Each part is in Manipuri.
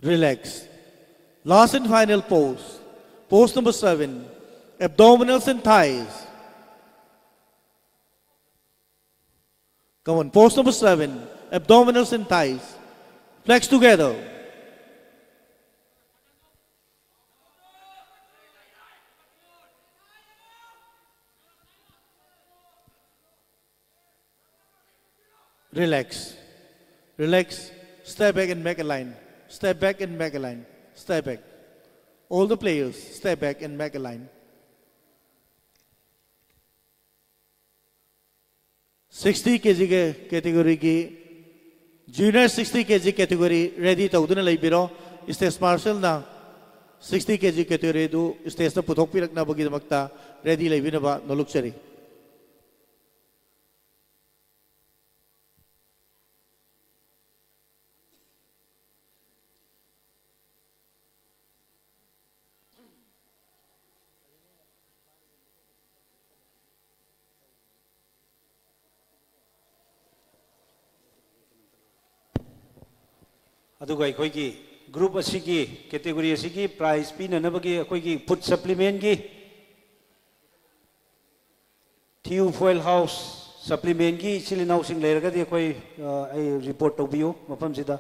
Relax. Last and final pose. Pose number 7. Abdominals and thighs. Come on, pose number 7. Abdominals and thighs. Flex together. Relax. Relax. Step back and make a line. Step back and make a line. Step back. All the players, step back and make a line. 60 kg category ki junior 60 kg category ready tawduna leibiro stage marshal na 60 kg category du stage na puthok pirakna bagi damakta ready leibina ba nolukchari. अदुगा अखोई ग्रुप असिगी कैटेगरी असिगी प्राइज पीननबगी अखोई फूड सप्लीमेंट की थियू फॉयल हाउस सप्लीमेंट की इचिलिनाउ सिंग लेरगदी अखोई रिपोर्ट तौबियो मफम सिदा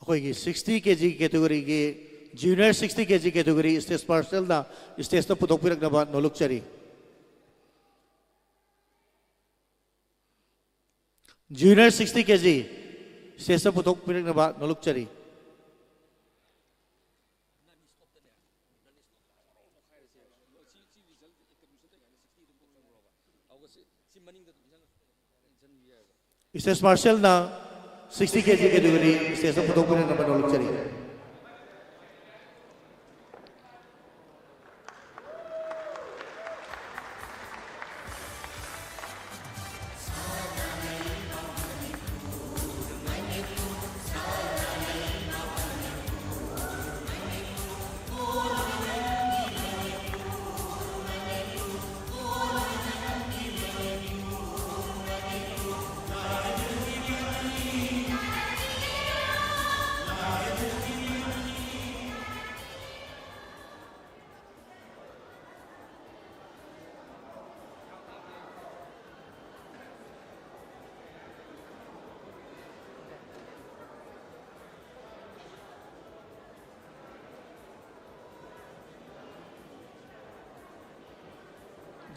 अखोई 60 kg category ki junior 60 kg category stage marshal na stage na puthok pirakna ba nolukchari. Junior 60 kg stage na puthok pirakna ba nolukchari. Stage marshal na 60 kg category stage na puthok pirakna ba nolukchari.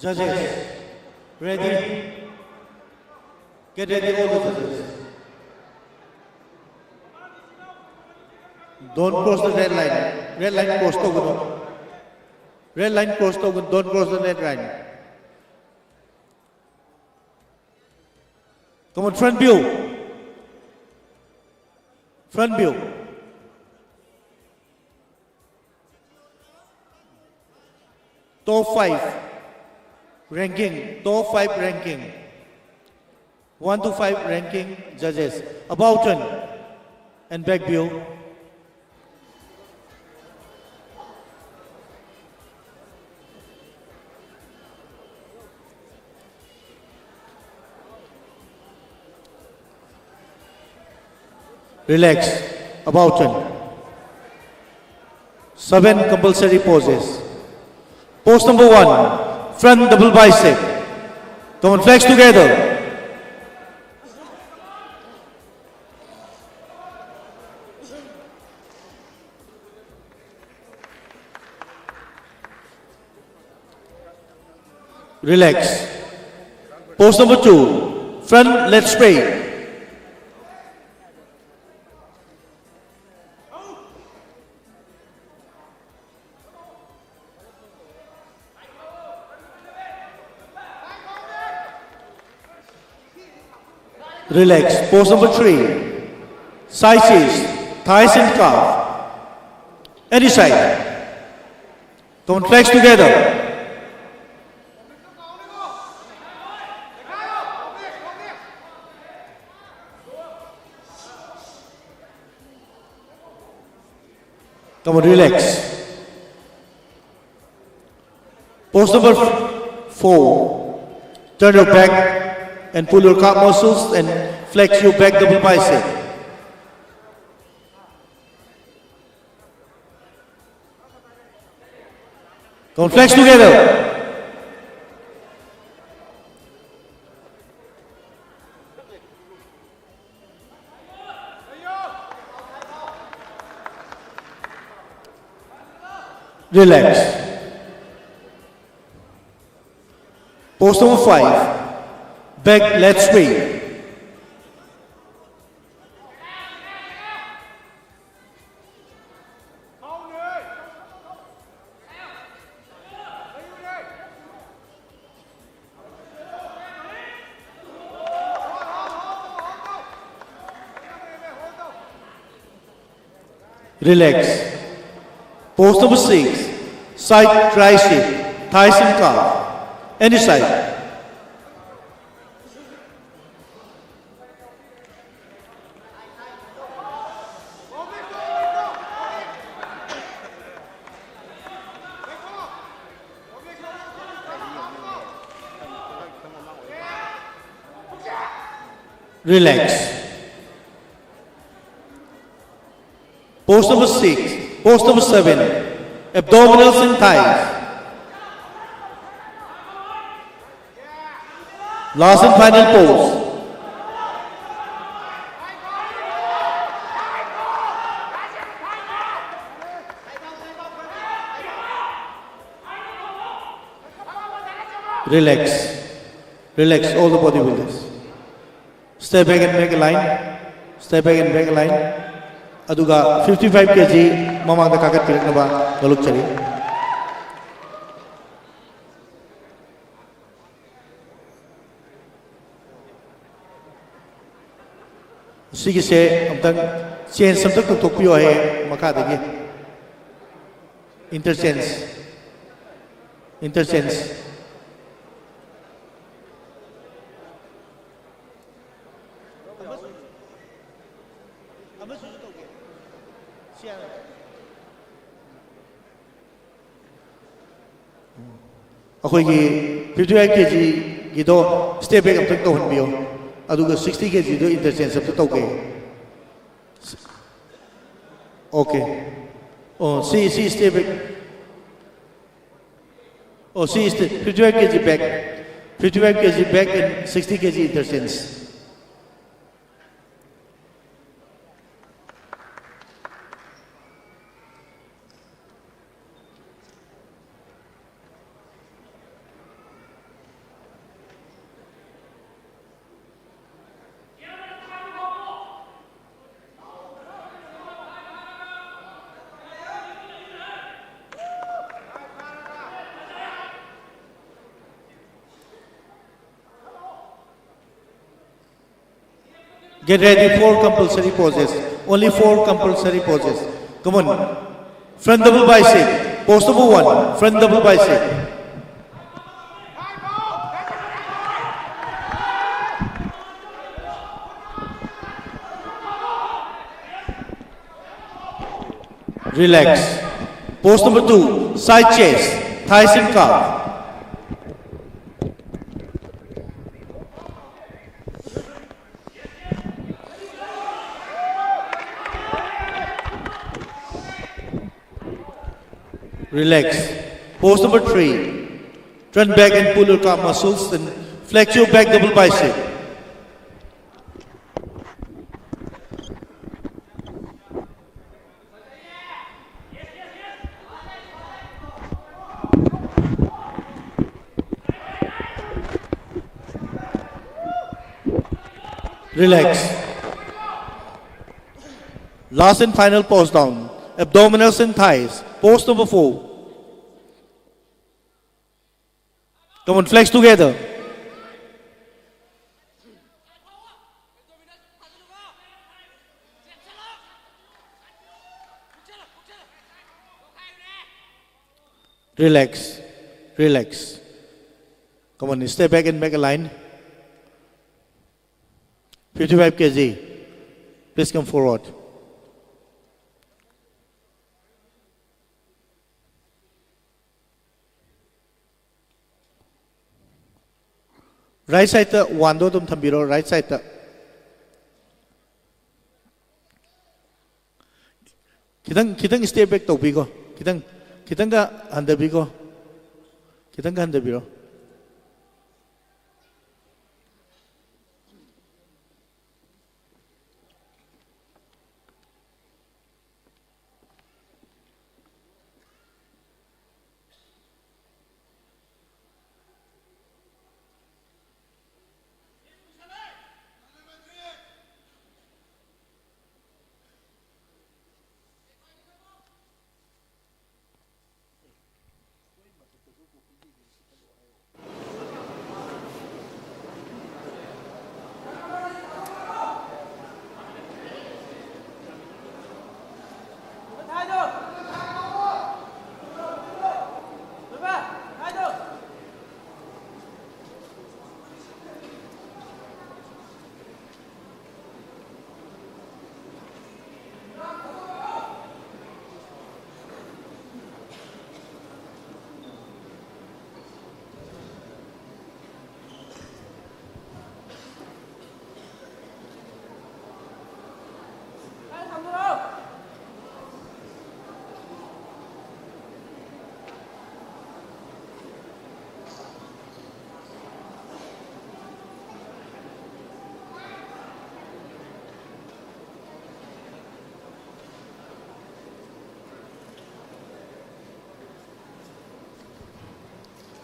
Judges, ready? Get ready, all the judges. Don't cross the red line. Red line cross the Red line cross to don't cross the red line. Come on, front view. Front view. Top 5 ranking. Top 5 ranking. 1 to 5 ranking judges. About turn and back view. Relax. About turn. 7 compulsory poses. Pose number 1. Front double bicep. Come on, flex together. Relax. Pose number 2. Front leg straight. Relax. Pose number 3. Side chest, thighs and calf. Any side. Come on, flex together. Come on, relax. Pose number 4. Turn your back and pull your calf muscles and flex your back double bicep. Come on, flex together. Relax. Pose number 5. Back leg straight. Relax. Pose number 6. Side tricep, thighs and calf. Any side. Relax. Pose number 6. Pose number 7. Abdominals and thighs. Last and final pose. Relax. Relax all the body builders. Step back and make a line. Step back and make a line. Aduga 55 kg mamang da kagat pirak na ba galuk chari. Sige se amtang chain samtak tuk tuk piyo hai makha degi. Interchange. Interchange. अखोई 55 kg गिदो स्टेप बैक अब तक तो हन बियो अदुगा 60 kg दो इंटरचेंज सब तो के ओके ओ सी स्टेप बैक ओ सी step 55 kg back 55 kg back and 60 kg interchange Get ready for compulsory poses. Only 4 compulsory poses. Come on. Front double bicep. Pose number 1. Front double bicep. Relax. Pose number 2. Side chest. Thighs and calf. Relax. Pose number 3. Turn back and pull your calf muscles and flex your back double bicep. Relax. Last and final pose down. Abdominals and thighs. Pose number 4. Come on, flex together. Relax. Relax. Come on, step back and make a line. 55 kg. Please come forward. Right side ta wando tum thambiro. Right side ta. Kitang step back to bigo. Kitang ka handa bigo. Kitang ka handa biro.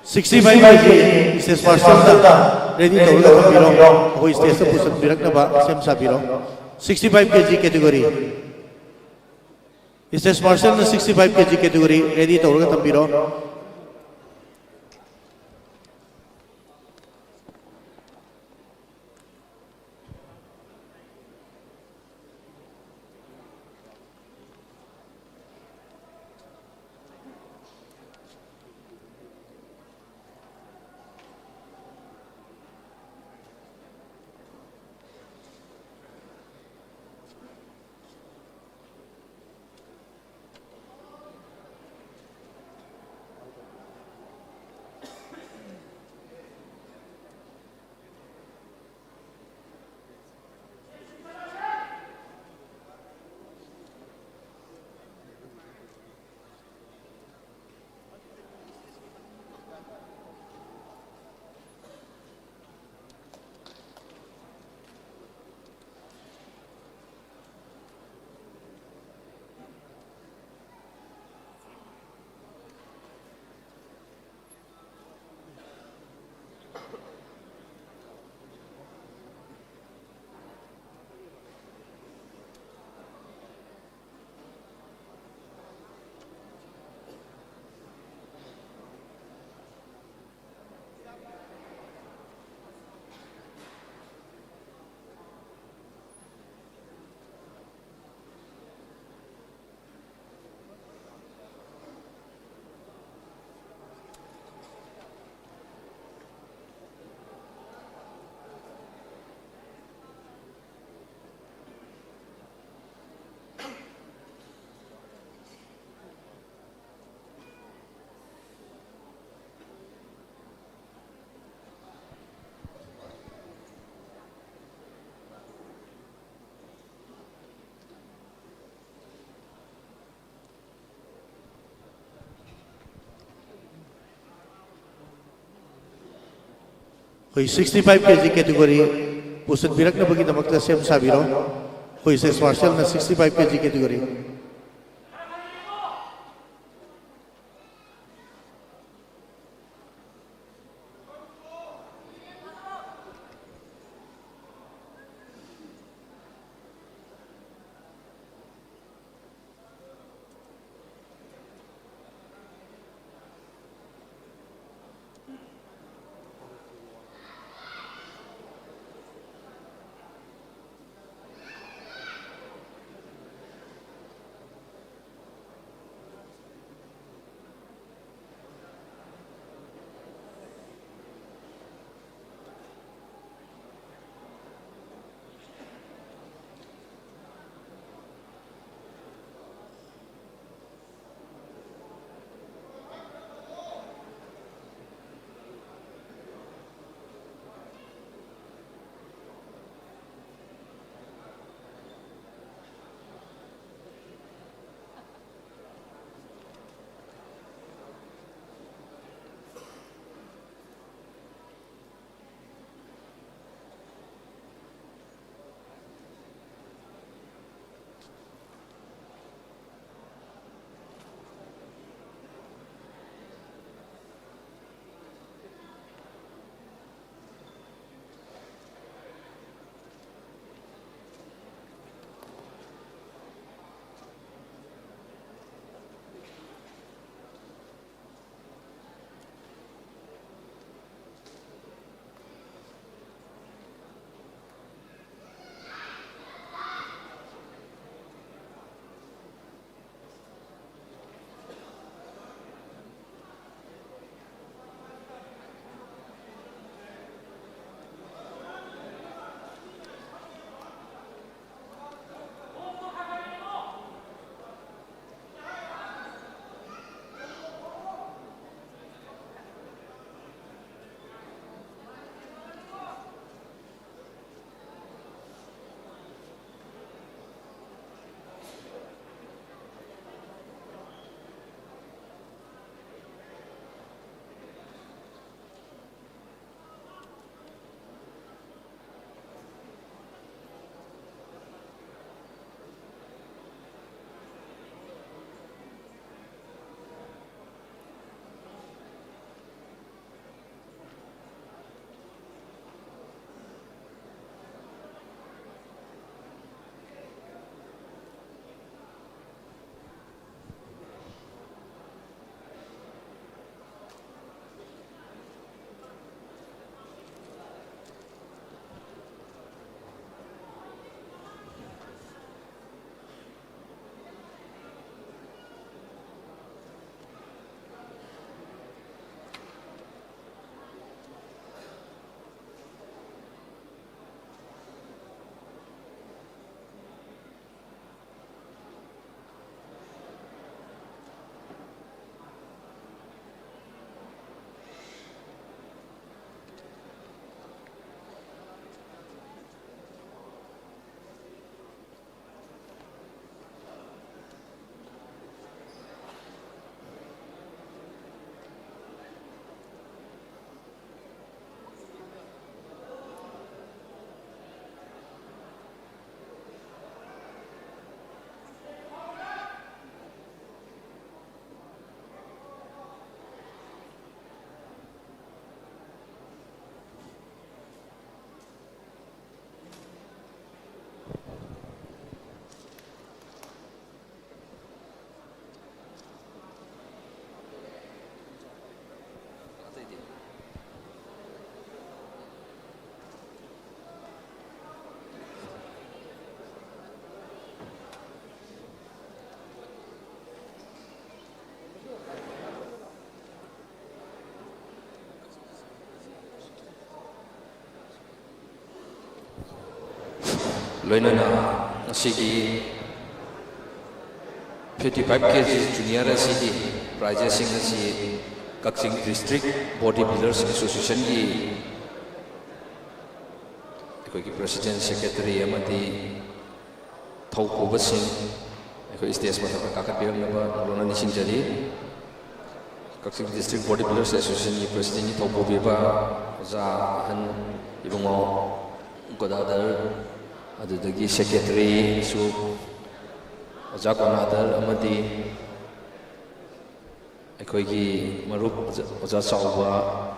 Sixty-five kg. Is partial na. Ready to ulit ang biro. Ako stage sa pusat birak na ba? Same sa biro. 65 kg category. Is partial na 65 kg category. Ready to ulit ang biro. hoi 65 kg category pusan birak na bagi damak ta sem sabiro hoi Mixed Martial na 65 kg category loinana asigi 55 kg junior asigi prizes sing asi Kaksing District Bodybuilders Association ki koi ki President Secretary amati thauko basing koi stage ma thak ka ka piram na lona ni sinjari Kaksing District Bodybuilders Association ki President ni thauko biba oja han ibungo godadar adudagi secretary su oja godadar amadi aikoigi marup oja chauba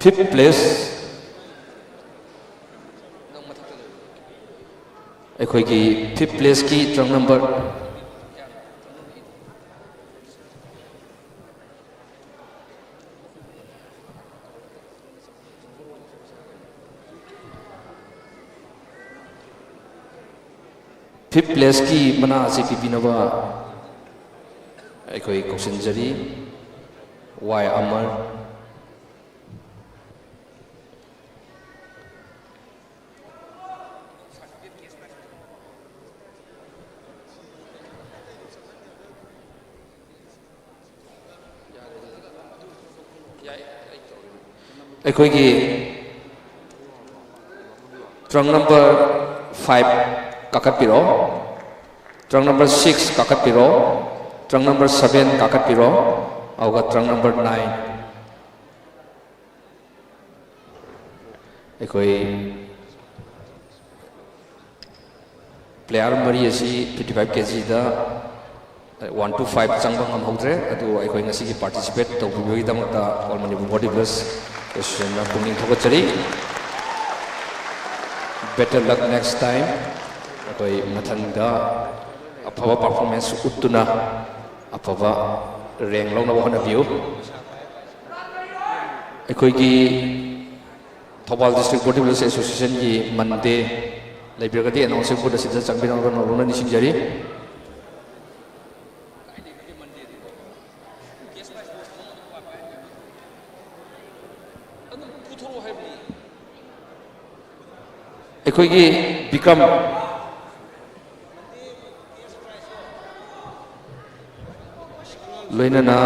fifth place aikoigi fifth place ki trunk number fifth place ki mana ase pipinaba aikoi koksinjari y amar aikoigi trunk number 5 kakapiro trunk number 6 kakapiro trunk number 7 kakapiro auga trunk number 9 aikoi player mari asi 55 kg da 1 to 5 changba ngam hodre adu aikoi ngasi ki participate to bugi damakta all manipur body plus association na punging thokachari better luck next time akoi mathangda aphaba performance uttuna aphaba rank longna hona view akoi gi Thobal district bodybuilders association gi Monday laibiragadi announcing put asida changbina rona ni singjari aikoigi Bikram loinana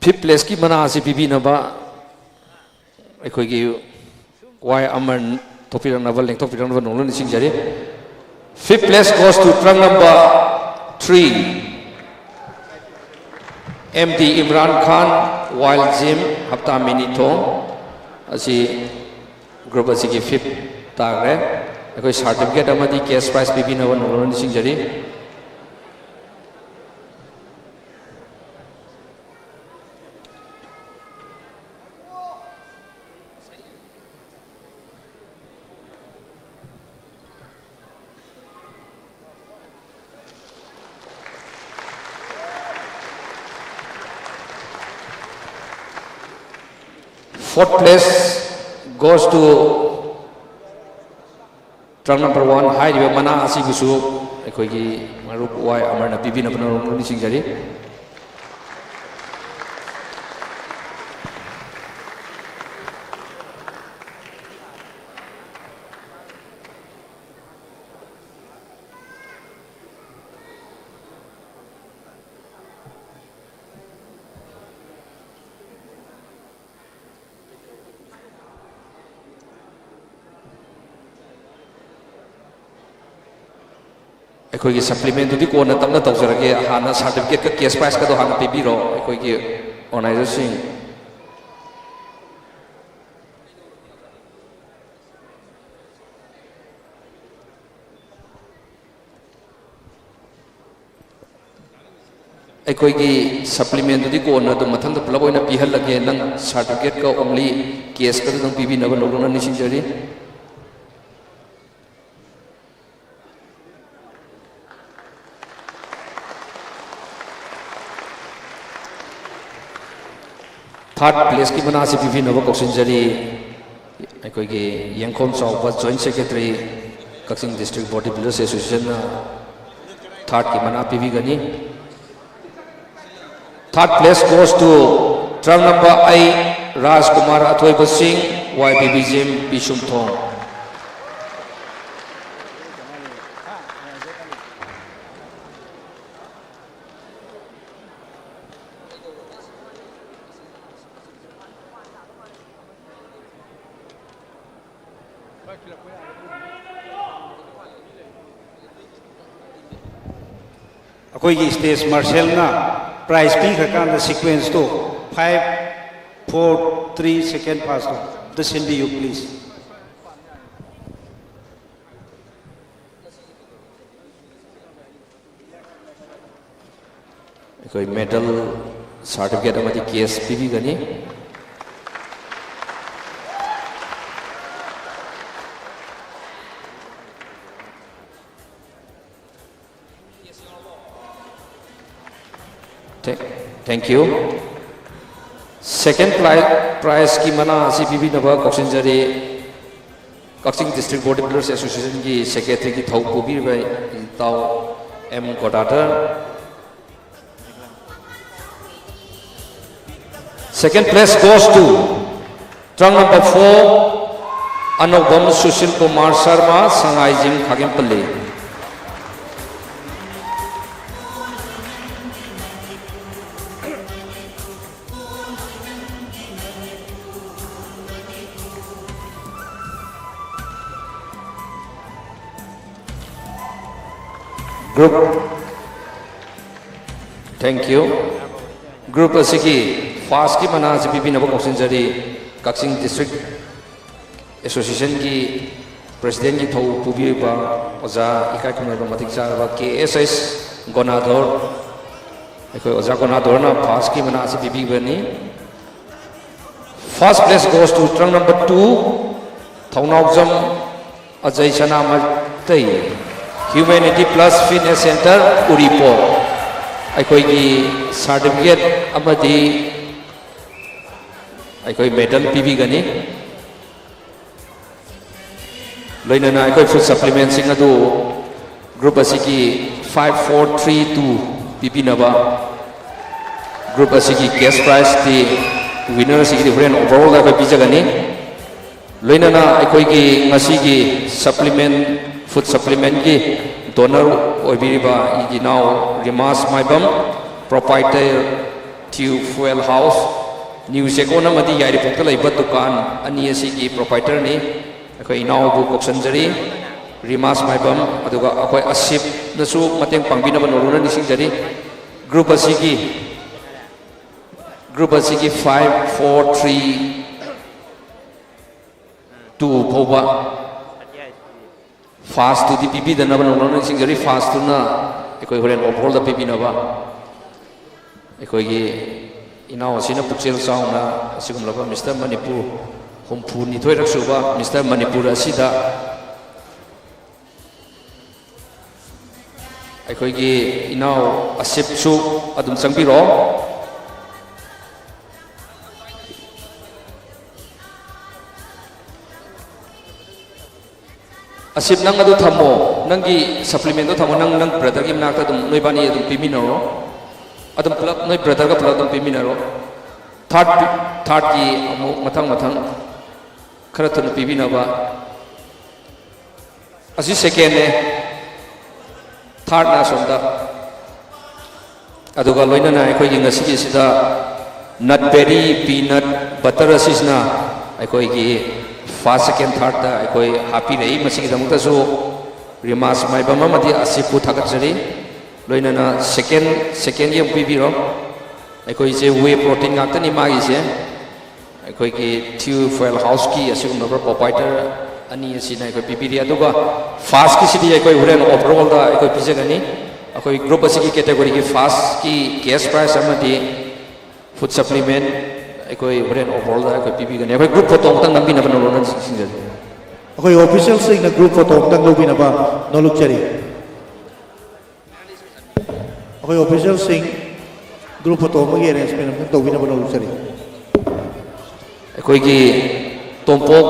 fifth place ki mana ase pibinaba aikoigi y amar topirang naval leng topirang naval nonglo ni singjari fifth place goes to trunk number 3 MD Imran Khan Wild Gym Hapta Minito asi group asi ki fifth tagre akoi certificate amadi cash prize pibina wan nonglo ni singjari fourth place goes to trunk number 1 high riba mana asi gusu aikoigi marup y amarna pibina panong ni singjari aikoigi supplement di ko na tamna tawjarage hana certificate ka cash prize ka do hana pibiro aikoigi organization ꯑꯩꯈꯣꯏꯒꯤ ꯁꯄ꯭ꯂꯤꯃꯦꯟꯗꯨꯗꯤ ꯀꯣꯟꯅ ꯑꯗꯨꯝ ꯃꯊꯪꯗ ꯄꯨꯂꯞ ꯑꯣꯏꯅ ꯄꯤꯍꯜꯂꯒꯦ ꯅꯪ ꯁꯥꯔꯇꯤꯐꯤꯀꯦꯠꯀ ꯑꯣꯟꯂꯤ ꯀꯦꯁꯀꯗꯨꯗꯪ ꯄꯤꯕꯤꯅꯕ ꯅꯧꯅ ꯅꯤꯡꯁꯤꯡꯖꯔꯤ थर्ड प्लेस की मना से पीबीनब कौशनजरी अखोगी यंखोम चौब joint secretary Kakching district body builders association third की मना पीबीगनी थर्ड प्लेस गोes to ट्रम नंबर 8 राजकुमार अथोइब सिंह YBBGM बिशुमथोंग अखोई स्टेज मार्शल ना प्राइज पी खरकान सीक्वेंस तो 5 4 3 सेकेंड पास तो द सेंड बी यू प्लीज कोई मेडल सर्टिफिकेट अमदी केस पीबीगनी Thank you. Second prize की मना सी पीबी नबा कौशनजरी Kakching district body builders association की सेक्रेटरी की थौ पुबी बाय ताव M कोडाटर Second place goes to trunk number 4 Anubam Sushil Kumar Sharma Sangai Jim Khagimpalli Group. Thank you. Group asiki fast ki mana se bibi nabo kौशनजरी Kachin District Association ki President ki thau pubi ba oza ikai khumai ba matik cha ba KSS Gonador ekoi oza Gonador na fast ki mana se bibi bani first place goes to trunk number 2 Thaunaujam Ajay Chana Matai Humanity Plus Fitness Center Uripo अखोई की सर्टिफिकेट अमदी अखोई मेडल पीबीगनी लोइनना अखोई फूड सप्लीमेंट सिंग अदु ग्रुप असिकी 5432 पीबीनबा ग्रुप असिकी कैश प्राइज दी विनर असिकी फ्रेंड ओवरऑल अखोई पीजगनी लोइनना अखोई की ngasi की सप्लीमेंट फूड सप्लीमेंट की donor oibiriba iginau Rimas Maibam proprietor Tiu Fuel House New Sekona madi yairi pokta laiba dukan ani asigi proprietor ni akoi inau bu kौशनजरी Rimas Maibam aduga akoi asip nasu mateng pangbina banoluna nisingjari group asigi 5432 phoba fast to the PP the number of singing fast to na equivalent of all the PP Nova Equi in our Sina Puchel sound, Sigumlava, Mr. Manipur, Humpuni Toira Suba, Mr. Manipura Sida Equi in our Asip Su Adum Sangpiro Asip nang adu thamo nangi supplement do thamo nang brother ki nak adum noi bani adum piminaro adum plug noi brother ka plug adum piminaro third ki amu mathang khara thun pibinaba asi second ne third na somda aduga loina na ekoi gi ngasi ki sida nutberry peanut butter asisna ekoi gi first second third da ekoi happy rei masi ki damukta so Rimas Maibam amadi asipu thagatjari loina na second ye pibiro ekoi je whey protein ngakta ni magi se ekoi ki Tiu Fuel House ki asigum number proprietor ani asina ekoi pibiri aduga first ki sidi ekoi huren overall da ekoi pijagani अखोई ग्रुप असि कैटेगरी की फास्ट की कैश प्राइस अमदी फूड सप्लीमेंट अखोई होरेन ओवरऑल दा अखोई पीबी गने अखोई ग्रुप फोटो तंग नंबी नबन लोन सिंजर अखोई ऑफिशियल सिंग ना ग्रुप फोटो तंग लोबी नबा नोलुक चरी अखोई ऑफिशियल सिंग ग्रुप फोटो मगे अरेंजमेंट हम तोबी नबा नोलुक चरी अखोई की तोंपोक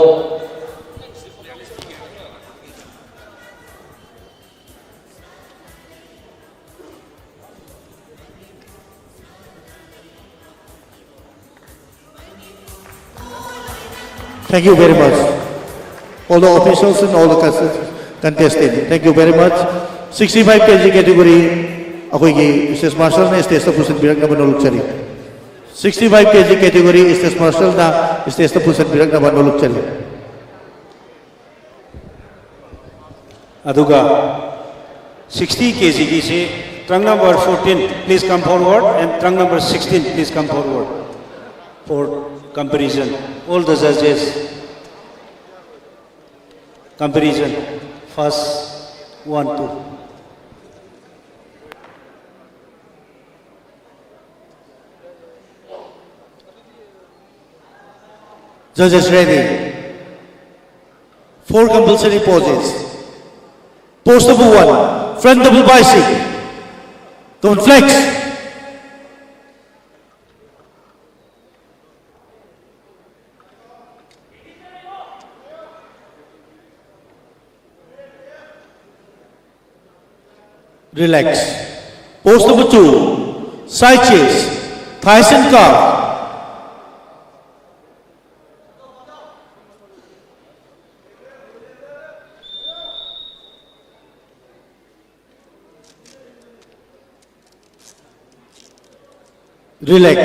Thank you very much. All the officials and all the contestants. Thank you very much. 65 kg category. Ako'y State Marshal na State na Pusan Birag na manulog sari. 65 kg category State Marshal na State na Pusan Birag na manulog sari. Aduga 60 kg ki se trunk number 14 please come forward and trunk number 16 please come forward for comparison. All the judges comparison first 1 2 Judges ready. 4 compulsory poses. Pose number 1, front double bicep. Don't flex. Relax. Pose number 2, side chest, thighs and calf. Relax.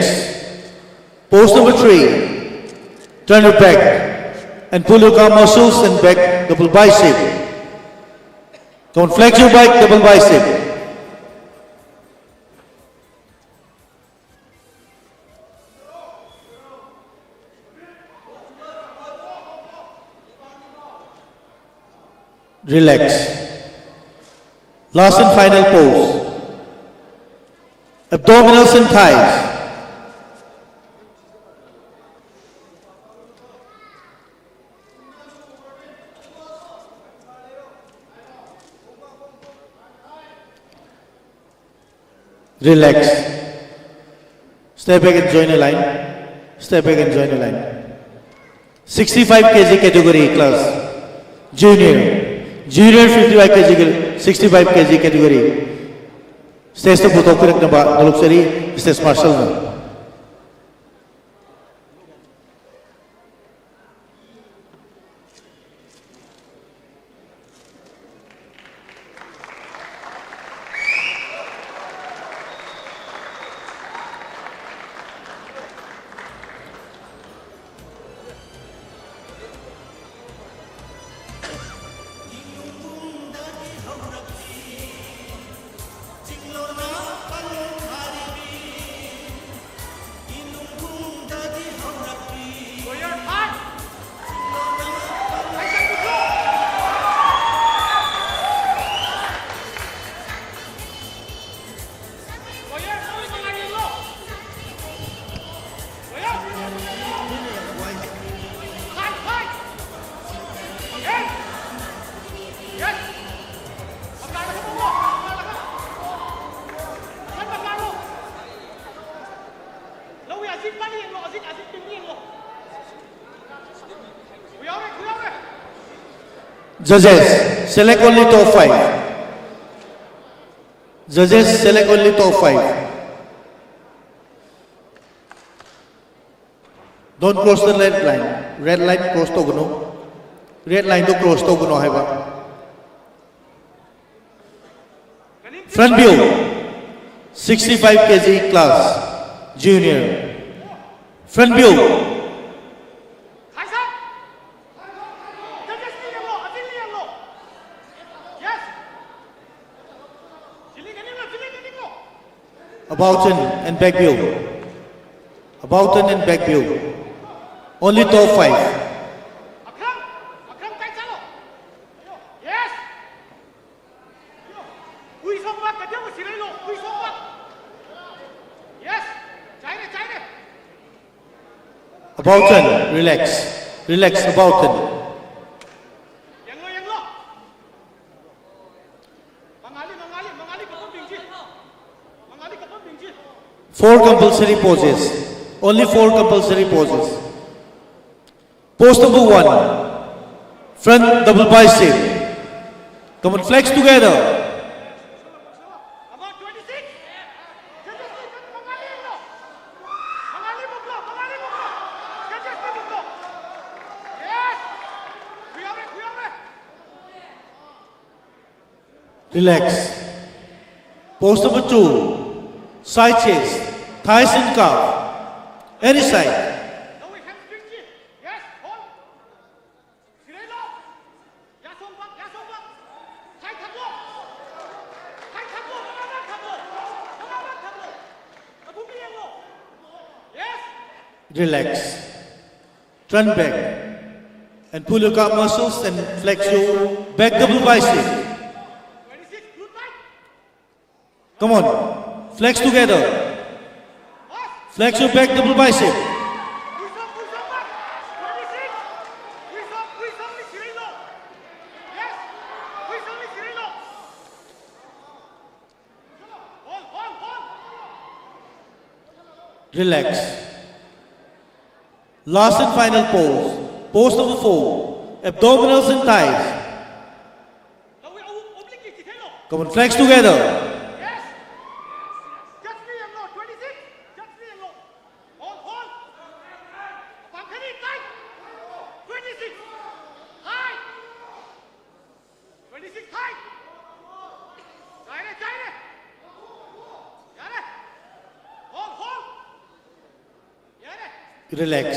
Pose number 3. Turn your back and pull your calf muscles and back double bicep. Don't flex your back, double bicep. Relax. Last and final pose. Abdominals and thighs. Relax. Step back and join a line. Step back and join a line. 65 kg category class. Junior. Junior 55 kg, 65 kg category. Stage to putok pirak na ba naluk sari State Marshal na. Judges, select only top 5. Judges, select only top 5. Don't cross the red line. Red line cross to guno. Red line to cross to guno hai ba. Front view, 65 kg class, junior. Front view. About turn and back view. About turn and back view. Only top 5. Yes. About turn. Relax. Relax. About turn. Four compulsory poses. Only four compulsory poses. Pose number one. Front double bicep. Come on, flex together. Relax. Pose number two. Side chest. Thighs and calf. Any side. Relax. Turn back. And pull your calf muscles and flex your back double bicep. Come on. Flex together. Flex your back double bicep. Relax. Last and final pose. Pose number four. Abdominals and thighs. Come on, flex together. Relax.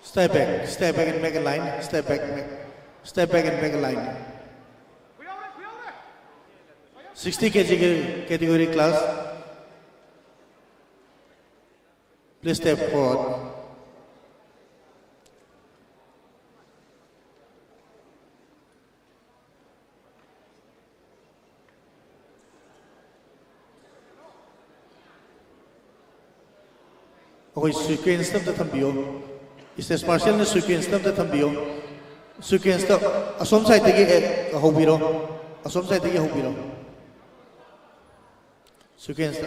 Step back and make a line. Step back and make a line. 60 kg category class. Please step forward. Okay, sequence of the thambio. Is this partial na sequence of the thambio? Sequence of asom side tagi hobiro. Asom side tagi hobiro. Sequence.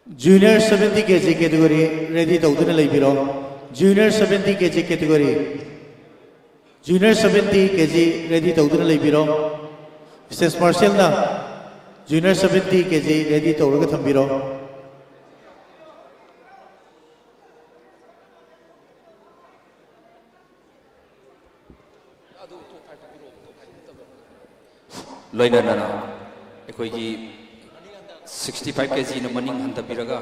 Junior 70 kg category ready to udun laibiro. Junior 70 kg category. Junior 70 kg ready to udun laibiro. Mrs. Marcel na Junior 70 kg ready to uruga thambiro. Loina nana ekoi gi 65 kg na maning hanta biraga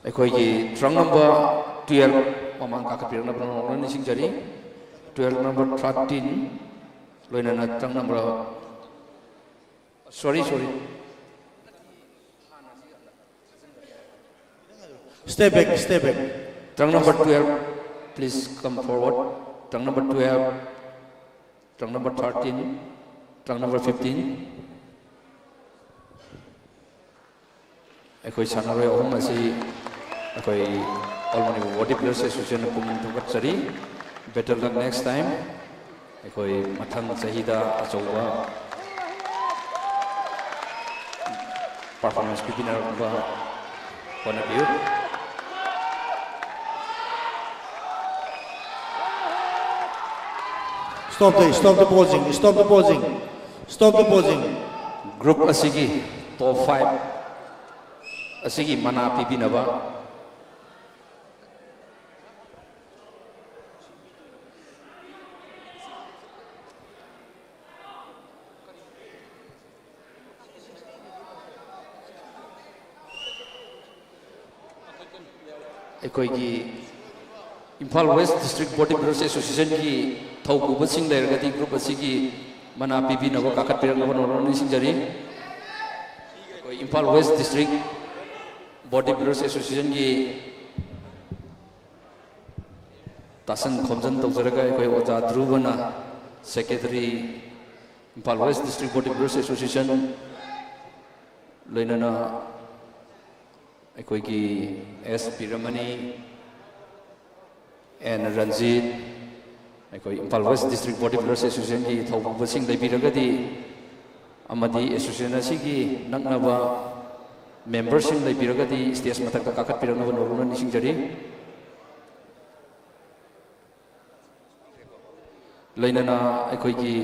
ekoi gi trunk number 12 mamang ka kapirna bro ni singjari 12 number 13 loina na trunk number sorry Step back, step back. trunk number 12 please come forward trunk number 12 trunk number 13 trunk number 15 ekoi sanaroi ohum asi ekoi all money body players association pumung thukat sari better luck next time ekoi mathang chahida achowa performance pipiner ba one of you Stop the posing, stop the posing, stop the posing. group asigi top 5 asigi mana pipinaba ekoi gi Imphal West District Body Builders Association ki thaukuba sing lergati group asigi mana pipi nabo kakat pirang nabo noroni singjari ekoi Imphal West District Body Builders Association ki tasan khomjan tawjaraga ekoi oja drubana secretary Imphal West District Body Builders Association loinana ekoi ki S Piramani and Ranjit ekoi Imphal West District Body Builders Association ki thauba sing leibiragadi amadi association asigi naknaba members sing leibiragadi stage mathakta kakat piranaba noruna nisingjari loinana ekoi ki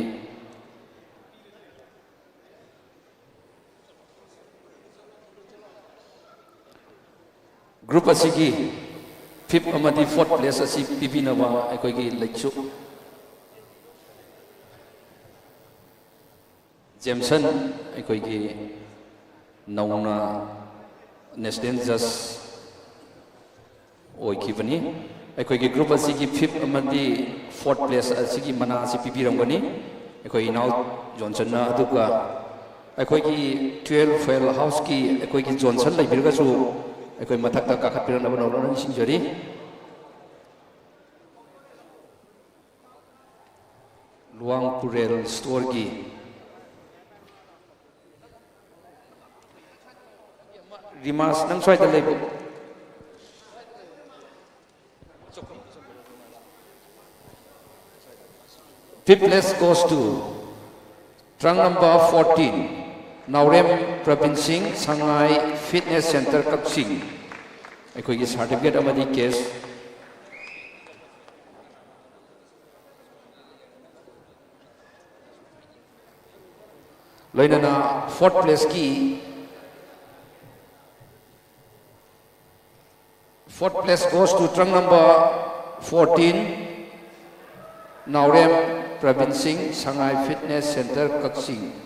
group asigi 5th amadi 4th place asi pipinaba ekoi gi lekchu Jameson ekoi gi nauna national judge oi kibani ekoi gi group asi gi 5th amadi 4th place asi gi mana asi pipiramgani ekoi now Johnson na aduga ekoi gi 12 fail house ki ekoi gi Johnson laibirga su ekoi mathakta kakat piranaba norona singjari Luang Purel store ki Rimas nang swai ta leibo 5th place goes to trunk number 14 Naurem Pravin Singh Sangai Fitness Center Kaksing ekoi gi certificate amadi case loinana 4th place ki 4th place goes to trunk number 14 Naurem Pravin Singh Sangai Fitness Center Kaksing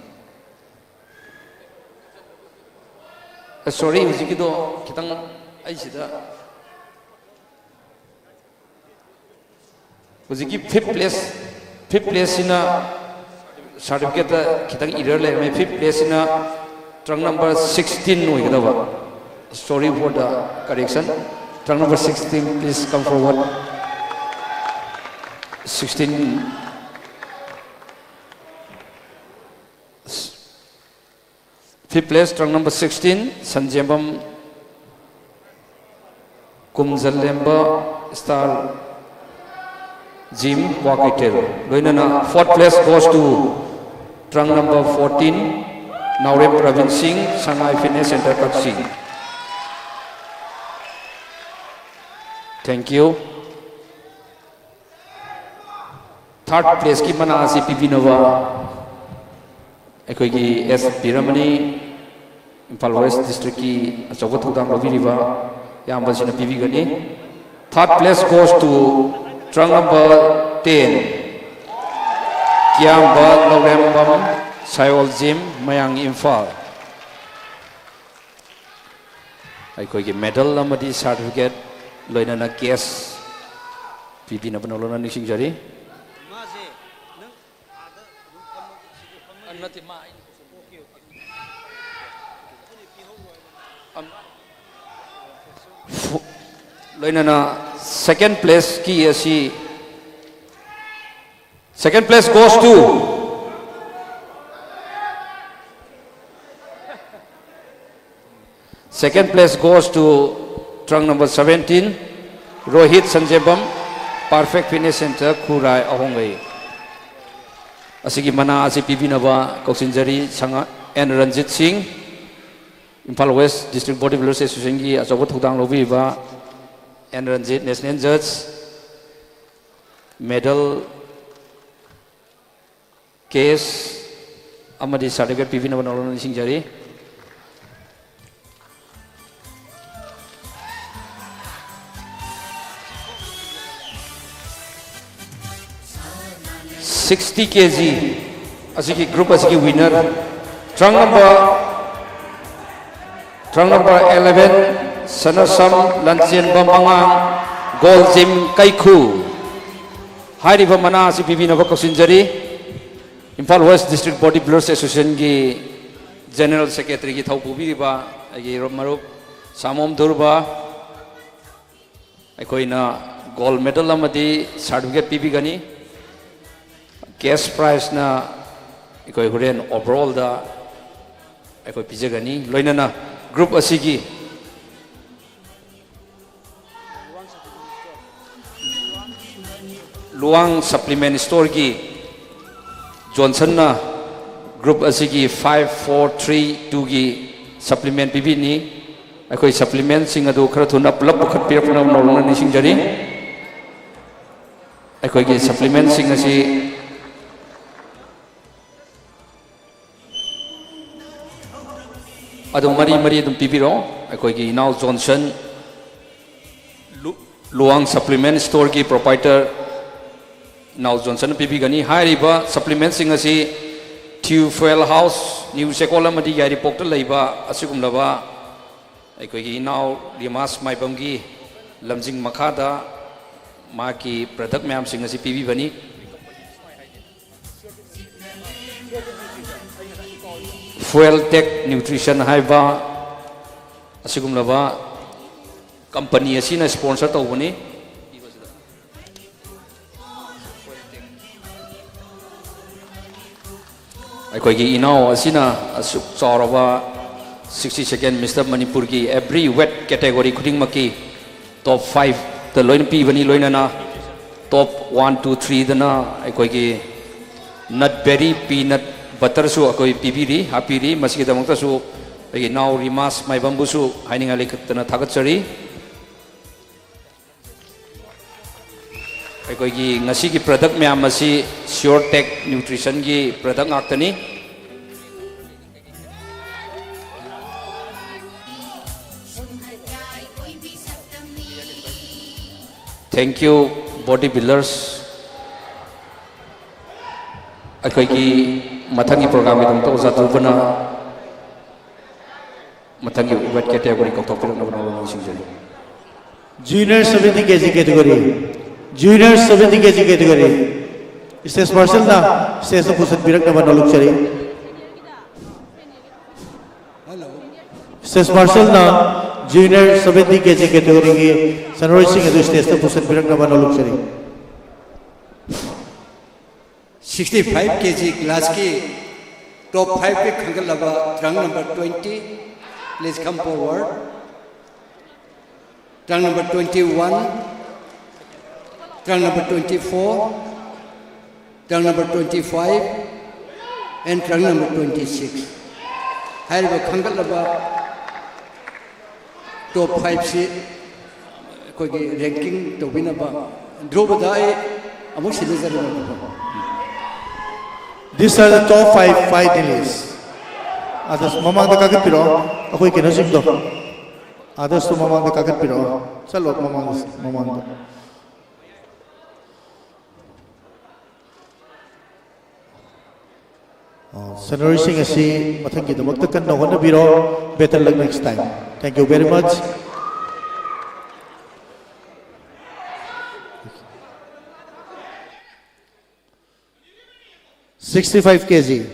sorry hujiki do kitang ai sida hujiki 5th place ina certificate kitang error le me 5th place ina trunk number 16 noi gadaba sorry for the correction trunk number 16 please come forward 16 Fifth place, trunk number 16, Sanjembam Kumzalemba Star Jim Wakitel. Loinana, fourth place goes to trunk number 14, Naurem Pravin Singh, Shanghai Fitness Center, Kaksing. Thank you. Third place ki mana asi Pipinova. Ekoigi S Piramani, Impal West District ki Achogot Hudang Loviriva, Yambasina Pivigani. Third place goes to trunk number 10, Kiamba Lorembam Sayol Jim Mayang Infal. Ekoigi medal lamadi certificate loinana case Pipina Panolona Nixing Jari. Loinana second place ki asi second place goes to second place goes to trunk number 17 Rohit Sanjebam Perfect Fitness Center Kurai Ahongai. Asigi mana asi Pibinaba Koksinjari Sanga and Ranjit Singh Impal West District Bodybuilders Association ki Achobot Hudang Lobiba and Ranjit National Judge medal case amadi certificate Pibinaba Nolona Singjari. $60 kg asiki group asiki winner trunk number 11 Sanasam Lansian Bambangang Gold Gym Kaiku Hairiba Mana asi Pibina Kosinjari Impal West District Bodybuilders Association ki General Secretary ki Thaupubiba agi Romarup Samom Durba akoina gold medal amadi certificate pibigani cash prize na ikoi huren overall da ikoi pijagani loinana group asigi Luang supplement store ki Johnson na group asigi 5432 ki supplement pibini ikoi supplement sing adu khara thuna pulap bukhat pirap na norona ni singjari ikoi ki supplement sing asi adum mari adum pibiro akoi gi now Johnson Luang supplement store ki proprietor now Johnson pibigani hairiba supplement sing asi Tew Fuel House New Sekola madi yari pokta leiba asigum laba akoi gi now Rimas Maibamgi lamjing makhada maki product mayam sing asi pibibani Fuel Tech Nutrition haiba asigum laba company asina sponsor tawbani aikoi gi inau asina asuk chawraba 62nd Mr. Manipur ki every wet category khuding maki top 5 the loin pi bani loinana top 1 2 3 dana aikoi gi nut berry peanut butter su akoi pibiri hapiri masiki damangta su agi now Rimas Maibambu su haininga lekatna thagatsari akoi gi ngasi gi product myam asi Sure Tech Nutrition gi product ngaktani thank you bodybuilders akoi gi mathangi program idam to zatubana mathangi wet category ko topir na bana singjali junior 70 kg category stage marshal na stage pusat birak na bana luksari stage marshal na junior 70 kg category ki Sanroy Singh adu stage pusat birak na bana luksari 65 kg class की top 5 ke khangalaba trunk number 20, please come forward. Trunk number 21, trunk number 24, trunk number 25, and trunk number 26. Hariba khangalaba top 5 si koi ranking to binaba draw badai amuk silizari. These are the top 5 finalists. Others, mamang da kagat piro. Ako ikinasip do. Others to mamang da kagat piro. Salot mamang da. Senori Singh asi mathang ki damak takan na hona biro. Better luck next time. Thank you very much. (65 kg)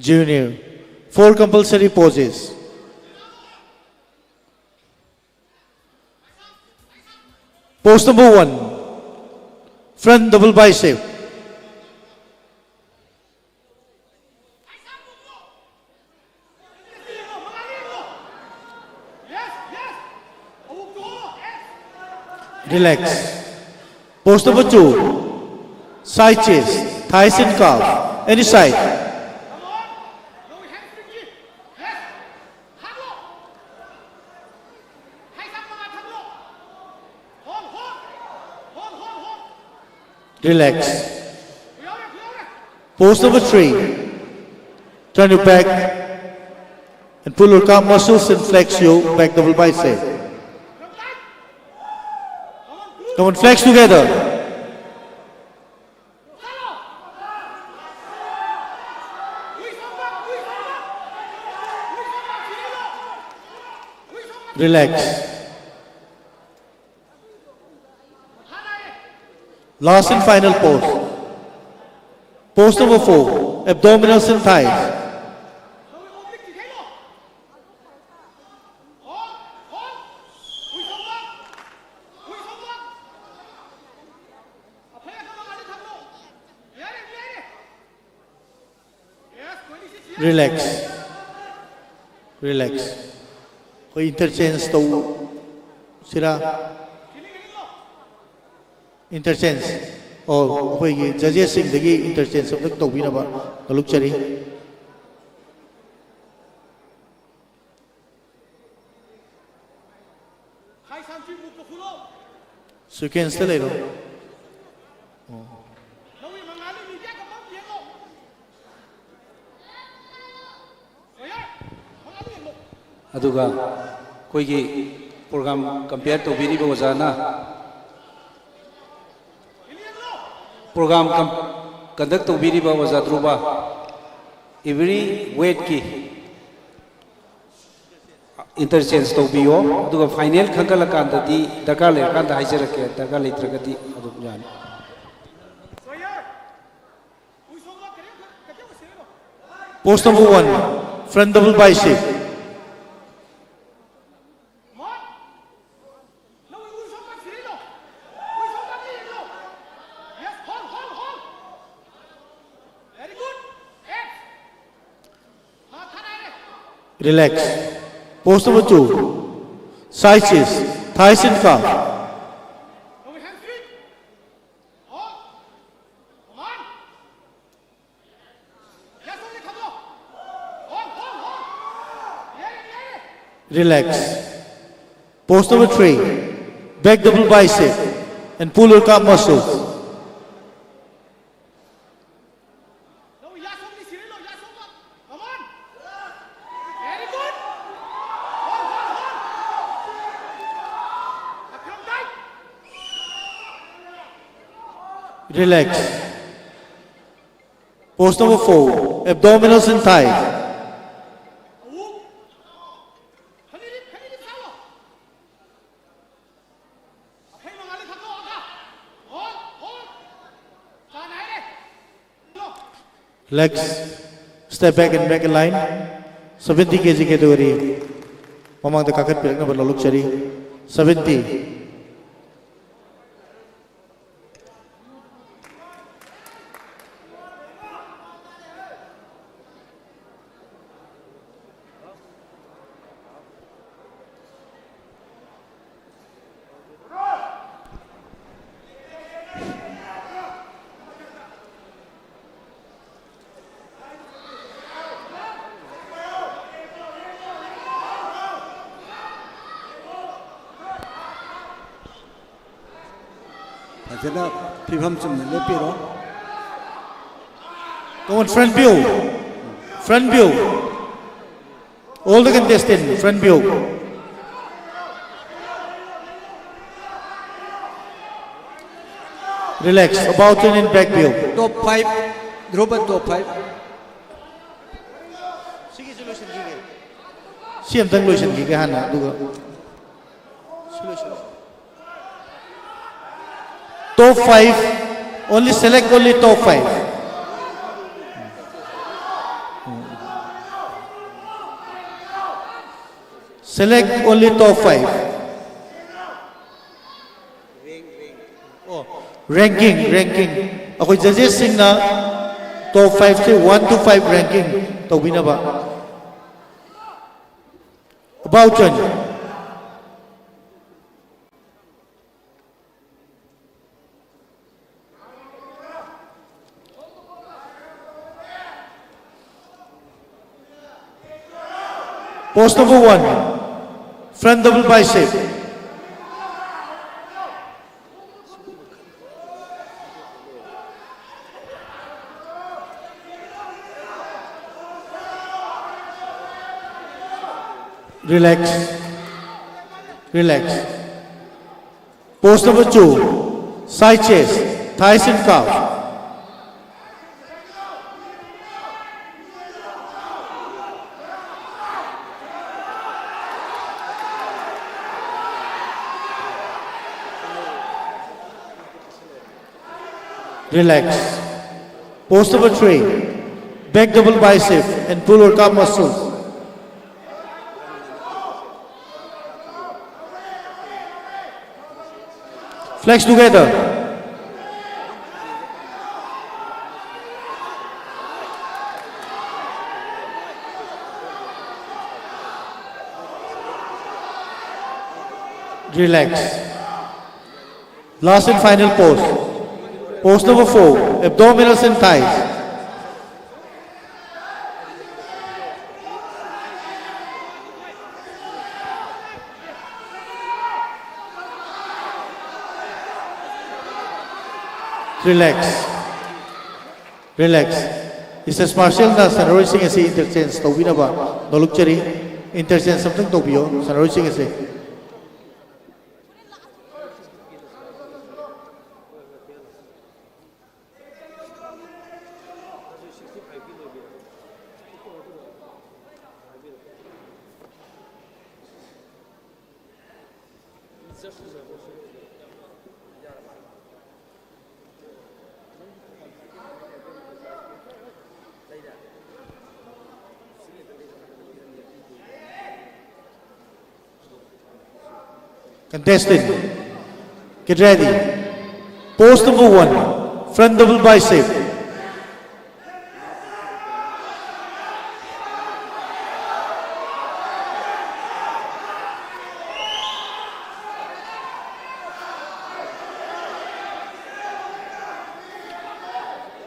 junior, 4 compulsory poses. Pose number 1, front double bicep. Relax. Pose number 2, side chest. Thighs and calf, any side. Relax. Pose number 3. Turn your back and pull your calf muscles and flex your back double bicep. Come on, flex together. Relax. Last and final pose. Pose number 4, abdominals and thighs. Relax. Relax. Koi interchange to sira interchange or koi judges sing degi interchange of the to bina ba look chari so you can still aduga koi gi program compare to biri bo jana program conduct to biri ba waza druba every weight ki interchange to biyo aduga final khangala kan da di dakar le kan da haijera ke dakar le tragati adu jani Pose number 1, front double bicep. Relax. Pose number 2, side chest, thighs and calf. Relax. Pose number 3, back double bicep and pull your calf muscles. Relax. Pose number 4, abdominals and thighs. Legs, step back and back in line. 70 kg category. Mamang the kakat pilak na berlalu cari. 70. ꯐꯖꯅ ꯐꯤꯕꯝ ꯆꯨꯝꯅ ꯂꯦꯞꯄꯤꯔꯣ Come on, front view. Front view. All the contestants, front view. Relax. About turn in back view. top 5 Dhruv top 5 Si am tang lotion ki ka hana duga. Top 5. Only select only top 5. Select only top 5. Oh, ranking. Ako judges sing na top 5 से 1 to 5 ranking तो भी ना बा. About turn. Post number 1. Front double bicep. Relax. Post number 2. Side chest. Thighs and calf. Relax. Post number 3. Back double bicep and pull or calf muscles. Flex together. Relax. Last and final pose. Pose number 4. Abdominals and thighs. Relax. Mrs. Marshall na sanaroi sing ase interchange to bina ba noluk chari interchange something to biyo sanaroi sing ase. Contestant, get ready. Pose number 1, front double bicep.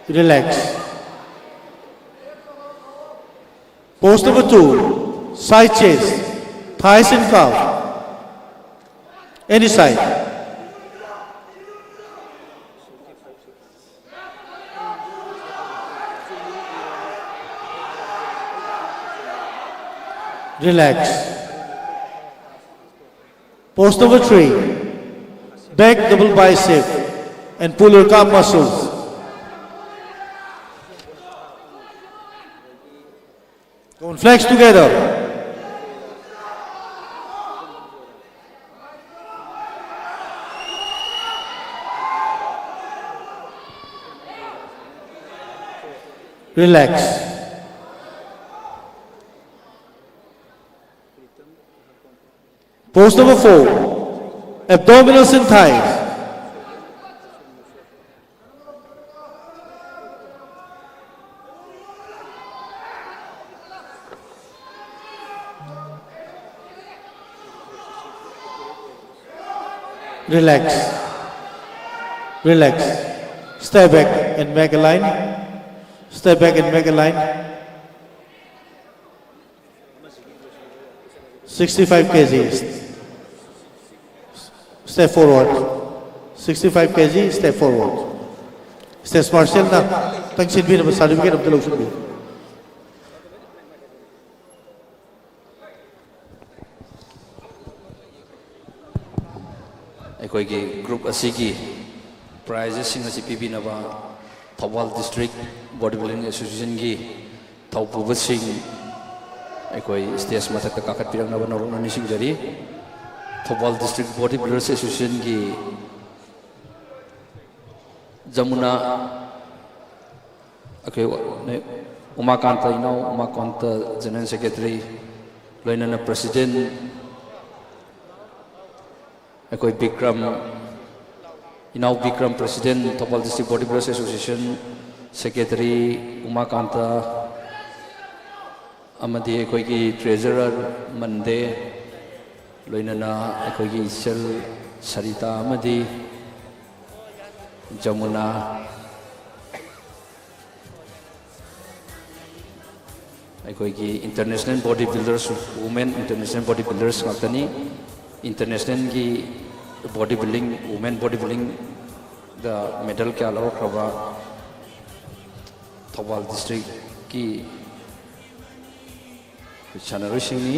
Relax. Pose number 2, side chest, thighs and calf. Any side. Relax. Pose number 3. Back double bicep and pull your calf muscles. Go and flex together. Relax. Pose number 4. Abdominals and thighs. Relax. Step back and make a line. Step back and make a line. 65 kgs. Step forward. 65 kg, step forward. State Marshal na tangsin bi na certificate of the lotion bi. ꯑꯩꯈꯣꯏꯒꯤ ꯒ꯭ꯔꯨꯞ ꯑꯁꯤꯒꯤ ꯄ꯭ꯔꯥꯏꯖꯁꯤꯡ ꯑꯁꯤ ꯄꯤꯕꯤꯅꯕ ꯊꯧꯕꯥꯜ ꯗꯤꯁꯇ꯭ꯔꯤꯛ ꯕꯣꯗꯤ ꯕꯤꯜꯗꯤꯡ ꯑꯦꯁꯣꯁꯤꯌꯦꯁꯟꯒꯤ ꯊꯧꯄꯨꯕꯁꯤꯡ ꯑꯩꯈꯣꯏ ꯁ꯭ꯇꯦꯖ ꯃꯊꯛꯇ ꯀꯥꯈꯠꯄꯤꯔꯛꯅꯕ ꯅꯧꯔꯛꯅ ꯅꯤꯡꯁꯤꯡꯖꯔꯤ ꯊꯧꯕꯥꯜ ꯗꯤꯁꯇ꯭ꯔꯤꯛ ꯕꯣꯗꯤ ꯕꯤꯜꯗꯔꯁ ꯑꯦꯁꯣꯁꯤꯌꯦꯁꯟꯒꯤ ꯖꯃꯨꯅꯥ ꯑꯩꯈꯣꯏ ꯎꯃꯥꯀꯥꯟꯇ ꯏꯅꯥꯎ ꯎꯃꯥꯀꯥꯟꯇ ꯖꯦꯅꯔꯦꯜ ꯁꯦꯀ꯭ꯔꯦꯇꯔꯤ ꯂꯣꯏꯅꯅ ꯄ꯭ꯔꯁꯤꯗꯦꯟ ꯑꯩꯈꯣꯏ ꯕꯤꯀ꯭ꯔꯝ इनाउ Vikram president Thoubal district body builders association secretary Umakanta अमदी अखोई ट्रेजरर मंदे लोइनना अखोई इचल सरिता अमदी जमुना अखोई international body builders women international body builders ngakani international की body building women body building the medal क्या लौक्रबा थौबल डिस्ट्रिक्ट की सानरुसिंगनी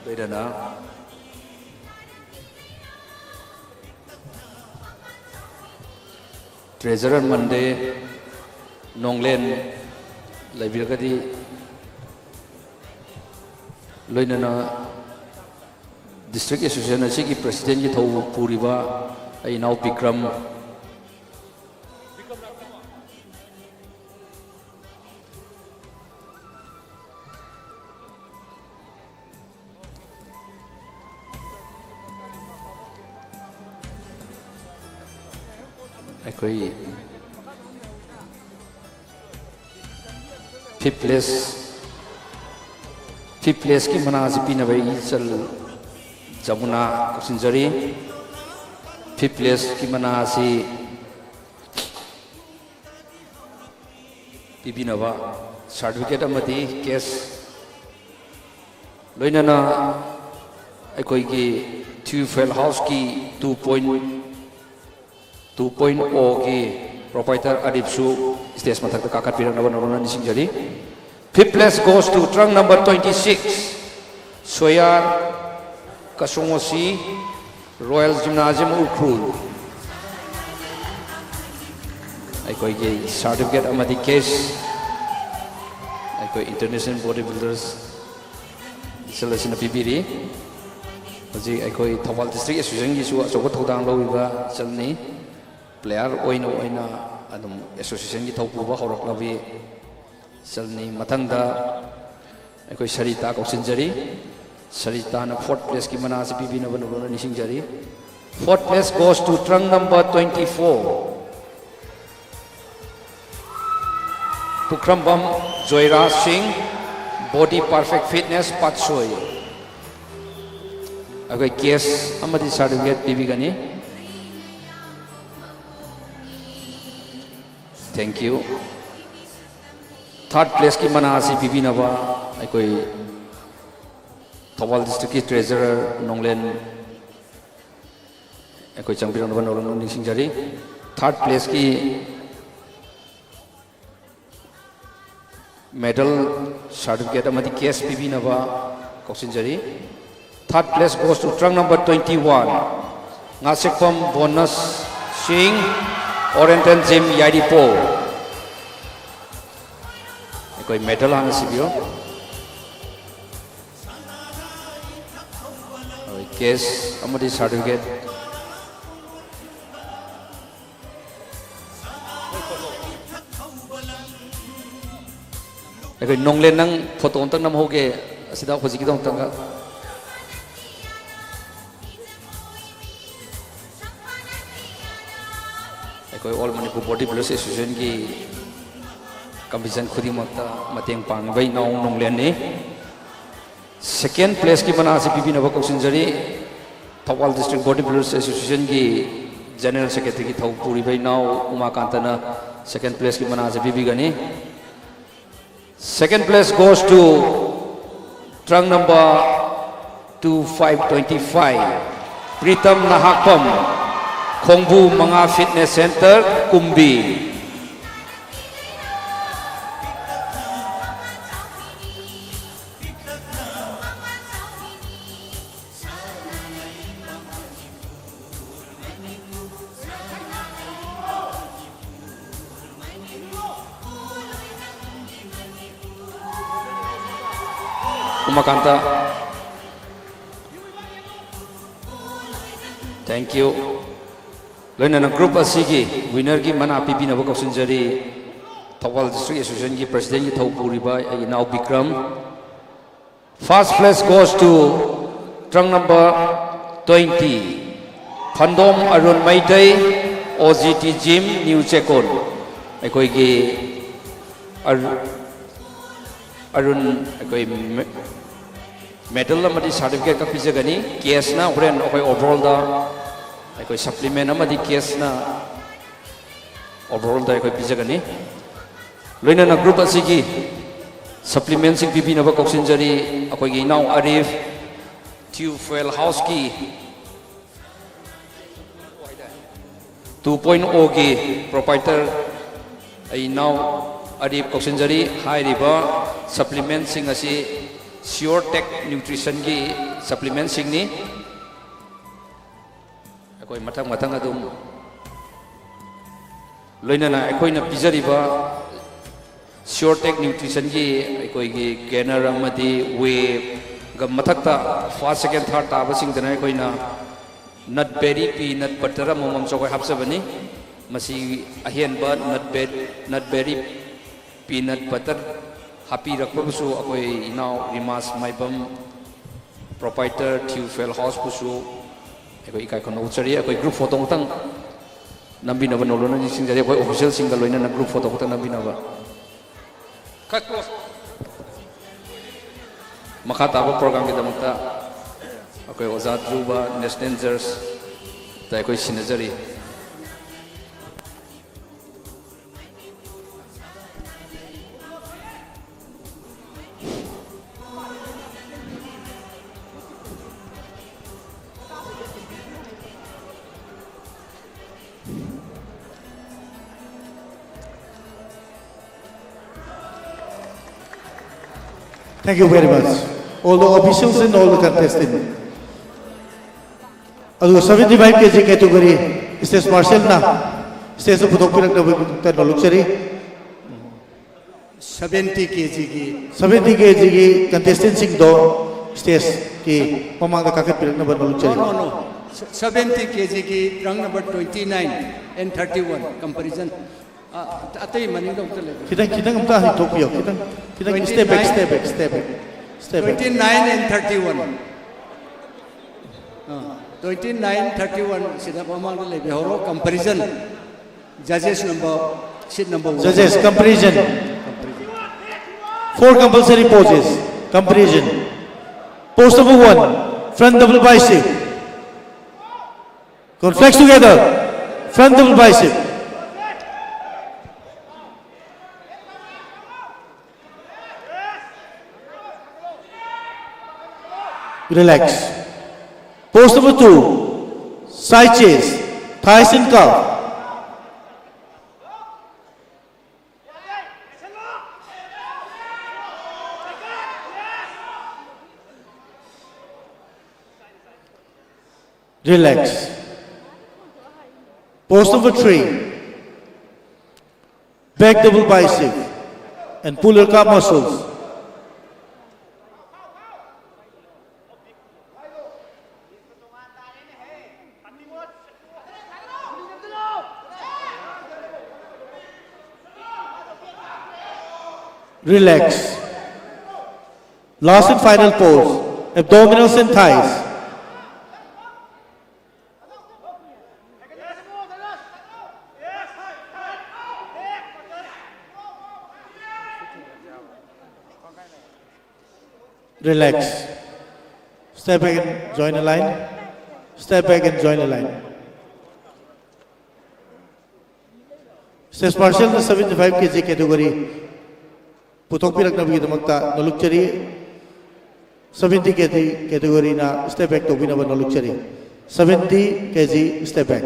बेदना ट्रेजरर मंडे नोंगलेन लाइबिरगदी लोइनना डिस्ट्रिक्ट एसोसिएशन की प्रेसिडेंट की थौ पूरीबा इनाउ विक्रम अखोई फिफ्थ प्लेस की मना से पीनब चल जमुना कुसिंजरी फिफ्थ प्लेस की मना से पीबीनबा सर्टिफिकेट अमदी केस लोइनना अखोई की ट्यूफेल हाउस की 2.0 की प्रोपाइटर अरिपसु स्टेज मथक काकत पिरनबा नरोना निसिंजरी fifth place goes to trunk number 26 सोयार कसोंगोसी रॉयल जिम्नाजियम उखरुल अखोई की सर्टिफिकेट अमदी केस अखोई इंटरनेशनल बॉडी बिल्डर्स चलसिन पीबीरी हजी अखोई थौबल डिस्ट्रिक्ट एसोसिएशन की अचौब थौदांग लौरिबा चलनी प्लेयर ओइना अदुम एसोसिएशन की थौपुबा हौरक्लबी चलनी मथंगदा अखोई सरिता कौसिंजरी सरिता न फोर्थ प्लेस की मना से पीबी नबन रोना निसिंजरी fourth place goes to trunk number 24 Pukhrambam Joyraj Singh body perfect fitness पातसोई अखोई केस अमदी सर्टिफिकेट पीबी गनी थैंक यू थर्ड प्लेस की मना से पीबी नबा अखोई थौबल डिस्ट्रिक्ट की ट्रेजरर नोंगलेन अखोई चंगबिरनबा नरोना निसिंजरी थर्ड प्लेस की मेडल सर्टिफिकेट अमदी केस पीबी नबा कौसिंजरी third place goes to trunk number 21 ngasekpam bonus Singh oriental gym यारीपो कोई मेडल आने सिबियो केस अमदी सर्टिफिकेट अखोई नोंगले नंग फोटो अंतंग नम होगे असिदा होजिकी दो अंतंग अखोई all Manipur body builders association की कंपटीशन खुदी मक्ता मतेंग पांगबई नौ नोंगले ने सेकेंड प्लेस की मना से पीबी नबा कौसिंजरी Thoubal district body builders association की जनरल सेक्रेटरी की थौ पूरीबई नौ उमाकांतना सेकेंड प्लेस की मना से पीबी गनी second place goes to trunk number 2525 Pritam Nahakpam Khongbu Manga Fitness Center Kumbi. Umakanta. Thank you. Loina na group asigi winner ki mana pipi na bako sunjari Thawal District Association ki president ki Thawpuri ba now Bikram. First place goes to trunk number 20 Phandom Arun Maitai OGT Gym New Chekon. Ekoi ki Arun ekoi medal amadi certificate ka pijagani case na horen ekoi overall da ekoi supplement amadi case na overall da ekoi pijagani loina na group asigi supplement sing pipi na ba koksin jari ekoi gi now Arif Fuel House ki 2.0 ki proprietor ai now Arif koksin jari hai riba supplement sing asi Sure Tech Nutrition ki supplement sing ni ekoi matang adum loina na ekoi na pizari ba Sure Tech Nutrition ki ekoi gi gainer amadi wave ga mathakta first second third ta ba sing dana ekoi na nut berry peanut butter momom chokoi hapsabani masi ahian ba nut berry peanut butter happy rakpabusu akoi now Rimas Maibam proprietor Fuel House busu ekoi ikai kono uchari ekoi group photo tang nambi na banolo na sing jari ekoi official single loina na group photo tang nambi na ba cut close makata ba program kita makta ekoi Ozat Juba National Jers ta ekoi sinajari Thank you very much. All the officials and all the contestants. Adu 75 kg category stage marshal na stage putok pirak na luxury 70 kg ki 70 kg ki contestant sing do stage ki pamang da kakat pirak na luxury. No. 70 kg ki trunk number 29 and 31 comparison. Atay maning dong tele. Kita amta hitopio. Kita step back. 29 and 31. 29, 31 sila pamang dele behoro comparison. Judges number seat number 1. Judges comparison. 4 compulsory poses. Comparison. Pose number 1. Front double bicep. Flex together. Front double bicep. Relax. Pose number 2. Side chase. Thighs and calf. Relax. Pose number 3. Back double bicep and pull your calf muscles. Relax. Last and final pose. Abdominals and thighs. Relax. Step back and join a line. Step back and join a line. Stage marshal na 75 kg category. Putok pirak na bigyan magta nalukchari 70 kg category na step back to binaban nalukchari 70 kg step back.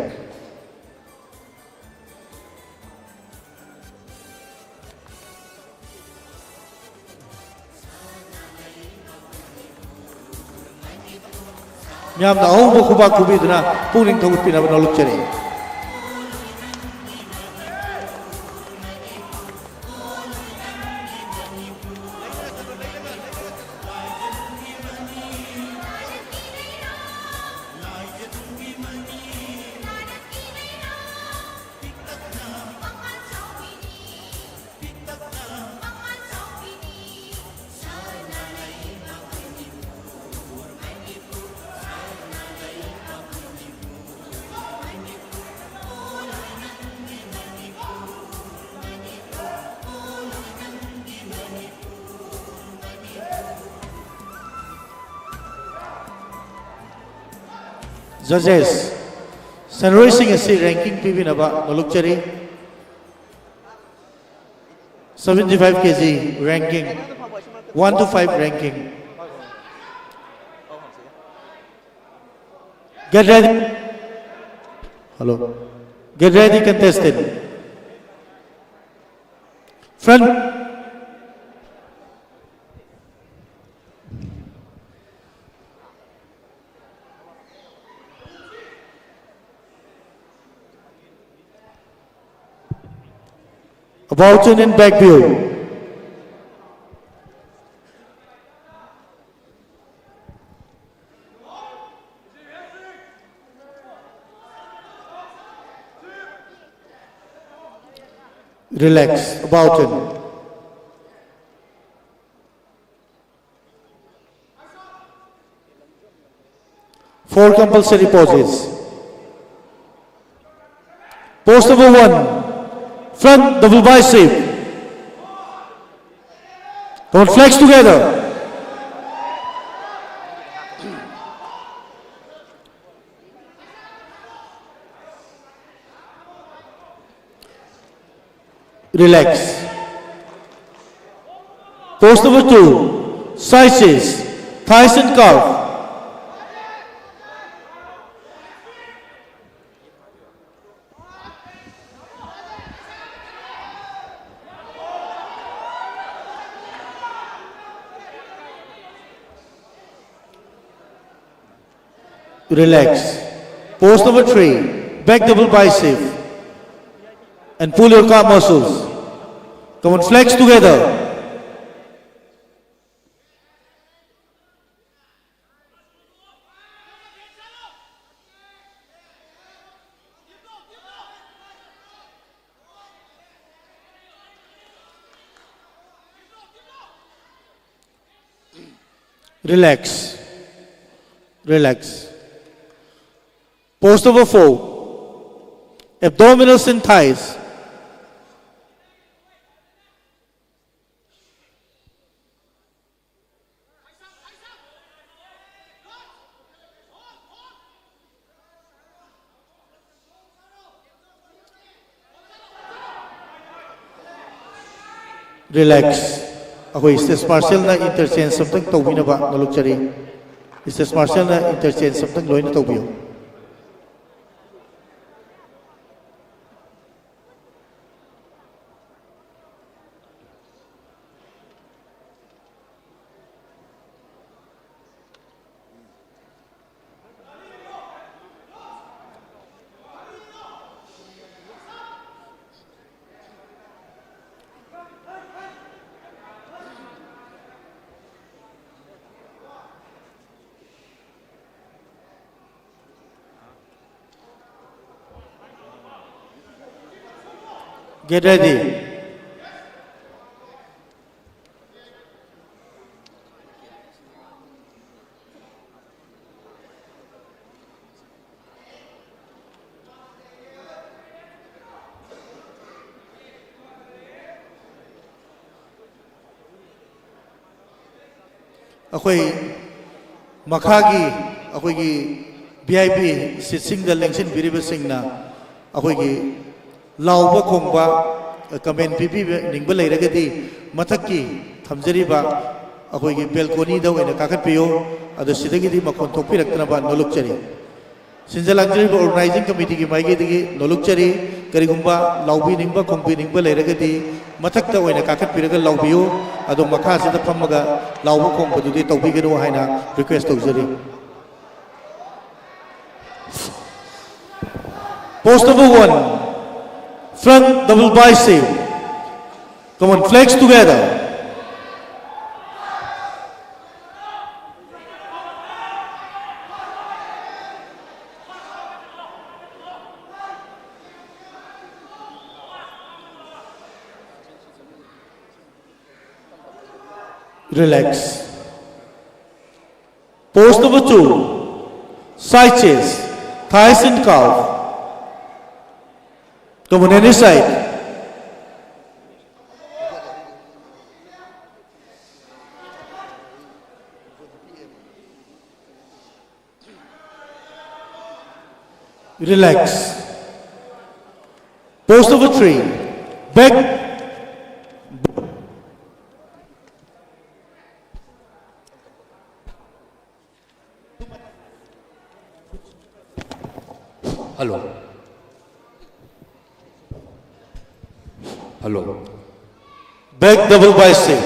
ꯃꯌꯥꯝꯅ ꯑꯍꯧꯕ ꯈꯨꯕꯥꯛ ꯈꯨꯕꯤꯗꯨꯅ ꯄꯨꯛꯅꯤꯡ ꯊꯧꯒꯠꯄꯤꯅꯕ ꯅꯣꯜꯂꯛꯆꯔꯤ Judges, Sunrising asi ranking pibinaba nolukchari 75 kg ranking 1 to 5 ranking. Get ready. Hello. Get ready, contestant. Front. About turn in back view. Relax, about turn. Four compulsory poses. Pose number 1. Front double bicep. Come on, flex together. Relax. Pose number 2. Side chest, thighs and calf. Relax. Pose number 3. Back double bicep. And pull your calf muscles. Come on, flex together. Relax. Relax. Pose number 4. Abdominals and thighs. Relax. Ako stage martial na interchange something tawbi na ba nalukchari. Stage martial na interchange something loy na tawbiyo. Get ready. Akoi makhagi akoi gi VIP sitsing da lengsin biriba singna akoi gi lauba khongba comment pipi ningba leiragadi mathakki thamjariba akoi gi balcony da oina kakat piyo adu sidagi di makon thokpirakna ba nolukchari sinjalangjari organizing committee gi maigi digi nolukchari karigumba laubi ningba khongbi ningba leiragadi mathakta oina kakat piraga laubiyo adu makha sida phammaga lauba khongba dudi tawbigero haina request tawjari Post number 1, front double bicep. Come on, flex together. Relax. Pose number 2, side chest, thighs and calf. Come on, any side. Relax. Pose number 3, back. Hello. Hello. Back double bicep.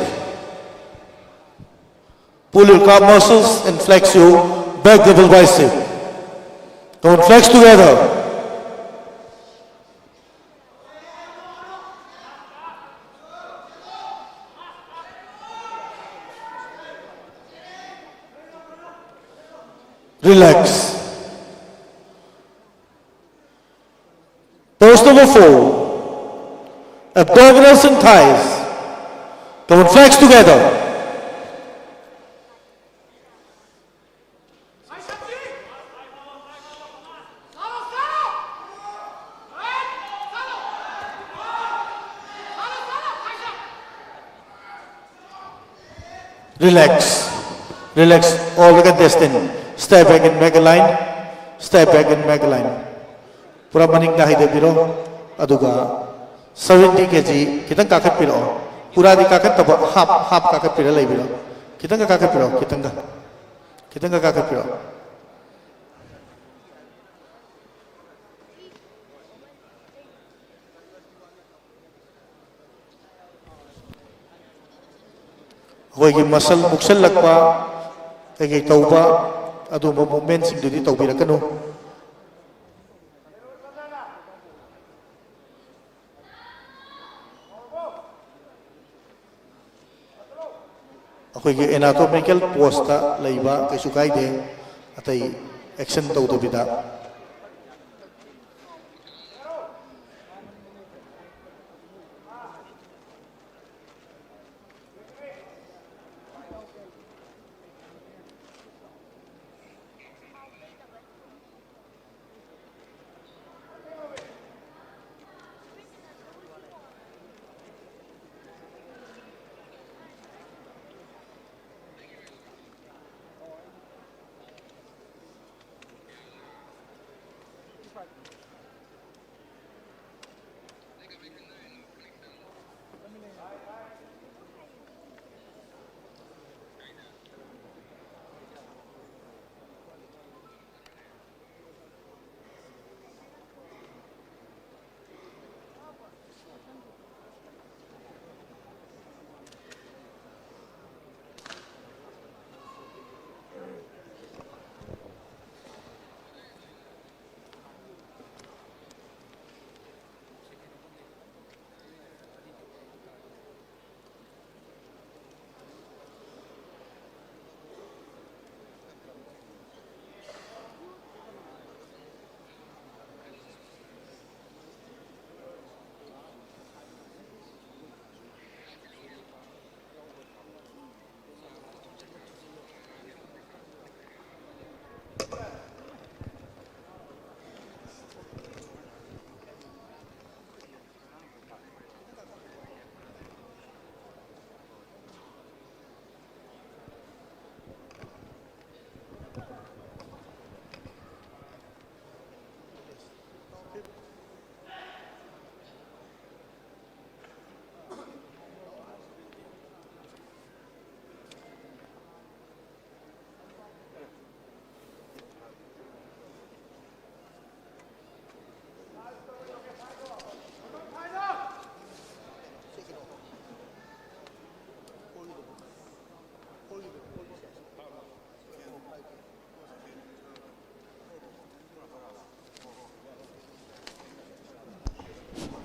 Pull your calf muscles and flex your back double bicep. Come on, flex together. Relax. Pose number 4, abdominals and thighs. Come on, flex together. Relax. Relax. All the contestant. Step back and make a line. Step back and make a line. Pura maning dahi de biro. Aduga 70 kg. Kitang kakat piro. Pura di kakat taba half kakat piro lay biro. Kitang kakat piro. Kitang kakat piro. Hoy muscle muksal lakpa. Kay tauba. Adu movement sing dudi taubira kanu. अखोई एनाटोमिकल पोस्ट लेबा कैसु कायदे अतई एक्शन तौदबिदा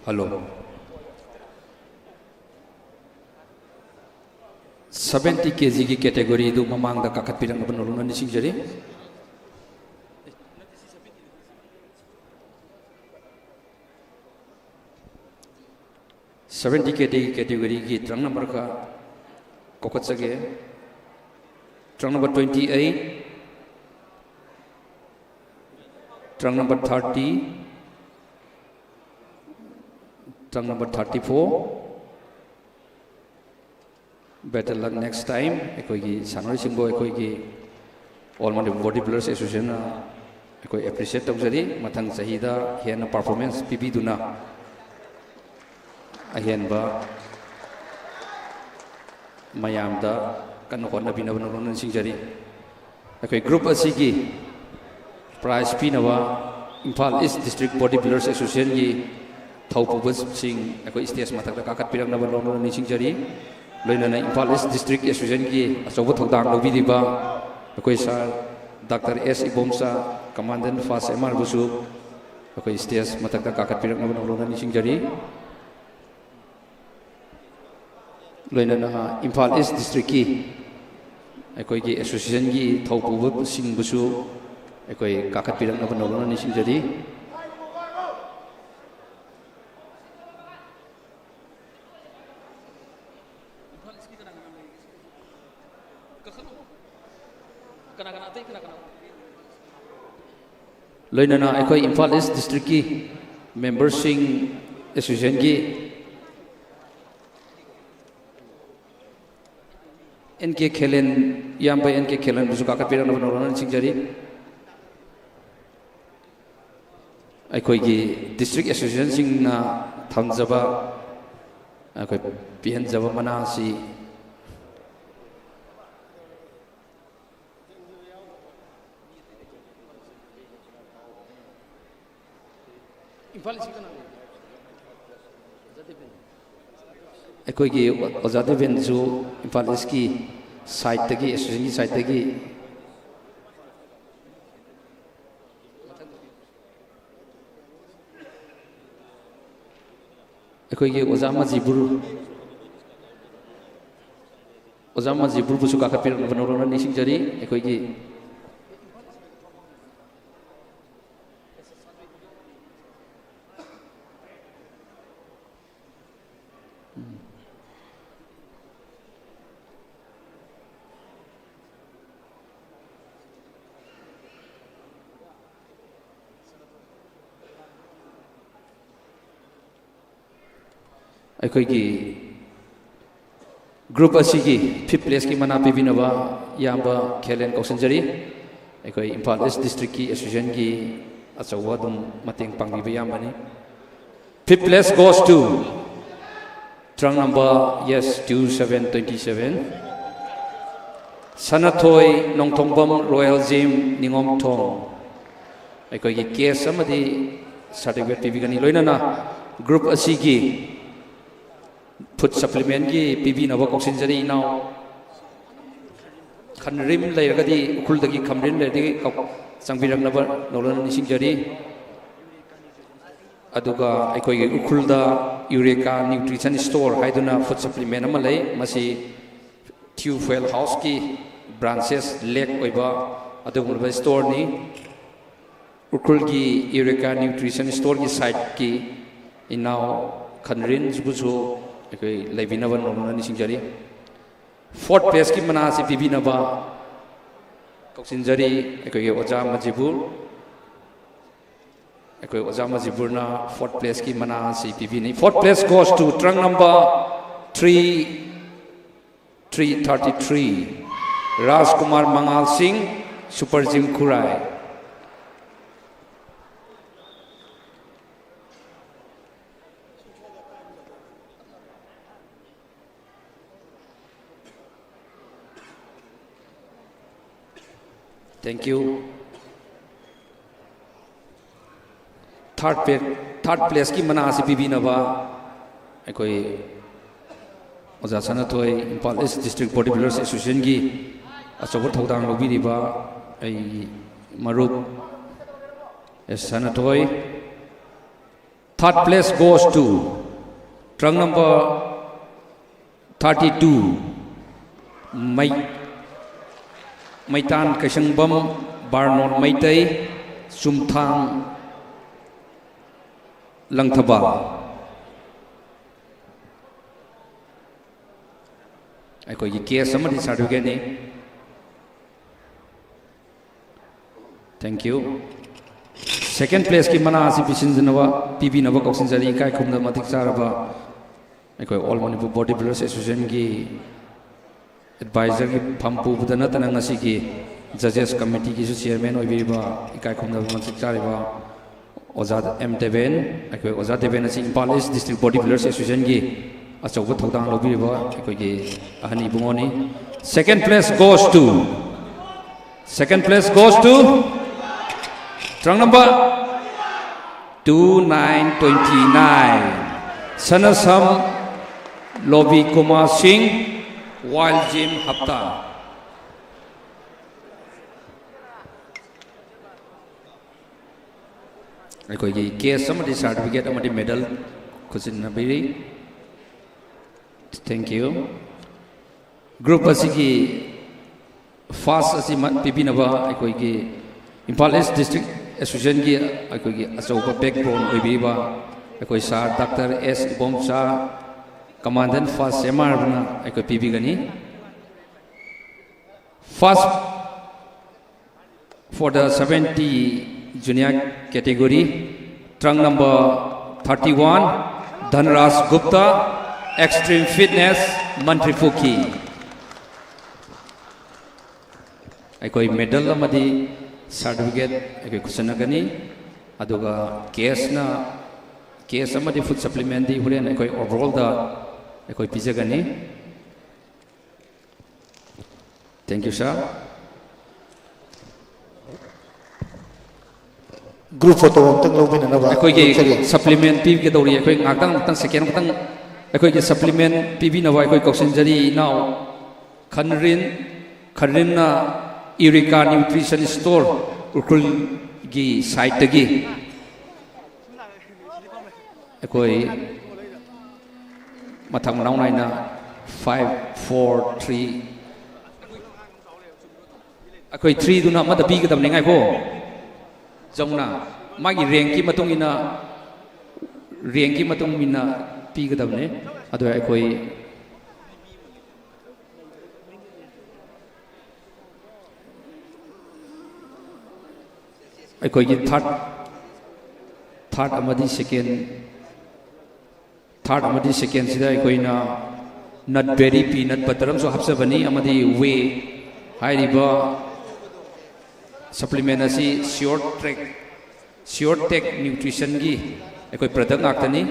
हेलो 70 kg की कैटेगरी दु ममांग दा काखत पिरंग बन रोना निसिंग जरी 70 kg कैटेगरी की ट्रंग नंबर का कोकत सके trunk number 28 trunk number 30 trunk number 34 better luck next time ekoi sanoi singbo ekoi all money bodybuilders association ekoi appreciate tawjari mathang sahida hian performance pb duna ahian ba mayam da kan honna bina bana non singjari ekoi group asigi prize pinawa Imphal East District Bodybuilders Association gi thaupu sing ekoi stage mathak da kakat pirang na bana non singjari लोइना इम्फाल ईस्ट डिस्ट्रिक्ट एसोसिएशन की अचौब थौदांग लौबीरिबा अखोई sir doctor S Ibomsa commandant first MR बुसु अखोई स्टेज मथक्ता काखतपिरकनब नौलोना निसिंगजरी लोइना इम्फाल ईस्ट डिस्ट्रिक्ट की अखोई की एसोसिएशन की थौपुब सिंग बुसु अखोई काखतपिरकनब नौलोना निसिंगजरी लोइना अखोई इम्फाल ईस्ट डिस्ट्रिक्ट की मेंबर्स सिंग एसोसिएशन की इनके खेलन याम पे इनके खेलन बुसु काका पिरन नौलोना सिंगजरी अखोई की डिस्ट्रिक्ट एसोसिएशन सिंग ना थमजबा अखोई पिहन जबा मनासी अखोई ओजादे बेनजु इम्फाल ईस्ट की साइड तकी एसोसिएशन की साइड तकी अखोई ओजामा जिबुर बुसु काखपिर बनौरोना निसिंगजरी अखोई अखोई ग्रुप असिगी 5th प्लेस की मना पिबिनबा याबा खेलेन कौसनजरी अखोई इम्फाल ईस्ट डिस्ट्रिक्ट की एसोसिएशन की अचौवा दुम मतेंग पांगिबा यामबनी 5th place goes to trunk number 2727 Sanathoi Nongthongbam Royal Gym Ningom Thong अखोई केस अमदी सर्टिफिकेट पिबिगनी लोइना ग्रुप असिगी फूड सप्लीमेंट की पीबी नव कौशनजरी इनाव खनरिम लेरगदी उखुलदगी खमरिन लेरदी चंगबिरंगनब नौलोना निसिंगजरी अदुगा अखोई उखुलदा यूरेका न्यूट्रिशन स्टोर हाइदुना फूड सप्लीमेंट अमा लई मसी ट्यूफेल हाउस की ब्रांचेस लेक ओइबा अदुगुलबा स्टोर नि उखुल की यूरेका न्यूट्रिशन स्टोर की साइड की इनाव खनरिन जुबुसु अखोई लेबिनब नौलोना निसिंगजरी 4th place की मना से पिबिनबा कौशनजरी अखोई ओजा मजिबुरना 4th place की मना से पिबिनी 4th place goes to trunk number 333 Rajkumar Mangal Singh Super Gym Kurai Thank you. Third place की मना से पिबिनबा अखोई ओजा Sanathoi Imphal east district bodybuilders association की अचौब थौदांग लौबीरिबा मरुप Sanathoi Third place goes to trunk number 32, Maitan Kashangbam Barnon Maitai Sumthang Langthaba. ꯑꯩꯈꯣꯏꯒꯤ ꯀꯦꯁ ꯑꯃꯗꯤ ꯁꯥꯔꯇꯤꯐꯤꯀꯦꯠꯅꯤ. Thank you. ꯁꯦꯀꯦꯟ ꯄ꯭ꯂꯦꯁꯀꯤ ꯃꯅꯥ ꯑꯁꯤ ꯄꯤꯕꯤꯅꯕ ꯀꯧꯁꯤꯟꯖꯔꯤ. ꯏꯀꯥꯏ ꯈꯨꯝꯅ ꯃꯇꯤꯛ ꯆꯥꯔꯕ ꯑꯩꯈꯣꯏ ꯑꯣꯜ ꯃꯅꯤꯄꯨꯔ ꯕꯣꯗꯤ ꯕꯤꯜꯗꯔꯁ ꯑꯦꯁꯣꯁꯤꯌꯦꯁꯟꯒꯤ ꯑꯦꯗꯚꯥꯏꯖꯔꯒꯤ ꯐꯝ ꯄꯨꯕꯗ ꯅꯠꯇꯅ ꯉꯁꯤꯒꯤ ꯖꯖꯦꯁ ꯀꯃꯤꯇꯤꯒꯤꯁꯨ ꯆꯤꯌꯔꯃꯦꯟ ꯑꯣꯏꯕꯤꯔꯤꯕ ꯏꯀꯥꯏ ꯈꯨꯝꯅꯕ ꯃꯇꯤꯛ ꯆꯥꯔꯤꯕ ꯑꯣꯖꯥ ꯑꯦꯝ ꯗꯦꯕꯦꯟ. ꯑꯩꯈꯣꯏ ꯑꯣꯖꯥ ꯗꯦꯕꯦꯟ ꯑꯁꯤ ꯏꯝꯐꯥꯜ ꯏꯁ ꯗꯤꯁꯇ꯭ꯔꯤꯛ ꯕꯣꯗꯤ ꯕꯤꯜꯗꯔꯁ ꯑꯦꯁꯣꯁꯤꯌꯦꯁꯟꯒꯤ ꯑꯆꯧꯕ ꯊꯧꯗꯥꯡ ꯂꯧꯕꯤꯔꯤꯕ ꯑꯩꯈꯣꯏꯒꯤ ꯑꯍꯟ इबुंगोनी. Second place goes to trunk number 2929 Sanasam Lobi Kumar Singh Wild Jim Hapta. ꯑꯩꯈꯣꯏꯒꯤ ꯀꯦꯁ ꯑꯃꯗꯤ ꯁꯥꯔꯇꯤꯐꯤꯀꯦꯠ ꯑꯃꯗꯤ medal ꯈꯨꯠꯁꯤꯟꯅꯕꯤꯔꯤ. Thank you. Group asigi fast asi pibinaba aikoigi Impal East District Association gi aikoigi achauba backbone oibiba aikoi sir Dr. S. Bomcha Commandant Fast MR na aikoi pibigani. First for the 70 junior category, trunk number 31 Dhanraj Gupta, Extreme Fitness, Mantrifuki. ꯑꯩꯈꯣꯏ ꯃꯦꯗꯜ ꯑꯃꯗꯤ ꯁꯥꯔꯇꯤꯐꯤꯀꯦꯠ ꯑꯩꯈꯣꯏ ꯈꯨꯠꯁꯟꯅꯒꯅꯤ. ꯑꯗꯨꯒ ꯀꯦꯁ ꯑꯃꯗꯤ ꯐꯨꯗ ꯁꯄ꯭ꯂꯤꯃꯦꯟꯗꯤ ꯍꯣꯔꯦꯟ ꯑꯩꯈꯣꯏ ꯑꯣꯚꯔꯑꯣꯜꯗ ꯑꯩꯈꯣꯏ ꯄꯤꯖꯒꯅꯤ. Thank you sir. Group photo amtang lobinanaba. ꯑꯩꯈꯣꯏꯒꯤ ꯁꯄ꯭ꯂꯤꯃꯦꯟ ꯄꯤꯒꯗꯧꯔꯤ. ꯑꯩꯈꯣꯏ ꯉꯥꯛꯇꯪ ꯁꯦꯀꯦꯟ ꯈꯛꯇꯪ ꯑꯩꯈꯣꯏꯒꯤ ꯁꯄ꯭ꯂꯤꯃꯦꯟ ꯄꯤꯕꯤꯅꯕ ꯑꯩꯈꯣꯏ ꯀꯧꯁꯤꯟꯖꯔꯤ. ꯏꯅꯥꯎ ꯈꯟꯔꯤꯟꯅ Eureka Nutrition Store Ukrulgi site-dagi ꯑꯩꯈꯣꯏ ꯃꯊꯪ ꯃꯅꯥꯎ ꯅꯥꯏꯅ 5 4 3 ꯑꯩꯈꯣꯏ 3 ꯗꯨꯅ ꯑꯃꯗ ꯄꯤꯒꯗꯕꯅꯤ. ꯉꯥꯏꯈꯣ ꯖꯧꯅ ꯃꯥꯒꯤ ꯔꯦꯡꯀꯤ ꯃꯇꯨꯡ ꯏꯟꯅ ꯄꯤꯒꯗꯕꯅꯤ. ꯑꯗꯨ ꯑꯩꯈꯣꯏ ꯑꯩꯈꯣꯏꯒꯤ ꯊꯥꯔꯠ ꯑꯃꯗꯤ ꯁꯦꯀꯦꯟ ꯁꯤꯗ ꯑꯩꯈꯣꯏꯅ ꯅꯠ ꯕꯦꯔꯤ ꯄꯤꯅꯠ ꯕꯇꯔ ꯑꯃꯁꯨ ꯍꯥꯞꯆꯕꯅꯤ. ꯑꯃꯗꯤ ꯋꯦ ꯍꯥꯏꯔꯤꯕ ꯁꯄ꯭ꯂꯤꯃꯦꯟ ꯑꯁꯤ ꯁꯤꯌꯣꯔ ꯇꯦꯛ ꯅ꯭ꯌꯨꯇ꯭ꯔꯤꯁꯟꯒꯤ ꯑꯩꯈꯣꯏ ꯄ꯭ꯔꯗꯛ ꯉꯥꯛꯇꯅꯤ.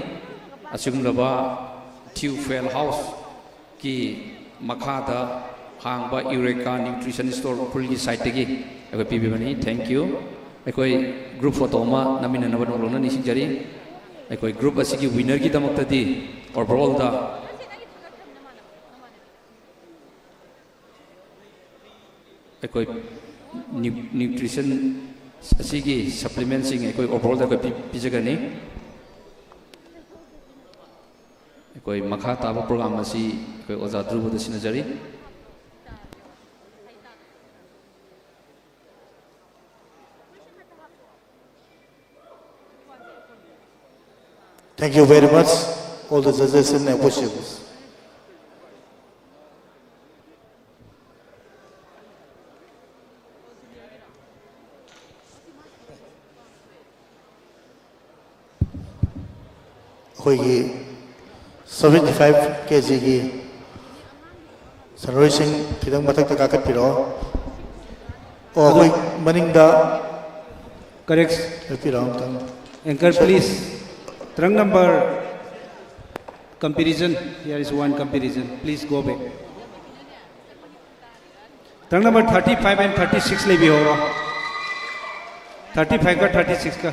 ꯑꯁꯤꯒꯨꯝꯂꯕ ꯇ꯭ꯌꯨꯐꯦꯜ ꯍꯥꯎꯁꯀꯤ ꯃꯈꯥꯗ ꯍꯥꯡꯕ ꯏꯎꯔꯦꯀꯥ ꯅ꯭ꯌꯨꯇ꯭ꯔꯤꯁꯟ ꯁ꯭ꯇꯣꯔ ꯎꯈ꯭ꯔꯨꯜꯒꯤ ꯁꯥꯏꯠꯇꯒꯤ ꯑꯩꯈꯣꯏ ꯄꯤꯕꯤꯕꯅꯤ. Thank you. ꯑꯩꯈꯣꯏ ꯒ꯭ꯔꯨꯞ ꯐꯣꯇꯣ ꯑꯃ ꯅꯝꯃꯤꯟꯅꯅꯕ ꯅꯣꯡꯂꯣꯛꯅ ꯅꯤꯡꯁꯤꯡꯖꯔꯤ. ꯑꯩꯈꯣꯏ ꯒ꯭ꯔꯨꯞ ꯑꯁꯤꯒꯤ ꯋꯤꯅꯔꯒꯤꯗꯃꯛꯇꯗꯤ ꯑꯣꯚꯔꯑꯣꯜꯗ ꯑꯩꯈꯣꯏ ꯅ꯭ꯌꯨꯇ꯭ꯔꯤꯁꯟ ꯑꯁꯤꯒꯤ ꯁꯄ꯭ꯂꯤꯃꯦꯟꯁꯤꯡ ꯑꯩꯈꯣꯏ ꯑꯣꯚꯔꯑꯣꯜꯗ ꯑꯩꯈꯣꯏ ꯄꯤꯖꯒꯅꯤ. ꯑꯩꯈꯣꯏ ꯃꯈꯥ ꯇꯥꯕ ꯄ꯭ꯔꯣꯒ꯭ꯔꯥꯝ ꯑꯁꯤ ꯑꯩꯈꯣꯏ ꯑꯣꯖꯥ ꯙ꯭ꯔꯨꯕꯗ ꯁꯤꯟꯅꯖꯔꯤ. Thank you very much, all the judges and officials. ꯑꯩꯈꯣꯏꯒꯤ 75 kgꯒꯤ ꯁꯟꯔꯣꯏꯁꯤꯡ ꯈꯤꯇꯪ ꯃꯊꯛꯇ ꯀꯥꯈꯠꯄꯤꯔꯛꯑꯣ. ꯑꯩꯈꯣꯏ ꯃꯅꯤꯡꯗ Correct. ꯆꯠꯄꯤꯔꯛꯑꯣ ꯑꯝꯇꯪ. Anchor, please. Trunk number comparison. Here is one comparison. Please go back. Trunk number 35 and 36 ले भी होगा. 35 का 36 का.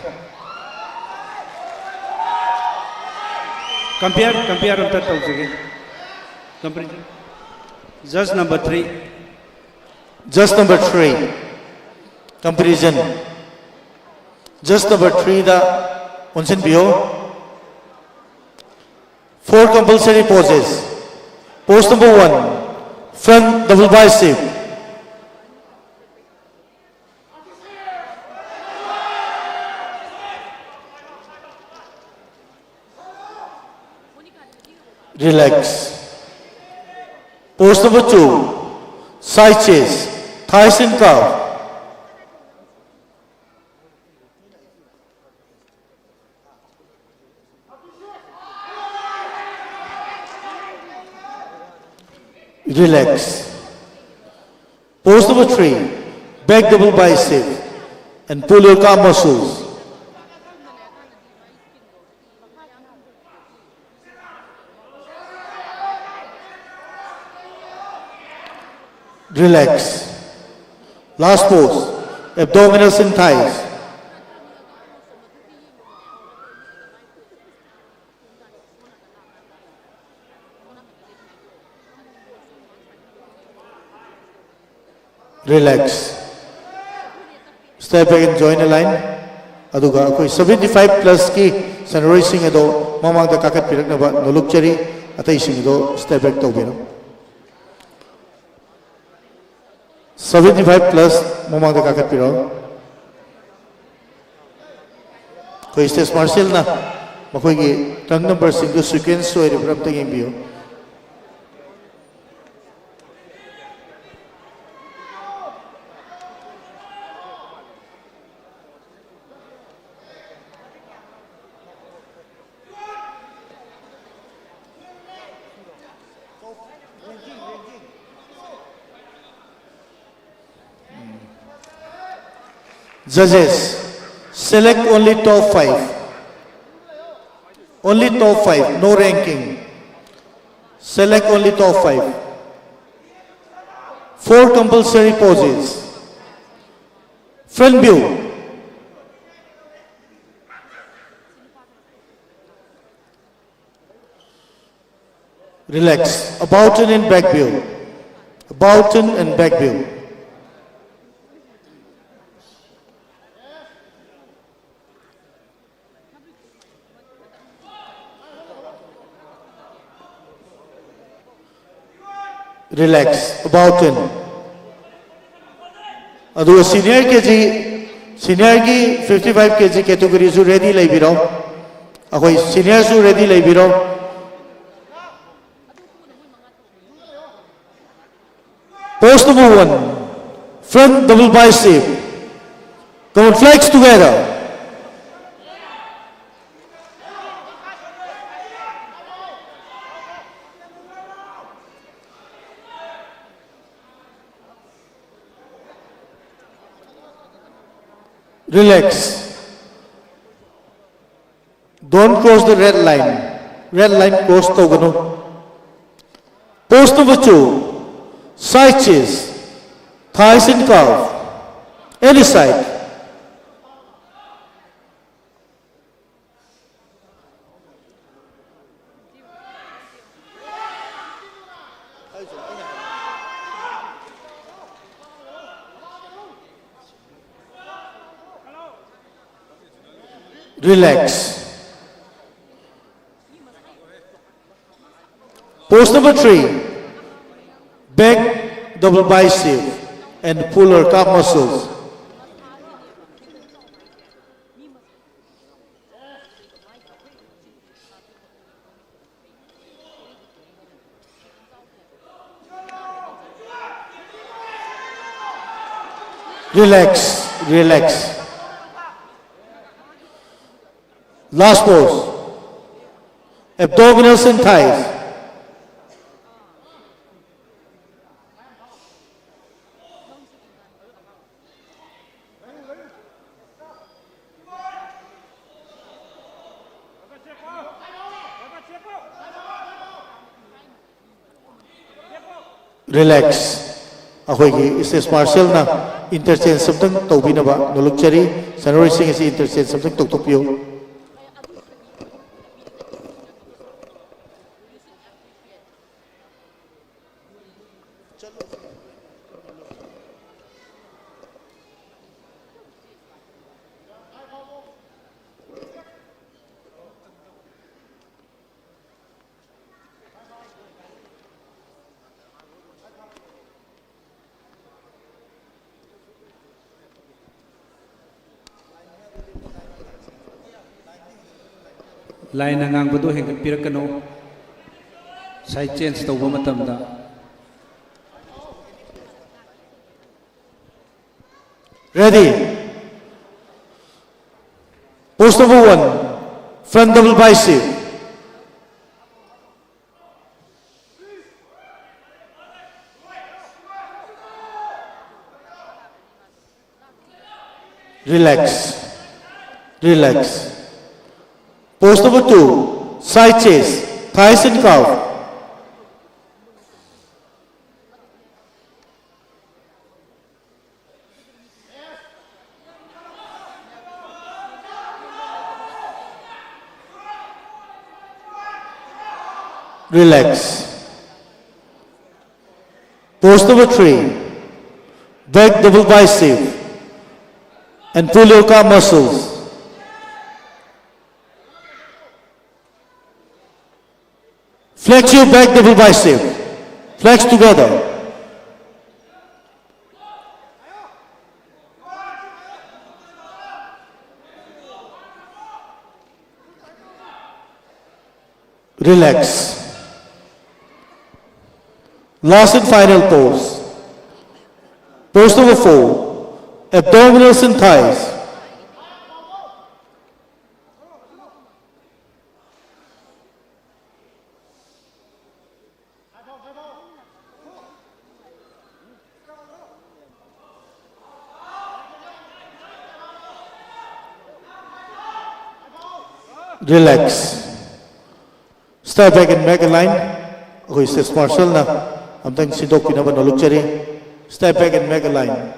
Compare अंतर तो उसे. Comparison. Just number 3. Just number 3. Comparison. Just number 3 da onsen biyo. 4 compulsory poses. Pose number 1, front double bicep. Relax. Pose number 2, side chest, thighs in curve. Relax. Pose number 3, back double bicep and pull your calf muscles. Relax. Last pose, abdominals and thighs. Relax. Step back and join the line. Aduga akoi 75 plus ki sanroi sing ado mamang da kakat pirak na ba noluk chari atai sing ado step back to bino. 75 plus mamang da kakat piro. Koi stage martial na makoi ki tang number sing do sequence so eri pram taging bio. Judges, select only top 5. Only top 5, no ranking. Select only top 5. 4 compulsory poses. Front view. Relax. About turn and back view. About turn and back view. Relax. About 10. Adu senior ki 55 kg category su ready lai biro. Akoi senior su ready lai biro. Pose number 1, front double bicep. Come on, flex together. Relax. Don't cross the red line. Red line cross to gano. Pose number 2, side chest, thighs in curve, any side. Relax. Pose number 3, back double bicep and pull your calf muscles. Relax, relax. Last pose, abdominals and thighs. Relax. Akoi ki stage martial na interchange samtang tawbina ba noluk chari sanroi sing si interchange samtang tokpiyo. line ngang badu heng pirakano side change to bo matam da Ready. Post number 1, front double bicep. Relax. Relax. Post number 2, side chest, thighs and calf. Relax. Post number 3, back double bicep and pull your calf muscles. Flex your back double bicep. Flex together. Relax. Last and final pose. Pose number 4, abdominals and thighs. Relax. Step back and make a line. Okay, steps martial na. Amtang sidok kinaban oluk chari. Step back and make a line.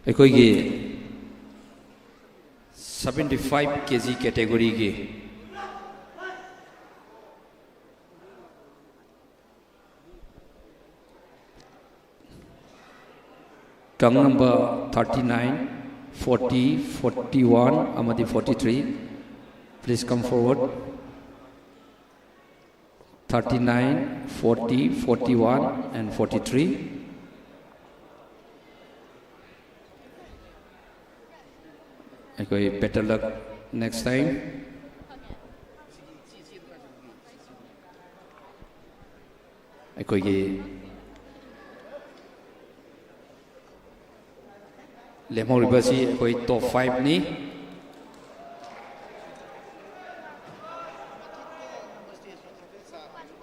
ꯑꯩꯈꯣꯏꯒꯤ 75 kg category tongue number 39, 40, 41, amadi 43. Please come forward. 39, 40, 41, and 43. Okay, better luck next time. ꯑꯩꯈꯣꯏꯒꯤ ꯂꯦꯝꯍꯧꯔꯤꯕꯁꯤ ꯑꯩꯈꯣꯏ top 5 ꯅꯤ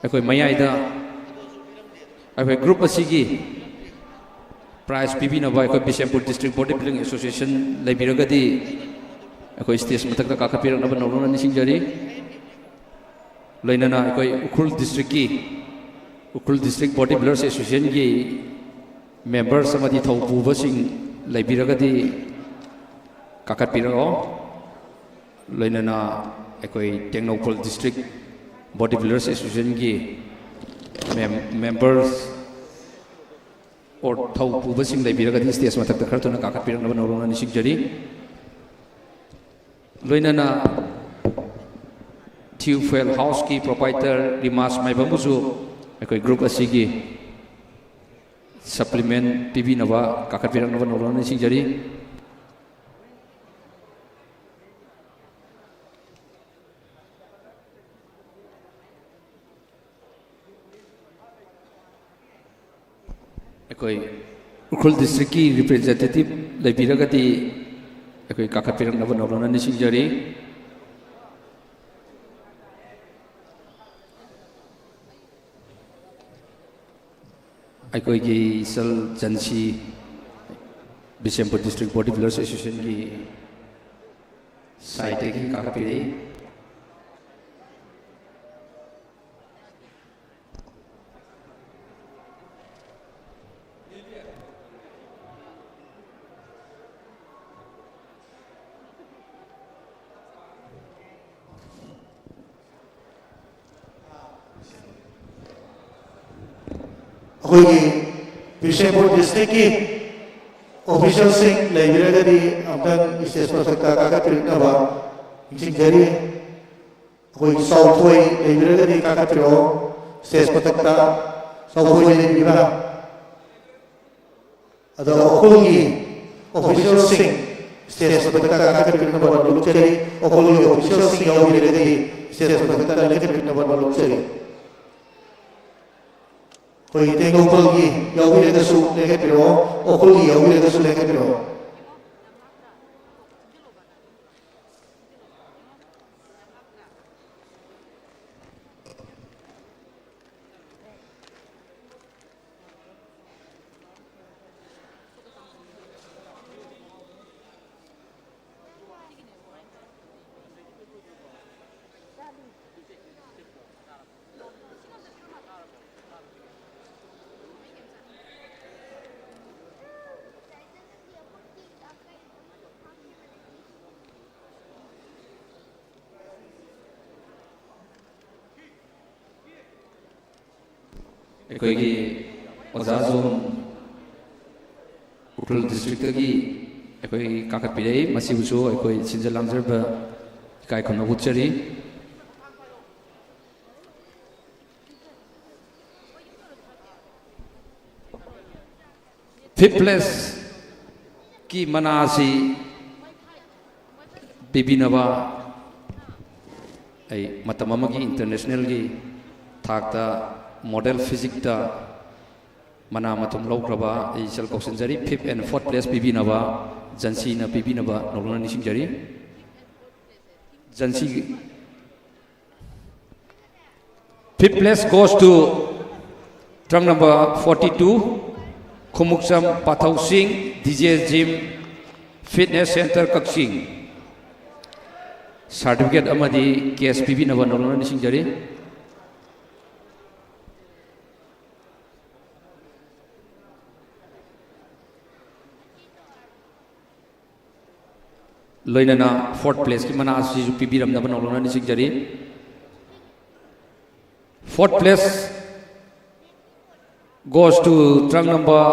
ꯑꯩꯈꯣꯏ ꯃꯌꯥꯏꯗ ꯑꯩꯈꯣꯏ group ꯑꯁꯤꯒꯤ prize pibinaba ꯑꯩꯈꯣꯏ Bishnupur district body building association ꯂꯩꯕꯤꯔꯒꯗꯤ ꯑꯩꯈꯣꯏ stage ꯃꯊꯛꯇ ꯀꯥꯈꯠꯄꯤꯔꯛꯅꯕ ꯅꯧꯅ ꯅꯤꯡꯁꯤꯡꯖꯔꯤ ꯂꯣꯏꯅꯅ ꯑꯩꯈꯣꯏ Ukhrul districtꯀꯤ Ukhrul district body builders associationꯒꯤ members ꯑꯃꯗꯤ ꯊꯧꯄꯨꯕꯁꯤꯡ ꯂꯩꯕꯤꯔꯒꯗꯤ ꯀꯥꯈꯠꯄꯤꯔꯛꯑꯣ ꯂꯣꯏꯅꯅ ꯑꯩꯈꯣꯏ Tengnoupal district body builders associationꯒꯤ members or ꯊꯧꯄꯨꯕꯁꯤꯡ ꯂꯩꯕꯤꯔꯒꯗꯤ stage ꯃꯊꯛꯇ ꯈꯔ ꯊꯨꯅ ꯀꯥꯈꯠꯄꯤꯔꯛꯅꯕ ꯅꯧꯅ ꯅꯤꯡꯁꯤꯡꯖꯔꯤ ꯂꯣꯏꯅꯅ Tufel House की proprietor Rimas Maibambusu अकोई group असीगी supplement PB नवा काकत पिरक नवा नौरान निसिंग जरी अकोई उखुल district की representative लेबिरगती अकोई काकत पिरक नवा नौरान निसिंग जरी अकोई सल जनसी Bishnupur district body builders association की साइट की काकपीरी अखोई बिशेमपुर डिस्ट्रिक्ट की ऑफिशियल सिंह लेबिरगदी amtang stage mathakta kakatirnaba ingsingjari koi sauthoi leibiragadi kakatiro stage mathakta sauthoi leibiba ada okulgi official sing stage mathakta kakatirnaba lukchari okulgi official sing yaubiragadi stage mathakta kakatirnaba lukchari koi tengopalgi yaubiragasu lekapiro okulgi yaubiragasu lekapiro ꯑꯩꯈꯣꯏꯒꯤ ꯑꯣꯖꯥ ꯖꯣꯟ ꯎꯈ꯭ꯔꯨꯜ ꯗꯤꯁꯇ꯭ꯔꯤꯛꯇꯒꯤ ꯑꯩꯈꯣꯏ ꯀꯥꯈꯠꯄꯤꯔꯛꯏ ꯃꯁꯤꯕꯨꯁꯨ ꯑꯩꯈꯣꯏ ꯁꯤꯟꯖ ꯂꯥꯡꯖꯔꯕ ꯏꯀꯥꯏ ꯈꯨꯝꯅꯕ ꯎꯠꯆꯔꯤ ꯐꯤꯐ ꯄ꯭ꯂꯦꯁ ꯀꯤ ꯃꯅꯥ ꯑꯁꯤ ꯄꯤꯕꯤꯅꯕ ꯑꯩ ꯃꯇꯝ ꯑꯃꯒꯤ ꯏꯟꯇꯔꯅꯦꯁꯅꯦꯜꯒꯤ ꯊꯥꯛꯇ model physics da mana matum laukraba ei sel kausinjari 5th and 4th place pibinaba jansi na pibinaba noluna nisingjari jansi 5th place goes to trunk number 42 Khumuksam Pathau Singh DJ Gym Fitness Center Kaksing certificate amadi case pibinaba noluna nisingjari loinana 4th place ki mana asi ju pibiram na banolona ni sigjari 4th place goes to trunk number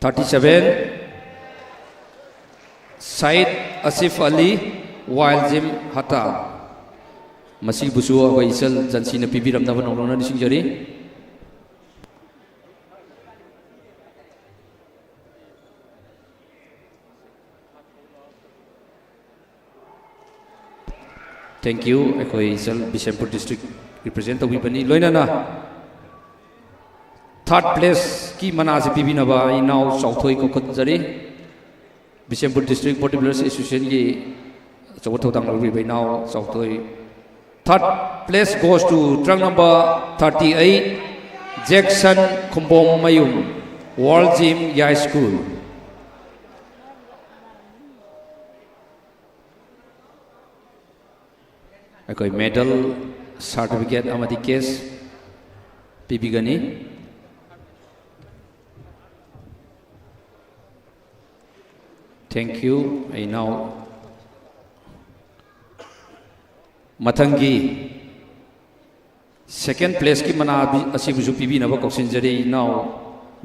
37 Said Asif Ali Wild Gym Hata masi busu wa isal jansi na pibiram na banolona ni sigjari Thank you. Ekoi sel Bishampur district represent wi bani loina na 3rd place ki mana se pibina ba inau sauthoi ko khotjari Bishampur district bodybuilders association gi chawtho dang wi bai now sauthoi 3rd place goes to trunk number 38 Jackson Khumbom Mayum World Gym Yai School Ekoi medal certificate amadi case pibigani thank you I now mathangi second place ki mana asibuju pibi na ba koksinjari now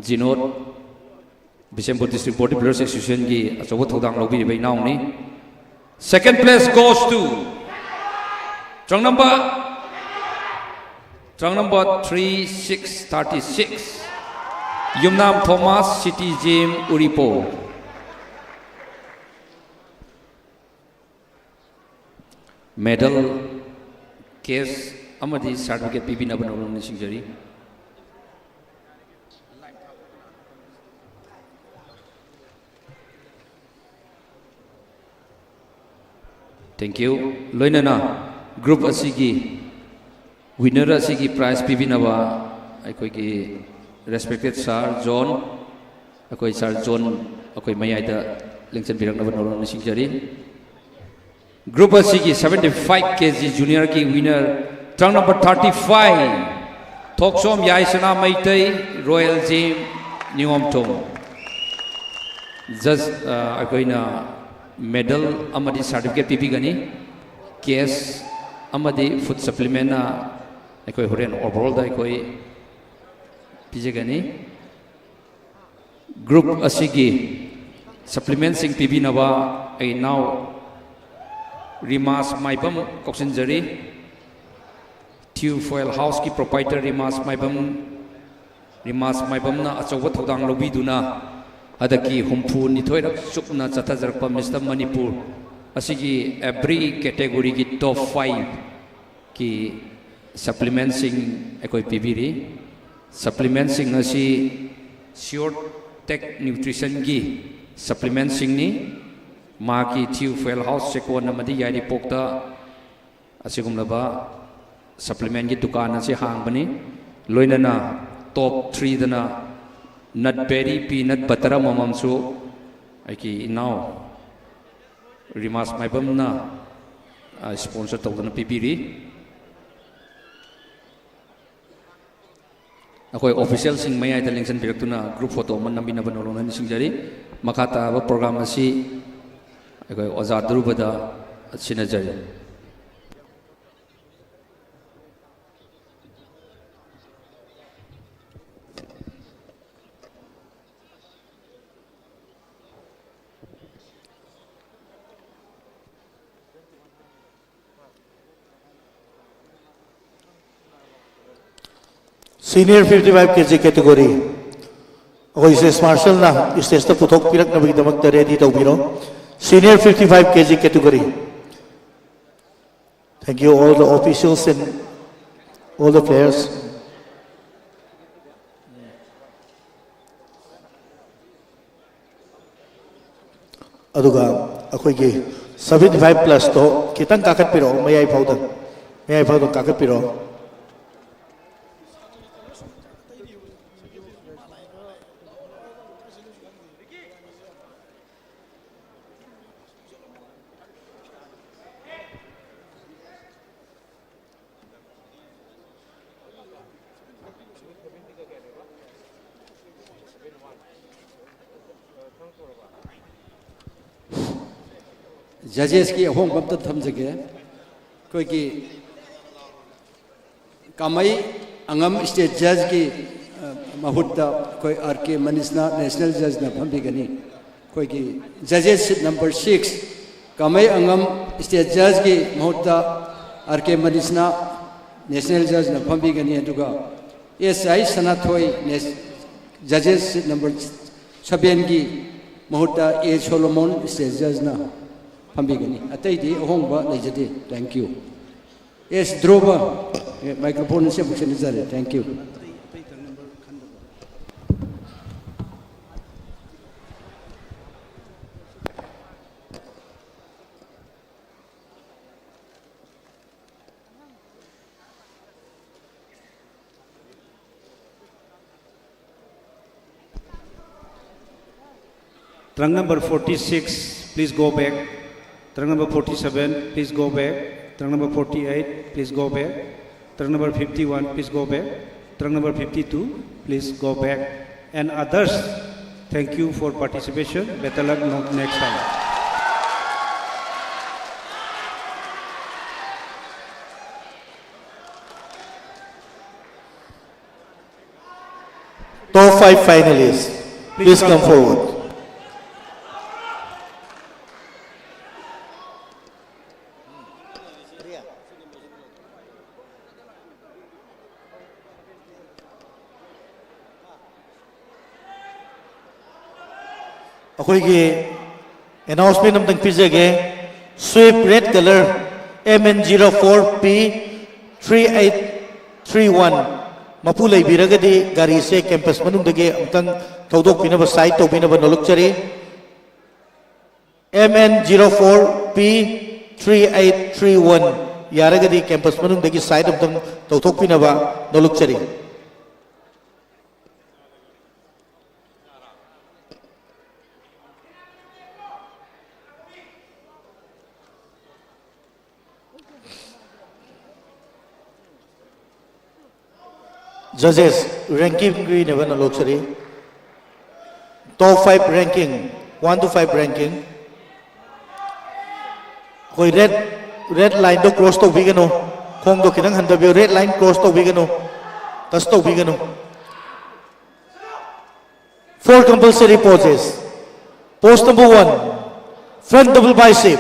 jinot Bishampur district bodybuilders association gi achawa thodang lobi bai now ni second place goes to Trunk number 3636 Yumnam Thomas City Gym Uripo medal case amadi certificate pibi na banolong ni singjari thank you loinana group asigi winner asigi prize pibinaba akoi ki respected sir John akoi sir John akoi mayai da lengchan birak na banolong ni singjari group asigi 75 kg junior ki winner trunk number 35 Thoksom Yaisana Maitai Royal Gym Ningomtong just akoina medal amadi certificate pibigani case amadi food supplement na ekoi horen overall da ekoi pijegani group asigi supplement sing PB Nava I now Rimas Maibam Coxinjari Tiu Foil House ki proprietor Rimas Maibam na achawa thodang lobi duna adaki humpu ni thoirak chukna chatajarpa Mr. Manipur asigi every category ki top 5 ki supplement sing ekoi PB supplement sing asi short tech nutrition gi supplement sing ni maki Tiu Foil House sekon namadi yari pokta asigumlaba supplement gi dukan ase hangbani loinana top 3 dana nutberry peanut butter mamamsu aiki now Rimas Maibam na sponsor tawdana pipiri akoi official sing mayai da lengsan piraktuna group photo man nambina banolona ni singjari makata ba program asi akoi oza drubada sinajari Senior 55 kg category. Ako is Marshall na stage na putok pirak na bigdamag na ready to biro. Senior 55 kg category. Thank you all the officials and all the players. Aduga ako 75 plus to kitang kakat piro mayay powder kakat piro. Judges ki ahong babta thamjage koi ki kamai angam state judge ki mahutta koi RK Manisna national judge na phambi gani koi ki judges seat number 6 kamai angam state judge ki mahutta RK Manisna national judge na phambi gani aduga SI Sanathoi judges seat number 7 ki mahutta A Solomon state judge na Pambigani. Atay ohongba lejade. Thank you. Yes, Droba. Microphone siya buksan. Thank you. Trunk number 46, please go back. Trunk number 47, please go back. Trunk number 48, please go back. Trunk number 51, please go back. Trunk number 52, please go back. And others, thank you for participation. Better luck next time. Top 5 finalists, please come forward. Ako'y announcement ng pizage swift red color MN04P 3831 mapulay biragadi gari se campus manungdagi amtang tawdok pinaba site to pinaba nolukchari MN04P 3831 yaragadi campus manungdagi site amtang tawdok pinaba nolukchari Judges ranking we never know luxury. Top 5 ranking, 1 to 5 ranking. Koi red line to cross to bigano. Kong do kinang handa bi red line cross to bigano. Tas to bigano. 4 compulsory poses. Pose number 1, front double bicep.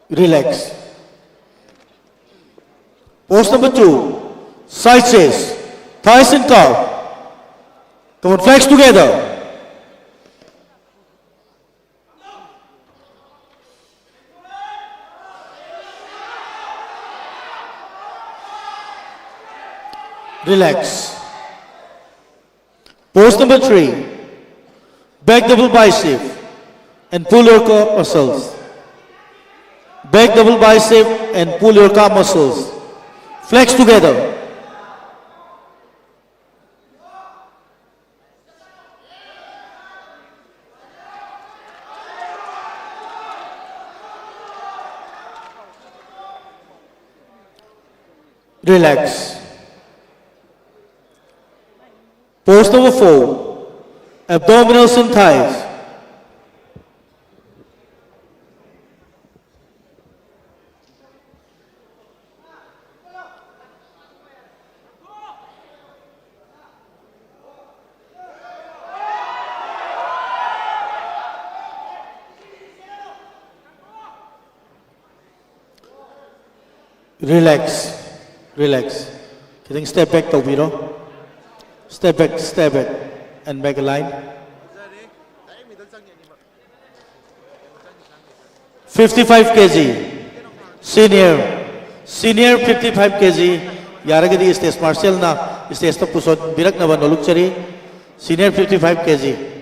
Relax. Pose number 2, side chest, thighs and calf. Come on, flex together. Relax. Pose number 3, back double bicep and pull your core muscles. Back double bicep and pull your calf muscles. Flex together. Relax. Pose number 4, abdominals and thighs. Relax. Relax. Kidding, step back, Tobiro. Step back, and back a line. 55 kg. Senior 55 kg. Yaragadi stage martial na stage to pusot birak na banoluk chari. Senior 55 kg.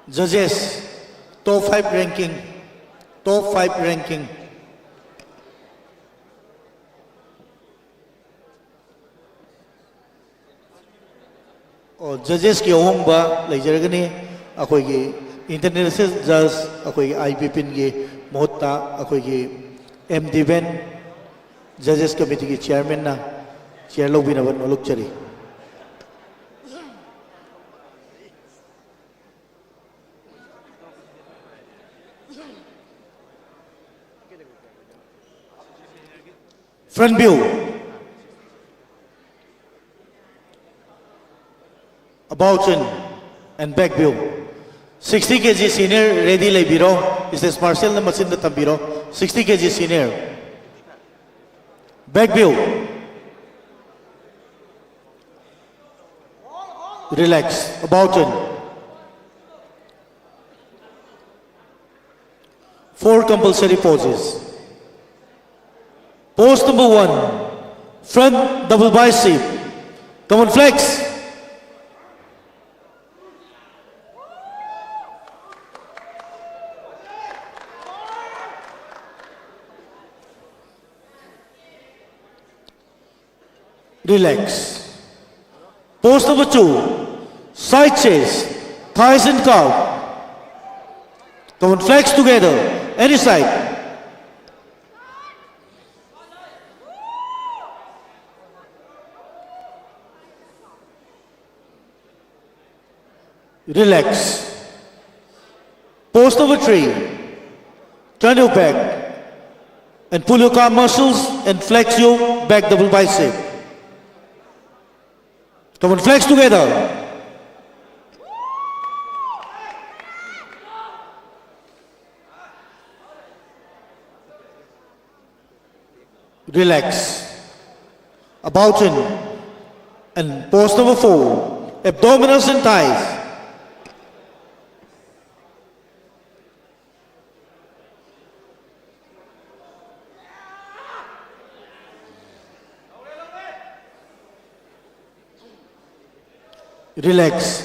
Judges, top 5 ranking. Top 5 ranking. Oh, judges ki ohong ba laijaragani akoy gi international judge akoy IBPIN gi mohta akoy gi MD Ben judges committee ki chairman na chair log binaban maluk chari. Front view. About chin and back view. 60 kg senior ready lay biro. Is this martial na machine na tambiro? 60 kg senior. Back view. Relax. About chin. 4 compulsory poses. Pose number 1, front double bicep. Come on, flex. Relax. Pose number 2, side chest, thighs and calf. Come on, flex together, any side. Relax. Pose number 3. Turn your back and pull your calf muscles and flex your back double bicep. Come on, flex together. Relax. About in. And pose number 4. Abdominals and thighs. Relax.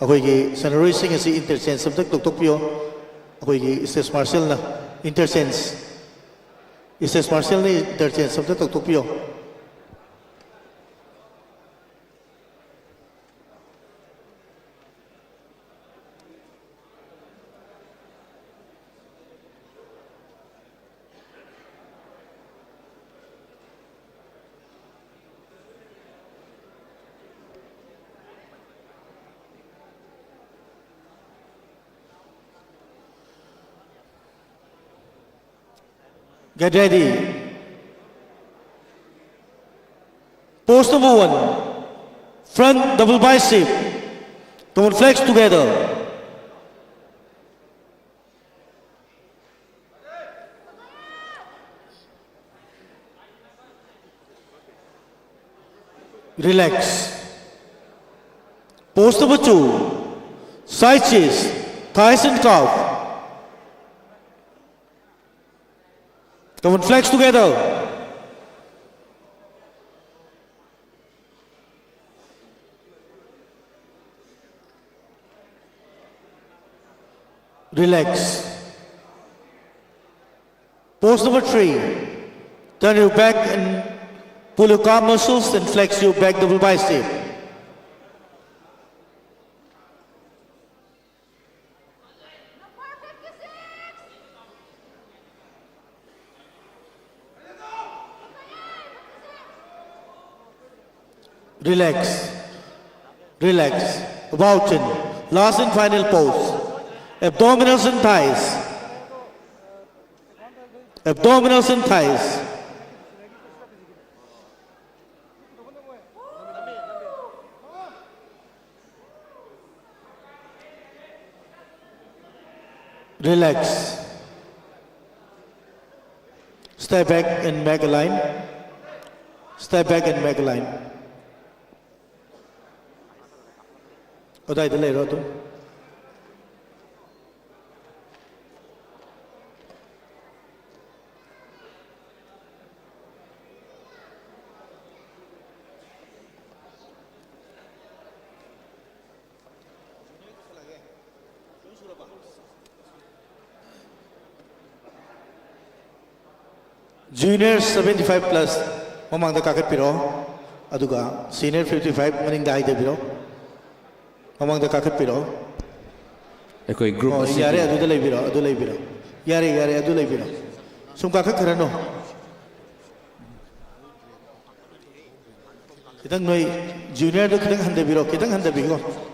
Ako'y sanaroi-sing asi intersense sabtak tuktukpyo. Ako'y stage martial na intersense. Stage martial na intersense sabtak tuktukpyo. Get ready. Pose number 1. Front double bicep. Come on, flex together. Relax. Pose number 2. Side chest, thighs and calf. Come on, flex together. Relax. Pose number 3. Turn your back and pull your calf muscles and flex your back double bicep. Relax. Relax. About in. Last and final pose. Abdominals and thighs. Abdominals and thighs. Relax. Step back and make a line. Step back and make a line. Odai delay roto. Junior 75 plus mamang da kakat piro aduga senior 55 maning dai de piro mamang da kakat piro ekoi group oh yare adu lay biro yare adu lay biro sum kakat karano kitang noi junior do kitang hande biro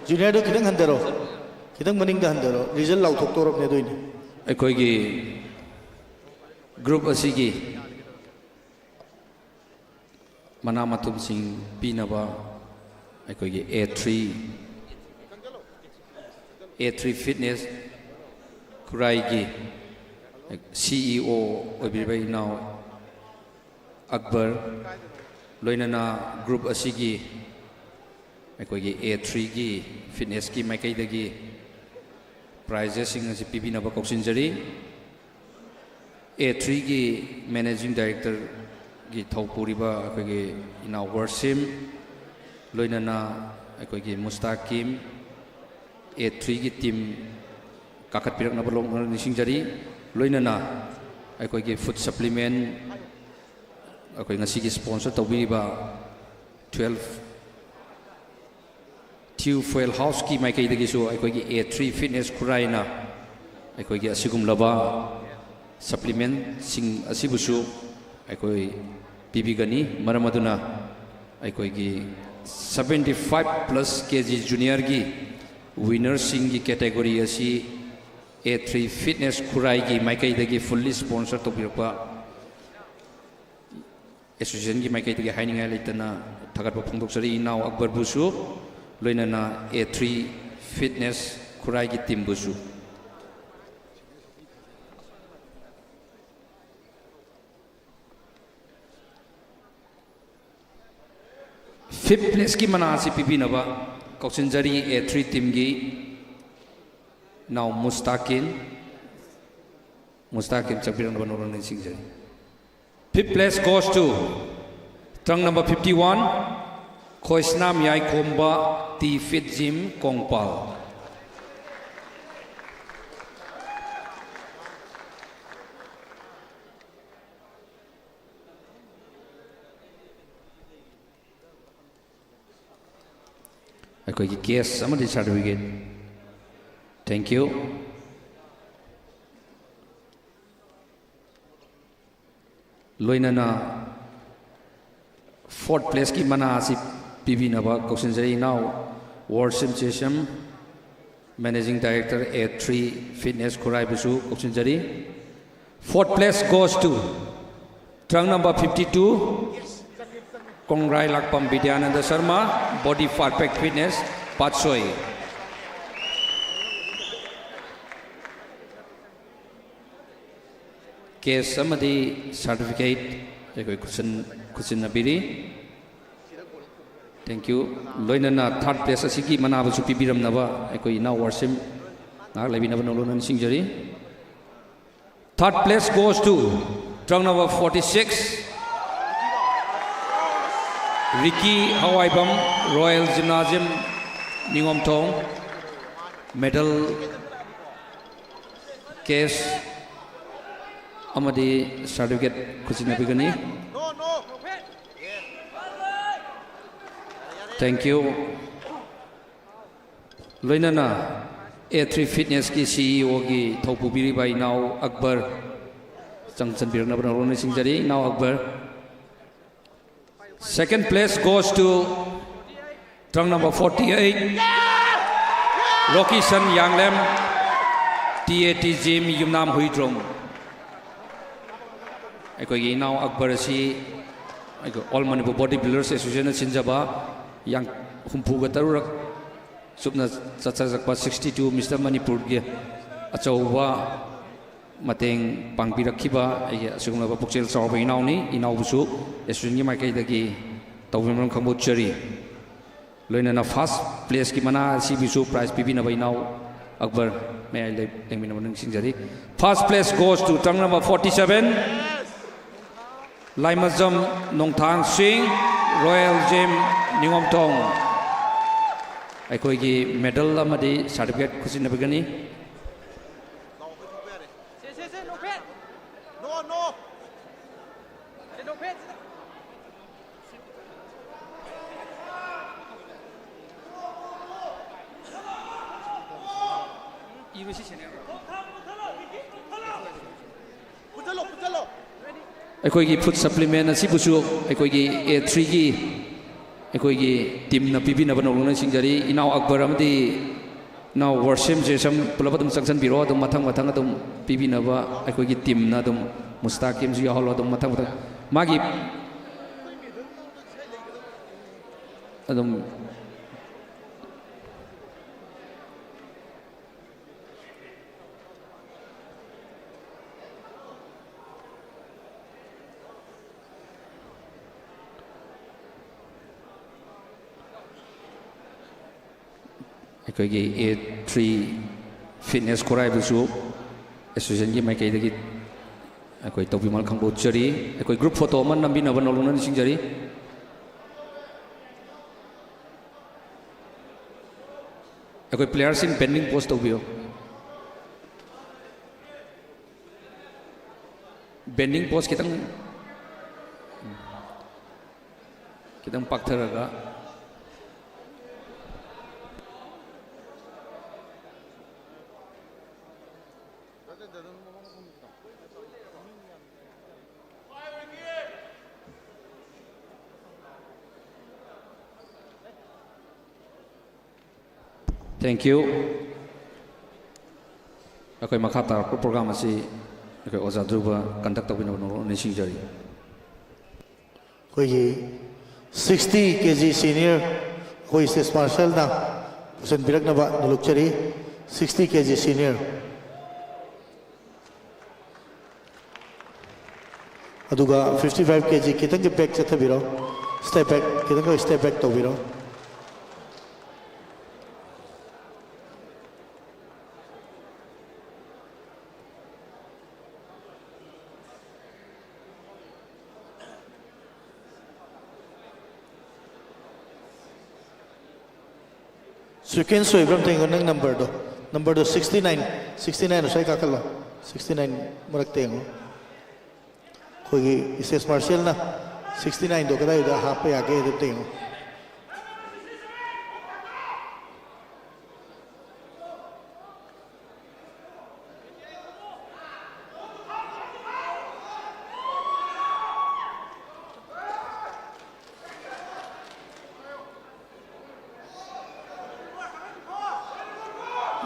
junior do kitang handero kitang maning da handero result lau thok torop ne doini ekoi gi group asigi mana matum sing pinaba ekoi gi A3 fitness kurai gi CEO obibai now Akbar loinana group asigi ekoi gi A3 gi fitness ki maikai dagi prizes sing asi pibinaba koksinjari A3 gi managing director gi Thaupuriba akogi ina Warsim loinana akogi Mustakim A3 gi team kakat pirak na balong nisingjari loinana akogi food supplement akogi ngasi gi sponsor tawbiba 12 Tiu Fuel House ki mai kai dagi so akogi A3 fitness kuraina akogi asigum laba supplement sing asibusu aikoi pibigani maramaduna aikoi gi 75 plus kg junior gi विनरसिंग कैटेगरी असी A3 फिटनेस खुराई की माइकई फुल्ली स्पॉन्सर तौरप एसोसिएशन की माइकई हाइनिंग लेतना थगत फोंदोक्चरी इनाव अकबर बुसु लोइनना A3 फिटनेस खुराई की टीम बुसु फिफ्थ प्लेस की मना से पीबीनबा कौशनजरी A3 टीम की now मुस्ताकिन चबीरनबा नोरन सिंजरी Fifth place goes to trunk number 51 Khoisnam Yai Khomba T Fit Gym Kongpal. Akogi case amadi certificate. Thank you. लोइनना फोर्थ प्लेस की मना से पीबीनबा कौशनजरी नाउ वर्शिप चेसम managing director A3 fitness Khurai बुसु कौशनजरी fourth place goes to trunk number 52 कोंगराई लाकपम Vidyanand Sharma body perfect fitness पाचोई केस समदि सर्टिफिकेट एकोई कुशन नबिरी थैंक यू लोइनना थर्ड प्लेस असिगी मनाबसु पिबिरमनबा एकोई ना वर्शिप ना लेबिनबा नोलोन सिंजरी third place goes to trunk number 46 Ricky Hawaibam royal gymnasium निगोमथोंग medal case amadi certificate kuchina bigani thank you loinana A3 fitness ki CEO ki thopubiri bai now Akbar changchan birna banarone singjari now Akbar second place goes to trunk number 48 Rocky San Yanglem TAT Gym Yumnam Huidrong अकोगी नाउ अकबर से all Manipur body builders association सिंजबा yang humpuga tarurak subna chachakpa 62 Mr. Manipur ge achauwa mateng pangbirakhiba ai asugna ba pukchel chawba inauni inaubusu esun gi maikai dagi tawimram khangbo chari loina na first place ki mana si bisu prize pibi na bainau Akbar may I lengmina manung singjari first place goes to trunk number 47 Laimazam Nongthang Singh Royal Gym Ningomtong अखोगी मेडल अमदी सर्टिफिकेट खुशी नबगनी अखोगी फूड सप्लीमेंट असिबुसु अखोगी A3 की अखोगी टीम न पीबी नबन लोन सिंजरी इनाव अकबर अमदी नाउ वर्शिप जेसम पुलब दम संगसन बिरो दम मथंग मथंग दम पीबी नबा अखोगी टीम न दम मुस्ताकिम जु याहलो दम मथंग मथंग मागी अदम अखोगी A3 फिटनेस कोराई बुसु एसोसिएशन की माइकई दगी अखोई तौबिमल खंबो चरी अखोई ग्रुप फोटो मन नंबी नबन लोन सिंजरी अखोई प्लेयर्स इन पेंडिंग पोस्ट तौबियो बेंडिंग पोस्ट कितंग पाक्थरगा Thank you. Ako'y makhatarap ko program asi ako'y Oza Dhruva conduct tawin no nishingjari. ꯑꯩꯈꯣꯏꯒꯤ 60 kg senior ꯑꯩꯈꯣꯏ ꯁ꯭ꯇꯦꯠ ꯃꯥꯔꯁꯦꯜꯅ ꯄꯨꯁꯤꯟꯕꯤꯔꯛꯅꯕ ꯅꯣꯂꯨꯛꯆꯔꯤ 60 kg senior ꯑꯗꯨꯒ 55 kg ꯈꯤꯇꯪꯒꯤ ꯕꯦꯛ ꯆꯠꯊꯕꯤꯔꯣ ꯁ꯭ꯇꯦꯞ ꯕꯦꯛ ꯈꯤꯇꯪꯒ ꯁ꯭ꯇꯦꯞ ꯕꯦꯛ ꯇꯧꯕꯤꯔꯣ Second so Ibrahim tengo nang number do 69 usai kakalo 69 marak tengo kogi SS Marshall na 69 do kada ida hape age do tengo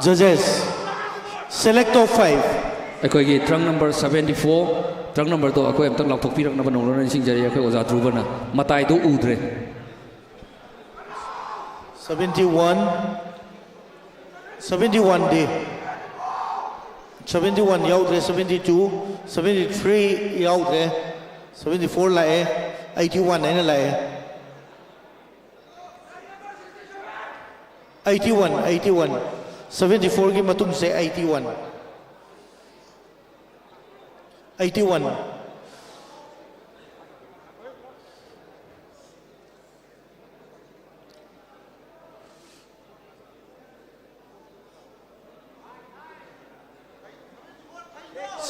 Judges, select top 5. Ako'y trunk number 74, trunk number 2 ako'y amtang lauthokpirak na banong nishingjari ako'y Oza Dhruva na matay do udre. 71 D. 71 yaudre, 72, 73 yaudre, 74 lae, 81 aina lae. 81. 74 की मतुम से 81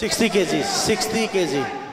60 kg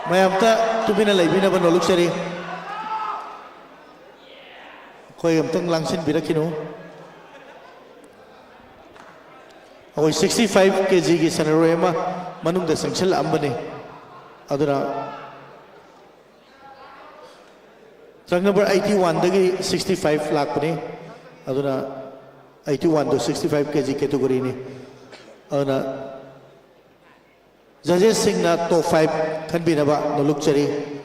mayamta tubina laibina ban noluksari koi amtang langsin birakino akoi 65 kg ki sanaroema manung da sangchal ambane adura truck number 81 dagi 65 lakpane aduna 81 to 65 kg category ni aduna Judges sing na top 5 kan binaba no luxury.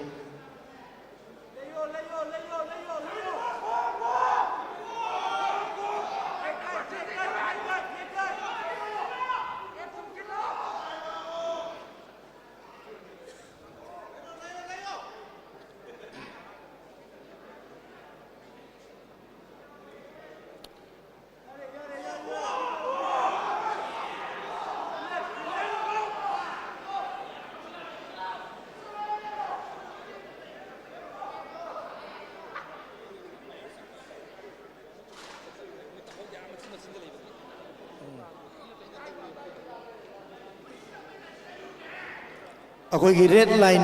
अखोई रेड लाइन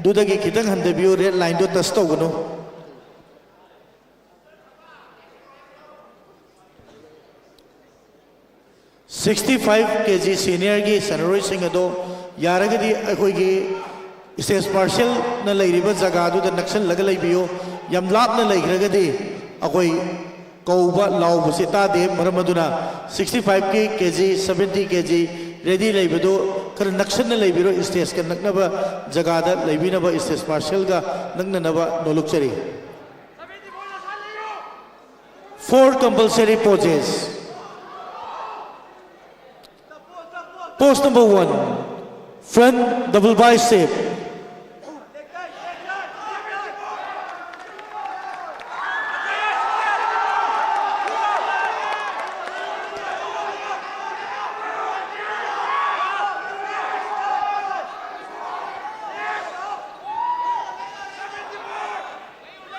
दुदगी खितंग हंदबियो रेड लाइन दो टच तौगनो 65 kg senior की सनरोई सिंह दो यारगदी अखोई स्टेट मार्शल न लेरिबा जगह दो नक्सल लग लेबियो यम लाप न लेग्रगदी अखोई कौबा लाउब से तादे मरमदुना 65 kg 70 kg रेडी लेबिदो कर नक्सल न लेबिरो स्टेट का नकनबा जगह दा लेबिनबा स्टेट मार्शल का नकनबा नोलुक्चरी 4 compulsory poses. Pose number 1, front double bicep.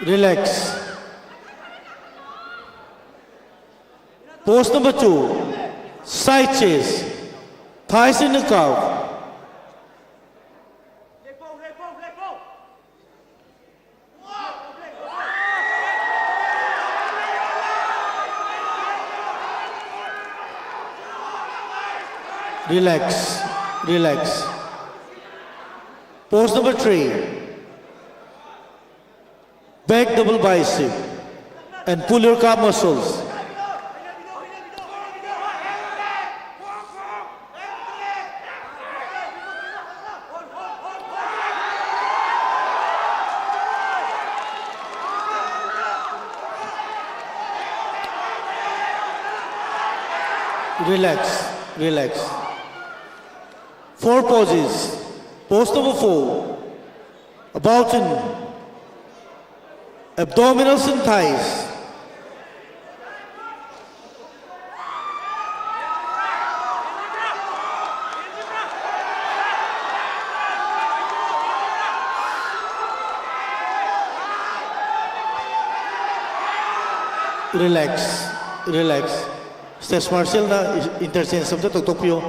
Relax. Pose number 2, side chase, thighs in the calf. Relax, relax. Pose number 3, back double bicep and pull your calf muscles. Relax, relax. 4 poses. Pose number 4, about in abdominals and thighs. Relax, relax. Stage martial na interchange samta tokpio.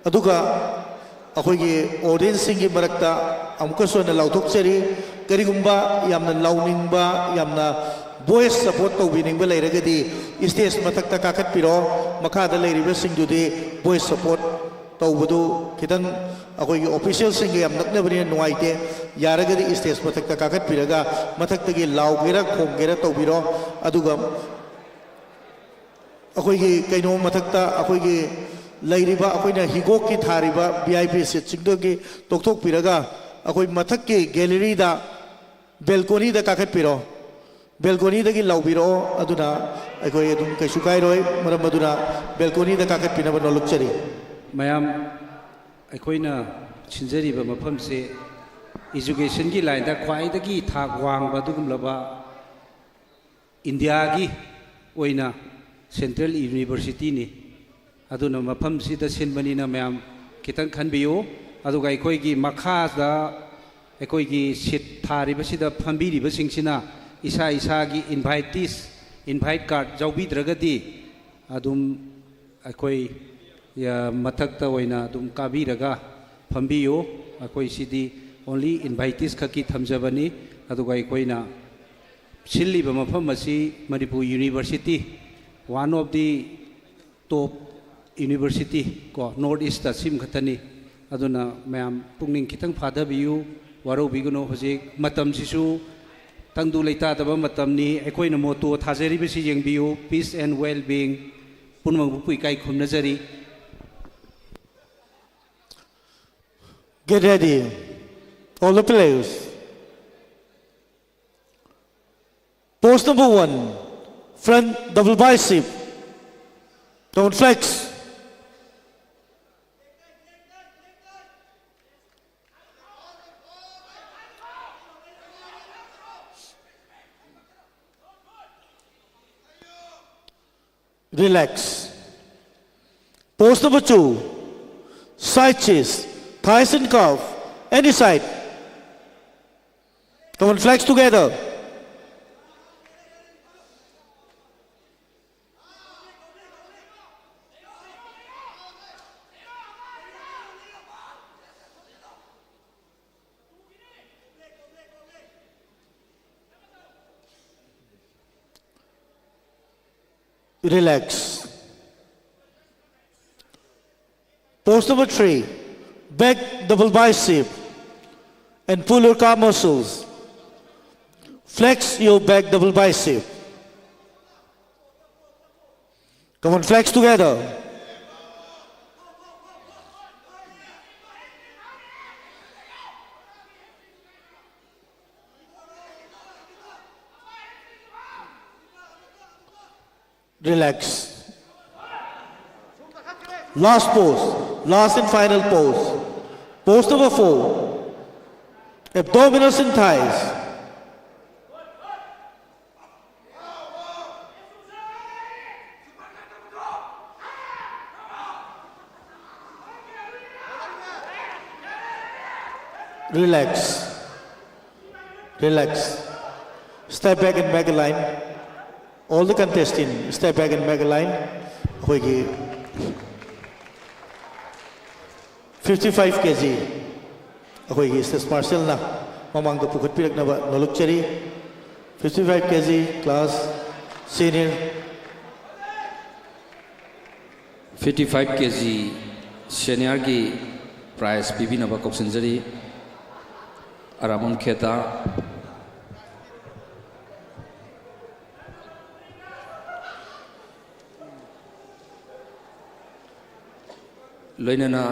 Aduga akoigi audience singi marakta amuka so na lauthokchari karigumba yamna launingba yamna voice support to biningba lairagadi stage matakta kakat piro makada lairiba singdudi voice support tawbudu kitang akoigi official singi yam naknabani nuaite yaragadi stage matakta kakat piraga mataktagi laugera khongera tawbiro aduga akoigi kaino matakta akoigi lairiba akoina higok ki thariba VIP seat singdogi toktok piraga akoi mathak ki gallery da balcony da kakat piro balcony da gi laubiro aduna akoi adum kai sukai roi maram maduna balcony da kakat pina ban lukchari mayam akoina chinjari ba mafam se education gi line da khwai da gi thak wang ba dugum laba India gi oina Central University ni aduna mafam sida sinbani na mayam kitang khanbiyo aduga aikoigi makha da aikoigi sit thari basida phambiri basingsina isa isa gi invite card jawbi dragadi adum aikoi ya mathak ta oina adum kabiraga phambiyo akoi sidi only invitees khaki thamjabani aduga aikoina silli ba mafam asi Manipur University, one of the top university ko North East sim khatani aduna mayam pungning kitang phada biu waro biguno hojik matam sisu tangdu leita taba matam ni ekoina moto thajari bisi jeng biu peace and well being punmang bupui kai khumna jari. Get ready, all the players. Pose number 1, front double bicep, don't flex. Relax. Pose number 2, side chest, thighs and calf, any side. Come on, flex together. Relax. Pose number 3, back double bicep and pull your calf muscles. Flex your back double bicep. Come on, flex together. Relax. Last pose, last and final pose. Pose number 4, abdominals and thighs. Relax. Relax. Step back and back a line. All the contestants step back and make a line. ꯑꯩꯈꯣꯏꯒꯤ 55 kg ꯑꯩꯈꯣꯏꯒꯤ ꯁ꯭ꯇꯦꯠ ꯃꯥꯔꯁꯦꯜꯅ ꯃꯃꯥꯡꯗ ꯄꯨꯈꯠꯄꯤꯔꯛꯅꯕ ꯅꯣꯂꯨꯛꯆꯔꯤ 55 kg class senior 55 kg senior की प्राइस पीबीनबा कौशनजरी अरामम खेता लोइनना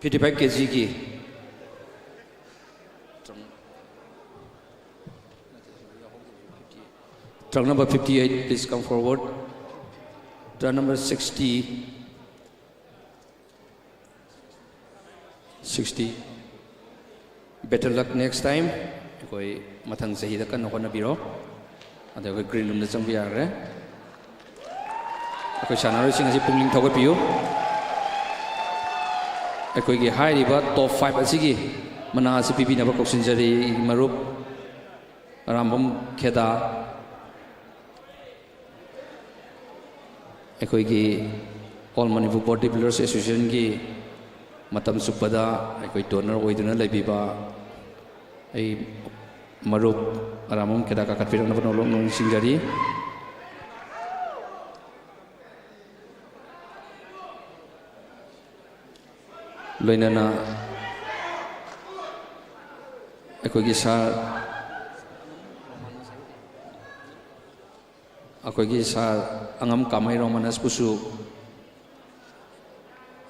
55 kg की truck number 58 please come forward. Truck number 60 better luck next time. कोई मथंग सही दा कन होना बिरो अदे कोई ग्रीन रूम दा चंग बिया रे कोई सानारो सिंग असि पुंगलिंग थोग पियो कोई की हाई रिबा टॉप 5 असि मना असि पीबी नबा कोक्सिन जरी मरुप रामबम खेदा कोई की all Manipur body builders association की मतम सुपदा कोई डोनर ओइदुना लेबिबा आई मरुप रामम खेदा का कटफिरन नबा नोलों नों सिंगजरी लोइनना अखोगी सार अंगम कामाई रोमानस पुसु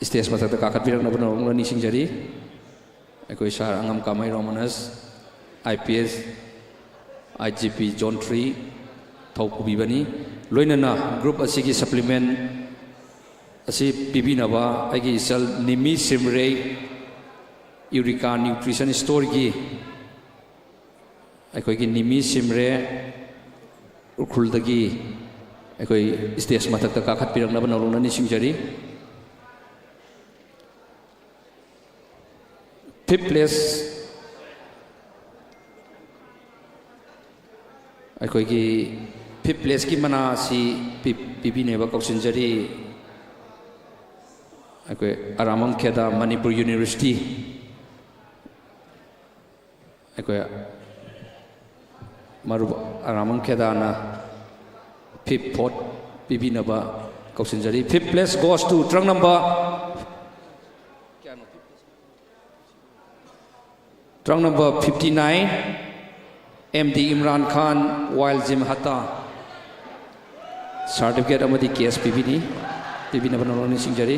स्टेज मथक काकत बिरंग नबन निसिंगजरी अखोई सार अंगम कामाई रोमानस IPS IGP John 3 थौकुबीबनी लोइनना ग्रुप असिगी सप्लीमेंट असी पीबीनबा आइगी इसल निमी सिमरे यूरिका न्यूट्रिशन स्टोर की अखोई निमी सिमरे उखुलदगी अखोई स्टेज मथक काखत पिरंगनबा नौलुंगना निसिंगजरी 5th place अखोई 5th place की मना सी पीबीनेबा कौशनजरी अखोई अरामम खेदा मणिपुर यूनिवर्सिटी अखोई मरुब अरामम खेदाना 5th 4th पीबीनबा कौशनजरी 5th place goes to truck number 59 MD Imran Khan Wild Jim Hatta certificate amadi case pibinaba noloni singjari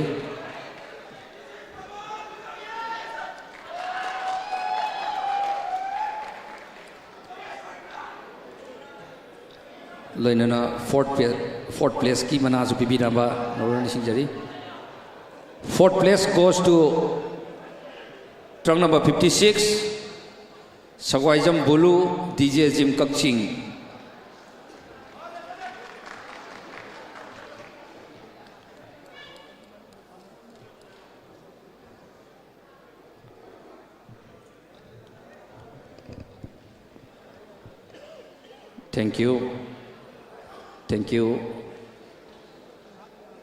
loinana 4th place ki manazu pibinaba noloni singjari 4th place goes to truck number 56 Sagwaijam Bulu DJ Jim Kakching Thank you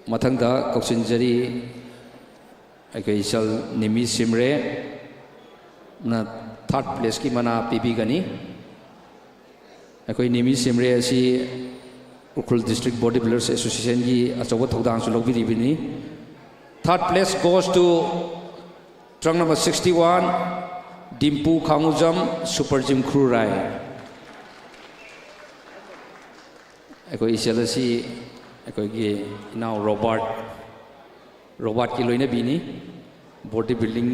Mathangda Koksinjari Akaisal Nimi Simre na 3rd place की मना पीबी गनी अकोई निमी सिमरे असी उखुल डिस्ट्रिक्ट बॉडी बिल्डर्स एसोसिएशन की अचौब थौदांग सु लौबिरिबिनी 3rd place goes to truck number 61 Dimpu Khangujam Super Jim Crew Rai अकोई इसेलसी अकोई की नाउ रोबर्ट की लोइने बिनी बॉडी बिल्डिंग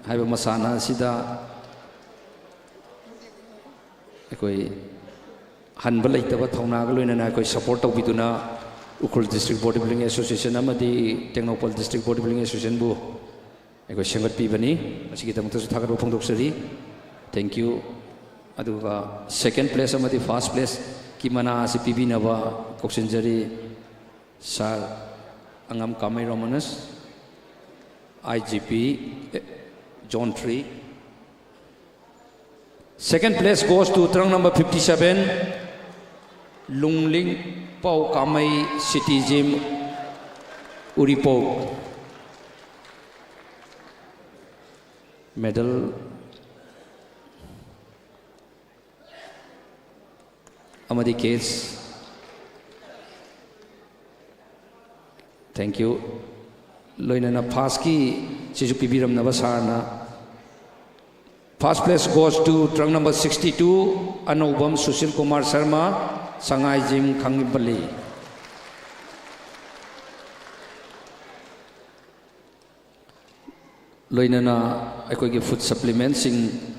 हाइबा मसाना सिदा अकोई हनबा लेतबा थौनाग लोइना अकोई सपोर्ट तौबिदुना Ukhrul district body building association अमदी Tengnoupal district body building association बु अकोई सेंगत पीबनी असिगी तमतसु थागत फोंदोक्सरी थैंक यू अदुगा सेकंड प्लेस अमदी फर्स्ट प्लेस की मना से पीबीनबा कौशनजरी सार अंगम कामाई रोमानस IGP John 3 Second place goes to truck number 57 Lungling Pau Kamai City Gym Uripo. Medal Amadi case. Thank you. Loinana Paski Chijupi Biram Navasarna. First place goes to trunk number 62, Anubam Sushil Kumar Sharma, Sangai Jim Kangibali. Loinana, I could give food supplements in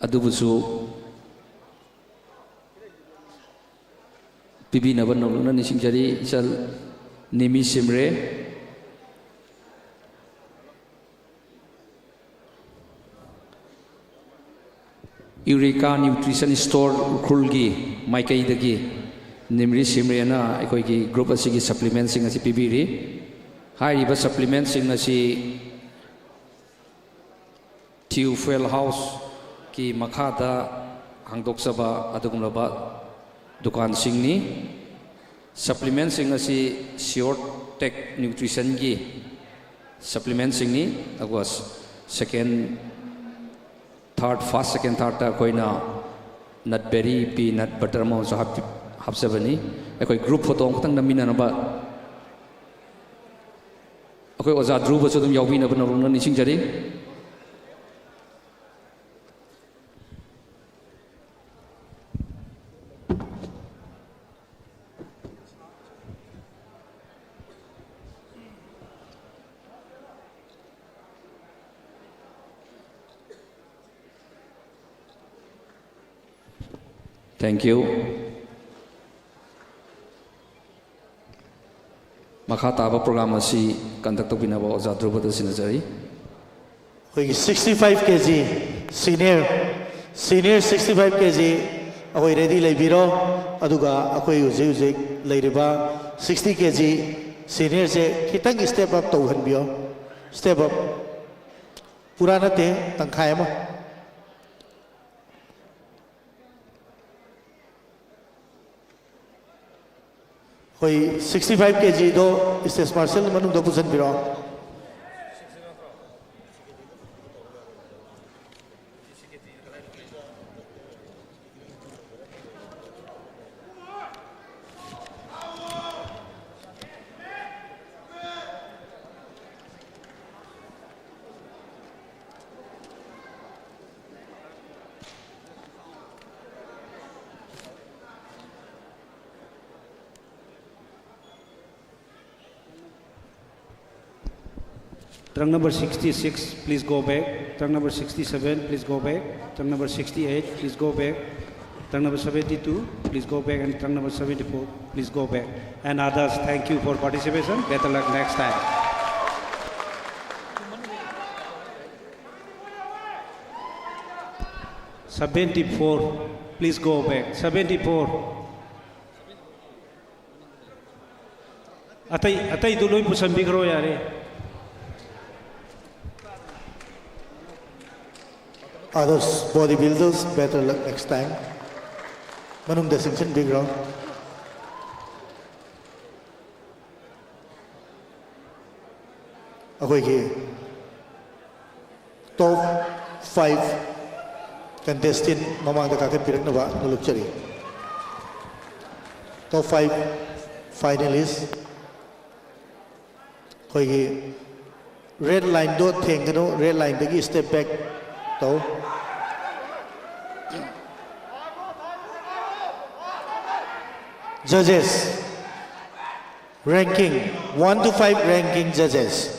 Adubusu. Bibi Navanoluna Nishinjari, Shall Nimi Simre. Eureka Nutrition Store Ukrulgi, Maikai Dagi, Nimri Simriana, Ekoiki group of Sigi supplements in a CPBiri. High river supplements in a sea Tiu Fuel House, Ki Makata, Hangdoksaba, Adugumaba, Dukan Singni. Supplements in a sea Short Tech Nutrition Gi. Supplements in me, that was second. Third, first, second, third, koina nutberry, peanut butter, mo so have seven. A group photo tang na mina ba. Okay, was a drew was them Yawin of an Nishinjari. Thank you. Makataba program asi conduct of Binaba Zadrubata Sinazari. 65 kg senior 65 kg akoi ready leibiro aduga akoi uje leiriba 60 kg senior se kitang step up tauhanbio step up purana te tangkhai ma koi 65 kg do stage marshal manung do pusan biro Trunk number 66, please go back. Trunk number 67, please go back. Trunk number 68, please go back. Trunk number 72, please go back. And trunk number 74, please go back. And others, thank you for participation. Better luck next time. '74, please go back. '74. Atay duloy po sambigro yare. Others bodybuilders, better luck next time. Manung distinction big round. Okay, top 5 contestant mamang da kakit pirak na ba nuluk chari. Top 5 finalists. Okay, red line do thengano red line dagi step back to. Judges, ranking 1 to 5 ranking judges.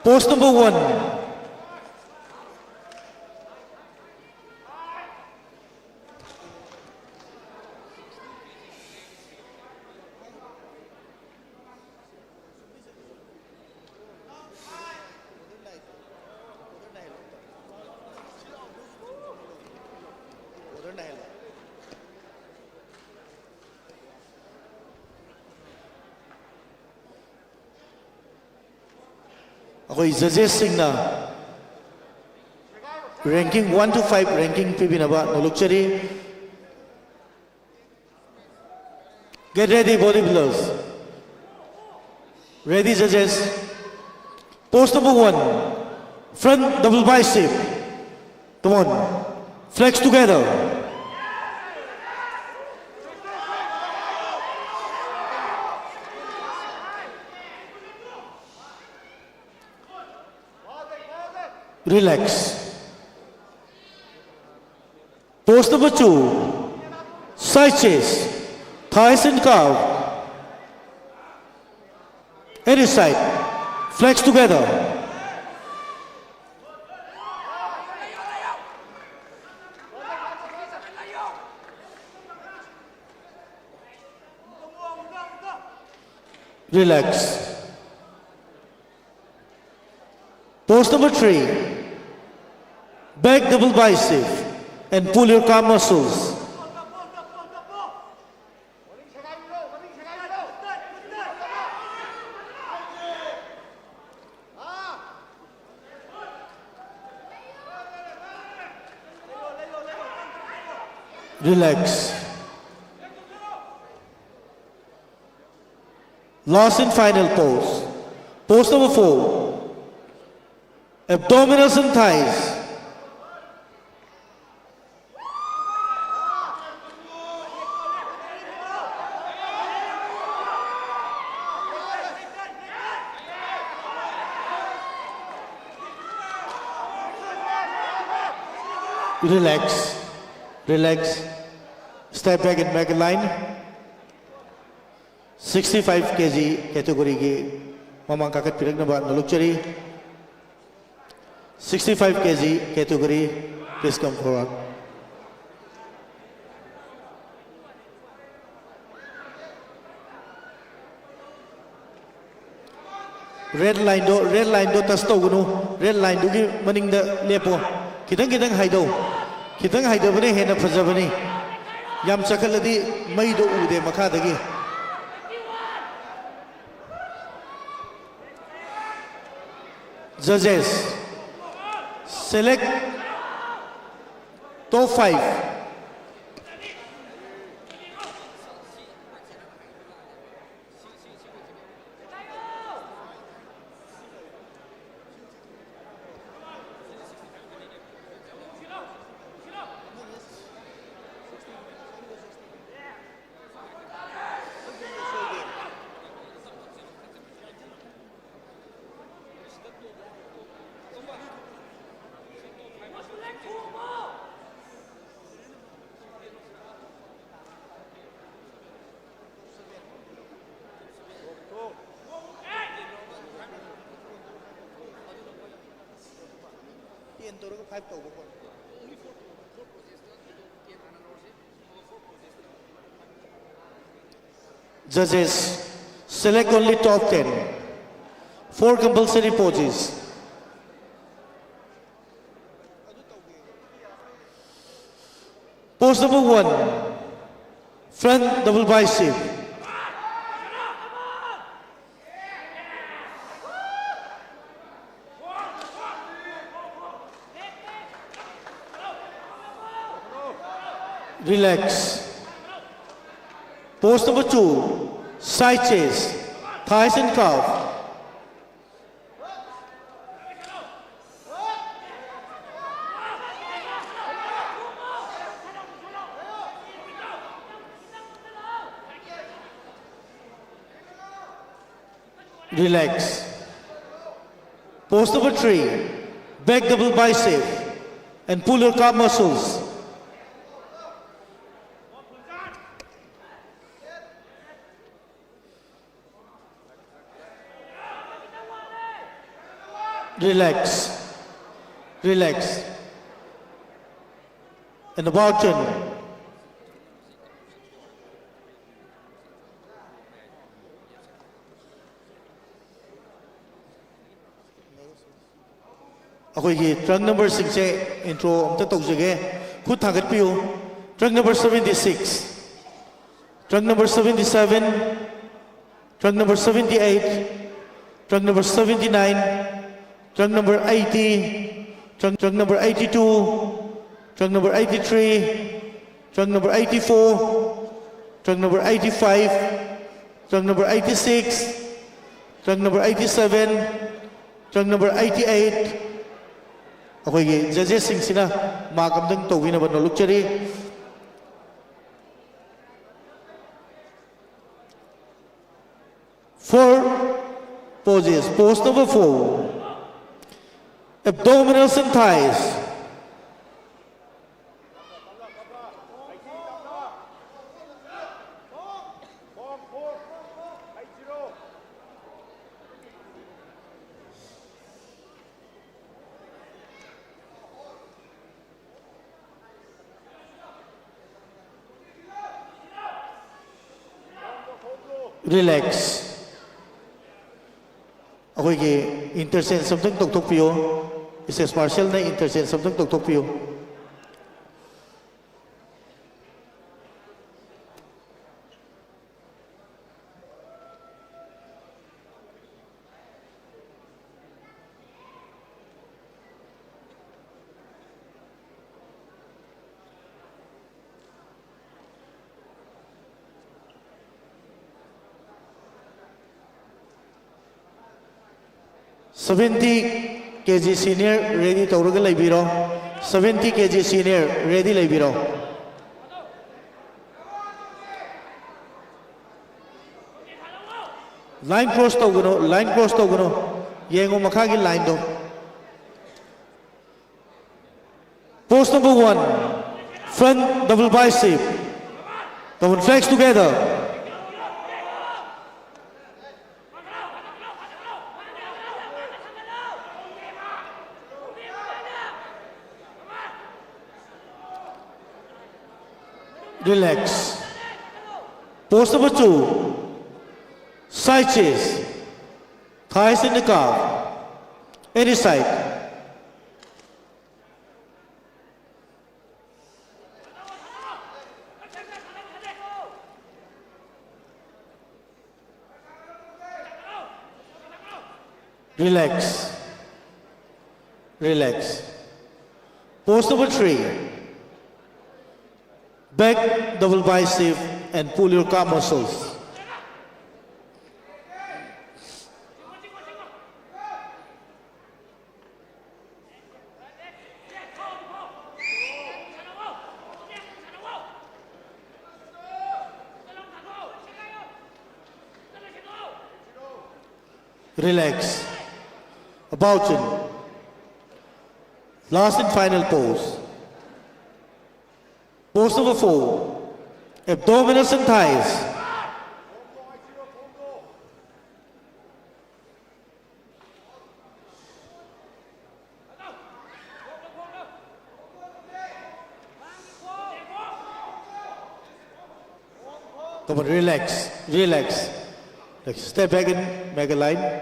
Post number 1. अखोई जजेस सिंगना ranking 1 to 5 ranking pibinaba nolukchari. Get ready, bodybuilders. Ready, judges. Post number 1, front double bicep. Come on, flex together. Relax. Post number 2, side chest, thighs and calf. Any side, flex together. Relax. Post number 3, back double bicep and pull your calf muscles. Relax. Last and final pose. Pose number 4. Abdominals and thighs. Relax. Relax. Step back and back in line. 65 kg category ki mamang kakat pirak na ba nalukchari. 65 kg category, please come forward. Red line do tas to gunu. Red line do ki maning da lepo. Kitang haido. Kitang haido bane hena phajabani. Yam chakaladi mai do ude makha dagi. Judges, select top 5. Judges, select only top 10. 4 compulsory poses. Pose number 1, front double bicep. Relax. Pose number 2, side chest, thighs and calf. Relax. Pose number 3, back double bicep and pull your calf muscles. Relax. Relax. And about turn. अखोई ट्रक नंबर 6 से इंट्रो अमता तौजगे खुद थागत पियो trunk number 76 trunk number 77 trunk number 78 trunk number 79 Trunk number 80, trunk number 82, trunk number 83, trunk number 84, trunk number 85, trunk number 86, trunk number 87, trunk number 88. Okay, judges sing sina makam dang tawin na ba no luxury. Four poses. Pose number 4. Abdominals and thighs. Relax. Okay, interchange something tok piyo. Is Marshall na interchange something tok piyo. $70 kg senior ready tawraga laibiro. $70 kg senior ready laibiro. Line cross tawgano. Yengo makagi line do. Pose number 1. Front double bicep. Double flex together. Relax. Pose number 2. Side chest. Thighs in the calf. Any side. Relax. Relax. Pose number 3. Back double bicep and pull your calf muscles. Relax. About chin. Last and final pose. Pose number 4. Abdominals and thighs. Come on, relax. Step back and make a line.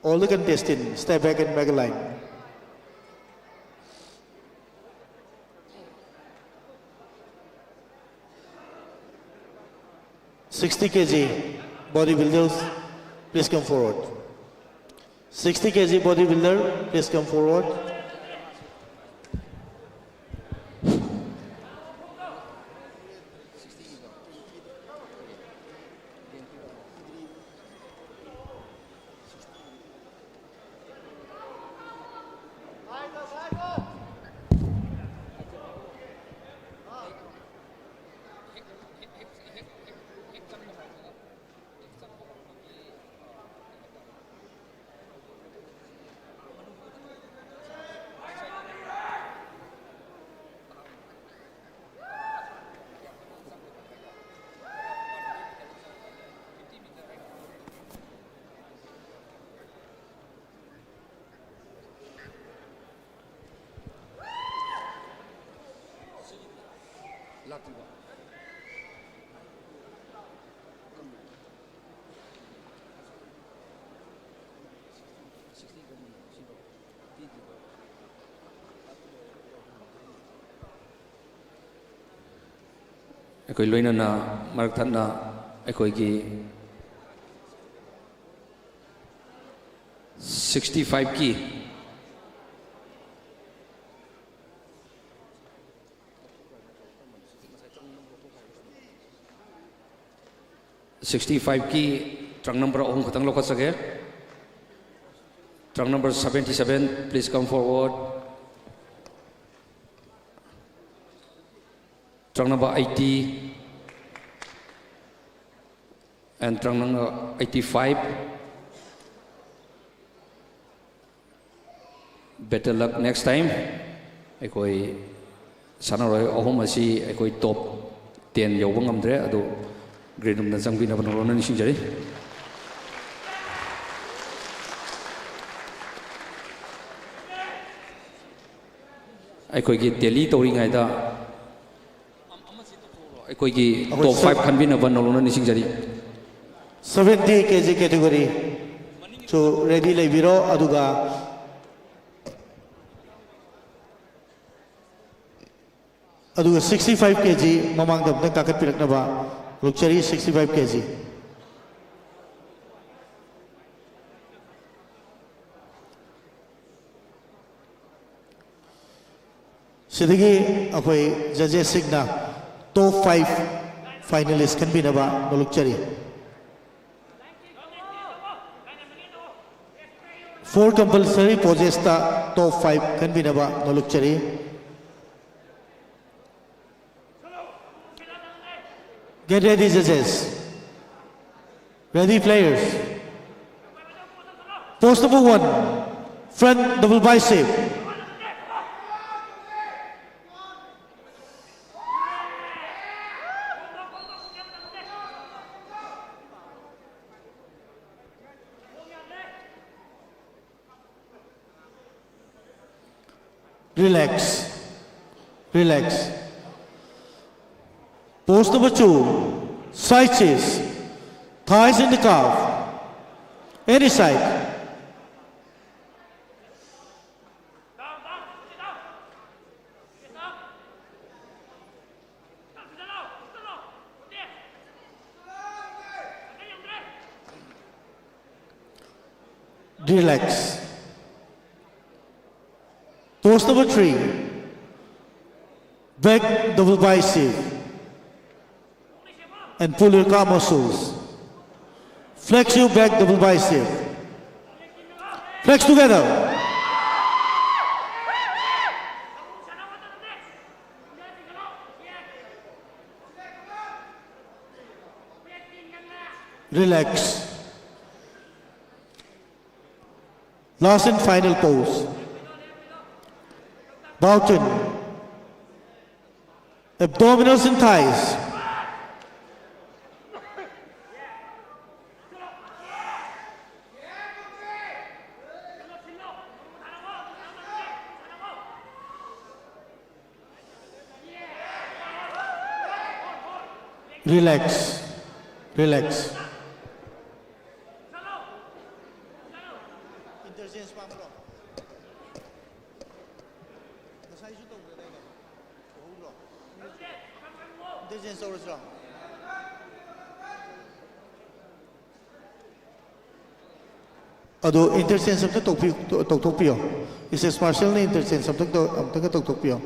All the contestants, step back and make a line. $60 kg bodybuilders, please come forward. $60 kg bodybuilder, please come forward. ꯑꯩꯈꯣꯏ ꯂꯣꯏꯅꯅ ꯃꯔꯛ ꯊꯠꯅ ꯑꯩꯈꯣꯏꯒꯤ 65 की 65 की trunk number ohum khatang lokat sage. Trunk number 77, please come forward. Trunk number 80 and trunk number 85. Better luck next time. Ekoi sanaroi ohum asi ekoi top 10 yawang ngamdre ado grade number jangbi na banolo ni singjari. Ekoi gi Delhi tori ngai da ekoi gi top 5 khanbi na banolo ni singjari. 70 kg category so ready leibiro aduga aduga 65 kg mamang dam tang kakat pirak na ba lukchari 65 kg sidagi akoi judges signa top 5 finalist kan bi na ba lukchari 4 compulsory poses ta top 5 kan bi na ba lukchari. Get ready, judges. Ready, players. Post number 1, front double bicep. Relax. Relax. Post number 2, side chase, thighs in the calf, any side. Relax. Post number 3, back double bicep. And pull your calf muscles. Flex your back double bicep. Flex together. Relax. Last and final pose. Bowton. Abdominals and thighs. Relax. Relax. Ado interchange samtang tokpio. Is Marshall na interchange samtang tokpio.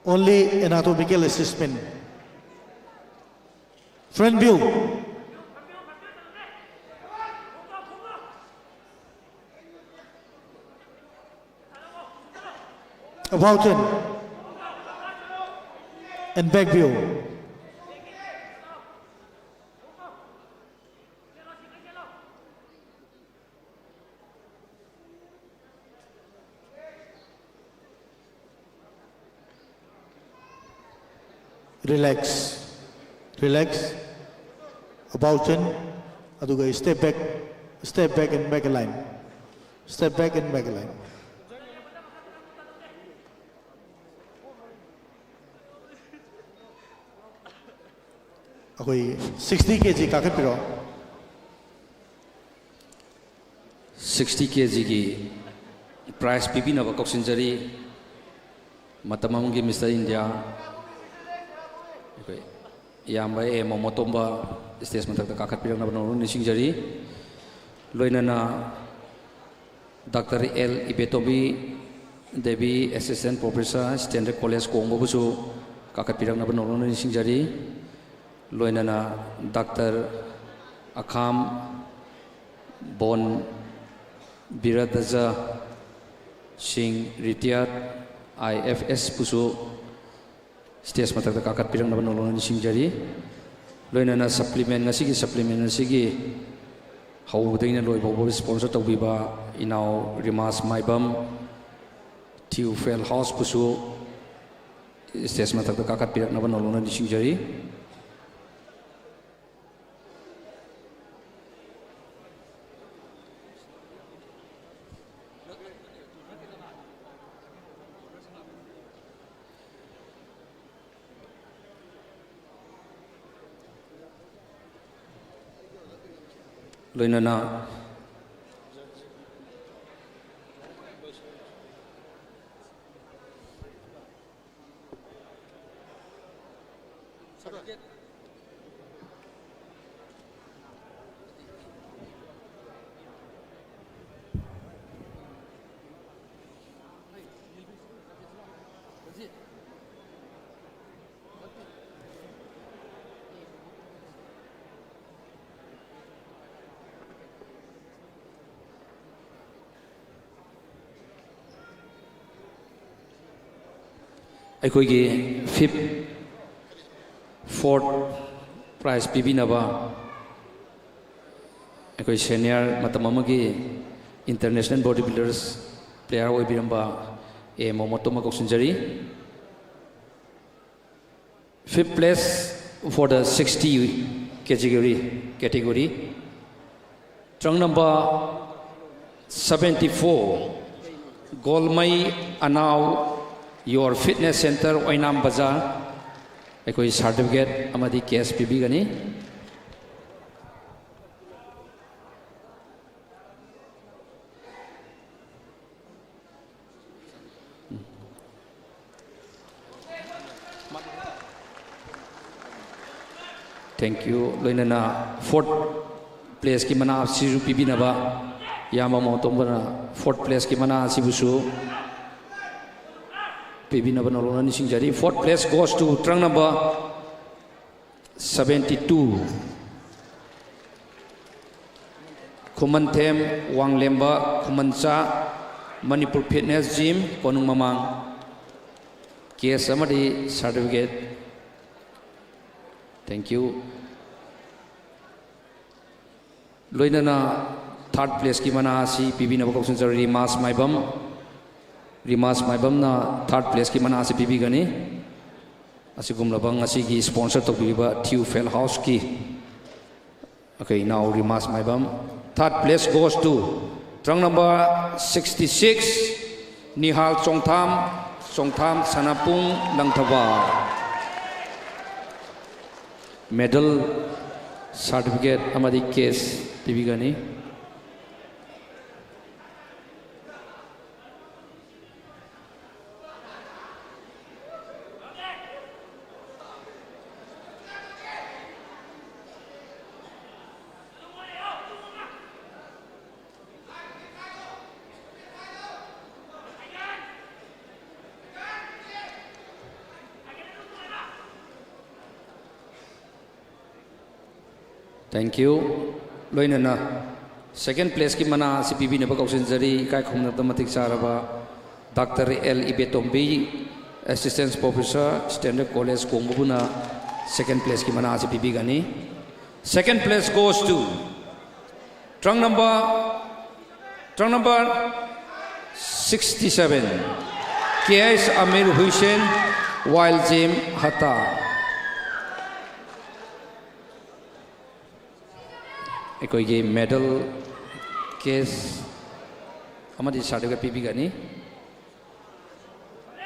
Only anatomical assessment. Front view. About turn. And back view. relax, relax, about chin, aduga step back and back a line, step back and back a line. Akoi 60 kg kakat piro. 60 kg ki price pipi na bakok sinjari matamam ki Mr. India okay yamba e momotomba stage matak kakat pirang na bano ni sinjari loina na Dr. L Ibetobi Devi Assistant Professor Standard College Kongo busu kakat pirang na bano ni sinjari loina na Dr. Akham Bon Biradaja Singh retired IFS pusu stage matak kakat pirang naban nolong ni singjari loina na supplement ngasigi hawding na loi bobo sponsor tawbiba inaw Rimas Maibam Theophil House pusu stage matak kakat pirang naban nolong ni singjari loina na aikoigi 4th prize pibinaba aikoi senior matamamagi international bodybuilders player oibiramba e momotoma koksunjari 5th place for the 60 category trunk number 74 Golmai Anau Your Fitness Center Oinam Bazaar ekoi certificate amadi cash pibi gani thank you loinana 4th place ki mana siru pibi naba yama motombana 4th place ki mana sibusu PB number nolong singjari 4th place goes to trunk number 72 Khumanthem Wanglemba Khumancha Manipur Fitness Gym Konung Mamang case amadi certificate thank you loinana 3rd place ki mana si PB number koksunjari Rimas Maibam na 3rd place ki mana asi pibi gani asigum labang asigi sponsor to biba Theophil House ki okay now Rimas Maibam 3rd place goes to trunk number 66 Nihal Chongtham Sanapung Langthaba medal certificate amadi case pibi gani thank you loinana second place ki mana CPB ne bakausin jari kai khumna tamatik charaba Dr. L Ibetombi Assistant Professor Standard College Kongbuna second place ki mana CPB gani second place goes to trunk number 67 KS Amir Hussain Wild Gym Hata ꯑꯩꯈꯣꯏꯒꯤ ꯃꯦꯗꯜ ꯀꯦꯁ ꯑꯃꯗꯤ ꯁꯥꯔꯇꯤꯐꯤꯀꯦꯠ ꯄꯤꯕꯤꯒꯅꯤ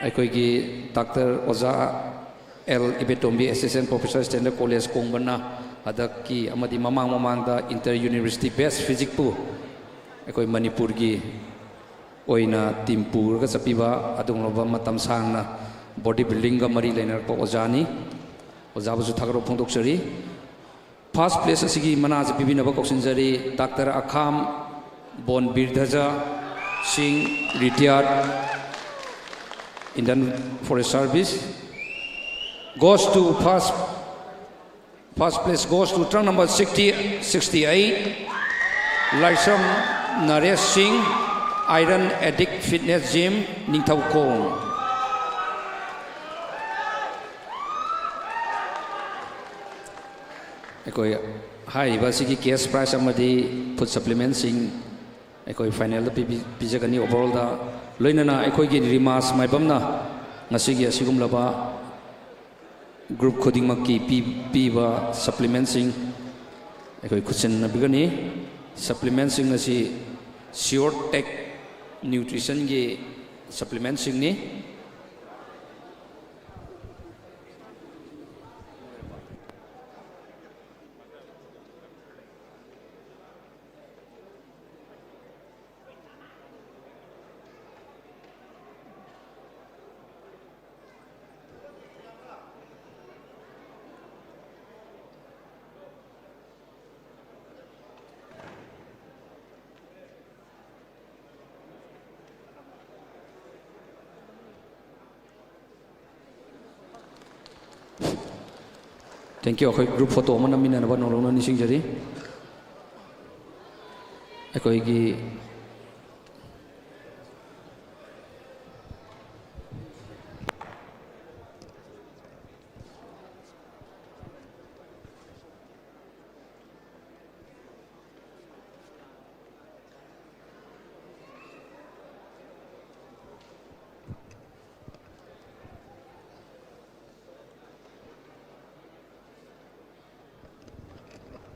ꯑꯩꯈꯣꯏꯒꯤ ꯗꯥꯛꯇꯔ ꯑꯣꯖꯥ L Ibetombi assistant professor standard college ꯀꯣꯡꯕꯅ ꯍꯟꯗꯛꯀꯤ ꯑꯃꯗꯤ ꯃꯃꯥꯡꯗ ꯏꯟꯇꯔ ꯌꯨꯅꯤꯚꯔꯁꯤꯇꯤ ꯕꯦꯁ ꯐꯤꯖꯤꯛꯄꯨ ꯑꯩꯈꯣꯏ ꯃꯅꯤꯄꯨꯔꯒꯤ ꯑꯣꯏꯅ ꯇꯤꯝ ꯄꯨꯔꯒ ꯆꯠꯄꯤꯕ ꯑꯗꯨꯒꯨꯝꯂꯕ ꯃꯇꯝ ꯁꯥꯡꯅ ꯕꯣꯗꯤ ꯕꯤꯜꯗꯤꯡꯒ ꯃꯔꯤ ꯂꯩꯅꯔꯛꯄ ꯑꯣꯖꯥꯅꯤ ꯑꯣꯖꯥꯕꯨꯁꯨ ꯊꯥꯒꯠꯄ ꯐꯣꯡꯗꯣꯛꯆꯔꯤ ꯐꯥꯔꯁ ꯄ꯭लेस ꯑꯁꯤꯒꯤ ꯃꯅꯥꯁꯤ ꯄꯤꯕꯤꯅꯕ ꯀꯧꯁꯤꯟꯖꯔꯤ ꯗꯥꯛꯇꯔ ꯑꯈꯥꯝ ꯕꯣꯟ ꯕꯤꯔꯙꯖꯥ Singh retired Indian Forest Service goes to first place goes to trunk number 68 Laisam Naresh Singh Iron Addict Fitness Gym Ningthaukom ꯑꯩꯈꯣꯏ ꯍꯥꯏꯔꯤꯕ ꯑꯁꯤꯒꯤ ꯀꯦꯁ ꯄ꯭ꯔꯥꯏꯖ ꯑꯃꯗꯤ ꯐꯨꯗ ꯁꯄ꯭ꯂꯤꯃꯦꯟꯁꯤꯡ ꯑꯩꯈꯣꯏ ꯐꯥꯏꯅꯦꯜꯗ ꯄꯤꯖꯒꯅꯤ ꯑꯣꯚꯔꯑꯣꯜꯗ ꯂꯣꯏꯅꯅ ꯑꯩꯈꯣꯏꯒꯤ ꯔꯤꯃꯥꯁ ꯃꯥꯏꯕꯝꯅ ꯉꯁꯤꯒꯤ ꯑꯁꯤꯒꯨꯝꯂꯕ ꯒ꯭ꯔꯨꯞ ꯈꯨꯗꯤꯡꯃꯛꯀꯤ ꯄꯤꯕ ꯁꯄ꯭ꯂꯤꯃꯦꯟꯁꯤꯡ ꯑꯩꯈꯣꯏ ꯈꯨꯠꯁꯤꯟꯅꯕꯤꯒꯅꯤ ꯁꯄ꯭ꯂꯤꯃꯦꯟꯁꯤꯡ ꯑꯁꯤ ꯁꯤꯌꯣꯔ ꯇꯦꯛ ꯅ꯭ꯌꯨꯇ꯭ꯔꯤꯁꯟꯒꯤ ꯁꯄ꯭ꯂꯤꯃꯦꯟꯁꯤꯡꯅꯤ Thank you. Akoi group photo mana mina na ba nolong na nising jari. Akoi gi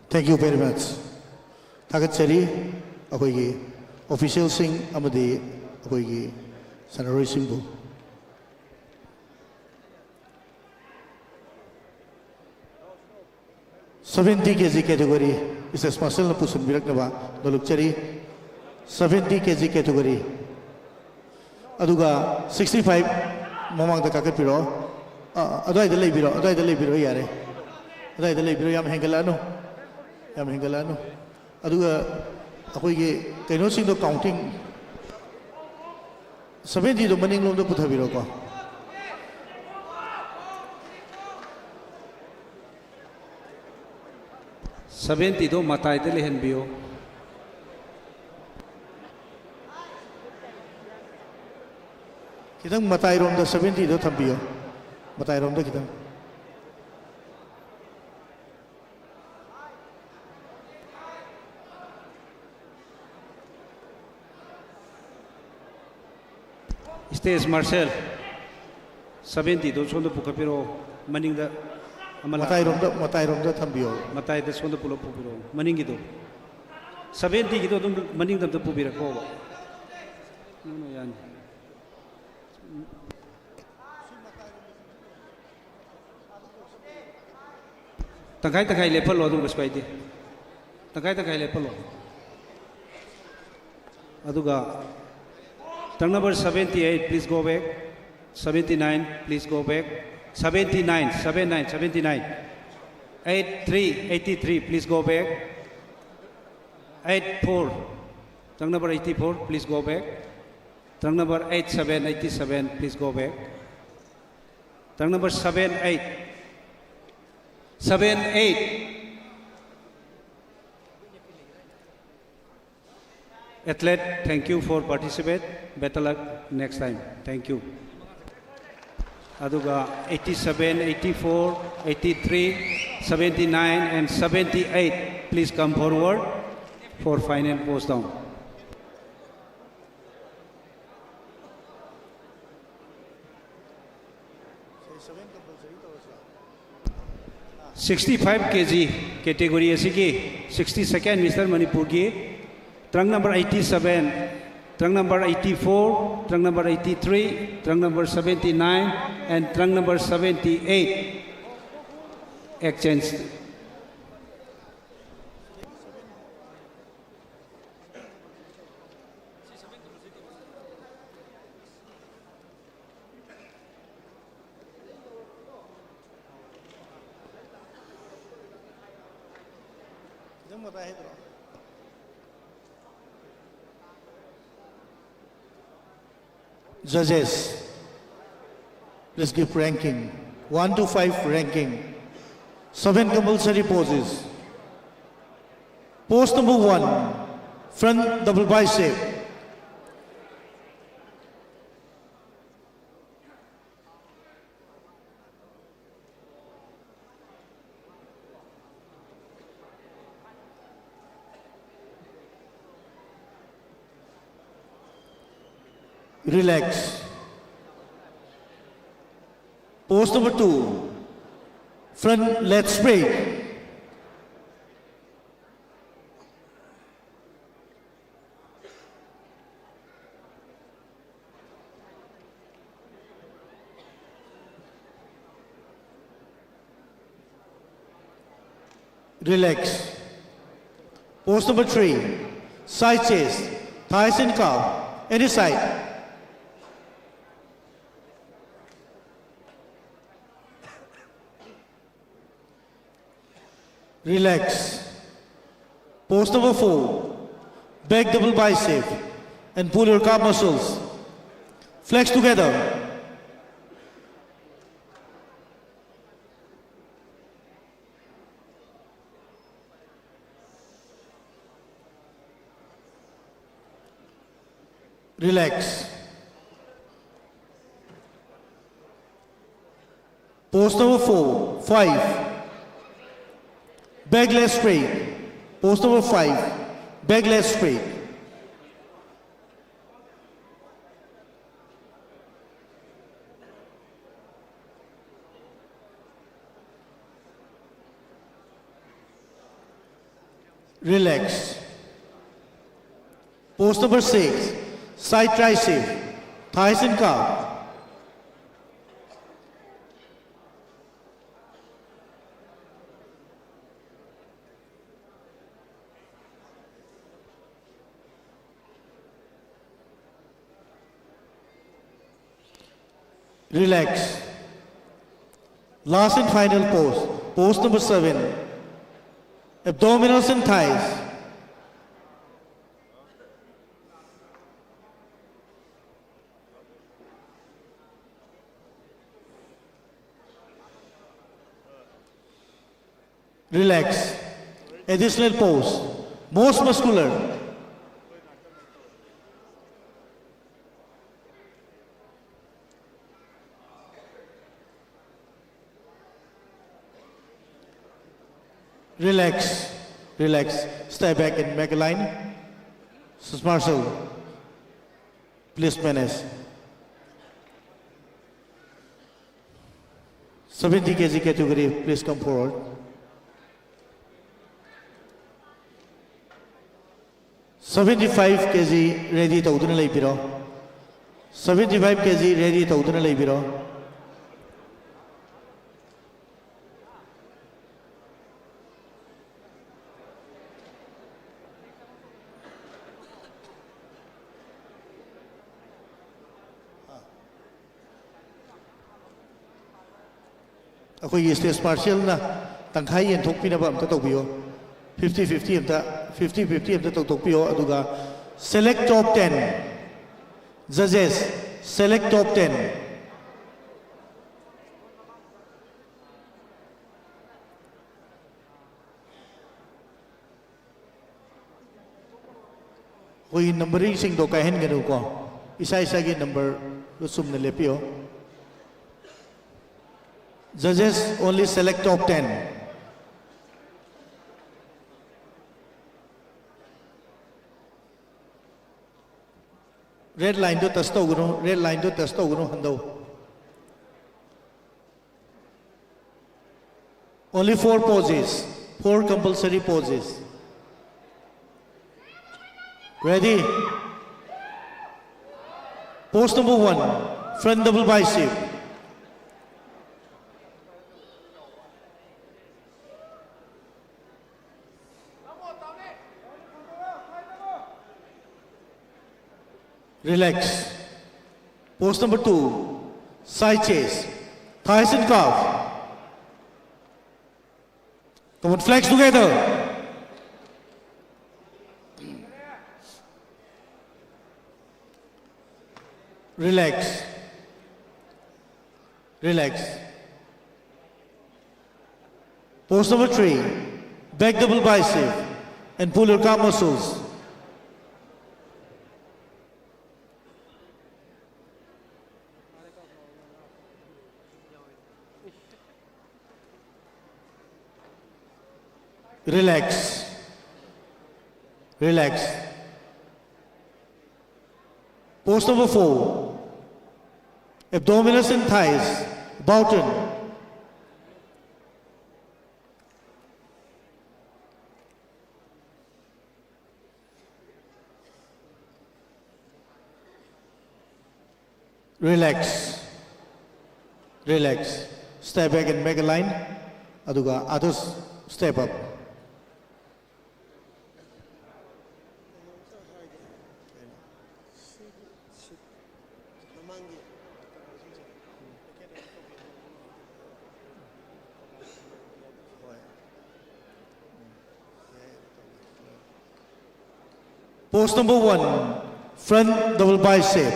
Thank you very much. Thagatsari, akoigi official sing amadi akoigi sanaroi singbu. $70 kg category is a special pusun birak naba dolukchari 70 kg category. Aduga 65 mamang da kakat piro. Adai da lebiro yare. Adai da lebiro yam hengalano. Yam hingalano. Aduga akoigi kaino sing do counting 70 do maning lom do puthabiro ko. Seventy do matai de lehen bio. Kitang matai rom da 70 do thambio. Matai rom da kitang. Stage Marcel 70 do sondo pukapiro maning da amala matai rom da thambio. matai da sondo pulo pupiro maning gido 70 gido dum maning da pupira ko ba no yan tangkai level lo dum respai di tangkai level lo aduga turn number 78 please go back 79 please go back 79 83 please go back 84 turn number 84 please go back turn number 87 please go back turn number 78 Athlete, thank you for participate. Better luck next time. Thank you. Aduga 87, 84, 83, 79 and 78. Please come forward for final post down. 65 kg category asigi 62nd Mr. Manipur ki trunk number 87, trunk number 84, trunk number 83, trunk number 79 and trunk number 78 exchange. Judges, let's give ranking. 1 to 5 ranking. 7 compulsory poses. Pose number 1, front double bicep. Relax. Pose number 2, front leg straight. Relax. Pose number 3, side chest, thighs and calf, any side. Relax. Pose number 4, back double bicep and pull your calf muscles. Flex together. Relax. Pose number 4, 5. Back leg straight. Pose number 5. Back leg straight. Relax. Pose number 6. Side tricep. Thighs and calf. Relax. Last and final pose. Pose number 7. Abdominals and thighs. Relax. Additional pose. Most muscular. Relax. Relax. Step back and make a line. Sis Marshall, please manage. 70 kg category, please come forward. $75 kg ready to uduna leibiro. 75 kg ready to uduna leibiro. Ako stage martial na tangkai yen thok pina ba amta tawbiyo 50-50 amta 50-50 amta tawbiyo aduga select top 10 judges select top 10 koi numbering sing do kahen ganu ko isa isa gi number lusum na lepiyo. Judges only select top 10. Red line to test guru, red line to test guru hando. Only 4 poses, 4 compulsory poses. Ready? Pose number 1, front double bicep. Relax. Pose number 2, side chest, thighs and calf. Come on, flex together. Relax. Relax. Pose number 3, back double bicep and pull your calf muscles. Relax. Relax. Pose number 4, abdominals and thighs, bow turn. Relax. Relax. Step back and make a line. Aduga others step up. Pose number 1, front double bicep.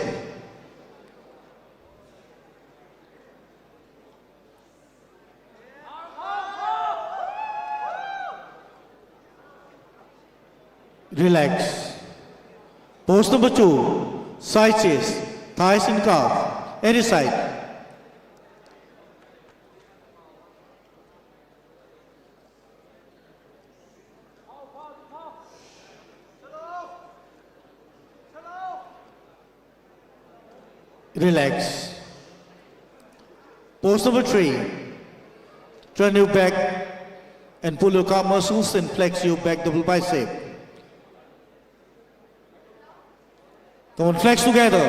Relax. Pose number 2, side chest, thighs and calf, any side. Relax. Pose number 3, turn your back and pull your calf muscles and flex your back double bicep. Come on, flex together.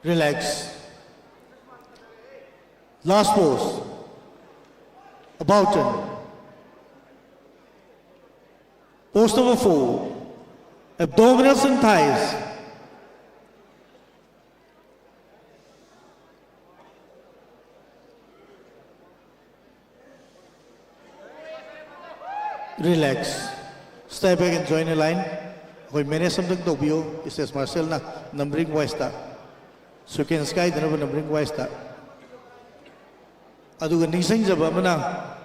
Relax. Last pose. About turn. Pose number 4, abdominals and thighs. Relax. Step back and join the line. Okay, manage something to view. It says Marcel na numbering wise ta. So you can sky the numbering wise ta. Aduga nising jaba mana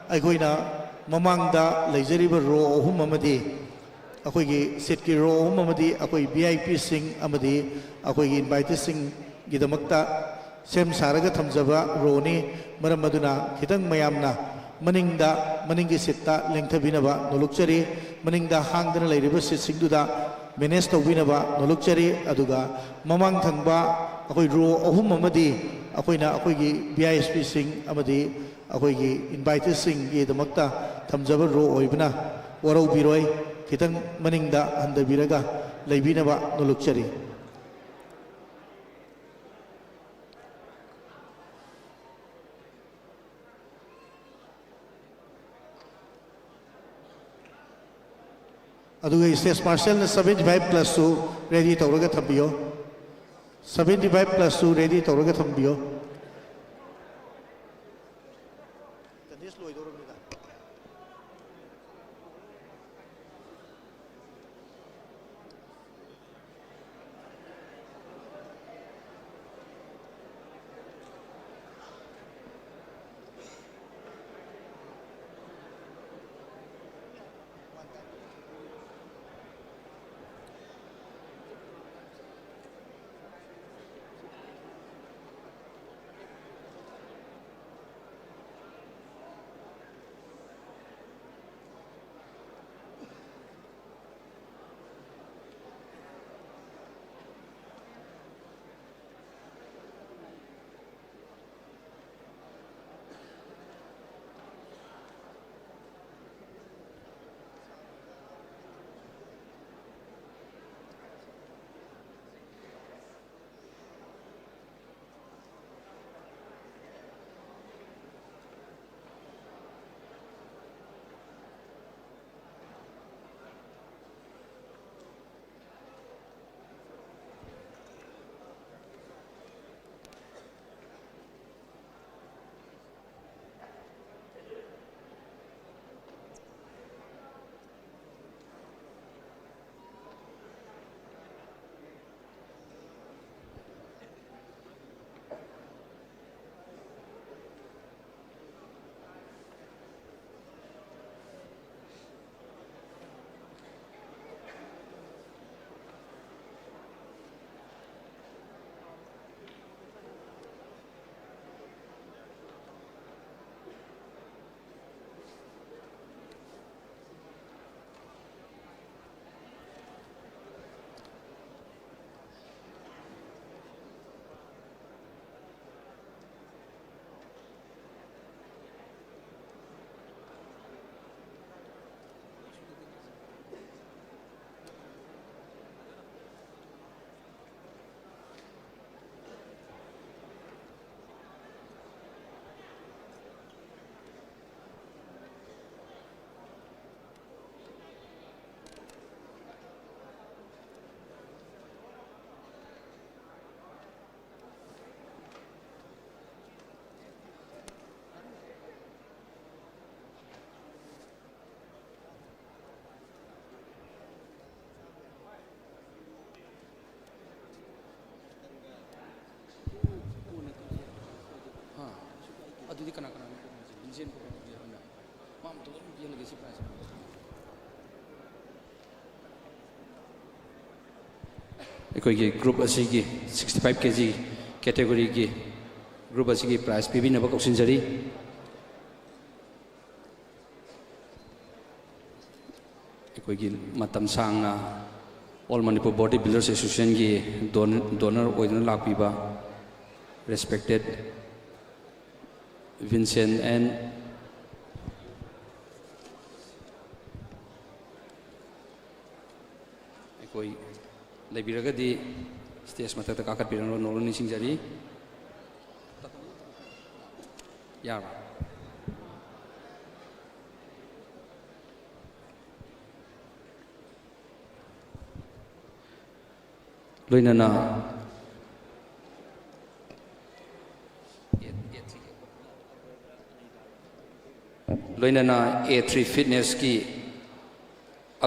ako'y na mamangda leijariba row ohum amadi ako'y gi set ki row ohum amadi ako'y VIP sing amadi ako'y gi invited sing gidamakta sem saraga thamjaba row ni maram maduna kitang mayam na maningda maninggi sitta lengthabinaba nolukchari maningda hangdana leiriba sit singduda manage tawbinaba nolukchari aduga mamang thangba ako'y row ohum amadi ako'yna ako'ygi VIP sing amadi ako'ygi invited sing gi damakta thamjaba row oibna warau biroi kitang maningda handabiraga leibinaba nolukchari aduga stage marshal na 75 plus 2 ready tawraga thambiyo 75 plus 2 ready tawraga thambiyo ꯑꯩꯈꯣꯏꯒꯤ ꯒ꯭ꯔꯨꯞ ꯑꯁꯤꯒꯤ 65 kg ꯀꯦꯇꯦꯒꯣꯔꯤꯒꯤ ꯒ꯭ꯔꯨꯞ ꯑꯁꯤꯒꯤ ꯄ꯭ꯔꯥꯏꯖ ꯄꯤꯕꯤꯅꯕ ꯀꯧꯁꯤꯟꯖꯔꯤ ꯑꯩꯈꯣꯏꯒꯤ ꯃꯇꯝ ꯁꯥꯡꯅ all Manipur body builders ꯑꯦꯁꯣꯁꯤꯌꯦꯁꯟꯒꯤ donor ꯑꯣꯏꯗꯨꯅ ꯂꯥꯛꯄꯤꯕ ꯔꯦꯁꯄꯦꯛꯇꯦꯠ ꯚꯤꯟꯁꯦꯟ ꯑꯦꯟ ꯑꯩꯈꯣꯏ ꯂꯩꯕꯤꯔꯒꯗꯤ ꯁ꯭ꯇꯦꯖ ꯃꯊꯛꯇ ꯀꯥꯈꯠꯄꯤꯔꯅꯕ ꯅꯣꯡꯃ ꯅꯤꯡꯁꯤꯡꯖꯔꯤ ꯌꯥꯔꯕ ꯂꯣꯏꯅꯅ A3 ꯐꯤꯠꯅꯦꯁꯀꯤ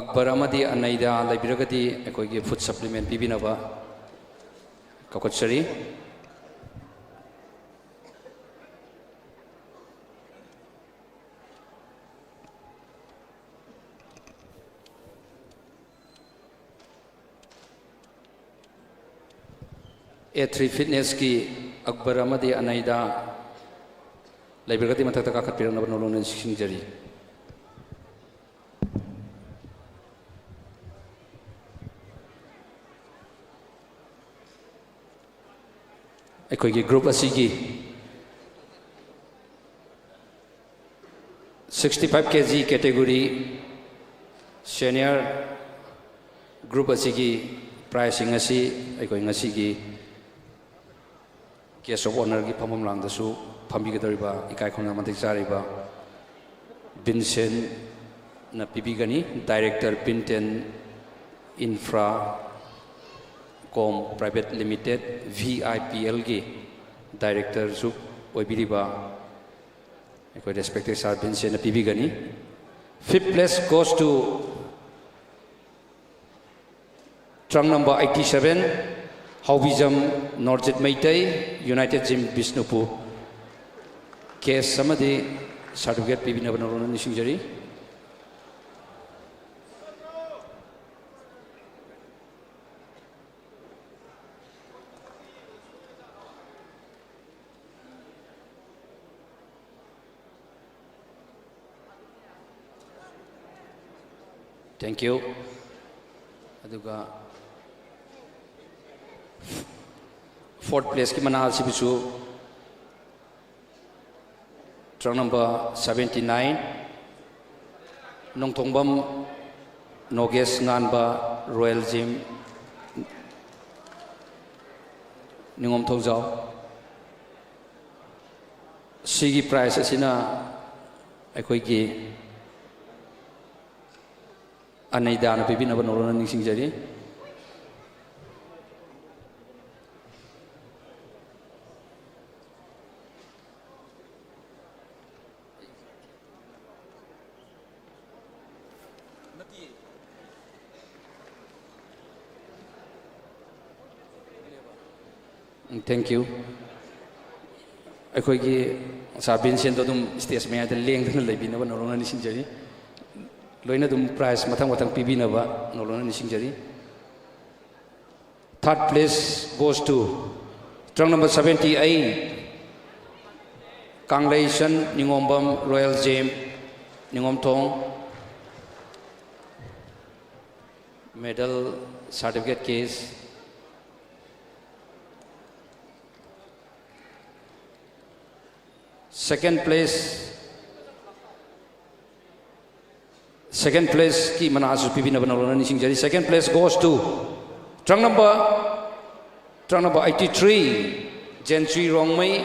ꯑꯛꯕꯔ ꯑꯃꯗꯤ ꯑꯅꯩꯗ ꯂꯩꯕꯤꯔꯒꯗꯤ ꯑꯩꯈꯣꯏꯒꯤ ꯐꯨꯗ ꯁꯄ꯭ꯂꯤꯃꯦꯟ ꯄꯤꯕꯤꯅꯕ ꯀꯧꯈꯠꯆꯔꯤ A3 ꯐꯤꯠꯅꯦꯁꯀꯤ ꯑꯛꯕꯔ ꯑꯃꯗꯤ ꯑꯅꯩꯗ ꯂꯩꯕꯤꯔꯒꯗꯤ ꯃꯊꯛꯇ ꯀꯥꯈꯠꯄꯤꯔꯛꯅꯕ ꯅꯣꯡꯃ ꯅꯤꯡꯁꯤꯡꯖꯔꯤ ꯑꯩꯈꯣꯏꯒꯤ ꯒ꯭ꯔꯨꯞ ꯑꯁꯤꯒꯤ 65 kg ꯀꯦꯇꯦꯒꯣꯔꯤ ꯁꯦꯅꯤꯌꯔ ꯒ꯭ꯔꯨꯞ ꯑꯁꯤꯒꯤ ꯄ꯭ꯔꯥꯏꯖꯁꯤꯡ ꯑꯁꯤ ꯑꯩꯈꯣꯏ ꯉꯁꯤꯒꯤ ꯒꯦꯁ ꯑꯣꯐ ꯑꯣꯅꯔꯒꯤ ꯐꯝꯐꯝ ꯂꯥꯡꯗꯁꯨ ꯐꯝꯕꯤꯒꯗꯧꯔꯤꯕ ꯏꯀꯥꯏ ꯈꯨꯝꯅꯕ ꯃꯇꯤꯛ ꯆꯥꯔꯤꯕ ꯚꯤꯟꯁꯦꯟꯅ ꯄꯤꯕꯤꯒꯅꯤ ꯗꯥꯏꯔꯦꯛꯇꯔ ꯕꯤꯟꯇꯦꯟ ꯏꯟꯐ꯭ꯔꯥ ꯀꯣꯝ ꯄ꯭ꯔꯥꯏꯚꯦꯠ ꯂꯤꯃꯤꯇꯦꯠ VIPLꯒꯤ ꯗꯥꯏꯔꯦꯛꯇꯔꯁꯨ ꯑꯣꯏꯕꯤꯔꯤꯕ ꯑꯩꯈꯣꯏ respected sir ꯚꯤꯟꯁꯦꯟꯅ ꯄꯤꯕꯤꯒꯅꯤ 5th place goes to trunk number 87 Haubijam Norjit Meitai United Gym Bishnupur case samadi certificate pibinaba norona nishingjari thank you aduga 4th place ki mana sibisu trunk number 79 Nongthongbam Noges Nganba Royal Gym Ningom Thongjau sigi price asina aikoigi anaidana bibinaba norona ningsingjari thank you aikoigi sabin sen dum stage me ada lengdana lebinaba norona nisingjari loina dum prize mathang pibinaba norona nisingjari 3rd place goes to trunk number 78 Kangleisan Ningombam Royal Gym Ningomthong medal certificate case second place ki manasu pibinaba norona nisingjari second place goes to trunk number 83 Gentry Rongmei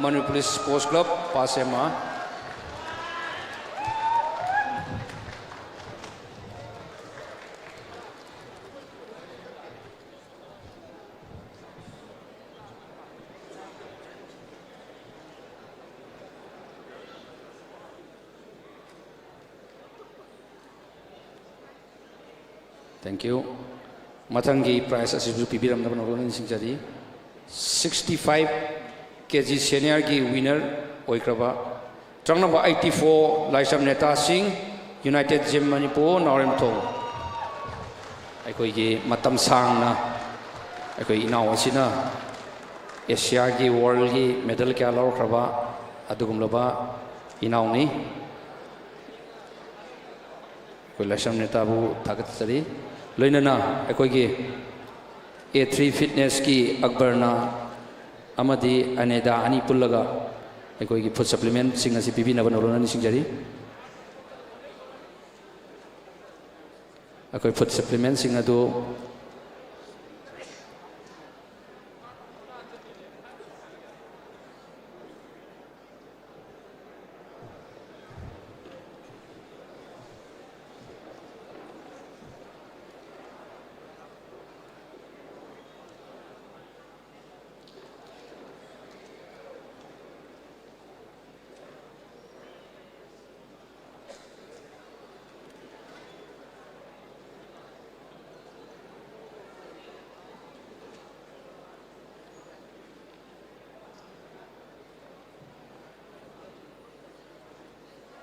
Manipur Police Sports Club Pasema thank you mathangi prize asibu pibiramnaba norona nisingjari 65 kg senior ki winner oikraba Trang number 84, Laisam Neta Singh, United Gym Manipur, Narim Thong. Aikoigi matam sang na, aikoi inaw asina, Asia gi world gi medal kya lau kraba, adugum laba inaw ni. Aikoi Laisam Neta bu tagat sari. Loina na, aikoigi A3 Fitness ki Akbar na, amadi aneda ani pullaga. Aikoigi food supplement sing asi pipi na banolo na sing jari. Akoi food supplement sing ado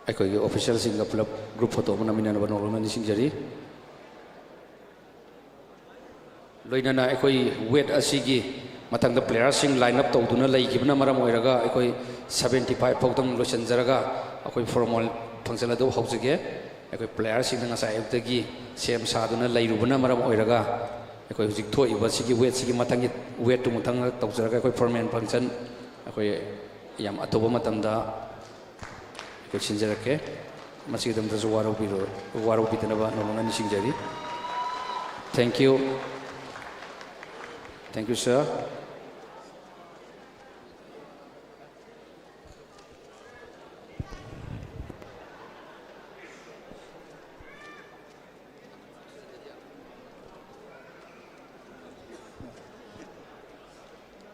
aikoigi official sing club group photo mana mina na banolo na sing jari. Loina na aikoi weight asigi matang da player sing line up tawduna lai gibna maram oiraga aikoi 75 pautang lotion jaraga akoi formal function ado haujage aikoi player sing nga sa ayutagi sem saduna lai rubuna maram oiraga aikoi hujik thoi ba sigi weight sigi matang weight tu mutang tawjaraga aikoi formal function aikoi yam atoba matam da ko sinjarake masih dam da waro bidana ba nolona ni singjari. Thank you sir.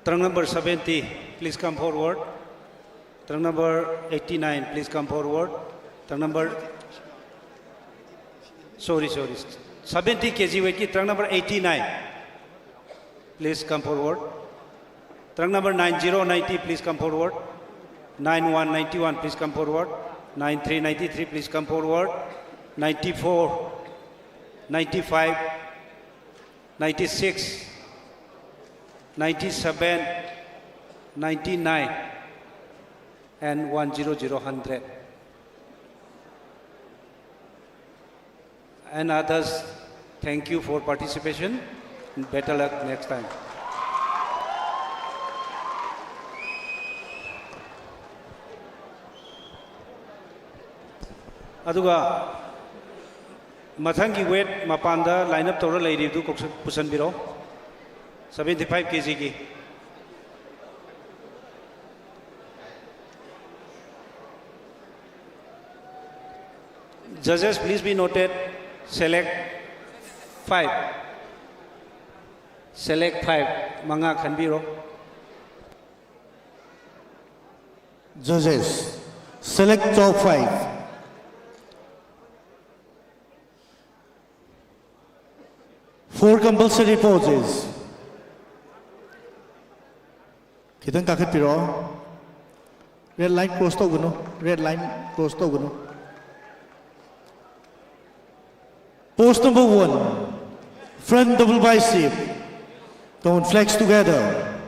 Trunk number 70, please come forward. Trunk number 89, please come forward. Trunk number, sorry, 70 kg weight ki trunk number 89, please come forward. Trunk number 9090, please come forward. 9191, please come forward. 9393, please come forward. 94, 95, 96, 97, 99, and 100. And others, thank you for participation. Better luck next time. Aduga mathangi weight mapanda line up tawra leiri du pusan biro 75 kg ki. Judges, please be noted. Select 5. Select 5. Manga Khanbiro. Judges, select top 5. Four compulsory poses. Kitang kakit piro. Red line cross to guno. Red line cross to guno. Pose number 1. Front double bicep. Don't flex together.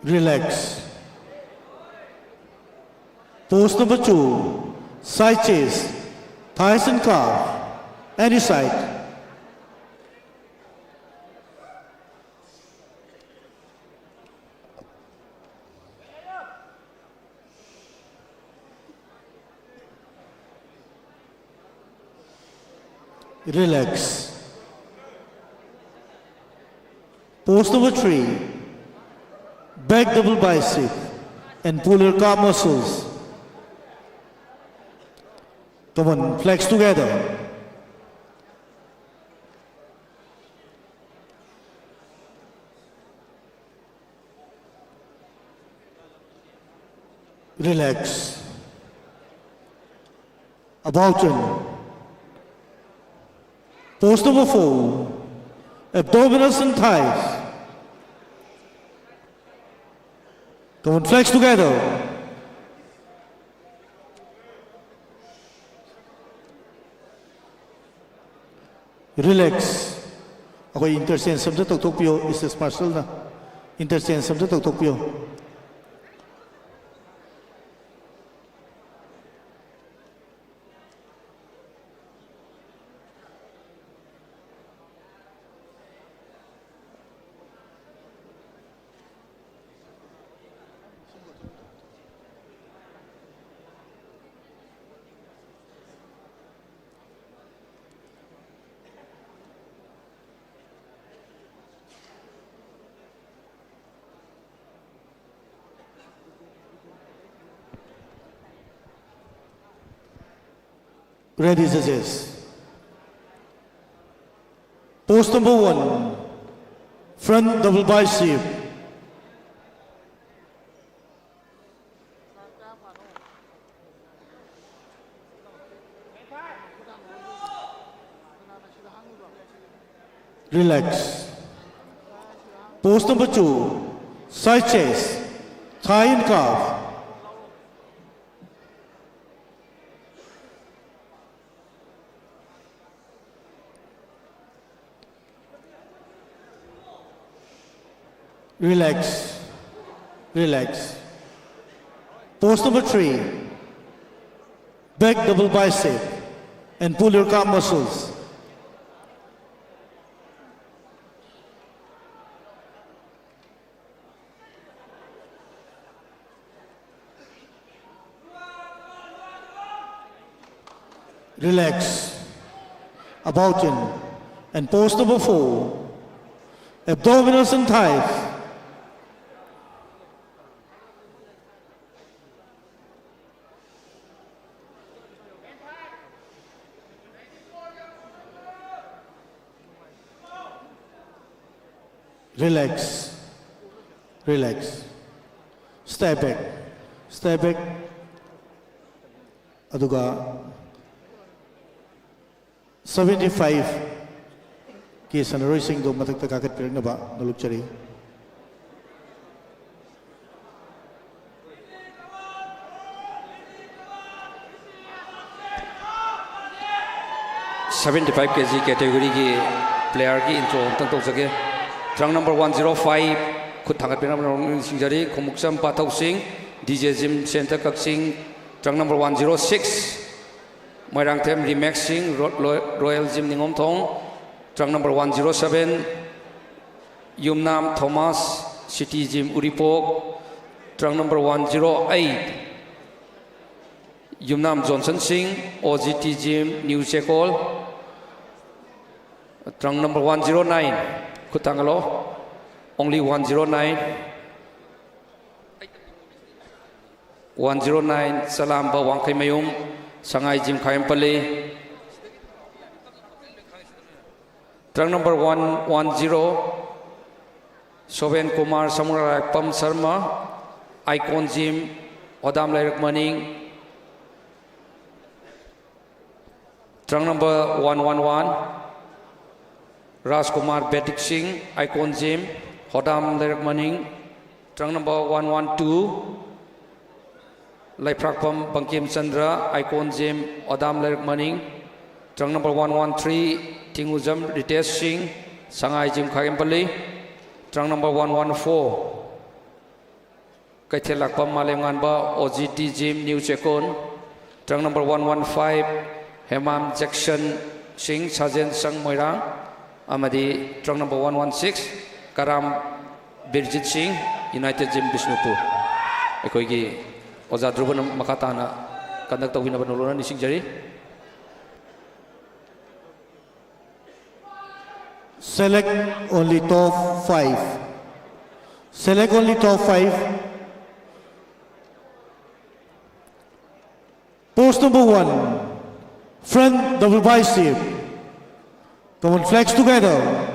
Relax. Pose number 2. Side chest. Thighs and calf. Any side. Relax. Pose number 3. Back double bicep and pull your calf muscles. Come on, flex together. Relax. About turn. Post number 4, abdominals and thighs. Come on, flex together. Relax. Ako interchange samsa tokpio is this partial na. Interchange samsa tokpio. Ready, judges. Post number 1, front double bicep. Relax. Post number 2, side chest, thigh and calf. Relax. Relax. Pose number 3, back double bicep and pull your calf muscles. Relax. About in. And pose number 4, abdominals and thighs. Relax. Relax. Step back. Step back. Aduga 75 ki sanaroi sing do matak takakat pirang na ba naluk chari. $75 kg category की player की intro तक तो सके Trunk number 105 खुद थांगत पेना बना सिंजरी खुमुक्सम पाथौ Singh DJ Jim Center Kaksing Trunk number 106 Moirang Them Remax Singh Royal Gym Ningom Thong Trunk number 107 Yumnam Thomas City Gym Uripok Trunk number 108 Yumnam Johnson Singh OGT Gym New Chekol Trunk number 109 Kutangalo only 109 109 Salam Ba Wangkai Mayum Sangai Jim Khayampale Trunk number 110 Soben Kumar Samurai Pam Sarma Icon Gym Odam Lairak Maning Trunk number 111 Rajkumar Betik Singh Icon Gym Hodam Lairak Maning Trunk number 112 Laiprakpam Bangkim Chandra Icon Gym Odam Lairak Maning Trunk number 113 Tinguzam Ritesh Singh Sangai Gym Khayempali Trunk number 114 Kaithelakpam Malenganba OGT Gym New Chekon Trunk number 115 Hemam Jackson Singh Sajen Sang Moirang Amadi Trunk number 116 Karam Birjit Singh United Gym Bishnupur Ekoigi Oza Druban Makatana Conduct of Winabanola Nising Jerry Select only top 5. Select only top 5. Post number 1, front double bicep. Come on, flex together.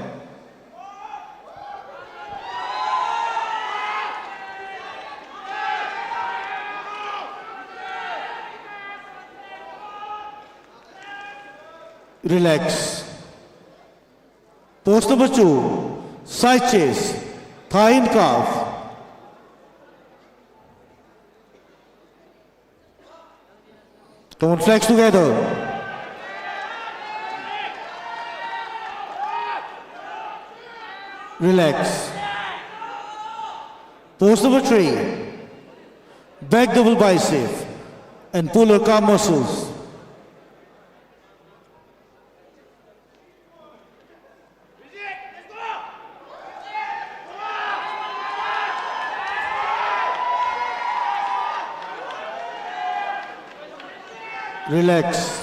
Relax. Post number 2, side chase, thigh and calf. Come on, flex together. Relax. Post number 3, back double bicep and pull your calf muscles. Relax.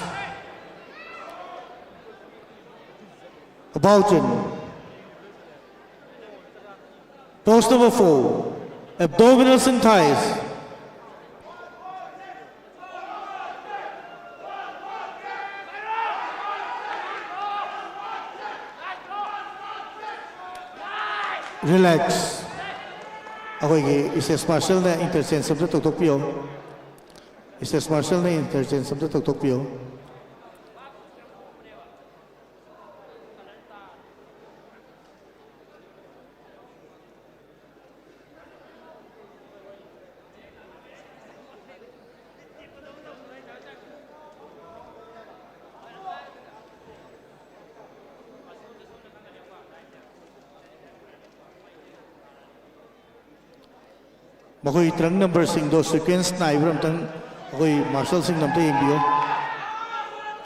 About it. Post number 4, abdominals and thighs. Relax. Okay, is martial na interchange sabda tok piyo. Is martial na interchange sabda tok piyo. Makoy trang number sing do sequence na ibram tang akoy martial sing namte imbiyo.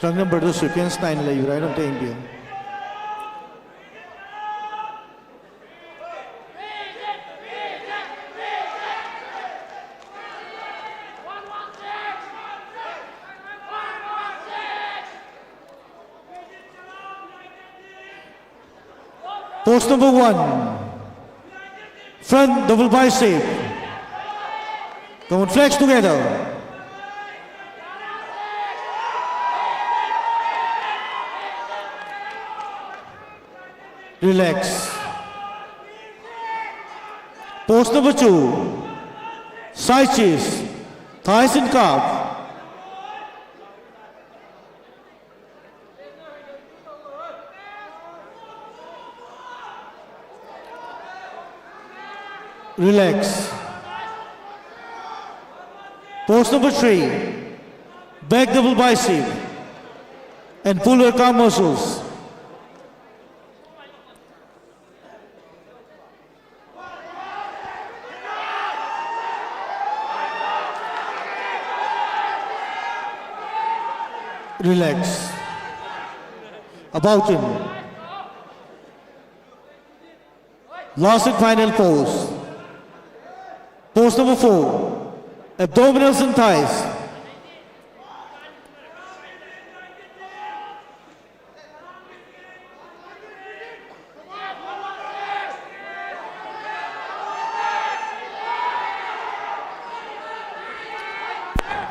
Trang number do sequence na nila ibram namte imbiyo. Post number 1, front double bicep. Come on, flex together. Relax. Post number 2, side chest, thighs and calf. Relax. Post number 3, back double bicep and pull your calf muscles. Relax. About him. Last and final pose. Pose number 4, abdominals and thighs.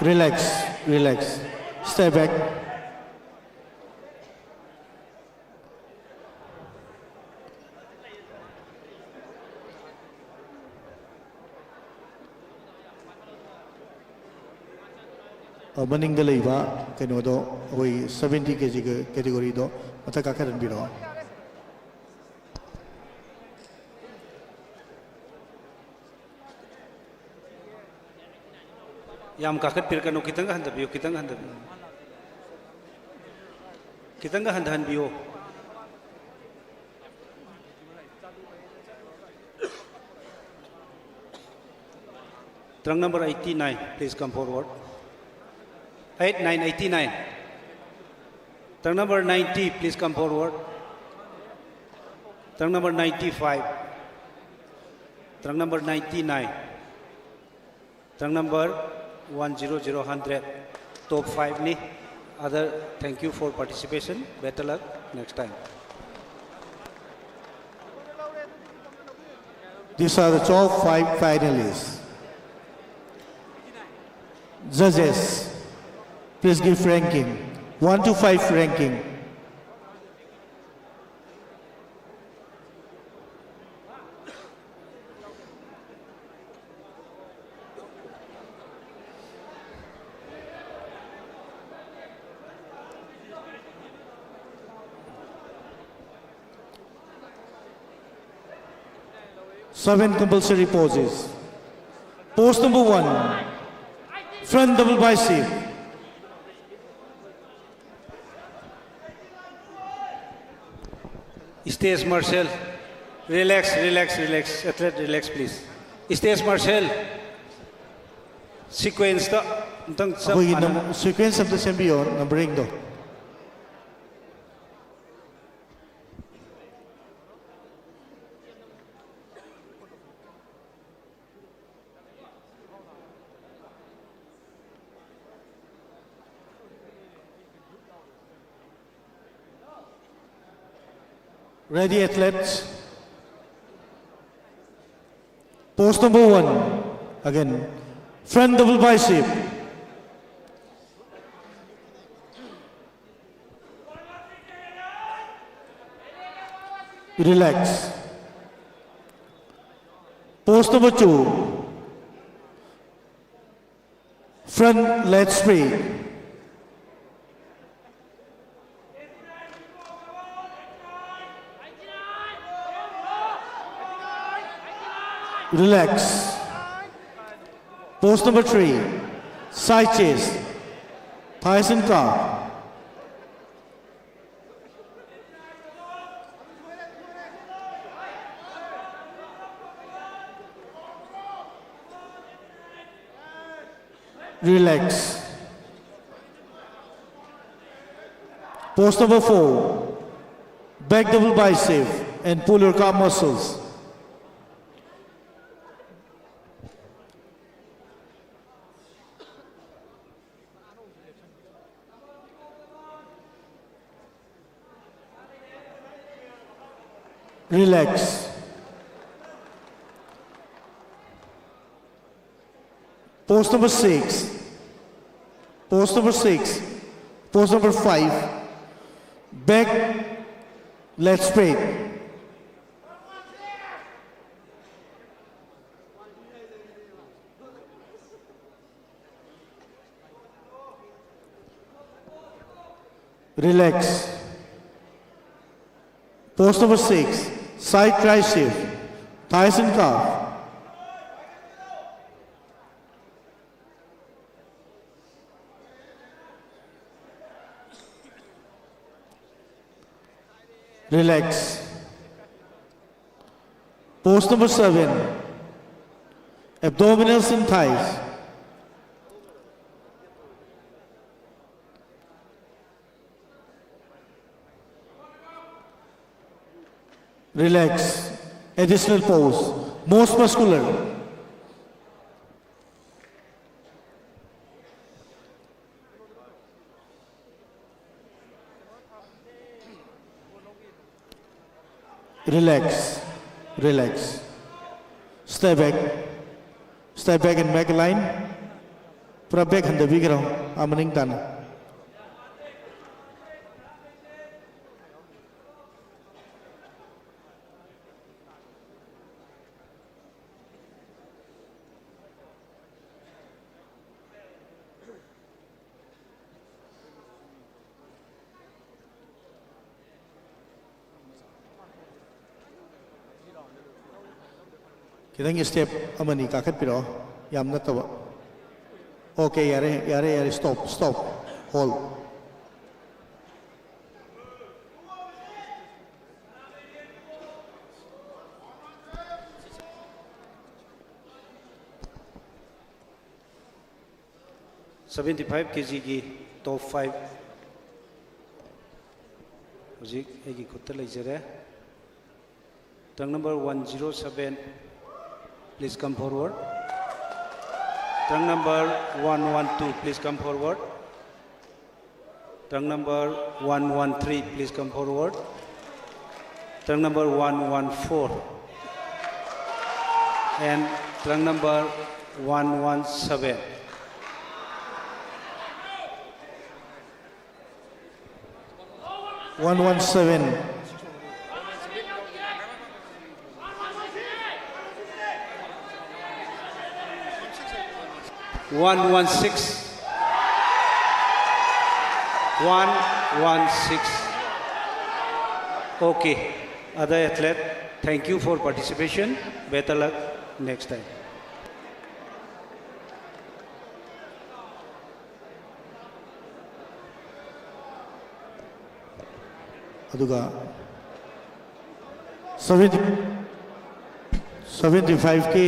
Relax, relax. Step back. Maningda leiba keno do oi 70 kg category do mata ka karan biro. Yam kakat pirkano kitang handa biyo kitang handa biyo. Trunk number 89, please come forward. 89. Trunk number 90, please come forward. Trunk number 95. Trunk number 99. Trunk number 100. Top 5 ni. Other, thank you for participation. Better luck next time. These are the top 5 finalists. Judges, please give ranking. 1 to 5 ranking. 7 compulsory poses. Pose number 1, front double bicep. Stage Marshal, relax, relax, relax. Athlete, relax, please. Stage Marshal, sequence the Sequence of the champion, numbering do. Ready, athletes? Pose number 1. Again, front double bicep. Relax. Pose number 2. Front leg straight. Relax. Pose number 3, side chest, thighs and calf. Relax. Pose number 4, back double bicep and pull your calf muscles. Relax. Pose number 6. Pose number 6. Pose number 5. Back, leg straight. Relax. Pose number 6. Side tricep, thighs and calf. Relax. Pose number 7. Abdominals and thighs. Relax. Additional pose. Most muscular. Relax. Relax. Step back. Step back and back line. Pura back handa bigro. Amaning tan. Kitang step amani kakat piro yam na tawa. Okay, yare stop. Hold. $75 kg की top 5 Hujik egi khutta leijare. Turn number 107, please come forward. Turn number 112, please come forward. Turn number 113, please come forward. Turn number 114 and turn number 117. One 117. One 116. 116. Okay. other athlete, thank you for participation. Better luck next time. aduga 75 ke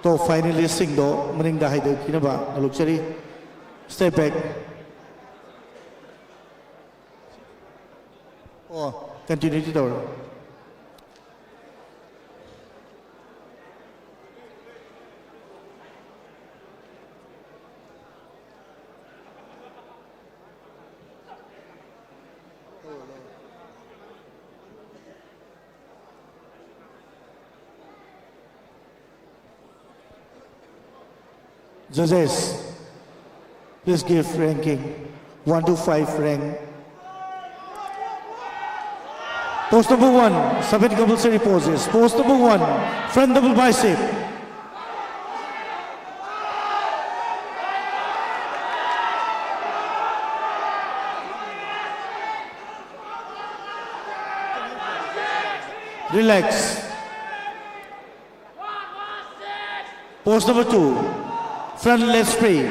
to finalist sing do maning da haide kinaba nalukchari step back oh continue to door Judges, please give ranking 1 to 5 rank. Post number 1, 7 compulsory poses. Post number 1, front double bicep. Relax. Post number 2. Front leg spray.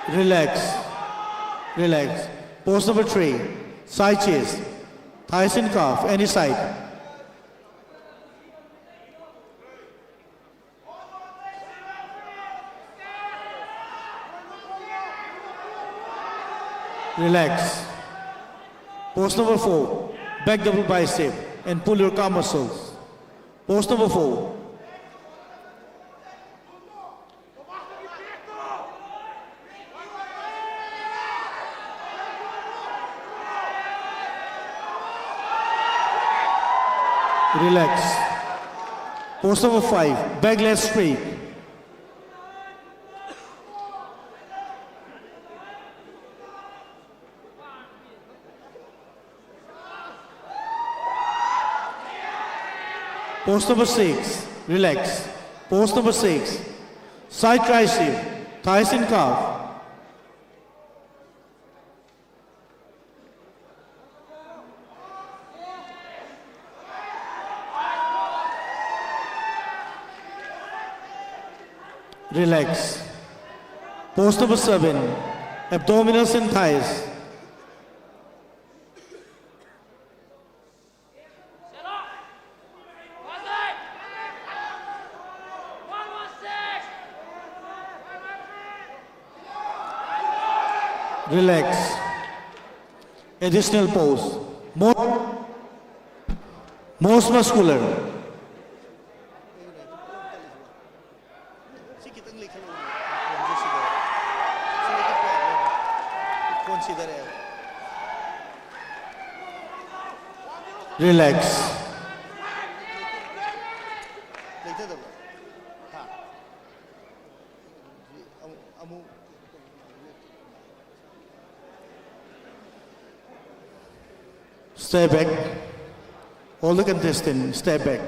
Relax. Relax. Pose number 3. Side chest. Thighs and calf. Any side. Relax. Pose number 4, back double bicep and pull your calf muscles. Pose number 4. Relax. Pose number 5, back leg straight. Pose number 6, relax. Pose number 6, side tricep, thighs and calf. Relax. Pose number 7, abdominals and thighs. Relax. Additional pose. Most muscular. Relax. Step back. All the contestants step back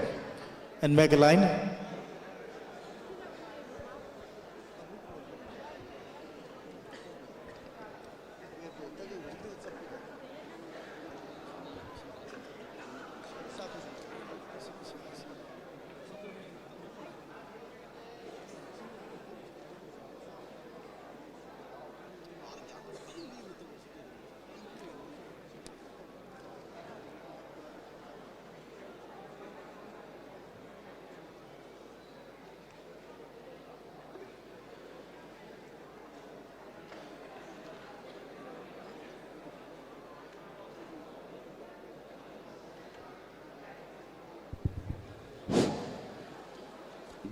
and make a line.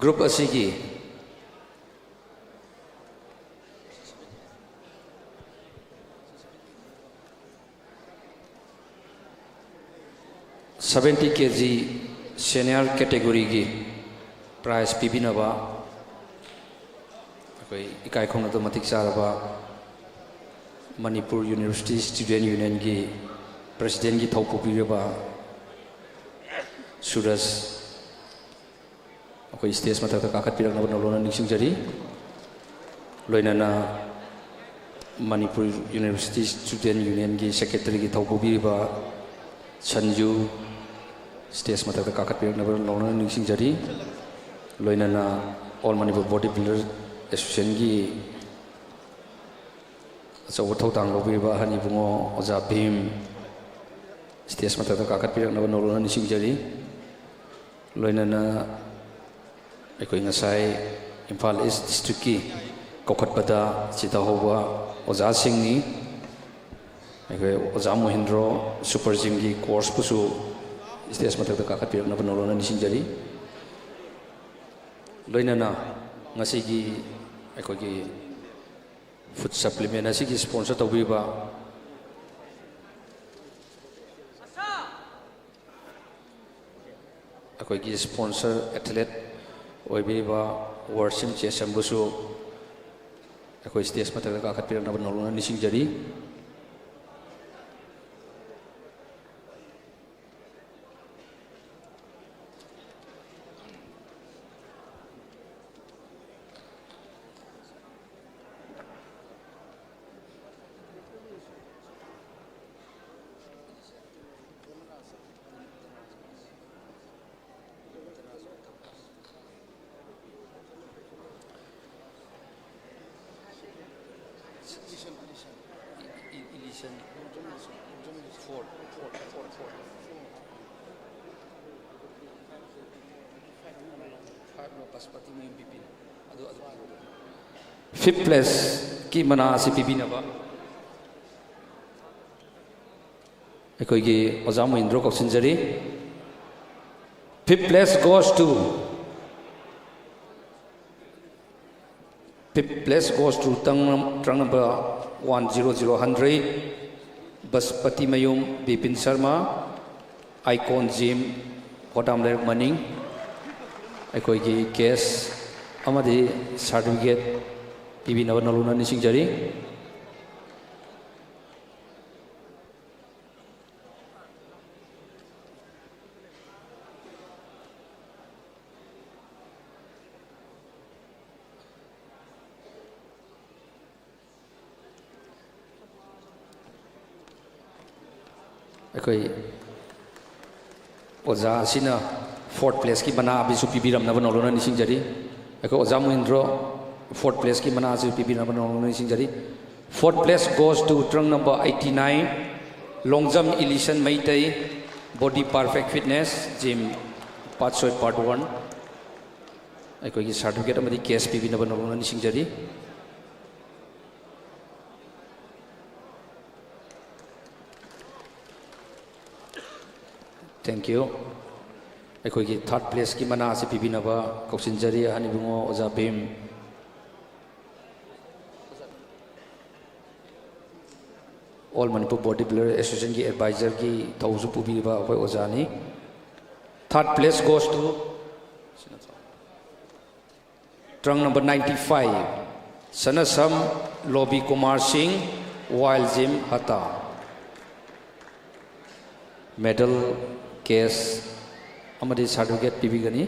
Group asigi 70 kg senior category gi prize pibinaba akoi ikai khong na matik charaba Manipur University Student Union gi president gi thaupu biraba Suraj ꯑꯩꯈꯣꯏ ꯁ꯭ꯇꯦꯖ ꯃꯊꯛꯇ ꯀꯥꯈꯠꯄꯤꯔꯛꯅꯕ ꯅꯧꯂꯣꯟꯅ ꯅꯤꯡꯁꯤꯡꯖꯔꯤ ꯂꯣꯏꯅꯅ ꯃꯅꯤꯄꯨꯔ ꯌꯨꯅꯤꯚꯔꯁꯤꯇꯤ ꯁ꯭ꯇꯨꯗꯦꯟ ꯌꯨꯅꯤꯌꯟꯒꯤ ꯁꯦꯀ꯭ꯔꯦꯇꯔꯤꯒꯤ ꯊꯧ ꯄꯨꯕꯤꯔꯤꯕ ꯁꯟꯖꯨ ꯁ꯭ꯇꯦꯖ ꯃꯊꯛꯇ ꯀꯥꯈꯠꯄꯤꯔꯛꯅꯕ ꯅꯧꯂꯣꯟꯅ ꯅꯤꯡꯁꯤꯡꯖꯔꯤ ꯂꯣꯏꯅꯅ ꯑꯣꯜ ꯃꯅꯤꯄꯨꯔ ꯕꯣꯗꯤ ꯕꯤꯜꯗꯔ ꯑꯦꯁꯣꯁꯤꯌꯦꯁꯟꯒꯤ ꯑꯆꯧꯕ ꯊꯧꯗꯥꯡ ꯂꯧꯕꯤꯔꯤꯕ ꯑꯍꯟ ꯏꯕꯨꯡꯉꯣ ꯑꯣꯖꯥ ꯚꯤꯝ ꯁ꯭ꯇꯦꯖ ꯃꯊꯛꯇ ꯀꯥꯈꯠꯄꯤꯔꯛꯅꯕ ꯅꯧꯂꯣꯟꯅ ꯅꯤꯡꯁꯤꯡꯖꯔꯤ ꯂꯣꯏꯅꯅ ꯑꯩꯈꯣꯏ ꯉꯁꯥꯏ ꯏꯝꯐꯥꯜ ꯏꯁ ꯗꯤꯁꯇ꯭ꯔꯤꯛꯀꯤ ꯀꯧꯈꯠꯄꯗ ꯆꯤꯊꯍꯧꯕ ꯑꯣꯖꯥꯁꯤꯡꯅꯤ ꯑꯩꯈꯣꯏ ꯑꯣꯖꯥ ꯃꯣꯍꯤꯟꯗ꯭ꯔꯣ ꯁꯨꯄꯔ ꯖꯤꯝꯒꯤ ꯀꯣꯔꯁꯄꯨꯁꯨ ꯁ꯭ꯇꯦꯖ ꯃꯊꯛꯇ ꯀꯥꯈꯠꯄꯤꯔꯛꯅꯕ ꯅꯧꯂꯣꯟꯅ ꯅꯤꯡꯁꯤꯡꯖꯔꯤ ꯂꯣꯏꯅꯅ ꯉꯁꯤꯒꯤ ꯑꯩꯈꯣꯏꯒꯤ ꯐꯨꯗ ꯁꯄ꯭ꯂꯤꯃꯦꯟ ꯑꯁꯤꯒꯤ ꯁ꯭ꯄꯣꯟꯁꯔ ꯇꯧꯕꯤꯕ ꯑꯩꯈꯣꯏꯒꯤ ꯁ꯭ꯄꯣꯟꯁꯔ ꯑꯦꯊꯂꯦꯠ ꯑꯣꯏꯕꯤꯔꯤꯕ ꯋꯥꯔꯁꯤꯝ ꯆꯦꯁꯝꯕꯨꯁꯨ ꯑꯩꯈꯣꯏ ꯁ꯭ꯇꯦꯖ ꯃꯊꯛꯇ ꯀꯥꯈꯠꯄꯤꯔꯛꯅꯕ ꯅꯧꯂꯣꯟꯅ ꯅꯤꯡꯁꯤꯡꯖꯔꯤ Fifth place की मना से पीबी नबा अखोई ओजा महिंद्रो कौशिनजरी Fifth place goes to trunk number 100 Baspati Mayum Bipin Sharma Icon Gym Hodam Ler Maning अखोई केस अमदी सर्टिफिकेट पीबी नव नलुना निसिंगजरी अखोई ओजा सिना फोर्थ प्लेस की बना अभी पीबी नव नलुना निसिंगजरी अखोई ओजा महिंद्रो fourth place की मना से पीबी नंबर नौ fourth place goes to trunk number 89 long jump elision maitai body perfect fitness gym part 1 अखोई की सर्टिफिकेट अमदी केस पीबी नंबर नौ निसिंगजरी thank you अखोई की third place की मना से पीबी नंबर कौशिनजरी हनिबुंगो ओजा Bhim All Manipur Bodybuilder Association की advisor की थौसु पुबीबा अखोई ओजानी third place goes to trunk number 95 Sanasam Lobby Kumar Singh Wild Gym Hata medal case amadi certificate pibigani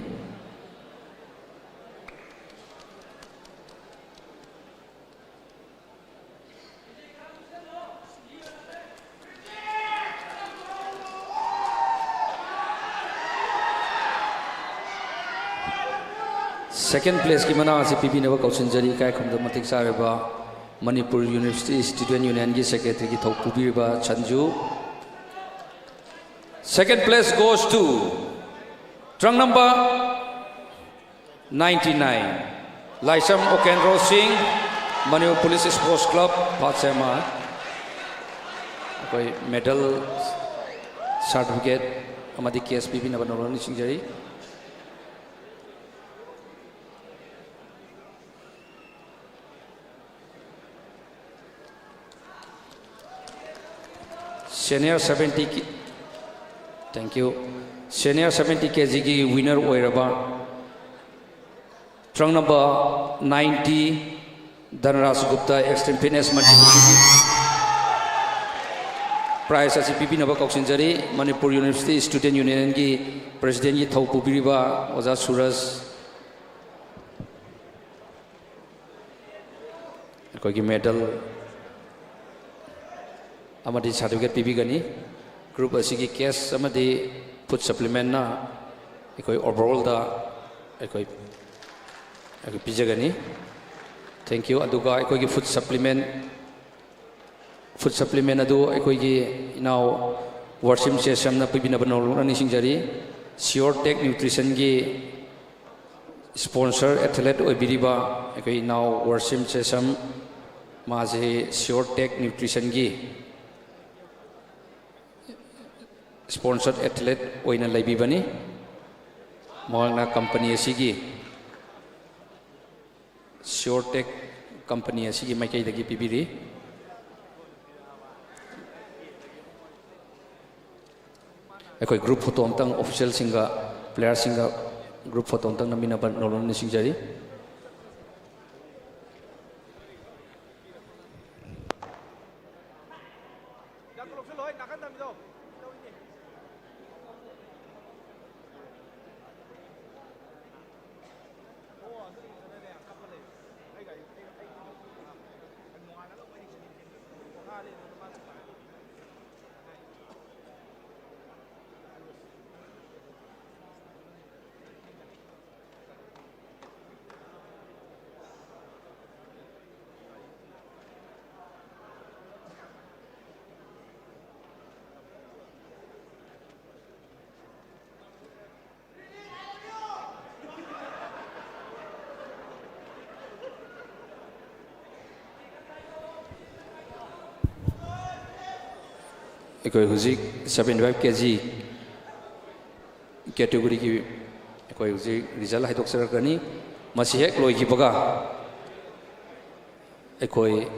Second place की मना से पीबी नव कौशिनजरी काय खमद मतिक सारेबा मणिपुर यूनिवर्सिटी स्टूडेंट यूनियन की सेक्रेटरी की थौ पुबीबा Sanju Second place goes to trunk number 99 Laisam Okenro Singh Manipur Police Sports Club Patsema कोई medal certificate amadi case पीबी नव नलुना निसिंगजरी Senior 70 की thank you Senior 70 kg की winner ओइरबा trunk number 90 Dhanraj Gupta Extreme Fitness prize asi pipi naba कौशिनजरी Manipur University Student Union की president की थौ पुबीबा ओजा सूरज ꯑꯩꯈꯣꯏꯒꯤ medal amadi certificate pibigani group asigi cash amadi food supplement na ekoi overall da ekoi pijagani thank you aduga ekoi gi food supplement adu ekoi gi now worship session na pibina banol na nisingjari Sure Tech Nutrition gi sponsor athlete oibiriba ekoi now worship session maje Sure Tech Nutrition gi sponsored athlete oina laibibani moalna company asigi Sure Tech company asigi maikai dagi pibiri ekoi group photo amtang official singa player singa group photo amtang namina ban nolon ni singjari ekoi huzik 75 kg category ki ekoi huzik result haidok sarakani masi hek loi ki baga ekoi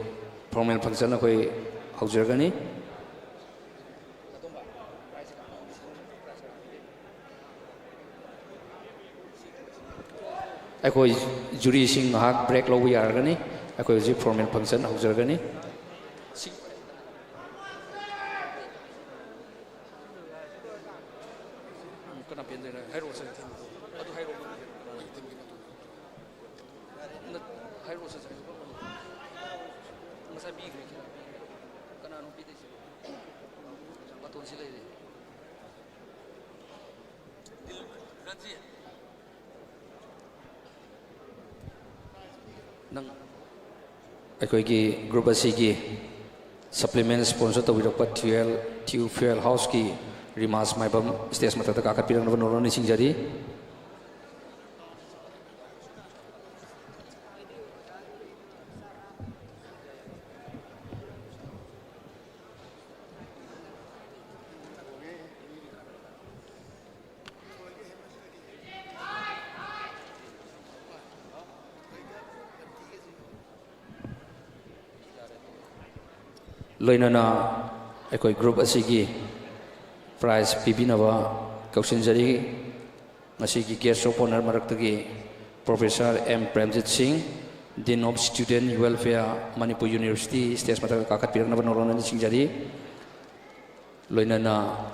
formal function ekoi haujargani ekoi jury sing hak break lo wi argani ekoi huzik formal function haujargani ꯑꯩꯈꯣꯏꯒꯤ ꯒ꯭ꯔꯨꯞ ꯑꯁꯤꯒꯤ ꯁꯄ꯭ꯂꯤꯃꯦꯟ ꯁ꯭ꯄꯣꯟꯁꯔ ꯇꯧꯕꯤꯔꯛꯄ ꯊ꯭ꯌꯨ ꯐ꯭ꯌꯨꯑꯦꯜ ꯍꯥꯎꯁꯀꯤ ꯔꯤꯃꯥꯁ ꯃꯥꯏꯕꯝ ꯁ꯭ꯇꯦꯖ ꯃꯊꯛꯇ ꯀꯥꯈꯠꯄꯤꯔꯛꯅꯕ ꯅꯣꯔꯣꯟ ꯅꯤꯡꯁꯤꯡꯖꯔꯤ loinana ekoi group asigi prize pibinaba kaushinjari masigi guest of honor maraktagi Professor M Premjit Singh Dean of Student Welfare Manipur University stage mata kakat piraknaba norona ni singjari loinana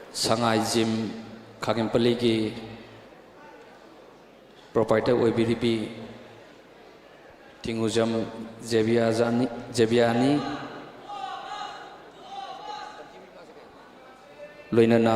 sangai gym khagempali gi proprietor oibiribi tingujam Jebiani loinana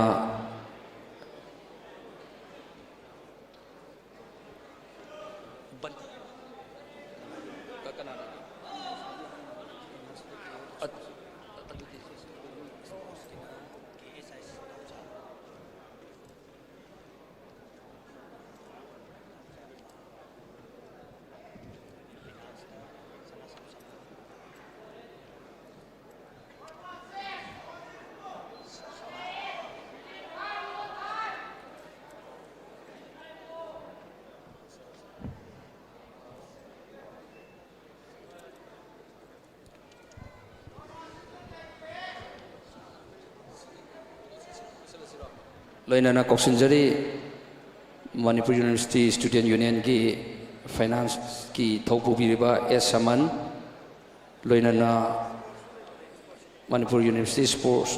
loinana koksinjari Manipur University Student Union ki finance ki thopu biriba S Saman loinana Manipur University Sport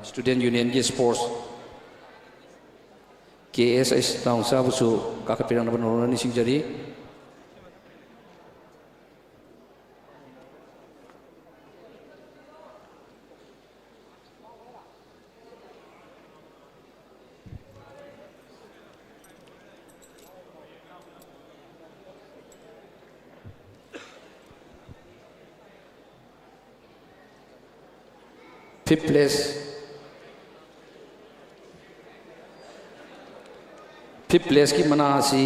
Student Union ki sports KSS naungsa busu kakapirang naban norona ni singjari Fifth place. Fifth place की मना सी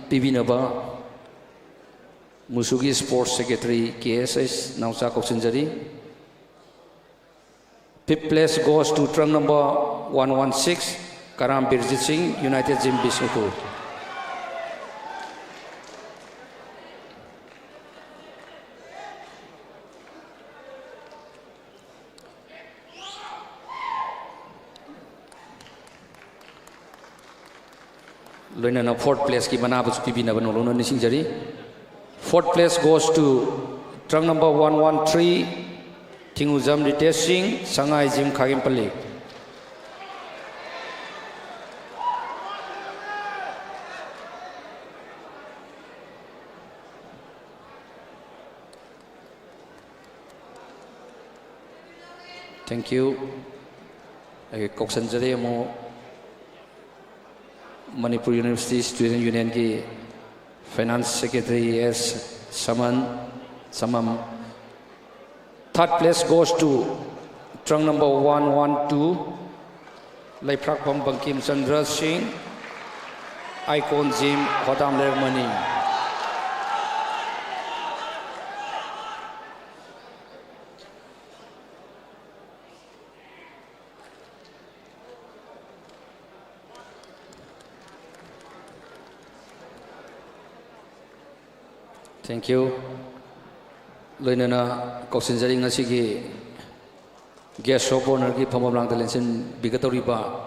पीवी नबा मुसुगी स्पोर्ट्स सेक्रेटरी KSS नाउसा कोक्सिंजरी. Fifth place goes to trunk number 116 Karam Birjit Singh, United Gym Bisnupur. Loinana fourth place ki mana bus pibi na banu lono nising jari. Fourth place goes to trunk number 113 Tinguzam Ritesh Singh, Sangai Gym Khagimpally. Thank you. Koksanjari mo Manipur University Student Union की Finance Secretary S. Samam. Third place goes to trunk number 112 Laiprakpam Bankim Chandra Singh, Icon Gym, Khodam Lermani. Thank you. Loinana Koksinjari ngasi ki guest shop owner ki phomam lang talensin bigatoriba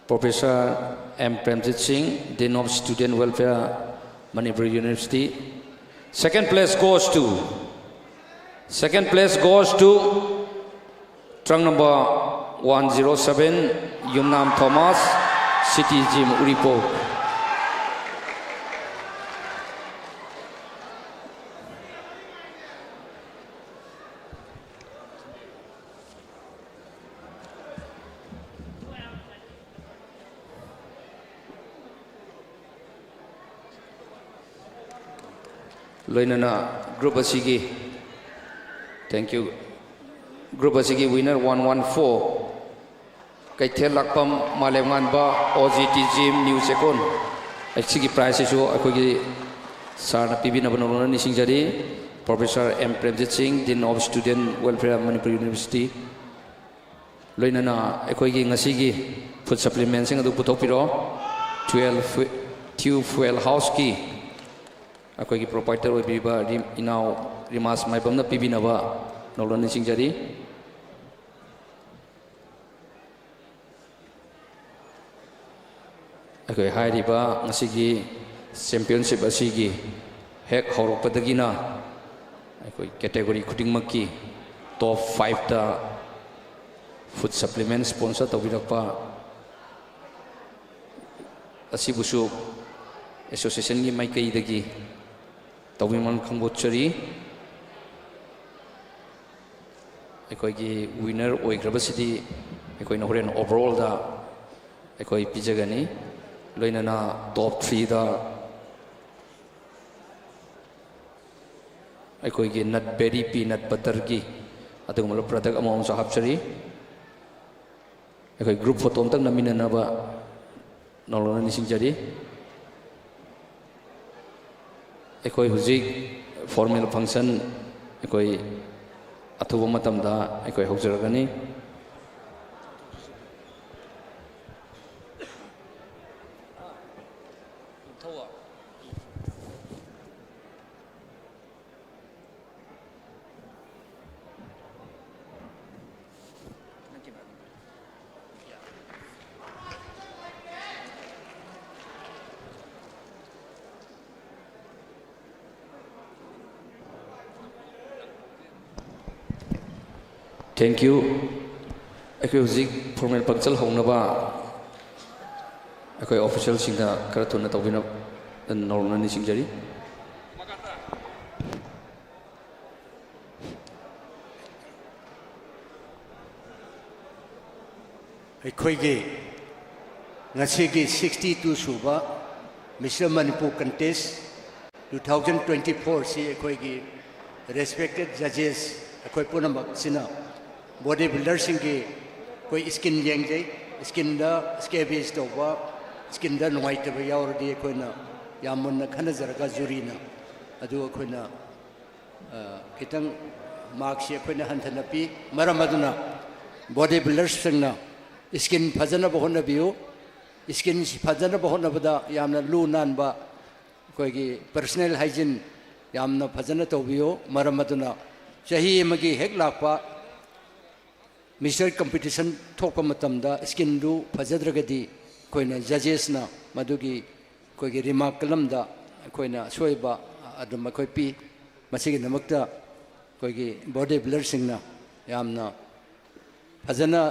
Professor M. Premjit Singh, Dean of Student Welfare, Manipur University. Second place goes to trunk number 107 Yumnam Thomas, City Gym Uripo. Loinana group asigi. Thank you. Group asigi winner 114. Kaithel Lakpam Maleman ba OGT Gym New Second. Asigi prize isu akogi sarna pibi na banulona nising jadi Professor M. Premjit Singh, Dean of Student Welfare, Manipur University. Loinana akogi ngasigi food supplements adu puthopiro 12 Tube Fuel House ki अकोई प्रोपाइटर ओबिबा इनाउ रिमास माइबमना पिबिनबा नौलनि सिंगजरी अकोई हाइरिबा ngasiगी चैंपियनशिप असिगी हेक हौरपदगिना अकोई कैटेगरी खुदिंगमकी टॉप 5 ता फूड सप्लीमेंट स्पॉन्सर तौबिरकपा असिबुसु एसोसिएशन की माइकईदगी तौबिमन खंगबोचरी अखोई विनर ओइग्रबसिदी अखोई होरेन ओवरऑल दा अखोई पिजगनी लोइनना टॉप 3 दा अखोई नट बेरी पीनट बटर की अदुगमल प्रोडक्ट अमाउंट हापचरी अखोई ग्रुप फोटो तक नमिननबा नौलोना निसिंगजरी अखोई हुजिक फॉर्मल फंक्शन अखोई अथुबा मतमदा अखोई हौजरगनी Thank you. अखोई हुजिक फॉर्मल पंक्चल होनबा अखोई ऑफिशियल सिंगा खरा थुना तौबिना नौरना निसिंगजरी अखोईगे ngasiगी 62 सुबा मिस्टर मणिपुर कंटेस्ट 2024 से अखोईगी रेस्पेक्टेड जजेस अखोई पुनमक सिना बॉडी बिल्डर सिंह की कोई स्किन येंगे स्किन दा स्केबेज तो वा स्किन दा नुआई तब यावर दी कोई ना यामुन ना खाना जरगा जुरी ना अदु कोई ना कितंग मार्क्स ये कोई ना हंथन पी मरा मदुना बॉडी बिल्डर सिंह ना स्किन फजना बहुत ना बियो स्किन फजना बहुत ना बदा यामना लू नान बा कोई की पर्सनल हाइजीन यामना फजना तो बियो मरा मदुना चाहिए मगी हेक लापा मिस्टर कंपटीशन थोप मतमदा स्किन दु फजद्रगदी कोइना जजेस ना मदुगी कोई रिमार्क कलमदा कोइना सोइबा अदम कोई पी मसिगी नमकता कोई बॉडी बिल्डर सिंगना यामना फजना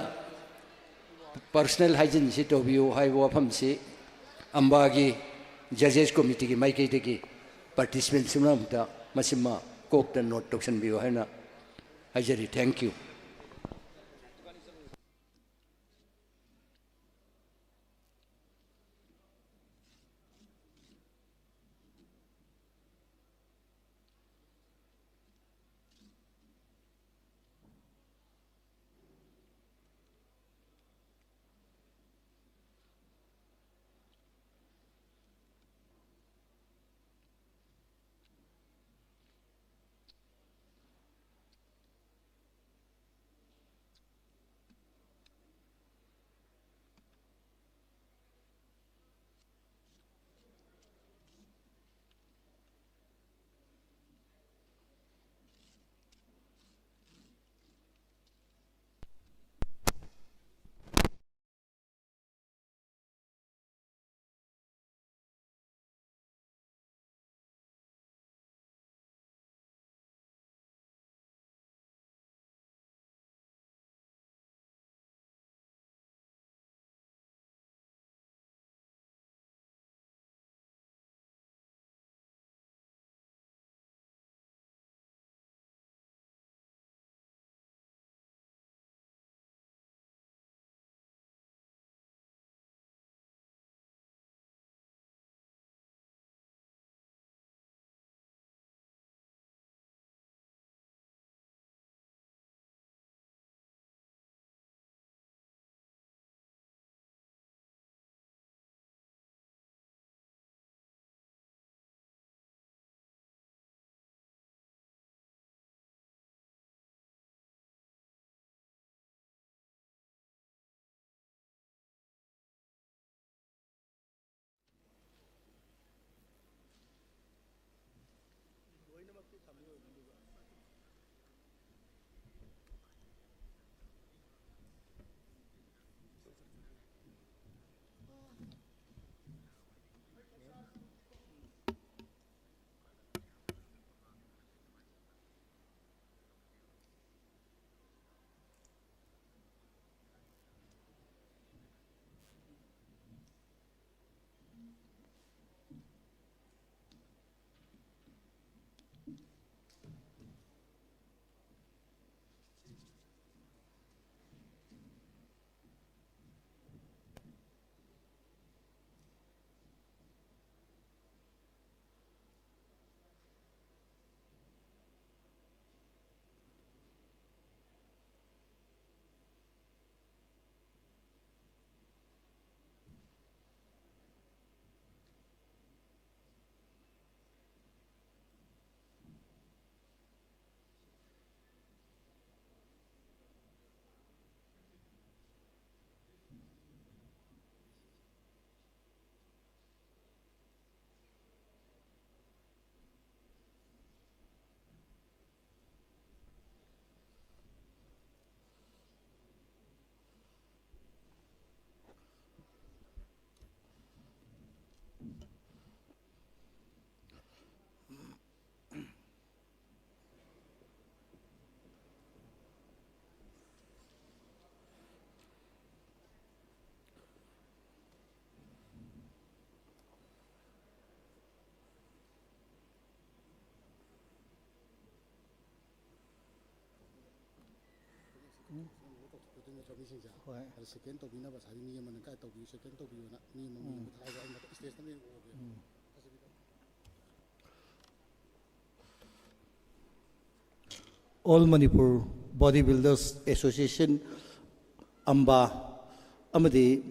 पर्सनल हाइजीन से तोबियो हाई वफम से अंबागी जजेस कमिटी की माइकई की पार्टिसिपेंट सुनमता मसिमा कोकता नोट टोक्सन बियो है ना हाइजरी थैंक यू सेकेंड तौबीना बसारी मी मन का तौबी सेकेंड तौबीना मी मन थागा इन स्टेज में All Manipur Body Builders Association Amba amadi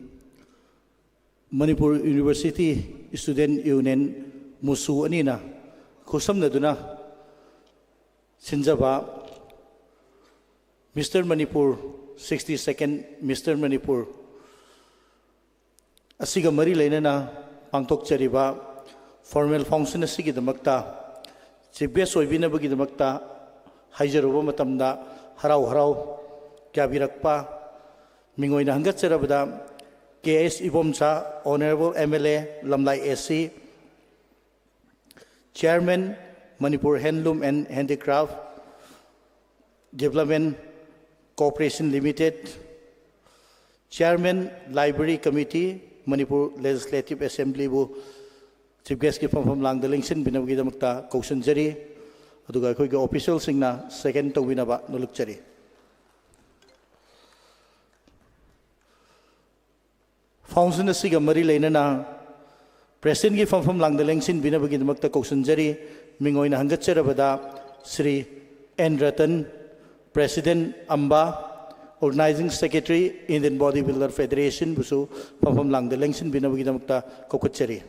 Manipur University Student Union Musu anina khusam na duna sinjaba Mr. Manipur 62nd Mr. Manipur asiga mari lainana pangtok chariba formal function asigi damakta chief guest oibinabagi damakta haijaruba matamda harau kya birakpa mingoina hangat charabada KS Ibomcha Honorable MLA Lamlai SC Chairman Manipur Handloom and Handicraft Development Corporation Limited Chairman Library Committee Manipur Legislative Assembly bu Chief Guest ki from Langdalingsin binabagi damakta kausanjari aduga khoi ga official singna second tawinaba nolukchari Foundation asiga mari lainana President ki from Langdalingsin binabagi damakta kausanjari mingoina hangatcharabada Sri N Ratan President Amba Organizing Secretary Indian Bodybuilder Federation busu from Langdalingsin binabagi damakta kokachari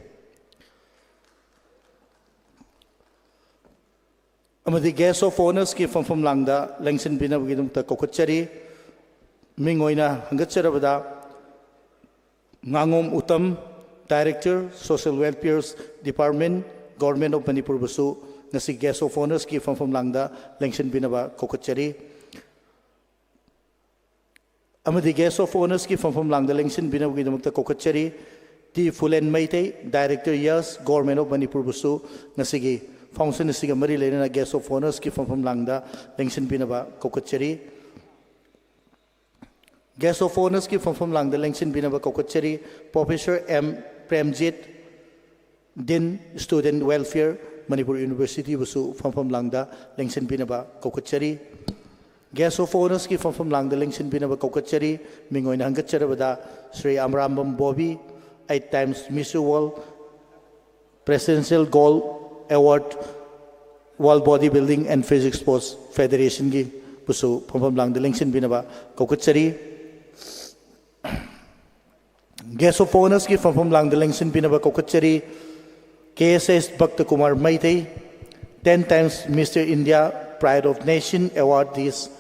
amadi guest of honors ki from Langda Langsin binabagi damakta kokachari mingoina hangatcharabada Ngangom Utam Director Social Welfare Department Government of Manipur busu ngasi guest of honors ki from Langda Langsin binaba kokachari amadi guest of honors ki from Langdalingsin binabagi damakta kokachari T Fulen Maitei Director Yes Government of Manipur busu ngasigi function siga mari lainana guest of honors ki from Langda Langsin binaba kokachari guest of honors ki from Langda Langsin binaba kokachari Professor M Premjit Din Student Welfare Manipur University busu from Langda Langsin binaba kokachari guest of honors ki from Langda Langsin binaba kokachari mingoina hangatcharabada Sri Amrambam Bobby 8 times Mr. World Presidential Gold Award World Bodybuilding and Physics Sports Federation ki busu from Langda Langsin binaba kokachari guest of honors ki from Langda Langsin binaba kokachari KSS Bhakta Kumar Maitei 10 times Mr. India Pride of Nation awardees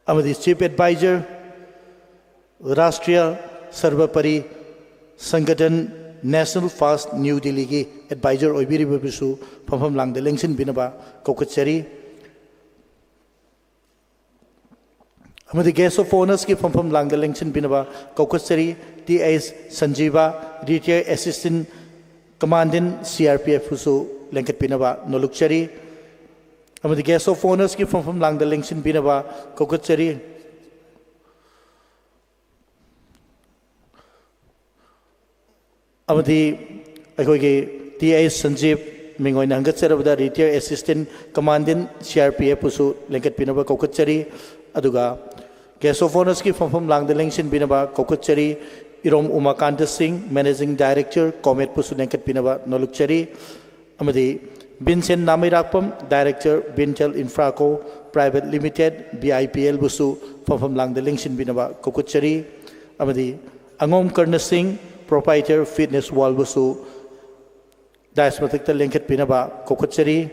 amadi Chief Advisor Rashtriya Sarvapari Sangathan National Fast New Delhi ki advisor oibiriba bisu from Langda Langsin binaba kokachari amadi guest of honors ki from Langda Langsin binaba kokachari T.S. Sanjeeva Retired Assistant Commandant CRPF busu lengkat binaba nolukchari amadi guest of honors ki from Langda Langsin binaba kokachari amadi aikogi T.S. Sanjeev mingoina hangatcharabada Retired Assistant Commandant CRPF busu lengkat binaba kokachari aduga guest of honors ki from Langda Langsin binaba kokachari Irom Umakanta Singh Managing Director Comet busu lengkat binaba nolukchari amadi Vincent Namirakpam Director Bintel Infraco Private Limited BIPL busu from Langda Langsin binaba kokachari amadi Angom Karna Singh Proprietor Fitness Wall busu Dasmatikta lengkat binaba kokachari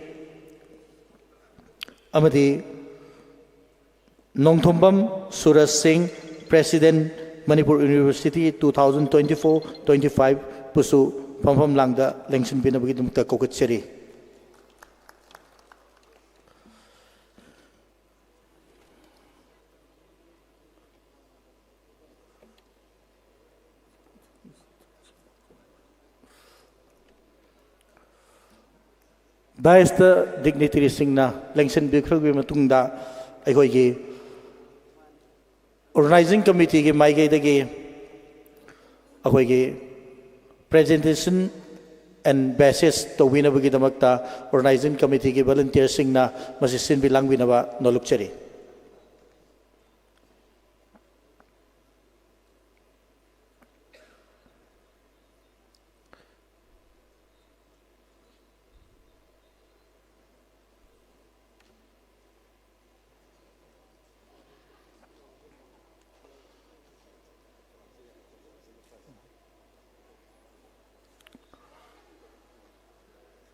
amadi Nongthombam Suraj Singh President Manipur University 2024-25 busu from Langda Langsin binabagi damakta kokachari Daista dignitary singna Langsin bikragwi matungda aikoigi organizing committee ki maigai dagi akoigi presentation and basis to winabagi damakta organizing committee ki volunteer singna masisin bilang binaba nolukchari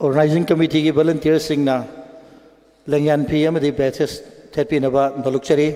organising committee की वॉलंटियर सिंगना लंगयान फी अमदी बैचेस थेटपीनबा नलुक्चरी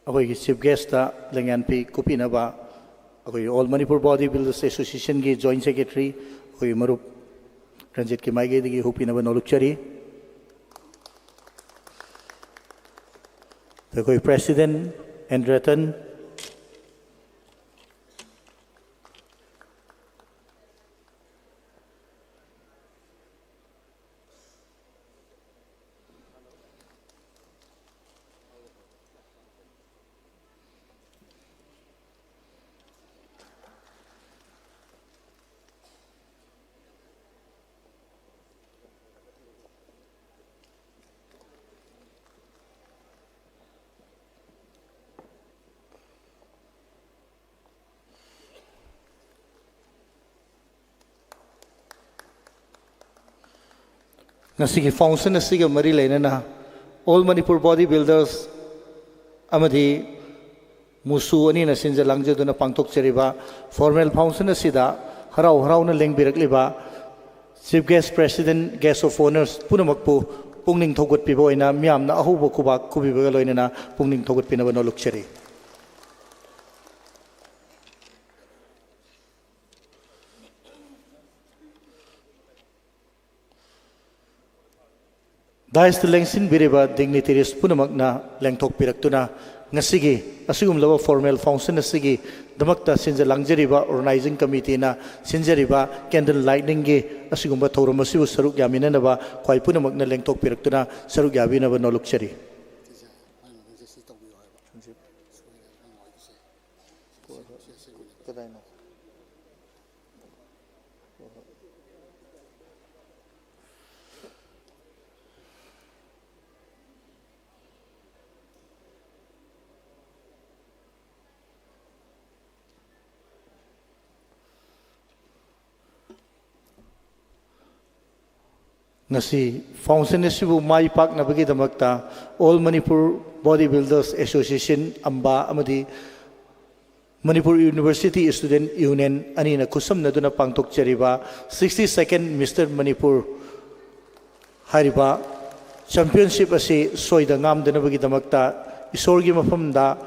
अखोई चीफ गेस्ट लंगयान फी कुपीनबा अखोई all Manipur body builders association की जॉइंट सेक्रेटरी अखोई मरुप रंजित की माइगेदगी हुपीनबा नोलुक्चरी अखोई प्रेसिडेंट एंड्रेटन नसीगी फाउंडेशन असीगा मरी लेना ऑल मणिपुर बॉडी बिल्डर्स अमदी मुसु अनि नसिंजा लांगजदुना पांगथोकचरिबा फॉर्मल फाउंडेशन असिदा हराव हरावना लेंबिरकलिबा chief guest president guest of honours पुनमकपु पुंगनिंग थौगतपिबो ओइना मियामना अहुबो कुबा कुबिबगा लोइना पुंगनिंग थौगतपिनबा नोलुक्चरी दाइस लेंसिन बिरेबा डिग्निटरीज पुनमकना लेंथोकपिरक्तुना ngasi asugumlaba formal function asigi damakta sinja langjariba organizing committee na sinjariba candle lighting ge asugumba thorum asibu saruk yamina naba khwai punamakna lengtok piraktuna saruk yabina ba nolukchari ngasi foundation asibu mai pak na bagi damakta all manipur bodybuilders association amba amadi manipur university student union ani na kusam naduna pangtok chariba 62nd mr manipur hariba championship asi soida ngam dana bagi damakta isorgi mafam da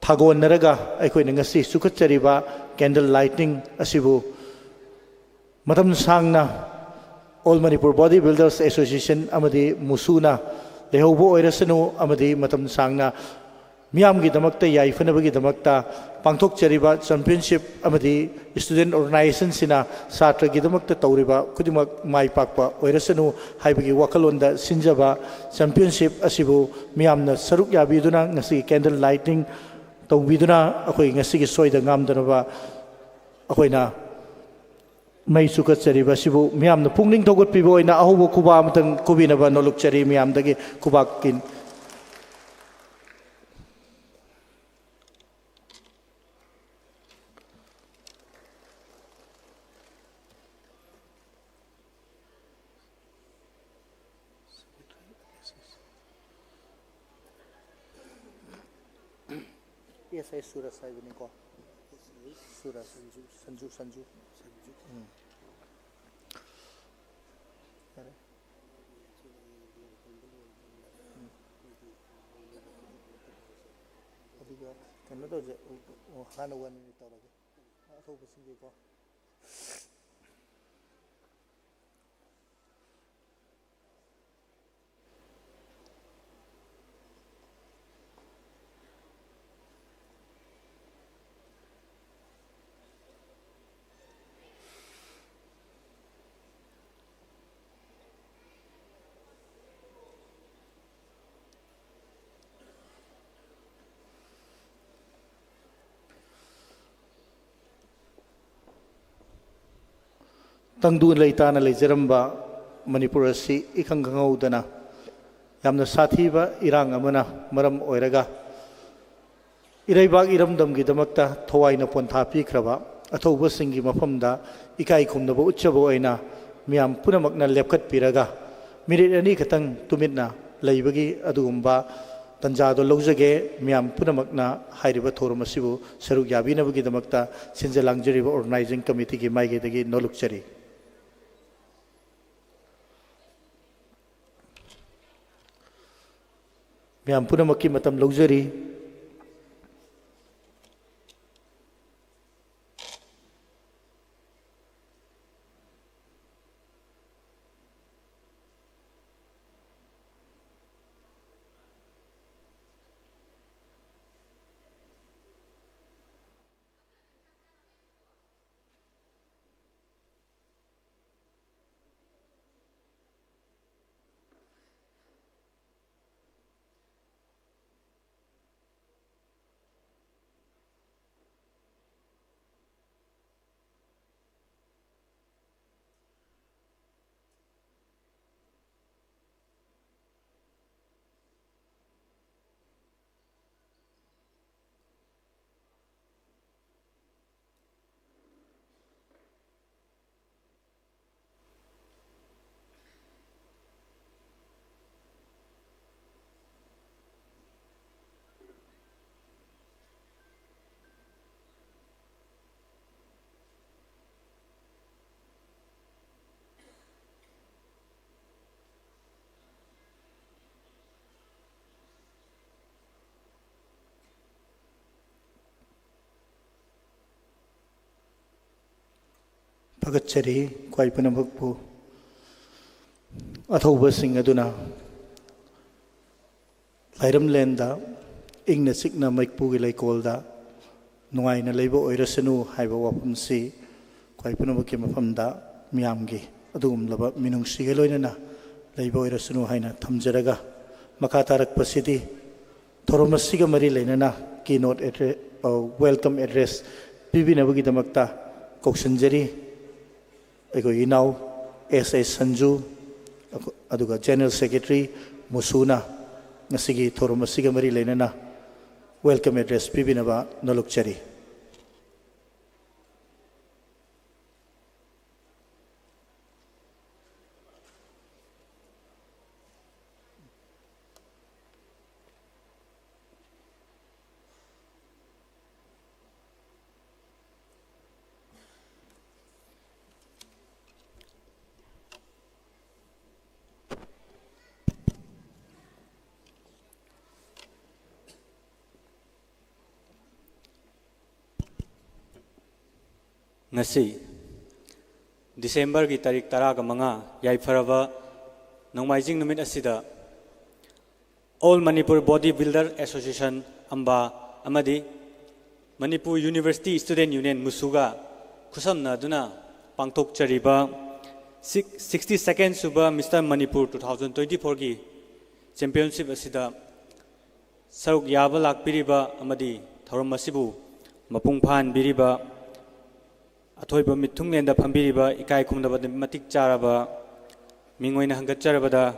thagon naraga aikoi ngasi sukat chariba candle lighting asibu matam sangna All Manipur Bodybuilders Association amadi musuna lehobo oirasanu amadi matam sangna miyam gi damakta yaifana bagi damakta pangthok chariba championship amadi student organization sina satra gi damakta tawriba kudimak mai pakpa oirasanu haibagi wakalonda sinjaba championship asibu miyamna saruk yabiduna ngasi candle lighting tawbiduna akoi ngasi gi soida ngamdanaba akoina mai sukat chariba sibu miyamna pungning thogot pibo ina ahubo kuba amtang kubinaba noluk chari miyamdagi kubakin yes I sura sai bini ko sura sanju Kena tu je, hana wan ini tahu lagi. Aku bersih juga. तंगदू लेताना लेजरम्बा मणिपुर असि इखंग खंगौदना यामना साथीबा इरांग अमना मरम ओइरगा इरैबाग इरमदमगी दमक्ता थवाइना पोंथा पीख्रबा अथौबसिंगी मफमदा इकाई खुमनबो उच्चबो ओइना मियाम पुनमकना लेपकत पिरगा मिनिट अनि खतंग तुमितना लैबगी अदुगुम्बा तंजादो लौजगे मियाम पुनमकना हाइरिबा थोरम असिबु सरुक याबिनबगी दमक्ता सिंजलांगजरिबा ऑर्गेनाइजिंग कमिटी की माइगेदगी नोलुकचरी मियाम पुनमकी मतम लौजरी Pagachari, Kwaipanabukpu, Athobasing Aduna, Liram Lenda, Igna Signa Mike Pugilai Kolda, Nuaina Labo Irasanu, Hiva Wapum Si, Kwaipanabukim Miamgi, Adum Lava Minung Sigeloina, Labo Irasanu Haina, Tamjaraga, Makatarak Pasiti, Toromasiga Marilena, keynote welcome address, Bibinabagi Damakta, Koksanjari. Ego inaw S.A. Sanju aduga General Secretary Musuna nasigi Toromasiga mari lenana welcome address pibinaba nalukchari ngasi December ki tarik tara ka mga yaifarawa nongmaijing numit asida All Manipur Bodybuilder Association amba amadi Manipur University Student Union musuga kusamna duna pangtok chariba 62nd suba Mr. Manipur 2024 ki championship asida saruk yaba lakpiriba amadi thorom masibu mapung phan biriba Athoiba mitungenda phambiriba ikai khumdaba matik charaba mingoina hangatcharabada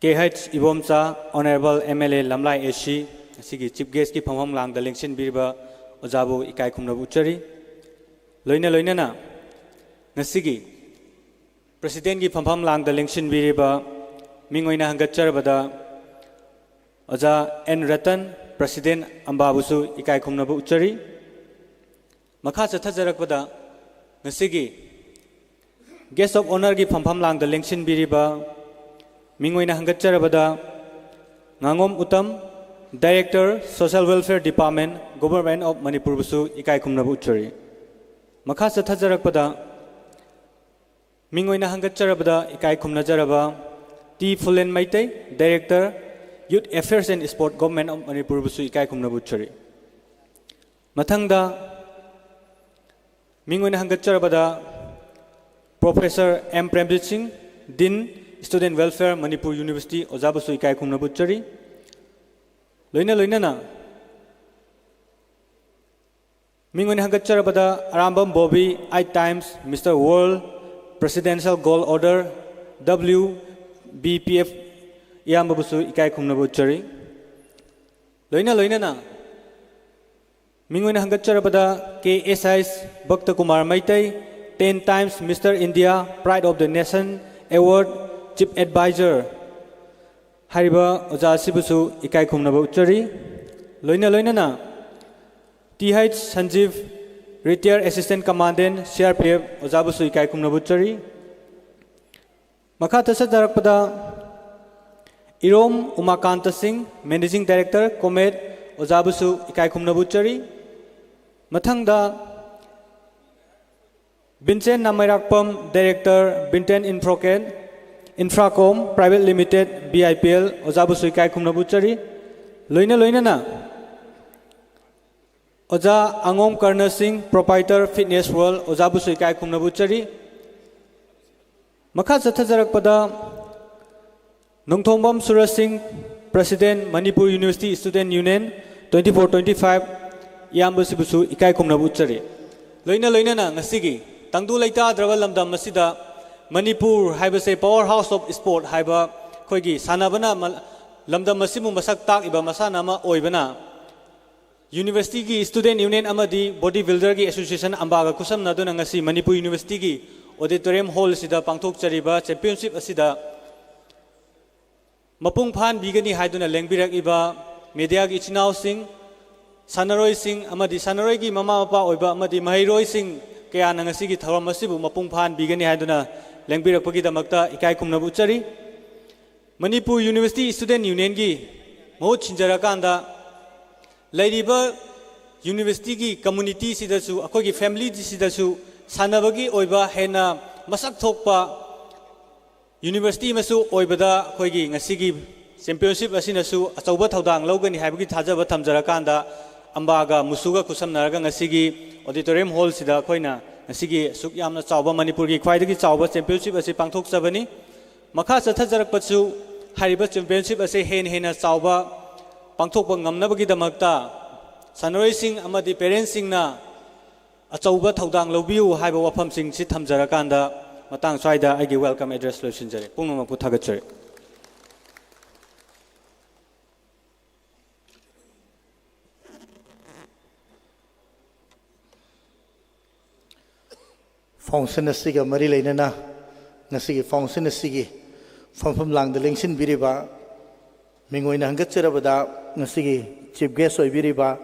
KH Ibomcha Honorable MLA Lamlai Eshi asigi chief guest ki phamham lang da lengsin biriba ojabu ikai khumnabu chari loina na ngasigi president ki phamham lang da lengsin biriba mingoina hangatcharabada oja N Ratan president ambabusu ikai khumnabu chari Makha Chathajarakpada Nasigi Guest of Honor Gi Phampham Lang the Lengsin Biriba Mingoina Hangatcharabada Ngangom Utam Director Social Welfare Department Government of Manipur Busu Ikai Kumnabu Uchari Makha Chathajarakpada Mingoina Hangatcharabada Ikai Kumnajaraba T. Fulen Maite Director Youth Affairs and Sport Government of Manipur Busu Ikai Kumnabu Uchari Mathangda Mingoina Hangatcharabada Professor M. Premjit Singh, Dean, Student Welfare, Manipur University, Ojabusu Ikai Khumnabu Chari. Loina na Mingon Hangatcharabada Arambam Bobby 8 times Mr. World Presidential Gold Order WBPF Yambabusu Ikai Kumnabuchari Loina Loinana Mingon Hangatcharabada KSI's Bhakta Kumar Maitai 10 times Mr. India Pride of the Nation Award Chief Advisor Hariba Ozasibusu Ikai Kumnabuchari Loina Loinana TH Sanjeev Retired Assistant Commandant CRPF Ozabusu Ikai Kumnabuchari Makata Sadarakpada Irom Umakanta Singh Managing Director Comet Ozabusu Ikai Kumnabuchari Mathangda Vincent Namarakpam Director Binten Infracom Private Limited BIPL Ozabusu Ikai Kumnabuchari Loina Loinana Oza Angom Karna Singh, Proprietor Fitness World, Ozabusu Ikai Kumnabuchari. Makha Zathajarakpada Nongthongbam Suraj Singh, President Manipur University Student Union 24-25 Yambasibusu Ikai Kumnabuchari. Loina Loinana Ngasigi, Tangdu Laita Dravalamda Masida, Manipur Haibase Powerhouse of Sport Haiba Koigi, Sanabana Lamda Masimu Masak Tak Iba Masanama Oibana. University ki Student Union amadi Bodybuilder ki Association ambaga kusam naduna ngasi Manipur University ki Auditorium Hall sida pangthok chariba championship asida mapung phan bigani haiduna lengbirak iba media ki chinau sing sanaroi sing amadi sanaroi ki mama mapa oiba amadi mahiroi sing kaya ngasi ki tharam masibu mapung phan bigani haiduna lengbirak pagi damakta ikai kumnabu chari Manipur University Student Union ki mo chinjarakanda Ladiba University ki community sidasu akoi ki family sidasu sanabagi oiba hena masak thokpa university masu oibada akoi ki ngasigi championship asinasu achauba thaudang logani haibagi thajaba thamjarakanda ambaga musuga kusamnaraga ngasigi auditorium hall sida koina ngasigi suk yamna chawba Manipur ki khwaidagi chawba championship asi pangthok sabani makha chathajarakpachu hariba championship ase hena chawba Pangthokpa ngamnabagi damakta Sanaroi Singh amadi parents singna achauba thaudang lobiu haiba wafam sing si thamjarakanda matang swaida aigi welcome address losinjare pungnamakpu thagachare function asiga mari leinana ngasigi function asigi famfam langda lengsin biriba Mingoina Hangatcharabada Nasigi Chief Guest Oibiriba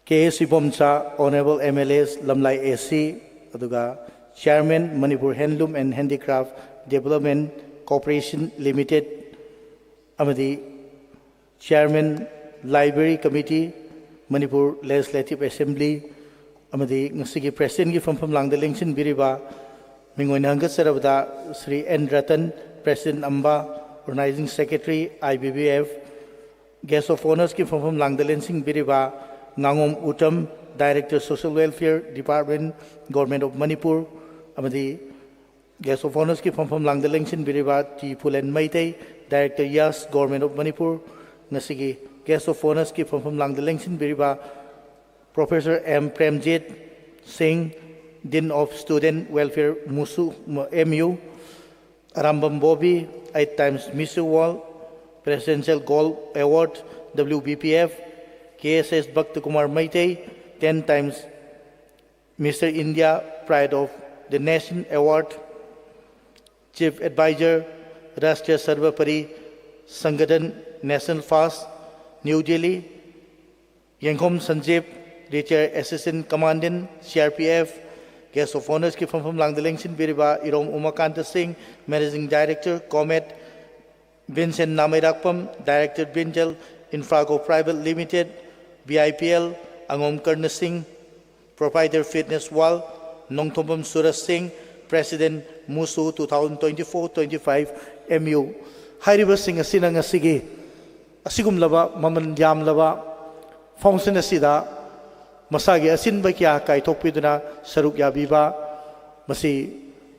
KS Ibomcha Honorable MLAs Lamlai AC Aduga Chairman Manipur Handloom and Handicraft Development Corporation Limited Amadi Chairman Library Committee Manipur Legislative Assembly Amadi Nasigi President from Langda Lengsin Biriba Mingoina Hangatcharabada Sri N. Ratan President Amba Organizing Secretary IBBF, Guest of Honors ki from Langdalen Singh Biriba, Ngangom Utam, Director Social Welfare Department, Government of Manipur, Amadi Guest of Honors ki from Langdalen Singh Biriba, T. Pulen Maitei, Director Yas, Government of Manipur, Nasigi Guest of Honors ki from Langdalen Singh Biriba, Professor M. Premjit Singh, Dean of Student Welfare MU, Arambam Bobby, 8 times Mr. World Presidential Gold Award WBPF, KSS Bhakta Kumar Maitai, 10 times Mr. India Pride of the Nation Award, Chief Advisor Rashtriya Sarvapari Sangadan National Fast, New Delhi, Yanghom Sanjeev, Retired Assistant Commandant CRPF, Guest of Honors ki from Langdalengsin Biriba, Irom Umakanta Singh, Managing Director, Comet, Vincent Namarakpam, Director Bintel, Infrago Private Limited, BIPL, Angom Karna Singh, Proprietor Fitness World, Nongthombam Suraj Singh, President Musu 2024-25 MU. Hariba Singh asina ngasigi asigum laba maman yam laba function asida Masagi asin ba kya kai thokpiduna saruk yabiba masi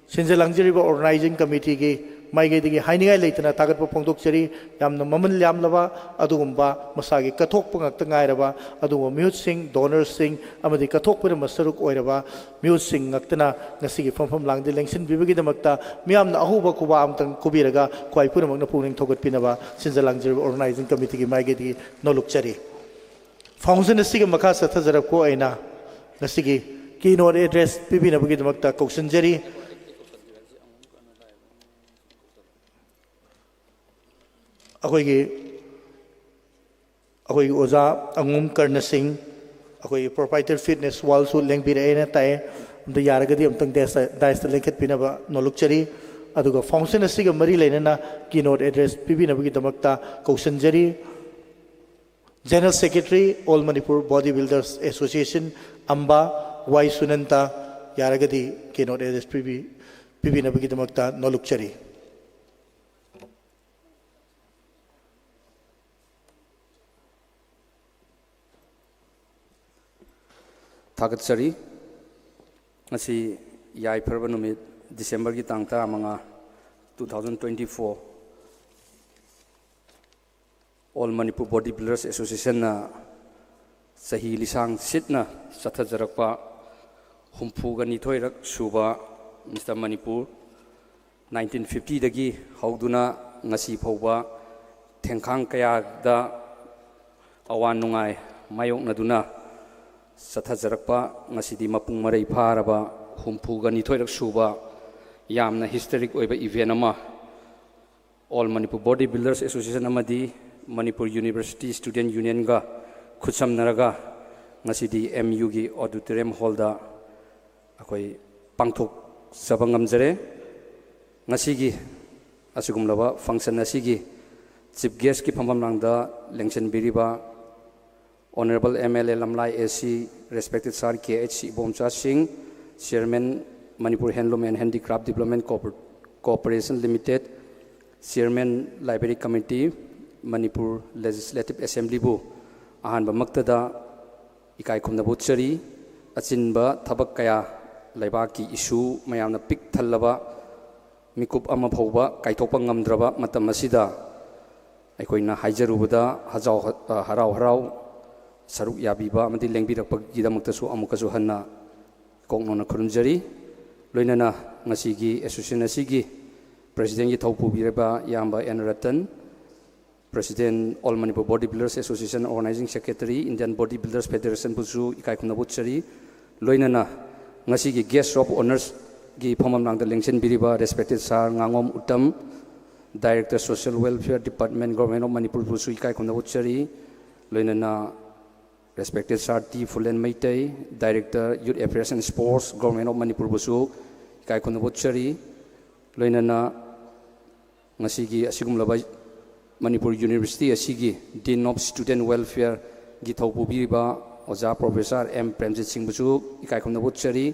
sinjalangjiriba organizing committee ki माइगैदगी हाइनिगाई लेतना तागत फोंदोक्चरी यामना ममन ल्यामलबा अदुगुम्बा मसागी कथोकप ngakta ngairaba अदुगो म्यूट सिंह डोनर सिंह अमदि कथोकपर मसरुक ओइरबा म्यूट सिंह ngakतना ngasiगी फमफम लांगदे लेंसन बिबगी दमक्ता मियामना अहुबा कुबा आमतंग कुबिरगा क्वाइ पुरमगना पुनिंग थोगत पिनबा सिंजलांगजर ऑर्गेनाइजिंग कमिटी की माइगैदगी नोलुकचरी फाउंडेशन असिगे मखा सथजरब को आइना ngasiगी कीनोट एड्रेस पिबिनबगी दमक्ता कौशनजरी अखोई ओजा अंगुम कर्ण सिंह अखोई प्रोप्राइटर फिटनेस वालसु लेंबिरेना ताए अमद यारगदी अमतंग दाइस लेंखत पिनबा नोलुकचरी अदुगा फाउंडेशन असिगा मरी लेना कीनोट एड्रेस पिबिनबगी दमक्ता कौशनजरी general secretary all Manipur body builders association अंबा वाई सुनंता यारगदी कीनोट एड्रेस पिबिनबगी दमक्ता नोलुकचरी थागतचरी ngasi yai pharba numit December ki tang ta manga 2024 All Manipur Bodybuilders Association na sahi lisang sitna sathajarakpa humpu gani thoirak suba Mr. Manipur 1950 dagi hauduna ngasi phauba thengkhang kaya da awan nungai mayok naduna sathajarakpa ngasidi mapung marai pharaba humpu gani thoirak suba yamna historic oiba event ama All Manipur Bodybuilders Association amadi Manipur University Student Union ga khutsam naraga ngasidi MU gi auditorium hall da akoi pangthok sabangam jare ngasigi asugumlaba function asigi chief guest ki phamam langda lengchen biriba Honorable MLA Lamlai AC, respected Sir KH Ibomcha Singh, Chairman Manipur Handloom and Handicraft Development Corporation Limited, Chairman Library Committee, Manipur Legislative Assembly Bu, Ahanba Maktada, Ikai Kumnabutchari, Achinba Tabakaya, Laibaki issue, Mayamna Pik Thalaba, Mikup Amaphoba, Kaitopangam Matamasida, Aikoina Hajarubuda, Hazau Harau. Saruk yabiba amati lengbirakpagidamuktasu amukasu hanna kongnona khurunjari loinana ngasigi association asigi president gi thopubireba yamba N Ratan president All Manipur Bodybuilders Association organizing secretary Indian Bodybuilders Federation busu ikai khunabutchari loinana ngasigi guest of honors gi phamam nangda lengchen biriba respected Sir Ngangom Uttam Director Social Welfare Department Government of Manipur busu ikai khunabutchari loinana respected Sir T. Fulen Maitai, Director Youth Affairs and Sports, Government of Manipur Busuk, Kai Kunabutchari, Loinana Nasigi Asigumlaba Manipur University Asigi, Dean of Student Welfare, Githopu Biriba, Oza Professor M. Premjit Singh Busuk, Kai Kunabutchari,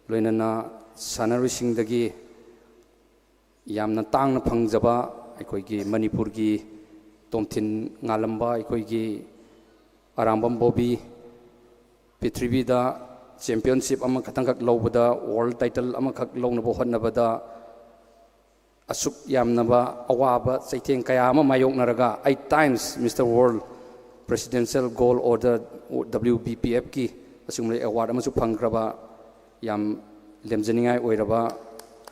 Loinana Sanari Singh Dagi, Yamna Tang Pangjaba, Ikoigi Manipurgi, Tomtin Ngalamba, Ikoigi Arambam Bobby Pitrivida Championship Amakatangak Lobada World Title Amakak Lonabo Honabada Asuk Yamnaba Awaba Saiteng Kayama Mayok Naraga 8 times Mr. World Presidential Gold Order WBPF ki Asumle Award Amasu Pangraba Yam Lemzeningai Oiraba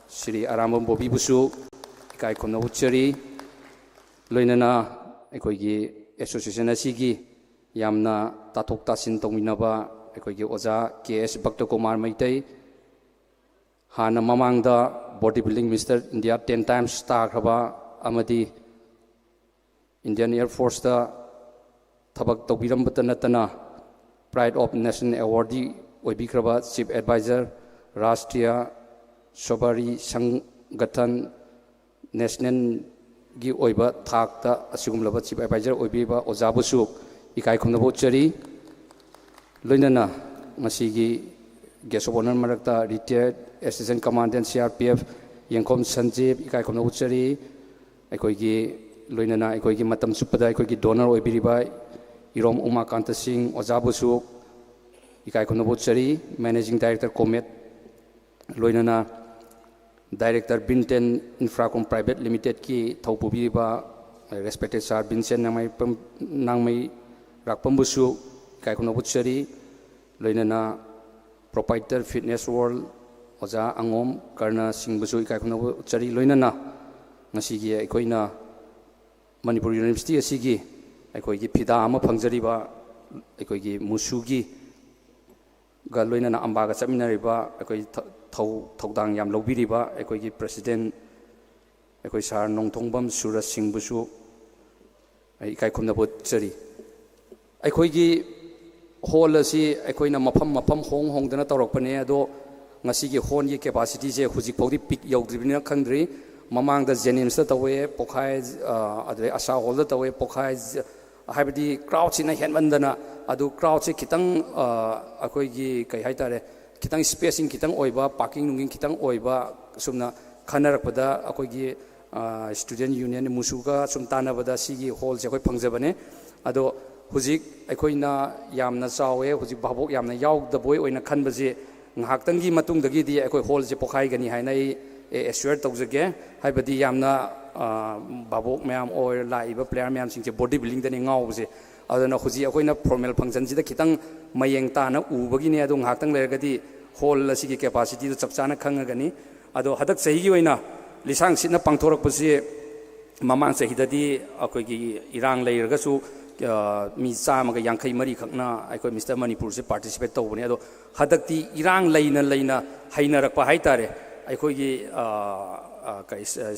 Sri Arambam Bobby Busu Kai Konauchari Loinana Ekoigi Association Asigi Yamna tatok tasin tongminaba ekoigi oza KS Bhakta Kumar Maitai hana mamangda bodybuilding Mr. India 10 times star khaba amadi Indian Air Force da thabak tawbirambata natana Pride of Nation Awardee oibikraba Chief Advisor Rashtriya Sobari Sangathan National gi oiba thakta asigumlaba Chief Advisor oibiba Ozabusuk Ikai Kunabutchari Loinana Masigi Guest of Honor Marakta retired Assistant Commandant CRPF Yankom Sanjeev Ikai Kunabutchari Ekoigi Loinana Ekoigi Matam Supada Ekoigi Donor Oibiriba Irom Umakanta Singh Ozabusuk Ikai Kunabutchari Managing Director Comet Loinana Director Binten Infracom Private Limited ki thaupubiba respected sir Vincent nangmai rakpambusu kaikuna butchari loinana proprietor Fitness World oja angom karna singbusu kaikuna butchari loinana ngasigi aikoina Manipur University asigi aikoigi phida ama phangjariba aikoigi musugi ga loinana ambaga chaminariba aikoi thौदांग yam लौबिरिबा अखोगी president अखोई सार नोंथोंबम सूरज सिंह बुसु इकाई खुमनबो चरी अखोगी हॉल असि अखोइना मफम मफम होंग होंगदना तौरकपने अदो ngasi hon gi capacity je huzik phodi pick yaudribina khangdri mamang da jenims ta tawe pokhai adre asa hol da tawe pokhai habdi crowd sina henmandana adu crowd se kitang akoi gi kai haitare kitang spacing kitang oiba parking nungin kitang oiba sumna khanarakpada akoi gi student union musuga sum tanabada sigi hall je koi phangjabane ado huzik akoina yamna chawe huzik babok yamna yaw da boy oina khanbaje ngahaktangi matungdagi di akoi hall je pokhai gani hainai assure tawjage haibadi yamna babok mayam or laiba player mayam singje body building dani ngawje adana huji akoina formal function sida kitang mayeng tana ubagi ne adu ngahaktang lergadi hall asigi capacity du chapchana khangagani ado hadak sahi gi oina lisang sina pangthorak pasi mamang sahi dadi akoi gi irang leirga su mi chamaga yankhai mari khakna akoi Mr. Manipur se participate tawbani ado hadakti irang leina hainarakpa haitare akoi gi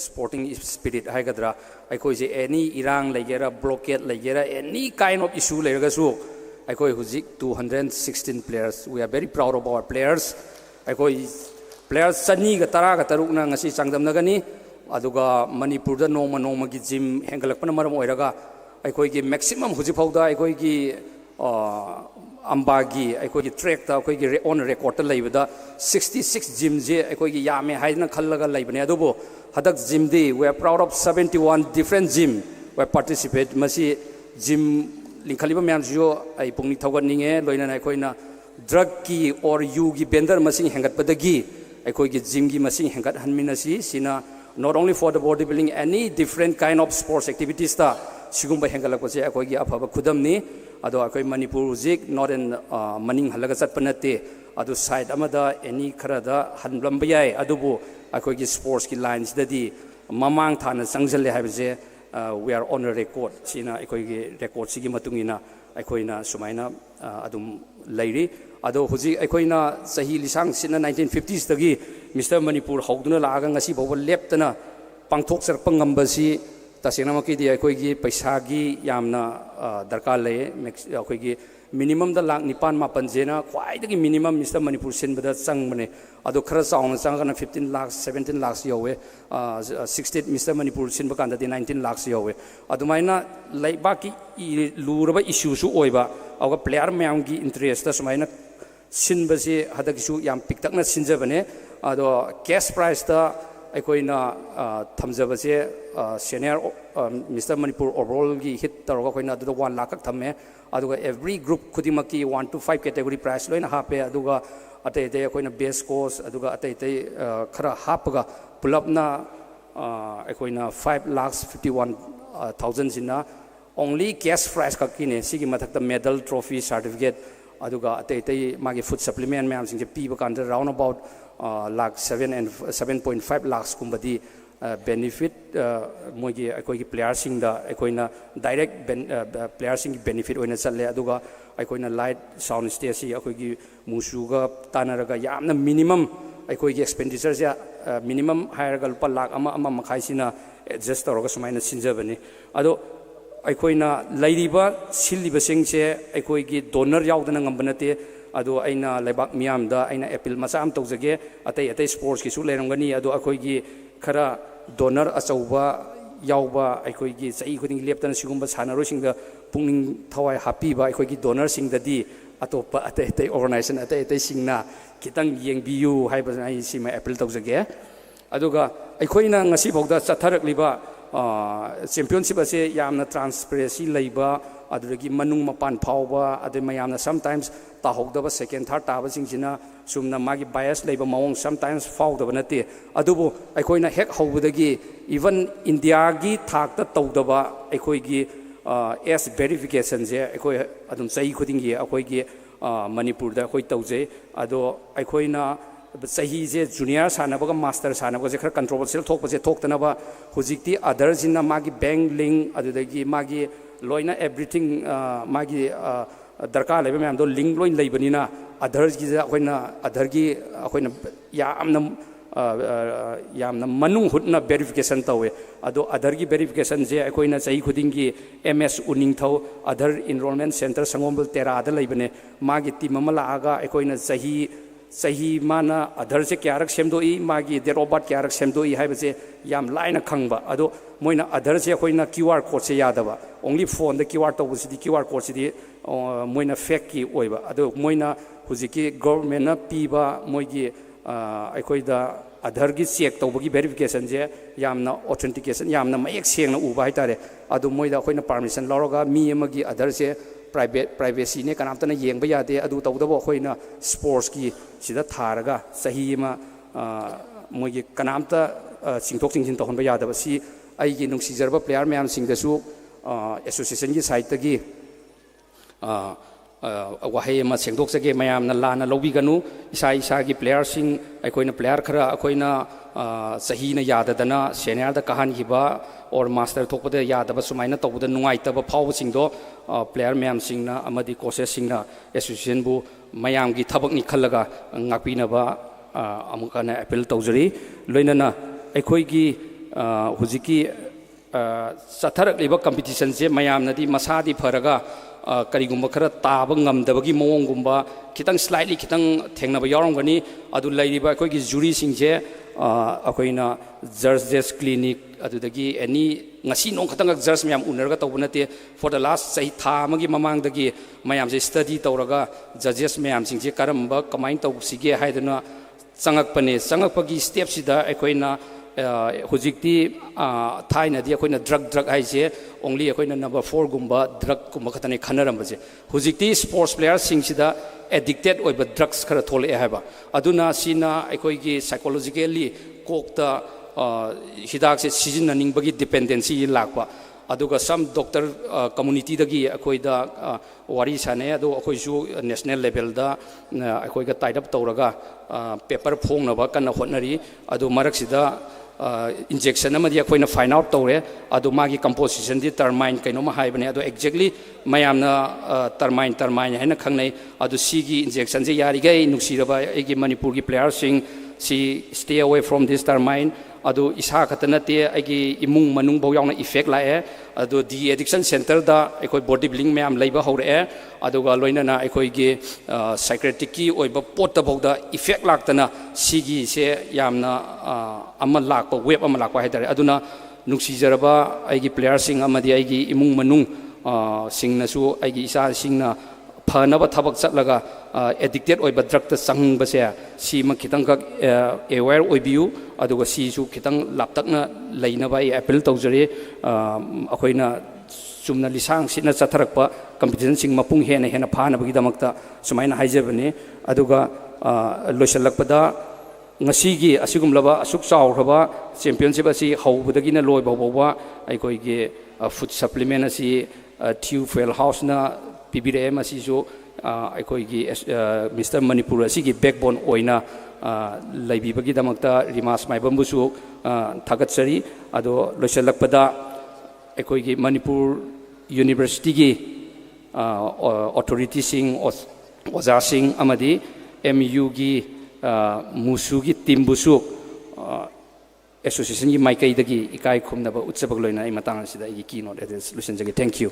sporting spirit haigadra akoi je any irang legera blockade legera any kind of issue leirga su akoi huzik 216 players we are very proud of our players akoi players sani ga tara ga taruk na ngasi changdam nagani aduga Manipur da noma gi gym hengalakpana maram oiraga akoi gi maximum huji phauda akoi gi ambagi akoi gi track ta akoi gi on record ta leibada 66 gym je akoi gi yame haina khallaga leibane adubo hadak gym di we are proud of 71 different gym we participate masi gym लिंखलिबा मैम जो आई पुंगनी थौगनिंगे लोइना अखोइना ड्रग की और यू की बेंडर मसिंग हेंगतपदगी अखोइगी जिम की मसिंग हेंगत हनमिनसी सिना not only for the body building any different kind of sports activities ta sigumba hengalakpase अखोइगी अफबा खुदमनी अदो अखोइ मणिपुर जिक not in मनिंग हलगा चटपनते अदो साइड अमदा any खरादा हनब्लम बयाय अदुबो अखोइगी sports की lines ददी ममांग थाना संगजले हाबजे we are on a record sina akoigi record sigi matungina akoina sumaina adum lairi ado huji akoina sahi lisang sina 1950s tagi Mr. Manipur hauduna laga ngasi bawa leptana pangthok sar pangambasi tasena maki di akoigi paisa gi yamna darkar le akoigi minimum da lang nipan mapan jena kwai dagi minimum Mr. Manipur sin bada sang mane ado khara saung sang kana 15 lakhs 17 lakhs yowe 60 Mr. Manipur sin bakanda di 19 lakhs yowe adumaina laiba ki luraba issue su oiba aga player mayam gi interest ta sumaina sin basi hadak su yam piktak na sinjabane ado cash price ta akoina thamjabase senior Mr. Manipur overall gi hit taroga koina adu 1 lakh thamme aduga every group khudimaki 1 to 5 category price loina hape aduga atei akoina base course aduga atei khara hapaga pulapna akoina 5,51,000 sina only cash price kakine sigi mathakta medal trophy certificate aduga atei magi food supplement mayam singje piba kan round about lakh 7 and 7.5 lakhs kumbadi benefit mogi akoigi player sing da akoina direct player sing benefit oina challe aduga akoina light sound stage akoigi musuga tanaraga yamna minimum akoigi expenditure ja minimum higher gal pa lakh ama makhai sina adjust toroga sumaina sinjabani ado akoina lairiba siliba singse akoigi donor yaudana ngambanate ado aina lebak miam da aina appeal masam tawjage atei sports ki su lerangani ado akoigi khara donor achauba yauba aikoigi chai khuding leptana sigumba sanaro singda pungning thawai happy ba aikoigi donor singdadi atopa atei organization atei singna kitang yengbiu haiba ai sima appeal tawjage aduga aikoina ngasi bawda chatharak liba championship ꯑꯁꯦ ꯌꯥꯝꯅ ꯇ꯭ꯔꯥꯟꯁꯄꯦꯔꯦꯟꯁꯤ ꯂꯩꯕ ꯑꯗꯨꯗꯒꯤ ꯃꯅꯨꯡ ꯃꯄꯥꯟ ꯐꯥꯎꯕ ꯑꯗꯩ ꯃꯌꯥꯝꯅ ꯁꯝꯇꯥꯏꯝꯁ ꯇꯥꯍꯧꯗꯕ ꯁꯦꯀꯦꯟ ꯊꯥꯔꯠ ꯇꯥꯕꯁꯤꯡꯁꯤꯅ ꯆꯨꯝꯅ ꯃꯥꯒꯤ ꯕꯥꯏꯁ ꯂꯩꯕ ꯃꯑꯣꯡ ꯁꯝꯇꯥꯏꯝꯁ ꯐꯥꯎꯗꯕ ꯅꯠꯇꯦ ꯑꯗꯨꯕꯨ ꯑꯩꯈꯣꯏꯅ ꯍꯦꯛ ꯍꯧꯕꯗꯒꯤ ꯏꯚꯟ ꯏꯟꯗꯤꯌꯥꯒꯤ ꯊꯥꯛꯇ ꯇꯧꯗꯕ ꯑꯩꯈꯣꯏꯒꯤ ꯑꯦꯖ ꯚꯦꯔꯤꯐꯤꯀꯦꯁꯟꯁꯦ ꯑꯩꯈꯣꯏ ꯑꯗꯨꯝ ꯆꯍꯤ ꯈꯨꯗꯤꯡꯒꯤ ꯑꯩꯈꯣꯏꯒꯤ ꯃꯅꯤꯄꯨꯔꯗ ꯑꯩꯈꯣꯏ ꯇꯧꯖꯩ ꯑꯗꯣ ꯑꯩꯈꯣꯏꯅ ꯆꯍꯤꯁꯦ ꯖꯨꯅꯤꯌꯔ ꯁꯥꯟꯅꯕꯒ ꯃꯥꯁꯇꯔ ꯁꯥꯟꯅꯕꯁꯦ ꯈꯔ ꯀꯟꯇ꯭ꯔꯣꯚꯔꯁꯤꯌꯦꯜ ꯊꯣꯛꯄꯁꯦ ꯊꯣꯛꯇꯅꯕ ꯍꯧꯖꯤꯛꯇꯤ ꯑꯗꯔꯁꯤꯅ ꯃꯥꯒꯤ ꯕꯦꯡ ꯂꯤꯡ ꯑꯗꯨꯗꯒꯤ ꯃꯥꯒꯤ ꯂꯣꯏꯅ ꯑꯦꯚ꯭ꯔꯤꯊꯤꯡ ꯃꯥꯒꯤ ꯗꯔꯀꯥꯔ ꯂꯩꯕ ꯃꯌꯥꯝꯗꯣ ꯂꯤꯡ ꯂꯣꯏ ꯂꯩꯕꯅꯤꯅ ꯑꯗꯔꯒꯤꯁꯦ ꯑꯩꯈꯣꯏꯅ ꯑꯗꯔꯒꯤ ꯑꯩꯈꯣꯏꯅ ꯌꯥꯝꯅ ꯃꯅꯨꯡ ꯍꯨꯠꯅ ꯚꯦꯔꯤꯐꯤꯀꯦꯁꯟ ꯇꯧꯋꯦ ꯑꯗꯣ ꯑꯗꯔꯒꯤ ꯚꯦꯔꯤꯐꯤꯀꯦꯁꯟꯁꯦ ꯑꯩꯈꯣꯏꯅ ꯆꯍꯤ ꯈꯨꯗꯤꯡꯒꯤ MS ꯎꯅꯤꯡꯊꯧ ꯑꯗꯔ ꯏꯟꯔꯣꯜꯃꯦꯟ ꯁꯦꯟꯇꯔ ꯁꯪꯒꯣꯝꯕꯜ ꯇꯦꯔꯥꯗ ꯂꯩꯕꯅꯦ ꯃꯥꯒꯤ ꯇꯤꯝ ꯑꯃ ꯂꯥꯛꯑꯒ ꯑꯩꯈꯣꯏꯅ ꯆꯍꯤ ꯃꯥꯅ ꯑꯙꯔꯁꯦ ꯀꯌꯥꯔꯛ ꯁꯦꯝꯗꯣꯛꯏ ꯃꯥꯒꯤ ꯗꯦꯠ ꯑꯣꯐ ꯕꯥꯔꯠ ꯀꯌꯥꯔꯛ ꯁꯦꯝꯗꯣꯛꯏ ꯍꯥꯏꯕꯁꯦ ꯌꯥꯝ ꯂꯥꯏꯅ ꯈꯪꯕ ꯑꯗꯣ ꯃꯣꯏꯅ ꯑꯙꯔꯁꯦ ꯑꯩꯈꯣꯏꯅ QR ꯀꯣꯗꯁꯦ ꯌꯥꯗꯕ ꯑꯣꯡꯂꯤ ꯐꯣꯟꯗ QR ꯇꯧꯕꯁꯤꯗꯤ QR ꯀꯣꯗꯁꯤꯗꯤ ꯃꯣꯏꯅ ꯐꯦꯛꯀꯤ ꯑꯣꯏꯕ ꯑꯗꯣ ꯃꯣꯏꯅ ꯍꯧꯖꯤꯛꯀꯤ ꯒꯣꯚꯔꯟꯃꯦꯟꯠꯅ ꯄꯤꯕ ꯃꯣꯏꯒꯤ ꯑꯩꯈꯣꯏꯗ ꯑꯙꯔꯒꯤ ꯆꯦꯛ ꯇꯧꯕꯒꯤ ꯚꯦꯔꯤꯐꯤꯀꯦꯁꯟꯁꯦ ꯌꯥꯝꯅ ꯑꯣꯊꯦꯟꯇꯤꯀꯦꯁꯟ ꯌꯥꯝꯅ ꯃꯌꯦꯛ ꯁꯦꯡꯅ ꯎꯕ ꯍꯥꯏꯇꯥꯔꯦ ꯑꯗꯨ ꯃꯣꯏꯗ ꯑꯩꯈꯣꯏꯅ ꯄꯥꯔꯃꯤꯁꯟ ꯂꯧꯔꯒ ꯃꯤ ꯑꯃꯒꯤ ꯑꯙꯔꯁꯦ ꯄ꯭ꯔꯥꯏꯚꯦꯁꯤꯅꯦ ꯀꯅꯥꯝꯇꯅ ꯌꯦꯡꯕ ꯌꯥꯗꯦ ꯑꯗꯨ ꯇꯧꯗꯕ ꯑꯩꯈꯣꯏꯅ ꯁ꯭ꯄꯣꯔꯠꯁꯀꯤ ꯁꯤꯗ ꯊꯥꯔꯒ ꯆꯍꯤ ꯑꯃ ꯃꯣꯏꯒꯤ ꯀꯅꯥꯝꯇ ꯆꯤꯡꯊꯣꯛ ꯆꯤꯡꯁꯤꯟ ꯇꯧꯍꯟꯕ ꯌꯥꯗꯕ ꯁꯤ ꯑꯩꯒꯤ ꯅꯨꯡꯁꯤꯖꯔꯕ ꯄ꯭ꯂꯦꯌꯥꯔ ꯃꯌꯥꯝꯁꯤꯡꯗꯁꯨ ꯑꯦꯁꯣꯁꯤꯌꯦꯁꯟꯒꯤ ꯁꯥꯏꯠꯇꯒꯤ ꯋꯥꯍꯩ ꯑꯃ ꯁꯦꯡꯗꯣꯛꯆꯒꯦ ꯃꯌꯥꯝꯅ ꯂꯥꯟꯅ ꯂꯧꯕꯤꯒꯅꯨ ꯏꯁꯥꯒꯤ ꯄ꯭ꯂꯦꯌꯥꯔꯁꯤꯡ ꯑꯩꯈꯣꯏꯅ ꯄ꯭ꯂꯦꯌꯥꯔ ꯈꯔ ꯑꯩꯈꯣꯏꯅ ꯆꯍꯤꯅ ꯌꯥꯗꯗꯅ ꯁꯦꯅꯤꯌꯔꯗ ꯀꯥꯍꯟꯈꯤꯕ ꯑꯣꯔ ꯃꯥꯁꯇꯔ ꯊꯣꯛꯄꯗ ꯌꯥꯗꯕ ꯁꯨꯃꯥꯏꯅ ꯇꯧꯕꯗ ꯅꯨꯡꯉꯥꯏꯇꯕ ꯐꯥꯎꯕꯁꯤꯡꯗꯣ ꯄ꯭ꯂꯦꯌꯥꯔ ꯃꯌꯥꯝꯁꯤꯡꯅ ꯑꯃꯗꯤ ꯀꯣꯆꯦꯁꯁꯤꯡꯅ ꯑꯦꯁꯣꯁꯤꯌꯦꯁꯟꯕꯨ ꯃꯌꯥꯝꯒꯤ ꯊꯕꯛꯅꯤ ꯈꯜꯂꯒ ꯉꯥꯛꯄꯤꯅꯕ ꯑꯃꯨꯛ ꯍꯟꯅ ꯑꯦꯄꯤꯜ ꯇꯧꯖꯔꯤ ꯂꯣꯏꯅꯅ ꯑꯩꯈꯣꯏꯒꯤ ꯍꯧꯖꯤꯛꯀꯤ ꯆꯠꯊꯔꯛꯂꯤꯕ ꯀꯝꯄꯤꯇꯤꯁꯟꯁꯦ ꯃꯌꯥꯝꯅꯗꯤ ꯃꯁꯥꯗꯤ ꯐꯔꯒ ꯀꯔꯤꯒꯨꯝꯕ ꯈꯔ ꯇꯥꯕ ꯉꯝꯗꯕꯒꯤ ꯃꯑꯣꯡꯒꯨꯝꯕ ꯈꯤꯇꯪ ꯁ꯭ꯂꯥꯏꯠꯂꯤ ꯈꯤꯇꯪ ꯊꯦꯡꯅꯕ ꯌꯥꯎꯔꯝꯒꯅꯤ ꯑꯗꯨ ꯂꯩꯔꯤꯕ ꯑꯩꯈꯣꯏꯒꯤ ꯖꯨꯔꯤꯁꯤꯡꯁꯦ ꯑꯩꯈꯣꯏꯅ ꯖꯁ ꯀ꯭ꯂꯤꯅꯤꯛ ꯑꯗꯨꯗꯒꯤ ꯑꯦꯅꯤ ngasi nong khatang judge myam unarga tawbunate for the last say tha amagi mamangdagi mayam je study tawraga judges myam singje karamba kamain tawsige haiduna changakpagi step sida ekoina hujikti thaina di ekoina drug haise only ekoina number 4 gumba drug kumba khatane khanarambase hujikti sports players singsida addicted oiba drugs khara thole haiba aduna sina ekoigi psychologically kokta hidak se season naning bagi dependency lakpa aduga some doctor community dagi akoida wari sane adu akoisu national level da akoiga tied up tawraga paper phong na ba kana hotnari adu marak sida injection amadi akoina find out tawre adu magi composition di termine kaino ma haibane adu exactly mayamna termine haina khangnai adu sigi injection je yari gai nuksiraba egi manipur gi players sing si stay away from this termine adu isa khatanate agi imung manung bau yauna effect lae adu the addiction center da ekoi body building mayam leiba hore adu ga loina na ekoi gi psychiatric ki oiba pot ta bau da effect laktana sigi se yamna amma lakpa web amma lakpa haidare aduna nuksi jaraba agi player sing amadi agi imung manung singna su agi isa singna phanaba thabak chatlaga addicted oiba drug ta sangbase si ma khitang ka aware oibiu aduga si su khitang laptakna leina bai appeal tawjari akoina sumna lisang sina chatharakpa competition sing mapung hena phana bagi damakta sumaina haijabani aduga loisalakpada ngasigi asigumlaba asuk chawraba championship asi haubadagina loibawa aikoige food supplement asi Tufel House na PBM asisu aikoigi Mr. Manipur asigi backbone oina laibibagi damakta rimas maibambusu thagatsari ado loisalakpada aikoigi Manipur University gi authority sing oza sing amadi MU gi musu gi timbusu association gi maikai dagi ikai khumnaba utsabag loina ai matang sida igi keynote address lusenjagi thank you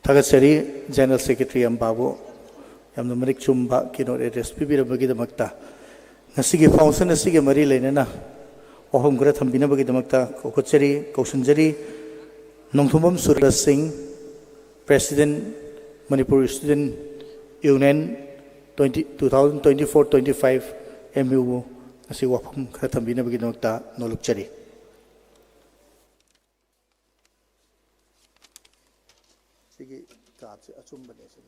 Thagatsari General Secretary Ambabu yamna marik chumba keynote address pibirabagi damakta ngasigi function asigi mari leinana ohom gra thambinabagi damakta kokochari kausanjari Nongthumam Suraj Singh President Manipur Student union 2024-25 MU असी वाफम खर थम्बिनबगी नोक्ता नोलुकचरी सिगी काच अचुंबने से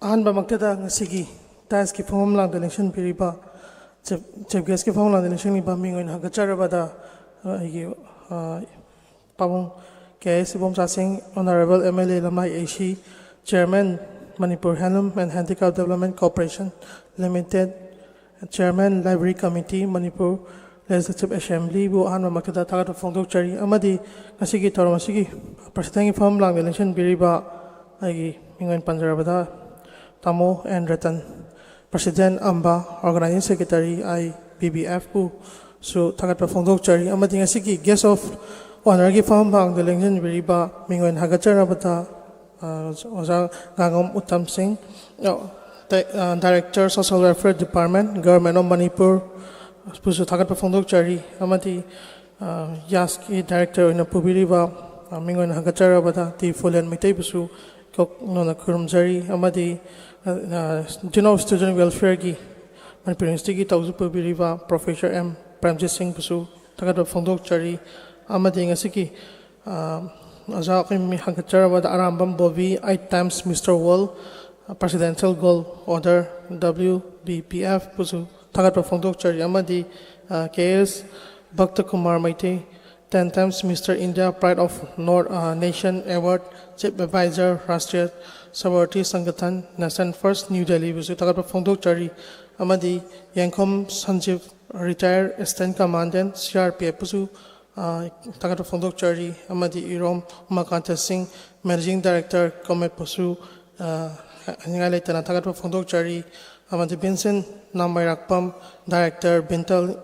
अहमद ताइस की फॉर्म लांग इलेक्शन पीरीबा चीफ गेस्ट की फॉर्म लांग इलेक्शन की Ming हगचरबदा पाबुंग KS Ibomsa Singh, Honorable MLA Lamlai AC, Chairman Manipur Handloom and Handicraft Development Corporation Limited, Chairman Library Committee Manipur Legislative Assembly bu ahanba maktada thagat phongdokchari amadi ngasigi thoram asigi president form lang election biriba agi mingon panjarabada Tamo and Ratan President Amba Organizing Secretary IBBF bu so thagat phongdokchari amadi ngasigi guest of honor gi form bang the election biriba mingon hagacharabada Oza Gangom Uttam Singh Director Social Welfare Department Government of Manipur Pusu Thagat Phongdokchari amadi Yaski Director in Pubiriba Mingon Hagacharabada Ti Fulan Mitay Pusu Kok Nona Kurumjari amadi General Student Welfare gi Manipur University Tauzu Pubiriba Professor M Premjit Singh Pusu Thagat Phongdokchari amadi ngasiki Aza Kimi Hagacharabada Arambam Bovi 8 times Mr. World Presidential Gold Order WBPF Pusu Thagat Phongdokchari amadi KS Bhakta Kumar Maite 10 times Mr. India Pride of North Nation Award Chief Advisor Rashtriya Sabarthi Sangathan Nation First New Delhi Pusu Thagat Phongdokchari amadi Yankom Sanjeev Retired Assistant Commandant CRPF Pusu Thagat Phongdokchari amadi Irom Umakanta Singh Managing Director Comet Pusu Ningalai Tana Thagat Phongdokchari amadi Vincent Nambayrakpam Director Bintal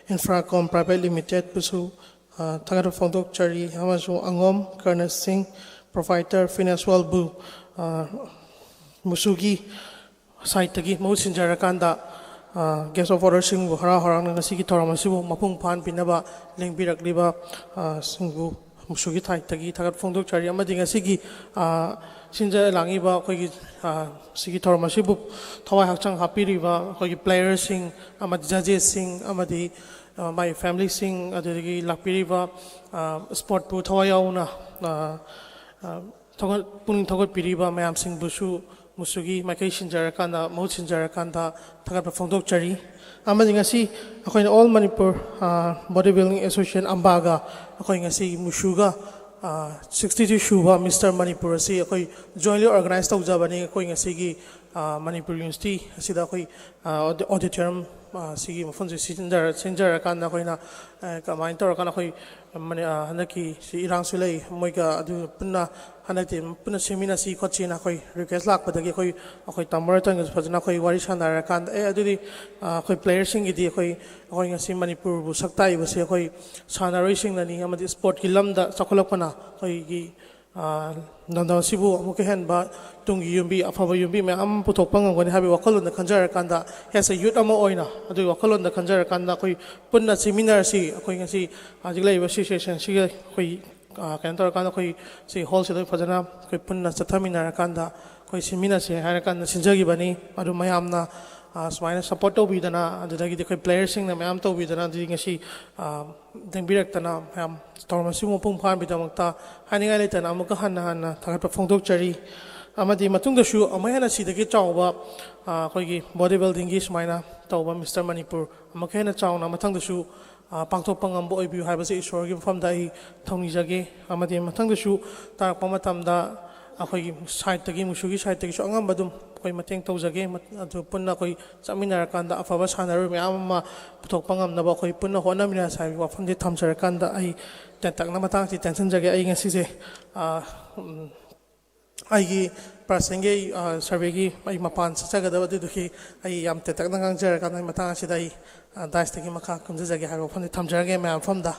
Infracom Private Limited Pusu Thagat Phongdokchari amasu Angom Colonel Singh Provider Financial Bu Musugi site tagi mo sinjarakanda guest of honor singbu hara harang ngasigi thoramasibu mapung phan pinaba lengbirakliba singbu musugi thai tagi thagat phongdokchari amadi ngasigi sinja langiba khogi sigi thoramasibu thawai hakchang hapiriba khogi players sing amadi judges sing amadi my family sing adigi lakpiriba sport pu thawai yauna thogot puning thogot piriba mayam sing busu musugi makai sinjarakanda mo sinjarakanda thagat phongdokchari amadi ngasi akoina all Manipur bodybuilding association ambaga akoi ngasi musuga 62 shuba Mr. Manipur asi akoi jointly organized tawjabani akoi ngasi gi Manipur University asida akoi auditorium sigi mafunji sinjarakanda akoina kamain torakana akoi mani hanaki si irang sulai moiga adu punna hanati punna semina si kochina akoi request lakpadagi akoi tamaraton ga fajana akoi wari sanarakanda adudi akoi players sing idi akoi ngasi Manipur bu saktai basi akoi sanaroi sing nani amadi sport ki lamda chakolakpana akoi gi nanda sibu amuke hen ba tungi yumbi afaba yumbi me am puthok pangangoni habi wakalon da khanjarakanda as a youth ama oina adu wakalon da khanjarakanda akoi punna seminar si akoi ngasi ajiglai ba session si akoi kan torakanda akoi si hall se fajana akoi punna chathaminarakanda akoi seminar se harakanda sinjagi bani adu mayamna smaina support to bidana adagi de players sing na mayam to bidana di ngasi dengbirak tana mayam tormasi mo pung phan bidamakta haninga le tana amuka hanna thagat phongdokchari amadi matungda shu amayana sidagi chawba khoigi bodybuilding gi smaina tawba Mr. Manipur amakena chawna mathangda shu pangthok pangam bo oibi haibase ishwar gi famda I thongni jage amadi mathangda shu tarakpa matamda akhoi side tagi musugi side tagi so angam badum koi mateng tawjage adu punna koi chaminarakanda afaba sanaru myam ma puthok pangam na ba koi punna honamina sai wafam de thamjarakanda ai takna matang si tension jage ai ngasi se ai gi prasenge survey gi ai mapan saga da du ki ai yam takna gangjarakanda matang si dai das tagi makha kumja jage ha wafam de thamjarage myam famda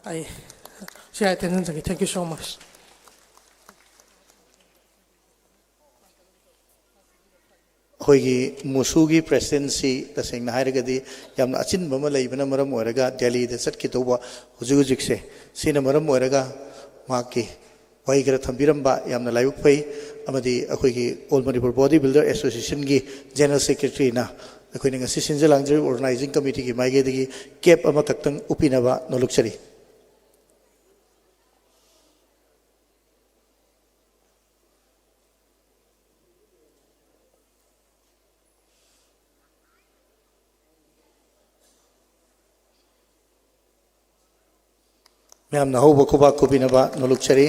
ai share tension jage thank you so much ꯑꯩꯈꯣꯏꯒꯤ ꯃꯨꯁꯨꯒꯤ ꯄ꯭ꯔꯦꯁꯤꯗꯦꯟꯁꯤ ꯇꯁꯦꯡꯅ ꯍꯥꯏꯔꯒꯗꯤ ꯌꯥꯝꯅ ꯑꯆꯤꯟꯕ ꯑꯃ ꯂꯩꯕꯅ ꯃꯔꯝ ꯑꯣꯏꯔꯒ ꯗꯦꯜꯂꯤꯗ ꯆꯠꯈꯤꯗꯧꯕ ꯍꯧꯖꯤꯛꯁꯦ ꯁꯤꯅ ꯃꯔꯝ ꯑꯣꯏꯔꯒ ꯃꯍꯥꯛꯀꯤ ꯋꯥꯍꯩ ꯈꯔ ꯊꯝꯕꯤꯔꯝꯕ ꯌꯥꯝꯅ ꯂꯥꯏꯕꯛ ꯐꯩ ꯑꯃꯗꯤ ꯑꯩꯈꯣꯏꯒꯤ ꯑꯣꯜ ꯃꯅꯤꯄꯨꯔ ꯕꯣꯗꯤ ꯕꯤꯜꯗꯔ ꯑꯦꯁꯣꯁꯤꯌꯦꯁꯟꯒꯤ ꯖꯦꯅꯔꯦꯜ ꯁꯦꯀ꯭ꯔꯦꯇꯔꯤꯅ ꯑꯩꯈꯣꯏꯅ ꯉꯁꯤ ꯁꯤꯟꯖ ꯂꯥꯡꯖꯔꯤꯕ ꯑꯣꯔꯒꯅꯥꯏꯖꯤꯡ ꯀꯃꯤꯇꯤꯒꯤ ꯃꯥꯏꯀꯩꯗꯒꯤ ꯀꯦꯞ ꯑꯃꯈꯛꯇꯪ ꯎꯞꯄꯤꯅꯕ ꯅꯣꯜꯂꯨꯛꯆꯔꯤ ꯃꯌꯥꯝꯅ ꯍꯧꯕ ꯈꯨꯕꯥꯛ ꯈꯨꯕꯤꯅꯕ ꯅꯣꯜꯂꯨꯛꯆꯔꯤ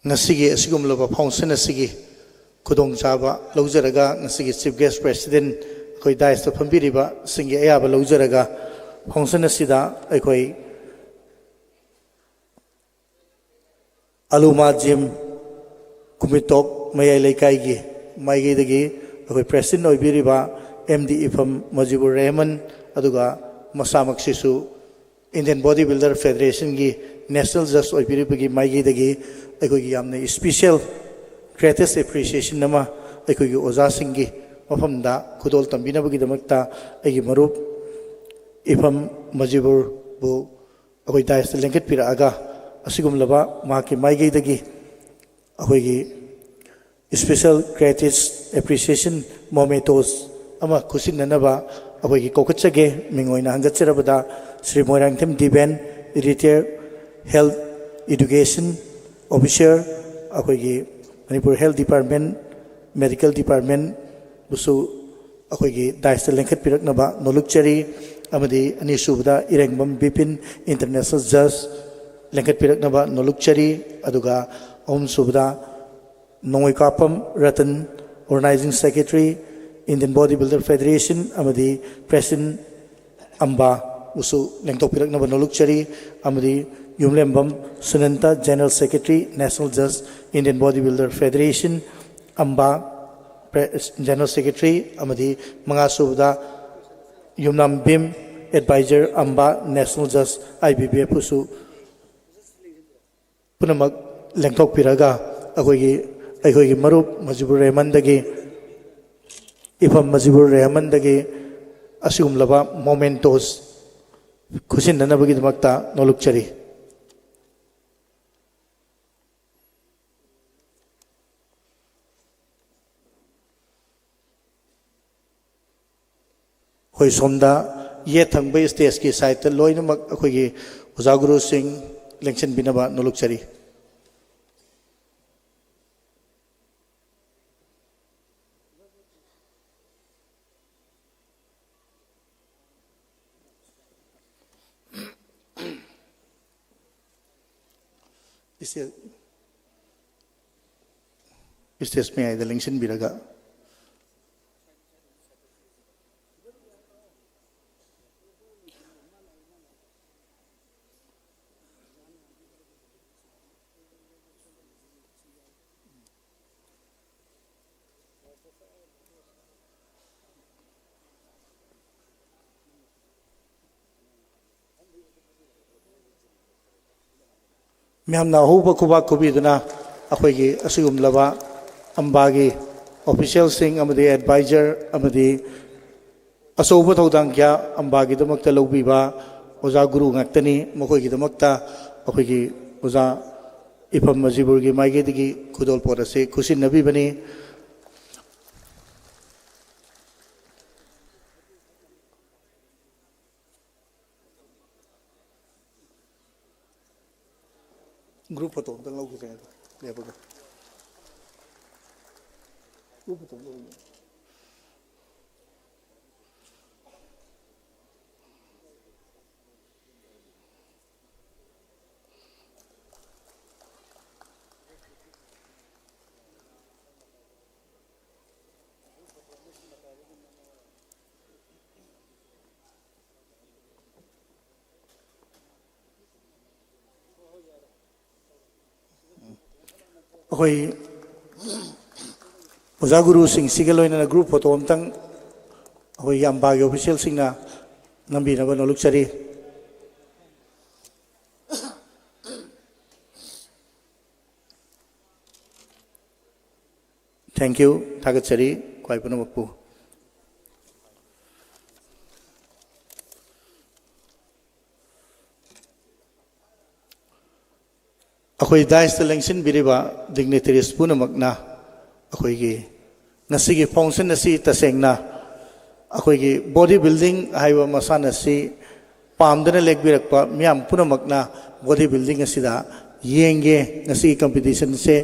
ꯉꯁꯤꯒꯤ ꯑꯁꯤꯒꯨꯝꯂꯕ ꯐꯥꯎꯟꯁꯟ ꯑꯁꯤꯒꯤ ꯈꯨꯗꯣꯡꯆꯥꯕ ꯂꯧꯖꯔꯒ ꯉꯁꯤꯒꯤ ꯆꯤꯐ ꯒꯦꯁ ꯄ꯭ꯔꯦꯁꯤꯗꯦꯟ ꯑꯩꯈꯣꯏ ꯗꯥꯏꯁꯇ ꯐꯝꯕꯤꯔꯤꯕ ꯁꯤꯡꯒꯤ ꯑꯌꯥꯕ ꯂꯧꯖꯔꯒ ꯐꯥꯎꯟꯁꯟ ꯑꯁꯤꯗ ꯑꯩꯈꯣꯏ ꯑꯂꯨꯃꯥ ꯖꯤꯝ ꯀꯨꯃꯤꯇꯣꯛ ꯃꯌꯥꯏ ꯂꯩꯀꯥꯏꯒꯤ ꯃꯥꯏꯀꯩꯗꯒꯤ ꯑꯩꯈꯣꯏ ꯄ꯭ꯔꯦꯁꯤꯗꯦꯟ ꯑꯣꯏꯕꯤꯔꯤꯕ MD ꯏꯐꯝ ꯃꯖꯤꯕꯨꯔ ꯔꯦꯍꯃꯟ ꯑꯗꯨꯒ ꯃꯁꯥꯃꯛꯁꯤꯁꯨ ꯏꯟꯗꯤꯌꯟ ꯕꯣꯗꯤ ꯕꯤꯜꯗꯔ ꯐꯦꯗꯔꯦꯁꯟꯒꯤ ꯅꯦꯁꯅꯦꯜ ꯖꯁ ꯑꯣꯏꯕꯤꯔꯤꯕꯒꯤ ꯃꯥꯏꯀꯩꯗꯒꯤ ꯑꯩꯈꯣꯏꯒꯤ ꯌꯥꯝꯅ ꯁ꯭ꯄꯦꯁꯤꯌꯦꯜ ꯒ꯭ꯔꯦꯇꯦꯁ ꯑꯦꯄ꯭ꯔꯤꯁꯤꯌꯦꯁꯟ ꯑꯃ ꯑꯩꯈꯣꯏꯒꯤ ꯑꯣꯖꯥꯁꯤꯡꯒꯤ ꯃꯐꯝꯗ ꯈꯨꯗꯣꯜ ꯇꯝꯕꯤꯅꯕꯒꯤꯗꯃꯛꯇ ꯑꯩꯒꯤ ꯃꯔꯨꯞ ꯏꯐꯝ ꯃꯖꯤꯕꯨꯔꯕꯨ ꯑꯩꯈꯣꯏ ꯗꯥꯏꯁꯇ ꯂꯦꯡꯈꯠꯄꯤꯔꯛꯑꯒ ꯑꯁꯤꯒꯨꯝꯂꯕ ꯃꯍꯥꯛꯀꯤ ꯃꯥꯏꯀꯩꯗꯒꯤ ꯑꯩꯈꯣꯏꯒꯤ ꯁ꯭ꯄꯦꯁꯤꯌꯦꯜ ꯒ꯭ꯔꯦꯇꯦꯁ ꯑꯦꯄ꯭ꯔꯤꯁꯤꯌꯦꯁꯟ ꯃꯣꯃꯦꯟꯇꯣꯁ ꯑꯃ ꯈꯨꯠꯁꯤꯟꯅꯅꯕ ꯑꯩꯈꯣꯏꯒꯤ ꯀꯧꯈꯠꯆꯒꯦ ꯃꯤꯡ ꯑꯣꯏꯅ ꯍꯪꯒꯠꯆꯔꯕꯗ Shri Moirangthem Diben retired health education officer ꯑꯩꯈꯣꯏꯒꯤ Manipur health department medical department ꯕꯨꯁꯨ ꯑꯩꯈꯣꯏꯒꯤ ꯗꯥꯏꯁꯇ ꯂꯦꯡꯈꯠꯄꯤꯔꯛꯅꯕ ꯅꯣꯜꯂꯨꯛꯆꯔꯤ ꯑꯃꯗꯤ ꯑꯅꯤꯁꯨꯕꯗ ꯏꯔꯦꯡꯕꯝ ꯕꯤꯄꯤꯟ ꯏꯟꯇꯔꯅꯦꯁꯅꯦꯜ ꯖꯁ ꯂꯦꯡꯈꯠꯄꯤꯔꯛꯅꯕ ꯅꯣꯜꯂꯨꯛꯆꯔꯤ ꯑꯗꯨꯒ ꯑꯍꯨꯝꯁꯨꯕꯗ Nongmeikapam Ratan organising secretary Indian Body Builder Federation amadi President Amba usu lengtokpiraknaba nolukchari amadi Yumlembam Sunanta General Secretary National Judge Indian Body Builder Federation Amba General Secretary amadi Mangasubda Yumnam Bim Advisor Amba National Judge IBBF usu punamak lengtokpiraga akoigi marup Majibur Rehmandagi Ifam Majibur Rehmandagi asumlaba momentos khusinnanabagidmakta nolukchari hoi somda ye thangbai stage ki site loinamak akoigi oja guru singh lengchen binaba nolukchari Stage में आए दलिंगशन भी लगा मैं हम ना हो बखुबा कुबी दुना अखोगी असुगुम लबा अंबागी ऑफिशियल सिंग अमदी एडवाइजर अमदी असोब थौदांग क्या अंबागी दमकता लौबीबा ओजा गुरु ngakतनी मखोगी दमकता अखोगी ओजा इफम मजिबुरगी माइगेदगी खुदोल पोरसे खुशी नबी बनी ग्रुप फोटो तंग लोग हैं ले बगा ग्रुप फोटो लोग अखोई ओजा गुरु सिंह सिगल लोइना ग्रुप फोटो अमतंग अखोई अंबागी ऑफिशियल सिंगना नंबीनबा नोलुकचरी Thank you. Thagachari kwai punamakpu. Akhoi dais ta lengsin biriba dignitaries punamakna akhoi gi nasigi function nasi tasengna akhoi gi body building haiwa masana si pamdana legbirakpa miam punamakna body building asida yenge nasi competition se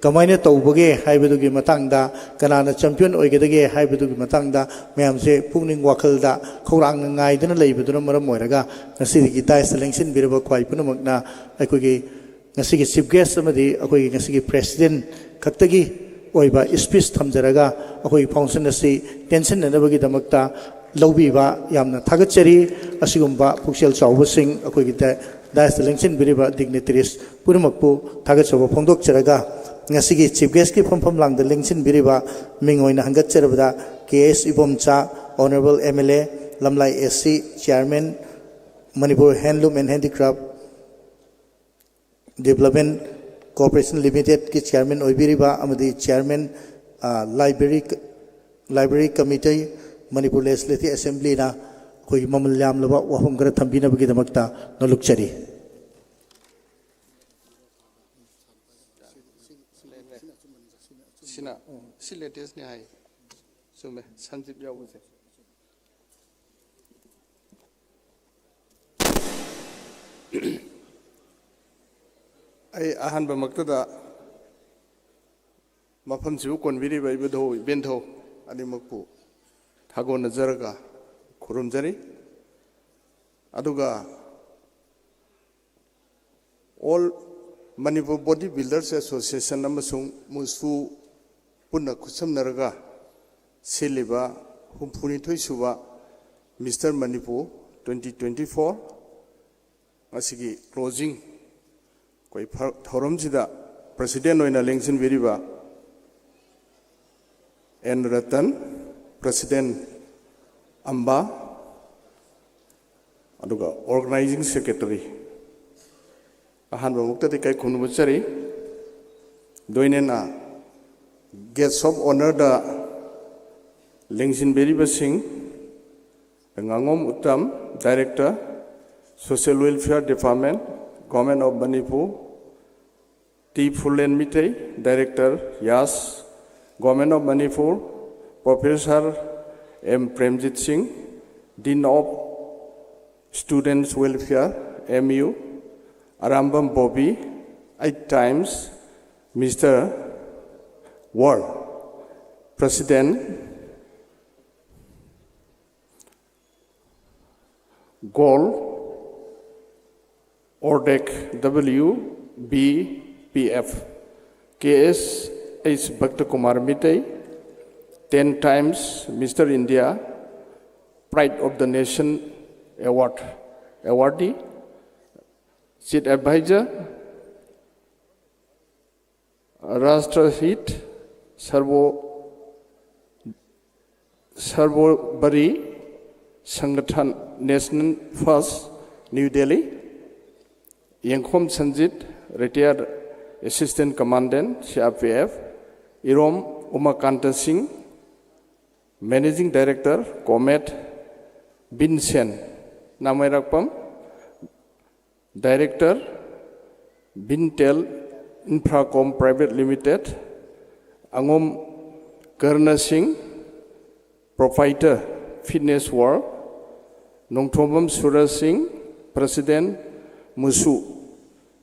kamaina tawbage haibadugi matangda kanana champion oigedage haibadugi matangda mayam se pungning wakhalda khorang ngaidana leibaduna maram moiraga nasi gi dais ta lengsin biriba kwai punamakna akhoi gi ngasi gi chief guest amadi akhoi ngasi gi president khaktagi oiba speech thamjaraga akhoi function asi tension nanabagi damakta lawbiba yamna thagachari asigumba puksel chawba sing akhoi gi dais lengsin biriba dignitaries purumakpu thagachaba phongdok charaga ngasi gi chief guest ki phomphom langda lengsin biriba mingoina hangat charabada KS Ibomcha honorable MLA Lamlai SC chairman Manipur Handloom and Handicraft Development Corporation Limited ki chairman oibiriba amadi chairman library committee Manipur Legislative Assembly na koi mamalyam laba wahum gara thambina bagi damakta nolukchari sina si latest ni hai sume sanjip yawuse ai ahan ba maktada mafam sibu konbiri bai bedho bentho ani makpu thago nazaraga khurumjari aduga all Manipur Body Builders Association amasung musu punna khusamnaraga seliba humpuni thoisuba Mr. Manipur 2024 asigi closing koi thorom sida president oina lengsin biriba N Ratan president Amba aduga organizing secretary ahan bamukta de kai khunu bachari doinena guest of honor da lengsin biriba sing ngangom uttam director social welfare department Government of Manipur T. Fulen Mitei, Director, Yas, Government of Manipur, Professor M. Premjit Singh, Dean of Students Welfare, MU, Arambam Bobby, 8 times, Mr. Ward, President, Gold, Ordek WBPF, KS H. Bhakta Kumar Mitei, 10 times Mr. India, Pride of the Nation awardee, Chief Advisor, Rashtrahit Sarvobari Sangathan National First, New Delhi, Yangkhom Sanjit, retired Assistant Commandant, CRPF, Irom Umakanta Singh, Managing Director, Comet, Bin Sen, Namairakpam, Director, Bintel Infracom Private Limited, Angom Karna Singh, Proprietor, Fitness World, Nongthomam Suraj Singh, President, Musu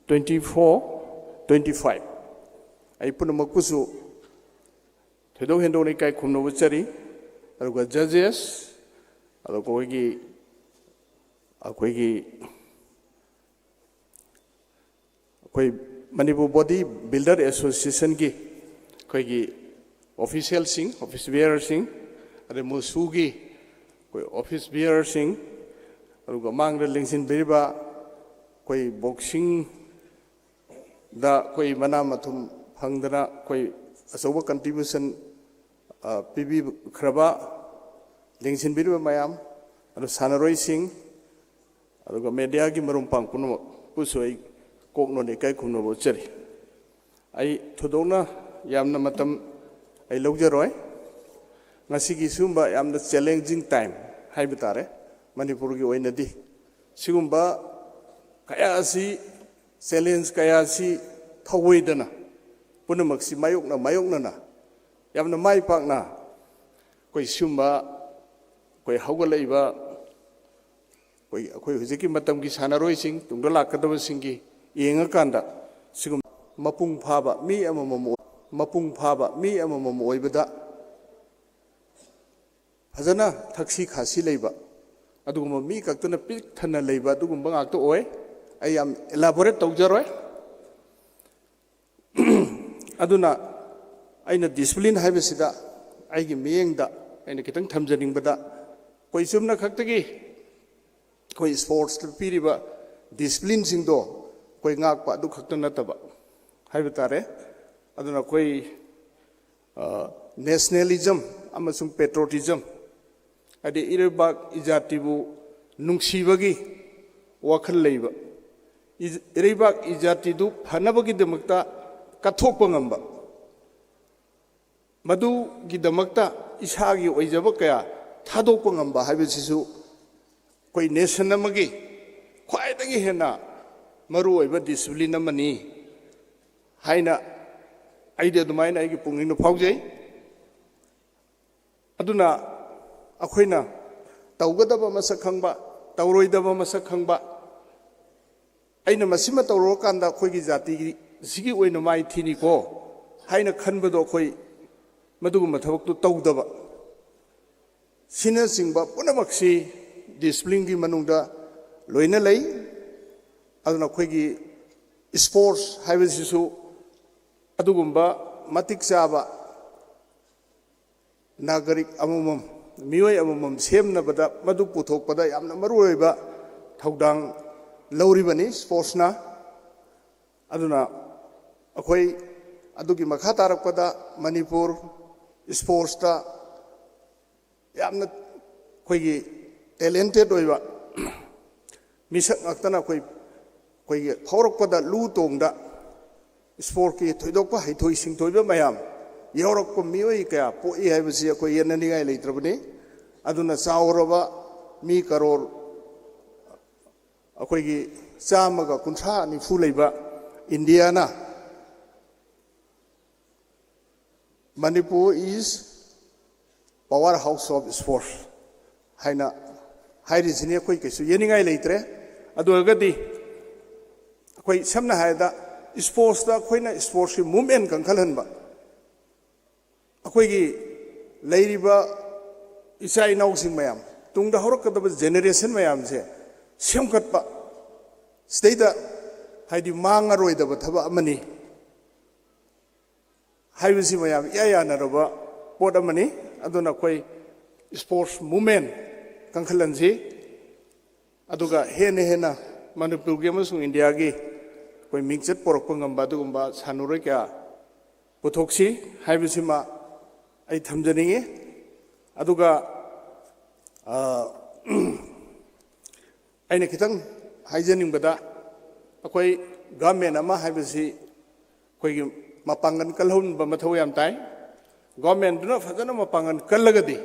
24-25. I put a makusu. Tedo hendo ni kai kumno wachari. Aruga judges. Aruga koi Manipur Body Builder Association ki koi official sing, office bearer sing. Are Musu ki koi office bearer sing. Aruga mang lengsin beriba koi boxing da koi mana mathum phangdana koi asoba contribution PB khraba lengsin biriba mayam adu sanaroi sing adu media gi marum pang puno pusoi kokno ne kai khumno bo chari ai thodona yamna matam ai lawjaroi ngasi gi sumba yamna challenging time haiba tare manipur gi oinadi sigumba kaya si challenge kaya si thawoidana punamak si mayokna na yamna mai pakna koi sumba koi haugalaiba koi hujiki matam gi sanaroi sing tungda lakadaba singi yenga kanda sigum mapung phaba mi amamam oibada fazana thaksi khasi leiba aduguma mi kaktuna pik thana leiba adugumba ngakto oi ai am elaborate tawjaroi aduna aina discipline haibasida aigi miyengda aina kitang thamjaningbada koi sumna khaktagi koi sports piriba discipline singdo koi ngakpa adu khakta nataba haiba tare aduna koi nationalism amasung patriotism ade irebak ijatibu nungsibagi wakhal leiba irebak ijatidu phanabagi demakta kathokpa ngamba madu gi damakta isagi oijaba kaya thadokpa ngamba haibasisu koi nation amagi khwaidagi hena maru oiba discipline amani haina aide adumaina aigi pungning faujai aduna akoina tawgadaba masak khangba tawroidaba masak khangba aina masima tawro kanda khoigi jati sigi oina mai thini ko haina khanbado khoi maduguma thabaktu tawdaba sina singba punamaksi discipline gi manungda loina lei aduna khoigi sports haibasisu adugumba matik chaba nagarik amamam mioi amamam semnabada madu puthokpada yamna maruoiba thaudang lauribani sports na aduna akhoi adugi makha tarakpada manipur sports ta yamna khoigi talented oiba misak aktana khoi phaurakpada lu tongda sport ki thoidokpa haithoi singthoiba mayam yorokpa mioi kaya poi haibasi akhoi yenani ngai leitrabani aduna chauraba mi karor akhoi gi chamaga kuntha ni fu leiba india na manipur is powerhouse of sports haina hairi sini akhoi kesu yeningai leitre adugadi akhoi samna haida sports da khoina sports ki movement kan khalhanba akhoi gi leiriba isai nau sing mayam tungda horakadaba generation mayam se semkatpa steida haidi mangaroidaba thaba amani haibisi mayam ya na roba pot amani aduna khoi sports movement kan khalanji aduga hena manipur gi amasung india gi koi mingchet porokpa ngamba dugumba sanuroi kya puthoksi haibisima ai thamjaninge aduga aina kitang haijaningbada akoi government ama haibisi koi gi mapangan kalhun ba mathau yam tai government duna fajana mapangan kallagadi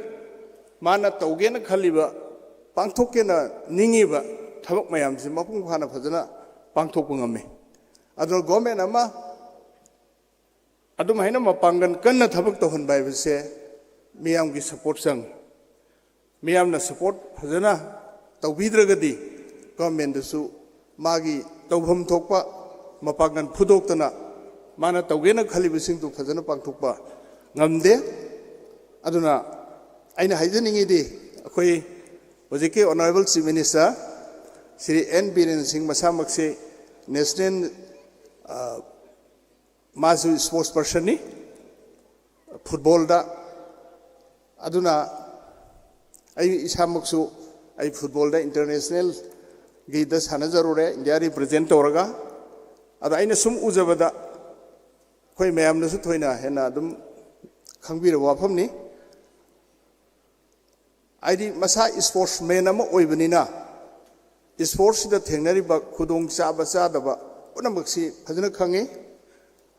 mana tawgena khaliba pangthokena ningiba thabak mayam si mapung phana fajana pangthokpa ngame adro government ama adum haina mapangan kanna thabak to hon bai bse miyam gi support sang miyam na support phajana tawbidragadi government su magi tawbham thokpa mapangan phudoktana mana tawgena khaliba sing tu phajana pangthokpa ngamde aduna aina haijaningi di akhoi hojike honorable chief minister Shri N Biren Singh masamakse national masu sports person ni football da aduna ai isamaksu ai football da international gi da sana jarure india represent oraga ada aina sum ujabada khoi mayam na su thoina hena dum khangbira wafam ni aidi masa sportsman ama oibanina sports da thengnari ba khudong chaba chadaba punamaksi phajana khange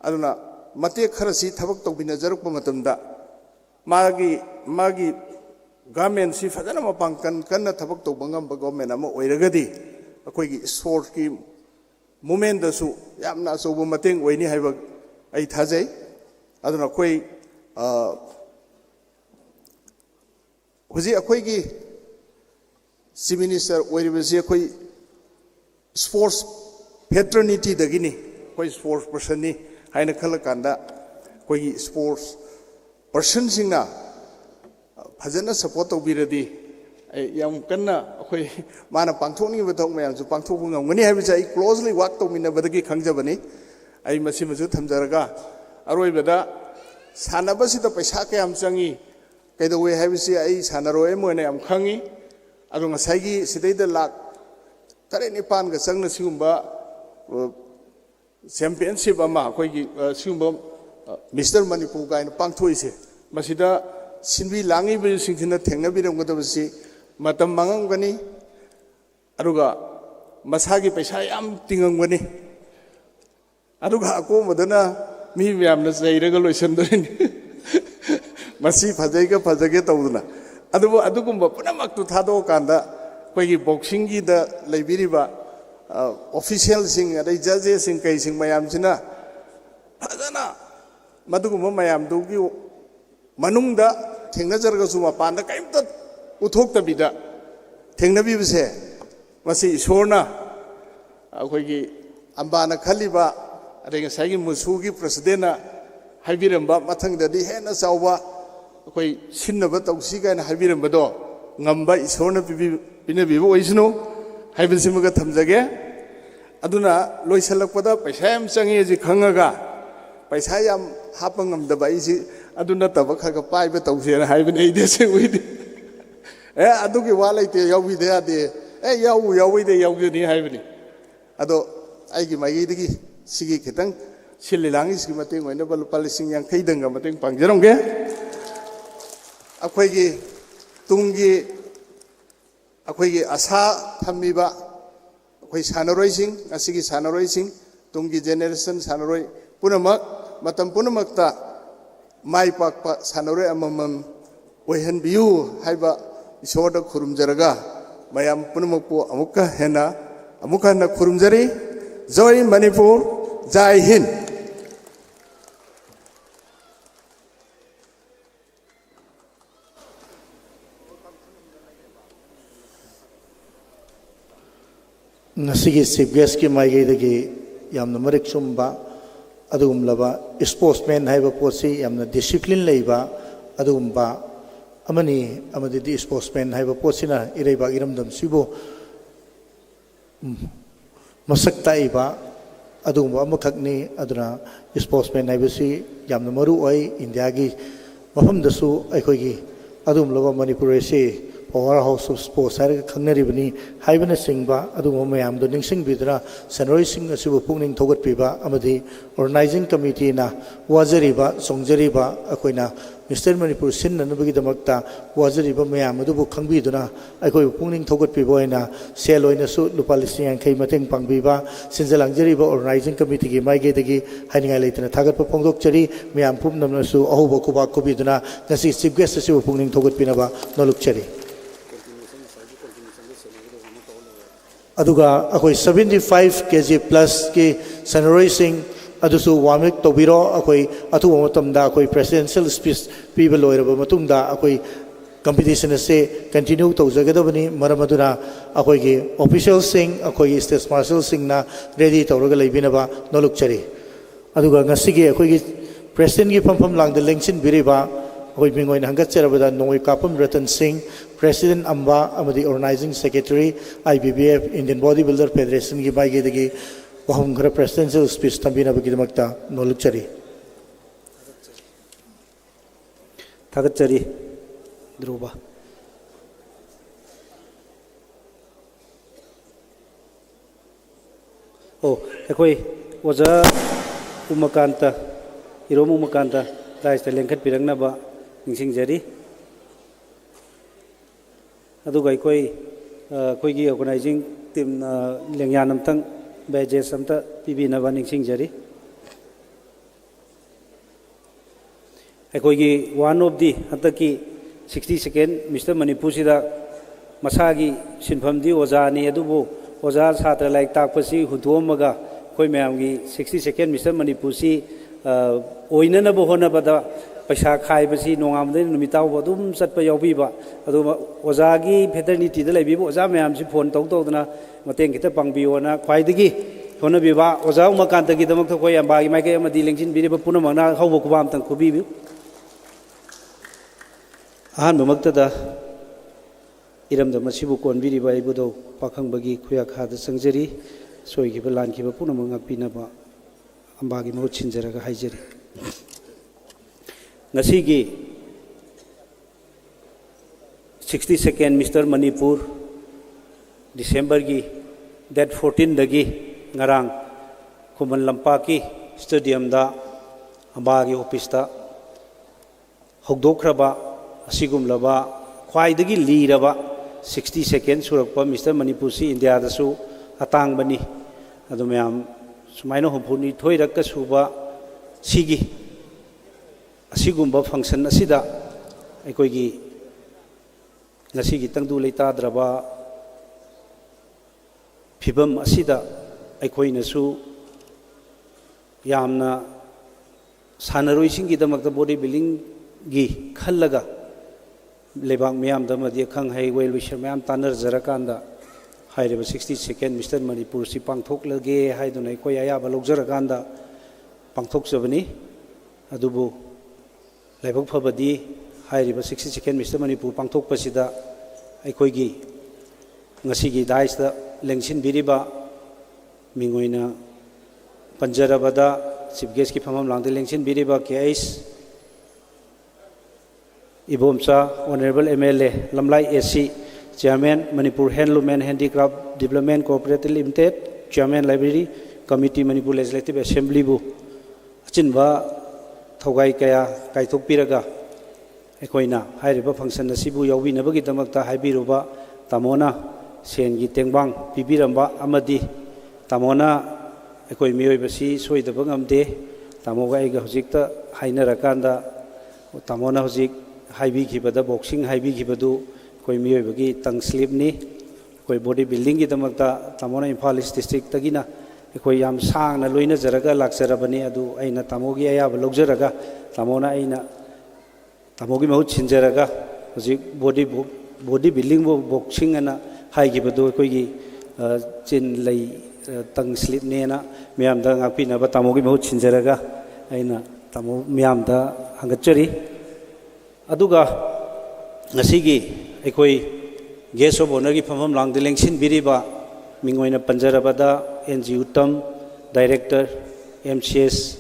aduna mate kharasi thabak tawbina jarukpa matamda मागी गवर्नमेंट से फजन मपांकन कन्न थबक तौबंगम गवर्नमेंट अमा ओइरगदी अखोइगी स्पोर्ट्स की मूवमेंट दसु यामना अचौब मतेंग ओइनी हाइबा आई थाजै अदुना अखोइ हुजी अखोइगी चीफ मिनिस्टर ओइरिबसे अखोइ स्पोर्ट्स फेटर्निटी दगिनी अखोइ स्पोर्ट्स पर्सन नि हाइना खलकांदा अखोइगी स्पोर्ट्स पर्सन सिंगना फजन सपोर्ट तौबिरदी याम कन्ना अखोइ माना पांथोनी बथोक मयामसु पांथोक ngमगनी हाइबसे आई क्लोजली वर्क तौमिनबदगी खंगजबनी आई मसिमसु थमजरगा अरोइबदा सानबसिदा पैसा कयाम चंगी कैदवे हाइबसे आई सानरोय मोने याम खंगी अदो ngसाइगी सिदैदा lakh 9 ga changna sigumba championship ama akhoi sigumba Mr. Manipur gain pangthoise masida sinbi langi bi singthina thengna biram gadabasi matam mangam gani aruga masagi paisa yam tingam gani aruga ako madana mi myamna jairaga loisandrin masi phajaiga phajage tawduna adugumba punamak tu thado kanda koi boxing gi da leibiriba official sing adai judges sing kai sing mayam sina phajana madugumba mayam du gi manungda thengna jarga su mapanda kaimta uthokta bida thengna bi bise masi ishorna akoi gi ambana khaliba adai sagi musu gi president na haibiramba mathangda di hena chawba akoi sinnaba tawsi ga na haibiramba do ngamba ishorna बिने बिबो ओइसनो हाइबसिमगा थमजगे अदुना लोइसलकपदा पैसा याम चंगे जि खंगगा पैसा याम हापंगम दबाइसि अदुना तब खग पाइबे तौसेन हाइबने इदेसे उइदे ए अदुगी वालाइते याउबिदे आदे ए याउइदे याउजनी हाइबने अदो आइगी माइगिदगी सिगी खितंग सिलिलांगी सिगी मते ओइना बलुपा लिसिंग यांखै दंगा मते पांगजरंगे अखोइगी तुंगी अखोइगी आशा थम्मीबा अखोइ सानरोइसिंग असिगी सानरोइसिंग तुंगी जेनेरेशन सानरोइ पुनमक मतम पुनमकता माइ पाकपा सानरोइ अममम ओइहनबियु हाइबा इसोरदा खुरुमजरगा मयाम पुनमकपो अमुका हेना खुरुमजरी जय मणिपुर जय Hind ngasigi chief guest ki mai ge dagi yamna marik chumba adugum laba sportsman haiba posi yamna discipline leiba adugum ba amani amadi di sportsman haiba posina ireiba iramdam sibo masak taiba adugum amakhakni aduna sportsman haiba si yamna maru oi india gi mafam dasu aikoi gi adugum laba manipur se power house of sports har khangnaribani haibana singba adu mayam do ningsing bidra sanroi sing asibu pungning thogat piba amadi organizing committee na wajariba songjariba akoina Mr. Manipur sin nanabagi damakta wajariba mayam adu bu khangbiduna akoi pungning thogat piba ina sel oina su lupa listing yang khai mateng pangbiba sinjalangjariba organizing committee gi mai ge dagi haninga leitna thagat pa pongdok chari mayam pum namna su ahuba kuba kubiduna ngasi chief guest asibu pungning thogat pinaba noluk chari aduga akoi 75 kg plus ke sanroi sing adusu wamik tobiro akoi atu matamda akoi presidential speech people loiraba matungda akoi competition se continue tawjagadabani maramaduna akoi ge official sing akoi state marshal sing na ready tawraga leibinaba noluk chari aduga ngasigi akoi ge president gi phampham langda lengsin biriba akoi bingoin hangat charabada noi kapam ratan singh President Amba amadi organizing secretary IBBF Indian Bodybuilder Federation gi bai ge dagi wahum ghara presidential speech tambina bagi damakta noluk chari thagat chari druba ekoi oja umakanta irom umakanta daista lengkhat pirangna ba ningsing jari aduga koi gi organizing team lengyan amtang badges amta pibina ba ningsing jari ꯑꯩꯈꯣꯏꯒꯤ ꯋꯥꯟ ꯑꯣꯐ ꯗꯤ ꯍꯟꯗꯛꯀꯤ 60 ꯁꯦꯀꯦꯟ ꯃꯤꯁꯇꯔ ꯃꯅꯤꯄꯨꯔꯁꯤꯗ ꯃꯁꯥꯒꯤ ꯁꯤꯟꯐꯝꯗꯤ ꯑꯣꯖꯥꯅꯤ ꯑꯗꯨꯕꯨ ꯑꯣꯖꯥ ꯁꯥꯇ꯭ꯔ ꯂꯥꯏꯔꯤꯛ ꯇꯥꯛꯄꯁꯤ ꯍꯨꯟꯗꯣꯛꯑꯝꯃꯒ ꯑꯩꯈꯣꯏ ꯃꯌꯥꯝꯒꯤ 60 ꯁꯦꯀꯦꯟ ꯃꯤꯁꯇꯔ ꯃꯅꯤꯄꯨꯔꯁꯤ ꯑꯣꯏꯅꯅꯕ ꯍꯣꯠꯅꯕꯗ ꯄꯩꯁꯥ ꯈꯥꯏꯕꯁꯤ ꯅꯣꯡꯉꯥꯟꯕꯗꯩ ꯅꯨꯃꯤꯠ ꯇꯥꯕ ꯑꯗꯨꯝ ꯆꯠꯄ ꯌꯥꯎꯕꯤꯕ ꯑꯗꯨꯒ ꯑꯣꯖꯥꯒꯤ ꯐꯦꯇꯔꯅꯤꯇꯤꯗ ꯂꯩꯕꯤꯕ ꯑꯣꯖꯥ ꯃꯌꯥꯝꯁꯤ ꯐꯣꯟ ꯇꯧꯗꯅ ꯃꯇꯦꯡ ꯈꯤꯇ ꯄꯥꯡꯕꯤꯌꯣꯅ ꯈ꯭ꯋꯥꯏꯗꯒꯤ ꯍꯣꯠꯅꯕꯤꯕ ꯑꯣꯖꯥ ꯎꯃꯥꯀꯥꯟꯇꯒꯤꯗꯃꯛꯇ ꯑꯩꯈꯣꯏ ꯑꯝꯕꯥꯒꯤ ꯃꯥꯏꯀꯩ ꯑꯃꯗꯤ ꯂꯦꯡꯁꯤꯟꯕꯤꯔꯤꯕ ꯄꯨꯝꯅꯃꯛꯅ ꯍꯧꯕ ꯈꯨꯕꯥꯛ ꯑꯃꯇꯪ ꯈꯨꯕꯤꯌꯨ ꯑꯍꯥꯟꯕꯃꯛꯇꯗ ꯏꯔꯝꯗꯝ ꯑꯁꯤꯕꯨ ꯀꯣꯟꯕꯤꯔꯤꯕ ꯑꯩꯕꯨꯗꯧ ꯄꯥꯈꯪꯕꯒꯤ ꯈꯨꯌꯥꯈꯥꯗ ꯆꯪꯖꯔꯤ ꯁꯣꯏꯈꯤꯕ ꯂꯥꯟꯈꯤꯕ ꯄꯨꯝꯅꯃꯛ ꯉꯥꯛꯄꯤꯅꯕ ꯑꯝꯕꯥꯒꯤ ꯃꯍꯨꯠ ꯁꯤꯟꯖꯔꯒ ꯍꯥꯏꯖꯔꯤ ngasi 60 second Mr. Manipur December gi date 14 dagi ngarang Kuman Lampaki stadium da ambagi office ta hogdokraba asigum laba khwaidagi liraba 60 second surakpa Mr. Manipur si India da su atang bani adumyam sumaino hompuni thoirakka suba sigi ꯑꯁꯤꯒꯨꯝꯕ ꯐꯪꯁꯟ ꯑꯁꯤꯗ ꯑꯩꯈꯣꯏꯒꯤ ꯉꯁꯤꯒꯤ ꯇꯪꯗꯨ ꯂꯩꯇꯥꯗ꯭ꯔꯕ ꯐꯤꯕꯝ ꯑꯁꯤꯗ ꯑꯩꯈꯣꯏꯅꯁꯨ ꯌꯥꯝꯅ ꯁꯥꯟꯅꯔꯣꯏꯁꯤꯡꯒꯤꯗꯃꯛꯇ ꯕꯣꯗꯤ ꯕꯤꯜꯗꯤꯡꯒꯤ ꯈꯜꯂꯒ ꯂꯩꯕꯥꯛ ꯃꯌꯥꯝꯗꯃꯗꯤ ꯑꯈꯪ ꯑꯍꯩ ꯋꯦꯜ ꯋꯤꯁꯔ ꯃꯌꯥꯝ ꯇꯥꯟꯅꯖꯔꯀꯥꯟꯗ ꯍꯥꯏꯔꯤꯕ 60 ꯁꯦꯀꯦꯟ ꯃꯤꯁꯇꯔ ꯃꯅꯤꯄꯨꯔꯁꯤ ꯄꯥꯡꯊꯣꯛꯂꯒꯦ ꯍꯥꯏꯗꯨꯅ ꯑꯩꯈꯣꯏ ꯑꯌꯥꯕ ꯂꯧꯖꯔꯀꯥꯟꯗ ꯄꯥꯡꯊꯣꯛꯆꯕꯅꯤ ꯑꯗꯨꯕꯨ ꯂꯥꯏꯕꯛ ꯐꯕꯗꯤ ꯍꯥꯏꯔꯤꯕ 60 ꯁꯦꯀꯦꯟ ꯃꯤꯁꯇꯔ ꯃꯅꯤꯄꯨꯔ ꯄꯥꯡꯊꯣꯛꯄꯁꯤꯗ ꯑꯩꯈꯣꯏꯒꯤ ꯉꯁꯤꯒꯤ ꯗꯥꯏꯁꯇ ꯂꯦꯡꯁꯤꯟꯕꯤꯔꯤꯕ ꯃꯤꯡ ꯑꯣꯏꯅ ꯄꯟꯖꯔꯕꯗ chief ꯒꯦꯁꯀꯤ ꯐꯝꯐꯝꯂꯥꯡꯗ ꯂꯦꯡꯁꯤꯟꯕꯤꯔꯤꯕ KH Ibomcha Honorable MLA Lamlai AC Chairman Manipur Handloom and Handicraft Development Cooperative Limited Chairman Library Committee Manipur Legislative Assembly bu achinba thaugai kaya kaithokpiraga ekoina hairiba function asibu yaubinabagidamata haibiruba tamona sengi tengbang pibiramba amadi tamona ekoi miyoibasi soidaba ngamde tamoga aiga hojikta hainarakanda tamona hojik haibi khibada boxing haibi khibadu koi miyoibagi tang slip ni koi body building gi damakta tamona Imphal East District tagina ekoi yam sangna loina jaraga lakserabani adu aina tamogi ayaba logjaraga tamona aina tamogi mahut chinjaraga hojik body building boxing ana haigibadu ekoi gi chin lei tang slip ne na miyam da ngakpina ba tamogi mahut chinjaraga aina tamo miyam da hangachari aduga ngasigi ekoi guest of honor gi phamam lang de lengsin biriba mingoina panjarabada NG Uttam Director MCS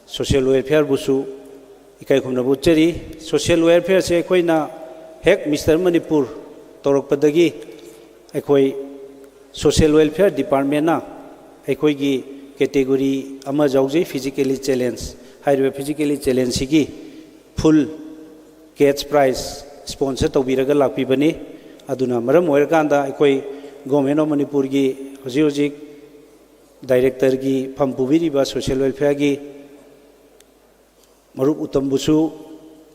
Social Welfare busu ikai khumna buchari Social Welfare se koina hek Mr. Manipur torok padagi ekoi Social Welfare Department na ekoi gi category ama jauji physically challenge haiba physically challenge sigi full cash prize sponsor tawbiraga lakpibani aduna maram oirkanda ekoi government of Manipur gi hoji director gi phampubiriba social welfare gi marup Uttam busu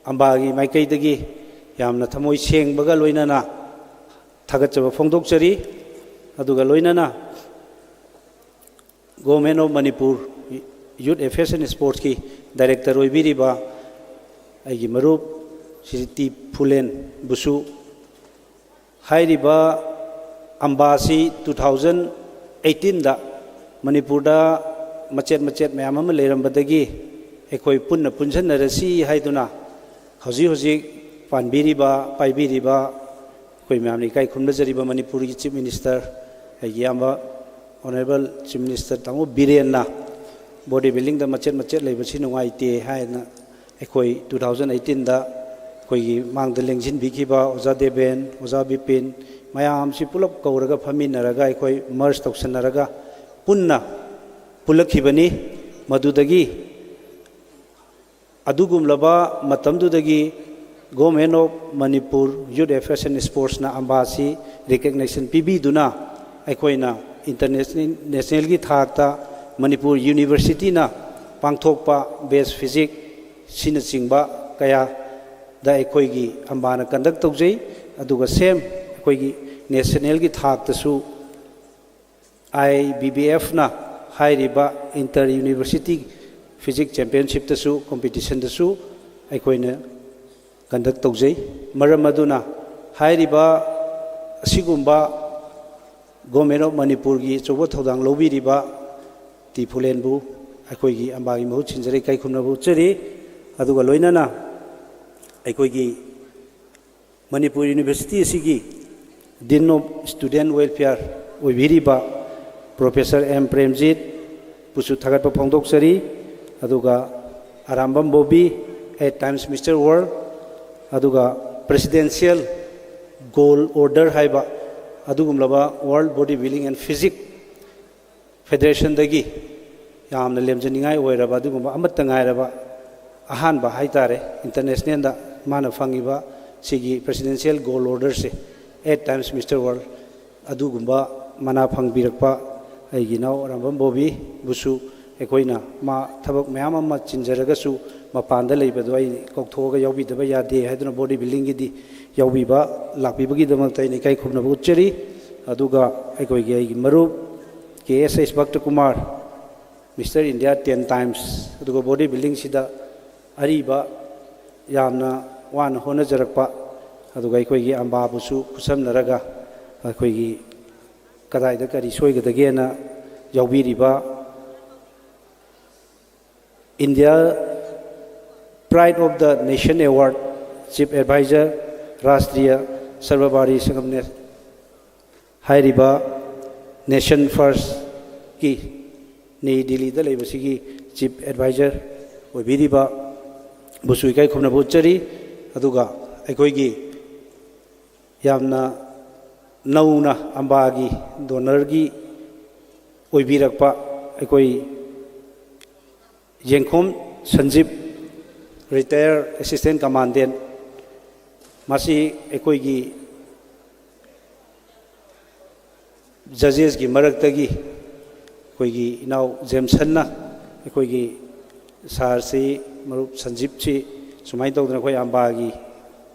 amba gi maikai dagi yamna thamoi sengbaga loinana thagachaba phongdokchari aduga loinana government of Manipur Youth Affairs and Sports ki director oibiriba aigi marup Siti Phulen busu hairiba ambasi 2018 da Manipur da macet mayam ama leirambadagi ekoi punna punjanarasi haiduna hoji panbiriba paibiriba koi mayam ni kai khumnajariba Manipur gi Chief Minister ayamba Honorable Chief Minister tamo Birenna body building da macet leibasi nungaite haina ekoi 2018 da koi mang da lengjin bikiba oza Deben oza Bipin mayam si pulap kauraga phaminaraga ekoi merge toksanaraga punna pulakhibani madudagi adugumlaba matamdudagi government of Manipur Youth Affairs and Sports na ambasi recognition pibi duna ekoina international gi thakta Manipur University na pangthokpa base physics sina chingba kaya da aikoigi ambana conduct tawjai aduga same aikoigi national gi thak tasu IBBF na hairiba inter university physics championship tasu competition tasu aikoina conduct tawjai maram aduna hairiba asigumba government of Manipur gi chobo thodang lobiriba ti phulenbu aikoigi ambagi mahu chinjari kai khumnabu chari aduga loinana aikoigi Manipur University sigi Dean of Student Welfare oibiriba Professor M Premjit pusu thagat pa phongdok sari aduga Arambam Bobby 8 times Mr. World aduga presidential goal order haiba adugumlaba World Bodybuilding and Physics Federation dagi yamna lemjaningai oiraba adugumba amatta ngairaba ahanba haitare international da mana fangiba sigi presidential goal order se 8 times Mr. World adugumba mana phangbirakpa aigi naw Rambam Bobby busu ekoina ma thabak mayam ama chinjaragasu mapanda leibadu ai kokthoga yawbidaba yade haiduna body building gi di yawbiba lakbibagi damakta ni kai khumna buchari aduga ekoigi ai maru KSS Bhakta Kumar Mr. India 10 times aduga body building sida ariba yamna wan hona jarakpa aduga ekoigi amba busu kusamnaraga ekoigi kadaida kari soigadagena yawbiriba India Pride of the Nation Award Chief Advisor Rashtriya Sarvabari Sangamne Hairiba Nation First ki Ni Delhi da leibasigi Chief Advisor oibiriba busui kai khumna buchari aduga aikoigi yamna nauna ambagi donor gi oibirakpa aikoi Yengkhom Sanjib Retired Assistant Commandant Masi Ekoigi Judges gi Maraktagi Koigi Inau Jameson Ekoigi Sarsi Marup Sanjib chi Sumai Tawdana Koi Ambagi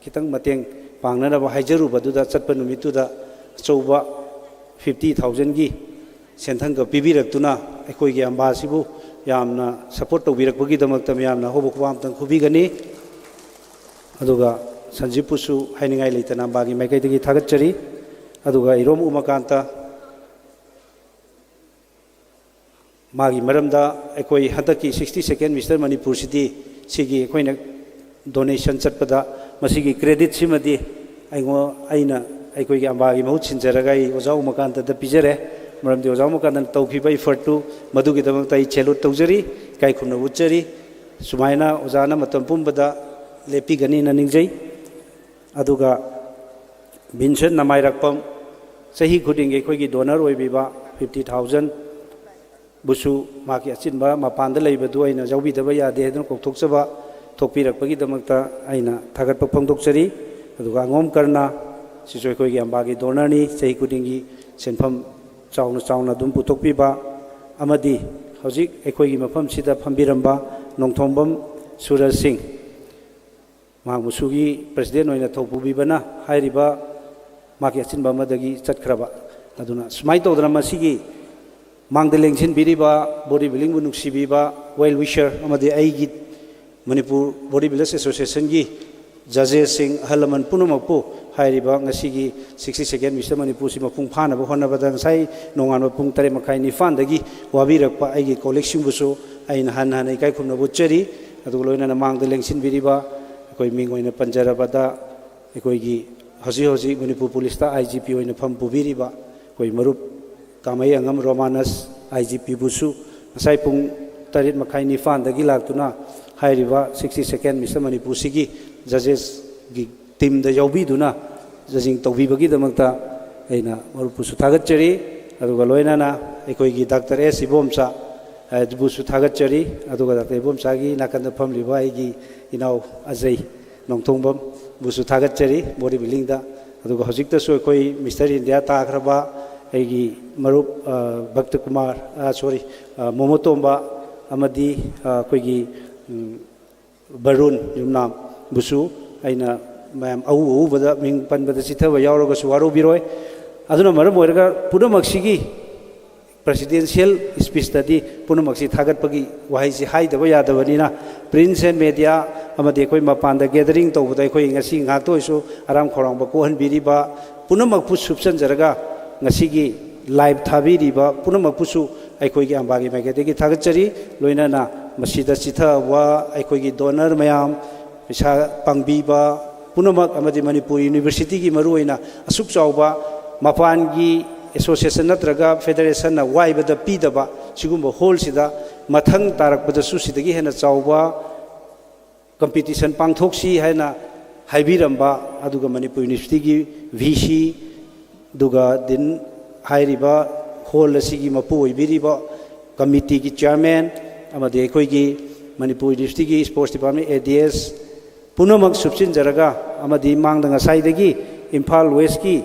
Kitang Mateng Pangnana Hajaru Baduda Chatpanumituda Chouba 50,000 gi Senthanga Pibiraktuna Ekoigi Ambasibu yamna support tawbirakpagi damakta yamna hobokwa amtang khubigani aduga sanjipusu hainingai leitana bagi maikaidagi thagatchari aduga irom umakanta magi maramda ekoi hadaki 62nd Mr. Manipur City sigi ekoina donation chatpada masigi credit simadi aingo aina ekoigi ambagi mahu chinjaragai oja umakanta da pijare maramdi oja umakanta tawkhiba effort tu madugi damakta I chelu tawjari kai khumna uchari sumaina ojana matam pumbada lepi gani na ningjai aduga Vincent Namairakpam sahi khudinge khoigi donor oibiba 50,000 busu maki achinba mapanda leibadu aina jawbidaba yade hedun kokthokchaba thokpirakpagi damakta aina thagatpa phangdokchari aduga ngom karna sisoi khoigi ambagi donor ni sahi khudingi senpham chauna dum putokpiba amadi hojik ekoigi mafam sida phambiramba nongthombam Suraj Singh Musugi President oina thopubibana hairiba maki achinba madagi chatkraba aduna smai todra masigi mangdelengsin biriba bodybuilding bu nuksibiba well wisher amadi aigi Manipur Bodybuilders Association gi Judges Singh halaman punumakpu hairiba ngasigi 62nd Mr. Manipur si mapung phana bu honabada ngai nongan mapung tare makai nifan dagi wabirakpa aigi collection busu aina han kai khumna buchari adu loina na mangdelengsin biriba koi mingoina panjarabada ekoigi hoji Manipur Police ta IGP oina pham pubiriba koi marup kamai angam Romanus IGP busu asai pung tarit makai nifan dagi laktuna hairiba 62nd Mr. Manipur sigi judges gi team da yawbi duna judging tawbibagi damakta aina marup su thagatchari aduga loina na ekoigi Dr. S Ibomsa busu thagatchari aduga Dr. Ibomsa gi nakanda phamliba aigi inau ajai nongthongbam busu thagatchari bodybuilding da aduga hojikta su ekoi Mr. India takraba aigi marup Bhakta Kumar Momotomba amadi koigi Barun Yumnam busu aina mayam au bada ming pan bada sitha wa yaw ga suwaro biroi aduna maram oiraga punamak sigi presidential speech tadi punamak si thagat pagi wahai si hai daba ya dabani na print and media amade koi mapan da gathering to budai koi ngasi ngak to isu aram khorang ba ko han biri ba punamak pu subsan jaraga ngasi gi live thabi ri ba punamak pu su ai koi gi ambagi ma ge gi thagat chari loina na masida sitha wa ai koi gi donor mayam pisa pangbi ba punamak amade manipur university gi maru oina asuk chawba mapan gi association natraga federation na waibada pidaba sigumba hall sida mathang tarak bada su sidagi hena chawba competition pangthoksi haina haibiramba aduga manipur university gi vc duga din hairiba hall asigi mapu oibiriba committee gi chairman amade koi gi manipur university gi sports department ads punamak subsin jaraga amadi mangdanga saidagi imphal west ki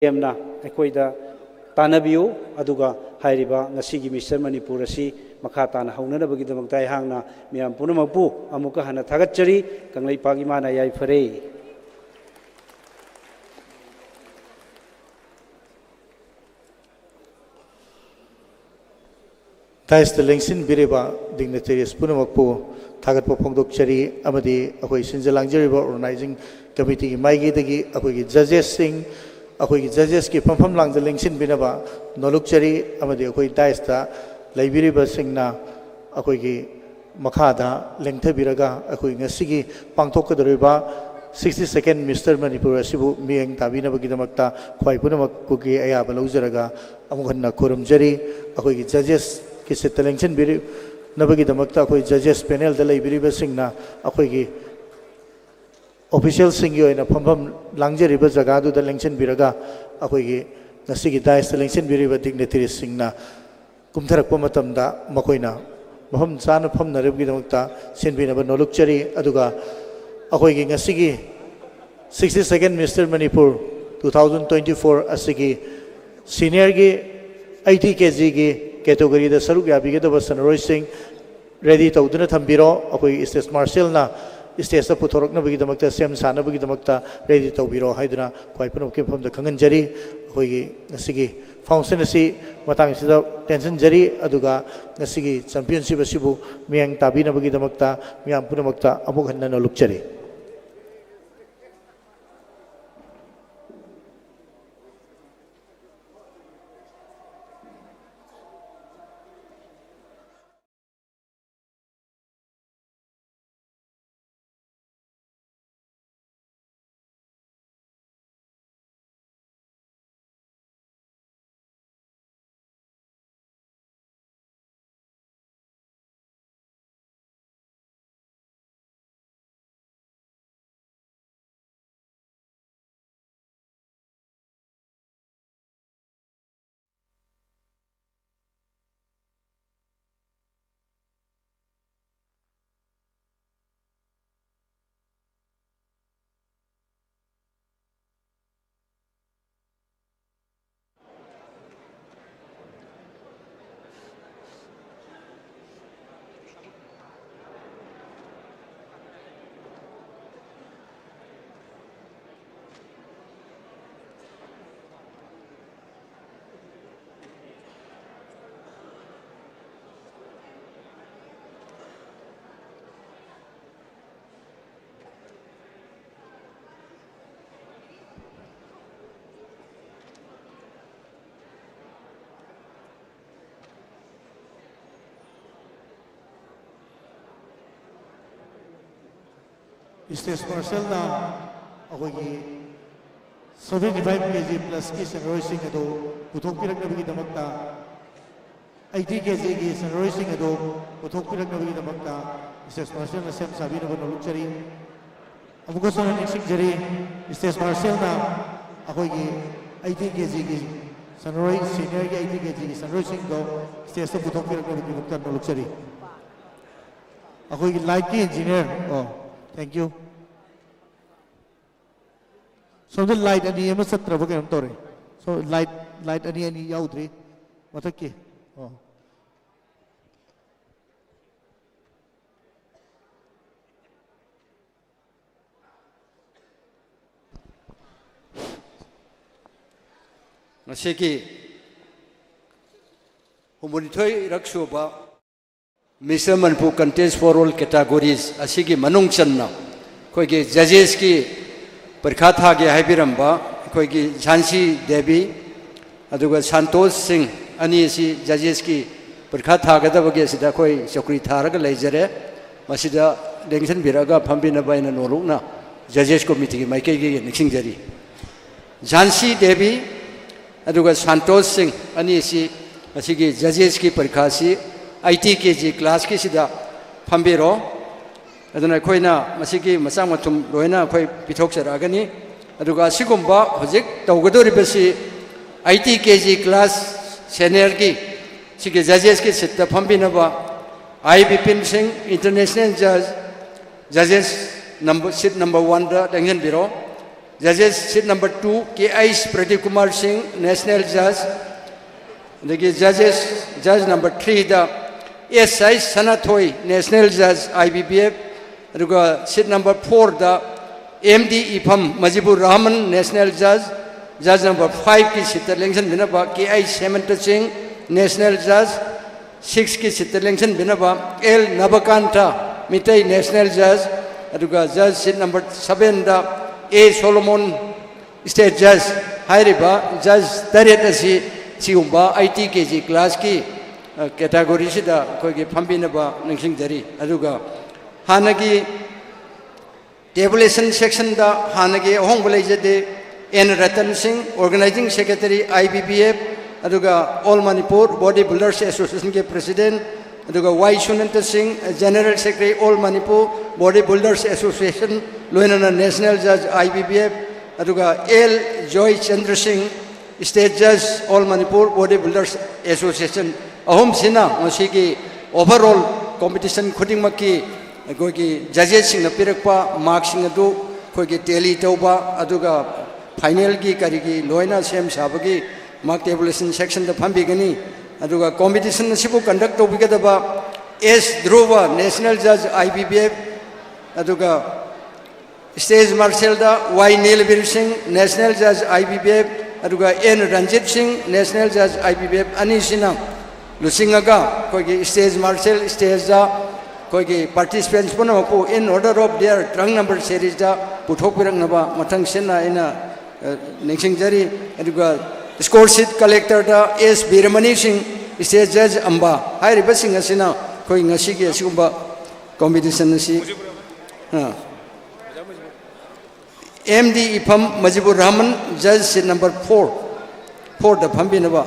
na aikoida tanabiu aduga hairiba ngasi gi Mr. Manipur asi makha tana haunana bagi damak tai hangna miam punamakpu amuka hana thagatchari kanglai pagi mana yai fare Tais the Lengsin Biriba dignitaries punamakpu thagat po phongdok chari amadi akoi sinjalang jariba organizing committee maigi dagi akoi judges sing akoi judges ki phampham lang the Lengsin binaba noluk chari amadi akoi tais ta laibiriba singna akoi gi makhada lengtha biraga akoi ngasigi pangthok kadoriba 62nd Mr. Manipur asibu mieng tabina bagi damakta khwai punamak ku gi aya balujaraga amukhanna kurum jari akoi gi judges ki setelengchen biri nabagi damakta akoi judges panel da laibiriba singna akoi gi official sing yoina phampham langjariba jaga du da lengchen biraga akoi gi nasigi dais lengchen biriba dignitaries singna kumtharakpa matamda makoina maham chana phamnaribgi damakta senbina ba nolukchari aduga akoi gi ngasigi 62nd Mr. Manipur 2024 asigi senior gi 80 kg gi category da saruk yabi ge da sanaroi sing ready tawduna thambiro akoi state marshal na state sa puthorok na bagi damakta sem sana bagi damakta ready tawbiro haiduna koi pano ke pham da khangan jari akoi ngasigi function asi matang sida tension jari aduga ngasigi championship asibu miang tabina bagi damakta miang punamakta amuk hanna no lukchari State marshal na akoi 75 kg plus ki sanroy sing ado puthok pirak na bagi damakta 80 kg ki sanroy sing ado puthok pirak na bagi damakta state marshal na sem sabi na bono lukchari amuko sa next jari state marshal na akoi 80 kg ki sanroy senior ki 80 kg ki sanroy sing do state sa puthok pirak na bagi damakta no lukchari akoi light ki engineer oh thank you. So the light ani yama satra ba kayam tore. So light ani yaudri matak ki. Oh. Masiki humunitoy raksuba Mr. Manpu contest for all categories asigi manung channa koi ki judges ki parikha tha ge haibiramba koi ki Jhansi Devi aduga Santosh Singh ani si judges ki parikha tha ga da bage sida koi chokri tharaga leijare masida lengsan biraga phambina baina norukna judges committee ki maike gi nixing jari Jhansi Devi aduga Santosh Singh ani si asigi judges ki parikha si IT KG class ki sida phambiro aduna khoina masiki masang mathum loina khoi pithok saragani aduga sigumba hojik tawgadori basi IT KG class senior ki sigi judges ki sitta phambina ba I Bipin Singh international judges seat number 1 da denghen biro judges seat number 2 KI Pradeep Kumar Singh national judge degi judge number 3 da SI Sanathoi national judge IBBF aduga seat number 4 da MD Ipam Majibur Rahman national judge number 5 ki seat election binaba KI Hemanta Singh national judge 6 ki seat election binaba L Nabakanta Mitai national judge aduga judge seat number 7 da A Solomon state judge hairiba judge taret asi siumba IT KG class ki category sida koi ki phambina ba ningsing jari aduga hanagi tabulation section da hanagi ahong bolai jade N Ratan Singh organizing secretary IBBF aduga All Manipur Body Builders Association ke president aduga Y Sunanta Singh general secretary All Manipur Body Builders Association loinana national judge IBBF aduga L Joy Chandra Singh state judge All Manipur Body Builders Association ahom sina masiki overall competition khuding maki koi ki judges sing na pirakpa marks sing adu koi ki tally tauba aduga final ki kari ki loina sem sabagi mark tabulation section da phambi gani aduga competition sibu conduct to bigada ba S. Dhruva, National Judge IBBF, aduga Stage Marshal da Y. Neelbir Singh, National Judge IBBF, aduga N. Ranjit Singh, National Judge IBBF, Anisina, Lusingaga, Kogi Stage Marshal, Stage da, Kogi participants Punapu, in order of their trunk number series da, Putopiranaba, Matang Sena in a Nixing Jari, aduga score sheet collector da S. Biramani Singh, Stage Judge Amba, High Reversing Asina, Kogi Nasiki Asumba competition. MD Ipam Majibur Rahman, Judge seat number 4. 4 the Pambinaba.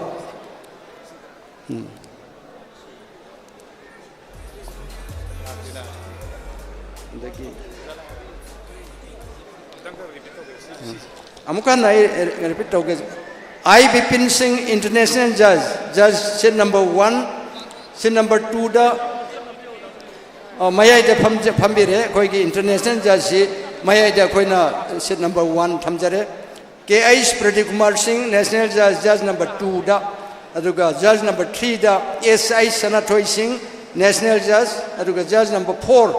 Amukan I repeat together. I Bipin Singh, International Judge, Judge seat number 1, seat number 2 the Maya de Pambire, Koigi International Judge, Maya de Koina, seat number 1, Tamjare, K.I. Pradikumar Singh, National Judge, Judge number 2, da, Aduga, Judge number 3, da, S.I. Sanatoy Singh, National Judge, Aduga, Judge number 4,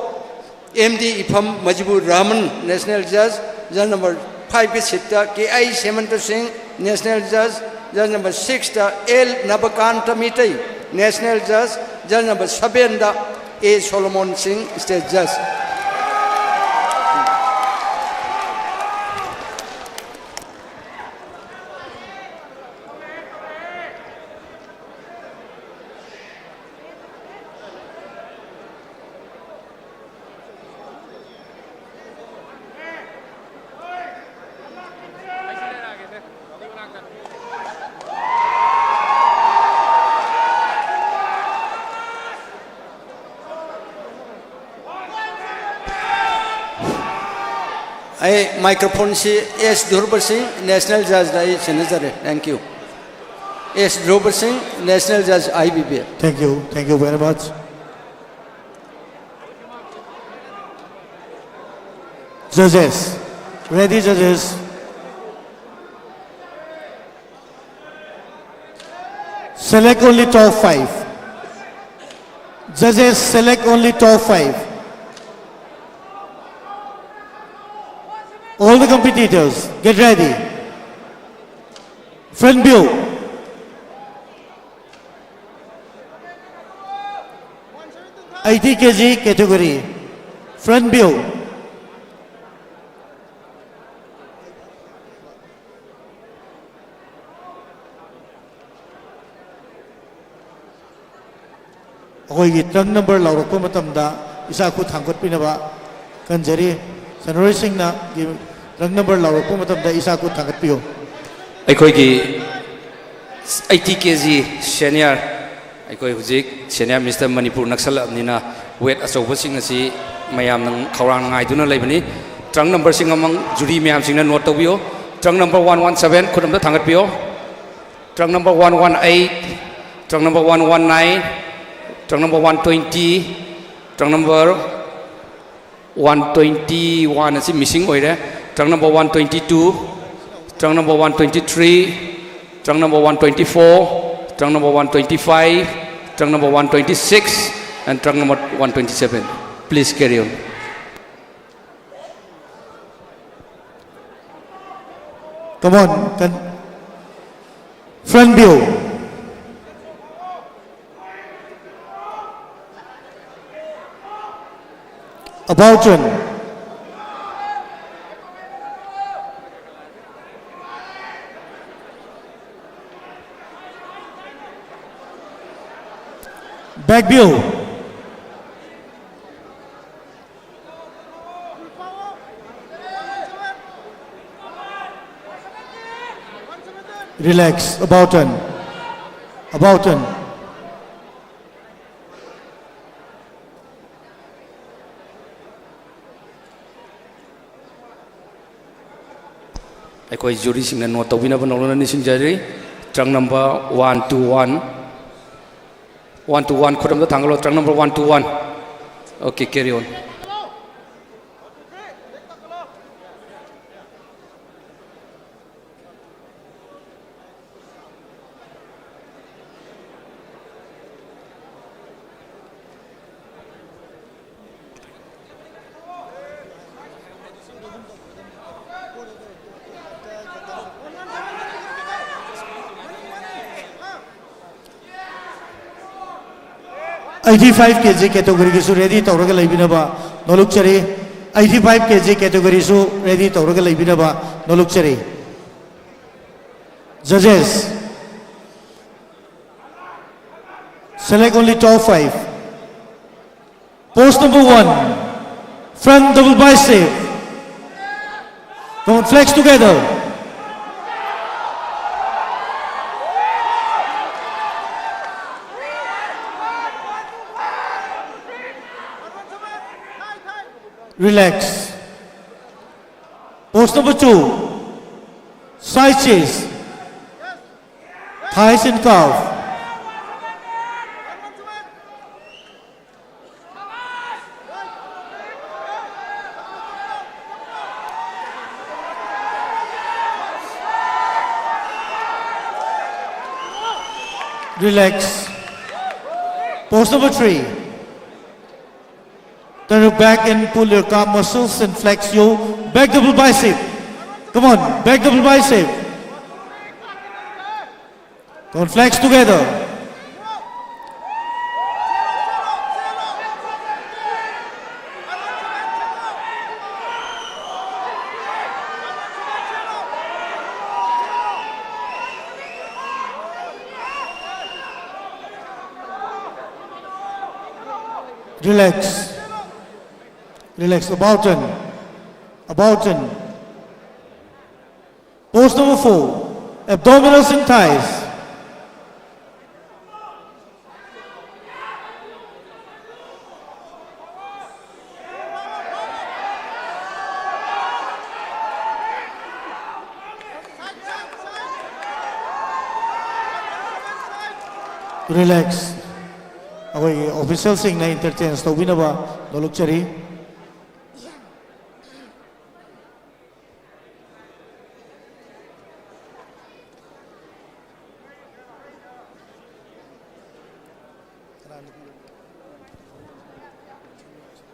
M.D. Ipam Majibur Rahman, National Judge, Judge number 5 is Sita, K.I. Semanto Singh, National Judge, Judge number 6, da, L. Nabakanta Mitay, National Judge, Judge number 7, da, A. Solomon Singh, State Judge. I microphone si S. Dhruva Singh, National Judge Dai Senazare. Thank you. S. Dhruva Singh, National Judge IBBF. Thank you very much. Judges, ready judges. Select only top 5. Judges, select only top 5. All the competitors, get ready. Front view. $80 kg category. Front view. Okay, trunk number laurokpo matamda isa ko thangkot pinaba kanjari Sanroy Singh na trunk number laurokpo matamda isa ko thangkat piyo. Aikoigi 80 kg senior aikoi hujik senior Mr. Manipur Naksal nina weight asoba sing asi mayam nang khawrang ngai duna leibani trunk number sing among jury mayam sing na note tobiyo trunk number 117 khudam da thangkat piyo trunk number 118 trunk number 119 trunk number 120 trunk number 121 is missing oire trunk number 122 trunk number 123 trunk number 124 trunk number 125 trunk number 126 and trunk number 127. Please carry on. Come on, front view. About turn. Back view. Relax. About turn. About turn. Aikoi jury sing na note tawina ba nolona ni sinjari trunk number 121 khudam da thangalo trunk number 121. Okay, carry on. 85 kg category ki su ready tawraga leibinaba noluk chari 85 kg category su ready tawraga leibinaba noluk chari judges select only top 5 post number 1 front double bicep come on flex together relax. Post number 2, side chase, thighs and calf. Relax. Post number 3. Turn your back and pull your calf muscles and flex your back double bicep. Come on, back double bicep. Come on, flex together. Relax. Relax, about turn. Pose number 4, abdominals and thighs. Relax. Okay, official sing na interchange. Tawin na ba? Dolog chari.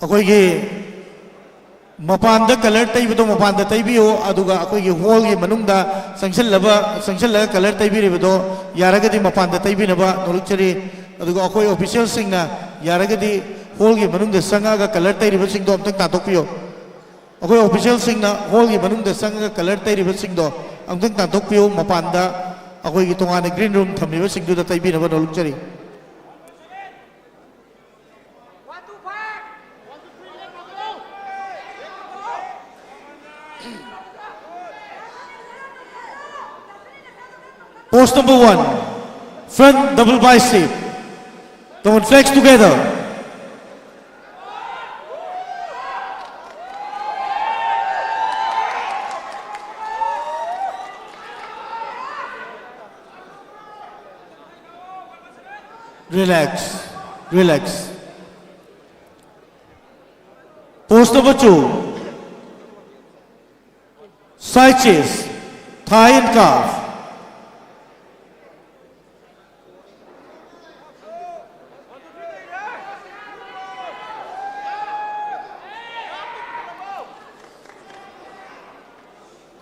अकोई मपान कलर तैब तो मपान तैबीओ अकोई हॉल की मनुंग संसल कलर तैबीबो यारगदी मपान तैबीनब नोलुचरी अकोई ऑफिशियल यारगदी हॉल की मनुंग संगा कलर तैरीब अमतंग तांतोपियो अकोई ऑफिशियल हॉल की मनुंग संगा कलर तैरीब अमतंग तांतोपियो मपान अकोई तोान ग्रीन रूम थमीब तैबीनब नोलुचरी Post number 1, front double bicep. Come on, flex together. Relax, relax. Post number 2, side chest, thigh and calf.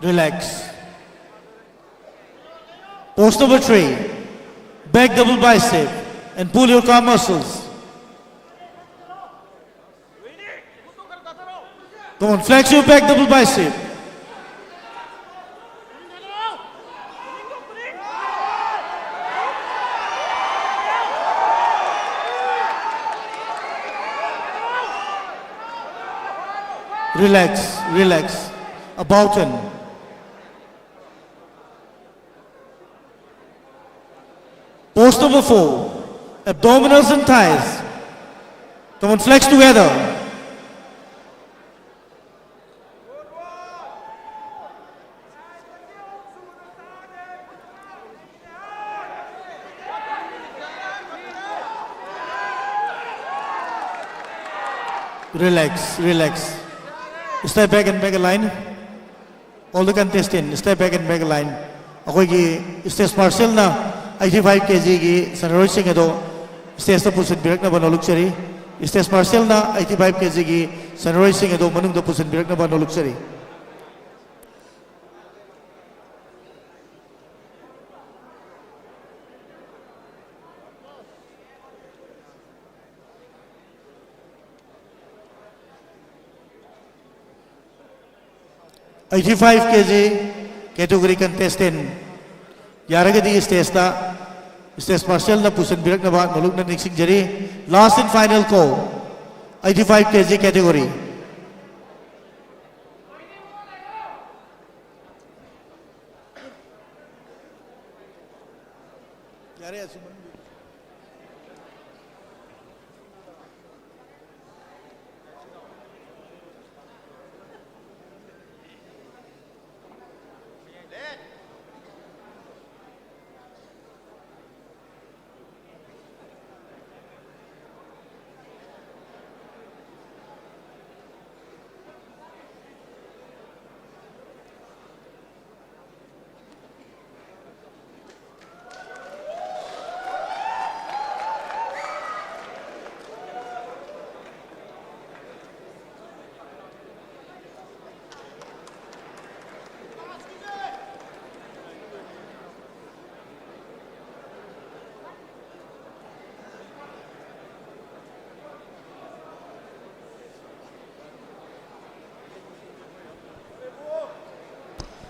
Relax. Post number 3, back double bicep and pull your calf muscles. Come on, flex your back double bicep. Relax, relax. About turn. Post number 4, abdominals and thighs. Come on, flex together. Relax, relax. Step back and back a line. All the contestants, step back and back a line. अकोई की स्टेज मार्शल ना 85 kg की सनरोज सिंह दो स्टेज तो पुसन बिरक ना बनो लुक्सरी स्टेज मार्शल ना 85 kg की सनरोज सिंह दो मनुंग तो पुसन बिरक ना बनो लुक्सरी 85 kg category contestant yaragadi stage ta stage marshal na pusan birak na ba naluk na niksing jari last and final call 85 kg category yare asuman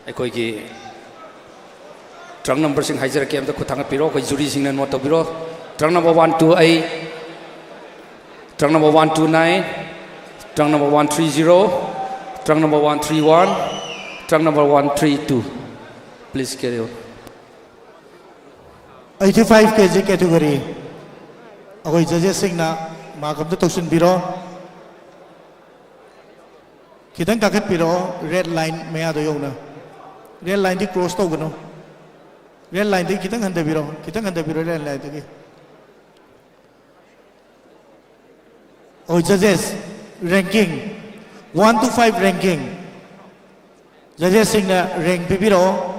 ꯑꯩꯈꯣꯏꯒꯤ ꯇ꯭ꯔꯪ ꯅꯝꯕꯔꯁꯤꯡ ꯍꯥꯏꯖꯔꯛꯀꯦ ꯑꯝꯇ ꯈꯨꯠ ꯊꯥꯡꯒꯠꯄꯤꯔꯣ ꯑꯩꯈꯣꯏ ꯖꯨꯔꯤꯁꯤꯡꯅ ꯅꯣꯠ ꯇꯧꯕꯤꯔꯣ trunk number 128 trunk number 129 trunk number 130 trunk number 131 trunk number 132 please carry on 85 kg category akoi judges singna makam to tosin biro kitang kakat biro red line maya do yona red line di cross to gano red line di kitang handa biro red line di oh judges ranking 1 to 5 ranking judges singna rank biro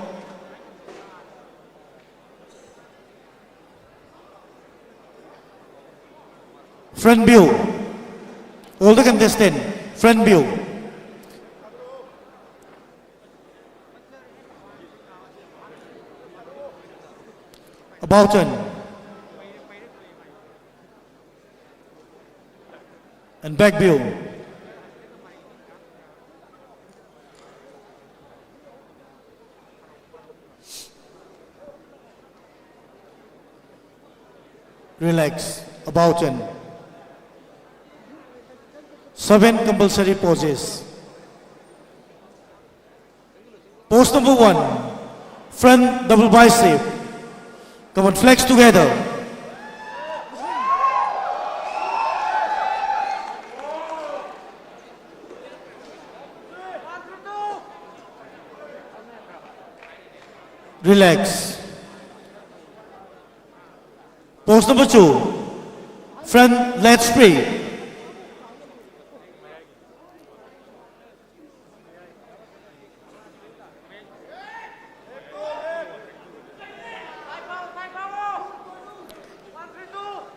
front view all the contestant front view about turn and back view relax about turn 7 compulsory poses. Pose number 1, front double bicep. Come on, flex together. Relax. Pose number 2, front lat spray.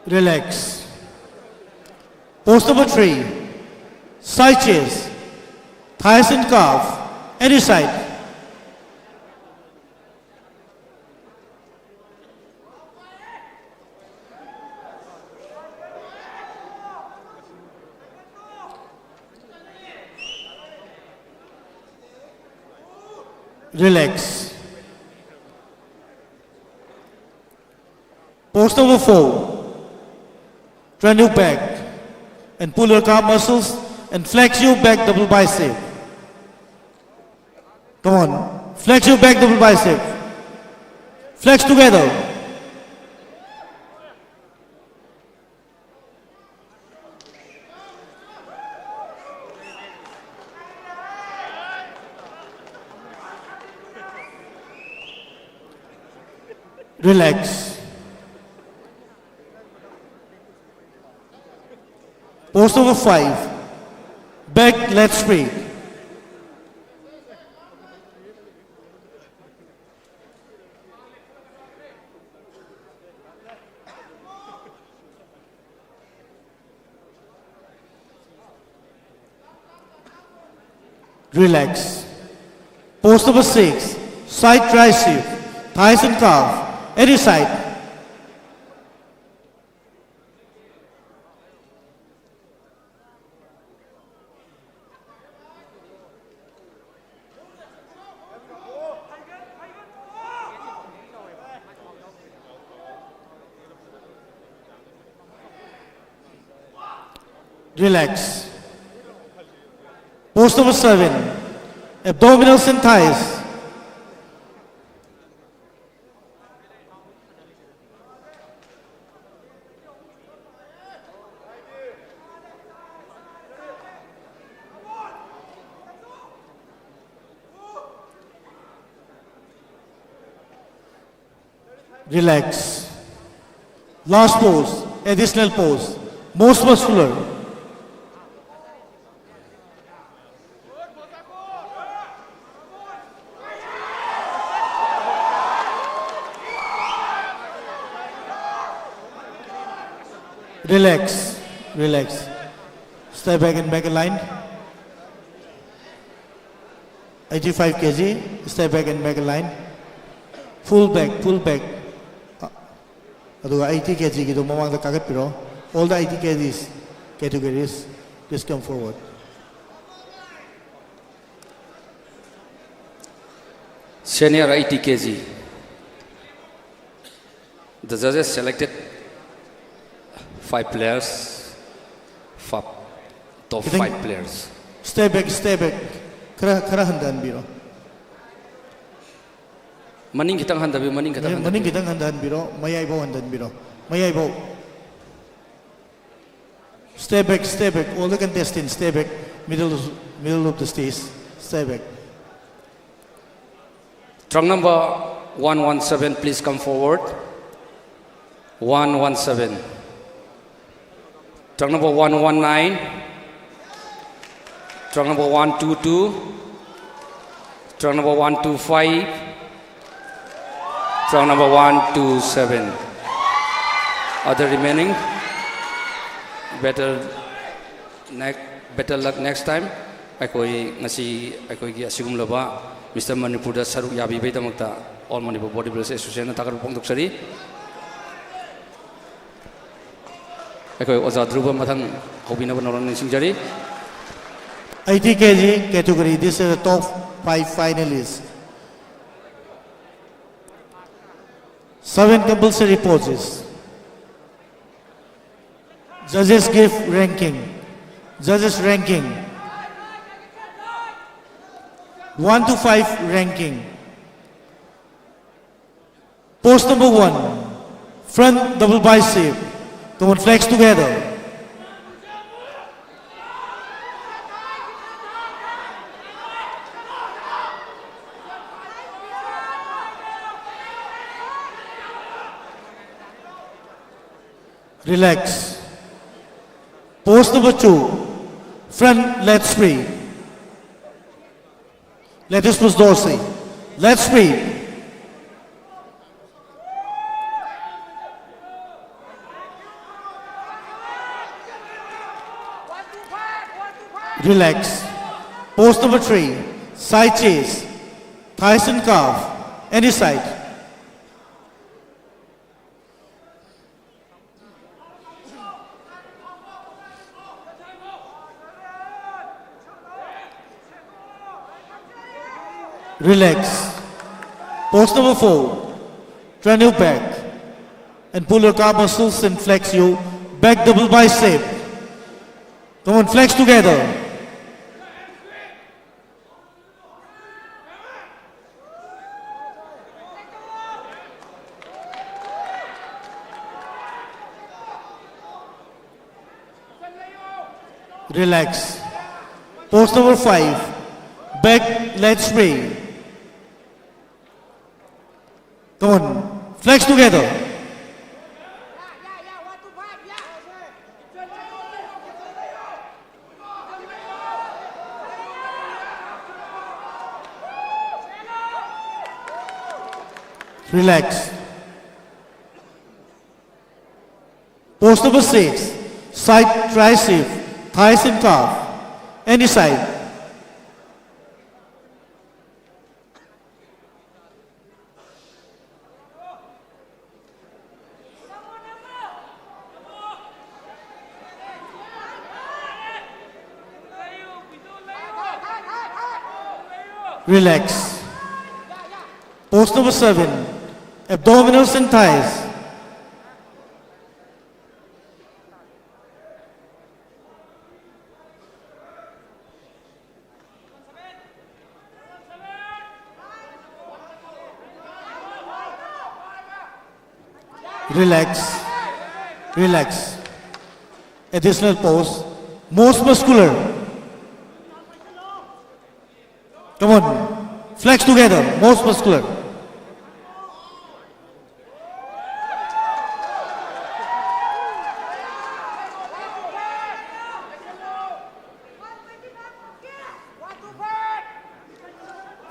Relax. Pose number 3, side chest, thighs and calf, any side. Relax. Pose number 4, turn your back and pull your calf muscles and flex your back double bicep. Come on, flex your back double bicep. Flex together. Relax. Pose number 5, back lat straight. Relax. Pose number 6, side tricep, thighs and calf, any side. Relax. Post number 7, abdominals and thighs. Relax. Last pose, additional pose, most muscular. Relax, relax. Step back and back line. 85 kg, step back and back line. Full back, full back. 80 kg ki mamang da kagat piro. All the 80 kgs categories, please come forward. Senior 80 kg. The judges selected 5 players, top 5 players. Step back, step back. Kara handan biro. Maning kitang handabi, maning kitang handabi. Maning kitang handan biro, mayay bo handan biro. Mayay bo. Step back, step back. All the contestants, step back. Middle of the stage. Step back. Trunk number 117, please come forward. 117. Trunk number 119. Trunk number 122. Trunk number 125. Trunk number 127. Other remaining, better luck next time. Akoi ngasi akoi gi asigum loba Mr. Manipur da saruk yabi bai damakta All Manipur Bodybuilders Association na takar pong duksari. Akoi oza druba mathang hobina banoran singjari. 80 kg category, this is the top 5 finalists. 7 compulsory poses. Judges give ranking. Judges ranking. 1 to 5 ranking. Pose number 1. Front double bicep. Come on, flex together. Relax. Pose number 2. Front lat spray. Latissimus dorsi. Lat spray. Relax. Pose number 3. Side chase. Thighs and calf. Any side. Relax. Pose number 4. Turn your back and pull your calf muscles and flex your back double bicep. Come on, flex together. Relax. Pose number 5. Back lat spray. Come on, flex together. Relax. Pose number 6. Side tricep, thighs and calf. Any side. Relax. Pose number 7. Abdominals and thighs. Relax. Relax. Additional pose. Most muscular. Come on. Flex together. Most muscular.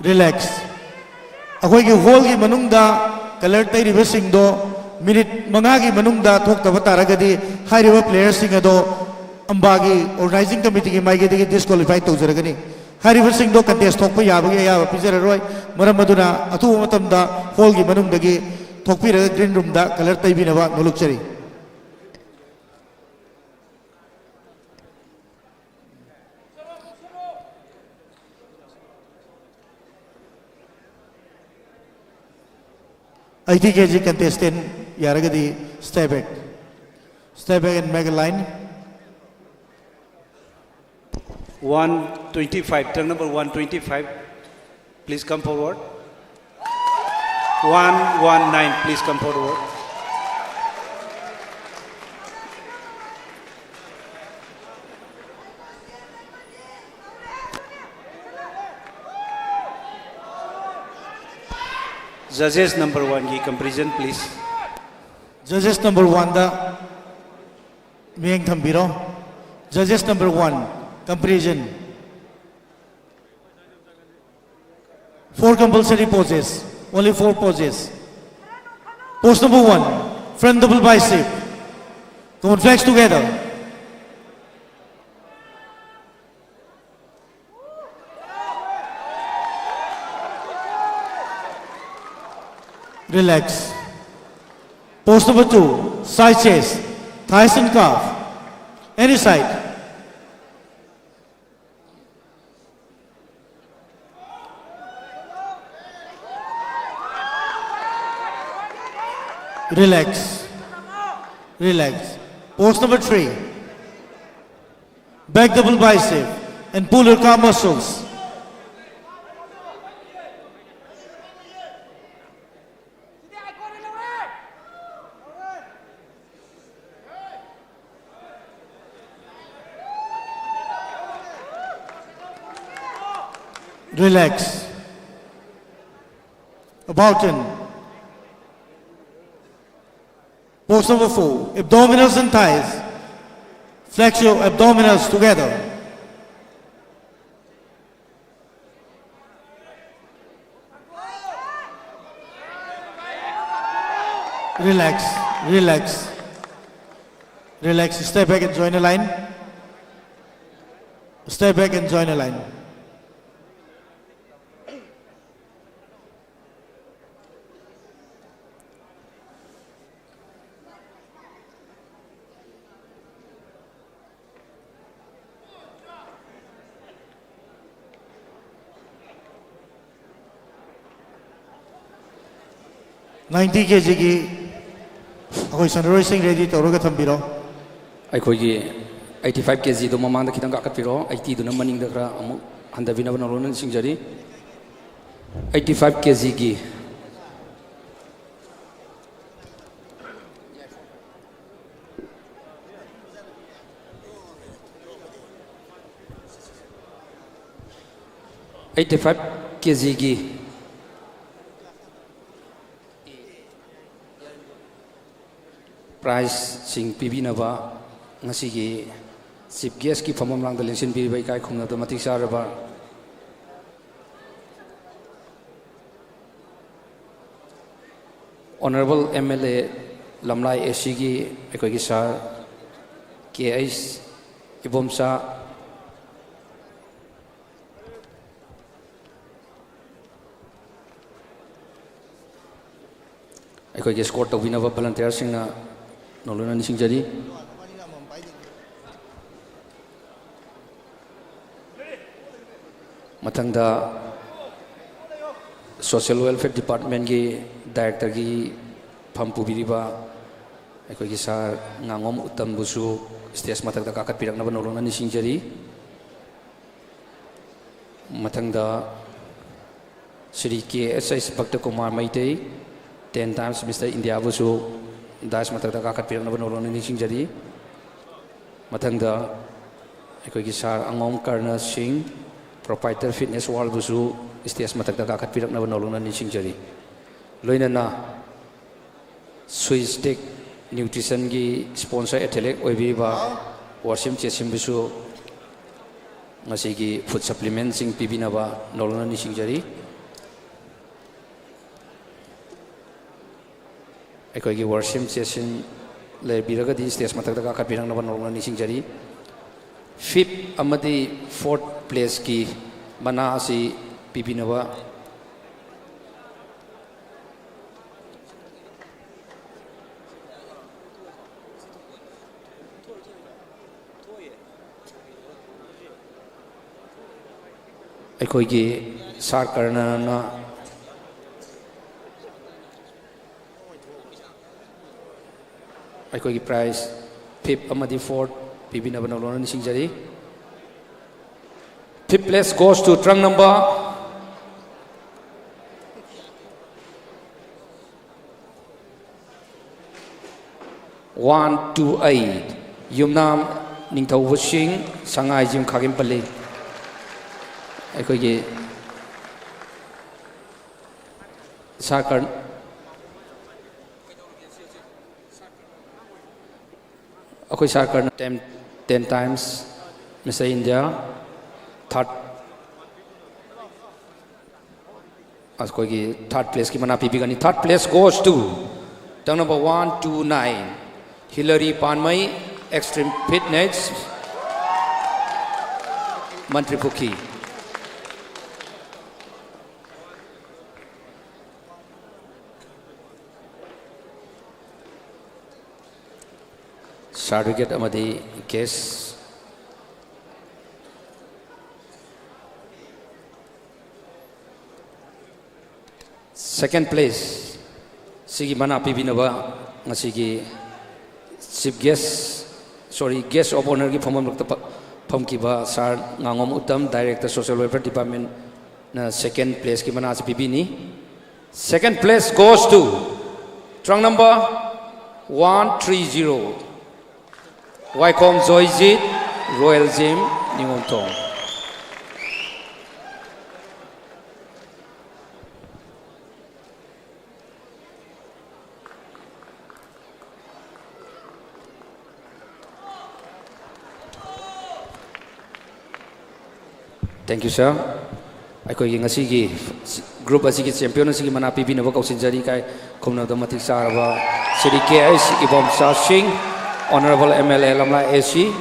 Relax. Ako'y hall ki manungda color tay riba singdo minute mangagi manungda thok taba taragadi high riba players singado ambagi organizing committee ki maigi digi disqualify to jaragani high riba singdo contest thok pa yabagi ya pizara roi maram maduna atu matamda hall ki manungdagi thok pi raga green room da color tay binaba noluk chari IT kg contestant yaragadi step back and make a line 125 turn number 125 please come forward 119 please come forward Judges number 1 की comparison please. Judges number 1 da miyang thambiro. Judges number 1 comparison. 4 compulsory poses. Only 4 poses. Pose number 1 front double bicep. Come on, flex together. Relax. Pose number 2, side chest, thighs and calf. Any side. Relax. Relax. Pose number 3, back double bicep and pull your calf muscles. Relax. About in. Pose number 4, abdominals and thighs. Flex your abdominals together. Relax, relax. Relax, step back and join a line. Step back and join a line. $90 kg की अखोई सनरोई सिंह रेडी तौरगा थम्बिरो ꯑꯩꯈꯣꯏꯒꯤ 85 kg ꯗꯣ ꯃꯃꯥꯡꯗ ꯈꯤꯇꯪ ꯀꯥꯈꯠꯄꯤꯔꯣ 80 ꯗꯨꯅ ꯃꯅꯤꯡꯗ ꯈꯔ ꯑꯃꯨꯛ ꯍꯟꯊꯕꯤꯅꯕ ꯅꯔꯣꯟꯅ ꯅꯤꯡꯁꯤꯡꯖꯔꯤ 85 kg ꯒꯤ prize sing pibinaba ngasigi chief guest ki famam lang dalin sin bi kai khumna to matik saraba honorable MLA lamlai AC gi ekoi gi sir KS ibomsa ekoi gi score to winaba volunteer singna nolona nising jadi matangda social welfare department gi director gi phampu biriba ekoi gi sa ngangom utam busu stage matangda kakat pirak na nolona nising jadi matangda Sri KSI Bhakta Kumar Maitei 10 times Mr. India busu दास मतक काखत्पीरनब नौलोना निसिंगजरी मथंगदा अखोगी sir Angom Karna Singh proprietor fitness world बुसु स्टेज मतक काखत्पीरनब नौलोना निसिंगजरी लोइनना स्विस्टिक न्यूट्रिशन की स्पॉन्सर एथलेट ओइबीबा वर्सिम चेसिम बुसु ngasi food supplement sing pibinaba nolona ni singjari ekoi gi worship session le biraga di stage matak da ka pirang na nolona ni singjari fifth amadi fourth place ki mana asi pibinaba अखोगी सार करना अखोगी प्राइस फिफ्थ अमदी फोर्थ पीबीनब नौलोना निसिंगजरी fifth place goes to trunk number 128 yumnam ningthau washing sangai jim khagim pali अखोगी साकर अखोई साकर 10 times Mr. India third अखोगी third place की मना पीबीगनी third place goes to tongue number 129 Hillary Panmai extreme fitness मंत्री पुखी certificate amadi case second place sigi mana pibinaba ngasigi chief guest guest of honor ki phomkiba sar ngangom uttam director social welfare department na second place ki mana pibini second place goes to trunk number 130 Wycombe Joyjit Royal Gym Ningontong Thank you sir अखोगी ngasi group asigi champion asigi mana pibinaba kausinjari kai khomna da matik saraba Sri KS Ibom Sa Singh Honorable MLA Lamla AC.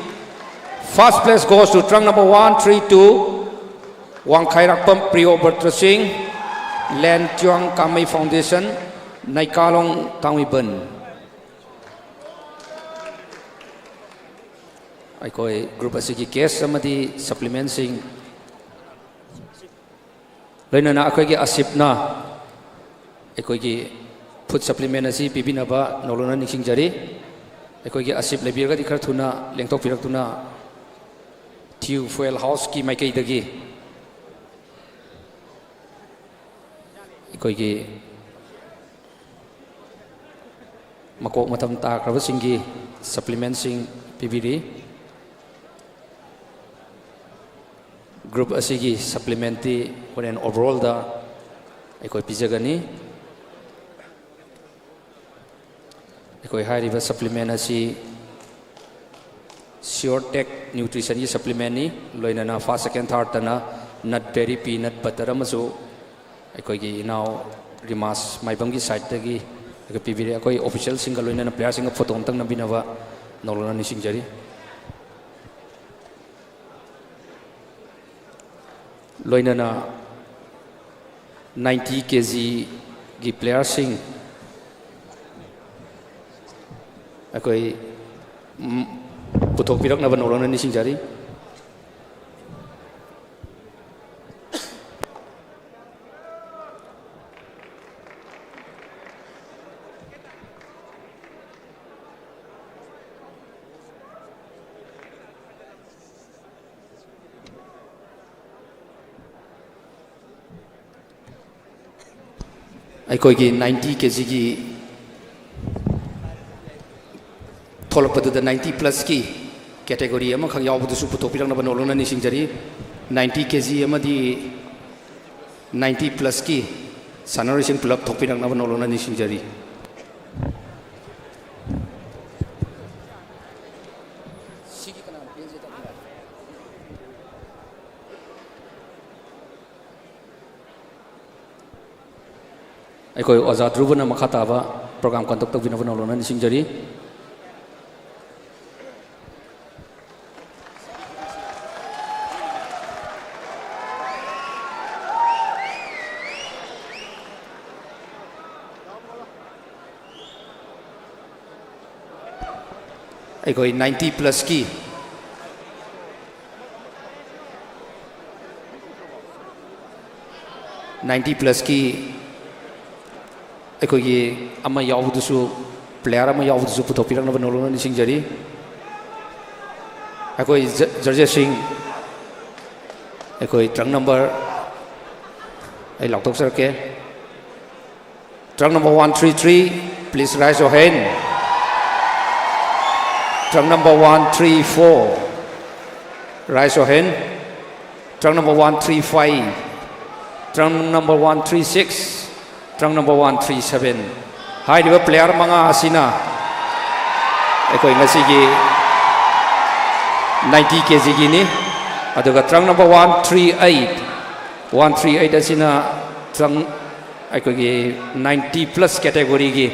First place goes to trunk number 132, Wang Khairakpam Priyo Bertrasing, Len Chuang Kamai Foundation, Naikalong Tangiban. Aikoi group asiki case samadi supplementing. Lain na akoi ki asipna. Aikoi ki food supplement asi pibinaba nolona nising jari. अखोगी असिप लेबीरगदी खर थुना लेंथोक पिरक्तुना ट्यूब fuel house की माइकईदगी अखोगी मकोक मतम ताक्रबसिंगी सप्लीमेंटसिंग पिबिरी ग्रुप असिगी सप्लीमेंटी होरेन ओवरऑल दा अखोई पिजगनी कोई हाई सप्लीमेंट Sure-Tech न्यूट्रिशन की सप्लीमेंट नी लोइना फर्स्ट सेकेंड थर्ड तना नट बेरी पीनट बटर अमसु अखोई इनाव रिमास माइबम की साइड तगी पीबीरे अखोई ऑफिशियल सिंगल लोइना प्लेयर सिंग फोटो अंतंग नबीनवा नौलोना निसिंगजरी लोइना 90 kg की प्लेयर सिंग अखोई पुथोकपिरकनब नौलोना निसिंगजरी अखोई 90 kg की थोलपदुदा 90 प्लस की कैटेगरी अमा खंग यावबदुसु पुथोपिरंगनबा नोलोना निसिंगजरी 90 केजी अमदी 90 प्लस की सानोरेशन पुलप थोपिरंगनबा नोलोना निसिंगजरी अखोई ओजा ध्रुवना मखा ताबा प्रोग्राम कंडक्ट तौबिनबा नोलोना निसिंगजरी अखोई 90 प्लस की अखोई अमा यावदुसु प्लेयर अमा यावदुसु पुथोपिरंगनबा नोलोना निसिंगजरी अखोई जर्जे सिंह अखोई ट्रंक नंबर आई लॉकटॉक सरके trunk number 133 please raise your hand trunk number 134 raise your hand trunk number 135 trunk number 136 trunk number 137 हाइरिबा प्लेयर मंगा असिना अखोई ngasi 90 kg गिनी अदुगा ट्रंक नंबर 138 असिना ट्रंक अखोई 90 प्लस कैटेगरी गी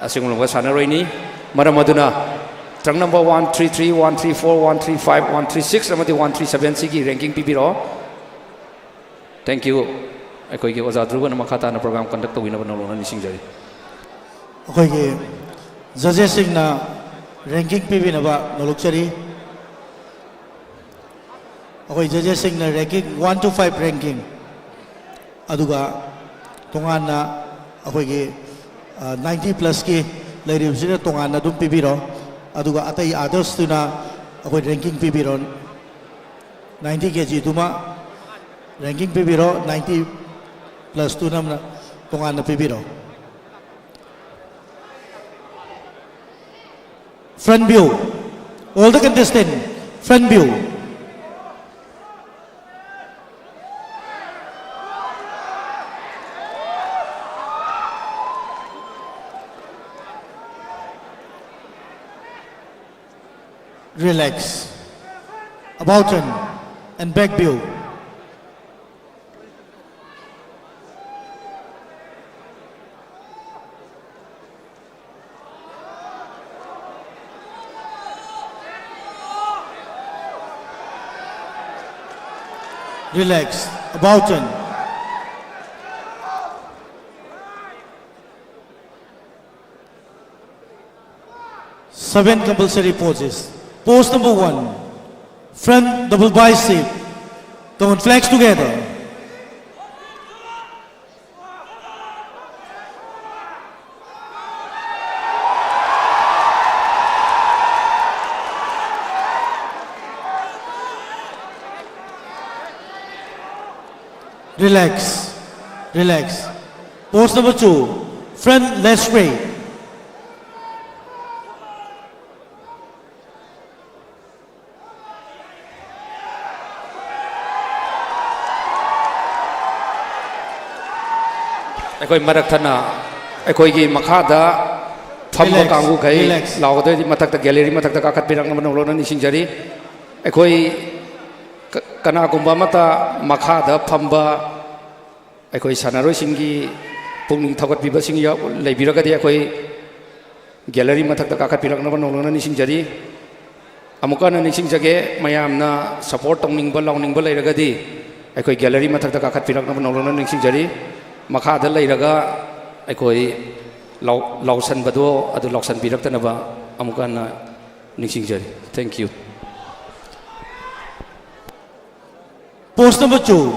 असिंगलंगा सानरोइनी मरम अदुना ट्रंक नंबर 133 134 135 136 अमदी 137 सिगी रैंकिंग पीबीरो थैंक यू अखोई के ओजा ध्रुवन मखाता ना प्रोग्राम कंडक्ट तौबिनबा नोलोना निसिंगजरी अखोई के जजेस सिंगना रैंकिंग पीबीनबा नोलुकचरी अखोई जजेस सिंगना रैंकिंग 1 to 5 रैंकिंग अदुगा तोंगाना अखोई के 90 प्लस की लेरिबसिना तोंगाना दुम पीबीरो अदुगा अतई आदर्स तुना अखोई रैंकिंग पीबीरो 90 kg तुमा रैंकिंग पीबीरो 90 प्लस टू नमना तोंगाना पीबीरो front view all the contestant front view relax about turn and back view relax about turn seven compulsory poses. Pose number 1, front double bicep, come on, flex together. Relax, relax. Pose number 2, front leg straight. अखोई मरक थना अखोई की मखादा फम्बा कांगू खै लावदे मथक गैलरी मथक काखत पिरंगनबा नोलोना निसिंगजरी अखोई कना गुंबा मता मखादा फम्बा अखोई सानारोई सिंगी पुंग थगत बिबा सिंग लेबिरगदि अखोई गैलरी मथक काखत पिरंगनबा नोलोना निसिंगजरी अमुकाना निसिंगजगे मयामना सपोर्ट तौनिंगबा लाउनिंगबा लेरगदि अखोई गैलरी मथक काखत पिरंगनबा नोलोना निसिंगजरी मखादा लेरगा अखोई लाउसनबदो अदु लाउसन बिरक्तनबा अमुकाना निसिंगजरी thank you Pose number 2,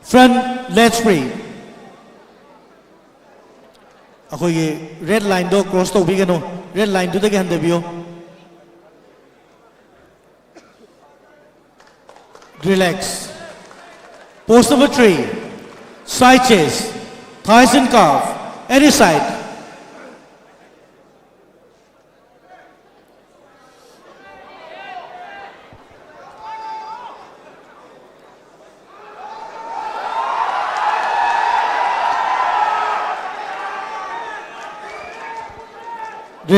front leg straight. अखोई रेड लाइन दो क्रॉस तो बिगनो रेड लाइन दो दगे हंदबियो relax. Pose number 3, side chest, thighs and calf, any side.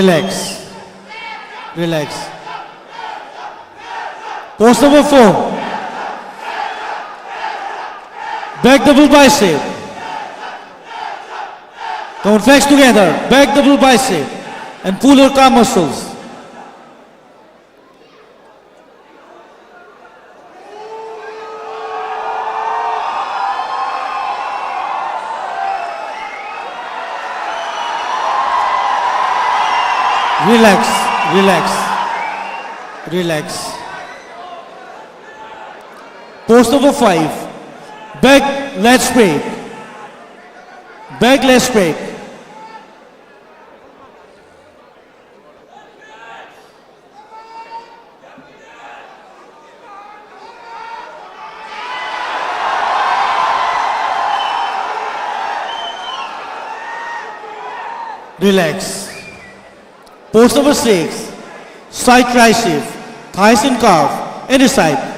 Relax. Relax. Post number 4. Back double bicep. Don't flex together. Back double bicep. And pull your calf muscles. Relax, relax, relax. Post number 5. Back leg break. Back leg break. Relax. Post number 6. Side tricep. Thighs and calf. Any side.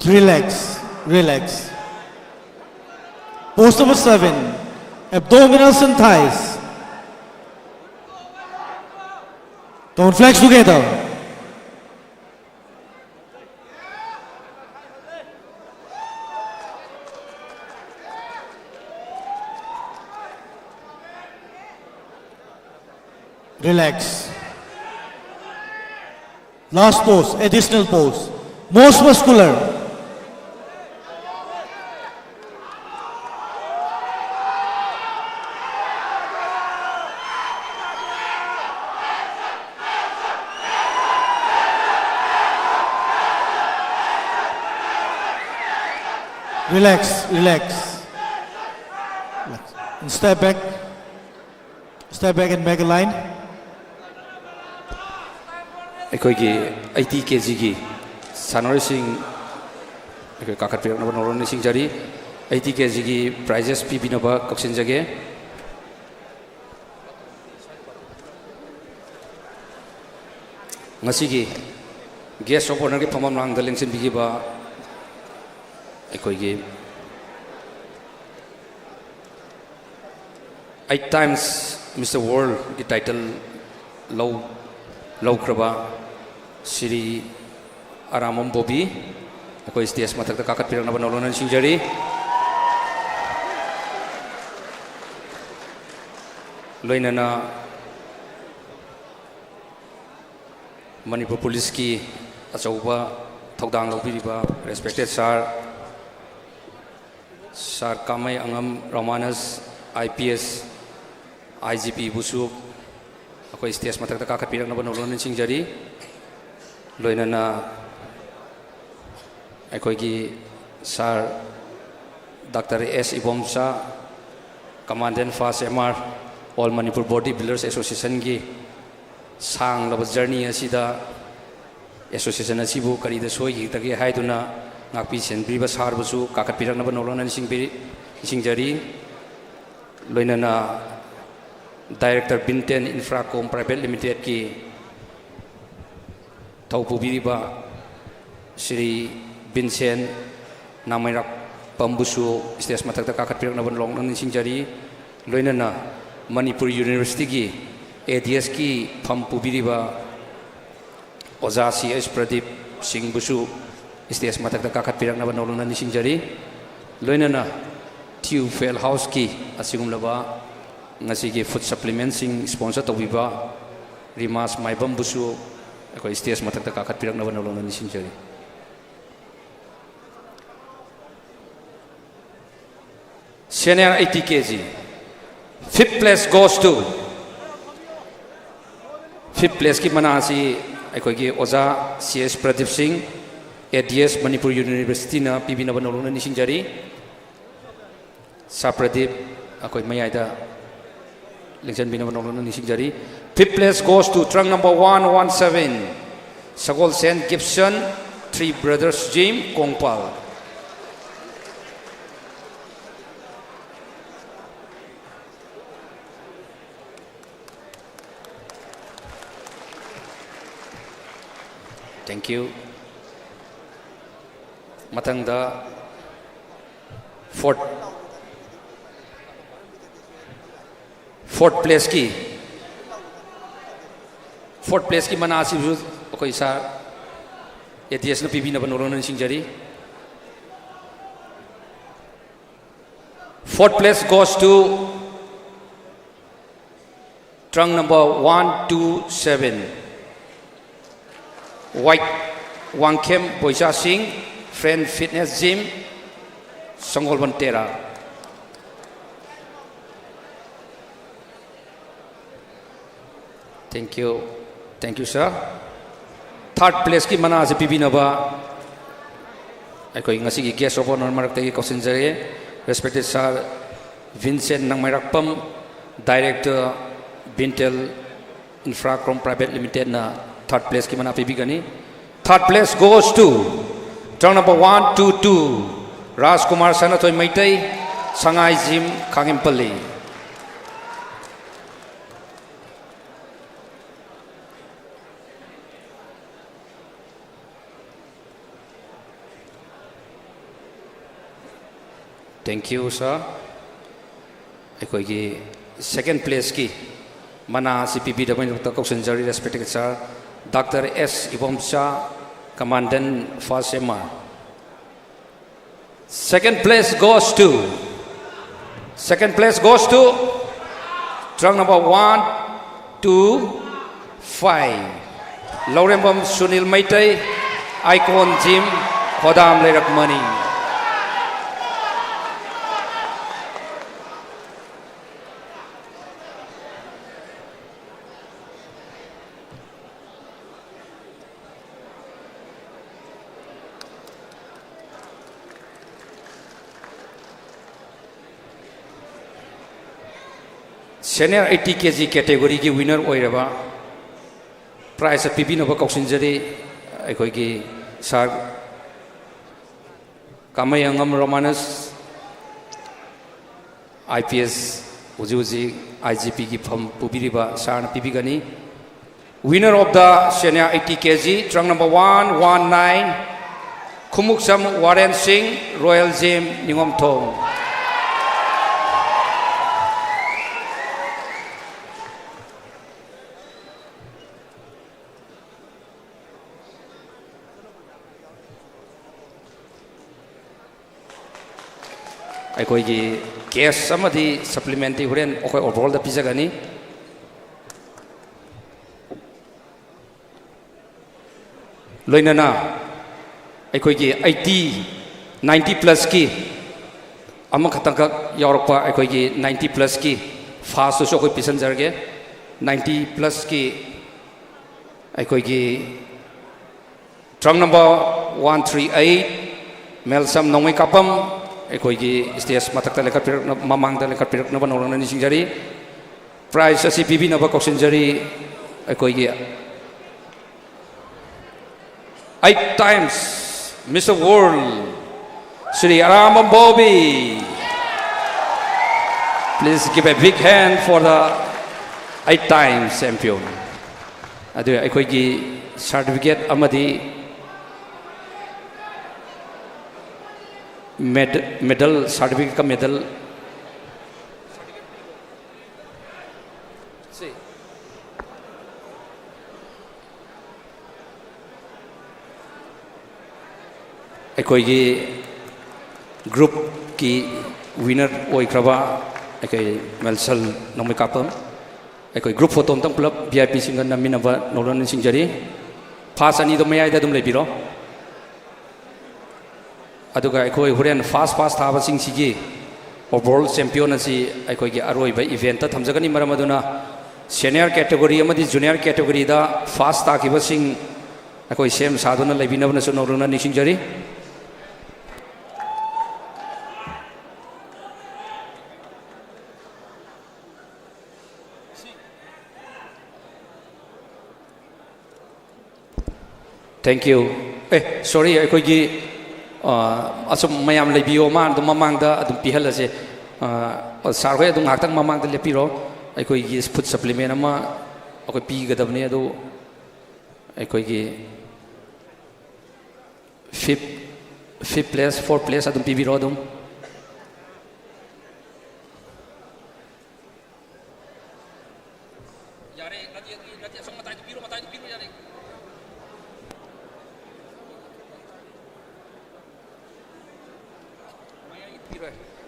Relax, relax. Post number 7, abdominals and thighs. Don't flex together. Relax. Last pose, additional pose. Most muscular. Relax, relax. And step back. Step back and back a line. ꯑꯩꯈꯣꯏꯒꯤ 80 kgꯒꯤ ꯁꯥꯟꯅꯔꯣꯏꯁꯤꯡ ꯑꯩꯈꯣꯏ ꯀꯥꯈꯠꯄꯤꯔꯛꯅꯕ ꯅꯧꯔꯣꯟ ꯅꯤꯡꯁꯤꯡꯖꯔꯤ 80 kgꯒꯤ ꯄ꯭ꯔꯥꯏꯖꯦꯁ ꯄꯤꯕꯤꯅꯕ ꯀꯧꯁꯤꯟꯖꯒꯦ ꯉꯁꯤꯒꯤ ꯒꯦꯁ ꯑꯣꯐ ꯑꯣꯅꯔꯒꯤ ꯐꯝꯐꯝ ꯂꯥꯡꯗ ꯂꯦꯡꯁꯤꯟꯕꯤꯈꯤꯕ ꯑꯩꯈꯣꯏꯒꯤ 8 times Mr. World की टाइटल लौख्रबा श्री आरामम बोबी अखोई स्टेज मथक काकत पिरनब नौलोन सिंजरी लोइनना मणिपुर पुलिस की अचौबा थौदांग लौबिरिबा respected sir Kamei Angam Romanus IPS IGP बुसु अखोई स्टेज मथक काकत पिरनब नौलोन सिंजरी लोइनना अखोई sir doctor S Ibomsa commandant first MR all Manipur body builders association की सांग लब जर्नी असिदा एसोसिएशन असिबु करीदा सोयितगे हाइदुना नापी सेनब्रिबा सारबसु काकत पिरनब नौलोन सिंजरी लोइनना director Binten Infracom private limited की थौपुबीबा श्री बिनसेन नामैरक पंबुसु स्टेज मथक काकत पिरनब नौलोन सिंजरी लोइनना मणिपुर यूनिवर्सिटी की ADS की फम पुबीबा ओजा CS प्रदीप सिंह बुसु स्टेज मथक काकत पिरनब नौलोन सिंजरी लोइनना ट्यूबवेल हाउस की असिगुमलबा ngasi food supplements sponsor tobiba rimas maibam busu ko stage matak kakat pirak na banolong ni sinjari senior 80 kg fifth place goes to fifth place ki manasi akoi gi oza CS Pradeep Singh ADS Manipur University na pibina banolong ni sinjari sa Pradeep akoi mayaida Lengsen bina banolong ni sinjari. Fifth place goes to trunk number 117. Sagol Sen Gibson, Three Brothers Jim Kongpal. Thank you. Matangda fourth place ki mana asi ju koi sa ATS na PB na banoron singjari. Fourth place goes to trunk number 127 White Wangkem Boisa Singh Friend Fitness Gym Songol Bantera. Thank you sir. Third place ki mana se PB na ba ai koi ngasi ki guest of honor marak te ko sinjare respected sir Vincent Nangmairakpam Director Bintel Infracom Private Limited na third place ki mana PB gani. Third place goes to trunk number 122 Rajkumar Sanatoy Maitai Sangai Gym Kangimpally. Thank you sir. Ekoi ki second place ki mana CPB Dabin Senjari respected sir Dr. S. Ibomsa Commandant Fasema. Second place goes to trunk number 125 Laurembam Sunil Maitai Icon Gym Khodam Lerakmani. Senior 80 kg category ki winner oiraba prize PB no ba kausinjari aikoi ki sar Kamayangam Romanus IPS uji IGP ki pham pubiriba sar PB gani. Winner of the senior 80 kg trunk number 119 Khumuksam Warren Singh Royal Gym Ningom Thong. Aikoi ki cash samadi supplementary huren okoi overall da pizza gani. Loinana aikoi ki 90 plus ki ama khatangka yaurpa aikoi ki 90 plus ki fast so koi passenger ge 90 plus ki aikoi ki trunk number 138 Melsam Nongmai Kapam aikoi ki stage matak tale kapir mamang tale kapir na banorang na singjari prize asi PB na ba koksinjari aikoi ki 8 times Mr. World Sri Aramam Bobby. Please give a big hand for the 8 times champion. Adu aikoi ki certificate amadi medal certificate ka medal aikoi ki group ki winner oikraba aikoi Melsal Nongmai Kapam aikoi group photo tang club VIP singan naminaba nolan singjari fast ani do mayai da dum lebiro aduga aikoi huren fast thaba singsigi overall champion asi aikoi ki aroi ba event ta thamjagani maramaduna senior category amadi junior category da fast ta ki basing aikoi sem saduna lebinabna so noruna nisingjari. Thank you. Sorry, aikoi ki asum mayam lebio man dum mamang da adum pihal ase sar hoi adum haktang mamang da lepiro aikoi ki food supplement ama akoi pi gadabne adu aikoi ki fifth place, fourth place adum pibiro adum.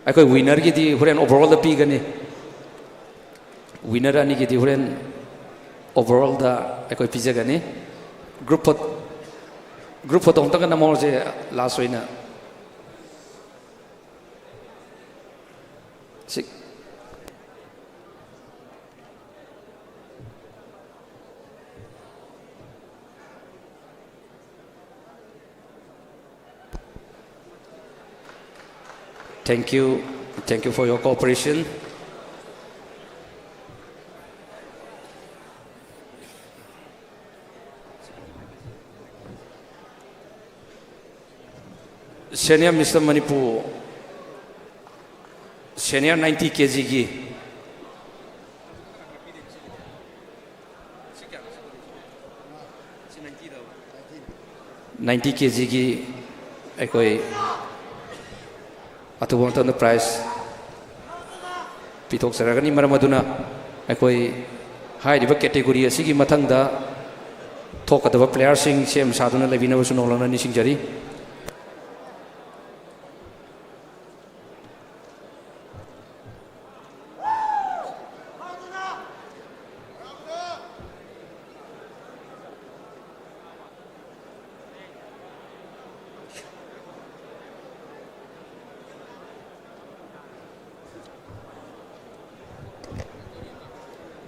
Aku winner gidi huren overall da pi gani. Winner ani gidi huren overall da aku pija gani. Group photo hong tang na mo je last way na. Sik. Thank you for your cooperation. Senior Mr. Manipur, senior 90 kg gi. $90 kg gi ekoi atu wong tan price pitok saragani maramaduna ekoi hai diba category asigi mathangda thokadaba player sing sem saduna lebina wasu nolona ni singjari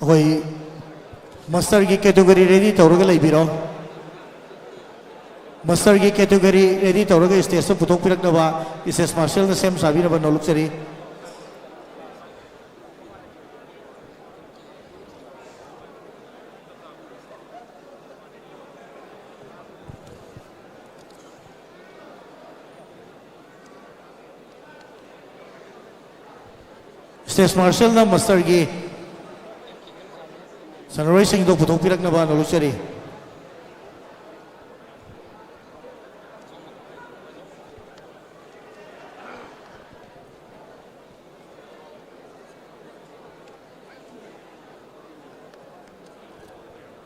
Hoi master की category ready तौरगा लाइबिरो master की category ready तौरगा stage से पुतोक पिरक नवा इसे marshal ने same साबी नवा नौलुक चरी stage marshal ना master की Sunrise Singh do putok pirak na ba no luxury.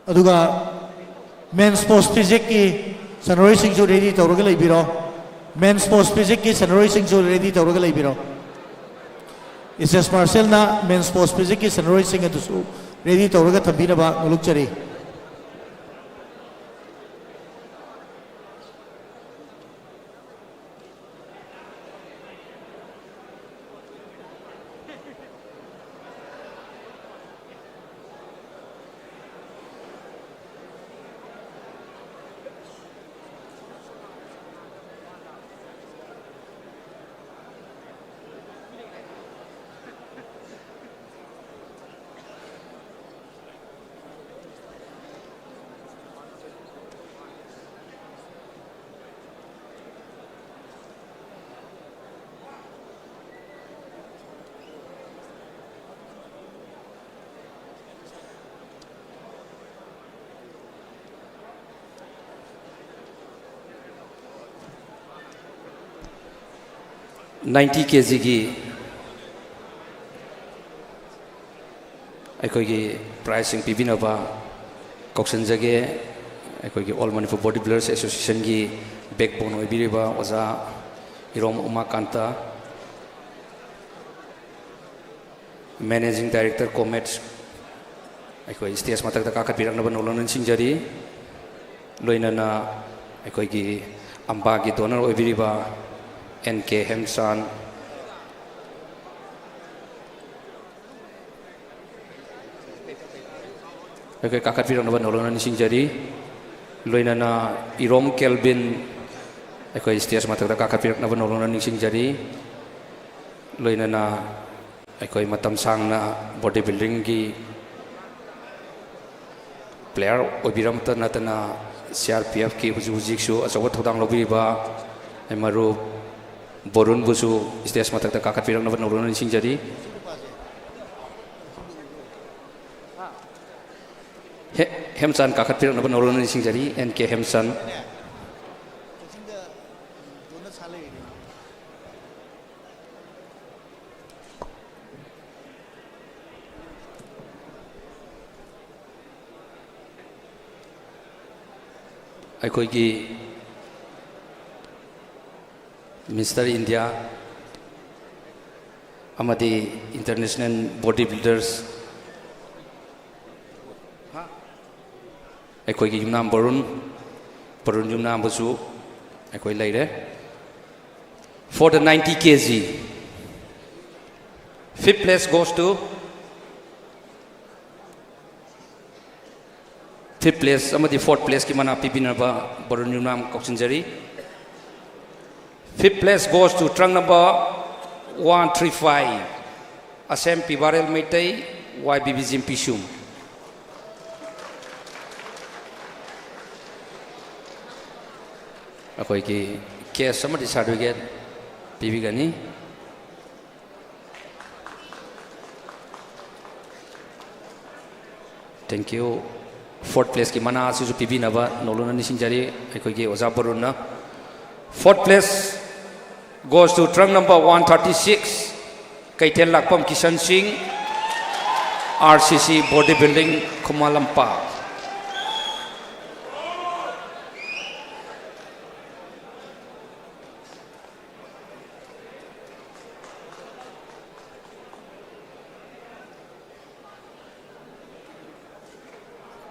Aduga men's sports physics ki Sunrise Singh jo ready tawraga laibiro. Men's sports physics ki Sunrise Singh jo ready tawraga laibiro. SS Marcel na men's sports physics ki Sunrise Singh adu ready tawraga thambina ba nuluk chari $90 kg की अखोगी प्राइसिंग पिबिनबा कौशन जगे अखोगी all Manipur body builders association की बैकबोन ओइबिरिबा ओजा Irom Umakanta managing director Comets अखोई स्टेज मतक काखत बिरंगनबा नोलन सिंजरी लोइनना अखोगी अंबा की डोनर ओइबिरिबा NK Hemsan okay kakat pirang naban nolona ni singjari loina na Irom Kelvin okay stage matak kakat pirang naban nolona ni singjari loina na okay matam sang na bodybuilding gi player obiram ta natana CRPF ki hujik shu asawa thodang lobiba emaru Borun busu stage matak kakat pirang naban nolona ni singjari Hemsan kakat pirang naban nolona ni singjari NK Hemsan ꯑꯩꯈꯣꯏꯒꯤ ꯃꯤꯁꯇꯔ ꯏꯟꯗꯤꯌꯥ ꯑꯃꯗꯤ ꯏꯟꯇꯔꯅꯦꯁꯅꯦꯜ ꯕꯣꯗꯤ ꯕꯤꯜꯗꯔꯁ ꯑꯩꯈꯣꯏꯒꯤ ꯌꯨꯝꯅꯥꯝ ꯕꯔꯨꯟ ꯌꯨꯝꯅꯥꯝꯕꯁꯨ ꯑꯩꯈꯣꯏ ꯂꯩꯔꯦ. For the 90 kg, fifth place goes to fifth place amadi fourth place ki mana pibinaba Barun Yumnam Koksinjari. Fifth place goes to trunk number 135 Asem Pibarel Meitei YBB Jimpishum. Akoi ki case amadi certificate pibigani. Thank you. Fourth place ki mana asisu pibi naba nolona nisingjari aikogi oza baruna. Fourth place goes to trunk number 136 Kaiten Lakpam Kishan Singh RCC Bodybuilding Kumalampa.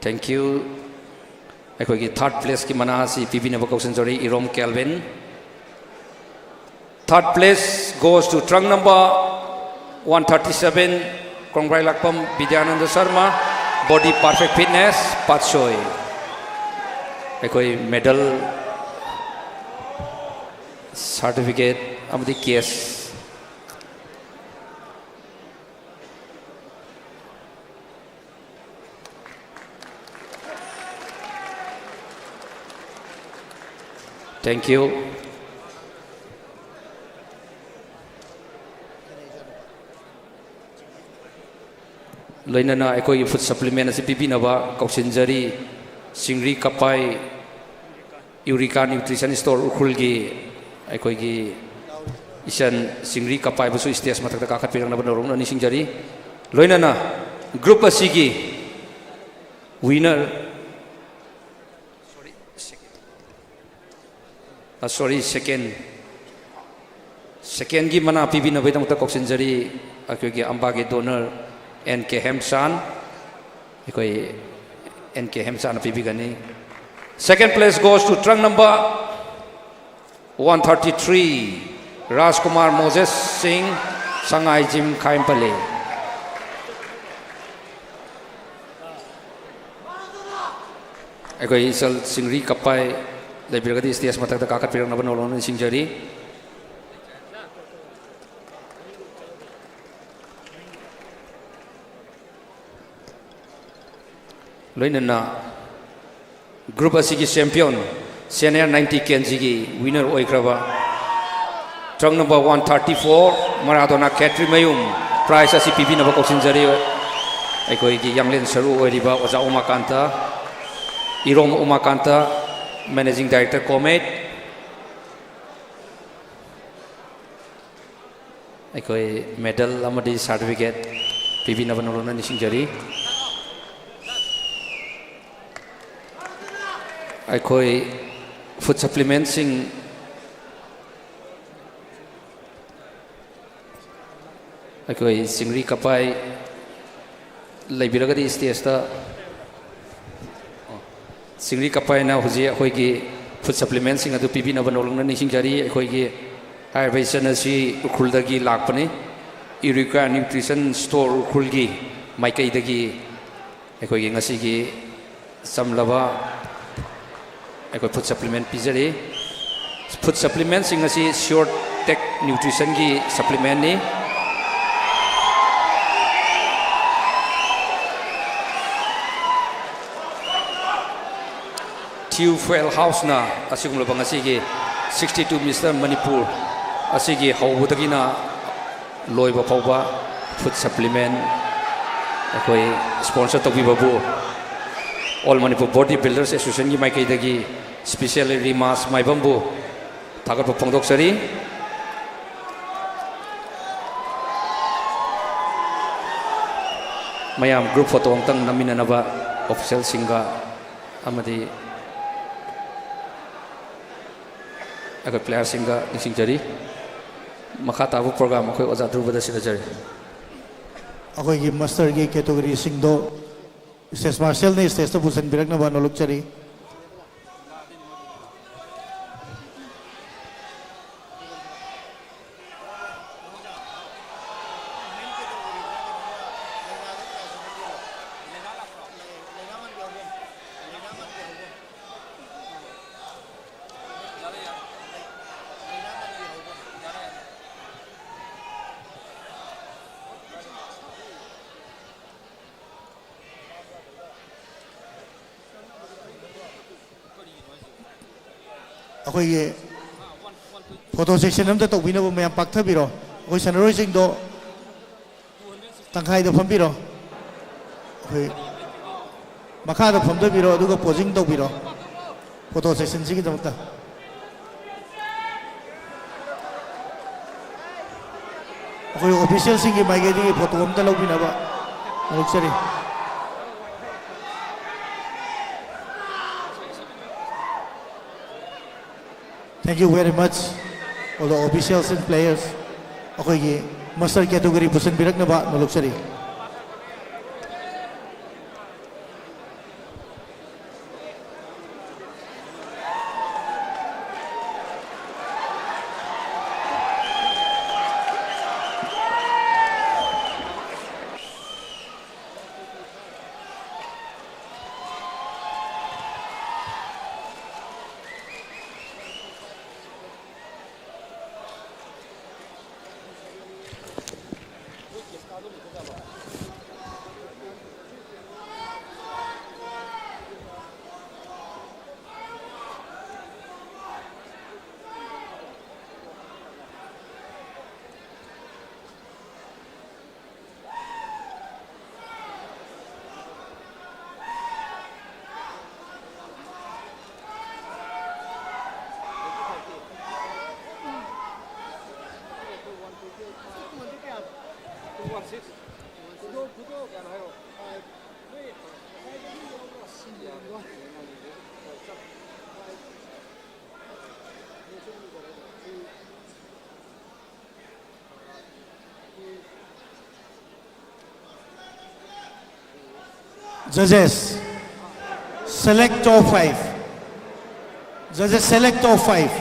Thank you. Aikogi third place ki mana si PB Naba Koksinjari Irom Kelvin. Third place goes to trunk number 137 Kongrai Lakpam Vidyananda Sharma Body Perfect Fitness Patsoy. Aikoi medal certificate amadi case Thank you. Loinana aikogi food supplement asi pipinaba Koksinjari Singri Kapai Eureka Nutrition Store ukhulgi aikogi isan Singri Kapai busu stage mathakta kakhat pirang na banarong ni singjari loinana group asigi winner second gi mana pibi na bedam ta Koksinjari akogi ambagi donor NK Hemsan akoi NK Hemsan pibi gani. Second place goes to trunk number 133 Rajkumar Moses Singh Sangai Jim Khaimpale. Akoi isal Singri Kapai Lebirgadi stage mathakta kakat pirang na banolon ni singjari loinana group asigi champion senior 90 kg gi winner oikraba trunk number 134 Maradona Katri Mayum prize asi PB na Koksinjari aikoi gi yanglen saru oiriba oja Umakanta Irom Umakanta Managing Director Comet aikoi medal amadi certificate PB na banolona nisingjari aikoi food supplement sing aikoi Singri Kapai leibiragadi stage ta Singri Kapai na huji akoigi food supplement sing adu PB na banolona nisingjari akoigi hairbaisan asi ukhuldagi lakpani Eureka Nutrition Store ukhulgi maikai dagi akoigi ngasigi samlaba aikoi food supplement pizari food supplement sing asi Short Tech Nutrition gi supplement ni Tiu Fuel House na asigum lobang asigi 62 Mr. Manipur asigi haubutagi na loiba pauba food supplement akoi sponsor tobi babu All Manipur Body Builders Association gi maikai dagi specially Rimas Maibambu thagat pongdok sari mayam group photo amtang namina naba official singa amadi ꯑꯩꯈꯣꯏ ꯄ꯭ꯂꯦꯌꯔꯁꯤꯡꯒ ꯅꯤꯡꯁꯤꯡꯖꯔꯤ ꯃꯈꯥ ꯇꯥꯕ ꯄ꯭ꯔꯣꯒ꯭ꯔꯥꯝ ꯑꯩꯈꯣꯏ ꯑꯣꯖꯥ ꯙ꯭ꯔꯨꯕꯗ ꯁꯤꯟꯅꯖꯔꯤ ꯑꯩꯈꯣꯏꯒꯤ ꯃꯁꯇꯔꯒꯤ ꯀꯦꯇꯦꯒꯣꯔꯤꯁꯤꯡꯗꯣ ꯁ꯭ꯇꯦꯠ ꯃꯥꯔꯁꯦꯜꯅ ꯁ꯭ꯇꯦꯖꯇ ꯄꯨꯁꯤꯟꯕꯤꯔꯛꯅꯕ ꯅꯣꯜꯂꯨꯛꯆꯔꯤ ꯑꯩꯈꯣꯏꯒꯤ ꯐꯣꯇꯣ ꯁꯦꯛꯁꯟ ꯑꯃꯇ ꯇꯧꯕꯤꯅꯕ ꯃꯌꯥꯝ ꯄꯥꯛꯊꯕꯤꯔꯣ ꯑꯩꯈꯣꯏ ꯁꯥꯟꯅꯔꯣꯏꯁꯤꯡꯗꯣ ꯇꯪꯈꯥꯏꯗ ꯐꯝꯕꯤꯔꯣ ꯑꯩꯈꯣꯏ ꯃꯈꯥꯗ ꯐꯝꯊꯕꯤꯔꯣ ꯑꯗꯨꯒ ꯄꯣꯖꯤꯡ ꯇꯧꯕꯤꯔꯣ ꯐꯣꯇꯣ ꯁꯦꯛꯁꯟꯁꯤꯒꯤꯗꯃꯛꯇ ꯑꯩꯈꯣꯏ ꯑꯣꯐꯤꯁꯤꯌꯦꯜꯁꯤꯡꯒꯤ ꯃꯥꯏꯀꯩꯗꯒꯤ ꯐꯣꯇꯣ ꯑꯃꯇ ꯂꯧꯕꯤꯅꯕ ꯍꯣꯠꯅꯖꯔꯤ Thank you very much, all the officials and players. ꯑꯩꯈꯣꯏꯒꯤ ꯃꯁꯇꯔ ꯀꯦꯇꯦꯒꯣꯔꯤ ꯄꯨꯁꯤꯟꯕꯤꯔꯛꯅꯕ ꯅꯣꯜꯂꯨꯛꯆꯔꯤ Judges, select top 5. Judges, select top 5.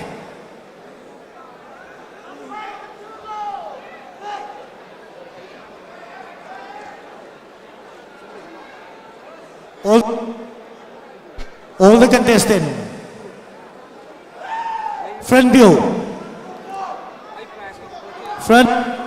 All the contestants. Front view. Front.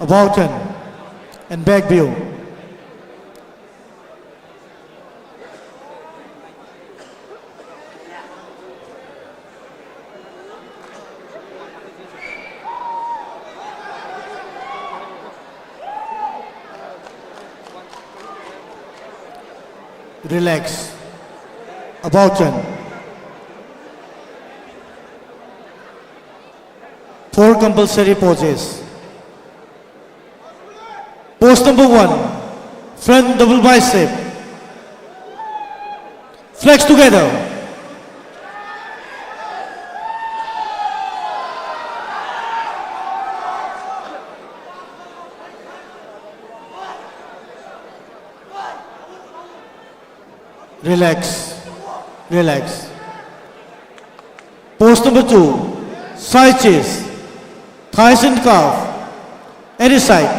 About turn and back view. Relax. About turn. 4 compulsory poses. Pose number 1, front double bicep. Flex together. Relax, relax. Pose number 2, side chest, thighs and calf, any side.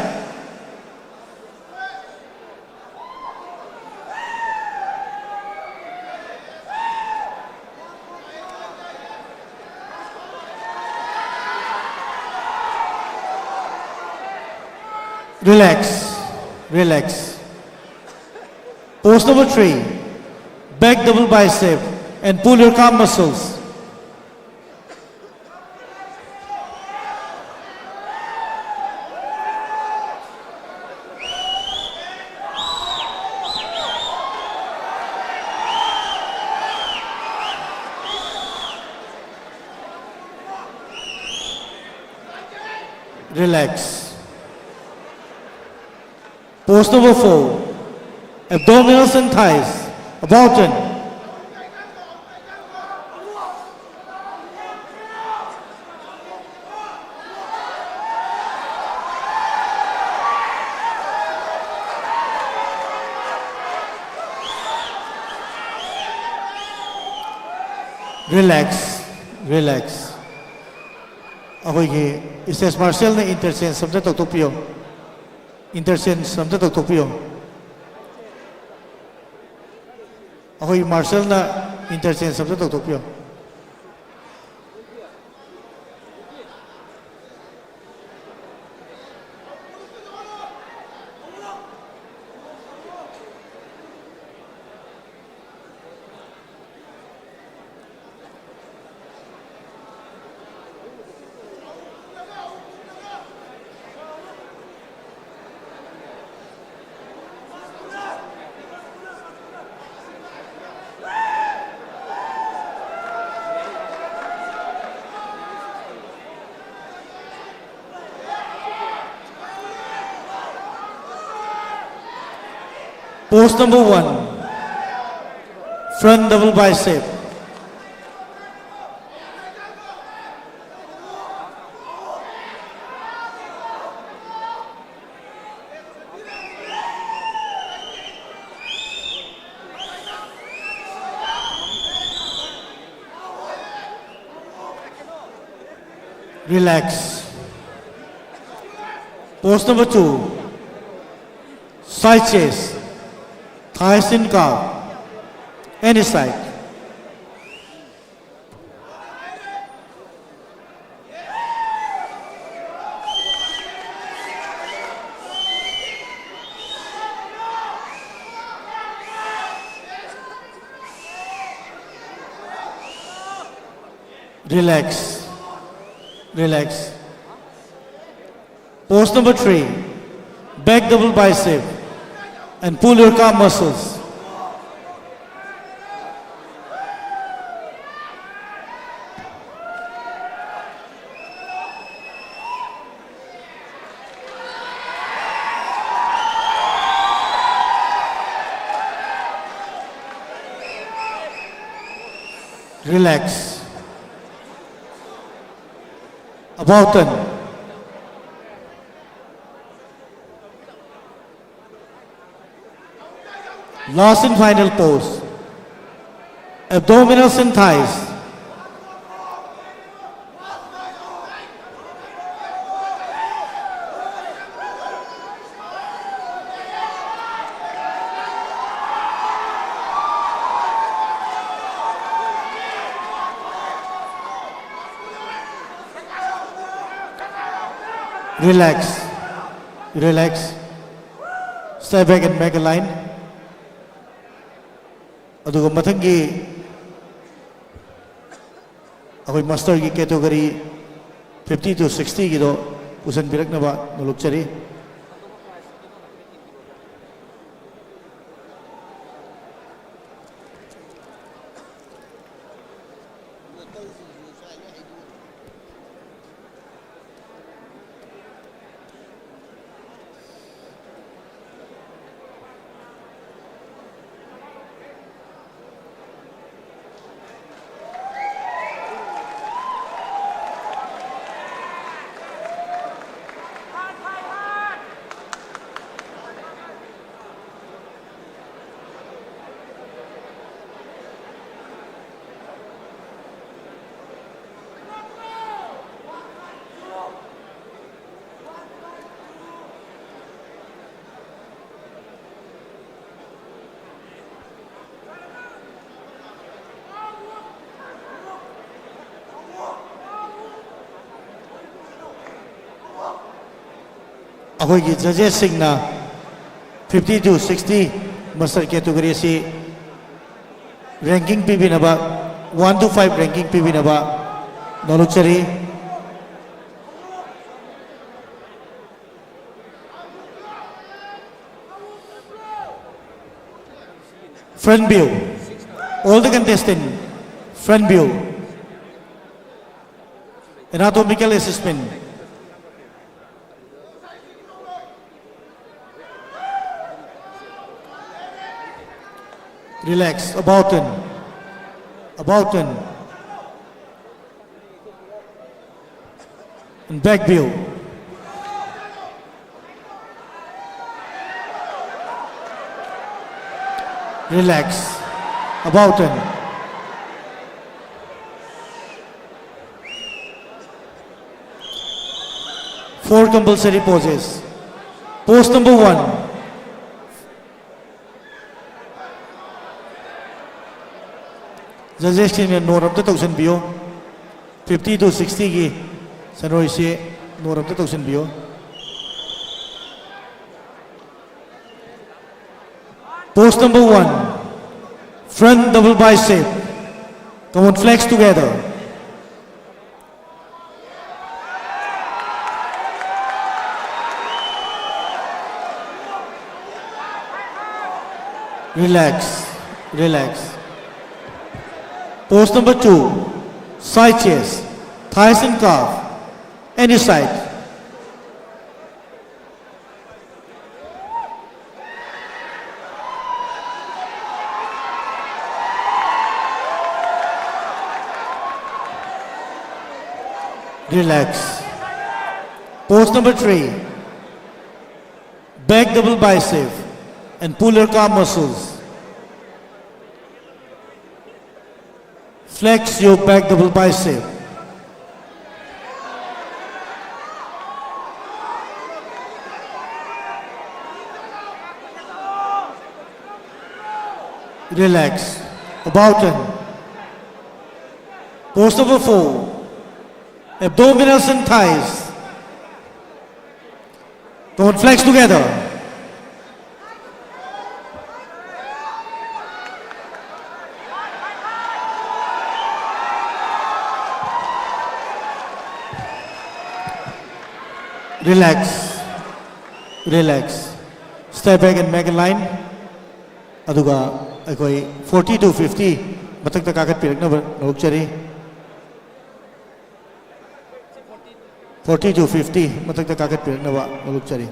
Relax, relax. Pose number 3, back double bicep and pull your calf muscles. Relax. Post number 4. Abdominals and thighs. About turn. Relax. Relax. Okay, it says Marcel na interchange samta tokpiyo. Interchange samta tokpiyo. Okay, Marcel na interchange samta tokpiyo. Pose number 1. Front double bicep. Relax. Pose number 2. Side chest. Thighs in calf. Any side. Relax. Relax. Pose number 3. Back double bicep. And pull your calf muscles. Relax. About turn. Last and final pose. Abdominals and thighs. Relax. Relax. Step back and make a line. अदुगा मथंगी अखोई मास्टर की कैटेगरी 50 to 60 की दो पुसन बिरकनबा नलुकचरी अखोई जजेस सिंगना 50 to 60 मास्टर कैटेगरी से रैंकिंग पीबीनबा 1 to 5 रैंकिंग पीबीनबा नलुकचरी front view all the contestants front view anatomical assessment Relax. About turn. About turn. And back view. Relax. About turn. Four compulsory poses. Pose number 1. Judges team में नोर अब तक तौसन बियो 50 to 60 की सनोई से नोर अब तक तौसन बियो Pose number 1. Front double bicep. Come on, flex together. Relax, relax. Pose number 2. Side chest, thighs and calf. Any side. Relax. Pose number 3. Back double bicep and pull your calf muscles. Flex your back double bicep. Relax. About turn. Pose number 4. Abdominals and thighs. Come on, flex together. Relax. Relax. Step back and make a line. Aduga akoi 40 to 50 matak ta kagat pirak na nalukchari. 40 to 50 matak ta kagat pirak na nalukchari.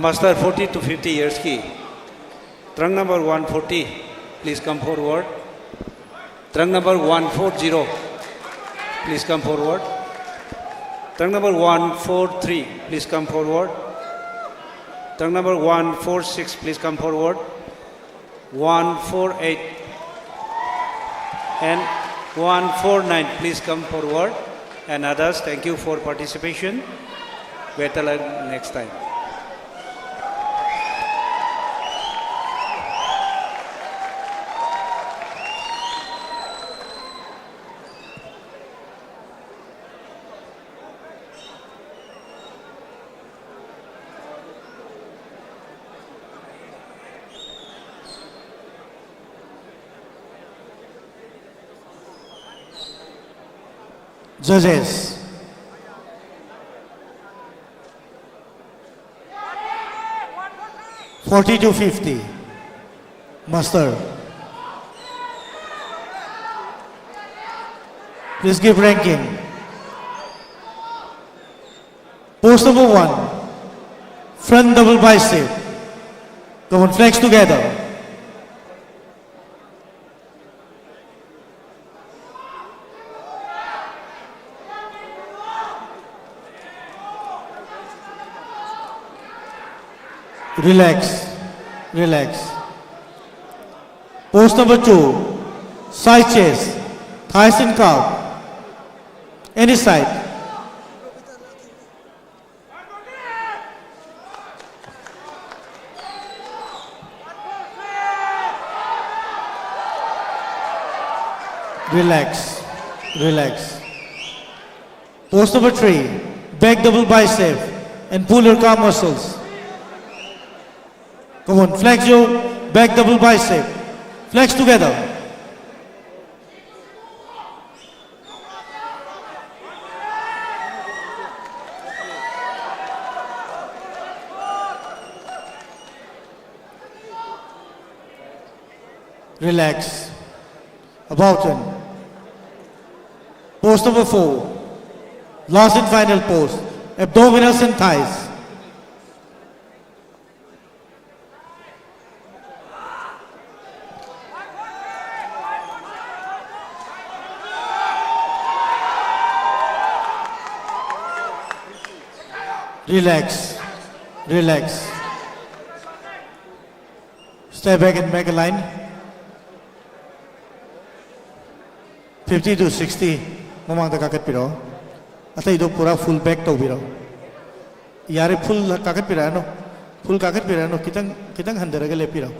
Master 40 to 50 years ki. Trunk number 140, please come forward. Trunk number 140, please come forward. Trunk number 143, please come forward. Trunk number 146, please come forward. 148 and 149, please come forward. And others, thank you for participation. Better luck next time. Judges. $40 to $50. Master. Please give ranking. Pose number 1. Front double bicep. Come on, flex together. Relax, relax. Pose number 2. Side chest, thighs and calf. Any side. Relax, relax. Pose number 3. Back double bicep and pull your calf muscles. Come on, flex your back double bicep. Flex together. Relax. About turn. Pose number 4. Last and final pose. Abdominals and thighs. Relax. Relax. Step back and make a line. 50 to 60. Mamang da kakat piro. Atay do pura full back to biro. Yare full kakat pirano. Full kakat pirano. Kitang handera ke le piro.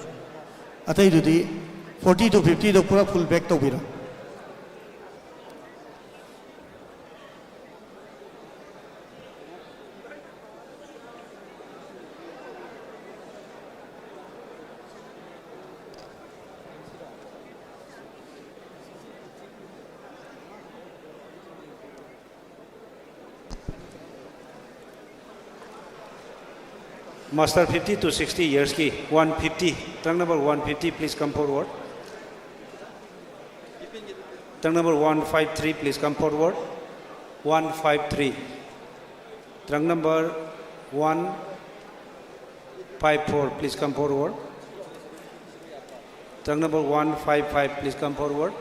Atay do di 40 to 50 do pura full back to biro. Master 50 to 60 years ki 150. Trunk number 150, please come forward. Trunk number 153, please come forward. 153. Trunk number 154, please come forward. Trunk number 155, please come forward.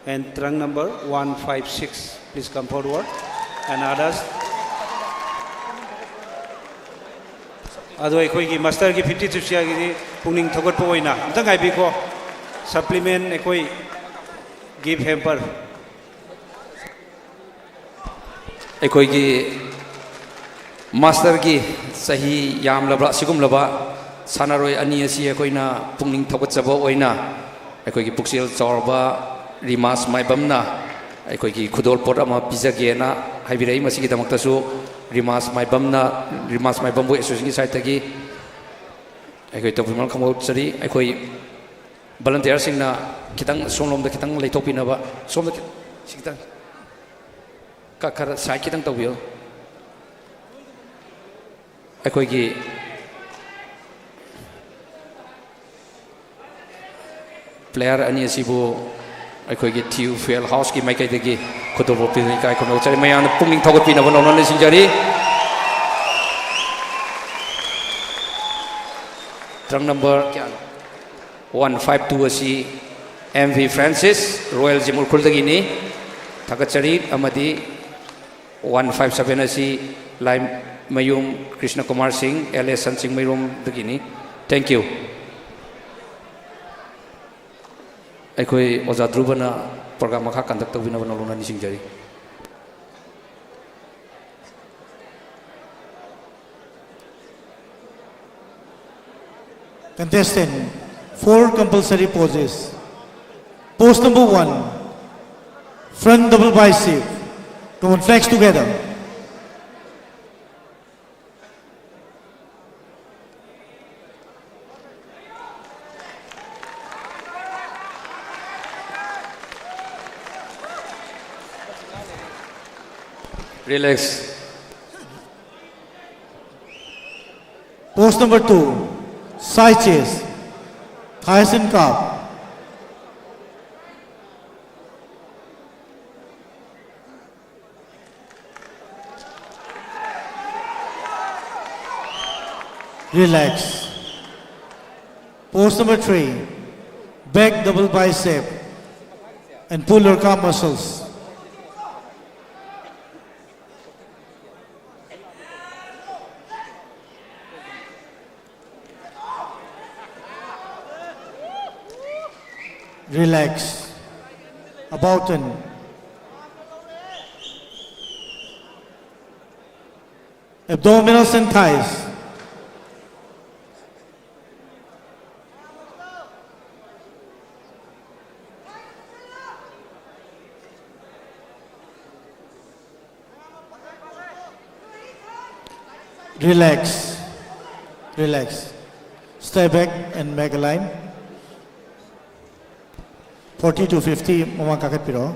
And trunk number 156, please come forward. And others. Ado ekoi ki master ki 50 chupsia ki puning thogot po oina amtang ai bi ko supplement ekoi give hamper ekoi ki master ki sahi yam labra sigum laba sanaroi ani asi ekoi na puning thogot chabo oina ekoi ki puksil chorba rimas mai bamna ekoi ki khudol pot ama pizage na haibirai masi ki damakta su Rimas my bamna Rimas my bambu association side tagi ekoi to pimal khamau chari ekoi volunteer sing na kitang somlom da kitang leitopina ba som da kitang ka kar sai kitang tawio ekoi gi player ani asibu ekoi gi tiu fail house ki mai kai dagi Kotobo pilih kai kono cari mayan punging thogot pina bono non sing jari trunk number 152 asi MV Francis Royal Jimur Kuldagi ni thagat cari amadi 157 asi Lai Mayum Krishna Kumar Singh LS Sansing Mayum begini thank you ekoi oza drubana program makha conduct bina bana lona ni singjari Contestant, 4 compulsory poses. Pose number 1, front double bicep. Come on, flex together. Relax. Pose number 2, side chest, thighs and calf. Relax. Pose number 3, back double bicep and pull your calf muscles. Relax. About turn. Abdominals and thighs. Relax. Relax. Step back and make a line. 40 to 50, Mama Kakat Piro.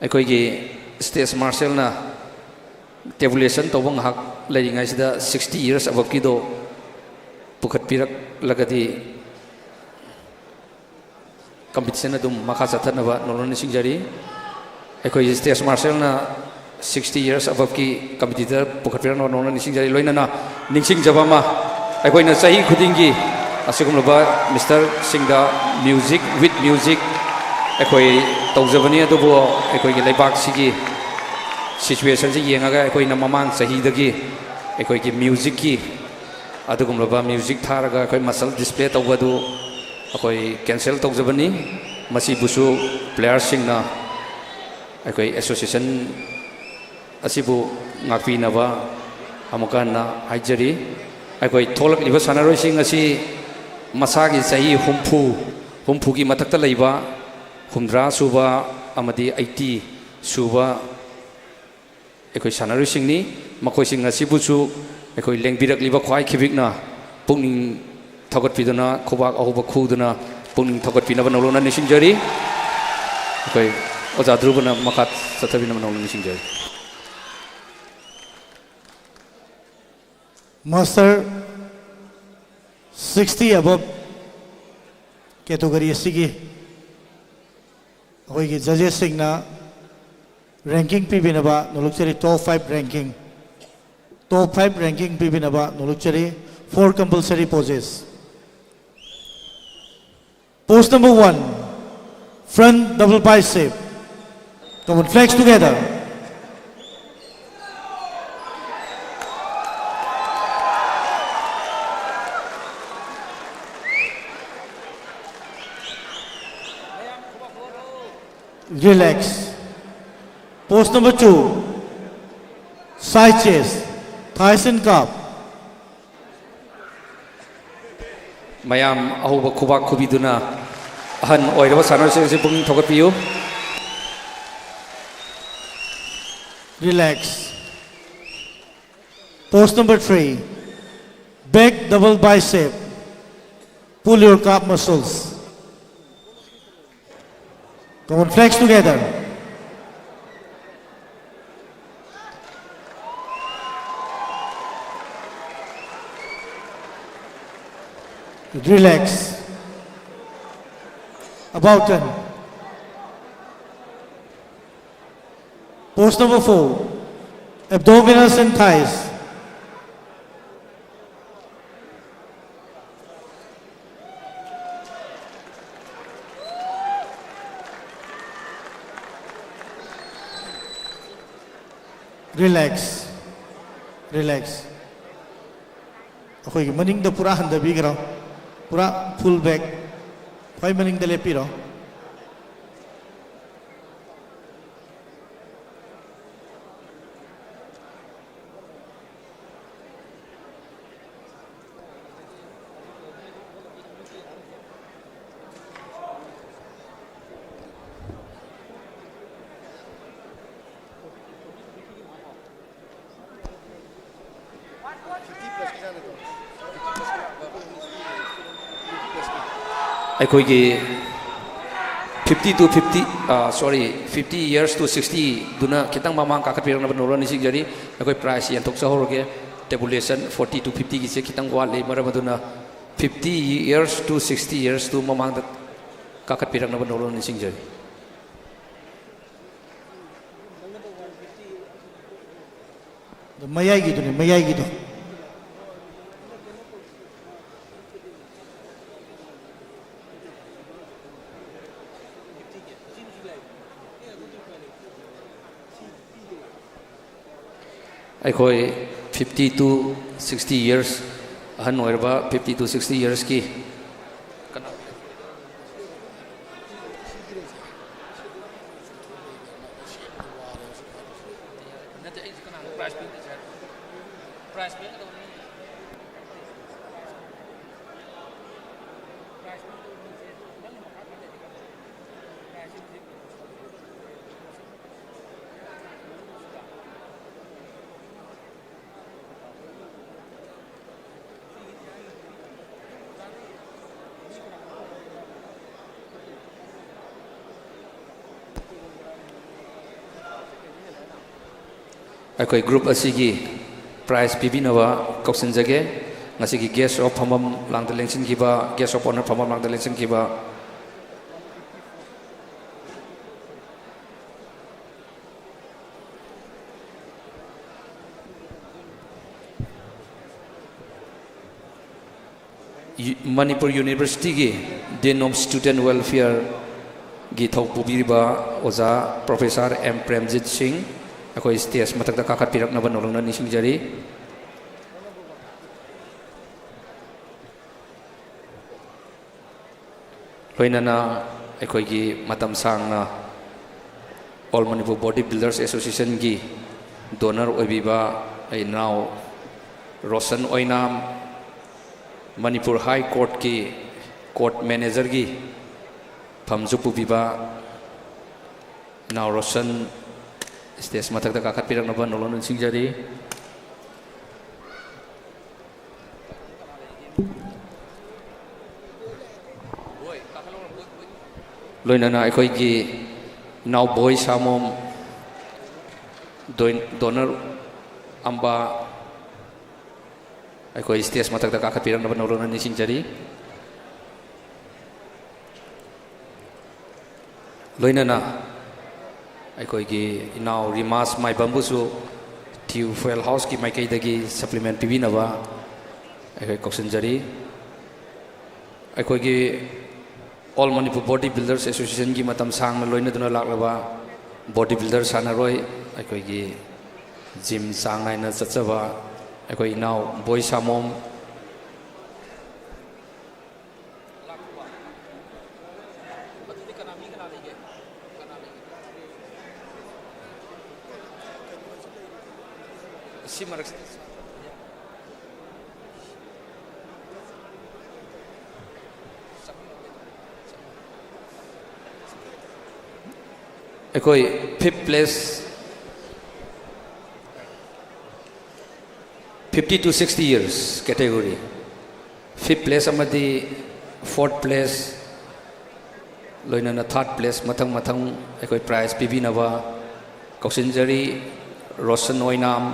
ꯑꯩꯈꯣꯏꯒꯤ ꯁ꯭ꯇꯦꯠ ꯃꯥꯔꯁꯦꯜꯅ ꯇꯦꯕꯨꯂꯦꯁꯟ ꯇꯧꯕ ꯉꯥꯏꯍꯥꯛ ꯂꯩꯔꯤꯉꯩꯁꯤꯗ 60 years above-ꯀꯤꯗꯣ ꯄꯨꯈꯠꯄꯤꯔꯛꯂꯒꯗꯤ ꯀꯝꯄꯤꯇꯤꯁꯟ ꯑꯗꯨꯝ ꯃꯈꯥ ꯆꯠꯊꯅꯕ ꯅꯣꯂꯣꯟ ꯅꯤꯡꯁꯤꯡꯖꯔꯤ ꯑꯩꯈꯣꯏꯒꯤ ꯁ꯭ꯇꯦꯠ ꯃꯥꯔꯁꯦꯜꯅ 60 years above-ꯀꯤ ꯀꯝꯄꯤꯇꯤꯇꯔ ꯄꯨꯈꯠꯄꯤꯔꯛꯅꯕ ꯅꯣꯂꯣꯟ ꯅꯤꯡꯁꯤꯡꯖꯔꯤ ꯂꯣꯏꯅꯅ ꯅꯤꯡꯁꯤꯡꯖꯕ ꯑꯃ ꯑꯩꯈꯣꯏꯅ ꯆꯍꯤ ꯈꯨꯗꯤꯡꯒꯤ ꯑꯁꯤꯒꯨꯝꯂꯕ ꯃꯤꯁꯇꯔꯁꯤꯡꯗ ꯃ꯭ꯌꯨꯖꯤꯛ ꯋꯤꯠ ꯃ꯭ꯌꯨꯖꯤꯛ ꯑꯩꯈꯣꯏ ꯇꯧꯖꯕꯅꯤ ꯑꯗꯨꯕꯨ ꯑꯩꯈꯣꯏꯒꯤ ꯂꯩꯕꯥꯛꯁꯤꯒꯤ ꯁꯤꯆꯨꯋꯦꯁꯟꯁꯤ ꯌꯦꯡꯉꯒ ꯑꯩꯈꯣꯏꯅ ꯃꯃꯥꯡ ꯆꯍꯤꯗꯒꯤ ꯑꯩꯈꯣꯏꯒꯤ ꯃ꯭ꯌꯨꯖꯤꯛꯀꯤ ꯑꯗꯨꯒꯨꯝꯂꯕ ꯃ꯭ꯌꯨꯖꯤꯛ ꯊꯥꯔꯒ ꯑꯩꯈꯣꯏ ꯃꯁꯜ ꯗꯤꯁꯄ꯭ꯂꯦ ꯇꯧꯕꯗꯨ ꯑꯩꯈꯣꯏ ꯀꯦꯟꯁꯦꯜ ꯇꯧꯖꯕꯅꯤ ꯃꯁꯤꯕꯨꯁꯨ ꯄ꯭ꯂꯦꯌꯔꯁꯤꯡꯅ ꯑꯩꯈꯣꯏ ꯑꯦꯁꯣꯁꯤꯌꯦꯁꯟ ꯑꯁꯤꯕꯨ ꯉꯥꯛꯄꯤꯅꯕ ꯑꯃꯨꯛꯀ ꯍꯟꯅ ꯍꯥꯏꯖꯔꯤ ꯑꯩꯈꯣꯏ ꯊꯣꯛꯂꯛꯂꯤꯕ ꯁꯥꯟꯅꯔꯣꯏꯁꯤꯡ ꯑꯁꯤ ꯃꯁꯥꯒꯤ ꯆꯍꯤ 60ꯒꯤ ꯃꯊꯛꯇ ꯂꯩꯕ 60 ꯁꯨꯕ ꯑꯃꯗꯤ 80 ꯁꯨꯕ ꯑꯩꯈꯣꯏ ꯁꯥꯟꯅꯔꯣꯏꯁꯤꯡꯅꯤ ꯃꯈꯣꯏꯁꯤꯡ ꯑꯁꯤꯕꯨꯁꯨ ꯑꯩꯈꯣꯏ ꯂꯦꯡꯕꯤꯔꯛꯂꯤꯕ ꯈ꯭ꯋꯥꯏ ꯈꯤꯕꯤꯛꯅ ꯄꯨꯛꯅꯤꯡ ꯊꯧꯒꯠꯄꯤꯗꯨꯅ ꯈꯨꯕꯥꯛ ꯑꯍꯧꯕ ꯈꯨꯗꯨꯅ ꯄꯨꯛꯅꯤꯡ ꯊꯧꯒꯠꯄꯤꯅꯕ ꯅꯣꯂꯣꯟꯅ ꯅꯤꯡꯁꯤꯡꯖꯔꯤ ꯑꯩꯈꯣꯏ ꯑꯣꯖꯥ ꯙ꯭ꯔꯨꯕꯅ ꯃꯈꯥ ꯆꯠꯊꯕꯤꯅꯕ ꯅꯣꯂꯣꯟ ꯅꯤꯡꯁꯤꯡꯖꯔꯤ Master 60 above category asigi hoigi judges singna ranking pibinaba nolukchari top 5 ranking pibinaba nolukchari 4 compulsory poses. Pose number 1, front double bicep. Come on, flex together. Relax. Pose number 2, side chest, thighs and calf. mayam ahuba khubak khubiduna ahan oiraba sanarse pung thogatpiyu Relax. Pose number 3, back double bicep. Pull your calf muscles. Come on, flex together. Relax. About turn. Pose number 4, abdominals and thighs. Relax. Relax. Okay, maning da pura handa bigro. Pura full back. Koi maning da lepiro. ꯑꯩꯈꯣꯏꯒꯤ 50 years to 60 duna kitang mamang kakapirang nolon nisingjari akoi price yenthokchahoroge tabulation 40 to 50 gi se kitang wale maramaduna 50 years to 60 years to mamang da kakapirang nolon nisingjari mayai gitu ꯑꯩꯈꯣꯏ 50 to 60 years ahan oirba 50 to 60 years ki ꯑꯩꯈꯣꯏ ꯒ꯭ꯔꯨꯞ ꯑꯁꯤꯒꯤ ꯄ꯭ꯔꯥꯏꯖ ꯄꯤꯕꯤꯅꯕ ꯀꯧꯁꯤꯟꯖꯒꯦ ꯉꯁꯤꯒꯤ ꯒꯦꯁ ꯑꯣꯐ ꯐꯝꯐꯝ ꯂꯥꯡꯗ ꯂꯦꯡꯁꯤꯟꯈꯤꯕ ꯒꯦꯁ ꯑꯣꯐ ꯑꯣꯅꯔ ꯐꯝꯐꯝ ꯂꯥꯡꯗ ꯂꯦꯡꯁꯤꯟꯈꯤꯕ Manipur University gi Dean of Student Welfare gi thok pubiriba oza Professor M Premjit Singh akoi stage matak da kakhat pirak na banolong na nising jari loinana akoi gi matam sang na All Manipur Bodybuilders Association gi donor oibiba ai now Roshan Oinam Manipur High Court की court manager की फमजु पुबिबा नाव रोशन स्टेज मथक दा काखत पिरक नबा नोलन सिंगजरी लोइनाना अखोई की नाव बॉय सामोम डोनर अंबा अखोई स्टेज मथक दा काखत पिरक नबा नोलन निसिंगजरी लोइनाना अखोई की नाव रिमास माइ बंबुसु ट्यू फुएल हाउस की माइकई दगी सप्लीमेंट पिबिनबा अखोई कौसनजरी अखोई की All Manipur Bodybuilders Association की मतम सांग में लोइना दुना लाकलबा बॉडी बिल्डर सानरोय अखोई की जिम सांग नाइना चचबा अखोई नाव बॉय सामोम अखोई 5th place 50 to 60 years category 5th place amadi 4th place loinana 3rd place mathang mathang अखोई prize pibinaba kausinjari Roshan Oinam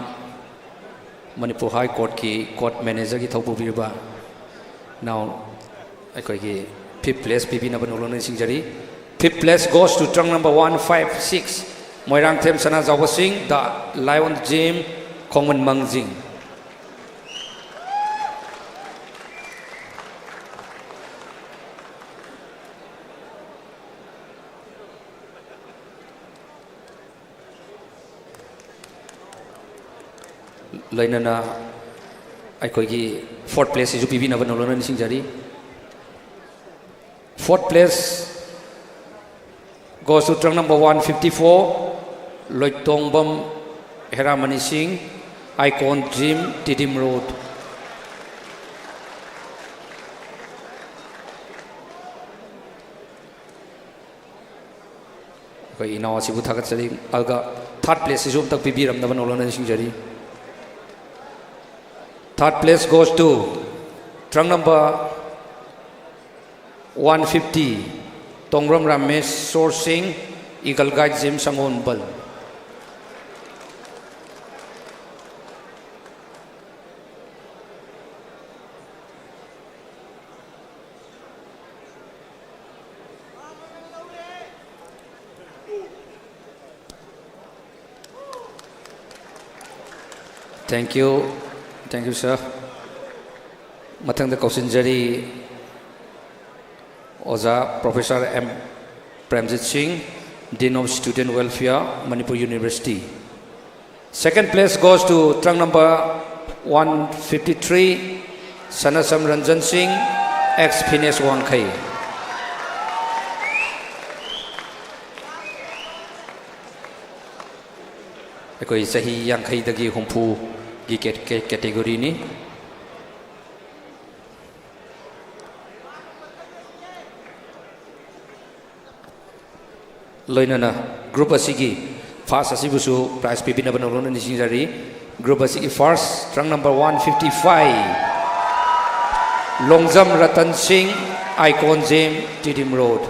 Manipur High Court की court manager की थौपु बिरबा now अखोई की 5th place pibinaba nolon singjari 5th place goes to trunk number 156 Moirang Them Sana Zawa Singh the Lion Gym Kongman Mangjing Lainana अखोई की 4th place is pibinaba nolon singjari 4th place goes to trunk number 154 Loitongbam Heramani Singh Icon Gym Tidim Road koi inaw sibu thagat chali alga 3rd place is tak pibiram na banolona singjari 3rd place goes to trunk number 150 Tongram Ramesh Sor Singh Eagle Guide Gym Sangon Bal Thank you sir mathang da kausinjari Oza Professor M Premjit Singh Dean of Student Welfare Manipur University 2nd place goes to trunk number 153 Sanasam Ranjan Singh ex Phineas Wangkai अखोई सही यांखई दगी हुंफू की कैटेगरी नि लोइनाना ग्रुप असिगी फर्स्ट असिबुसु प्राइज पिबिना बनोलोन निसिंजारी ग्रुप असिगी first trunk number 155 Longjam Ratan Singh icon gym Tiddim road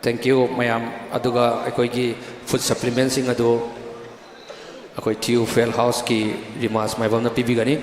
Thank you, mayam. Aduga akoigi food supplements sing adu akoi Tiu Fail House ki rimas mai bamna pibigani.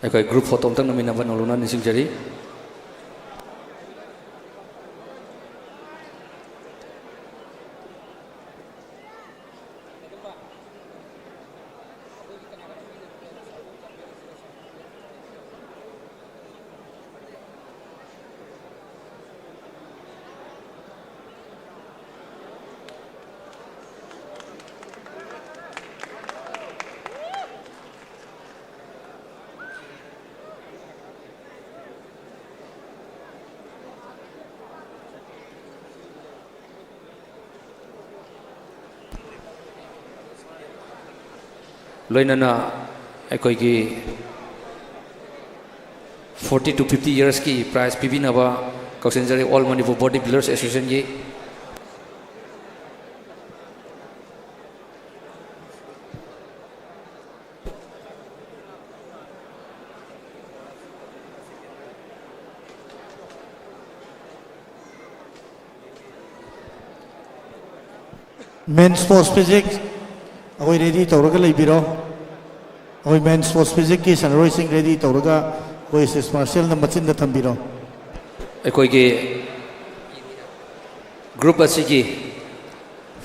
Akoi group photo tang namin naban oluna nising jari. Loinana akoigi 40 to 50 years ki prize pibinaba Kausenjari All Manipur Bodybuilders Association ki men's sports physics akoi ready tawraga leibiro akoi men's sports physics ki sanroi sing ready tawraga akoi sis martial na machin da thambiro akoigi group asigi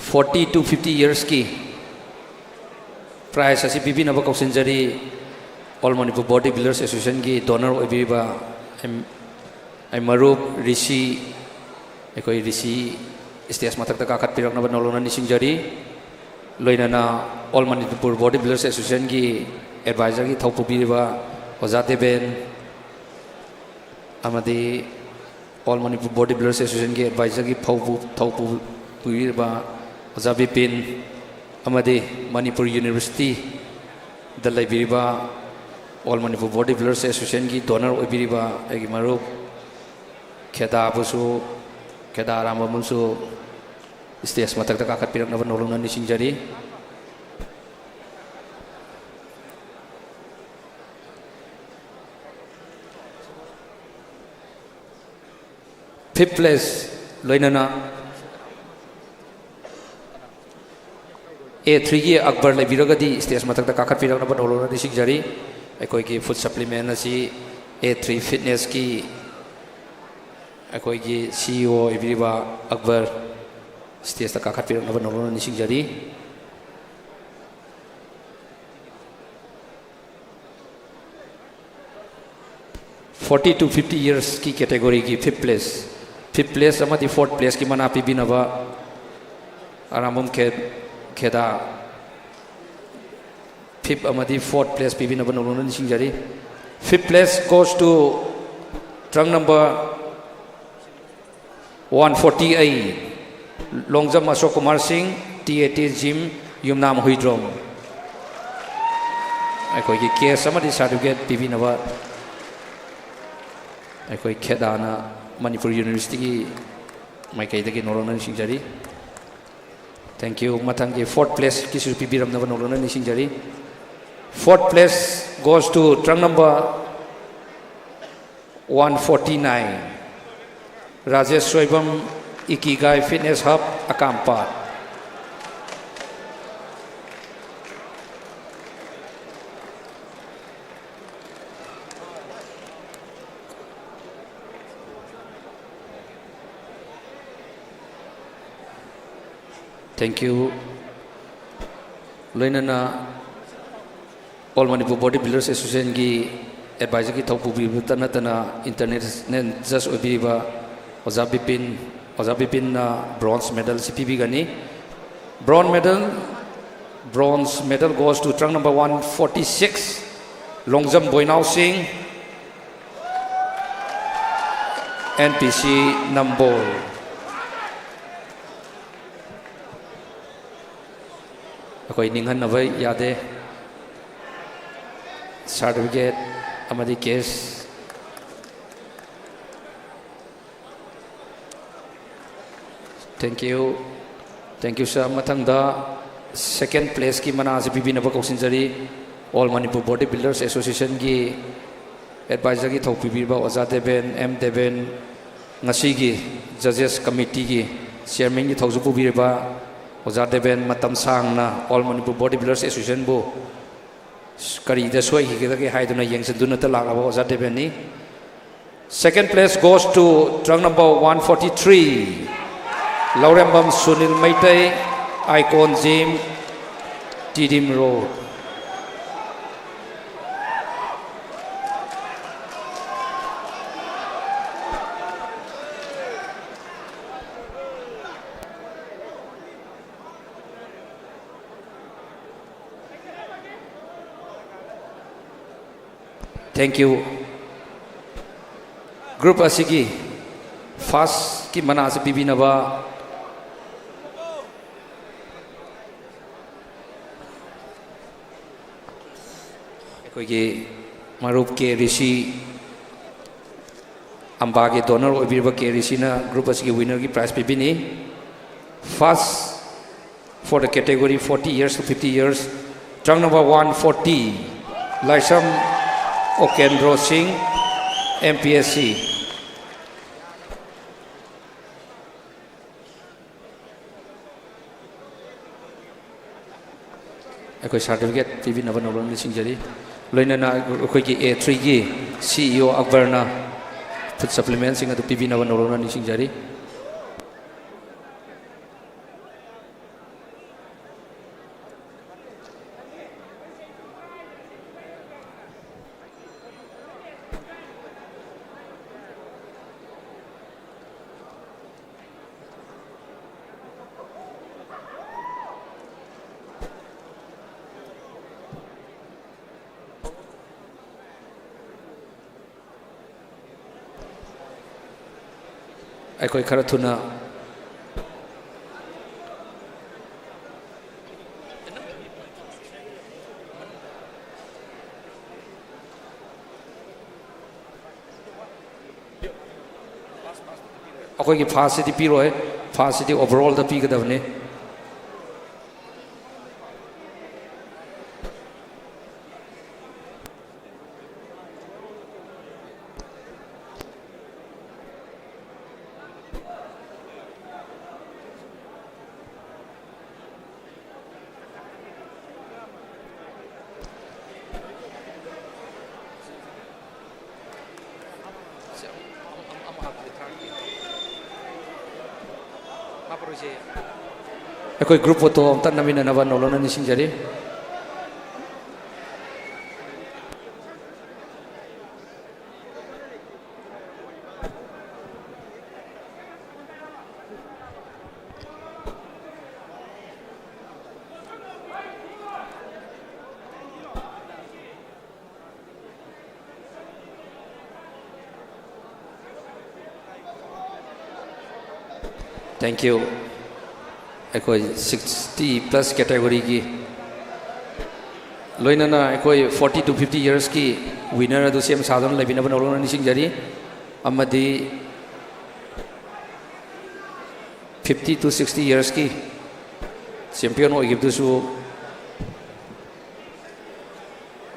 40 to 50 years ki prize asi pibinaba Kausenjari All Manipur Bodybuilders Association ki donor oibiba ai marup rishi akoi rishi stage matak ka khat pirak na nolona nising jari loinana All Manipur Bodybuilders Association ki advisor ki thaupu biriba ojate ben amadi All Manipur Bodybuilders Association ki advisor ki thaupu biriba ojabi pin amadi Manipur University dalai biriba All Manipur Bodybuilders Association ki donor oibiriba agi marup kheda busu kheda rama munsu stage matak ka khat pirak na nolona nising jari fifth place loinana A3 ki Akbar lebiragadi stage matak ka khat pirak na nolona nising jari akoi ki food supplement asi A3 fitness ki akoi ki CEO ibiriba Akbar stage ta kakhat pirak na nolona nising jari 40 to 50 years ki category ki fifth place amati fourth place ki mana pibinaba aramum kheda fifth amati fourth place pibinaba nolona nising jari fifth place goes to trunk number 148 Longjam Ashok Kumar Singh TAT Gym Yumnam Huidrom akoi ki case amati certificate pibinaba akoi khedana Manipur University ki maikai dagi nolona nising jari thank you mathang ki fourth place ki su pibiram na nolona nising jari fourth place goes to trunk number 149 Rajesh Soibam Ikigai Fitness Hub Akampat thank you loinana All Manipur Bodybuilders Association ki advisor ki thaupu bi tanatana internet just obiba ojabi pin Oza Bipin bronze medal CPB bronze medal goes to trunk number 146 long jump Boinao Singh NPC Nambol. Akoi ninghan navai yade certificate amadi case thank you sir. Matangda second place ki mana se bibina ba kausinjari All Manipur Bodybuilders Association ki advisor ki thok bibir ba Oza Deben M Deben ngasi gi judges committee ki chairman ki thok jupu bibir ba Oza Deben matam sang na All Manipur Bodybuilders Association bu kari da soi ki da ki haiduna yengsen duna ta la ba Oza Deben ni. Second place goes to trunk number 143 Laurembam Sunil Maitai Icon Gym Tidim Road. Thank you. Group asigi first ki mana se bibina ba koigi marup ke rishi amba ke donor obirba ke rishi na group asigi winner ki prize bibini. First for the category 40 years to 50 years trunk number 140 Laisam Okendro Singh MPSC. Akoi certificate TV na banolo ni singjari loina na akoi ki A3 ki CEO Akbar na food supplement singa to TV na banolo na ni singjari. Akoi khara thuna akoi ki first city piro hai first city overall da pi gadavne. Akoi group photo am tan namina nawa nolona ni singjari. Thank you. Akoi 60 plus category ki loina na akoi 40 to 50 years ki winner adu sem sadhan labina banolo na nising jari amadi 50 to 60 years ki champion oi gibdu su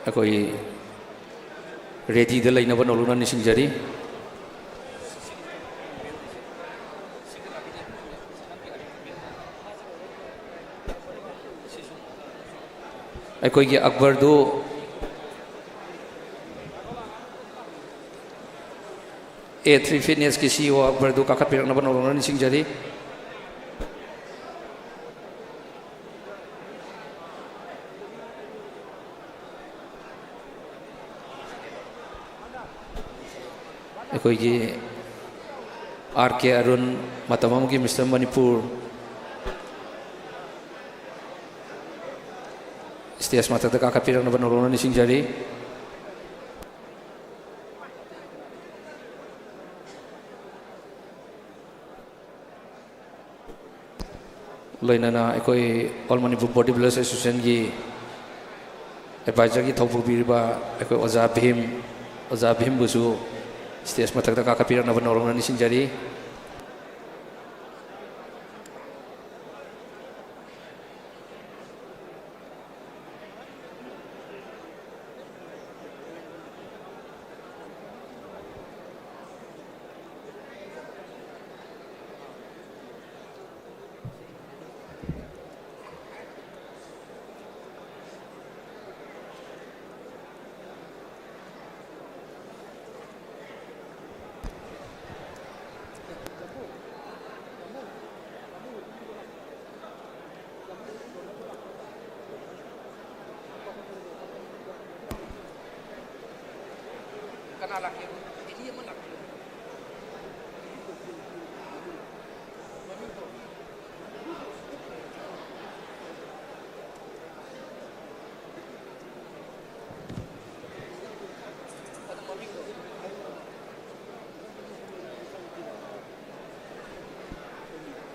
akoi ready de laina banolo na nising jari. Akoi ki Akbar do A3 Fitness ki CEO Akbar do kakat pirak na banolo na nising jari. Akoi ki RK Arun matamam ki Mr. Manipur stage mathakta kakapirang na banolona ni singjari loinana ekoi All Manipur Bodybuilders Association gi advisor gi thaupu biriba ekoi Oja Bhim busu stage mathakta kakapirang na banolona ni singjari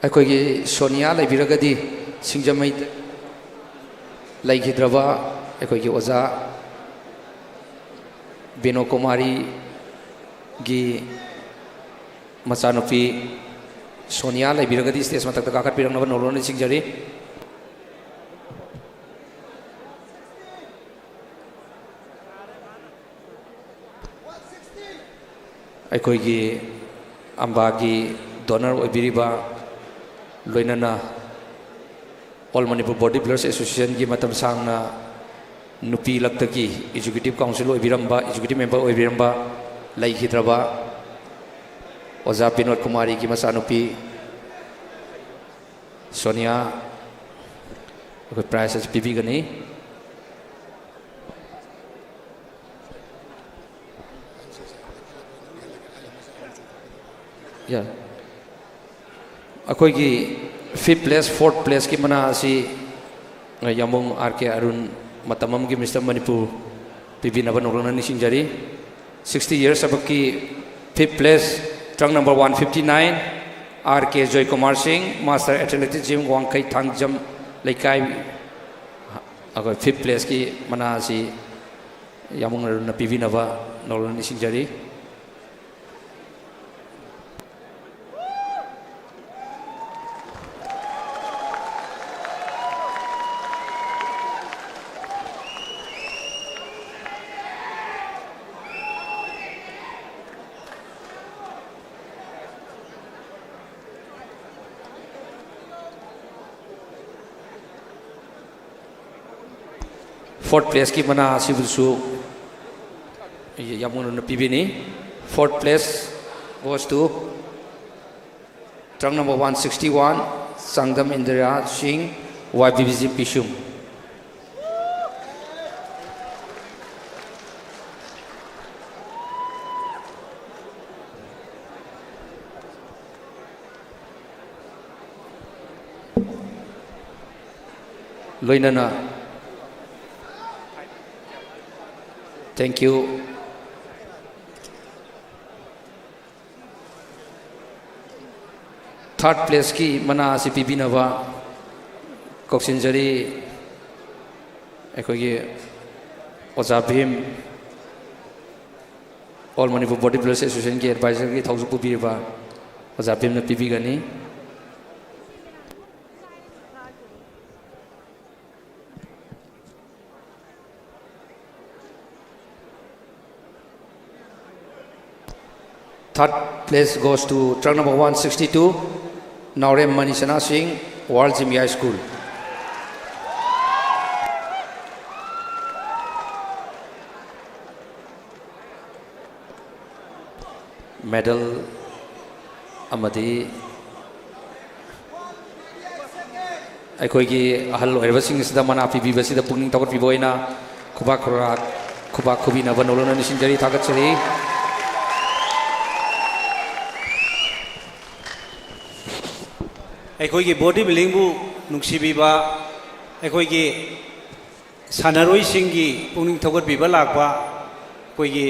ꯑꯩꯈꯣꯏꯒꯤ ꯁꯣꯅꯤꯌꯥ ꯂꯩꯕꯤꯔꯒꯗꯤ ꯁꯤꯡꯖꯃꯩ ꯂꯩꯈꯤꯗ꯭ꯔꯕ ꯑꯩꯈꯣꯏꯒꯤ ꯑꯣꯖꯥ ꯕꯦꯅꯣ ꯀꯨꯃꯥꯔꯤꯒꯤ ꯃꯆꯥꯅꯨꯄꯤ ꯁꯣꯅꯤꯌꯥ ꯂꯩꯕꯤꯔꯒꯗꯤ ꯁ꯭ꯇꯦꯖ ꯃꯊꯛꯇ ꯀꯥꯈꯠꯄꯤꯔꯛꯅꯕ ꯅꯧꯔꯣꯟꯅ ꯆꯤꯡꯖꯔꯤ ꯑꯩꯈꯣꯏꯒꯤ ꯑꯝꯕꯥꯒꯤ donor ꯑꯣꯏꯕꯤꯔꯤꯕ loinana All Manipur Bodybuilders Association gi matam sangna nupi laktaki executive council oibiramba executive member oibiramba laikhidraba Oja Binod Kumari gi masanupi Sonia ko prize pipi gani ya अखोई की 5th place 4th place की मना असी यमोंग RK Arun मतमम की मिस्टर मणिपुर पीपी नबन ओरना निसिंजरी 60 years अब की 5th place trunk number 159 RK Joy Kumar Singh master athletics gym वांगkai थांगजम लेकाई अगर 5th place की मना असी यमोंग अरुण पीपी नबा ओरना निसिंजरी Fourth place की मना सिबुसु Yamuna पीबीनी 4th place goes to trunk number 161 Sangdam Indira Singh YBBG Pishum loinana Thank you. Third place की मना असी पीबी नवा कौशिनजरी अखोगी ओजा Bhim All Manipur Bodybuilders Association की एडवाइजर की थाउजु पुबीरबा ओजा भीम न पीबी गनी Third place goes to trunk number 162, Naurem Manisana Singh, World Jimmy High School. Medal Amadi Aikoigi Ahal Eversing is the Manapi Vivasi, the Puning Tower Piboina, Kubakura, Kubakubina, Vanolona Nishinjari Tagatsuri. ꯑꯩꯈꯣꯏꯒꯤ ꯕꯣꯗꯤ ꯕꯤꯜꯗꯤꯡꯕꯨ ꯅꯨꯡꯁꯤꯕꯤꯕ ꯑꯩꯈꯣꯏꯒꯤ ꯁꯥꯟꯅꯔꯣꯏꯁꯤꯡꯒꯤ ꯄꯨꯛꯅꯤꯡ ꯊꯧꯒꯠꯄꯤꯕ ꯂꯥꯛꯄ ꯑꯩꯈꯣꯏꯒꯤ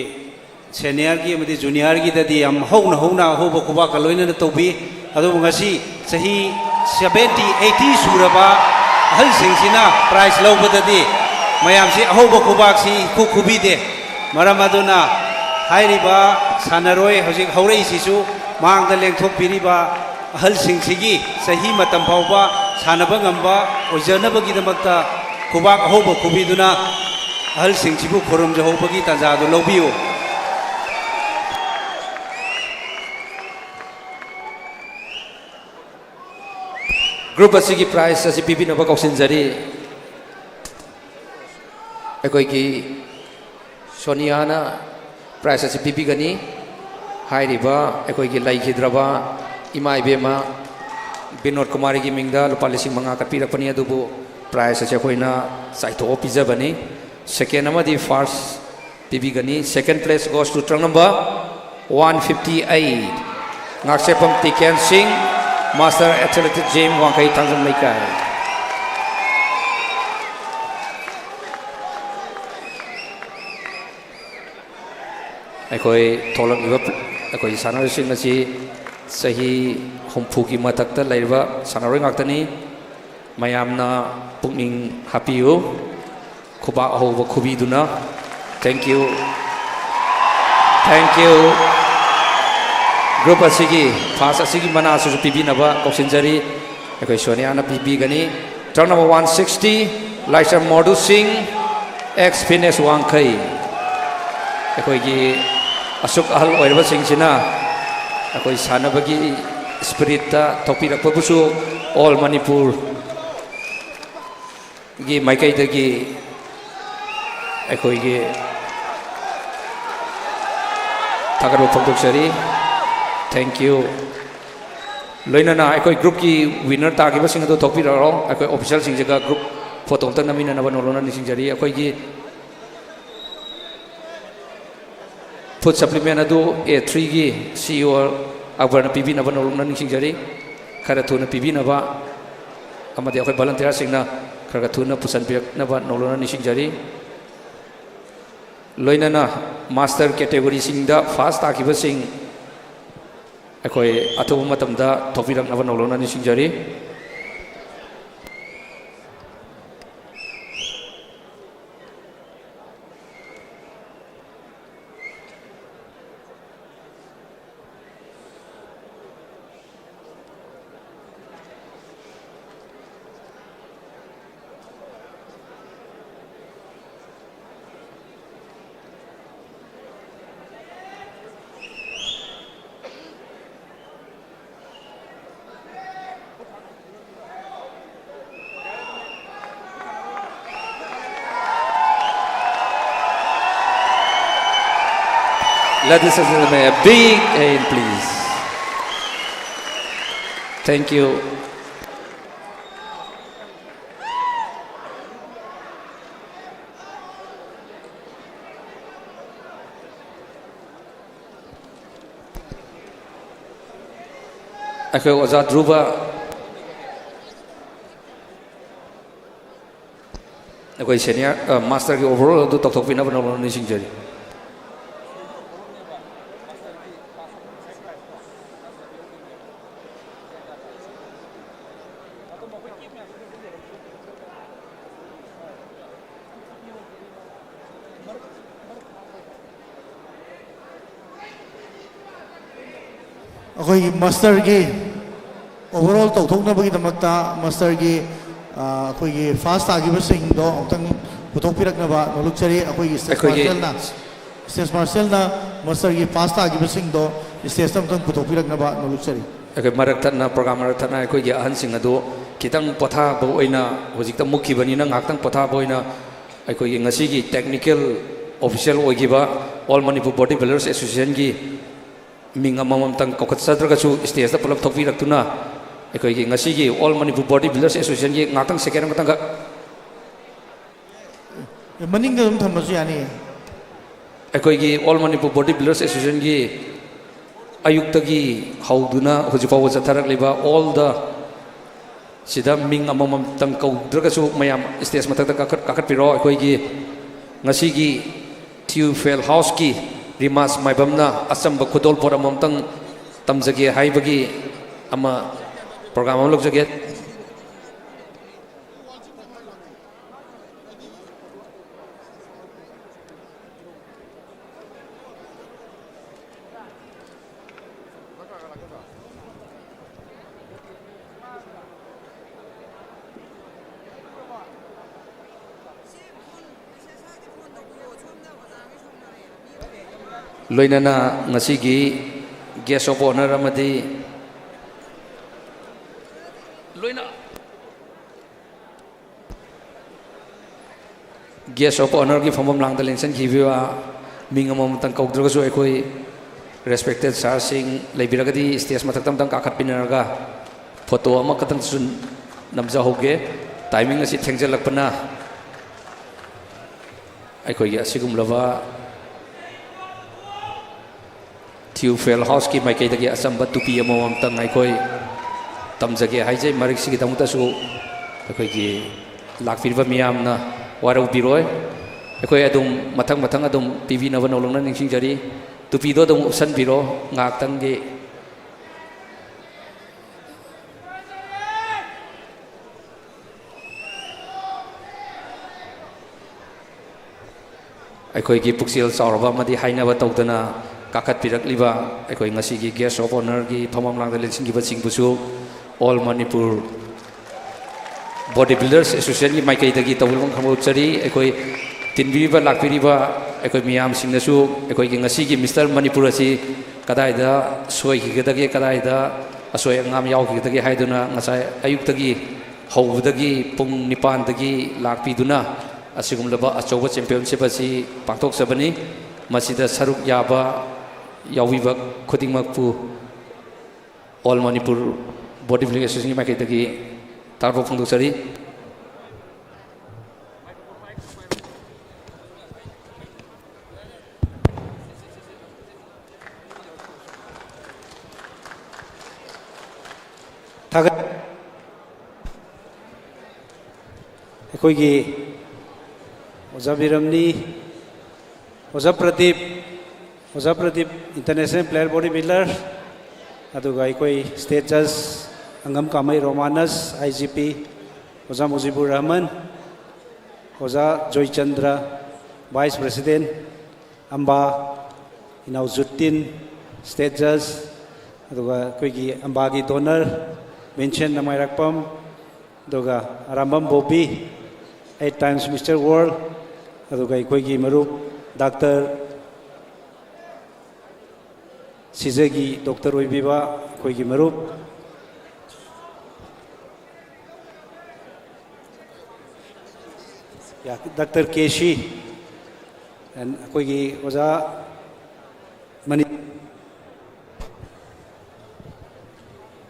ꯁꯦꯅꯤꯌꯔꯒꯤ ꯑꯃꯗꯤ ꯖꯨꯅꯤꯌꯔꯒꯤꯗꯗꯤ ꯌꯥꯝ ꯍꯧꯅ ꯑꯍꯧꯕ ꯈꯨꯕꯥꯛꯀ ꯂꯣꯏꯅꯅ ꯇꯧꯕꯤ ꯑꯗꯨꯕꯨ ꯉꯁꯤ ꯆꯍꯤ 70-80 ꯁꯨꯔꯕ ꯑꯍꯜꯁꯤꯡꯁꯤꯅ ꯄ꯭ꯔꯥꯏꯖ ꯂꯧꯕꯗꯗꯤ ꯃꯌꯥꯝꯁꯤ ꯑꯍꯧꯕ ꯈꯨꯕꯥꯛꯁꯤ ꯈꯨꯕꯤꯗꯦ ꯃꯔꯝ ꯑꯗꯨꯅ ꯍꯥꯏꯔꯤꯕ ꯁꯥꯟꯅꯔꯣꯏ ꯍꯧꯖꯤꯛ ꯍꯧꯔꯛꯏꯁꯤꯁꯨ ꯃꯥꯡꯗ ꯂꯦꯡꯊꯣꯛꯄꯤꯔꯤꯕ ꯑꯍꯜꯁꯤꯡꯁꯤꯒꯤ ꯆꯍꯤ ꯃꯇꯝ ꯐꯥꯎꯕ ꯁꯥꯟꯅꯕ ꯉꯝꯕ ꯑꯣꯏꯖꯅꯕꯒꯤꯗꯃꯛꯇ ꯈꯨꯕꯥꯛ ꯑꯍꯧꯕ ꯈꯨꯕꯤꯗꯨꯅ ꯑꯍꯜꯁꯤꯡꯁꯤꯕꯨ ꯈꯨꯔꯨꯝꯖꯍꯧꯕꯒꯤ ꯇꯥꯟꯖꯥꯗꯨ ꯂꯧꯕꯤꯌꯨ ꯒ꯭ꯔꯨꯞ ꯑꯁꯤꯒꯤ ꯄ꯭ꯔꯥꯏꯖ ꯑꯁꯤ ꯄꯤꯕꯤꯅꯕ ꯀꯧꯁꯤꯟꯖꯔꯤ ꯑꯩꯈꯣꯏꯒꯤ ꯁꯣꯅꯤꯌꯥꯅ ꯄ꯭ꯔꯥꯏꯖ ꯑꯁꯤ ꯄꯤꯕꯤꯒꯅꯤ ꯍꯥꯏꯔꯤꯕ ꯑꯩꯈꯣꯏꯒꯤ ꯂꯩꯈꯤꯗ꯭ꯔꯕ ꯏꯃꯥ ꯏꯕꯦꯝꯃ ꯕꯤꯅꯣꯗ ꯀꯨꯃꯥꯔꯤꯒꯤ ꯃꯤꯡꯗ ꯂꯨꯄꯥ 5,000 ꯀꯠꯄꯤꯔꯛꯄꯅꯤ ꯑꯗꯨꯕꯨ ꯄ꯭ꯔꯥꯏꯖ ꯑꯁꯤ ꯑꯩꯈꯣꯏꯅ ꯆꯥꯏꯊꯣꯛꯑ ꯄꯤꯖꯕꯅꯤ ꯁꯦꯀꯦꯟ ꯑꯃꯗꯤ ꯐꯥꯔꯁ ꯄꯤꯕꯤꯒꯅꯤ ꯁꯦꯀꯦꯟ place goes to trunk number 158 ꯉꯥꯛꯁꯦꯞꯐꯝ ꯇꯤꯀꯦꯟ ꯁꯤꯡ master athletic gym Wangkhei Thangjam Leikai अखोई थोलम इब अखोई सानारसिंग असि सही हुमफु की मथक्ता लैबा सानारोय ngaktani mayamna pukning hapiu khuba ahoba khubiduna thank you group asigi fast asigi mana su pibi naba koksinjari ekoi Sonia pibi gani turn number 160 Laisha Modu Singh ex fitness wangkai ekoi gi asuk ahal oirba singsina ekoi sanabagi spirit ta topi rakpa busu all Manipur gi maikai dagi ekoi gi thakaro phokdoksari thank you loinana ekoi group ki winner ta ki basing ado thokpi ro ekoi official sing jaga group photo ta namina na banolona ni singjari ekoi gi food supplement ado A3 gi CEO abarna pibi na banolona ni singjari khara thuna pibi na ba amade ekoi volunteer sing na khara thuna pusan biak na banolona ni singjari loinana master category sing da fast ta ki basing अखोई अथुब मतमदा थोपिरकनब नौलोना निसिंजरी Ladies and gentlemen, a big hand, please. Thank you. Aku Azad Ruba. Aku senior master ke overall tu tok pina pernah ni singjari. अखोई मास्टर की ओवरऑल तौथोकनबगीदमक्ता मास्टर की अखोई फास्ट आगिबसिंगदो अमतंग पुथोकपिरकनबा नोलुकचरी अखोई स्टेज मार्शलना मास्टर की फास्ट आगिबसिंगदो स्टेज अमतंग पुथोकपिरकनबा नोलुकचरी अखोई मरकथना प्रोग्राम मरकथना अखोई अहनसिंग अदो खितंग पथाब ओइना होजिकता मुखिबनिना ngakhtang पथाब ओइना अखोई ngasi टेक्निकल ऑफिशियल ओगिबा all Manipur body builders association की मिंग अमम तंग कोखत सद्रगसु स्टेज ता पुलप थोपी रक्तुना एकोई की ngasi की all Manipur body builders association की ngakhtang सेकेंड मतंग मनिंग दम थमसु यानी एकोई की all Manipur body builders association की अयुक्त की हाउदुना हुजिफाव जथरक लेबा all the sida ming amamam tang kaudragasu mayam stage mathakta kakat piro akoigi ngasi gi Theophil House ki rimas maibamna asamba khudol por amam tang tamjage haibagi ama program am logjage loinana ngasi gi guest of honor amadi loina guest of honor ki famam lang dalen khiwa mingamam tang kaudra so ekoi respected sir sing leibiragadi stage mathaktam tang kakhat pinaraga photo ama katang sun namja hoge timing asi thengjalakpana ekoi gi asigum lava Theophil House ki maikai dagi asamba tupi amam tang aikoi tamjage haijai marik sigi tamuta su akoi ki lakfirba miyam na warau biroi akoi adum mathang adum tv na banolong na ningsing jari tupi do dum san biro ngak tang ge akoi ki puksil saurba madi haina ba tawdana kakat pirak liba ekoi ngasi gi guest of honor gi thomam lang dalen sing gi basing busu all Manipur bodybuilders association gi maikai dagi tawulong khamu chari ekoi tinbi ba lakpiri ba ekoi miyam sing nasu ekoi gi ngasi gi Mr Manipur asi kadai da soi gi dagi kadai da asoi ngam yaw gi dagi haiduna ngasai ayuk dagi hau dagi pung nipan dagi lakpi duna asigum laba achoba championship asi paktok sabani masida saruk yaba yawiba khudingmakpu all Manipur bodybuilding association ma kaitagi tarbo phongdoksari tagat ekoigi Oza Biramni Oza Pradeep international player bodybuilder aduga ikoi state judge angam kamai Romanus IGP Oza Mujibur Rahman Oza Joy Chandra vice president amba Inauzuddin state judge aduga koigi amba gi donor mention namai rakpam aduga Arambam Bobby 8 times Mr World aduga koigi marup Dr Sizagi Dr. Oibiba koigi marup ya Dr. Keshi and koigi oza mani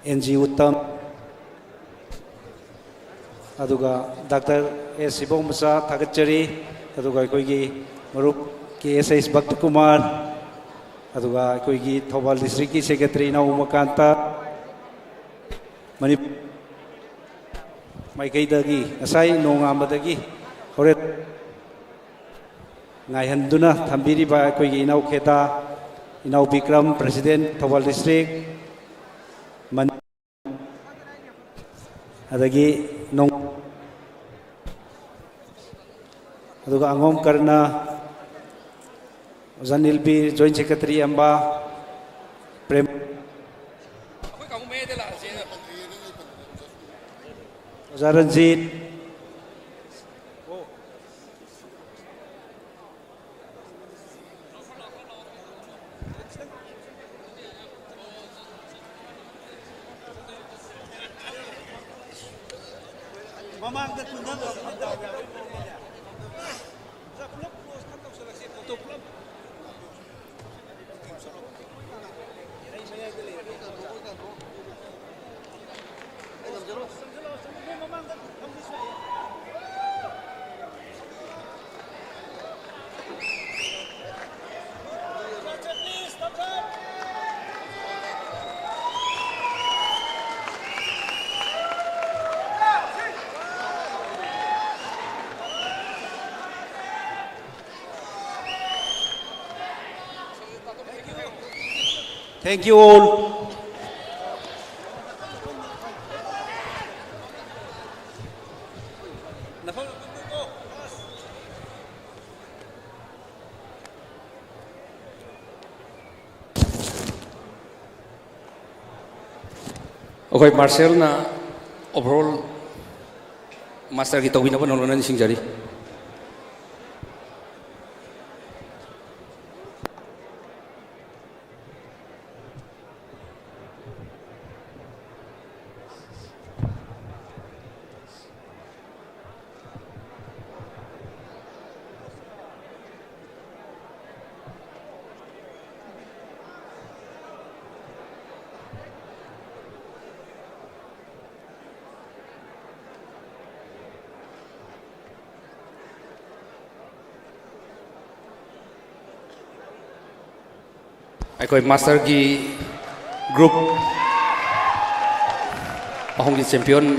NG Uttam aduga Dr. S. Sibong Musa Thagachari aduga koigi marup KSS Bhakt Kumar aduga koigi Thobal district ki secretary na Umakanta mani mai kaidagi asai nongamadagi hore ngai handuna thambiri ba koigi inau kheta inau Bikram president Thobal district man adagi nong aduga angom karna Zanil B joint secretary amba prem Zaranjit Thank you all. Okay, Marcel na overall master kita win apa nolong sing jari. Aikoi master ki group ahong ki champion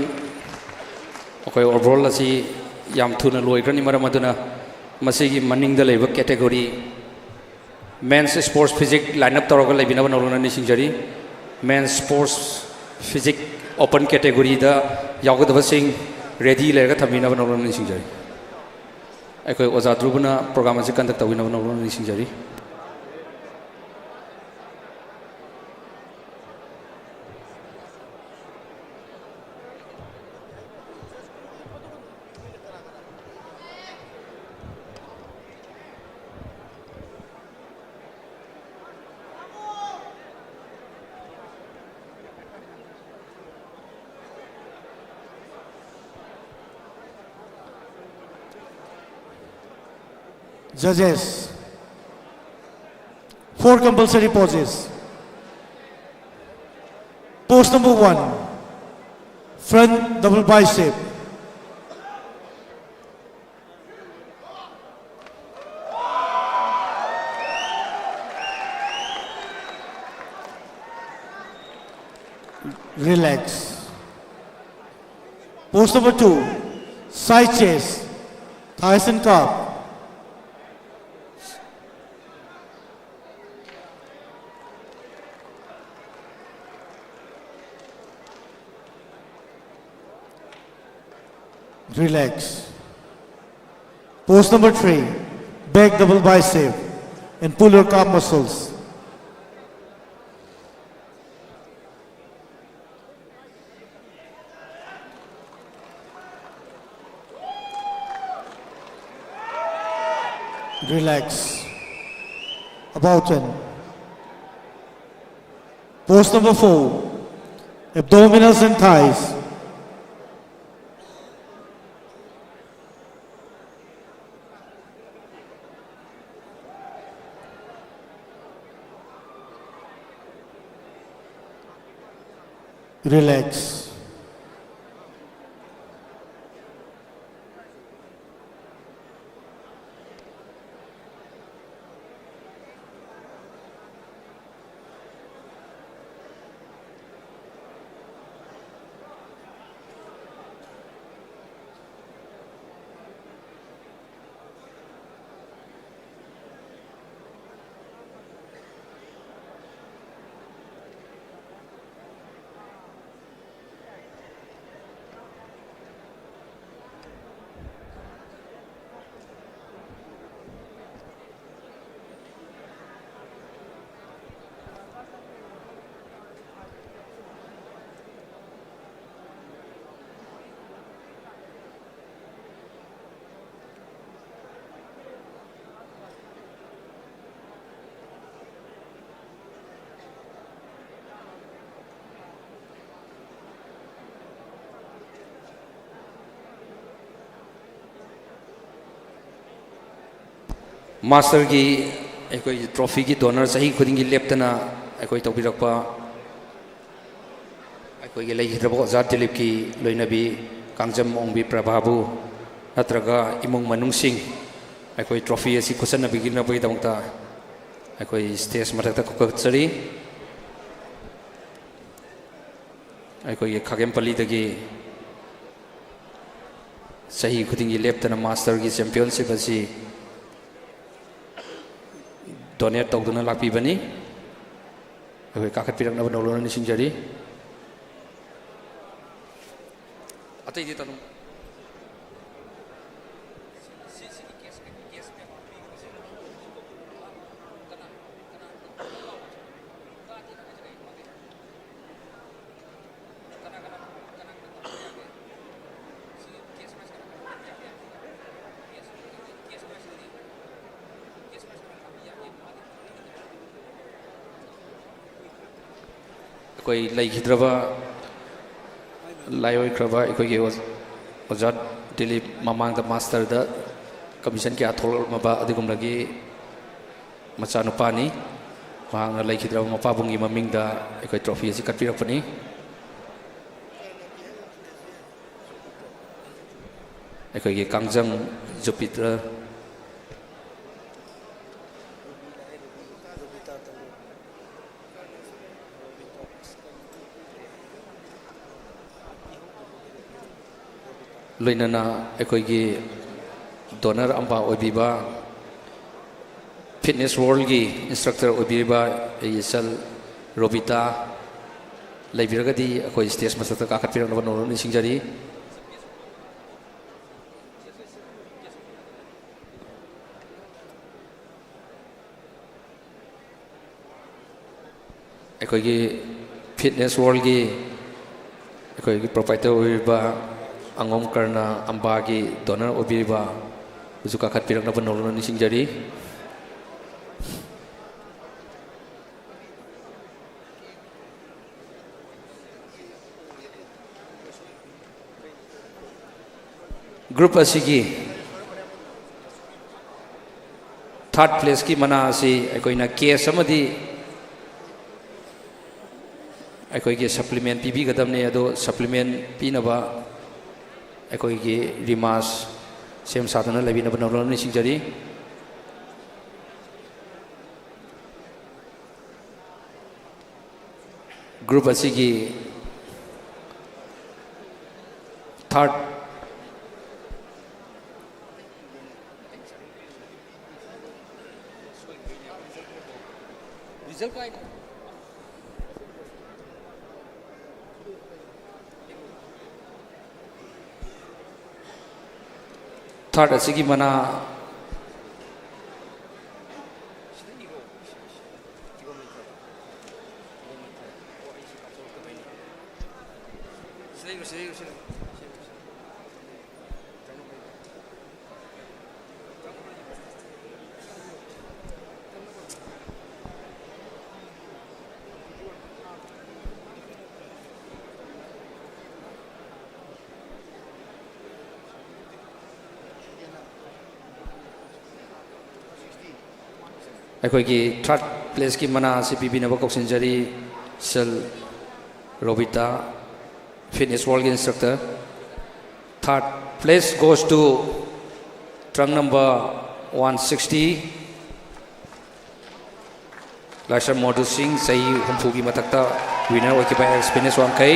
akoi overall asi yam thuna loi krani maram aduna masi ki maning da leiba category men's sports physics lineup toroga leibina banolona ni singjari men's sports physics open category da yaugada sing ready lerga thamina banolona ni singjari aikoi oza drubuna program asi conduct tawina banolona ni singjari. Judges, 4 compulsory poses. Pose number 1, front double bicep. Relax. Pose number 2, side chest, thighs and calf. Relax. Pose number 3, back double bicep and pull your calf muscles. Relax. About 10. Pose number 4, abdominals and thighs. Relax. Master ki ekoi trophy ki donor sahi khuding ki leptana ekoi topirakpa ekoi ge lei hidrabo Azad Dilip ki loinabi kangjam ongbi prabhabu natraga imong manung sing ekoi trophy asi kusanna bigina bai damta ekoi stage matakta kokatsari ekoi ge khagempali dagi sahi khuding ki leptana master ki championship asi donate tawduna lakpi bani ꯑꯩꯈꯣꯏ ꯀꯥꯈꯠꯄꯤꯔꯛꯅꯕ ꯅꯧꯂꯣꯟꯅ ꯅꯤꯡꯁꯤꯡꯖꯔꯤ ꯑꯇꯩꯗꯤ ꯇꯅꯨ ꯑꯩꯈꯣꯏ ꯂꯩꯈꯤꯗ꯭ꯔꯕ ꯂꯥꯏꯑꯣꯏꯈ꯭ꯔꯕ ꯑꯩꯈꯣꯏꯒꯤ ꯑꯣꯖꯥ ꯗꯤꯂꯤꯞ ꯃꯃꯥꯡꯗ ꯃꯥꯁꯇꯔꯗ ꯀꯃꯤꯁꯟ ꯀꯌꯥ ꯊꯣꯛꯂꯛꯂꯕ ꯑꯗꯨꯒꯨꯝꯂꯒꯤ ꯃꯆꯥꯅꯨꯄꯥꯅꯤ ꯃꯍꯥꯛꯅ ꯂꯩꯈꯤꯗ꯭ꯔꯕ ꯃꯄꯥꯕꯨꯡꯒꯤ ꯃꯃꯤꯡꯗ ꯑꯩꯈꯣꯏ ꯇ꯭ꯔꯣꯐꯤ ꯑꯁꯤ ꯀꯠꯄꯤꯔꯛꯄꯅꯤ ꯑꯩꯈꯣꯏꯒꯤ ꯀꯥꯡꯖꯪ ꯖꯨꯄꯤꯇꯔ ꯂꯣꯏꯅꯅ ꯑꯩꯈꯣꯏꯒꯤ ꯗꯣꯅꯔ ꯑꯝꯕꯥ ꯑꯣꯏꯕꯤꯕ ꯐꯤꯠꯅꯦꯁ ꯋꯥꯔꯜꯒꯤ ꯏꯟꯁꯇ꯭ꯔꯛꯇꯔ ꯑꯣꯏꯕꯤꯔꯤꯕ ꯏꯆꯜ ꯔꯣꯕꯤꯇꯥ ꯂꯩꯕꯤꯔꯒꯗꯤ ꯑꯩꯈꯣꯏ ꯁ꯭ꯇꯦꯖ ꯃꯊꯛꯇ ꯀꯥꯈꯠꯄꯤꯔꯛꯅꯕ ꯅꯧꯂꯣꯟꯅ ꯅꯤꯡꯁꯤꯡꯖꯔꯤ ꯑꯩꯈꯣꯏꯒꯤ ꯐꯤꯠꯅꯦꯁ ꯋꯥꯔꯜꯒꯤ ꯑꯩꯈꯣꯏꯒꯤ ꯄ꯭ꯔꯣꯄꯥꯏꯇꯔ ꯑꯣꯏꯔꯤꯕ ꯑꯉꯣꯝ ꯀꯔꯅ ꯑꯝꯕꯥꯒꯤ ꯗꯣꯅꯔ ꯑꯣꯏꯕꯤꯔꯤꯕ ꯍꯧꯖꯤꯛ ꯀꯥꯈꯠꯄꯤꯔꯛꯅꯕ ꯅꯧꯂꯣꯟꯅ ꯅꯤꯡꯁꯤꯡꯖꯔꯤ ꯒ꯭ꯔꯨꯞ ꯑꯁꯤꯒꯤ ꯊꯥꯔꯠ ꯄ꯭लेꯁꯀꯤ ꯃꯅꯥ ꯑꯁꯤ ꯑꯩꯈꯣꯏꯅ ꯀꯦꯁ ꯑꯃꯗꯤ ꯑꯩꯈꯣꯏꯒꯤ ꯁꯄ꯭ꯂꯤꯃꯦꯟ ꯄꯤꯕꯤꯒꯗꯕꯅꯤ ꯑꯗꯣ ꯁꯄ꯭ꯂꯤꯃꯦꯟ ꯄꯤꯅꯕ ꯑꯩꯈꯣꯏꯒꯤ ꯔꯤꯃꯥꯁ ꯁꯦꯝ ꯁꯥꯗꯨꯅ ꯂꯩꯕꯤꯅꯕ ꯅꯧꯂꯣꯟꯅ ꯅꯤꯡꯁꯤꯡꯖꯔꯤ ꯒ꯭ꯔꯨꯞ ꯑꯁꯤꯒꯤ ꯊꯥꯔꯠ थर्ड असिगी मना अखोगी थर्ड प्लेस की मना से पीबीनब कौशनजरी सल रोबिता fitness world instructor third place goes to trunk number 160 लाशर मोडू सिंह सही हुमफू की मथक्ता विनर ओकिपा एक्सपीरियंस वांखै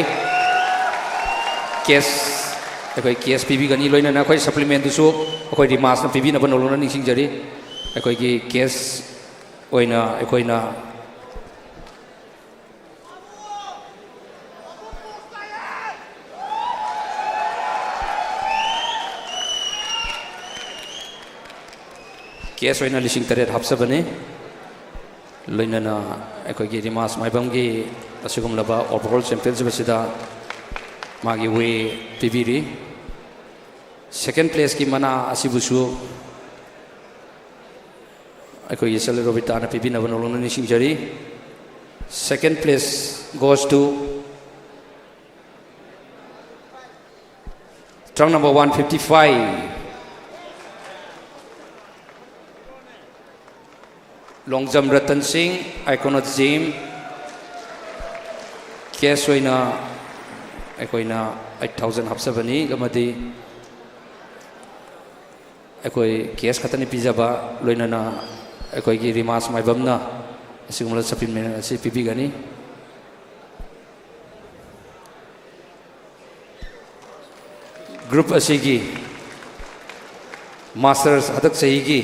केस अखोई केस पीबी गनी लोइना ना अखोई सप्लीमेंट दुसु अखोई रिमास ना पीबीनब नोलोना निसिंगजरी अखोई की केस ओइना अखोइना केस ओइना लिसिंग तरेट हापसबने लोइनाना अखोइगी रिमास माइबमगी असुगुमलबा ओवरऑल चैंपियनशिप सिदा मागी वे पीबीरी सेकंड प्लेस की मना असिबुसु अखोइगी सल रोबिता ना पीबीनब नोलोना निसिंगजरी second place goes to trunk number 155 long jump Ratan Singh Iconaut Gym case oina अखोइना 8000 हप्सबनी गमदी अखोइ केस खतनी पिजबा लोइनाना अखोइगी रिमास माइबमना असिगुमला सप्लीमेंट असि पिबिगनी ग्रुप असिगी मास्टर्स हदक सहीगी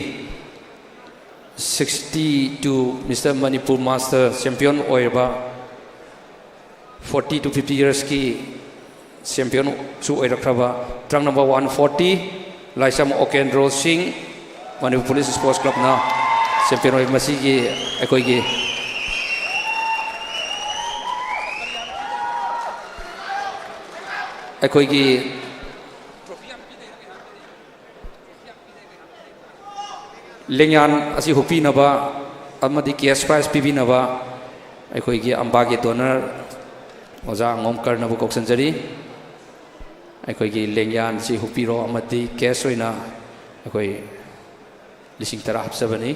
62 मिस्टर मणिपुर मास्टर चैंपियन ओइबा 40 to 50 years ki champion su oirakraba trunk number 140 Laisam Okendro Singh Manipur Police Sports Club na champion oi masi gi akoi gi akoi gi lenyan asi hupi naba amadi cash prize pibi naba akoi gi amba gi donor oja ngom karna bu kok sanjari akoi gi lenyan si hupi ro amadi cash oina akoi lising tara hapsabani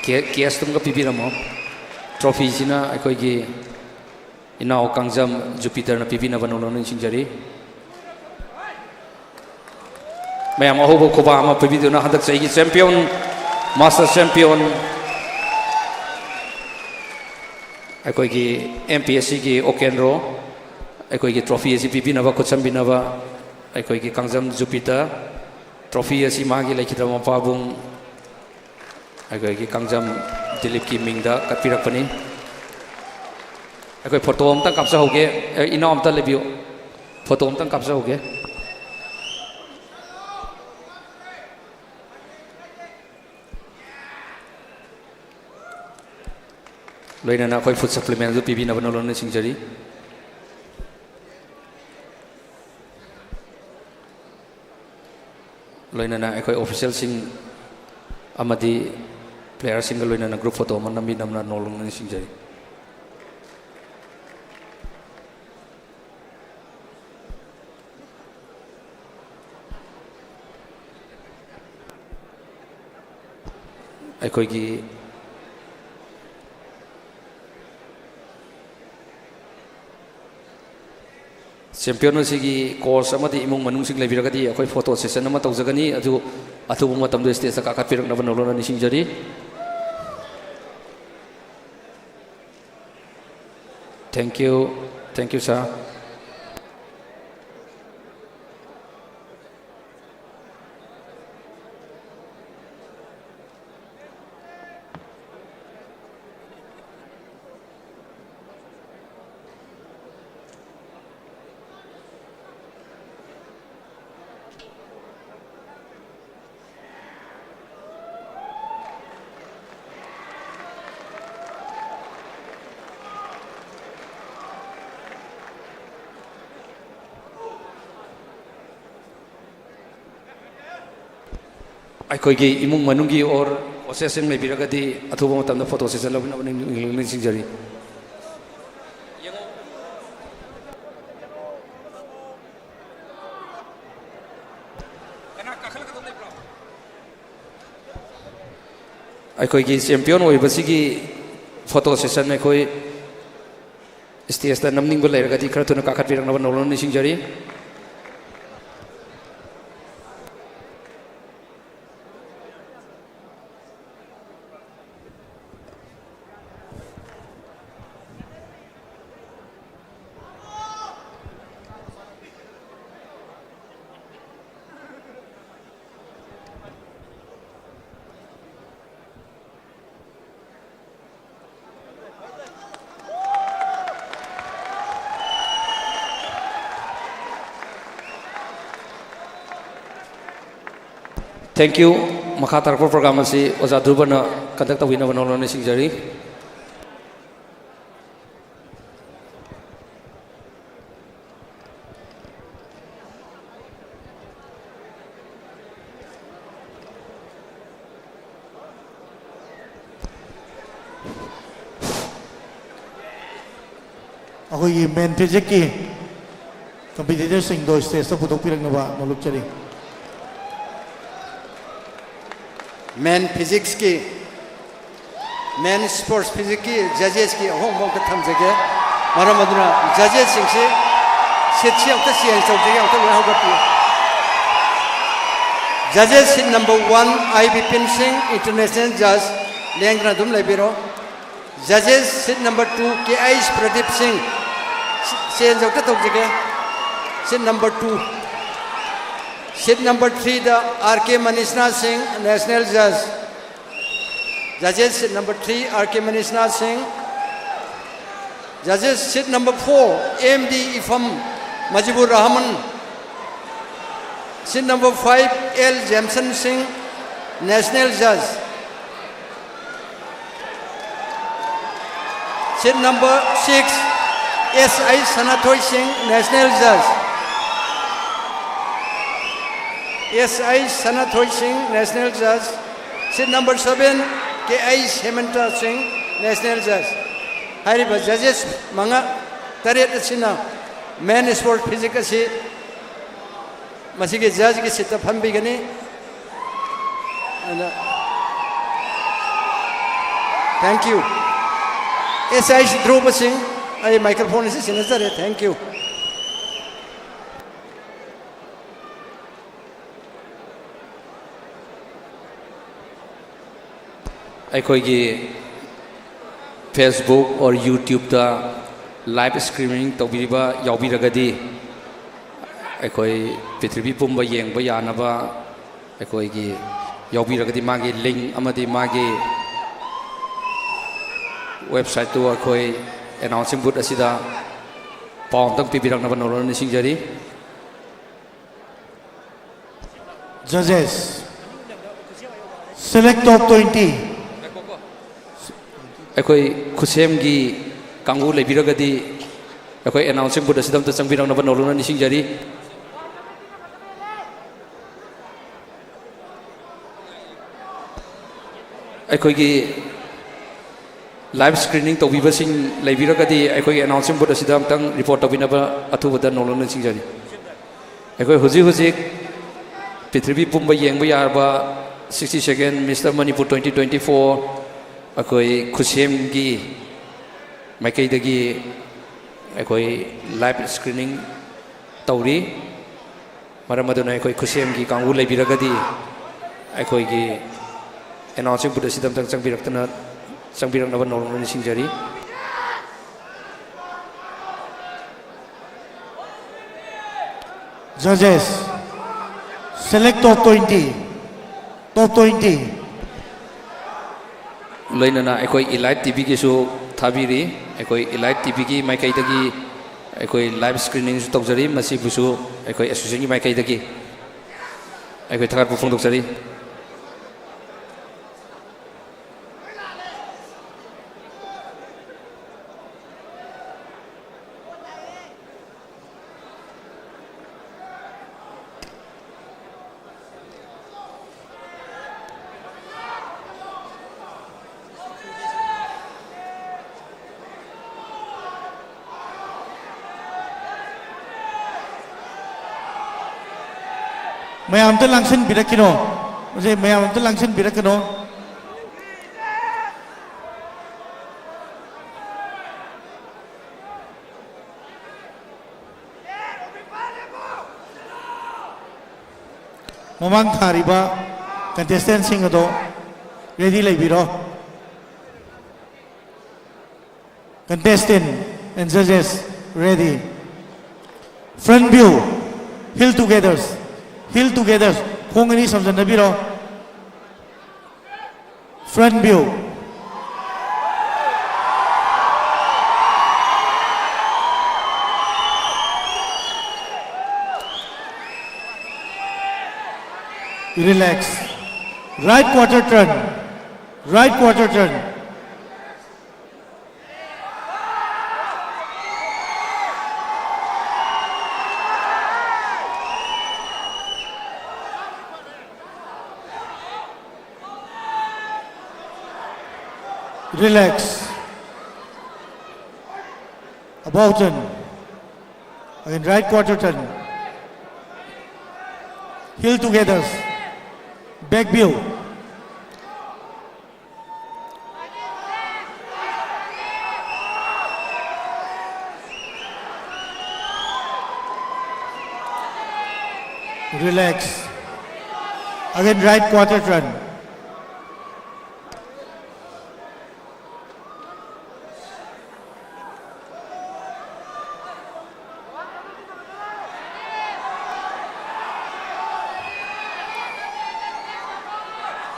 cash tum ga pibi ramo trophy sina akoi gi inao kangjam Jupiter na pibi na banolon singjari mayam ahobo khoba ama pibi na hadak sai gi champion master champion akoi gi MPSC gi Okendro akoi gi trophy si pibi na ba khocham binaba akoi gi kangjam Jupiter trophy si magi laikhidra ma pabung akoi gi kangjam Dilip ki mingda katpirakpani akoi photo am tang kapsa hoge ina am ta lebio photo am tang kapsa hoge loina na akoi food supplement du pibi na banolon na singjari loina na akoi official sing amadi player single loina na group photo man nambi namna nolon na singjari akoi gi champion sigi course amadi imung manung sing lebiragadi akoi photo session ama tawjagani adu athubu matam do stage ka katpirak na banolon na singjari thank you sir akoi gi imung manungi or session me biragadi athuba matam da photo session labna ning singjari akoi gi champion oi basigi photo session me koi stage da namning bol leragadi khara tuna kakhat birang na nolon ning singjari thank you makha tarpo program asi oja dhubana conduct wina banolon na singjari akoi main physics ki competitor sing do stage sa putok pirak na ba noluk chari men physics ki men sports physics ki judges ki hong mong ka thamjage maram aduna judges sing se setchi amta siang chawjage amta lo hogapi judges seat number 1 IB Pin Singh international judge lengra dum lebiro judges seat number 2 KI Pradeep Singh sen jawta tawjage seat number 2 Seat number 3, the R.K. Manishnath Singh, National Judge. Judges, seat number 3, R.K. Manishnath Singh. Judges, seat number 4, AMD Ifam Majibur Rahman. Seat number 5, L. Jamson Singh, National Judge. Seat number 6, S.I. Sanathoy Singh, National Judge. S.I. Sanathoy Singh, National Judge. Seat number 7, K.I. Hemanta Singh, National Judge. Hariba judges manga taret asina men sport physics si masige judge ki sita phambi gani thank you. S.I. Dhruv Singh, I microphone is sinazare. Thank you. अखोई फेसबुक और यूट्यूब दा लाइव स्ट्रीमिंग तौबीबा याउबीरगदी अखोई पृथ्वी पुंब येंब यानबा अखोई की याउबीरगदी मागे लिंक अमदी मागे वेबसाइट तो अखोई अनाउंसिंग बूथ असिदा पाउं तक पिबिरकनबा नोरन निसिंगजरी Judges, select top 20. अखोई खुसेम की कांगू लेबिरगदी अखोई अनाउंसिंग बूथ असिदम चंगबिरकनबा नोरन निसिंगजरी अखोई की लाइव स्क्रीनिंग तौबीबसिंग लेबिरगदी अखोई अनाउंसिंग बूथ असिदम तंग रिपोर्ट तौबिनबा अथुबदा नोरन निसिंगजरी अखोई हुजी पृथ्वी पुंब येंब यारबा 60 सेकेंड मिस्टर मणिपुर 2024 अखोई खुसेम की माइकईदगी अखोई लाइव स्क्रीनिंग तौरी मरम अदुना अखोई खुसेम की कांगू लेबिरगदी अखोई की अनाउंसिंग बूथ असिदम तंग चंगबिरकनबा नोरन निसिंगजरी Judges, select top 20. Top 20. लोइनना अखोई इलाइट टीवी की सु थाबीरी अखोई इलाइट टीवी की माइकईदगी अखोई लाइव स्क्रीनिंग तौजरी मसी बुसु अखोई एसोसिएशन की माइकईदगी अखोई थगारपु फोंदोकजरी Mayam to langsin birakino. Mujhe mayam to langsin birakino. Mamang thariba contestant sing ado ready lebiro. Contestant and judges ready. Front view, heel together. Heel together. Khongani samjanabiro. Front view. Relax. Right quarter turn. Right quarter turn. Relax. About turn. Again, right quarter turn. Heel together. Back view. Relax. Again, right quarter turn.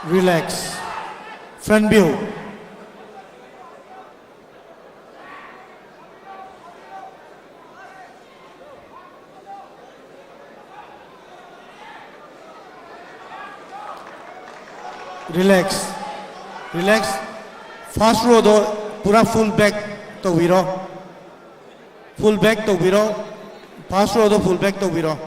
Relax. Front view. Relax. Relax. Fast row do pura full back to biro. Full back to biro. Fast row do full back to biro.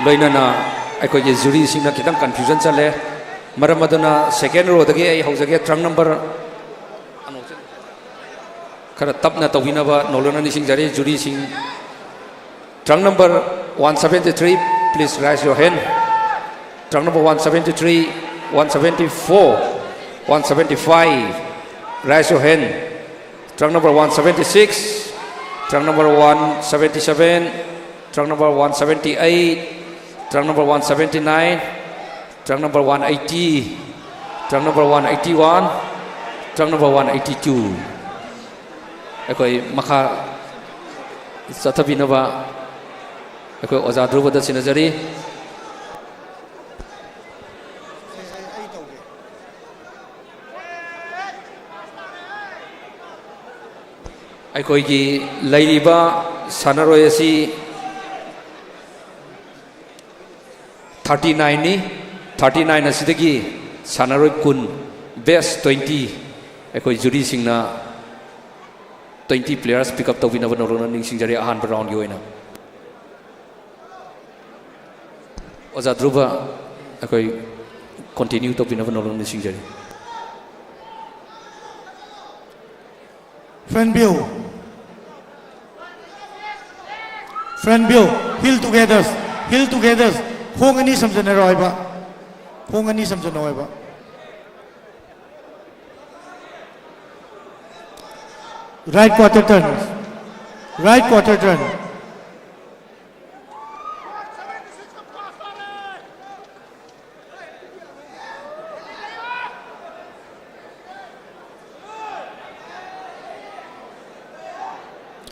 loinana aikoge jury singna kitang confusion chale maram aduna second row dagi ai haujage trunk number khara tapna tawina ba nolona ni sing jari jury sing trunk number 173 please raise your hand trunk number 173 174 175 raise your hand trunk number 176 trunk number 177 trunk number 178 trunk number 179, trunk number 180, trunk number 181, trunk number 182. Ekoi maka satabina ba ekoi oza dhruva da sinajari ekoi gi lairiba sanaroi asi 39 ni 39 asidagi sanaroi kun best 20 ekoi jury singna 20 players pick up tawina ba norona ning singjari ahan round gi oina oza dhruva ekoi continue tawina ba norona ning singjari Front view heel together Hong ani samjana roi ba Hong ani samjana roi ba right quarter turn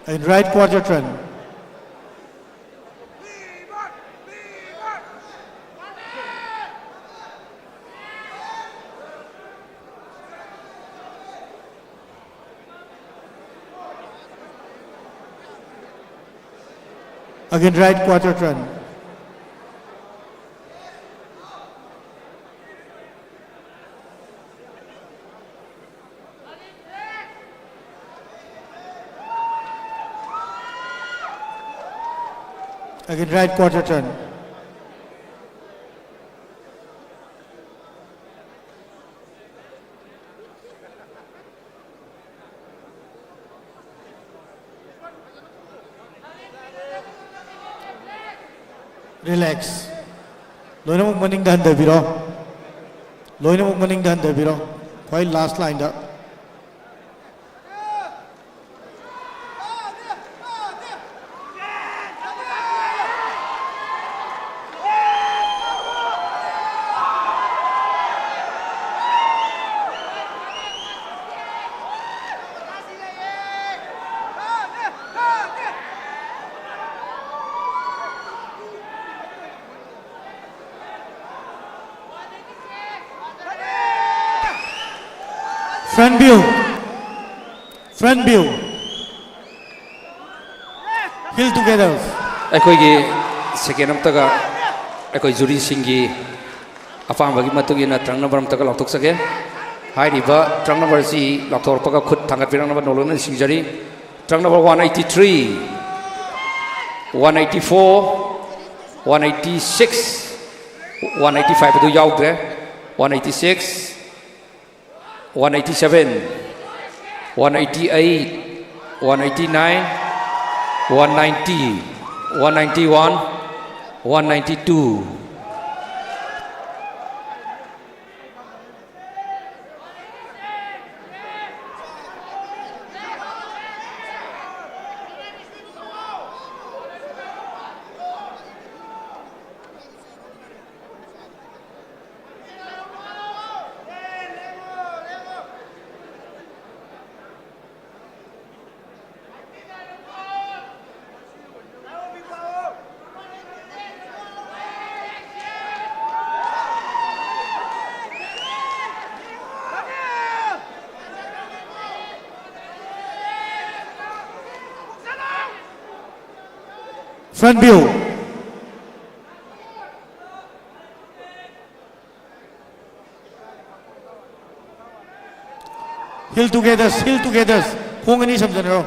and right quarter turn again right quarter turn again right quarter turn relax loina muk maning dan dabiro quite last line da front view heel together ekoi gi second amtaga ekoi jury singi apang bagi matugina trunk number amtaga loktok sage hai riba trunk number si loktor paga khut thangat pirang number nolona singjari trunk number 183 184 186 185 adu yaugre 186 187 188 189 190 191 192 Front view. Heel together, heel together. Khung ani samjana.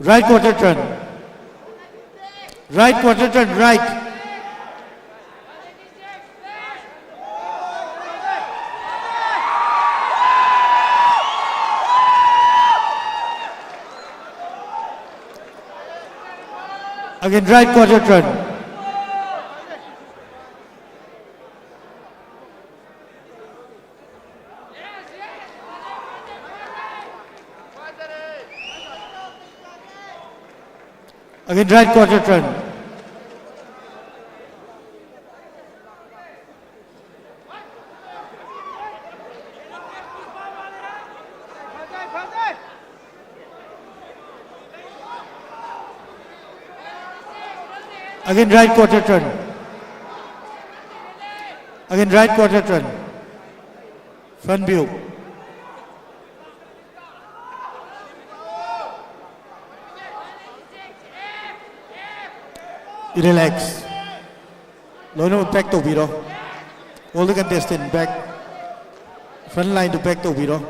Right quarter turn. Right quarter turn, right. Again, right quarter turn. Again, right quarter turn. Again, right quarter turn. Again, right quarter turn. Front view. Relax. No, back to Biro. All the contestant back. Front line to back to Biro.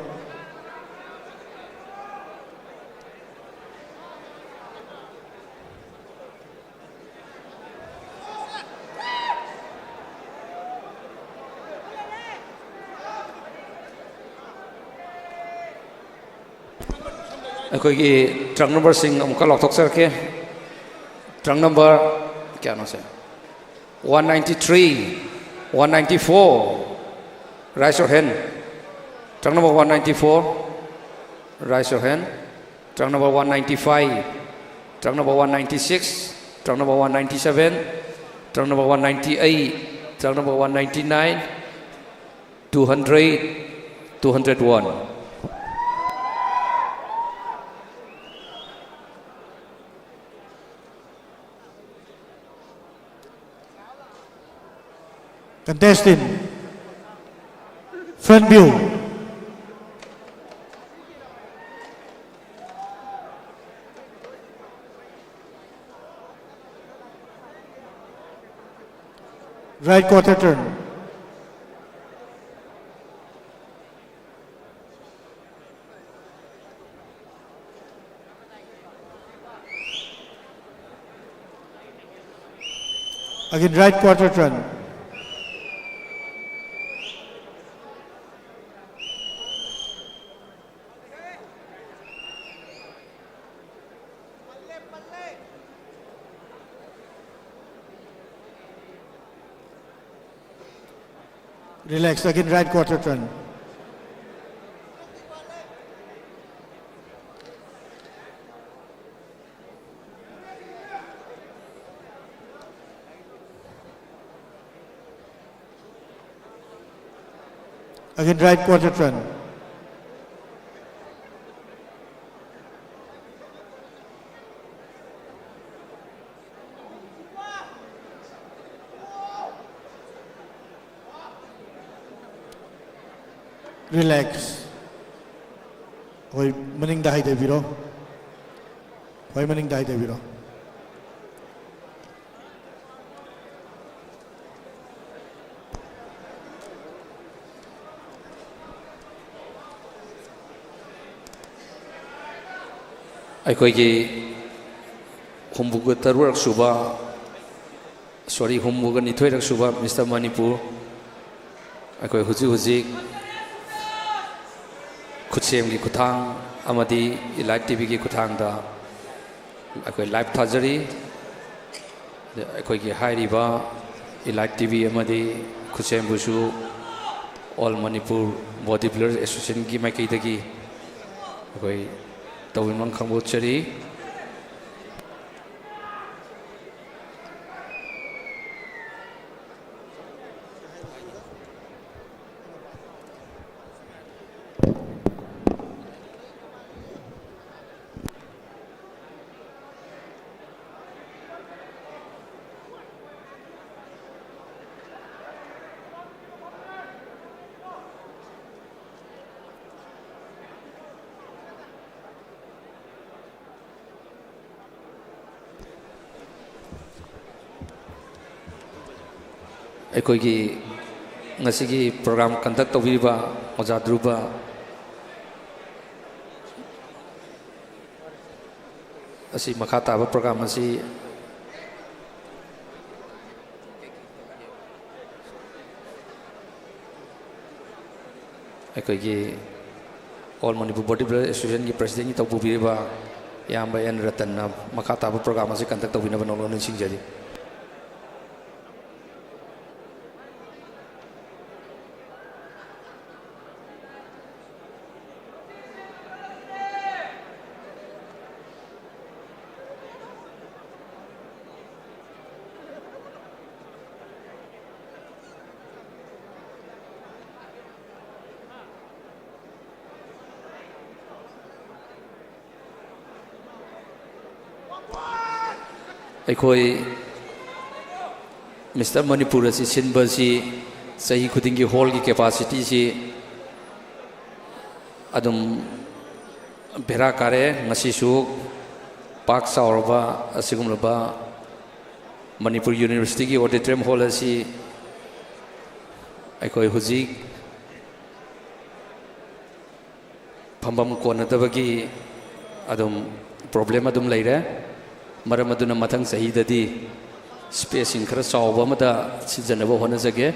ꯑꯩꯈꯣꯏꯒꯤ ꯇ꯭ꯔꯪ ꯅꯝꯕꯔꯁꯤꯡ ꯑꯃꯨꯛꯀ ꯂꯥꯎꯊꯣꯛꯆꯔꯛꯀꯦ ꯇ꯭ꯔꯪ ꯅꯝꯕꯔ ꯀꯌꯥꯅꯣ ꯁꯦ 193 194 raise your hand trying number 194 raise your hand trying number 195 trying number 196 trying number 197 trying number 198 trying number 199 200 201 Contestant, front view. Right quarter turn. Again, right quarter turn. Relax, again, right quarter turn. Again, right quarter turn. Relax. Hoy maning dahi de biro. Hoy maning dahi de biro. ꯑꯩꯈꯣꯏꯒꯤ ꯍꯨꯝꯐꯨꯒ ꯇꯔꯨꯛꯔꯛ ꯁꯨꯕ ꯍꯨꯝꯐꯨꯒ ꯅꯤꯊꯣꯏꯔꯛ ꯁꯨꯕ ꯃꯤꯁꯇꯔ ꯃꯅꯤꯄꯨꯔ ꯑꯩꯈꯣꯏ ꯍꯧꯖꯤꯛ ꯈꯨꯠꯁꯦꯝꯒꯤ ꯈꯨꯠꯊꯥꯡ ꯑꯃꯗꯤ ꯏꯂꯥꯏꯠ ꯇꯤꯚꯤꯒꯤ ꯈꯨꯠꯊꯥꯡꯗ ꯑꯩꯈꯣꯏ ꯂꯥꯏꯚ ꯊꯥꯖꯔꯤ ꯑꯩꯈꯣꯏꯒꯤ ꯍꯥꯏꯔꯤꯕ ꯏꯂꯥꯏꯠ ꯇꯤꯚꯤ ꯑꯃꯗꯤ ꯈꯨꯠꯁꯦꯝꯕꯨꯁꯨ ꯑꯣꯜ ꯃꯅꯤꯄꯨꯔ ꯕꯣꯗꯤ ꯕꯤꯜꯗꯔ ꯑꯦꯁꯣꯁꯤꯌꯦꯁꯟꯒꯤ ꯃꯥꯏꯀꯩꯗꯒꯤ ꯑꯩꯈꯣꯏ ꯇꯧꯕꯤꯃꯜ ꯈꯪꯗꯣꯛꯆꯔꯤ ꯑꯩꯈꯣꯏꯒꯤ ꯉꯁꯤꯒꯤ ꯄ꯭ꯔꯣꯒ꯭ꯔꯥꯝ ꯀꯟꯗꯛ ꯇꯧꯕꯤꯔꯤꯕ ꯑꯣꯖꯥ ꯙ꯭ꯔꯨꯕ ꯑꯁꯤ ꯃꯈꯥ ꯇꯥꯕ ꯄ꯭ꯔꯣꯒ꯭ꯔꯥꯝ ꯑꯁꯤ ꯑꯩꯈꯣꯏꯒꯤ ꯑꯣꯜ ꯃꯅꯤꯄꯨꯔ ꯕꯣꯗꯤ ꯕꯤꯜꯗꯔ ꯑꯦꯁꯣꯁꯤꯌꯦꯁꯟꯒꯤ ꯄ꯭ꯔꯁꯤꯗꯦꯟꯒꯤ ꯇꯧꯕꯤꯔꯤꯕ ꯏꯌꯥꯝꯕ ꯑꯦꯟ ꯔꯇꯟꯅ ꯃꯈꯥ ꯇꯥꯕ ꯄ꯭ꯔꯣꯒ꯭ꯔꯥꯝ ꯑꯁꯤ ꯀꯟꯗꯛ ꯇꯧꯕꯤꯅꯕ ꯅꯣꯡꯂꯣꯟ ꯅꯤꯡꯁꯤꯡꯖꯔꯤ ꯑꯩꯈꯣꯏ ꯃꯤꯁꯇꯔ ꯃꯅꯤꯄꯨꯔ ꯑꯁꯤ ꯁꯤꯟꯕꯁꯤ ꯆꯍꯤ ꯈꯨꯗꯤꯡꯒꯤ ꯍꯣꯜꯒꯤ ꯀꯦꯄꯥꯁꯤꯇꯤꯁꯤ ꯑꯗꯨꯝ ꯕꯦꯔꯥ ꯀꯥꯔꯦ ꯉꯁꯤꯁꯨ ꯄꯥꯛ ꯆꯥꯎꯔꯕ ꯑꯁꯤꯒꯨꯝꯂꯕ ꯃꯅꯤꯄꯨꯔ ꯌꯨꯅꯤꯚꯔꯁꯤꯇꯤꯒꯤ ꯑꯣꯗꯤꯇꯣꯔꯤꯌꯝ ꯍꯣꯜ ꯑꯁꯤ ꯑꯩꯈꯣꯏ ꯍꯧꯖꯤꯛ ꯐꯝꯐꯝ ꯀꯣꯟꯅꯗꯕꯒꯤ ꯑꯗꯨꯝ ꯄ꯭ꯔꯣꯕ꯭ꯂꯦꯝ ꯑꯗꯨꯝ ꯂꯩꯔꯦ ꯃꯔꯝ ꯑꯗꯨꯅ ꯃꯊꯪ ꯆꯍꯤꯗꯗꯤ ꯁ꯭ꯄꯦꯁꯁꯤꯡ ꯈꯔ ꯆꯥꯎꯕ ꯑꯃꯗ ꯁꯤꯟꯖꯅꯕ ꯍꯣꯠꯅꯖꯒꯦ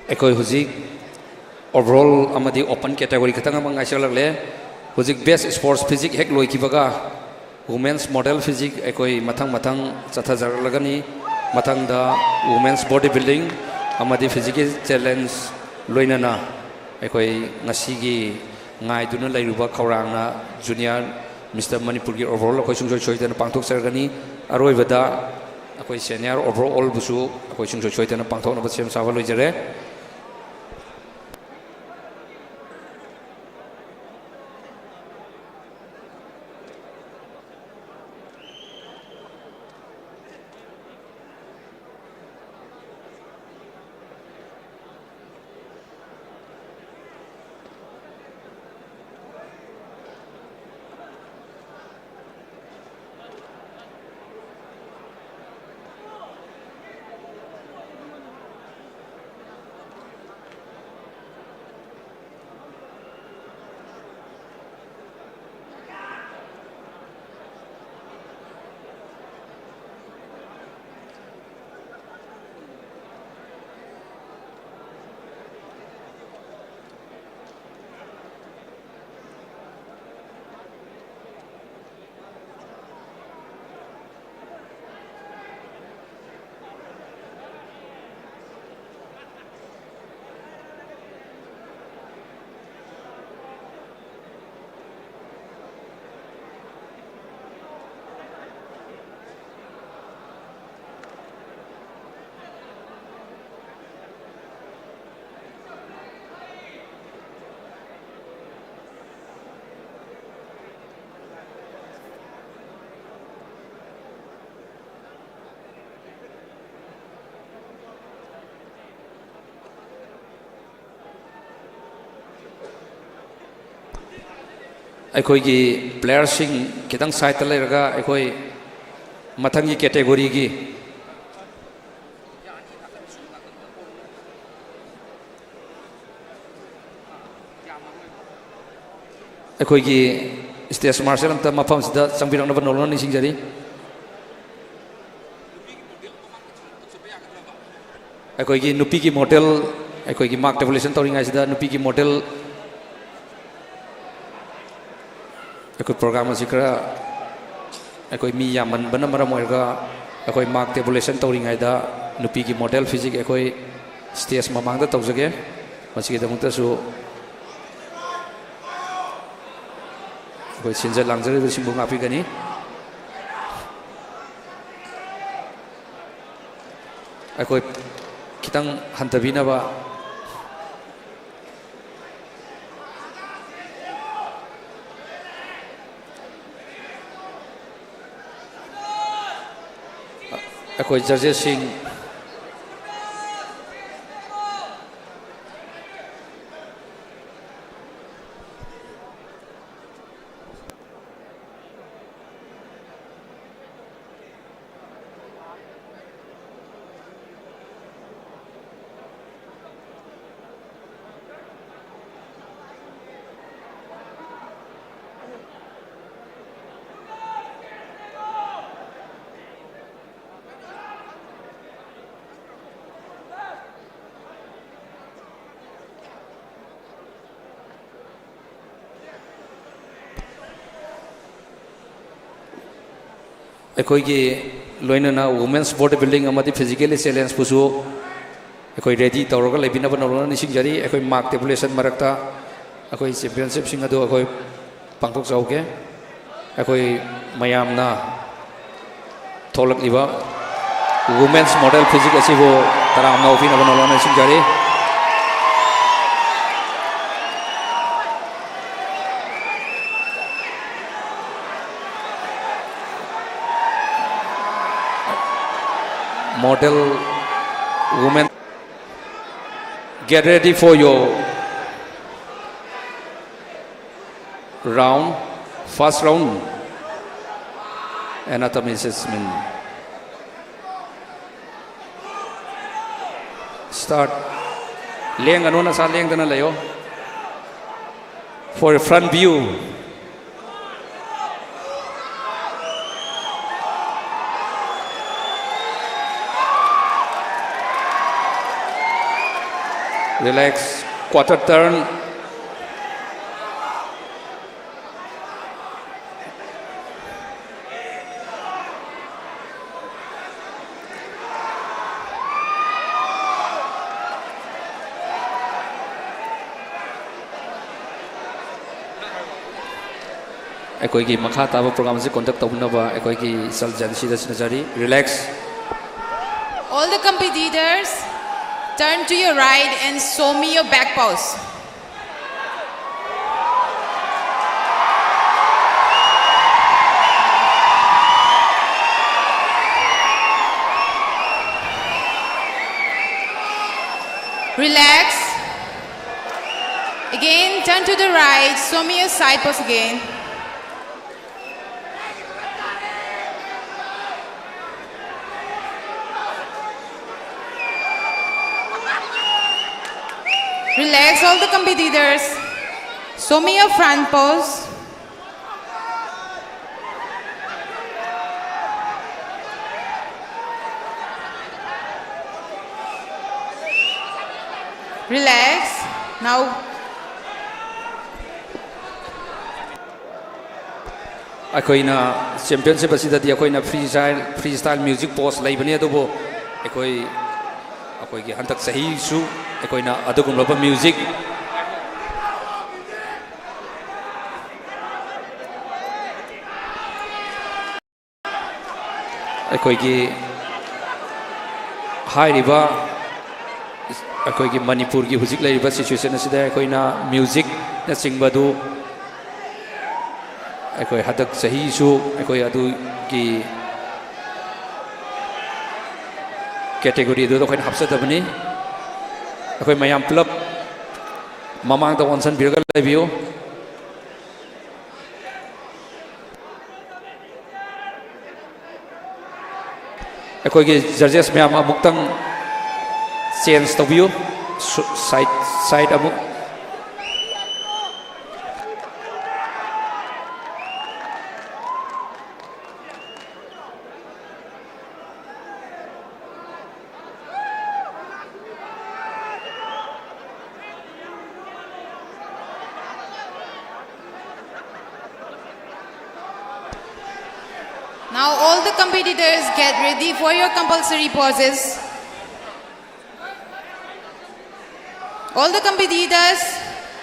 ꯑꯩꯈꯣꯏ ꯍꯧꯖꯤꯛ ꯑꯣꯚꯔꯑꯣꯜ ꯑꯃꯗꯤ ꯑꯣꯄꯟ ꯀꯦꯇꯦꯒꯣꯔꯤ ꯈꯛꯇꯪ ꯑꯃ ꯉꯥꯏꯁꯤꯜꯂꯛꯂꯦ ꯍꯧꯖꯤꯛ ꯕꯦꯁ ꯁ꯭ꯄꯣꯔꯠꯁ ꯐꯤꯖꯤꯛ ꯍꯦꯛ ꯂꯣꯏꯈꯤꯕꯒ ꯋꯨꯃꯦꯟꯁ ꯃꯣꯗꯦꯜ ꯐꯤꯖꯤꯛ ꯑꯩꯈꯣꯏ ꯃꯊꯪ ꯃꯊꯪ ꯆꯠꯊꯖꯔꯛꯂꯒꯅꯤ ꯃꯊꯪꯗ ꯋꯨꯃꯦꯟꯁ ꯕꯣꯗꯤ ꯕꯤꯜꯗꯤꯡ ꯑꯃꯗꯤ ꯐꯤꯖꯤꯀꯦꯜ ꯆꯦꯂꯦꯟꯖ ꯂꯣꯏꯅꯅ ꯑꯩꯈꯣꯏ ꯉꯁꯤꯒꯤ ꯉꯥꯏꯗꯨꯅ ꯂꯩꯔꯨꯕ ꯈꯧꯔꯥꯡꯅ ꯖꯨꯅꯤꯌꯔ ꯃꯤꯁꯇꯔ ꯃꯅꯤꯄꯨꯔꯒꯤ ꯑꯣꯚꯔꯑꯣꯜ ꯑꯩꯈꯣꯏ ꯁꯨꯡꯁꯣꯏ ꯁꯣꯏꯗꯅ ꯄꯥꯡꯊꯣꯛꯆꯔꯒꯅꯤ ꯑꯔꯣꯏꯕꯗ ꯑꯩꯈꯣꯏ ꯁꯦꯅꯤꯌꯔ ꯑꯣꯚꯔꯑꯣꯜꯕꯨꯁꯨ ꯑꯩꯈꯣꯏ ꯁꯨꯡꯁꯣꯏ ꯁꯣꯏꯗꯅ ꯄꯥꯡꯊꯣꯛꯅꯕ ꯁꯦꯝ ꯁꯥꯕ ꯂꯣꯏꯖꯔꯦ ꯑꯩꯈꯣꯏꯒꯤ ꯄ꯭ꯂꯦꯌꯔꯁꯤꯡ ꯈꯤꯇꯪ ꯁꯥꯏꯠꯇ ꯂꯩꯔꯒ ꯑꯩꯈꯣꯏ ꯃꯊꯪꯒꯤ ꯀꯦꯇꯦꯒꯣꯔꯤꯒꯤ ꯑꯩꯈꯣꯏꯒꯤ ꯁ꯭ꯇꯦꯖ ꯃꯥꯔꯁꯦꯜ ꯑꯝꯇ ꯃꯐꯝꯁꯤꯗ ꯆꯪꯕꯤꯔꯛꯅꯕ ꯅꯣꯂꯣꯅ ꯅꯤꯡꯁꯤꯡꯖꯔꯤ ꯑꯩꯈꯣꯏꯒꯤ ꯅꯨꯄꯤꯒꯤ ꯃꯣꯗꯦꯜ ꯑꯩꯈꯣꯏꯒꯤ ꯃꯥꯔꯛ ꯇꯦꯕꯨꯂꯦꯁꯟ ꯇꯧꯔꯤꯉꯩꯁꯤꯗ ꯅꯨꯄꯤꯒꯤ ꯃꯣꯗꯦꯜ ꯑꯩꯈꯣꯏ ꯄ꯭ꯔꯣꯒ꯭ꯔꯥꯝ ꯑꯁꯤ ꯈꯔ ꯑꯩꯈꯣꯏ ꯃꯤ ꯌꯥꯝꯃꯟꯕꯅ ꯃꯔꯝ ꯑꯣꯏꯔꯒ ꯑꯩꯈꯣꯏ ꯃꯥꯔꯛ ꯇꯦꯕꯨꯂꯦꯁꯟ ꯇꯧꯔꯤꯉꯩꯗ ꯅꯨꯄꯤꯒꯤ ꯃꯣꯗꯦꯜ ꯐꯤꯖꯤꯛ ꯑꯩꯈꯣꯏ ꯁ꯭ꯇꯦꯖ ꯃꯃꯥꯡꯗ ꯇꯧꯖꯒꯦ ꯃꯁꯤꯒꯤꯗꯃꯛꯇꯁꯨ ꯑꯩꯈꯣꯏ ꯁꯤꯟꯖ ꯂꯥꯡꯖꯔꯤꯕꯁꯤꯡꯕꯨ ꯉꯥꯛꯄꯤꯒꯅꯤ ꯑꯩꯈꯣꯏ खितंग हंतबीनबा अखोई जजेस सिंह अखोई लोनना women's body building physically challenge पुसु अखोई रेडी तौर लेबिनब नौलोना निसिंगजरी अखोई मार्क टेबुलेशन मरक्ता अखोई चैंपियनशिप सिंग अदु अखोई पांगथोक जाउगे अखोई मयामना थोलकलिबा वुमेन्स मॉडल फिजिक असिबो तराम नौफिनब नौलोना निसिंगजरी model women get ready for your round first round anatomy assessment start leng anona sa leng dana layo for a front view relax quarter turn अखोई मखा ताब प्रोग्राम से कंडक्ट तौनबा अखोई सर्जन सिदसनजरी relax all the competitors turn to your right and show me your back pose. Relax. Again, turn to the right, show me your side pose again. Relax all the competitors. Show me your front pose. Relax. Now अखोइना चैंपियनशिप असिददी अखोइना फ्रीस्टाइल म्यूजिक पोस्ट लेबने अदुबो अखोई हंतक सही सु अखोइना अदुगुमब म्यूजिक अखोई हाइरिबा अखोई मणिपुर की हुजिक लेरिबा सिचुएशन असिदा अखोइना म्यूजिक न चिंगबदु अखोई हदक सही सु अखोई अदु की कैटेगरी दो अखोई हापसदबनी अखोई मयाम पुलप ममांग द वंसन बिरगल लेबियो अखोई की जजेस मयाम अमुक्तंग चेंज तबियो साइड अमुक Now all the competitors get ready for your compulsory poses. All the competitors,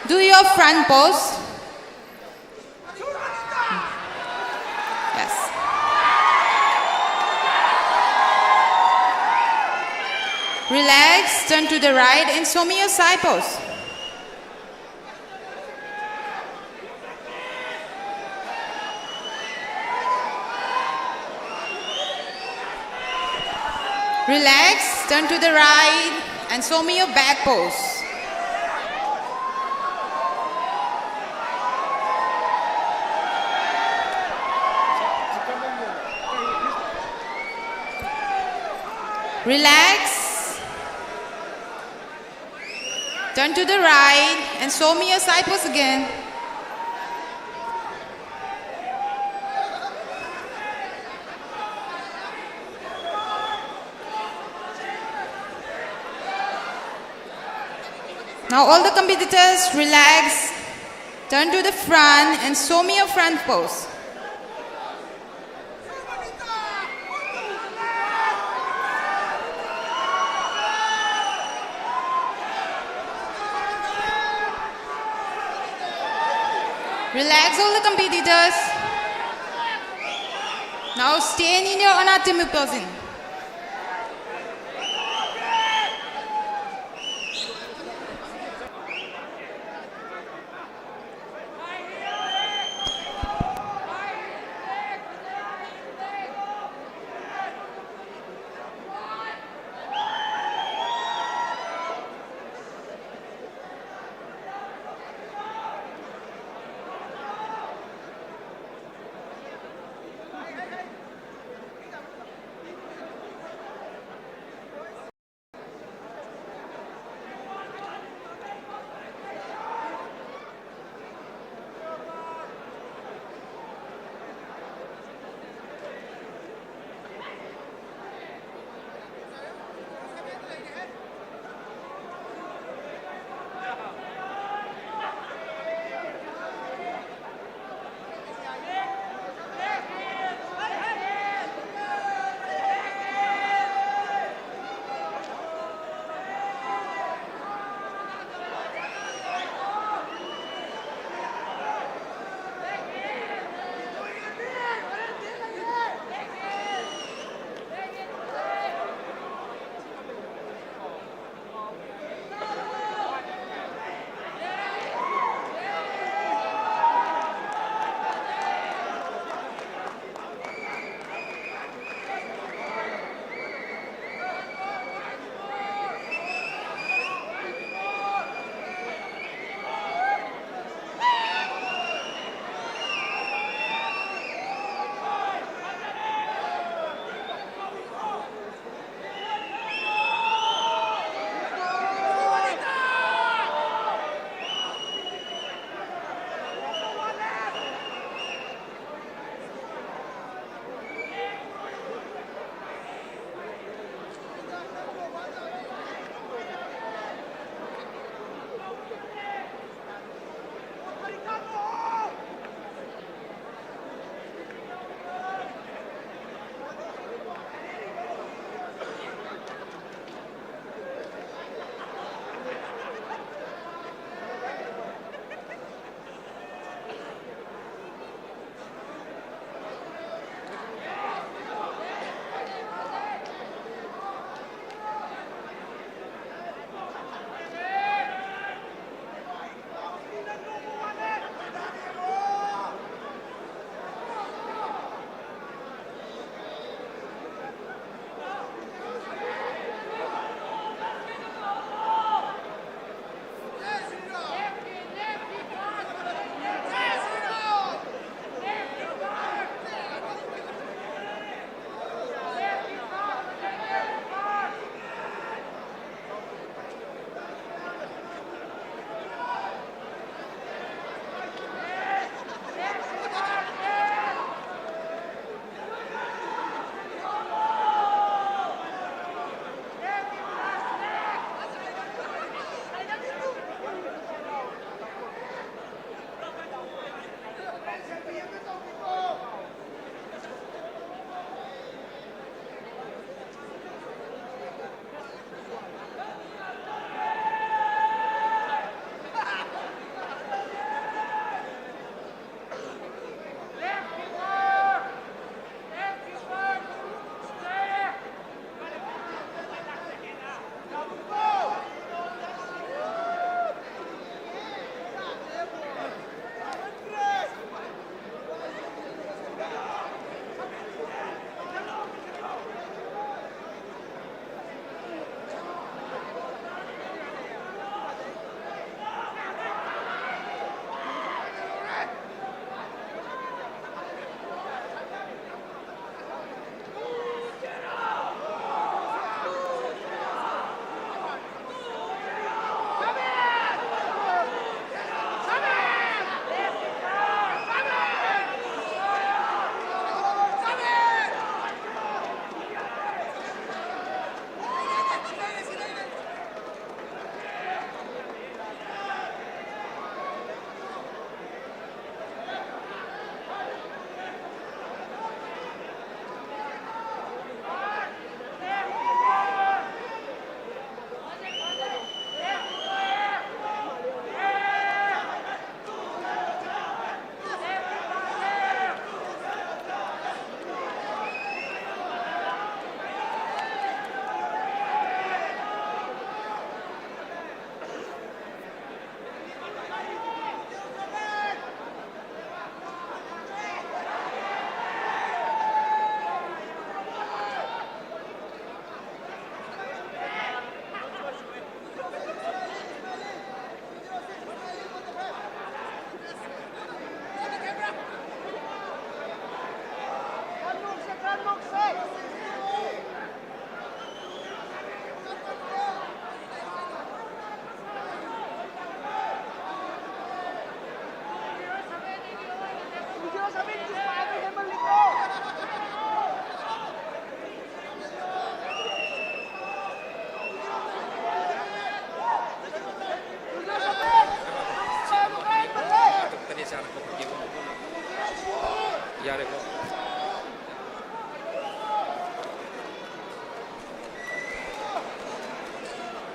do your front pose. Yes. Relax, turn to the right and show me your side pose. Relax, turn to the right and show me your back pose. Relax, turn to the right and show me your side pose again. Now all the competitors relax, turn to the front and show me your front pose. Relax all the competitors. Now stay in your anatomy position.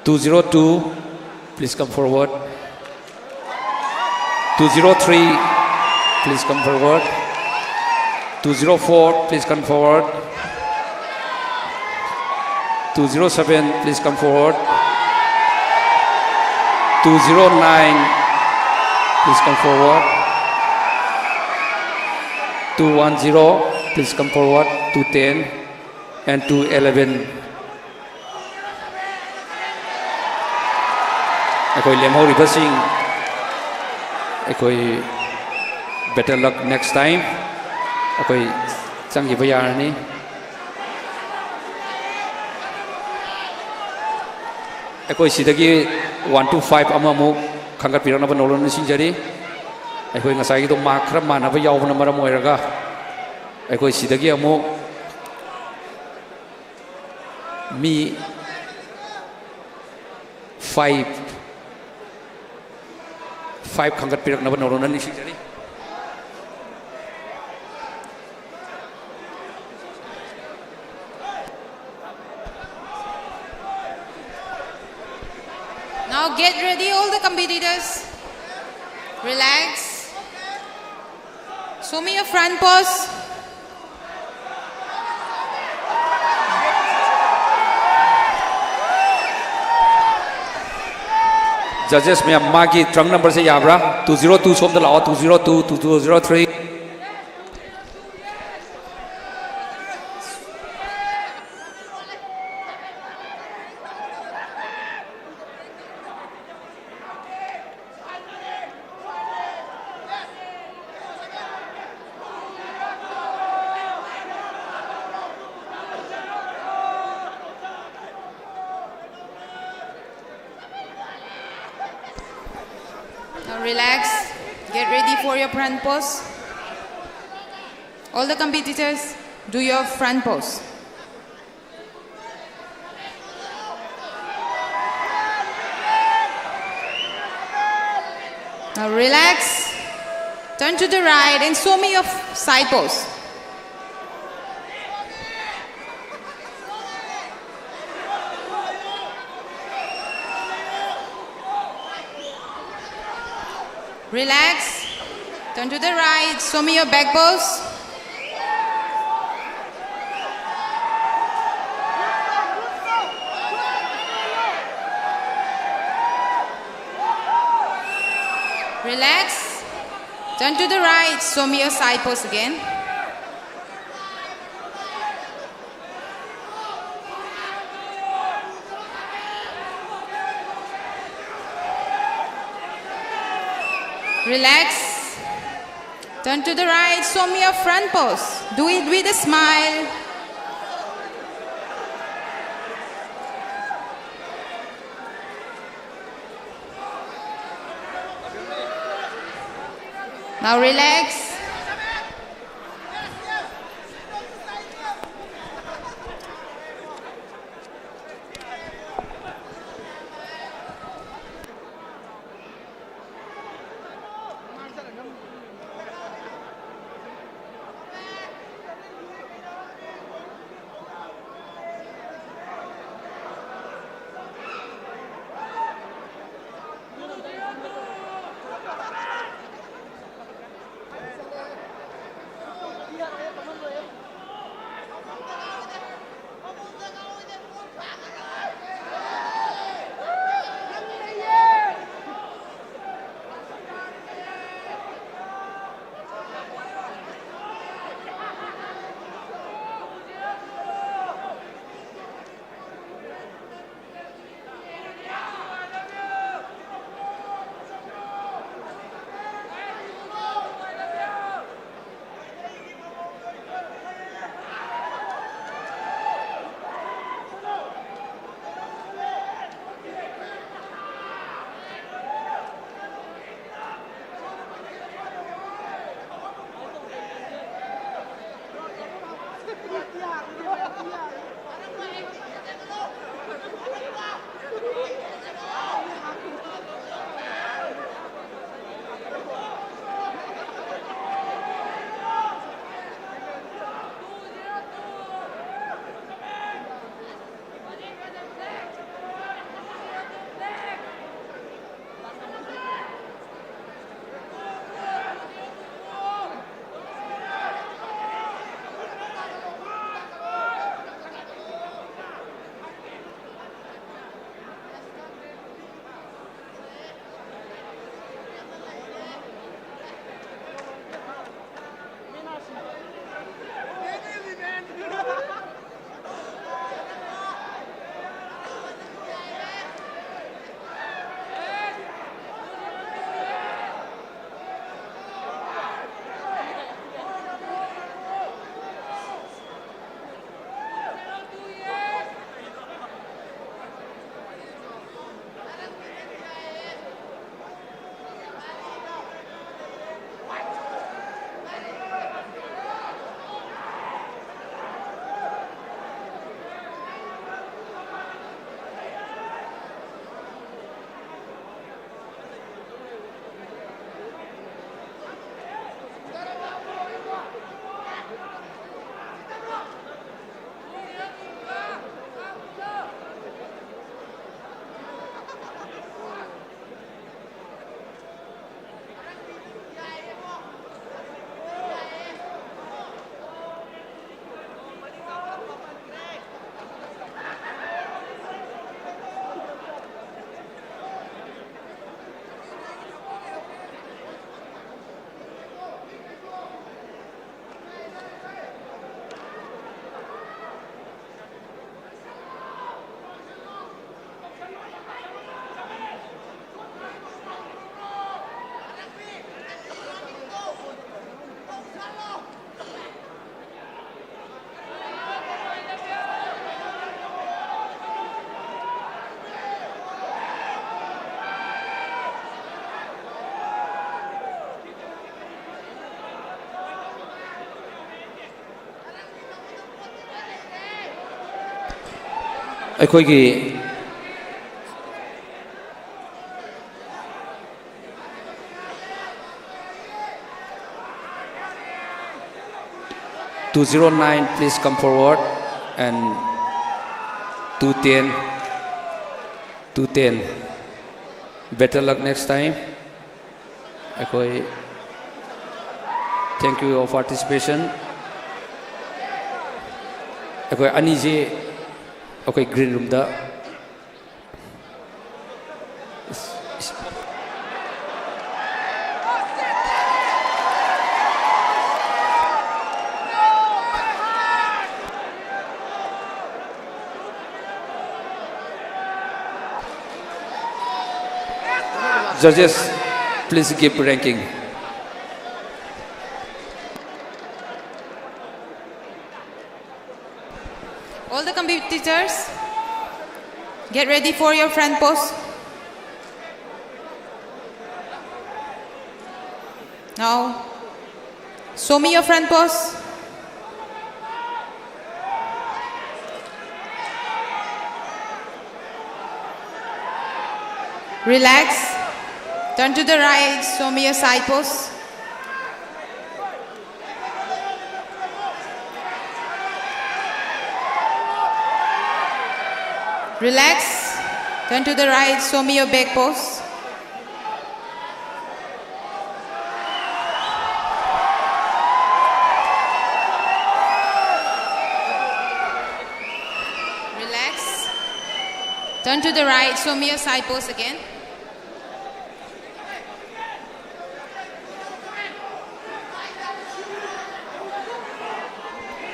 202, please come forward. 203, please come forward. 204, please come forward. 207, please come forward. 209, please come forward. 210, please come forward. 210 and 211. Akoi lemho reversing. Akoi better luck next time. Akoi changi bayarani. Akoi sidagi 125 amamu khangat pirana ba nolon singjari. Akoi ngasai to mark khara mana ba yawna maram oiraga. Akoi sidagi amu mi 5 khangat pirak na ba nolon ni singjari. Now get ready, all the competitors. Relax. Show me your front pose. Judges may magi trunk number se yabra 202 som da lao 202 2203. Now relax. Get ready for your front pose. All the competitors, do your front pose. Now relax. Turn to the right and show me your side pose. Relax. Turn to the right. Show me your back pose. Relax. Turn to the right. Show me your side pose again. Relax. Turn to the right. Show me your front pose. Do it with a smile. Now relax. ꯑꯩꯈꯣꯏꯒꯤ (209) please come forward, and 210. 210. Better luck next time. Okay. Thank you for your participation. Okay, Aniji. Okay, green room da. Judges, please give ranking. All the competitors, get ready for your front pose. Now, show me your front pose. Relax. Turn to the right, show me your side pose. Relax. Turn to the right, show me your back pose. Relax. Turn to the right, show me your side pose again.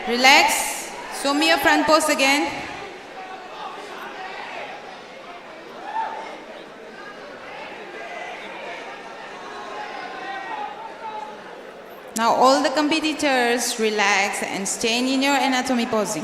Relax. Show me your front pose again. Now all the competitors relax and stay in your anatomy posing.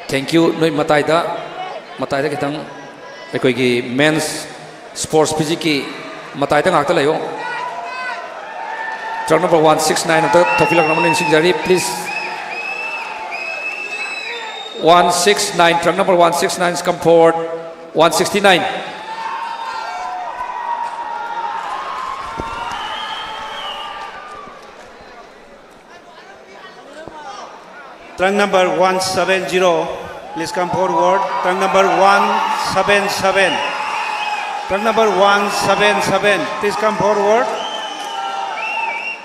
Thank you. Noi matai da kitang ekoi men's sports physics matai da ngakta layo. Truck number 169 ata thopilak naman ning singjari, please. 169, truck number 169 come forward. 169. Truck number 170, please come forward. Truck number 177. Truck number 177, please come forward.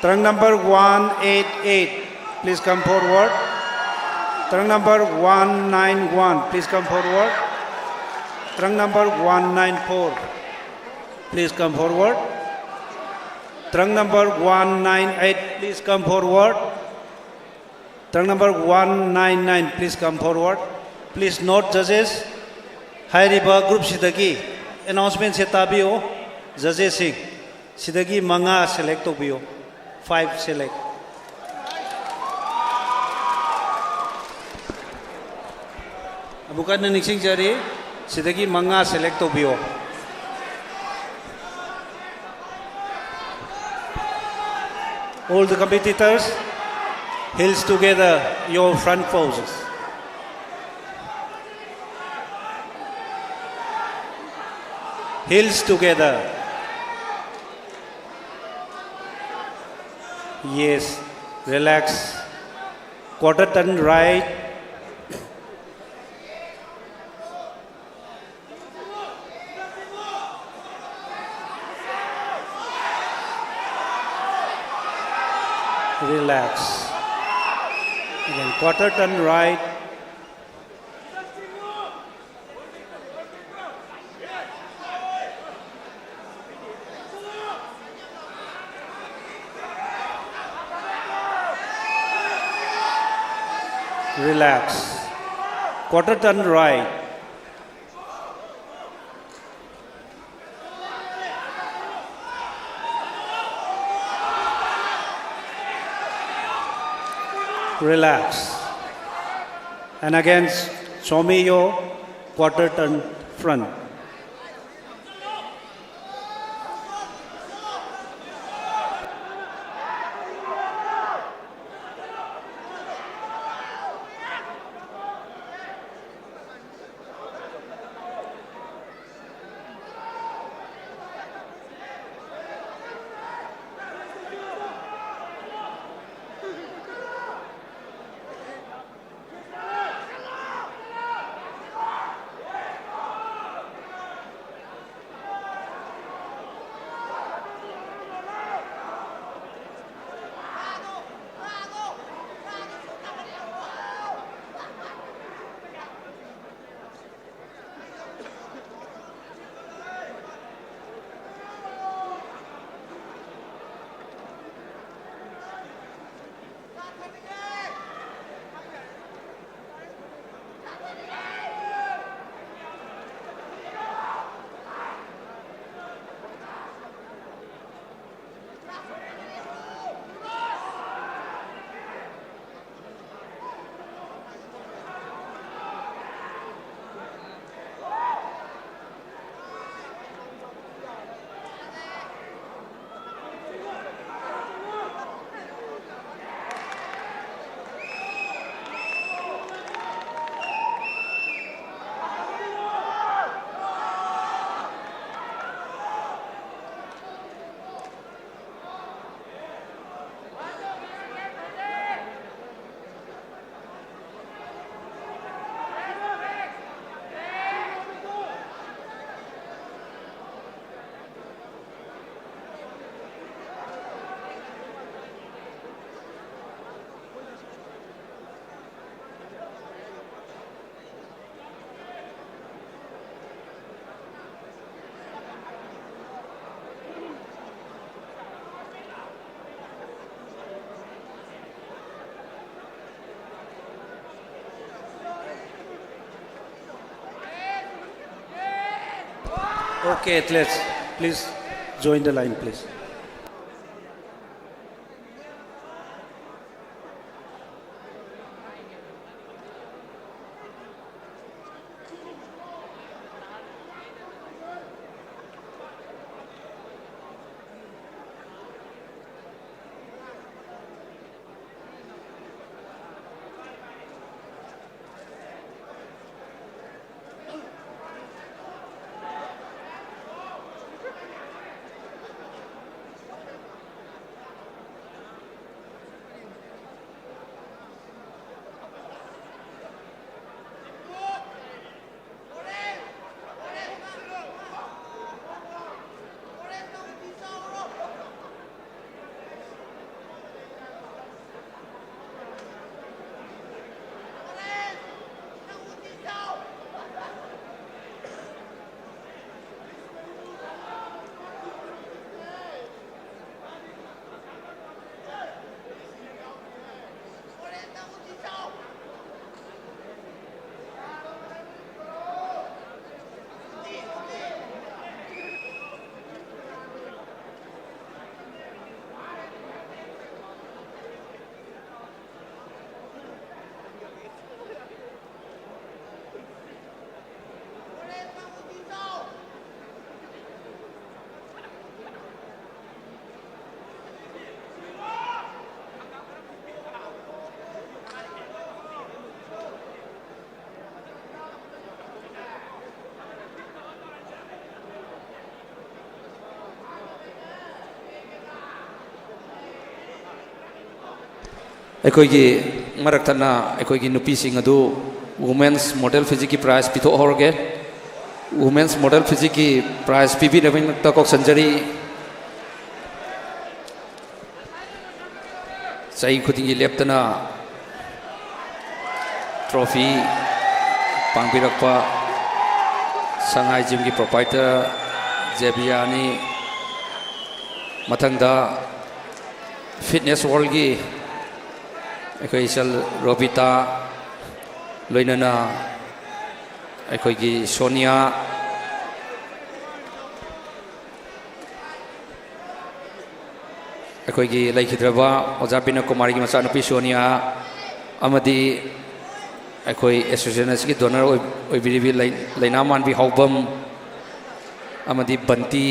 Truck number 188, please come forward. Truck number 191, please come forward. Truck number 194, please come forward. Truck number 198, please come forward. Truck number 199, please come forward. Please note, judges, Hairiba group Sidagi, announcement Setabio, Judges Singh, Sidagi Manga select Obio, 5 select. Abukan Nixing Jari, Sidagi Manga select Obio. All the competitors, heels together, your front poses. Heels together. Yes, relax. Quarter turn right. Relax. Again, quarter turn right. Relax. Quarter turn right. relax. And against Somiyo, quarter turn front. Okay, athletes, please join the line, please. ꯑꯩꯈꯣꯏꯒꯤ ꯃꯔꯛꯇꯅ ꯑꯩꯈꯣꯏꯒꯤ ꯅꯨꯄꯤꯁꯤꯡ ꯑꯗꯨ ꯋꯨꯃꯦꯟꯁ ꯃꯣꯗꯦꯜ ꯐꯤꯖꯤꯛꯀꯤ ꯄ꯭ꯔꯥꯏꯖ ꯄꯤꯊꯣꯛꯍꯧꯔꯒꯦ ꯋꯨꯃꯦꯟꯁ ꯃꯣꯗꯦꯜ ꯐꯤꯖꯤꯛꯀꯤ ꯄ꯭ꯔꯥꯏꯖ ꯄꯤꯕꯤꯅꯕꯒꯤꯗꯃꯛꯇ ꯀꯧꯁꯟꯖꯔꯤ ꯆꯍꯤ ꯈꯨꯗꯤꯡꯒꯤ ꯂꯦꯞꯇꯅ ꯇ꯭ꯔꯣꯐꯤ ꯄꯥꯡꯕꯤꯔꯛꯄ ꯁꯉꯥꯏ ꯖꯤꯝꯒꯤ ꯄ꯭ꯔꯣꯄꯥꯏꯇꯔ ꯖꯦꯕꯤꯌꯥꯅꯤ ꯃꯊꯪꯗ ꯐꯤꯠꯅꯦꯁ ꯋꯥꯔꯜꯒꯤ ꯑꯩꯈꯣꯏ ꯏꯆꯜ ꯔꯣꯕꯤꯇꯥ ꯂꯣꯏꯅꯅ ꯑꯩꯈꯣꯏꯒꯤ ꯁꯣꯅꯤꯌꯥ ꯑꯩꯈꯣꯏꯒꯤ ꯂꯩꯈꯤꯗ꯭ꯔꯕ ꯑꯣꯖꯥ ꯕꯤꯅꯣ ꯀꯨꯃꯥꯔꯤꯒꯤ ꯃꯆꯥꯅꯨꯄꯤ Sonia amadi akhoi association asigi donor oibiribi laina manbi haubam amadi banti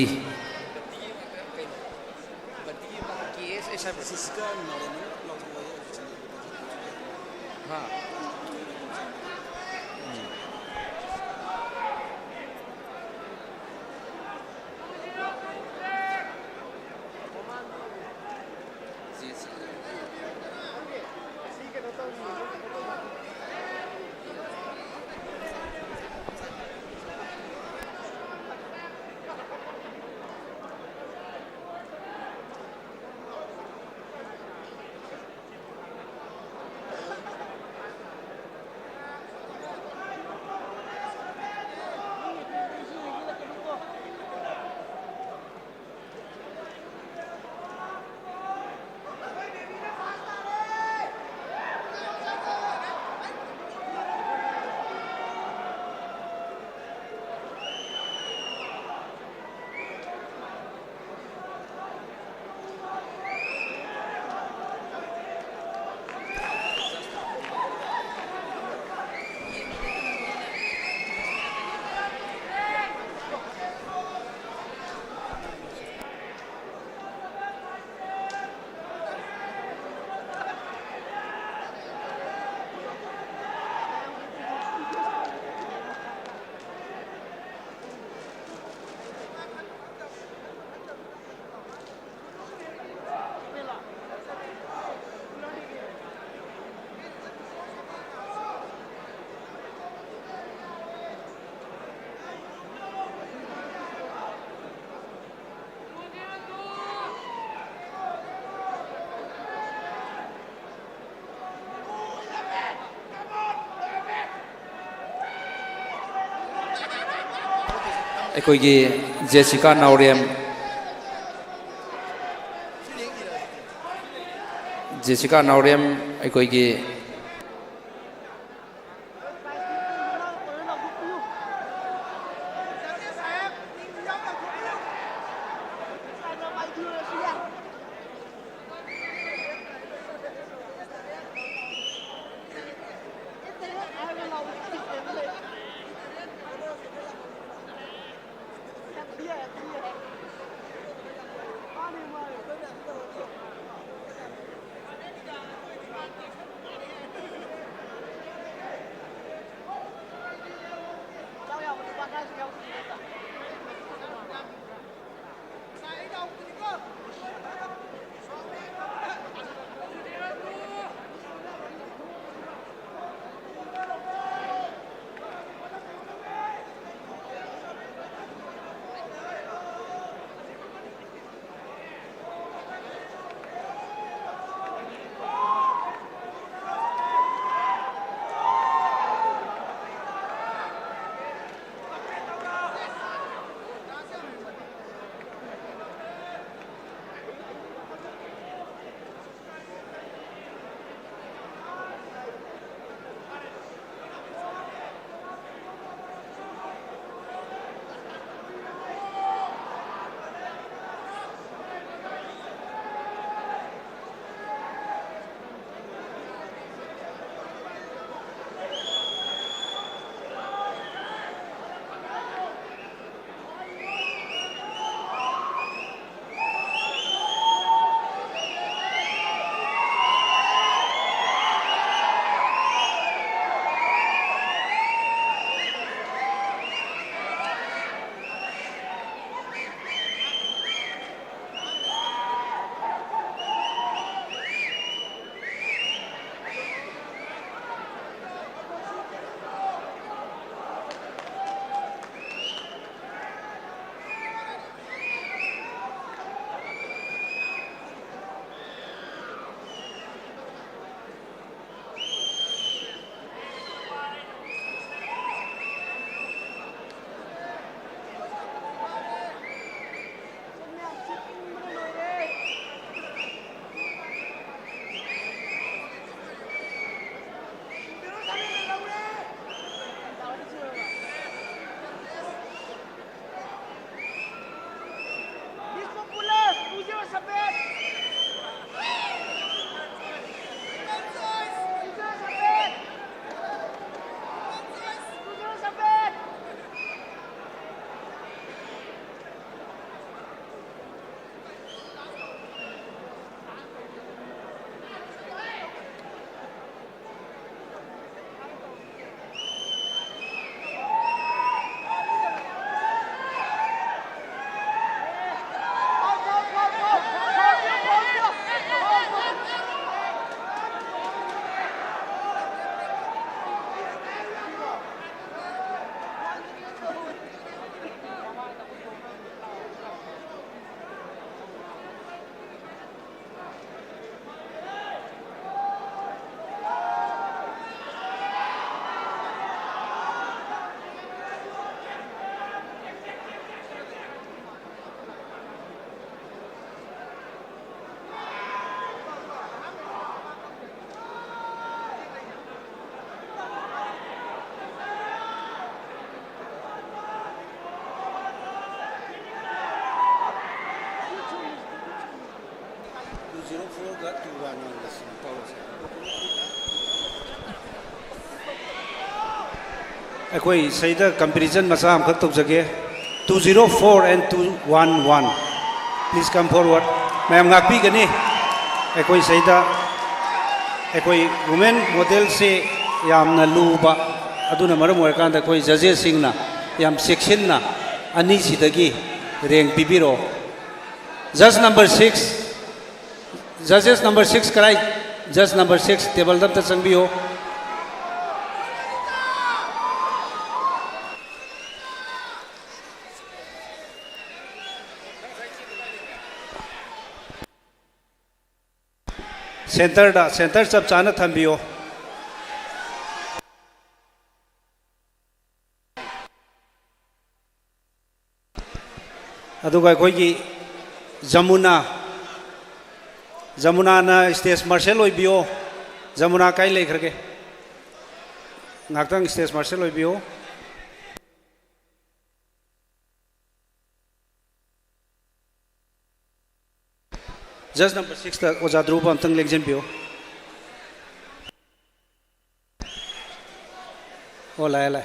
akhoi Jessica Naurem akhoi ꯑꯩꯈꯣꯏ ꯁꯩꯗ ꯀꯝꯄꯤꯇꯤꯁꯟ ꯃꯆꯥ ꯑꯃꯈꯛ ꯇꯧꯖꯒꯦ 204 and 211 please come forward ꯃꯌꯥꯝ ꯉꯥꯛꯄꯤꯒꯅꯤ ꯑꯩꯈꯣই ꯁꯩꯗ ꯑꯩꯈꯣꯏ ꯋꯨꯃꯦꯟ ꯃꯣꯗꯦꯜꯁꯦ ꯌꯥꯝꯅ ꯂꯨꯕ ꯑꯗꯨꯅ ꯃꯔꯝ ꯑꯣꯏꯔꯀꯥꯟꯗ ꯑꯩꯈꯣꯏ ꯖꯖꯦꯁꯁꯤꯡꯅ ꯌꯥꯝ ꯆꯦꯛꯁꯤꯟꯅ ꯑꯅꯤꯁꯤꯗꯒꯤ ꯔꯦꯡ ꯄꯤꯕꯤꯔꯣ ꯖꯁ number 6 judges number 6 karai judge number 6 table damta changbiyo center chap chana thambiyo aduga koi gi Jamuna na stage marshal oibio Jamuna kai lekhrage ngakhtang stage marshal oibio just number 6 ta oja dhruv amtang lekjen bio ola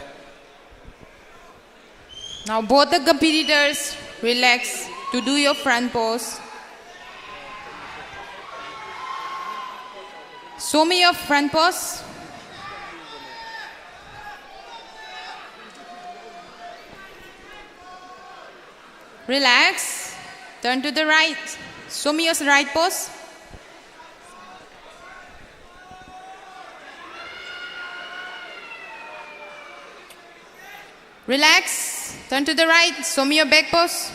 Now both the competitors relax to do your front pose. Show me your front pose. Relax. Turn to the right. Show me your right pose. Relax. Turn to the right. Show me your back pose.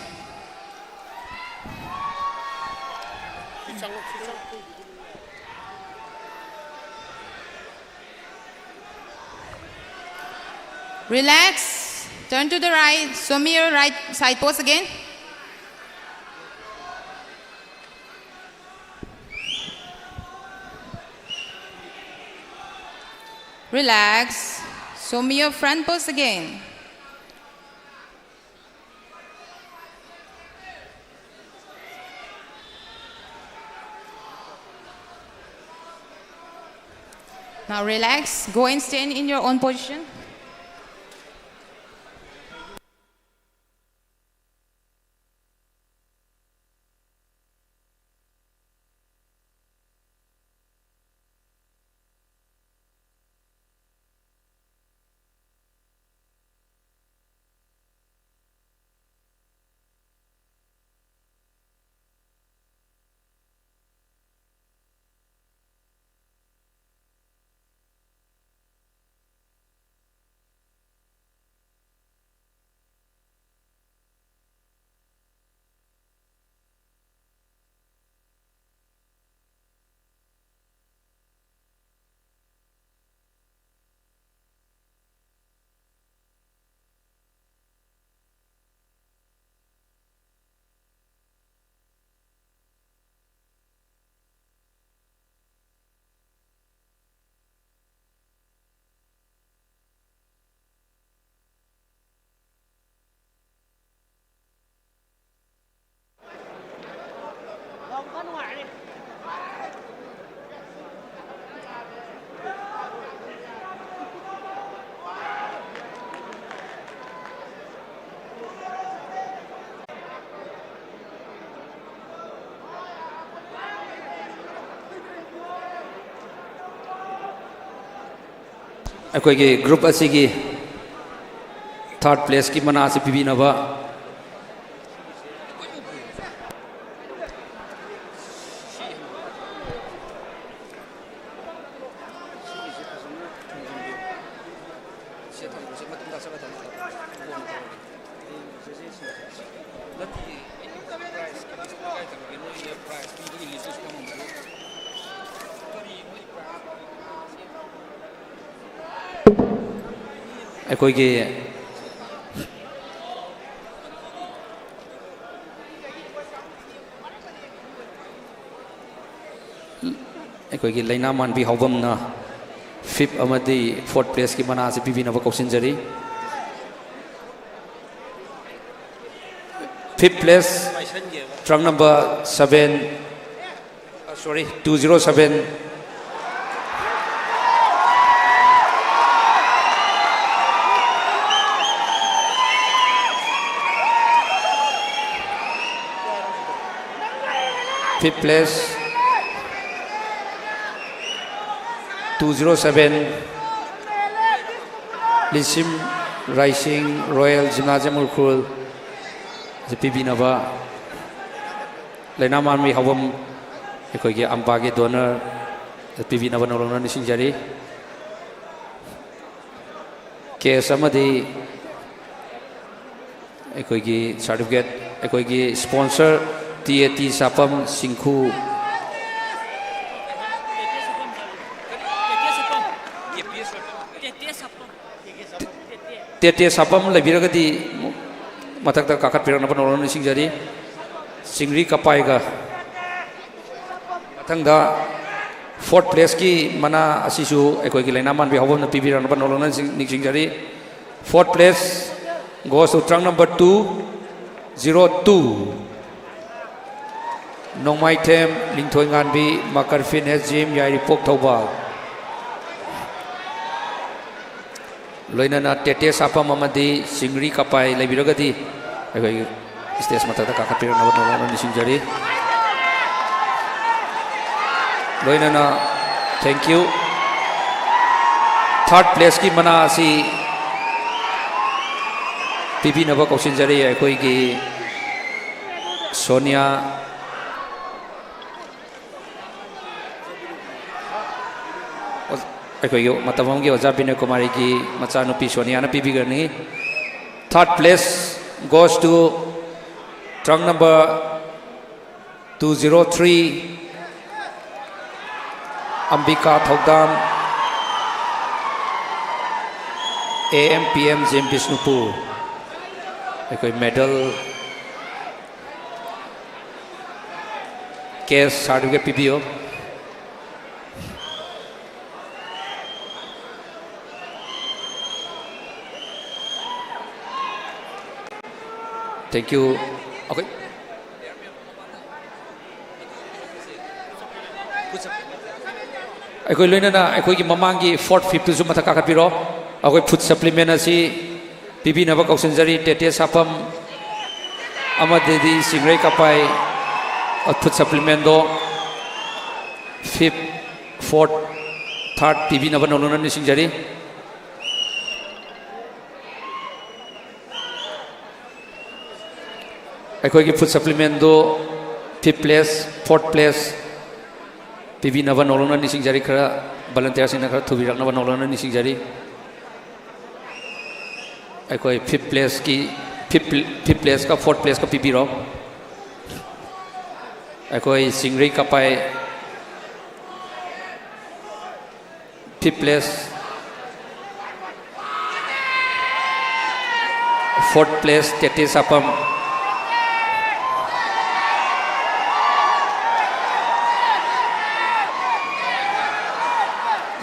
Relax. Turn to the right. Show me your right side pose again. Relax. Show me your front pose again. Now relax. Go and stand in your own position. ꯑꯩꯈꯣꯏꯒꯤ ꯒ꯭ꯔꯨꯞ ꯑꯁꯤꯒꯤ ꯊꯥꯔꯠ ꯄ꯭ꯂꯦꯁꯀꯤ ꯃꯅꯥ ꯑꯁꯤ ꯄꯤꯕꯤꯅꯕ ꯑꯩꯈꯣꯏꯒꯤ ꯂꯩꯅꯥ ꯃꯥꯟꯕꯤ ꯍꯧꯕꯝꯅ 5th ꯑꯃꯗꯤ 4th ꯄ꯭ꯂꯦꯁꯀꯤ ꯃꯅꯥ ꯑꯁꯤ ꯄꯤꯕꯤꯅꯕ ꯀꯧꯁꯤꯟꯖꯔꯤ 5th place trunk number 207 207 5th place 207 Lisim Rising Royal Gymnasium Urkhul JPB Nava Lena Man mi hawam ekoi ge amba ge donor JPB Nava nolong na nising jari case amadi ekoi ge certificate ekoi ge sponsor TAT Sapam Singkhu TAT Sapam lebiragadi matakta kakat pirang napa nolong nising jari Singri Kapai ga matangda 4th place ki mana asisu ekoi ki laina man bi hawam na pibirang napa nolong nising jari 4th place goes to trunk number 202 Nongmai Them Lingthoi Nganbi Makar Fitness Gym Yairi Pok Thobal Loinana TAT Sapam amadi Singri Kapai lebiragadi ekoi stage matakta kakat pirang napa nolong nising jari Loinana thank you 3rd place ki mana asi PB Nava Kausin jari ekoi ki Sonia ekoi yo matamam ki Oja Binay Kumari ki macha nupi Sonia na PB garni 3rd place goes to trunk number 203 Ambika Thaudam AMPM Gym Bishnupur ekoi medal case certificate PBO thank you okay ekoi loinana ekoi ki mamangi 4th 5th su mathak kakat piro ekoi food supplement asi PB Nava Kausin jari TAT Sapam amadedi Singrai Kapai food supplement do 5th 4th 3rd PB Nava nolong na nising jari ekoi ki food supplement do 5th place 4th place PB Nava nolong na nising jari khara volunteer sing na khara thubirak nava nolong na nising jari ekoi 5th place ki 5th place ka 4th place ka PB ro ekoi Singri Kapai 5th place 4th place TAT Sapam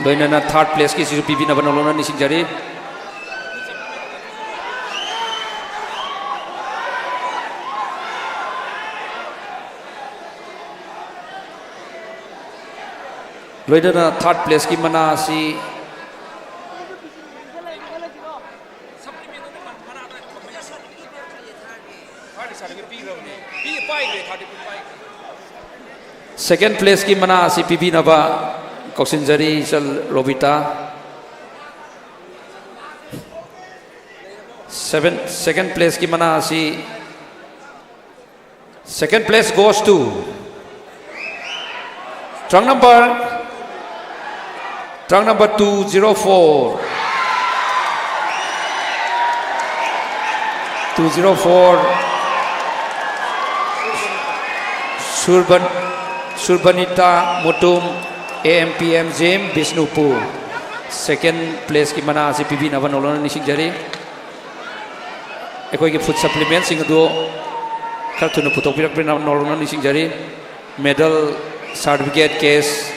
Loinana 3rd place ki sisu PB Nava nolong na nising jari Loinana 3rd place ki mana si second place ki mana si PB Nava Kausin jari Sal Robita 2nd place ki mana si second place goes to trunk number 204 Surbanita Mutum AMPM Gym Bishnupur 2nd place ki mana si PB Nava nolong na nising jari ekoi ki food supplement sing do khar thuna putok pirak pri nolong na nising jari medal certificate case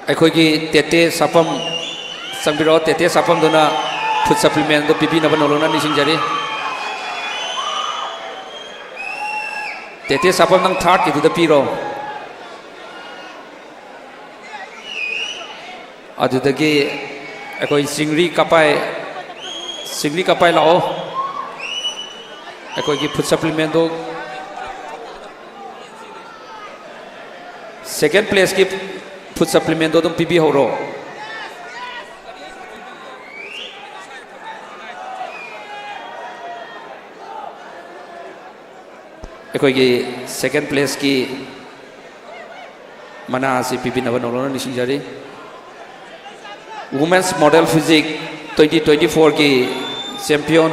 ekoi ki TAT Sapam sangbiro TAT Sapam dona food supplement do PB Nava nolong na nising jari TAT Sapam nang 3rd ki du piro adudagi ekoi Singri Kapai lao ꯑꯩꯈꯣꯏꯒꯤ ꯐꯨꯗ ꯁꯄ꯭ꯂꯤꯃꯦꯟꯗꯣ ꯁꯦꯀꯦꯟ ꯄ꯭ꯂꯦꯁꯀꯤ ꯐꯨꯗ ꯁꯄ꯭ꯂꯤꯃꯦꯟꯗꯣ ꯑꯗꯨꯝ ꯄꯤꯕꯤꯍꯧꯔꯣ ꯑꯩꯈꯣꯏꯒꯤ ꯁꯦꯀꯦꯟ ꯄ꯭ꯂꯦꯁꯀꯤ ꯃꯅꯥ ꯑꯁꯤ ꯄꯤꯕꯤꯅꯕ ꯅꯧꯂꯧꯅ ꯅꯤꯡꯁꯤꯡꯖꯔꯤ ꯋꯨꯃꯦꯟꯁ ꯃꯣꯗꯦꯜ ꯐꯤꯖꯤꯛ 2024ꯒꯤ ꯆꯦꯝꯄꯤꯌꯟ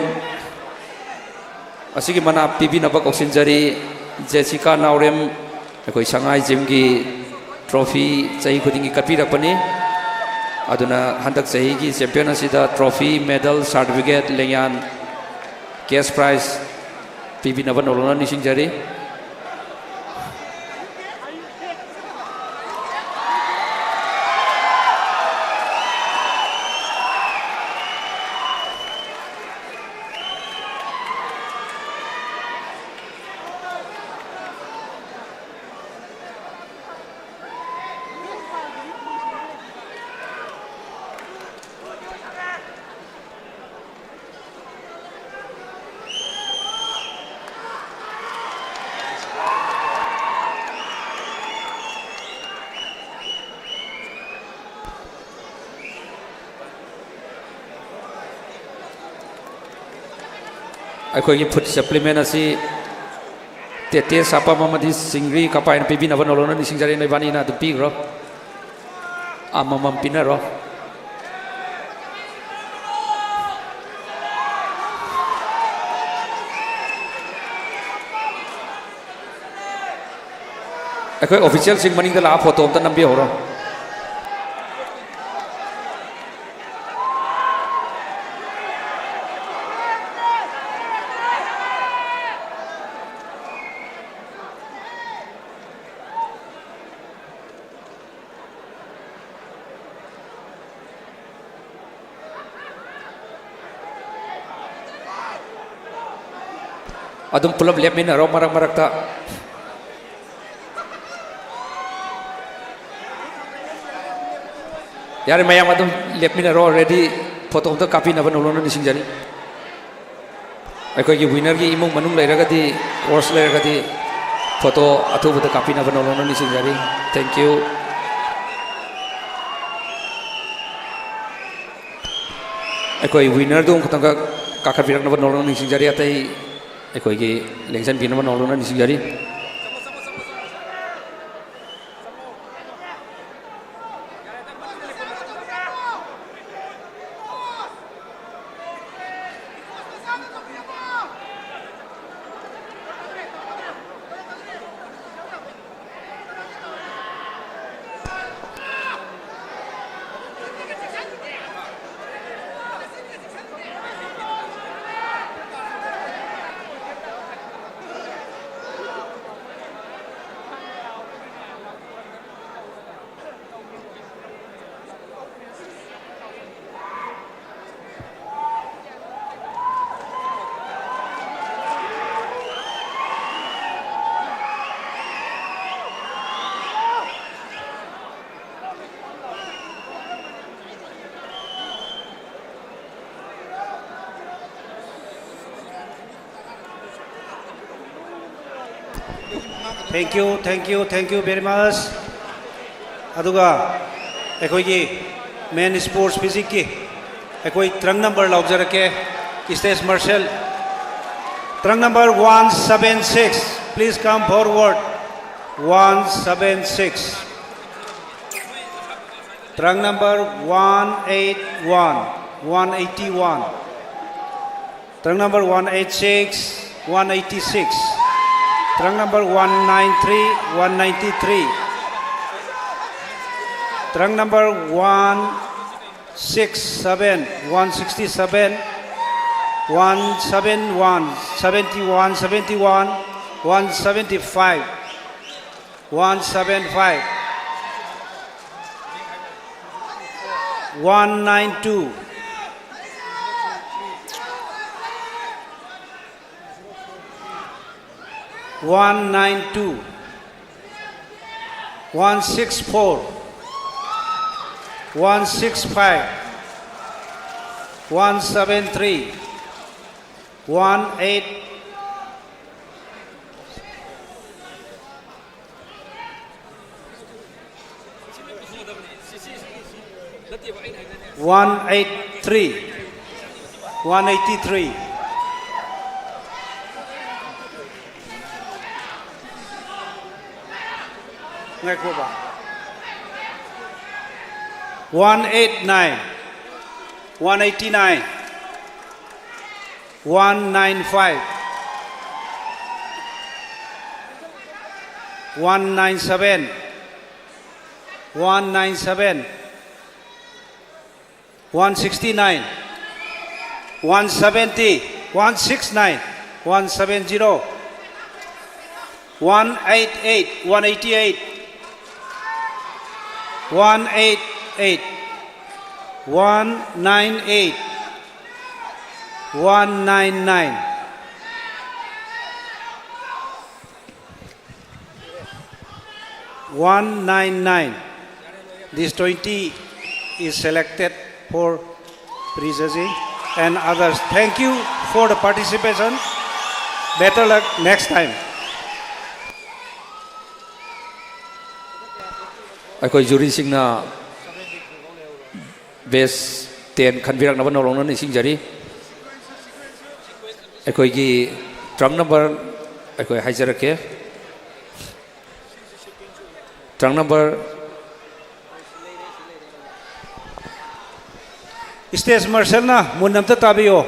ꯑꯁꯤꯒꯤ ꯃꯅꯥ ꯄꯤꯕꯤꯅꯕ ꯀꯧꯁꯤꯟꯖꯔꯤ ꯖꯦꯁꯤꯀꯥ ꯅꯥꯎꯔꯦꯝ ꯑꯩꯈꯣꯏ ꯁꯉꯥꯏ ꯖꯤꯝꯒꯤ ꯇ꯭ꯔꯣꯐꯤ ꯆꯍꯤ ꯈꯨꯗꯤꯡꯒꯤ ꯀꯠꯄꯤꯔꯛꯄꯅꯤ ꯑꯗꯨꯅ ꯍꯟꯗꯛ ꯆꯍꯤꯒꯤ ꯆꯦꯝꯄꯤꯌꯟ ꯑꯁꯤꯗ ꯇ꯭ꯔꯣꯐꯤ ꯃꯦꯗꯜ ꯁꯥꯔꯇꯤꯐꯤꯀꯦꯠ ꯂꯦꯡꯌꯥꯟ ꯀꯦꯁ ꯄ꯭ꯔꯥꯏꯖ ꯄꯤꯕꯤꯅꯕ ꯅꯧꯂꯧꯅ ꯅꯤꯡꯁꯤꯡꯖꯔꯤ ꯑꯩꯈꯣꯏꯒꯤ ꯐꯨꯗ ꯁꯄ꯭ꯂꯤꯃꯦꯟ ꯑꯁꯤ ꯇꯦꯇꯦ ꯁꯥꯄꯝ ꯑꯃꯗꯤ ꯆꯤꯡꯒ꯭ꯔꯤ ꯀꯄꯥꯏꯅ ꯄꯤꯕꯤꯅꯕ ꯅꯧꯂꯧꯅ ꯅꯤꯡꯁꯤꯡꯖꯔꯤ ꯅꯣꯏꯕꯥꯅꯤꯅ ꯑꯗꯨꯝ ꯄꯤꯈ꯭ꯔꯣ ꯑꯃꯃꯝ ꯄꯤꯅꯔꯣ ꯑꯩꯈꯣꯏ ꯑꯣꯐꯤꯁꯤꯌꯦꯜꯁꯤꯡ ꯃꯅꯤꯡꯗ ꯂꯥꯛꯑ ꯐꯣꯇꯣ ꯑꯝꯇ ꯅꯝꯕꯤꯍꯧꯔꯣ adum pulap lepminaro marak marakta yare mayam adum lepminaro already photo to copy na banolo ni singjari aikoi gi winner gi imung manung lairagadi course lairagadi photo athu buta copy na banolo ni singjari thank you aikoi winner dum khotanga kakha birak na banolo ni singjari atai ꯑꯩꯈꯣꯏꯒꯤ ꯂꯦꯡꯁꯟꯕꯤꯅꯕ ꯅꯧꯂꯧꯅ ꯅꯤꯡꯁꯤꯡꯖꯔꯤ Thank you very much. Aduga, ekoi men sports physics ki, ekoi trang number laugjarake, stage marshal. Trang number 176, please come forward. 176. Trang number 181, 181. Trang number 186, 186. Trang number 193, 193. Trang number 167, 167. 171, 71, 71. 175, 175. 192. 192, 164, 165, 173, 18, 183. 183. Ngay ko ba? 189. 189. 195. 197. 197. 169. 170. 169. 170. 188. 188. 188. 198. 199. 199. This 20 is selected for prejudging and others. Thank you for the participation. Better luck next time. ꯑꯩꯈꯣꯏ ꯖꯨꯔꯤꯁꯤꯡꯅ ꯕꯦꯁ 10 ꯈꯟꯕꯤꯔꯛꯅꯕ ꯅꯧꯂꯧꯅ ꯅꯤꯡꯁꯤꯡꯖꯔꯤ ꯑꯩꯈꯣꯏꯒꯤ ꯇ꯭ꯔꯪ ꯅꯝꯕꯔ ꯑꯩꯈꯣꯏ ꯍꯥꯏꯖꯔꯛꯀꯦ ꯇ꯭ꯔꯪ number Stage Marshal na munamta tabiyo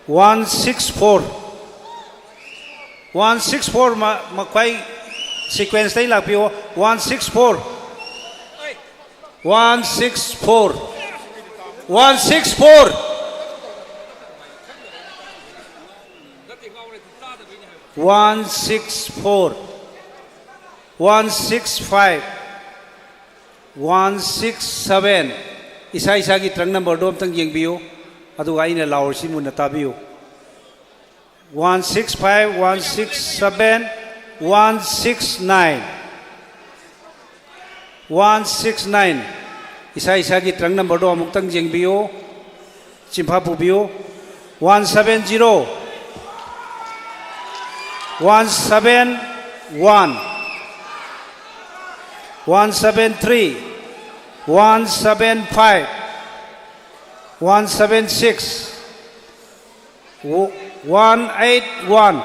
164 164 makwai sequence tay lapiyo 164 164 164 164 165 167 isa isa gi trang number dom tang yeng biu adu ai na laur si mun ta biu 165 167 169 169 isa isa gi trang number dom tang yeng biu chimpa pu biu 170 171 173 175 176 181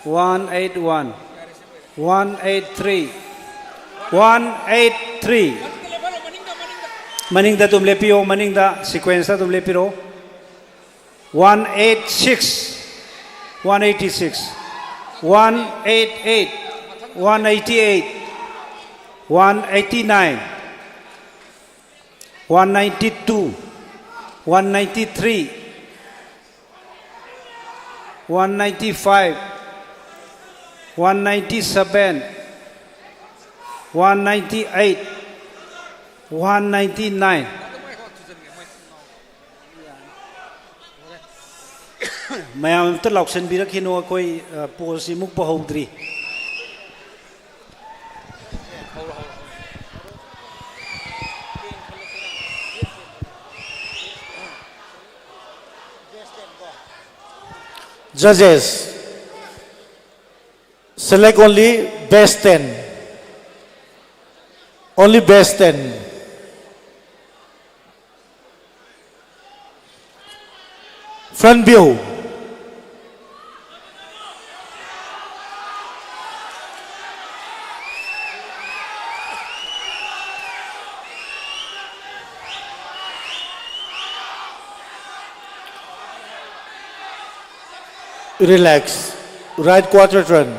181 183 183 Maningda tum lepio maningda sequence tum lepiro 186 186 188 188 189 192 193 195 197 198 199 mayam ta lauksan birakino koi posi muk pahodri Judges, select only best 10. Only best 10. Front view. Relax. Right quarter turn.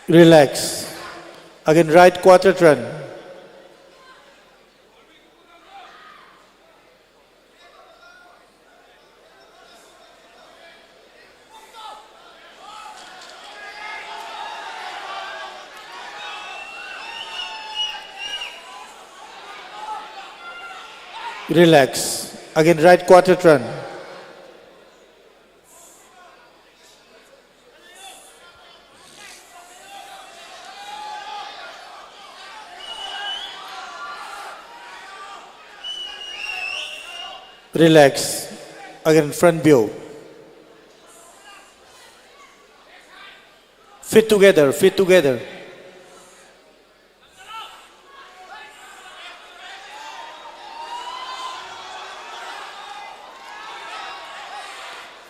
Relax. Again, right quarter turn. Relax. Again, right quarter turn. Relax. Again, front view. Fit together, fit together.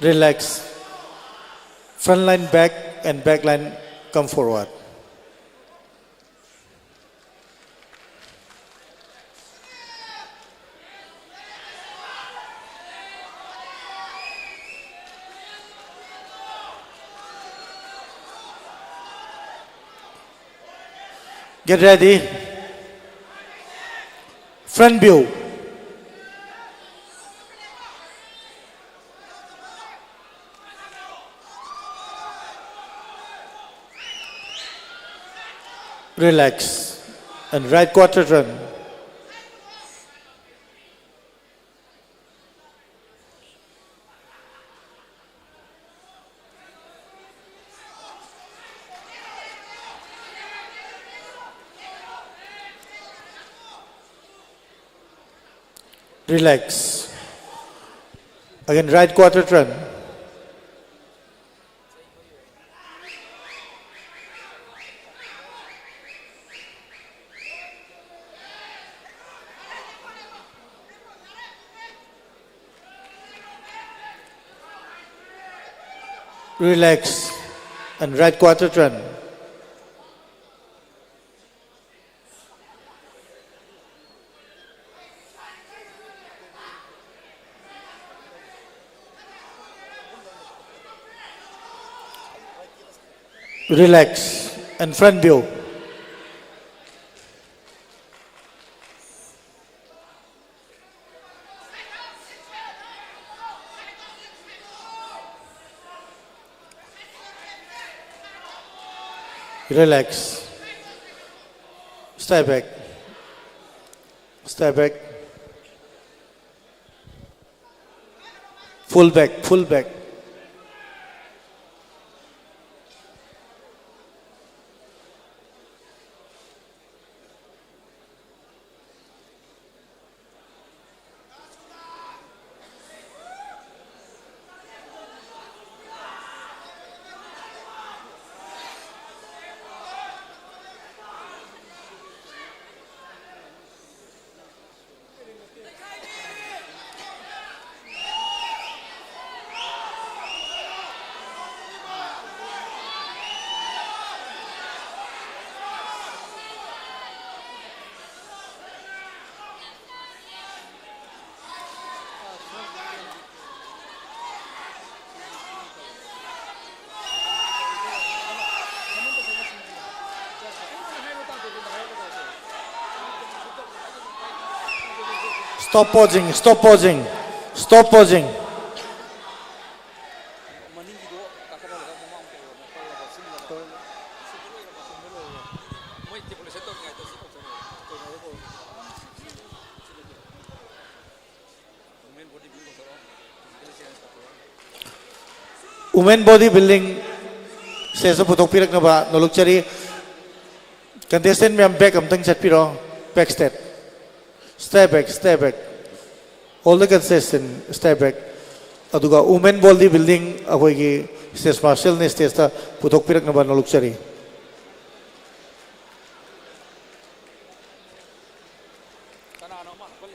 Relax. Front line back and back line come forward. Get ready. Front view. Relax. And right quarter turn. Relax. Again, right quarter turn. Relax. And right quarter turn. Relax and front view. Relax. Step back. Step back. Full back, full back. Stop pausing, stop pausing, stop pausing. Women bodybuilding sesa putok pirak na ba noluk cari contestant me am back am tang chat piro back step step back all the contestant step back aduga women bodybuilding akoi gi stage martial ne stage ta putok pirak na ba noluk cari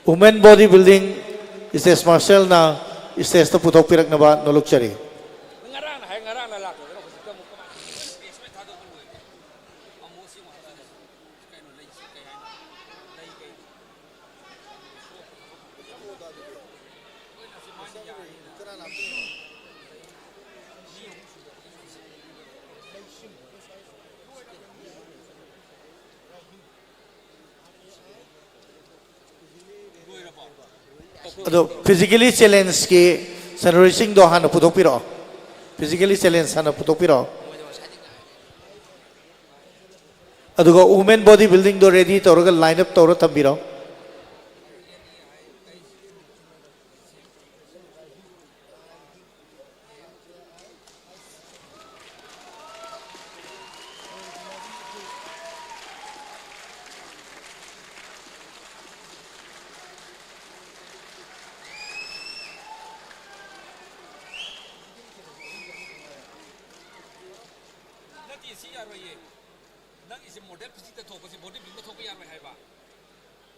women bodybuilding stage martial na stage ta putok pirak na ba noluk cari physically challenge ki sunrising do hana putok piro physically challenge hana putok piro aduga women bodybuilding do ready tawraga line up tawra thambiro ꯅꯠꯇꯦ ꯁꯤ ꯌꯥꯔꯣꯏꯌꯦ ꯅꯪ ꯏꯁꯦ ꯃꯣꯗꯦꯜ ꯐꯤꯖꯤꯛꯇ ꯊꯣꯛꯄꯁꯤ ꯕꯣꯗꯤ ꯕꯤꯜꯗ ꯊꯣꯛꯄ ꯌꯥꯔꯣꯏ ꯍꯥꯏꯕ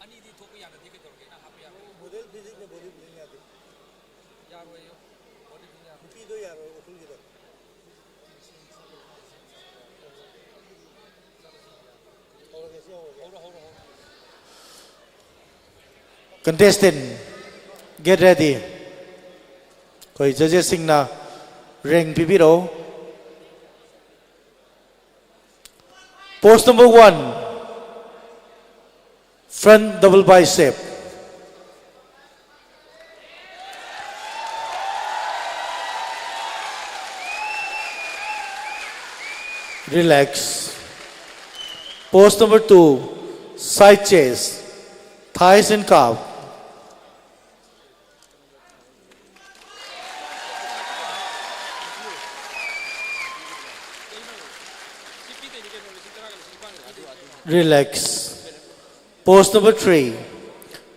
ꯑꯅꯤꯗꯤ ꯊꯣꯛꯄ ꯌꯥꯗꯗꯤ ꯀꯩꯗꯧꯔꯒꯦ ꯅꯪ ꯍꯥꯞꯄ ꯌꯥꯔꯣꯏ ꯃꯣꯗꯦꯜ ꯐꯤꯖꯤꯛꯅ ꯕꯣꯗꯤ ꯕꯤꯜꯗꯤꯡ ꯌꯥꯗꯦ ꯌꯥꯔꯣꯏꯌꯦ ꯕꯣꯗꯤ ꯕꯤꯜꯗꯤꯡ ꯌꯥꯔꯣꯏ ꯅꯨꯄꯤꯗꯣ ꯌꯥꯔꯣꯏ ꯎꯈꯨꯜꯒꯤꯗꯣ Contestant, get ready. Koi judges singna ring pipiro. Post number 1, front double bicep. Relax. Post number 2, side chest, thighs and calf. Relax. Pose number 3,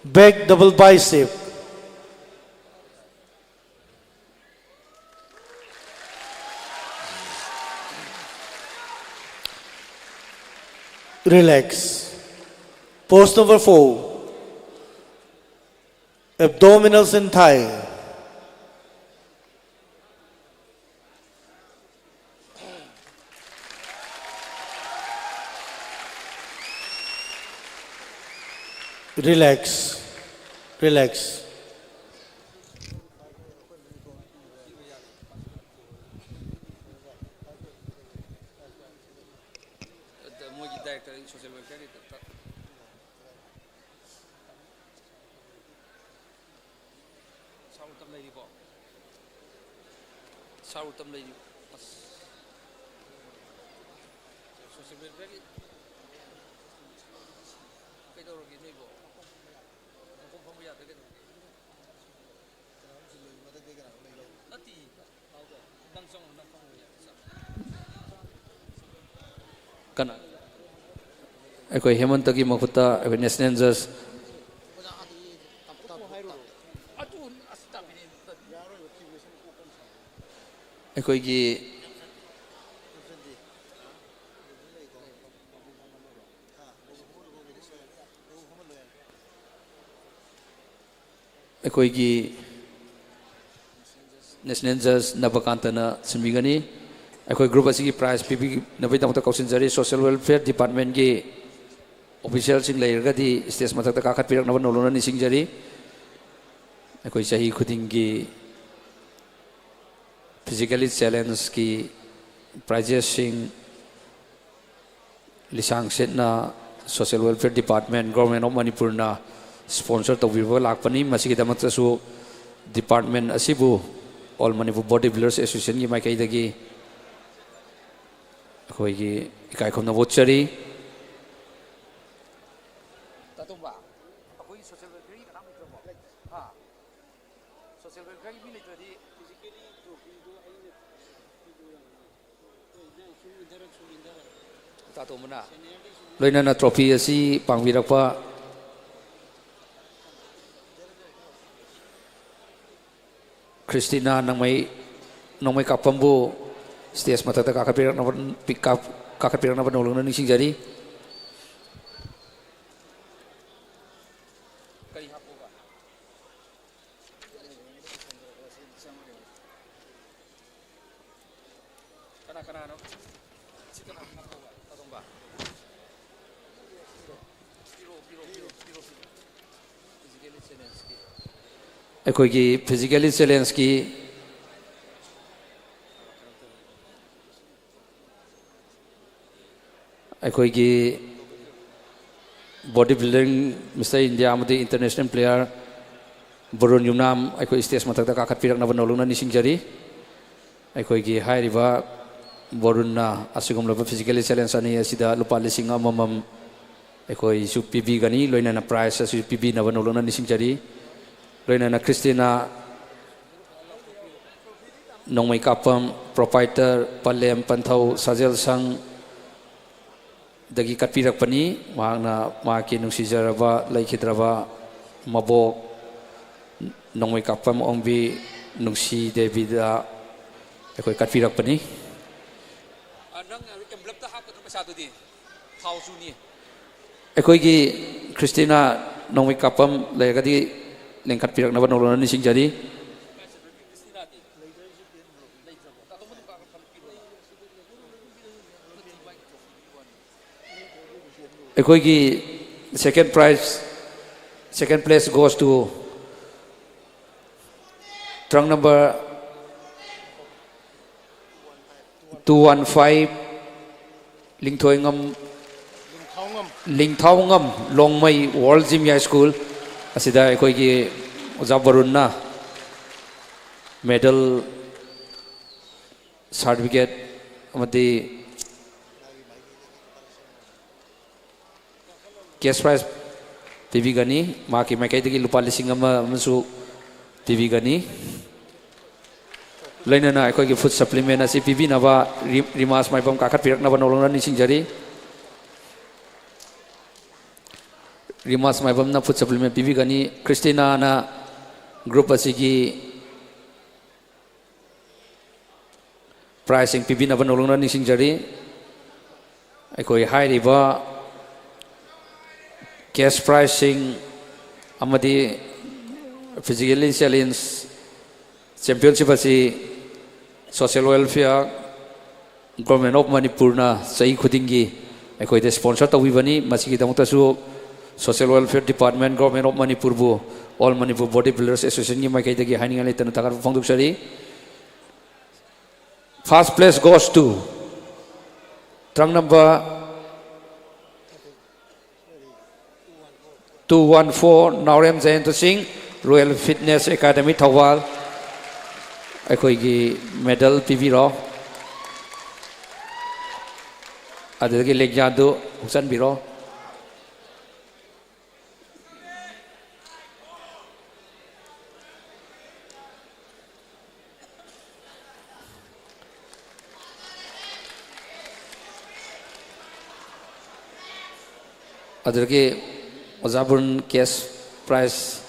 back double bicep. Relax. Pose number 4, abdominals and thigh. Relax. Relax. Kana akhoi hemantagi makhutta akhoi national judge akhoi gi akhoi gi national judge Nabakantana simigani akhoi group asigi prize pipi nabai tamta kausin jari social welfare department gi official sing leirgadi stage mathakta kakhat pirak naban nolona ni sing jari akhoi sahi khuding gi physically challenge ki prizes sing lisang set na social welfare department government of Manipur na sponsor to vivo lakpani masigi damakta su department asibu all Manipur bodybuilders association gi mai kai dagi akhoi ikai khomna voucheri tatumba akhoi social welfare ki kanam ikro ha social welfare ki letradi physically trophy do aine tatumna loina na trophy asi pangbirakpa Christina nangmai kapambu stage mathakta kakhat pirak naban pick up kakhat pirak naban nolongna nising jari kari hapoga kana no sikana hapoga tatomba piro physically challenge ki akhoi gi physically challenge ki akhoi gi bodybuilding Mr. India amadi international player Borun Yumnam akhoi stage mathakta kakhat pirak naban nolongna nising jari akhoi gi hairiba Borunna asigumlaba physically challenge ani asida lupa lising amamam akhoi su PB gani loina na prize asu PB naban nolongna nising jari loina na Christina nongmai kapam proprietor Palem Panthau Sajel Sang dagi katpirak pani mahakna mahaki nungsijaraba laikhidraba mabok nongmai kapam ongbi nungsi devida akhoi katpirak pani ꯑꯩꯈꯣꯏꯒꯤ ꯈ꯭ꯔꯤꯁꯇꯤꯅꯥ ꯅꯣꯡꯃꯩ ꯀꯥꯞꯐꯝ ꯂꯩꯔꯒꯗꯤ ꯂꯦꯡꯈꯠꯄꯤꯔꯛꯅꯕ ꯅꯣꯡꯂꯨꯛꯅ ꯅꯤꯡꯁꯤꯡꯖꯔꯤ ꯑꯩꯈꯣꯏꯒꯤ second place goes to trunk number 215 Lingthaungam Longmai World Jimmy School asida aikoigi Oja Barunna medal certificate amadi cash prize pibigani maki makaidagi lupa lising ama masu pibigani lainana aikoigi food supplement asi pibinaba rimas maibam kakat piraknaba nolongna nisingjari rimas maibam na food supplement pibigani Christina na group asigi pricing pibinaba nolongna nisingjari aikoi hairiba cash pricing amadi physically challenge championship asi social welfare government of Manipur na sahi khudingi aikoi de sponsor tawibani masigi damukta su social welfare department government of Manipur bu all Manipur bodybuilders association gi mai kai dagi haninga le tan takar phangduk sari first place goes to trunk number 214 Naurem Jayant Singh Royal Fitness Academy Thawal aikoigi medal pibiro adagi legjadu husan biro adagi Ozaburn cash prize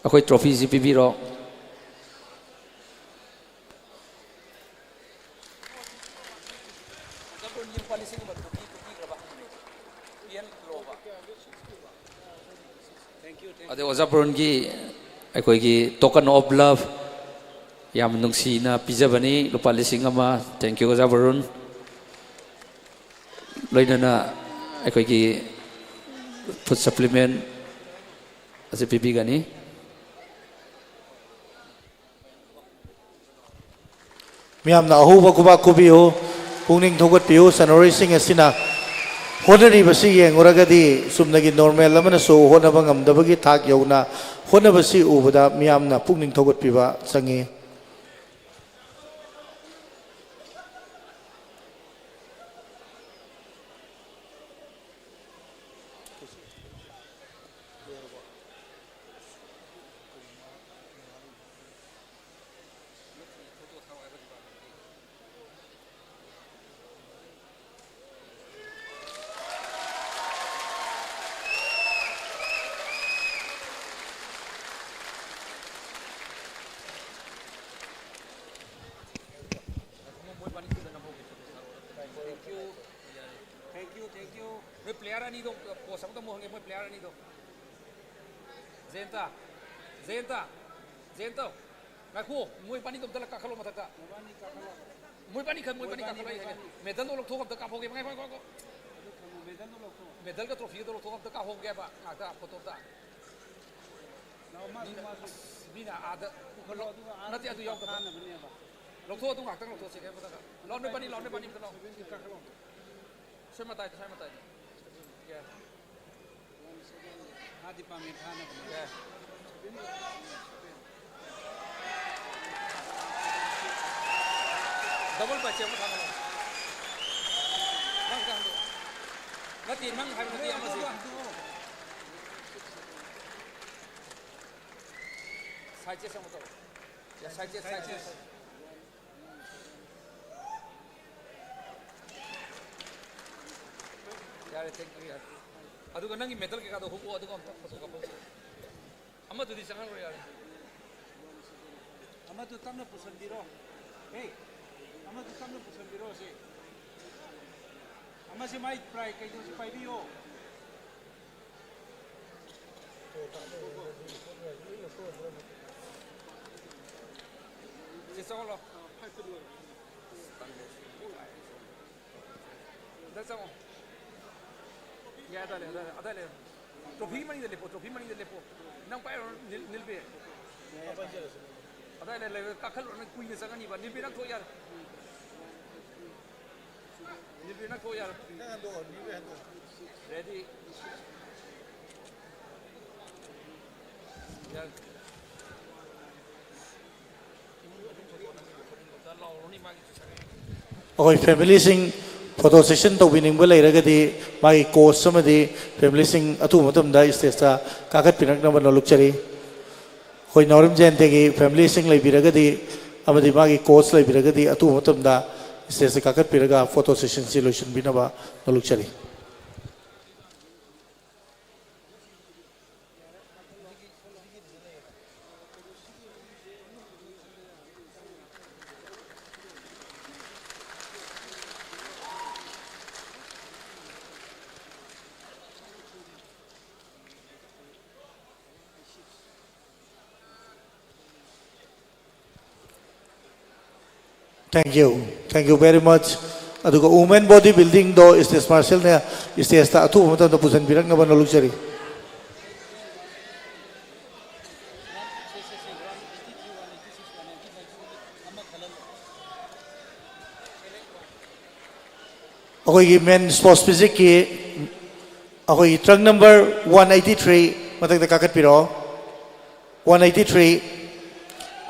akhoi trophy si pibiro ade Ozaburn gi akhoi gi token of love yam nungsi na pijabani lupa lising ama thank you Ozaburn loinana akhoi gi food supplement ase pibigani miyamna ahuba kuba kubiyo pungning thogot piyo sanori sing asina honari basi yenguragadi sumnagi normal lamana so honaba ngamdabagi thak yauna honabasi ubada miyamna pungning thogot piba sangi double bache mo thana nang kang do ngati nang hai ngati amasi side che samo to ya side che Yare, thank you. Yare. Adu kan nangi medal ke kado huku adu kan foto kapo. Amma tu di sangan ro yare. Amma tu tamna pusan biro. Hey, amma tu tamna pusan biro si. Amma si mai prai kai tu si pai bio. It's all up. That's all. Yeah, that's it. Trophy money the lepo, trophy money the lepo. Nang pa nilbe. Ada le kakal na kuy sa kani ba nilbe na ko yar. Nilbe na ko yar. Ready. Yeah. Okay, family sing photo session to winning bala iragadi magi coach samadi family sing atu matam da stage ta kakat pinak na banoluk chari koi norim jente gi family sing lai biragadi amadi magi coach lai biragadi atu matam da stage kakat piraga photo session solution binaba noluk chari. Thank you very much. Aduga women body building do stage marshal ne stage ta atu matam da pusan birak na banoluk chari. Okay, men sports physics ki okay trunk number 183 matak da kakat piro 183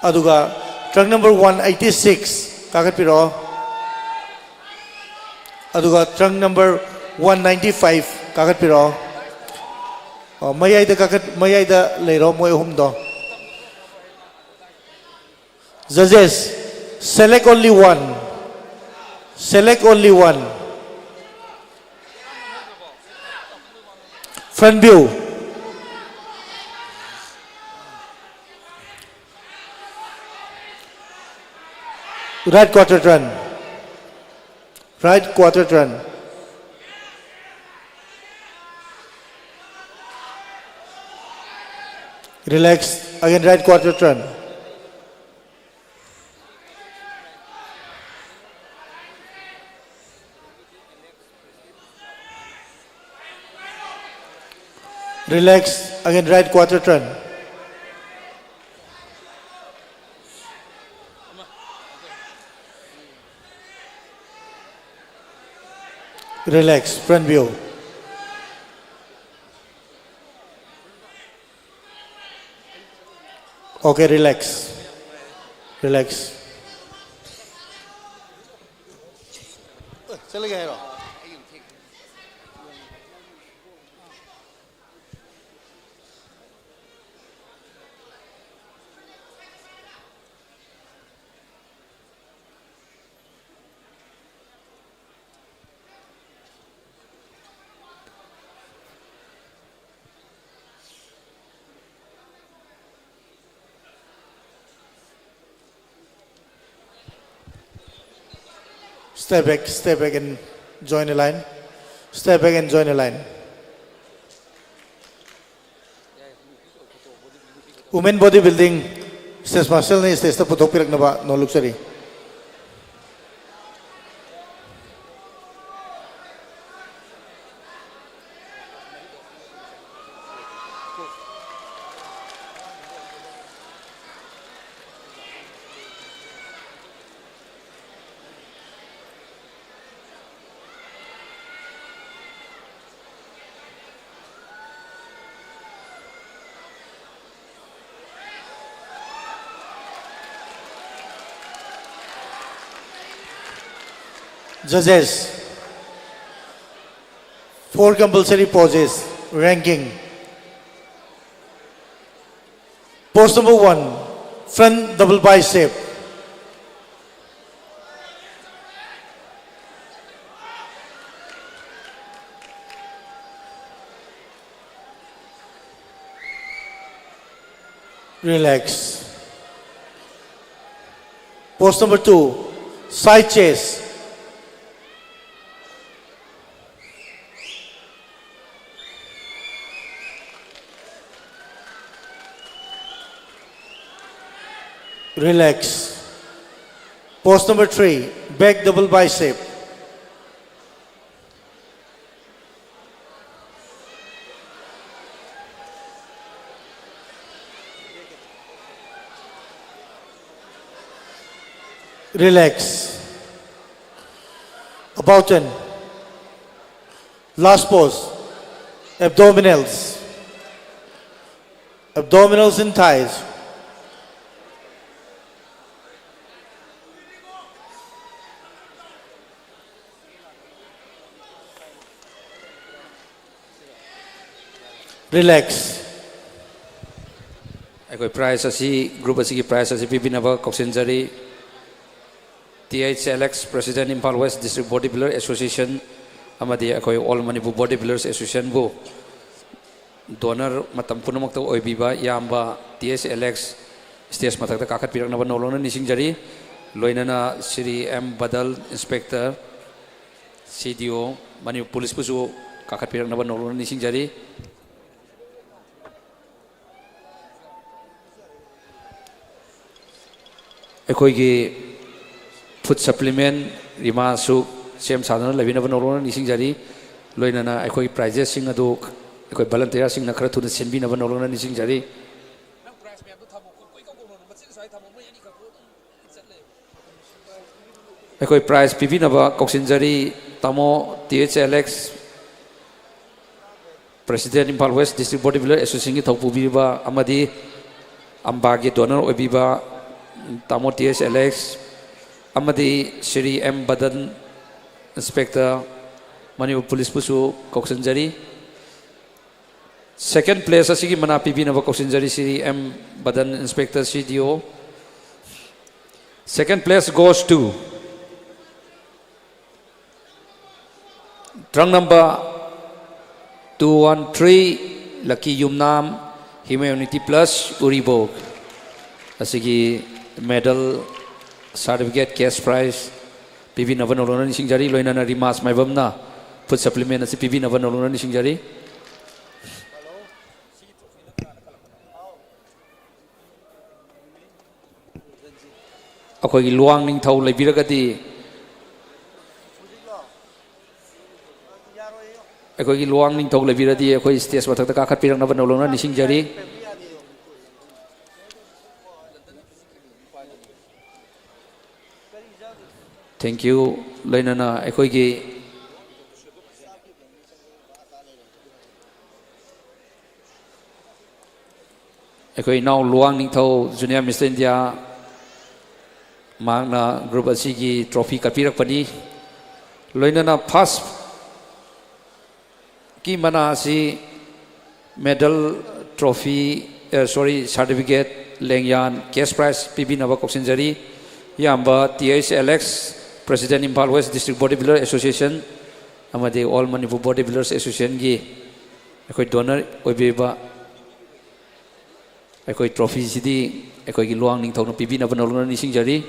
aduga trunk number 186 kakat piro aduga trunk number 195 kakat piro mayai da leiro moi hum do judges select only one front view right quarter turn. Relax. Again, right quarter turn. Relax. Again, right quarter turn. Relax, front view. Okay, relax. चले गए हो Step back and join the line. Step back and join the line. Women bodybuilding, stage marshal ne stage ta putok pirak na ba no luxury. Judges, 4 compulsory poses, ranking. Pose number 1, front double bicep. Relax. Post number 2, side chase. Relax. Post number 3, back double bicep. Relax. About 10. Last pose. Abdominals. Abdominals and thighs. Relax. I prize asi group asi prize asi pipinaba koksenjari THLX President Impal West District Bodybuilder Association amadi akoi All Manipur Bodybuilders Association bu donor matam punamakta oibiba yamba THLX stage matakta kakat piraknaba nolona nisingjari loinana Sri M Badal Inspector CDO Manipur Police pusu kakat piraknaba nolona nisingjari akoigi food supplement rima su sem sadana labina banolo ni singjari loinana akoi prizes sing adu akoi volunteer sing na khara thuna senbina banolo ni singjari akoi prize pibina ba koksinjari tamo THLX President Impal West District Bodybuilder Association ki thaupubi ba amadi ambagi donor obiba tamo THLX amadi Sri M Badan Inspector Manipur Police pusu koksenjari second place asigi mana pibina ba koksenjari Sri M Badan Inspector CDO second place goes to trunk number 213 Lucky Yumnam Humanity Plus Uribog asigi medal certificate cash prize PV Navanolona Singjari Loinana Rimas Maibamna food supplement as PV Navanolona Singjari Akoi Luang Ning Tau Lebiragati Akoi Luang Ning Tau Lebiradi Akoi State Wataka Pirang Navanolona Singjari Thank you, Lainana. Ekoigi now Luang Ningtho Junior Mr. India Magna Group Asigi Trophy Kapirak Pani Lainana Pass Ki Manasi Medal Trophy Certificate Lengyan Cash Prize PB Navakok Sinjari Yamba THLX President Impal West District Bodybuilder Association amadi All Manipur Bodybuilders Association gi akoi donor oibiba akoi trophy sidi akoi gi luang ning thongna pibi na banolna ni singjari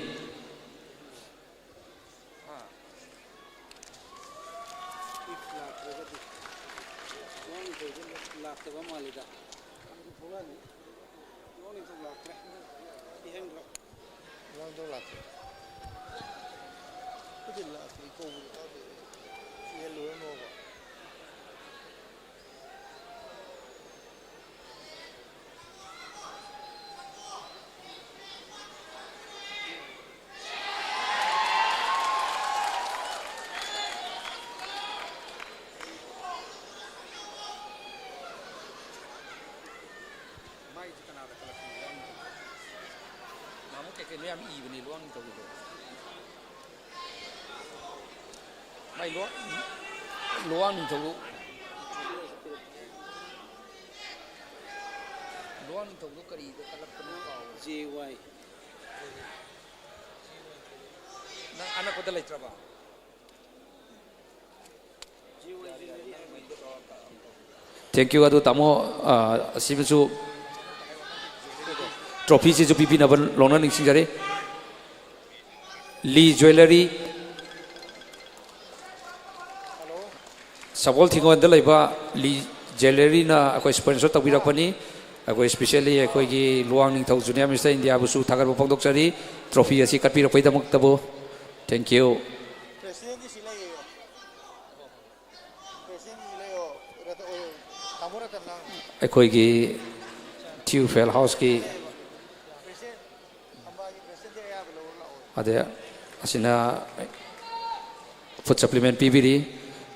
luang ning thong kari da kalap kan kaw JY nang anak ko dalay traba thank you adu tamo sibisu trophy से जो पीपीनब लौना निंसिंजरे ली ज्वेलरी सबोल थिंगोन ली ज्वेलरी ना अखोई स्पॉन्सर तौबीरकपनी अखोई स्पेशली अखोई Luwang Ningthou junior minister India बुसु थागरबो फोंदोकचरी ट्रॉफी असी कटपीरकपैदमक्तबो थैंक यू अखोई ट्यू फेल हाउस की अदे असिना फूड सप्लीमेंट पीबीरी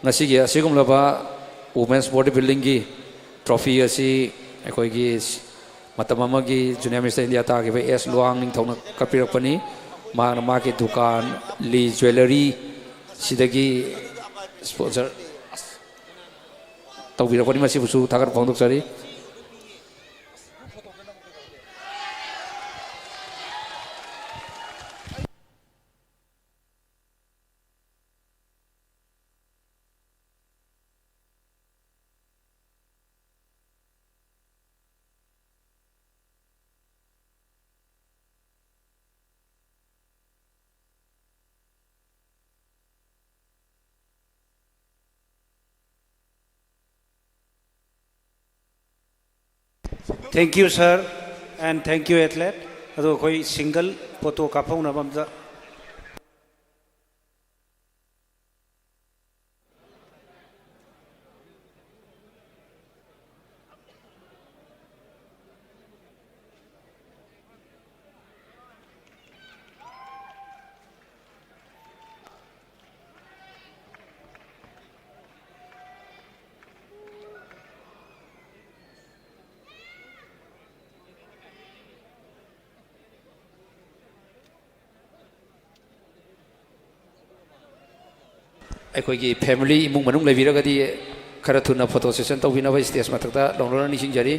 ngasi asigumlaba women's bodybuilding gi trophy asi akhoi gi matam amagi junior mister india ta gi s luang ning thona kapirakpani ma ki dukan li jewelry sidagi sponsor tawbirakpani masi busu thagar phongdok sari Thank you, sir, and thank you, athlete. Ado koi single photo kapau na bamza. अखोई फैमिली इमुंग मनुंग लेबिरगदी खरा थुना फोटो सेशन तौबिनब स्टेज मथक्ता लौनोना निसिंजरी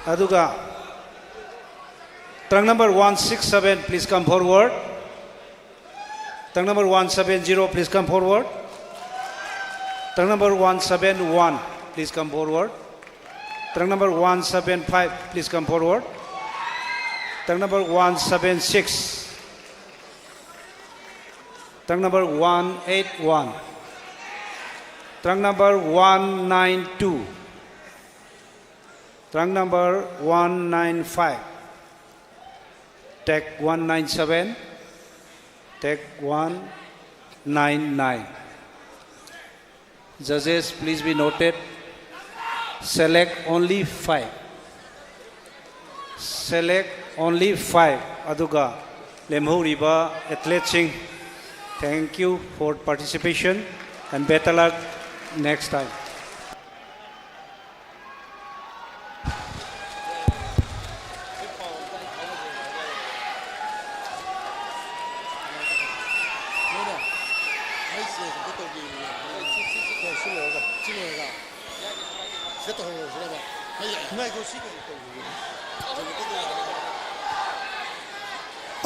Aduga trunk number 167 please come forward. Trunk number 170 please come forward. Trunk number 171 please come forward. Trunk number 175 please come forward. Trunk number 176. Trunk number 181. Trunk number 192. Trunk number 195. Tag 197. Tag 199. Judges, please be noted. Select only 5. Select only 5. Aduga lemhuriba athlete sing. Thank you for participation and better luck next time.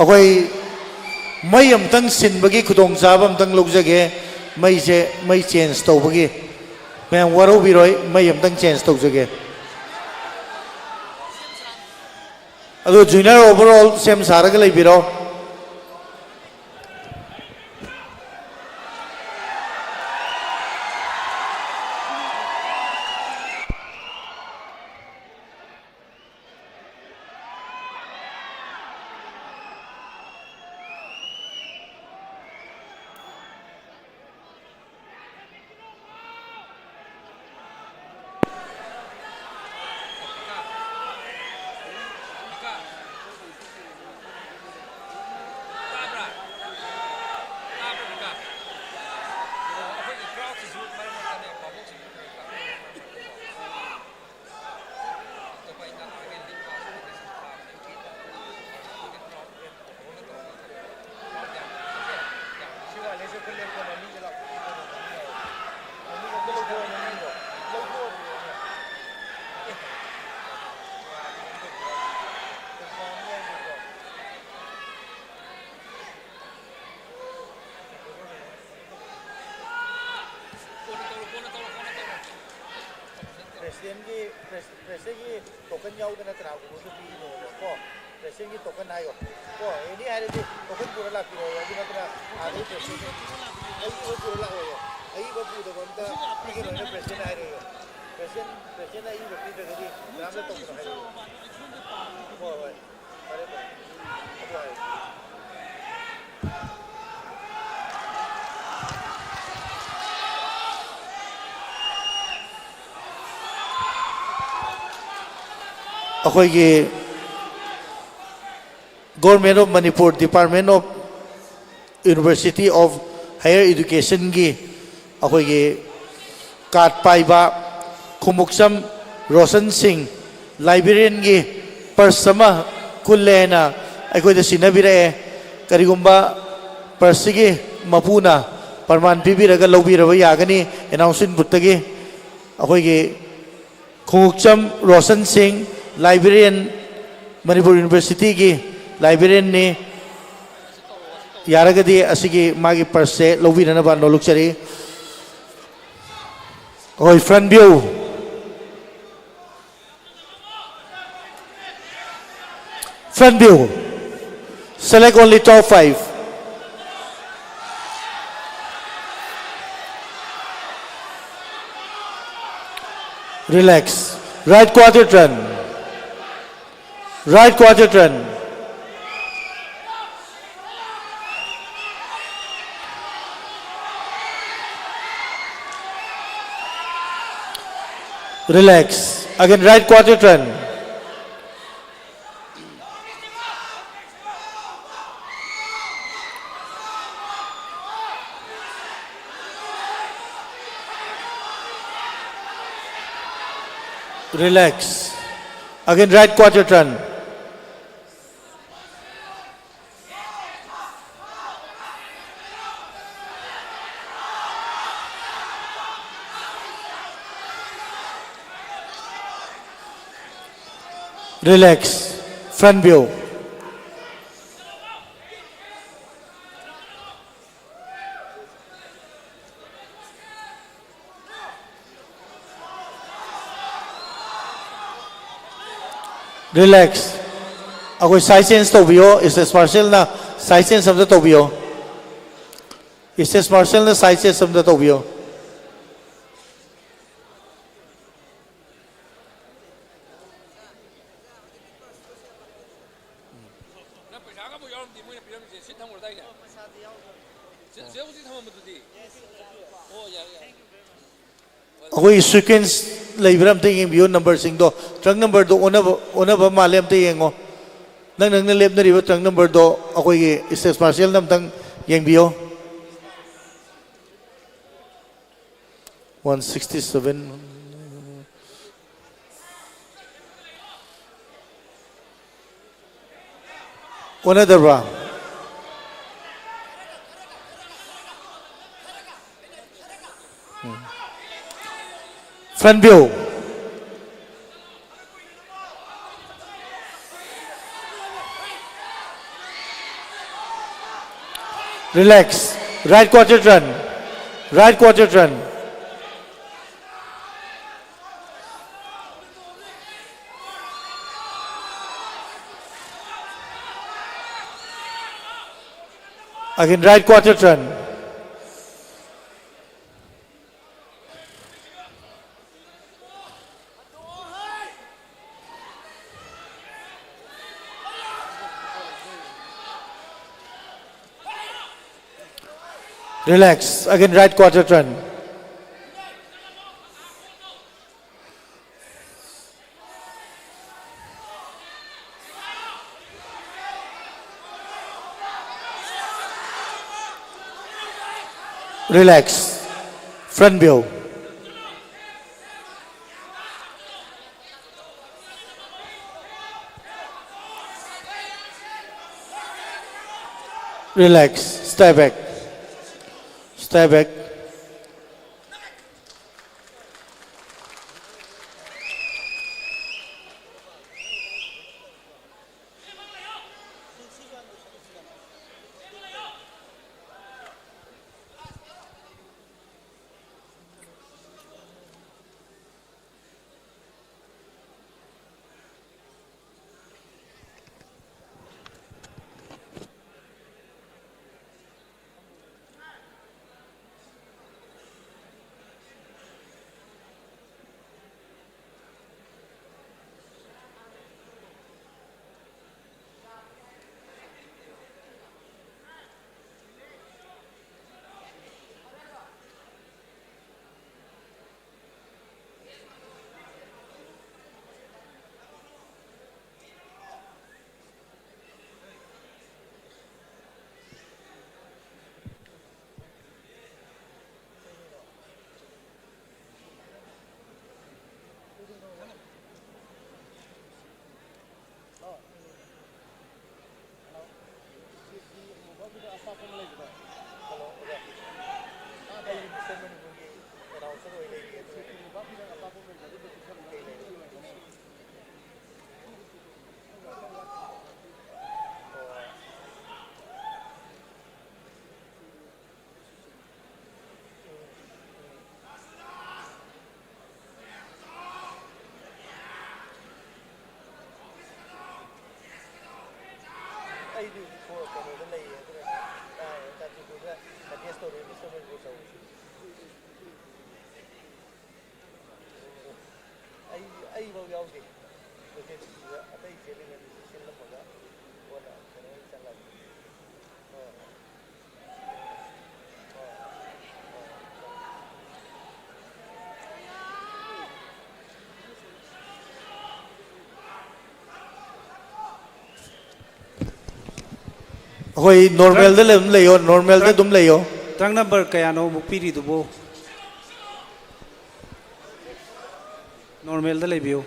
अखोई मई अमतंग सिनबगी खुदोंग चाब अमतंग लौजगे मई से मई चेंज तौबगी मैं वरोबिरोय मई अमतंग चेंज तौजगे अदो जूनियर ओवरऑल सेम सारग लेबिरो president की president की token जाओ तो ना करा वो तो भी को president की token आयो को ये नहीं आये थे token पूरा लाभ किया है अभी मतलब आधे president अभी वो पूरा लाभ हो अभी वो पूरा बंदा ठीक है ना president आये रहे president आई व्यक्ति तो कभी नाम ले token आये वो है अरे वो है अखोई government of Manipur department of university of higher education की अखोई कार्ड पाइबा खुमुक्सम रोशन सिंह लाइब्रेरियन की पर्समा कुल्लेना अखोई सिनबिरे करिगुम्बा पर्सगी मपुना प्रमाण पीबीरगा लौबीरबा यागनी अनाउंसमेंट बुत्तगी अखोई खुमुक्सम रोशन सिंह लाइब्रेरियन मणिपुर यूनिवर्सिटी की लाइब्रेरियन ने यारगदी असिगी मागी पर्स से लौबीरनबा नोलुक्चरी ओय front view select only top 5 relax right quarter turn right quarter turn relax again right quarter turn relax again right quarter turn relax front view relax अगोई साइड चेंज तो बियो स्टेज मार्शल ना साइड चेंज समझ तो बियो स्टेज मार्शल ना साइड चेंज समझ तो बियो अगोई सीक्वेंस लेबरम ते येंबियो नंबर सिंग दो ट्रंक नंबर दो ओनब मालेम ते येंगो नंग नंग लेबनरिबो ट्रंक नंबर दो अखोई स्टेज मार्शल नमतंग येंबियो 167 ओनदरबा front view relax right quarter turn right quarter turn again right quarter turn relax again right quarter turn relax front view relax stay back stay back ꯑꯩꯗꯤ ꯀꯩꯅꯣꯗ ꯂꯩꯌꯦ ꯑꯗꯨꯅ ꯀꯥꯟꯆꯤꯄꯨꯔꯗ ꯁꯖꯦꯁ ꯇꯧꯔꯦ ꯃꯤꯁꯇꯔ ꯃꯅꯤꯄꯨꯔ ꯇꯧꯁꯤ ꯑꯩꯐꯥꯎ ꯌꯥꯎꯗꯦ ꯂꯣꯀꯦꯜꯁꯤꯗ ꯑꯇꯩ ꯆꯦꯜꯂꯤꯉꯩꯗ ꯁꯤꯜꯂꯝꯃꯒ ꯀꯣꯟꯅ ꯀꯩꯅꯣ ꯆꯠꯂꯒ ꯑꯩꯈꯣꯏ ꯅꯣꯔꯃꯦꯜꯗ ꯑꯗꯨꯝ ꯂꯩꯌꯣ ꯅꯣꯔꯃꯦꯜꯗ ꯑꯗꯨꯝ ꯂꯩꯌꯣ ꯇ꯭ꯔꯪ ꯅꯝꯕꯔ ꯀꯌꯥꯅꯣ ꯑꯃꯨꯛ ꯄꯤꯔꯤꯗꯨꯕꯨ ꯅꯣꯔꯃꯦꯜꯗ ꯂꯩꯕꯤꯌꯨ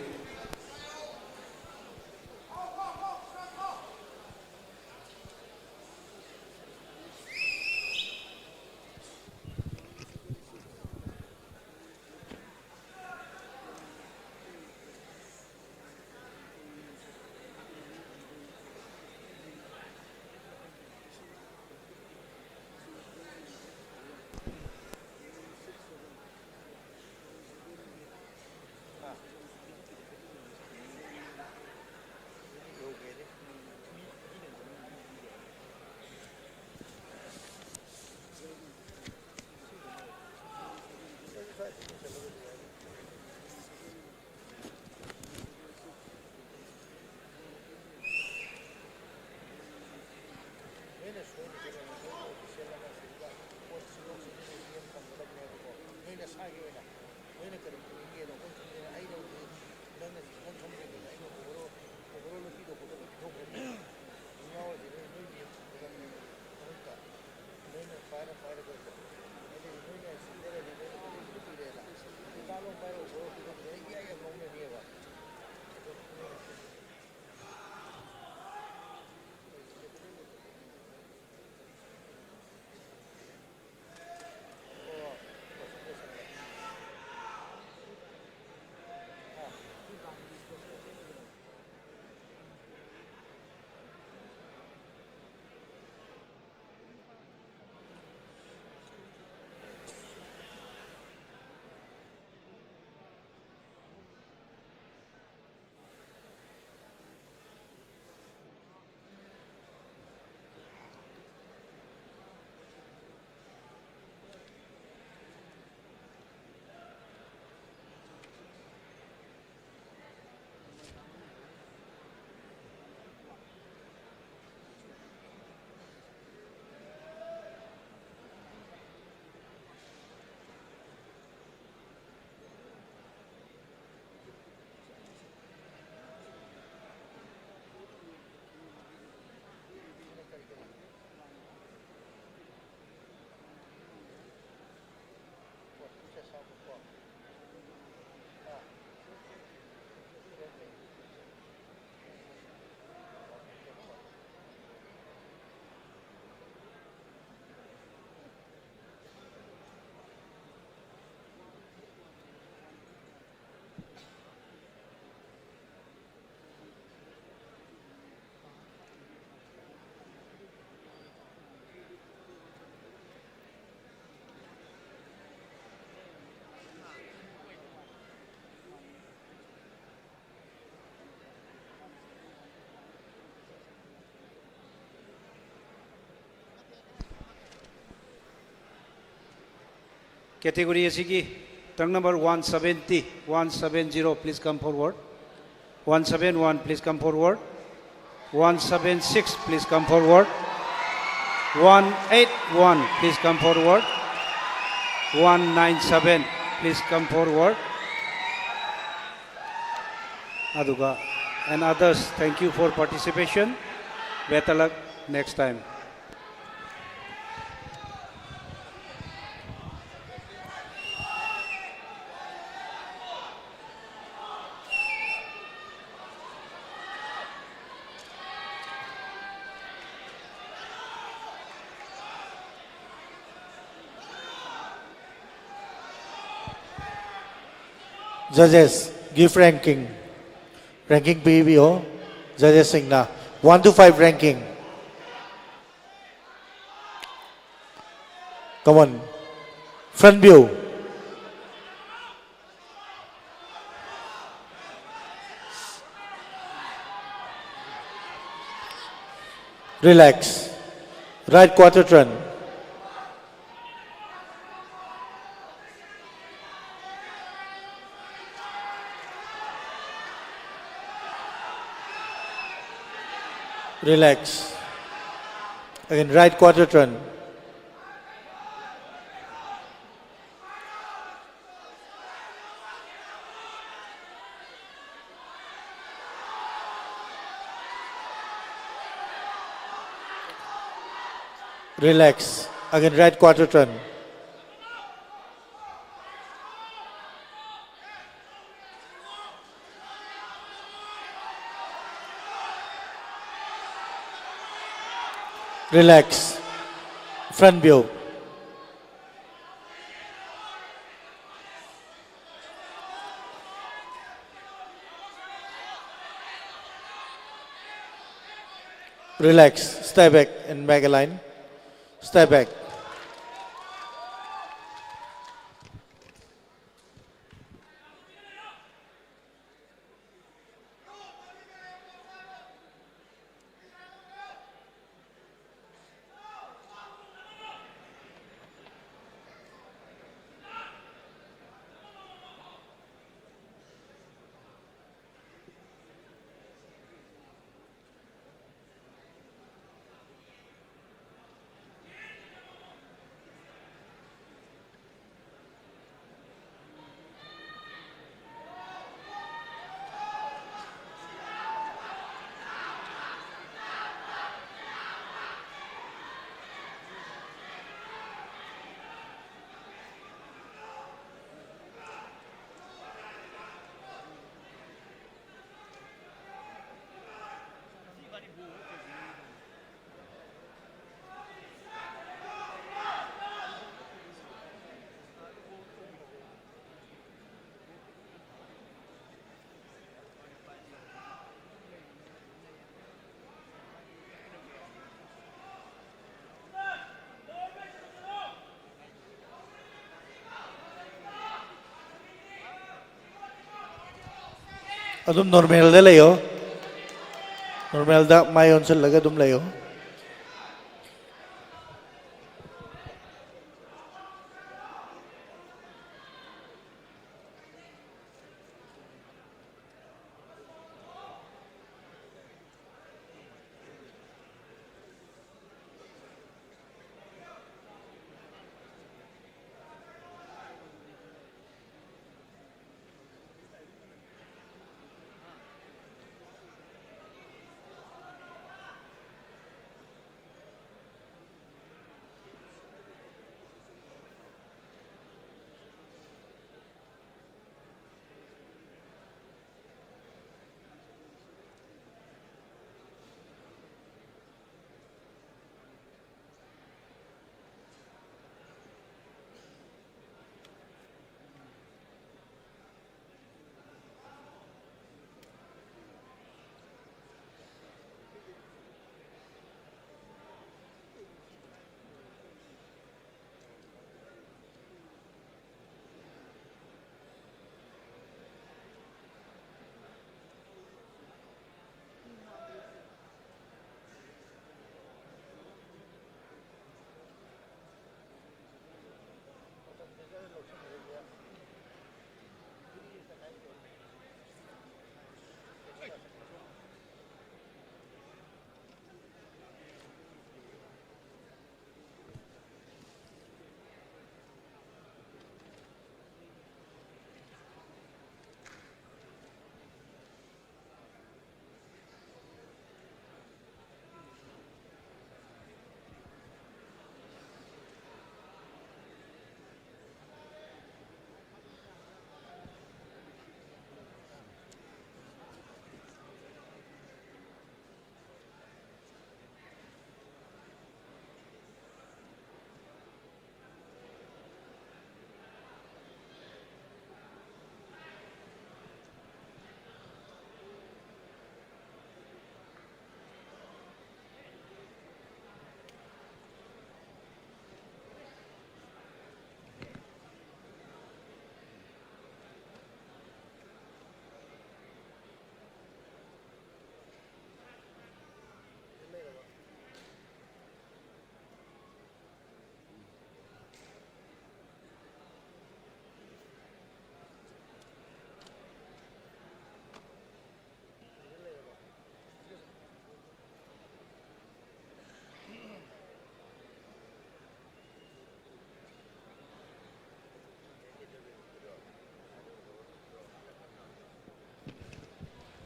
category asigi trunk number 170 please come forward 171 please come forward 176 please come forward 181 please come forward 197 please come forward aduga and others thank you for participation better luck next time Judges, give ranking. Ranking PBO. Judges singna. 1 to 5 ranking. Come on. Front view. Relax. Right quarter turn. Relax. Again, right quarter turn. Relax. Again, right quarter turn. Relax. Front view. Relax. Stay back and back a line. Step back. Adum normal da layo. Normal da mayon sa laga dum layo.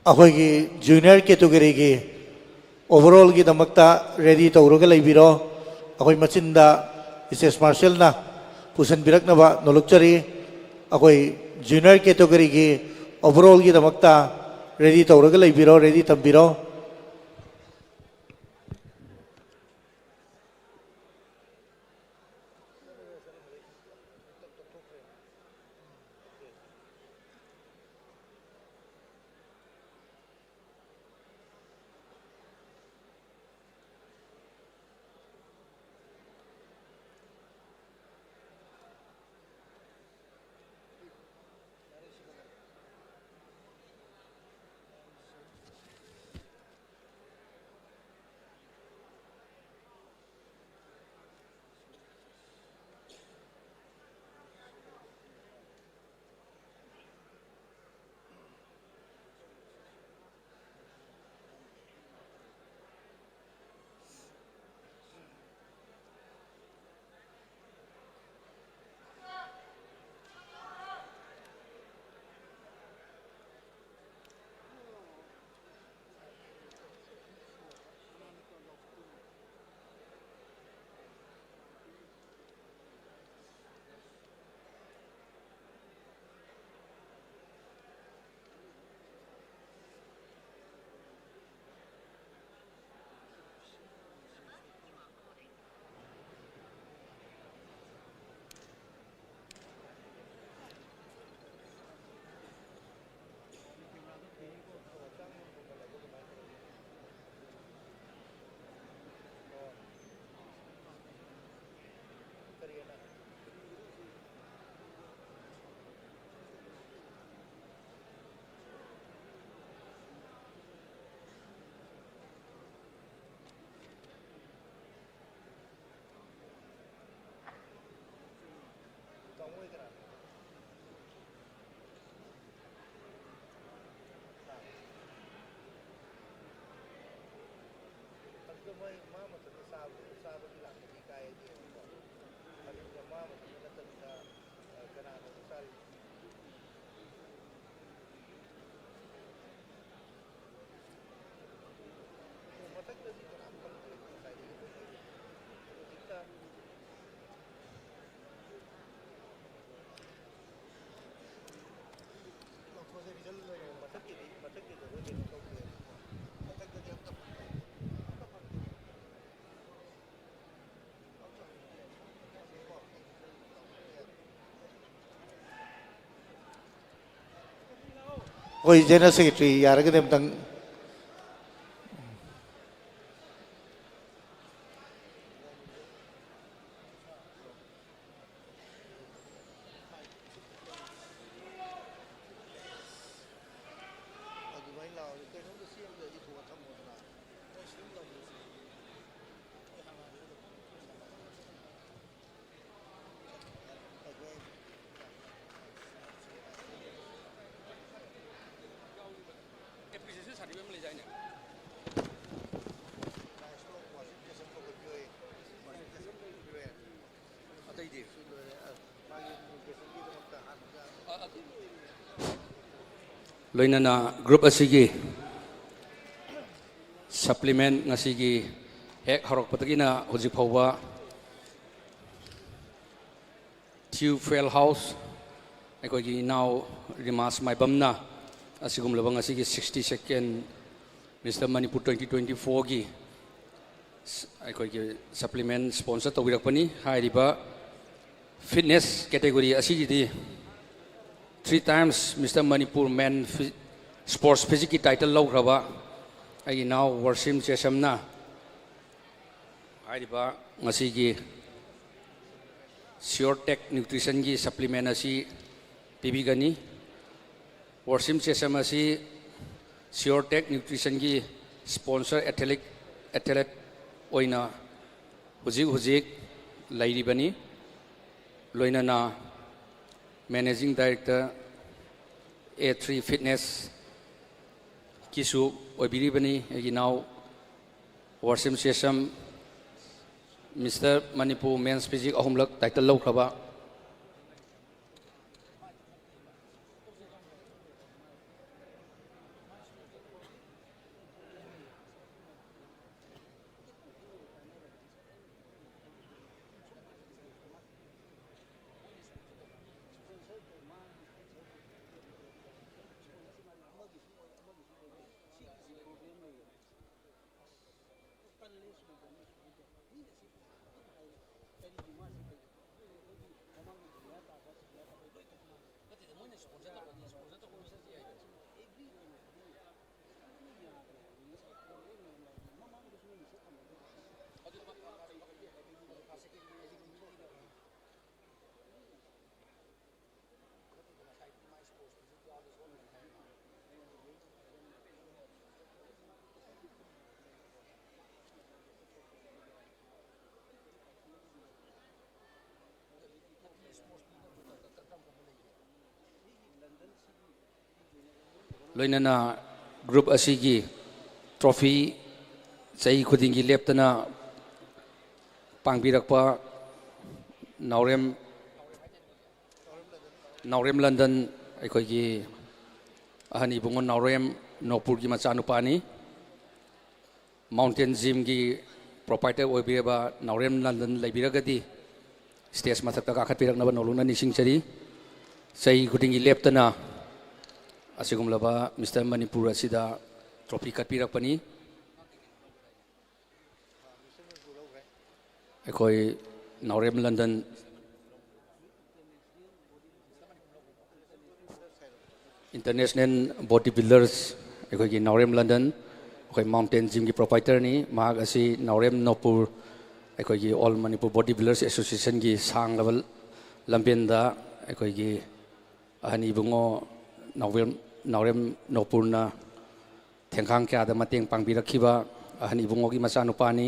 अखोई जूनियर कैटेगरी की ओवरऑल की दमकता रेडी तौरग लेबिरो अखोई मचिंदा स्टेज मार्शल ना पुसन बिरकनबा नोलुकचरी अखोई जूनियर कैटेगरी की ओवरऑल की दमकता रेडी तौरग लेबिरो रेडी तंबिरो कोई जनरल सेक्रेटरी यार के देम तंग लोइनना ग्रुप असिगी सप्लीमेंट ngasiगी हेक हरकपतगिना हुजिक फावबा ट्यू फेल हाउस अखोगी नाउ रिमास माइबमना असिगुमलबा ngasiगी 62nd मिस्टर मणिपुर 2024 की अखोगी सप्लीमेंट स्पॉन्सर तौबिरकपनी हाइरिबा फिटनेस कैटेगरी असिगिदी 3 times Mr. Manipur Men Sports Physical title lograba ai now Warsim Chesamna aiba ngasigi Sure Tech Nutrition gi supplement asi pibigani Warsim Chesam asi Sure Tech Nutrition gi sponsor athlete oina hujik lairibani loinana Managing Director A3 Fitness Kisu Oibiribani now Warsim Chesam Mr. Manipur Men's Physique Ahumlak title low kraba loinana group asigi trophy chai khudingi leptana pangbirakpa naurem London aikoigi ahani bungon naurem nopur gi machanupani mountain gym gi proprietor oibireba naurem London leibiragadi stage mathakta ka khatpiraknaba noluna nisingchari chai khudingi leptana asigumlaba Mr. Manipur asida trophy katpirakpani akhoi naurem London international bodybuilders akhoi naurem London akhoi mountain gym gi proprietor ni mahak asi naurem nopur akhoi all Manipur bodybuilders association gi sang level lambenda akhoi ahani bungo naurem nopurna thengkhang kya da mateng pangbirakhiba ahani bungo gi machanupani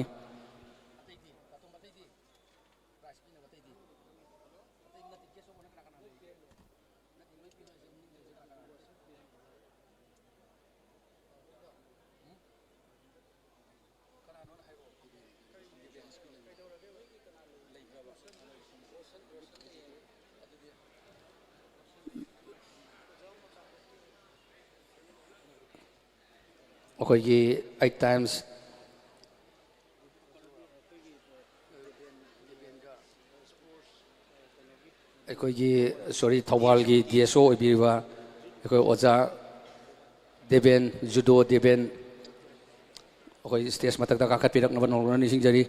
akhoi 8 times akhoi sorry thawal gi DSO oibiriwa akhoi oja deben judo deben akhoi stage matakta ka khatpirak naban noluna nisingjari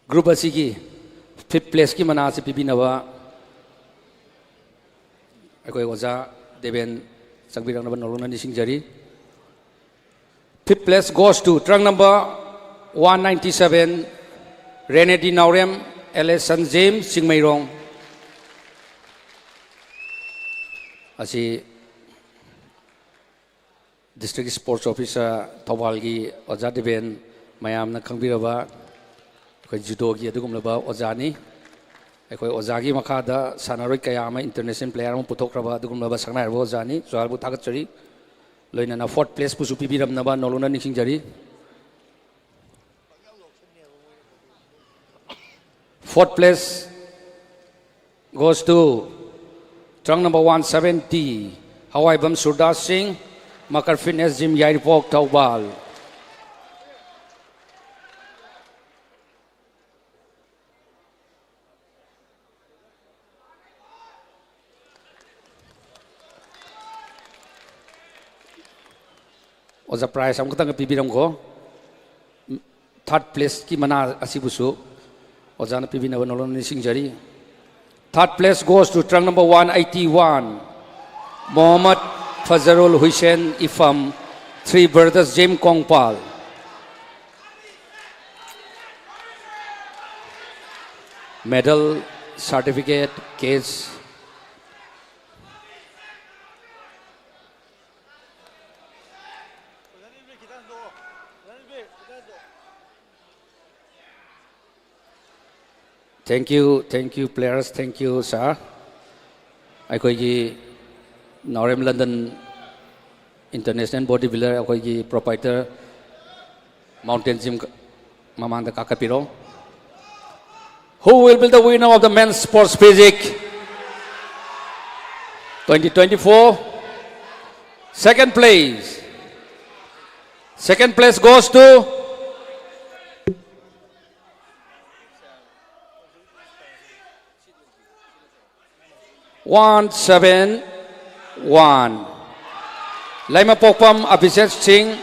group asigi fifth place ki mana se pibinawa akoi oja deben sangbirang naban noluna nisingjari fifth place goes to trunk number 197 Renedi Naurem Ellison James Singmairong asi district sports officer Thawalgi oja deben mayamna khangbiraba akhoi judo gi adugumlaba ojani akhoi ojagi makhada sanaroi kayama international player am puthokraba adugumlaba sangnarbo ojani joalbu tagatchari loinana fourth place pusu pibiramnaba noluna niksingjari fourth place goes to trunk number 170 Hawaibam Surdas Singh Makar Fitness Gym Yairpok Taubal oja prize am katang pibiram ko third place ki mana asibusu oja na pibina nolon nisingjari third place goes to trunk number 181 Mohammad Fazarul Hussain Ifam 3 brothers James Kongpal medal certificate case thank you players thank you sir aikoigi Naurem London international bodybuilder aikoigi proprietor mountain gym mamanda kakapiro. Who will be the winner of the men's sports physics 2024? Second place. Second place goes to one seven one. Laima Pokpam Abhishek Singh,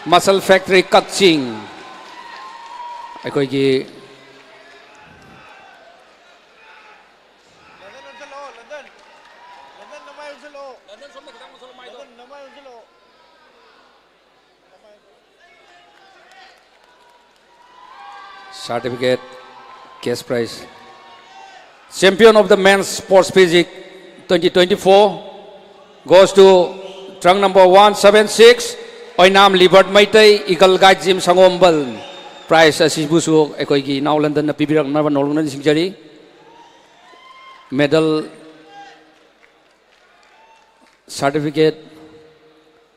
Muscle Factory Kaching. Aikoigi certificate, cash prize. Champion of the men's sports physics 2024 goes to trunk number 176, Oinam Libert Maitei, Eagle Guide Gym Sangombal. Prize Asibusu, Ekoigi, now London, the Pibirak Navan Nolan Sinjari. Medal, certificate,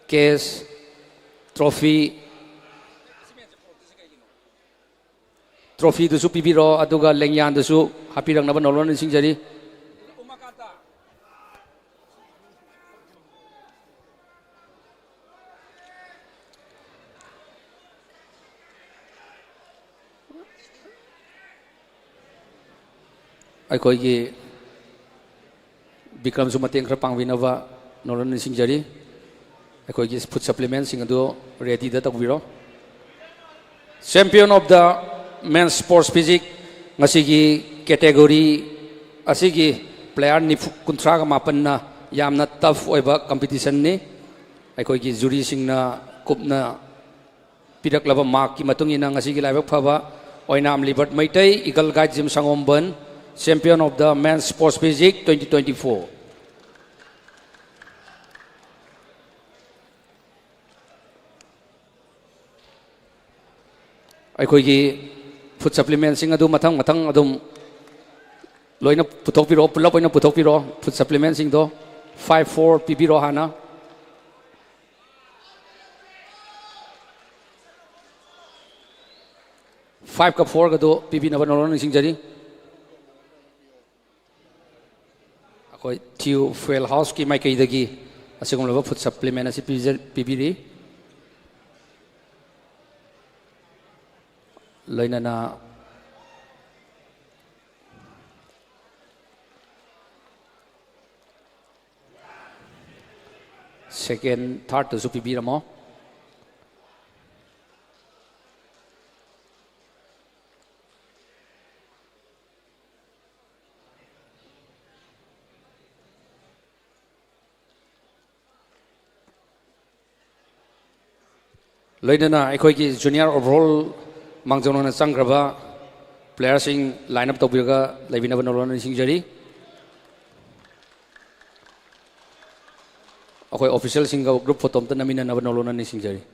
case, trophy. Trophy to Supibiro, Aduga Lengyan, the Su, Happy Rang Navan Nolan Sinjari. Aikoigi Bikram Sumateng Krapang Vinava Nolan Sinjari. Aikoigi food supplements in do ready that of Viro. Champion of the men's sports physics ngasigi category asigi player ni kuntraga mapan na yamna tough oiba competition ni aikoigi jury singna kupna piraklaba mark ki matung ina ngasigi laibak phaba oinam libert maitei Eagle Guide Gym Sangomban champion of the men's sports physics 2024. Aikoigi food supplements sing adu matang adum loina putok piro pulap oina putok piro food supplements sing do 54 pipiro hana five ka 4 gado pipi na banolon sing jari akoi tiu fuel house ki mai kai dagi asigom laba food supplement asi pipiri loina na second third to supi mo loina na akhoi ki junior overall Mangjono na Sangraba players sing lineup to biga laibina banolon sing jari akoi official sing group photo ta namina na banolon ni sing jari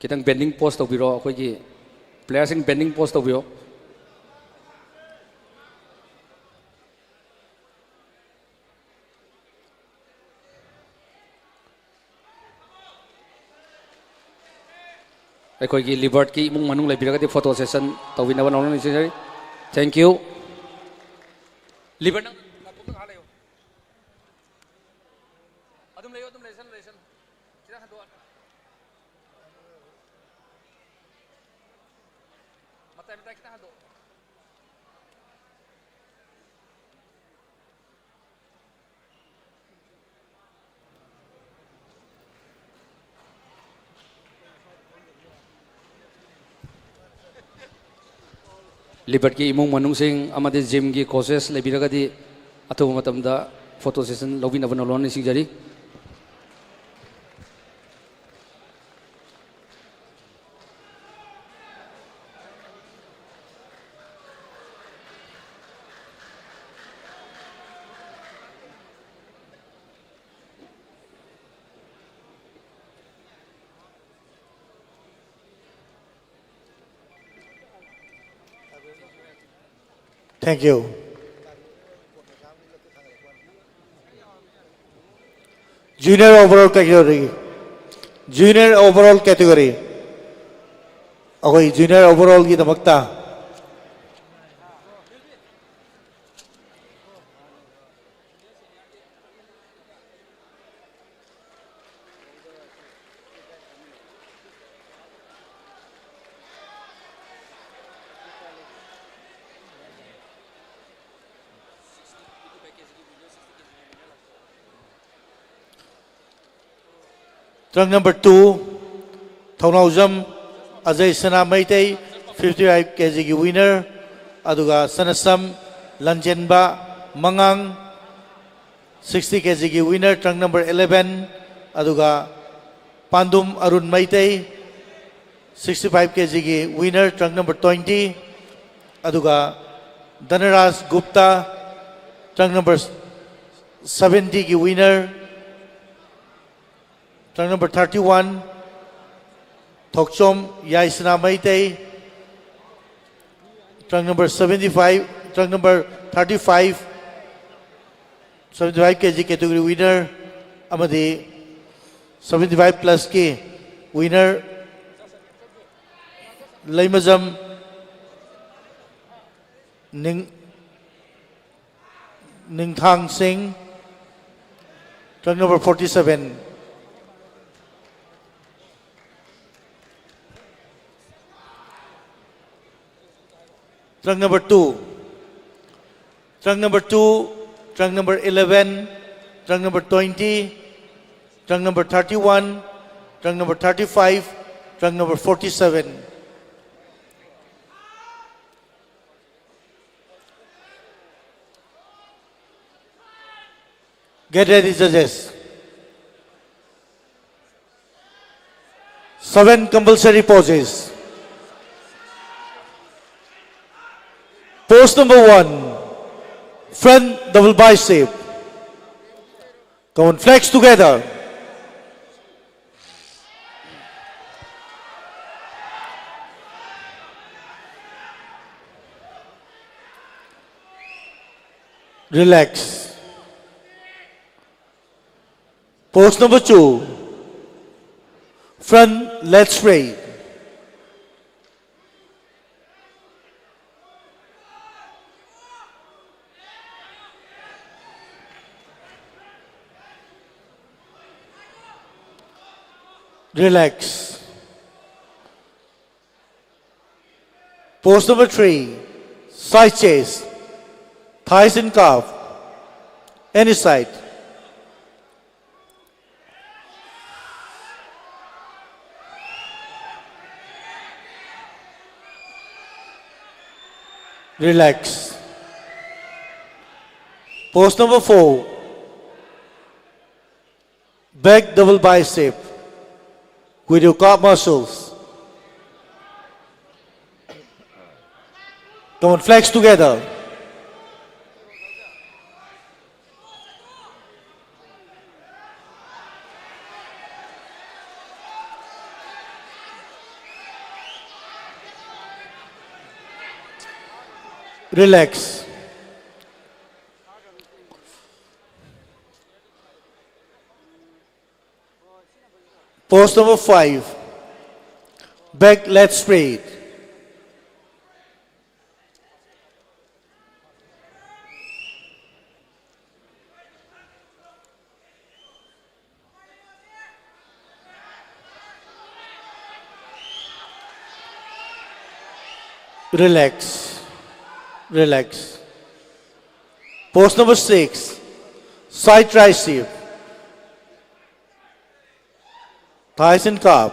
kitang bending post to biro akoi ki players sing bending post to biro akoi ki libert ki mung manung lai biraga photo session to win nawan online session thank you libert nang napum ha layo adum lesson kira hado mata kita hado Libert ki imong manung sing amade gym ki courses lebiraga di atu matamda photo session lobin abanolon sing jari Thank you. Junior overall category. Junior overall category. Okay, junior overall kita magta. Trunk number 2, Thaunaujam Ajay Sana Maitei, 55 kg ki winner. Aduga Sanasam Lanjenba Mangang, 60 kg ki winner. Trunk number 11, Aduga Pandum Arun Maitei, 65 kg ki winner. Trunk number 20, Aduga Dhanaraj Gupta, trunk number 70 ki winner. Trunk number 31, Thokchom Yaisana Maitei. Trunk number 75, trunk number 35, 75 kg category winner. Amadi 75 plus ki winner. Laimazam Ningthang Singh. Trunk number 47. Trunk number 2, trunk number 2, trunk number 11, trunk number 20, trunk number 31, trunk number 35, trunk number 47. Get ready, judges. 7 compulsory poses. Pose number 1, front double bicep. Come on, flex together. Relax. Pose number 2, front leg straight. Relax. Pose number 3, side chest, thighs and calf, any side. Relax. Pose number 4, back double bicep with your calf muscles. Come on, flex together. Relax. Pose number 5, back leg straight. Relax. Relax. Pose number 6, side tricep, thighs and calf.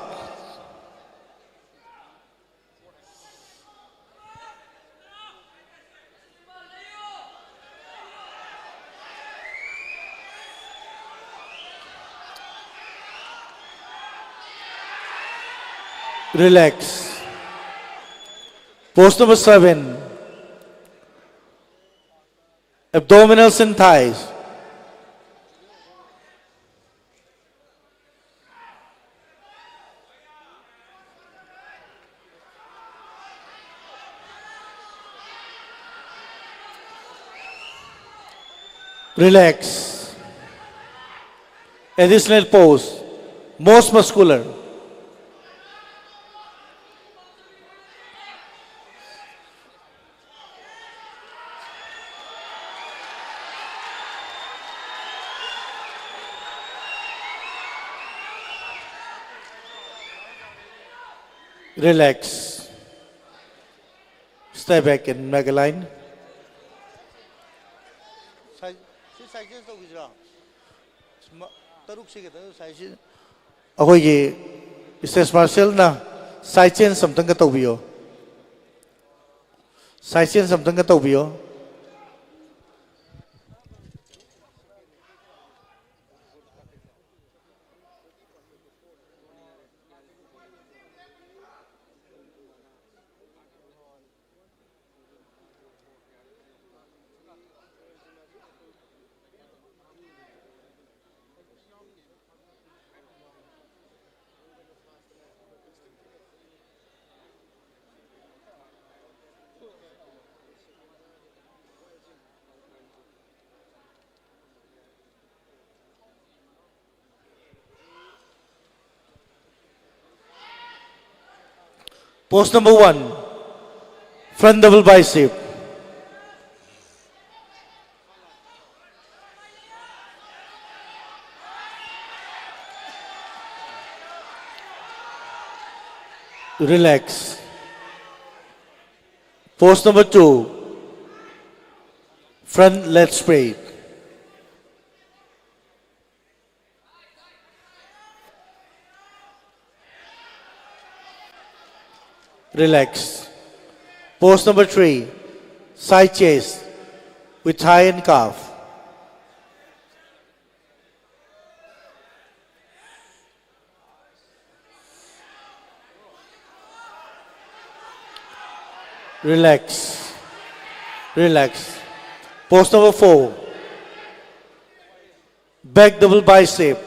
Relax. Pose number 7, abdominals and thighs. Relax. Additional pose. Most muscular. Relax. Step back and make a line. ꯑꯩꯈꯣꯏꯒꯤ ꯁ꯭ꯇꯦꯠ ꯃꯥꯔꯁꯦꯜꯅ ꯁꯥꯏꯠ ꯆꯦꯟꯖ ꯑꯝꯇꯪꯒ ꯇꯧꯕꯤꯌꯣ ꯁꯥꯏꯠ ꯆꯦꯟꯖ ꯑꯝꯇꯪꯒ ꯇꯧꯕꯤꯌꯣ Pose number 1, front double bicep. Relax. Pose number 2, front leg straight. Relax. Pose number 3, side chest with thigh and calf. Relax. Relax. Pose number 4, back double bicep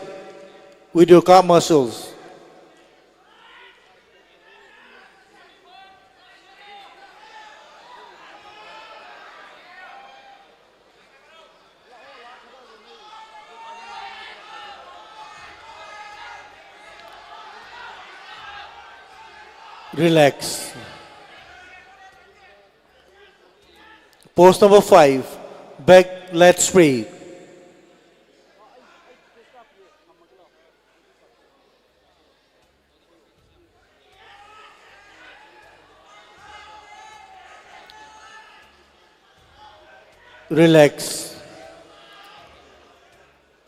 with your calf muscles. Relax. Pose number 5, back leg straight. Relax.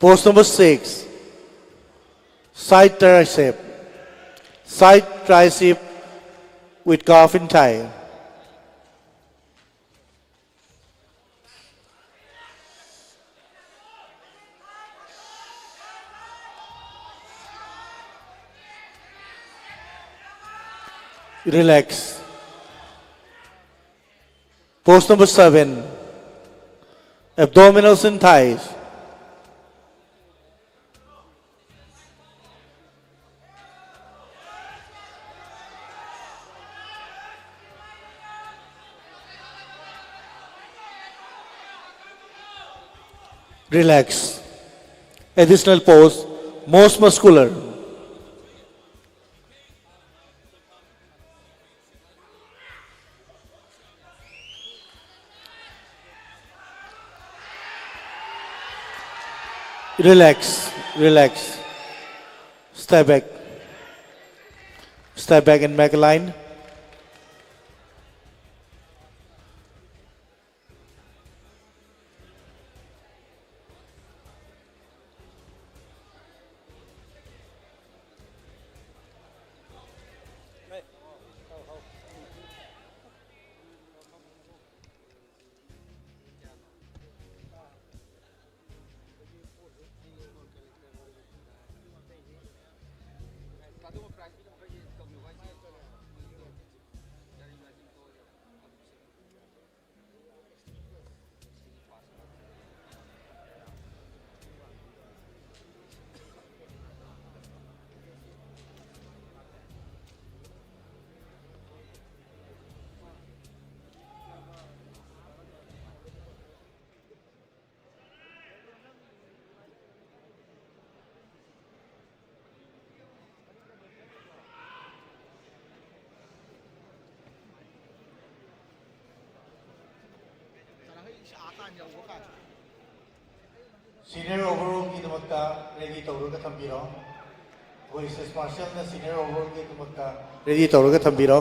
Pose number 6, side tricep. Side tricep with calf and thigh. Relax. Pose number 7, abdominals and thighs. Relax. Additional pose, most muscular. Relax, relax. Step back. Step back and make a line. Senior overall की दमकता ready तौरगा थम्बिरो voices marshal ना senior overall की दमकता ready तौरगा थम्बिरो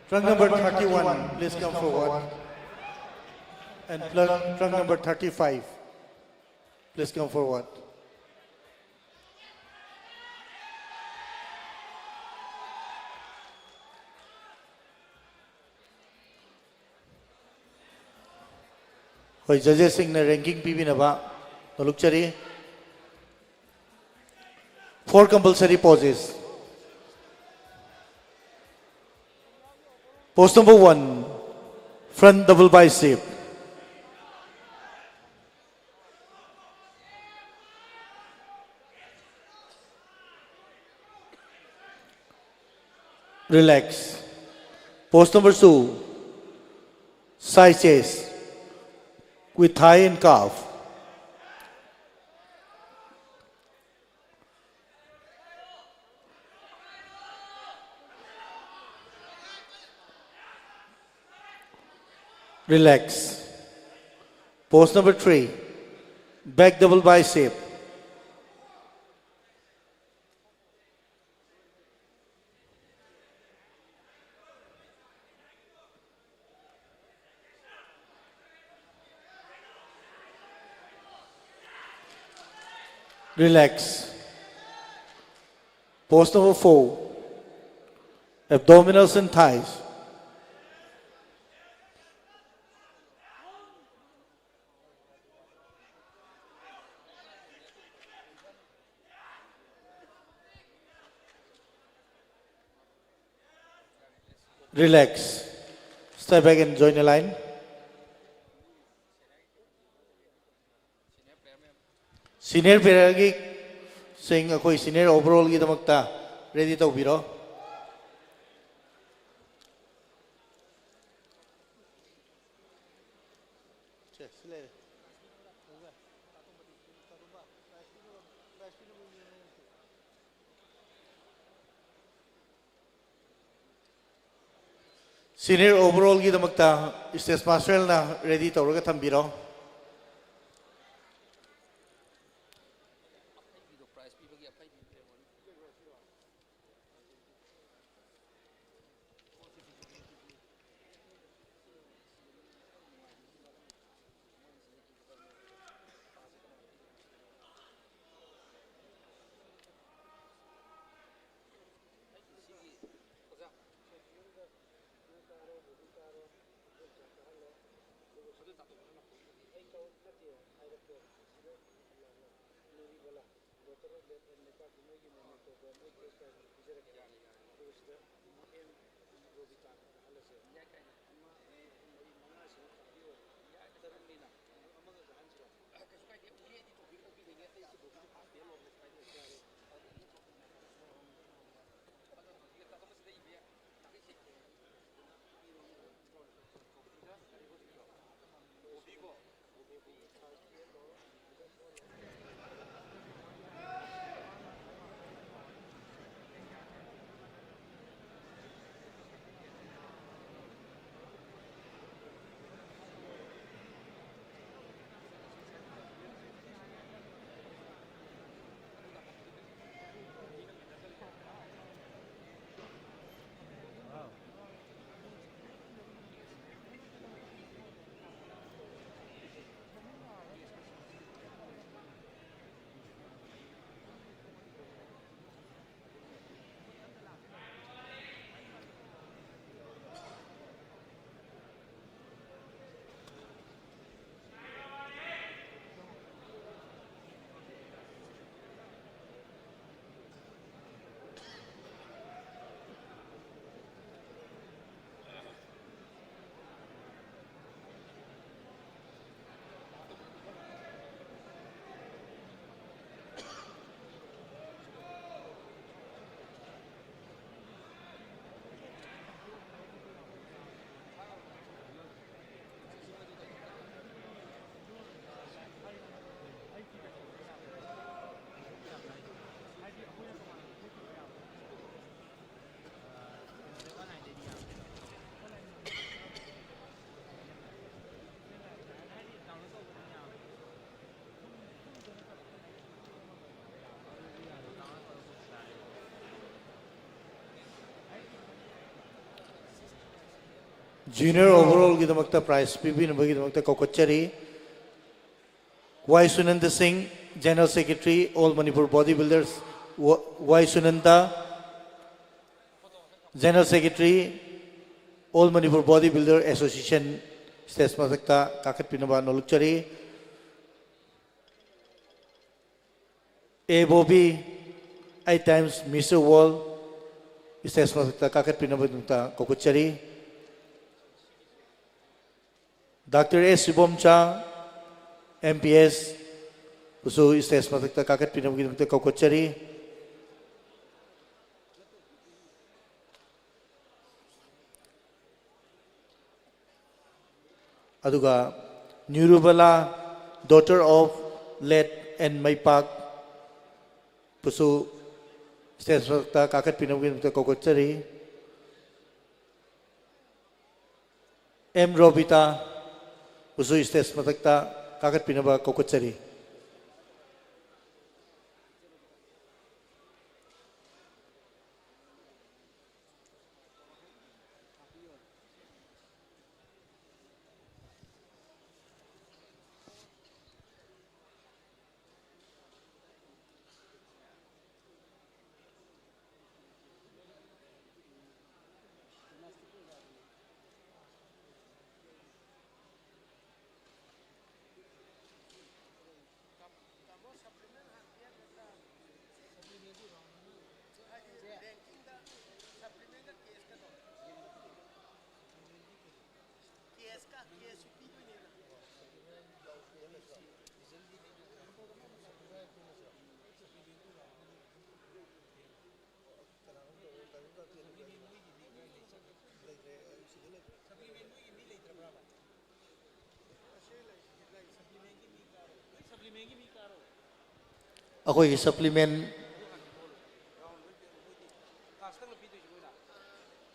Trunk number 31, please come forward. And trunk number 35, please come forward. hoi judges sing na ranking pibinaba nolukchari 4 compulsory poses. Pose number 1, front double bicep. Relax. Pose number 2, side chest with thigh and calf. Relax. Pose number 3, back double bicep. Relax. Pose number 4, abdominals and thighs. Relax. Step back and join the line. Senior player gi sing akoi senior overall gi damakta ready to biro. Senior overall gi damakta stage master na ready to raga thambiro. Junior overall की दमकता prize PB नंबर की दमकता कोकच्चरी Y Sunanda Singh, General Secretary, All Manipur Bodybuilders. Y Sunanda, General Secretary, All Manipur Bodybuilder Association, stage मथक्ता काखत्पिनबा नोलुक्चरी A Bobby 8 times Mr. World stage मथक्ता काखत्पिनबा नुक्ता कोकुचरी डॉक्टर एस शिवमचा MPS उस स्टेज मथक्ता काखत्पिनबा नुक्ता कोकुचरी अदुगा न्यूरुबला daughter of late N Maipak पुसु स्टेज मथक्ता काखत्पिनबा नुक्ता कोकुचरी M Robita उस स्टेज मथक्ता काखत्पिनबा कोकुचरी अखोई सप्लीमेंट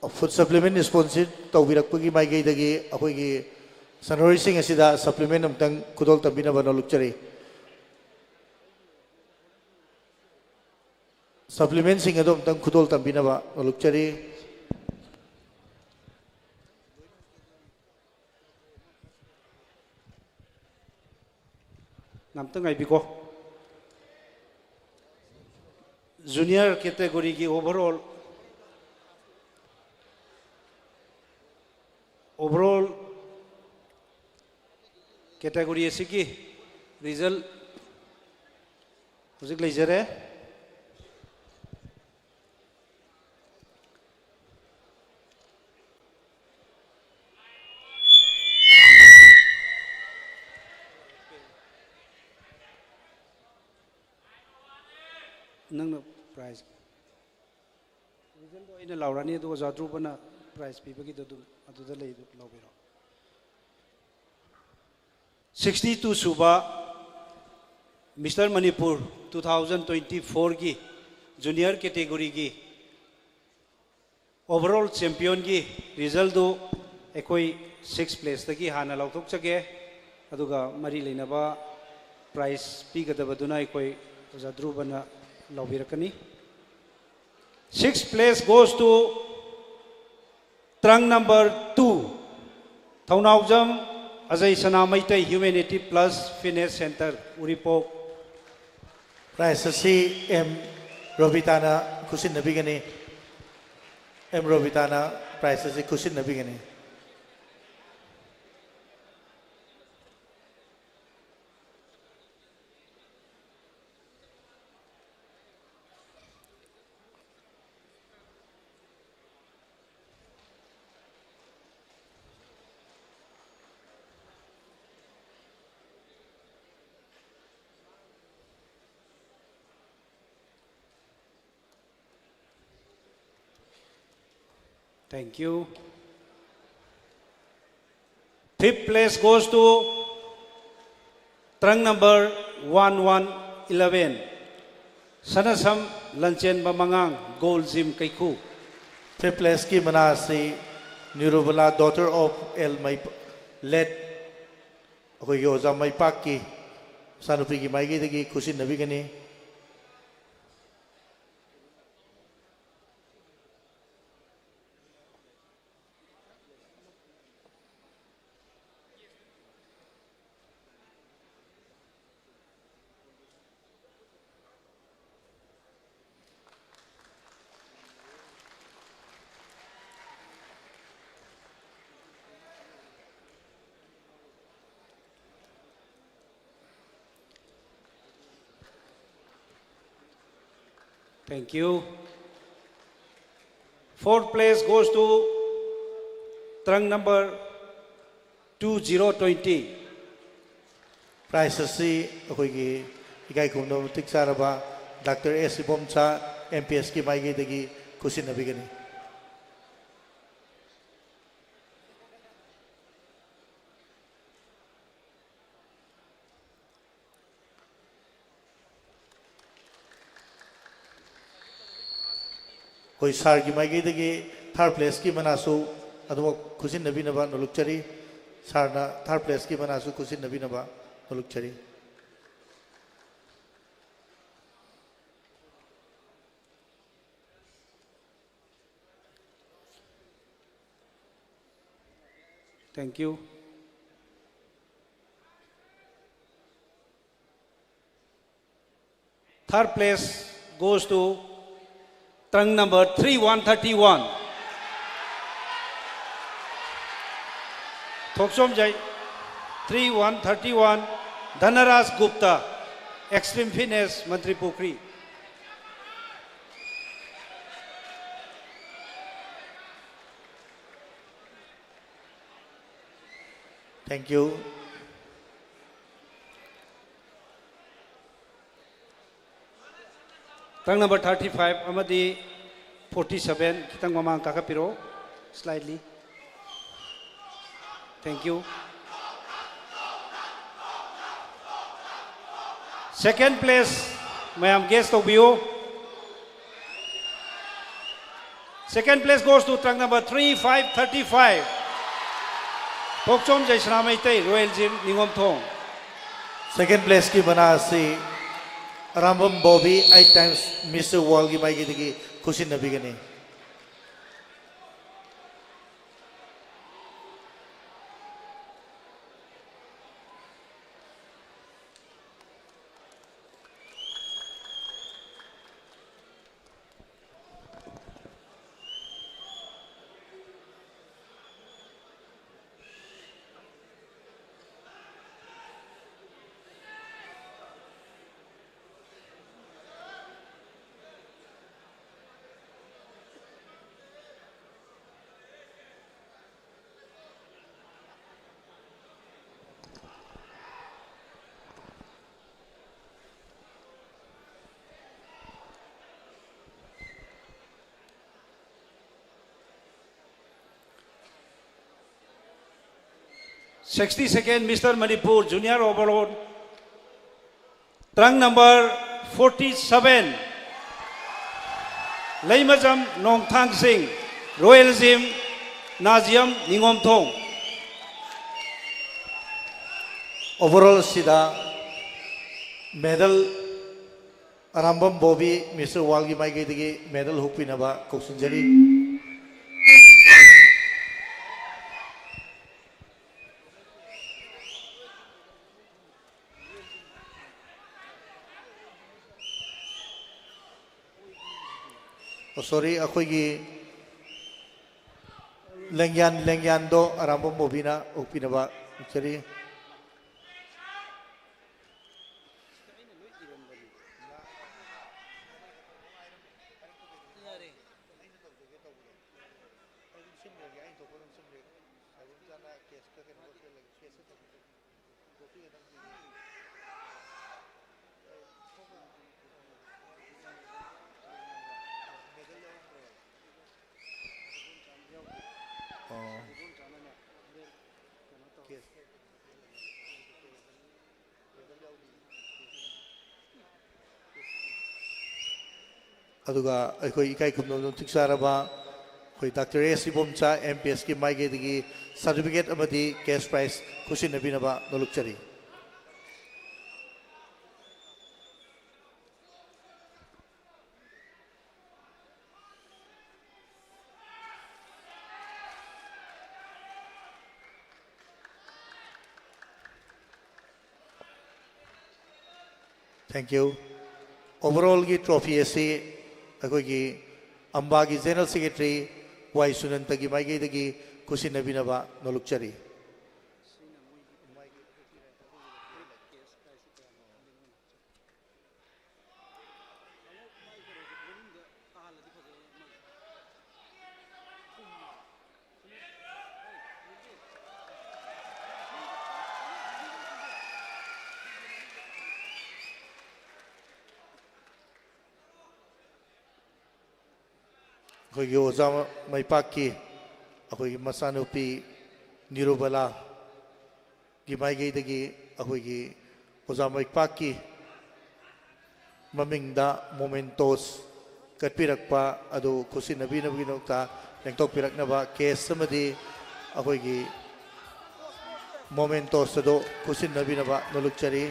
फूड सप्लीमेंट स्पॉन्सर तौबिरक्पगी माइगैदगी अखोई सनोरी सिंह असिदा सप्लीमेंट अमतंग खुदोल तंबिनबा नोलुक्चरी सप्लीमेंट सिंह अदो अमतंग खुदोल तंबिनबा नोलुक्चरी नामतंग आइबिको जूनियर कैटेगरी की ओवरऑल कैटेगरी की रिजल्ट हुजिक लेजरे नंग प्राइज रिजल्ट इन लाउरानी तो जाद्रुबना प्राइज पीबगी अदुदा ले लौबिरो 62 सुबा मिस्टर मणिपुर 2024 की जूनियर कैटेगरी की ओवरऑल चैंपियन की रिजल्ट दो एकोई 6 प्लेस तकी हाना लौथोक चगे अदुगा मरी लेनबा prize पीगदबदुना एकोई जाद्रुबना लौबिरकनी 6th place goes to Trang number 2 Thaunaujam Ajay Sana Maitai Humanity Plus Fitness Center Uripok price असी M Robitana खुशिन नबीगनी M Robitana price असी खुशिन नबीगनी Thank you. 5th place goes to Trang number 1111. Sanasam Lanchen Bamangang Gold Zim Kaiku. 5th place की मनासी न्यूरोबला daughter of El Mai led अखोई ओजा Maipak की सानुपी की माइगी दगी खुशी नबीगनी Thank you. Fourth place goes to trunk number 2020. Prize asi akoigi ikai kumno tiksaraba Dr. S. Ibomcha MPS ki maigi dagi kusin nabigani. Koi sar ki maigi dagi third place ki manasu aduma kusin nabi naba nolukchari sarna third place ki manasu kusin nabi naba nolukchari. Thank you. Third place goes to trunk number 3131. Thoksom Jai 3131 Dhanaraj Gupta, Extreme Fitness, Mantri Pokri. Thank you. Trunk number 35, Amadi 47, Kitang Mamang Kakapiro, slightly. Thank you. Second place, Mayam guest of you. Second place goes to trunk number 3535. Pokchom Jai Shramaitai, Royal Gym, Ningom Thong. Second place ki bana si Rambam Bobby 8 times Mr. World ki maigi dagi kusin nabigani. _, Mr. Manipur, Junior Overload. Trunk number 47. Laimajam Nongthang Singh, Royal Gym, Naziam, Ningom Thong. Overall sida medal Rambam Bobby Mr. World ki maigi dagi medal hupinaba koksunjari. Sorry, ako gi lengyan do Rambam Bobby na upinaba sorry. Aduga akoi ikai kumno tiksaraba koi Dr. S. Ibomcha MPS ki maigi dagi certificate amadi cash prize kusin nabinaba nolukchari. Thank you. Overall ki trophy ase akoi ki Amba ki General Secretary Y Sunanta ki maigi dagi kusin nabinaba nolukchari. ꯑꯩꯈꯣꯏꯒꯤ ꯑꯣꯖꯥ ꯃꯩꯄꯥꯛꯀꯤ ꯑꯩꯈꯣꯏꯒꯤ ꯃꯆꯥꯅꯨꯄꯤ ꯅꯤꯔꯨꯕꯂꯥꯒꯤ ꯃꯥꯏꯀꯩꯗꯒꯤ ꯑꯩꯈꯣꯏꯒꯤ ꯑꯣꯖꯥ ꯃꯩꯄꯥꯛꯀꯤ ꯃꯃꯤꯡꯗ ꯃꯣꯃꯦꯟꯇꯣꯁ ꯀꯠꯄꯤꯔꯛꯄ ꯑꯗꯨ ꯈꯨꯠꯁꯤꯟꯅꯕꯤꯅꯕꯒꯤꯗꯃꯛꯇ ꯂꯦꯡꯊꯣꯛꯄꯤꯔꯛꯅꯕ ꯀꯦꯁ ꯑꯃꯗꯤ ꯑꯩꯈꯣꯏꯒꯤ ꯃꯣꯃꯦꯟꯇꯣꯁ ꯑꯗꯨ ꯈꯨꯠꯁꯤꯟꯅꯕꯤꯅꯕ ꯅꯣꯜꯂꯨꯛꯆꯔꯤ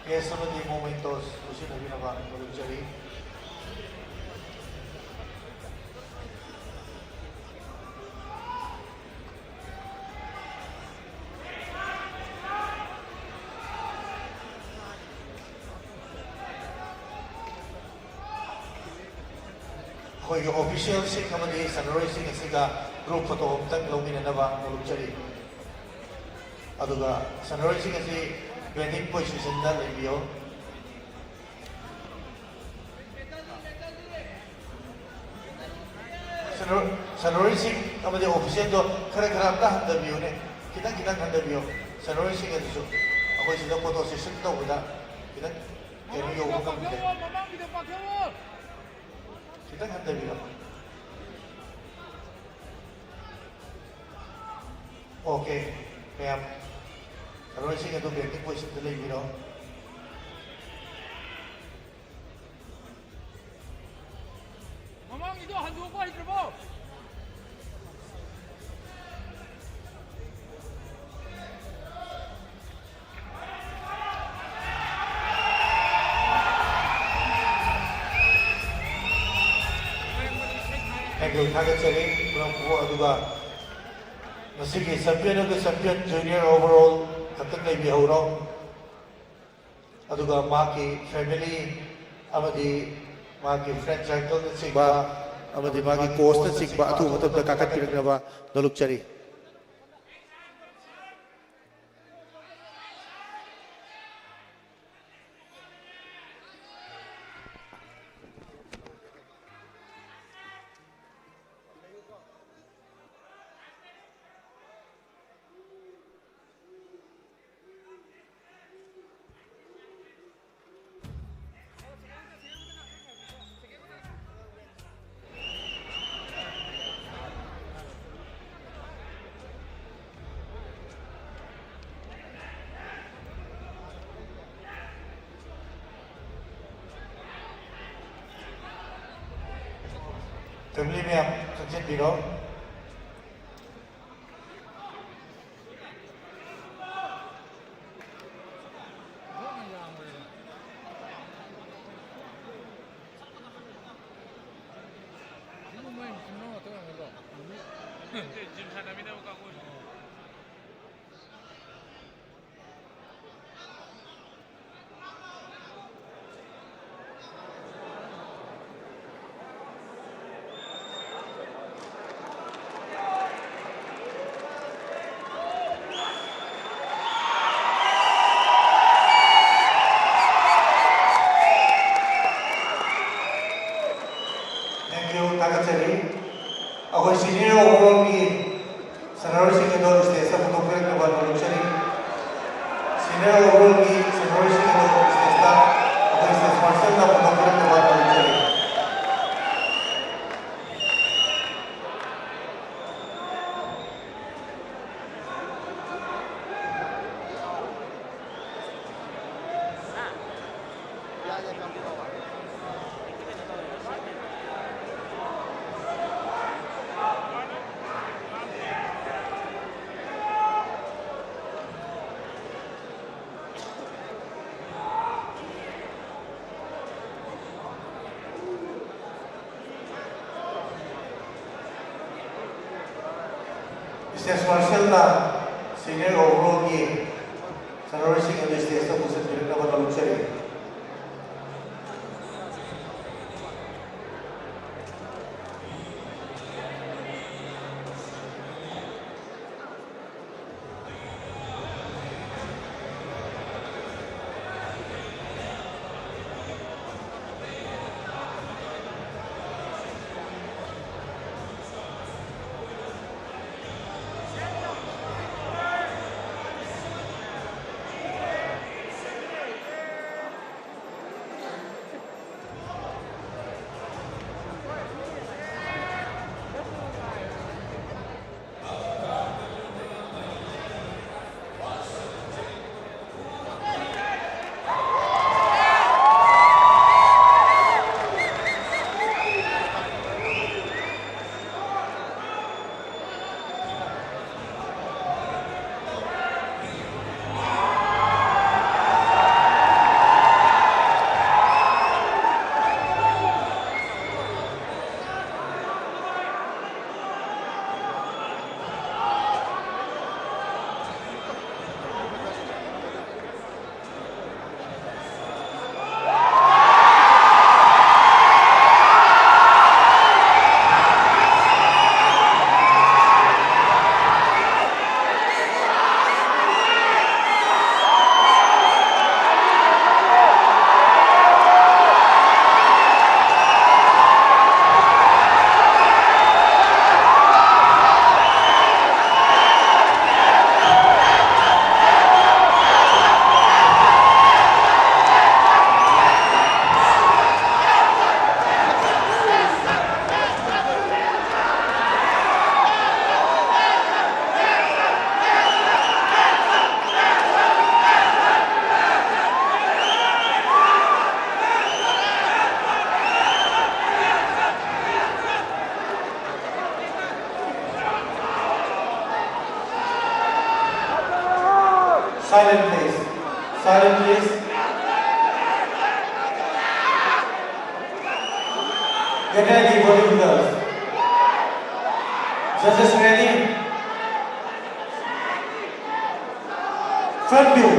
Yes, some of the momentos, usin na binaba ng Malugchari. Ako'y official sing naman di sa Roycing asiga group photo tag login na ba Malugchari. Aduga sa Roycing asi wedding position na review. Sa Roycing naman di official do kare-kare na handa view ne. Kita handa view. Sa Roycing ito ako'y sila photo session daw wala. Kita kaya yung ukang bigay. Kita handa view. Okay, ma'am. Kalau sih itu berarti posisi terlebih biro. Ngomong itu hantu apa itu bo? Kalau kaget cari, kurang kuat juga. Masih champion atau champion junior overall. Katang ay bihawro aduga maki family amadi maki friend circle na sigba amadi maki course na sigba atu matab na kakat pinag na ba Nolukchari family में आप सचिन बिरो Ako'y senior overall की Sanaro Sikador stage sa photographer na ba Nolukchari senior overall की Sanaro Sikador stage sa ako'y stage master na photographer na ba Nolukchari Stage Marshal na senior overall की Sanaro Sikador stage sa photographer na ba Nolukchari Silent, please. Silent, please. Get ready, bodybuilders. Judges ready? Front view.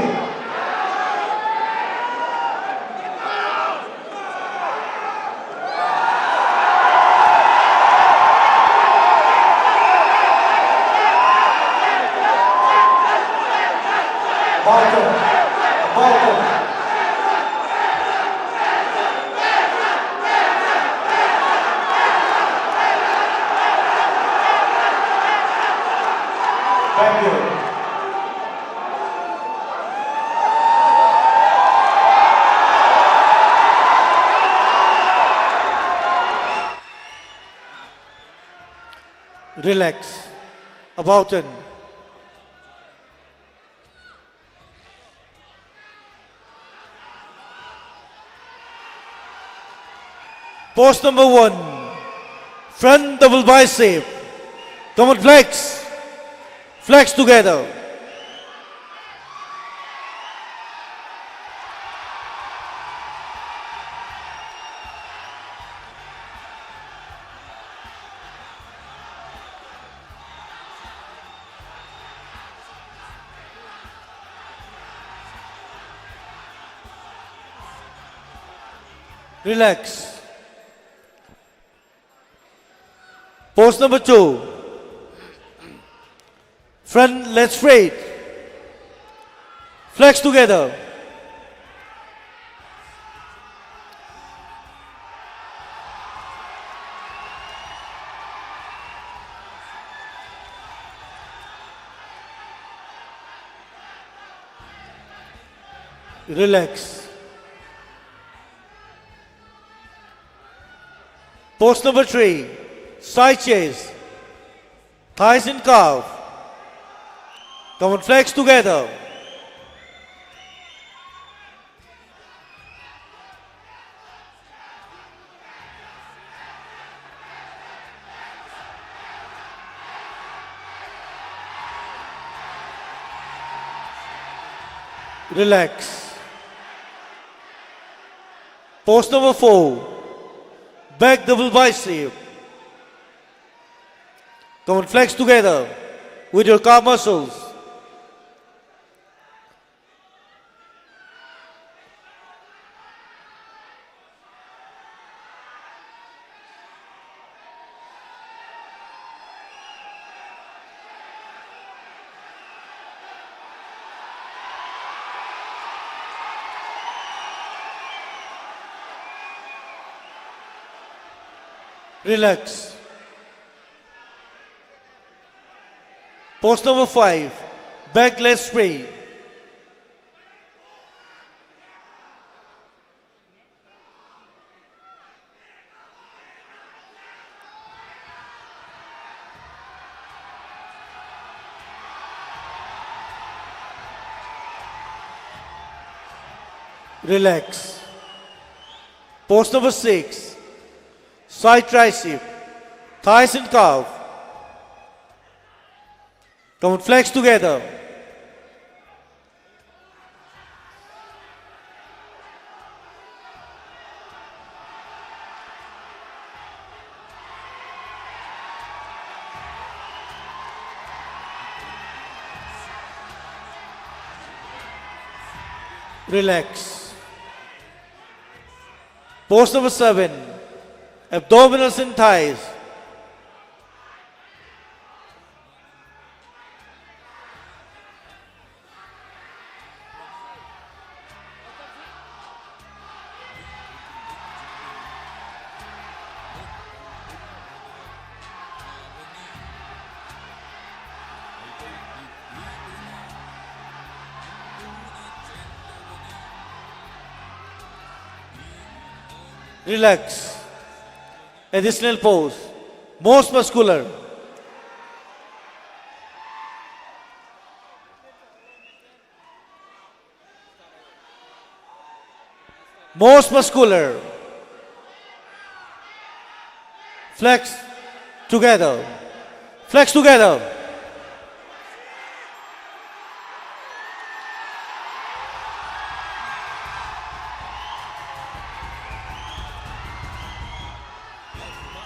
Bottom. Bottom. Thank you. Relax. About it. Post number 1. Front double bicep. Come on, flex. Flex together. Relax. Pose number 2. Front leg straight. Flex together. Relax. Pose number 3. Side chase. Thighs in calf. Come on, flex together. Relax. Pose number 4. Back double bicep. Come on, flex together with your calf muscles. Relax. Pose number 5. Back leg straight. Relax. Pose number 6. Side tricep, thighs and calf. Come on, flex together. Relax. Pose number 7. Abdominals and thighs. Relax. Additional pose. Most muscular. Most muscular. Flex together. Flex together.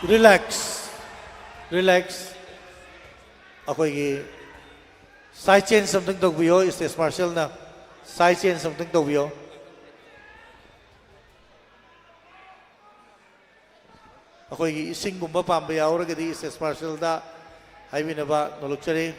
Relax. Relax. Ako'y side chain something to biyo stage marshal na side chain something to biyo. Ako'y ising gumba pambayaw ra gadi stage marshal da ay binaba nulukchari.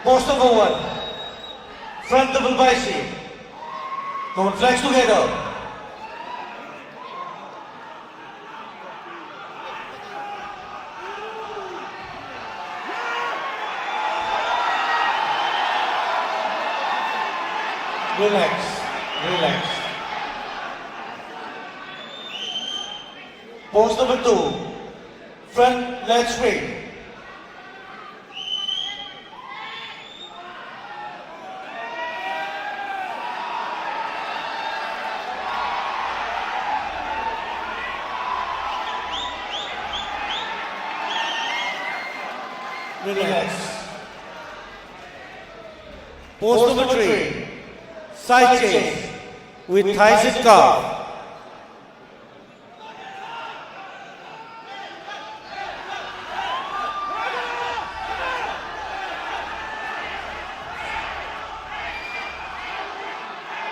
Post number 1, front double bicep. Come on, flex together. Relax, relax. Post number 2, front leg straight. Relax. Pose number 3, side chain with thighs and calf.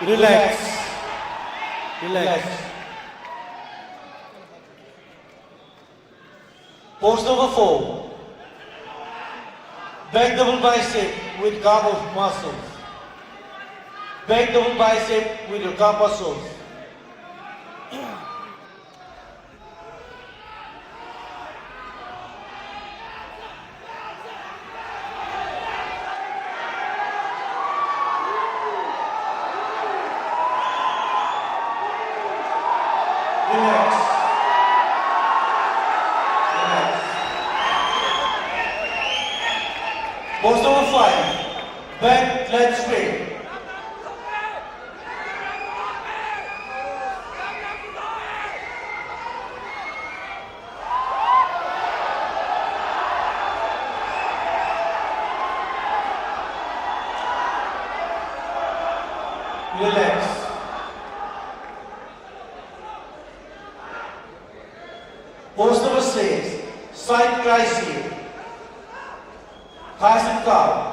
Relax. Relax. Pose number 4. Back double bicep with calf of muscles. Back double bicep with your calf muscles. Relax. Relax. Pose number 5. Back leg straight. Relax. Pose number 6. Side tricep. Thighs and calf.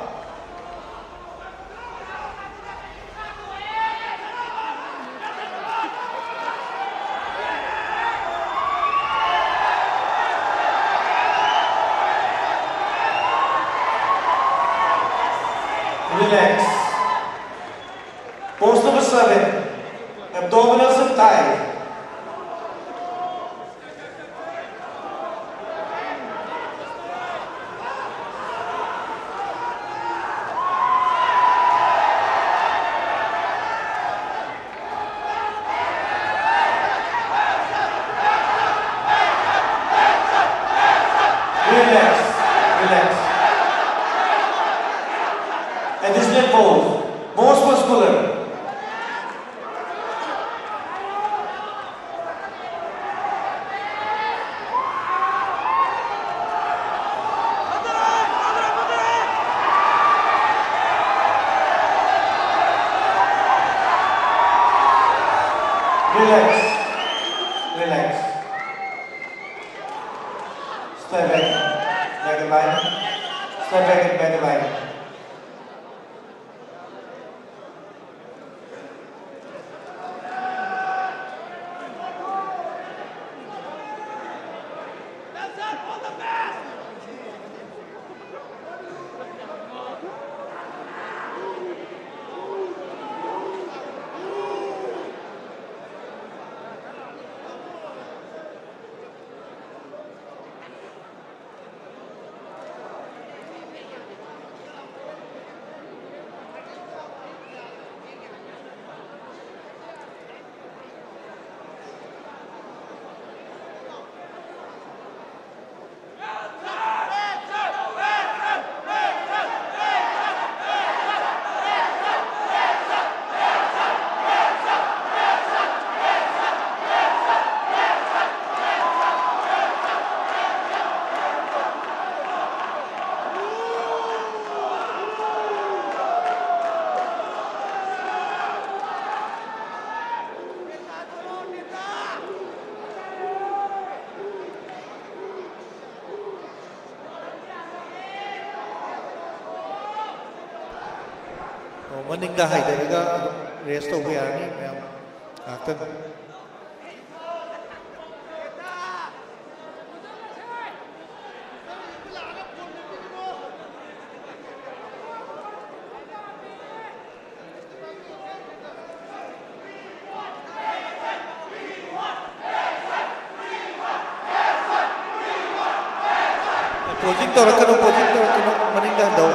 Relax. Pose number 7. Abdominals and thighs. Relax. Relax. Additional pose. Most muscular. Step back and line. Step back and back line. Maninga haidariga rest over yarni ma'am. After Posing to rakano maninga daw.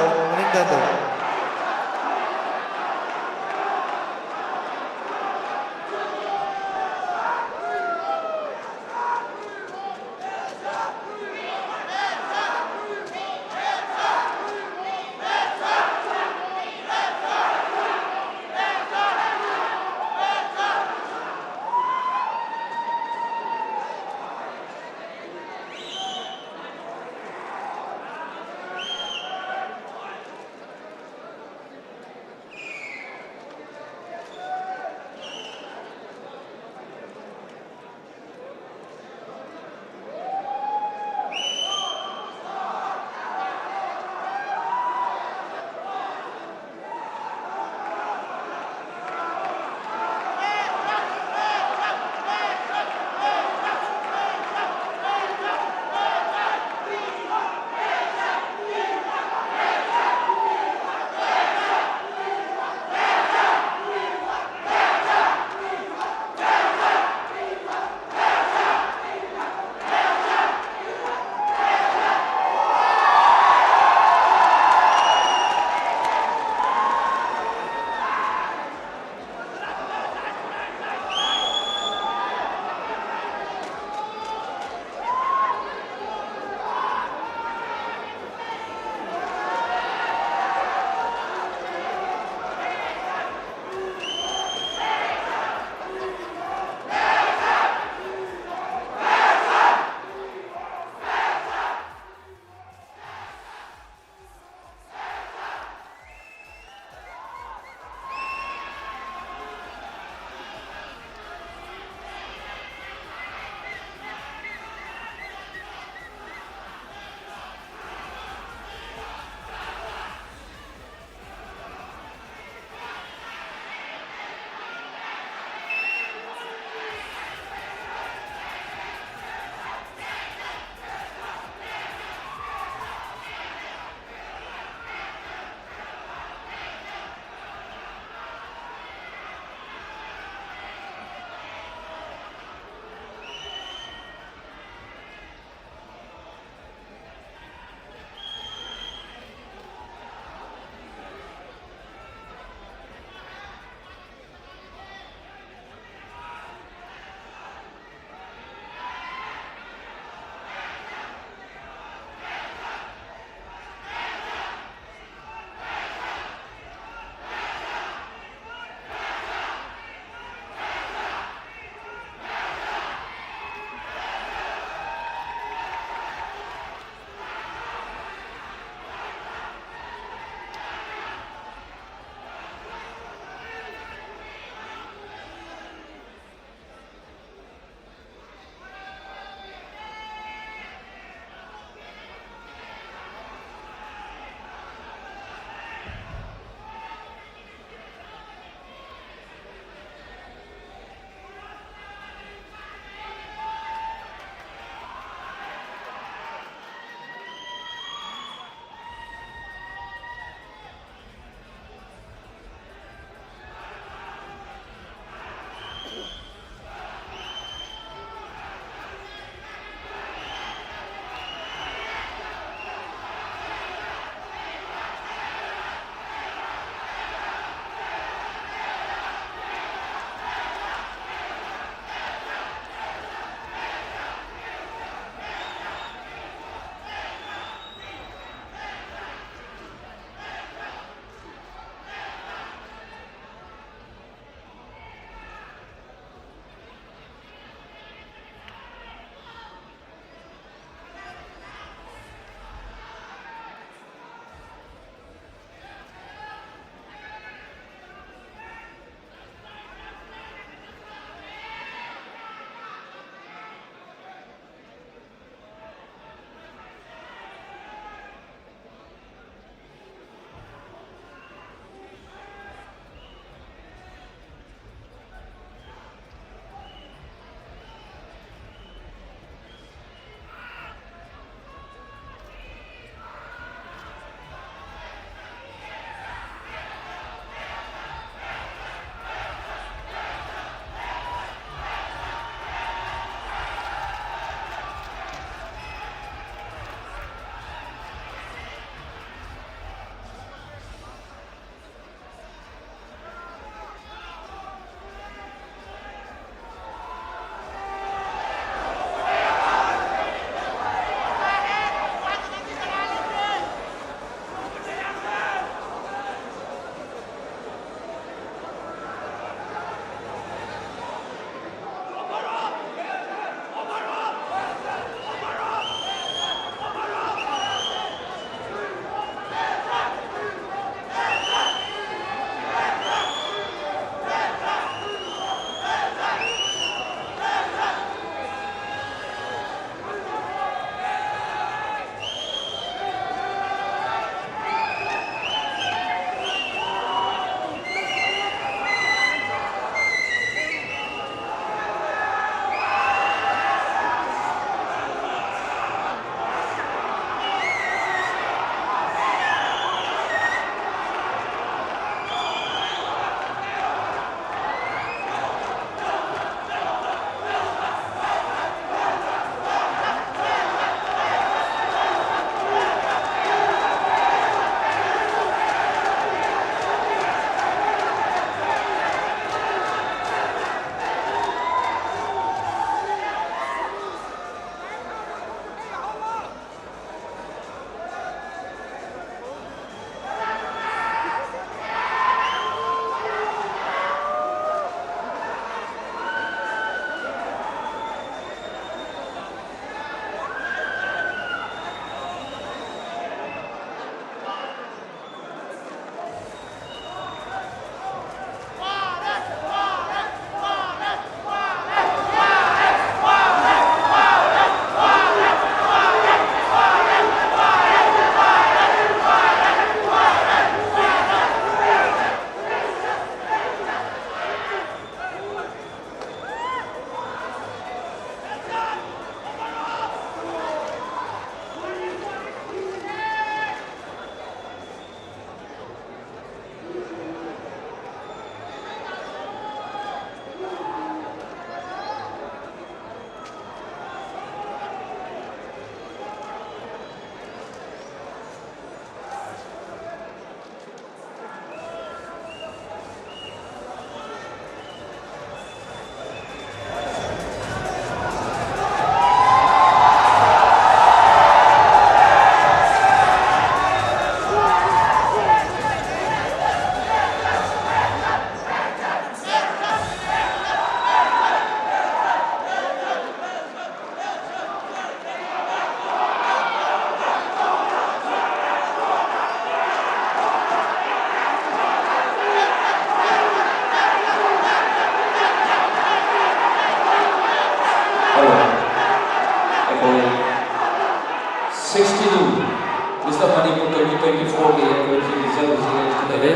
62 Mr. Manipur 2024 के रिजल्ट है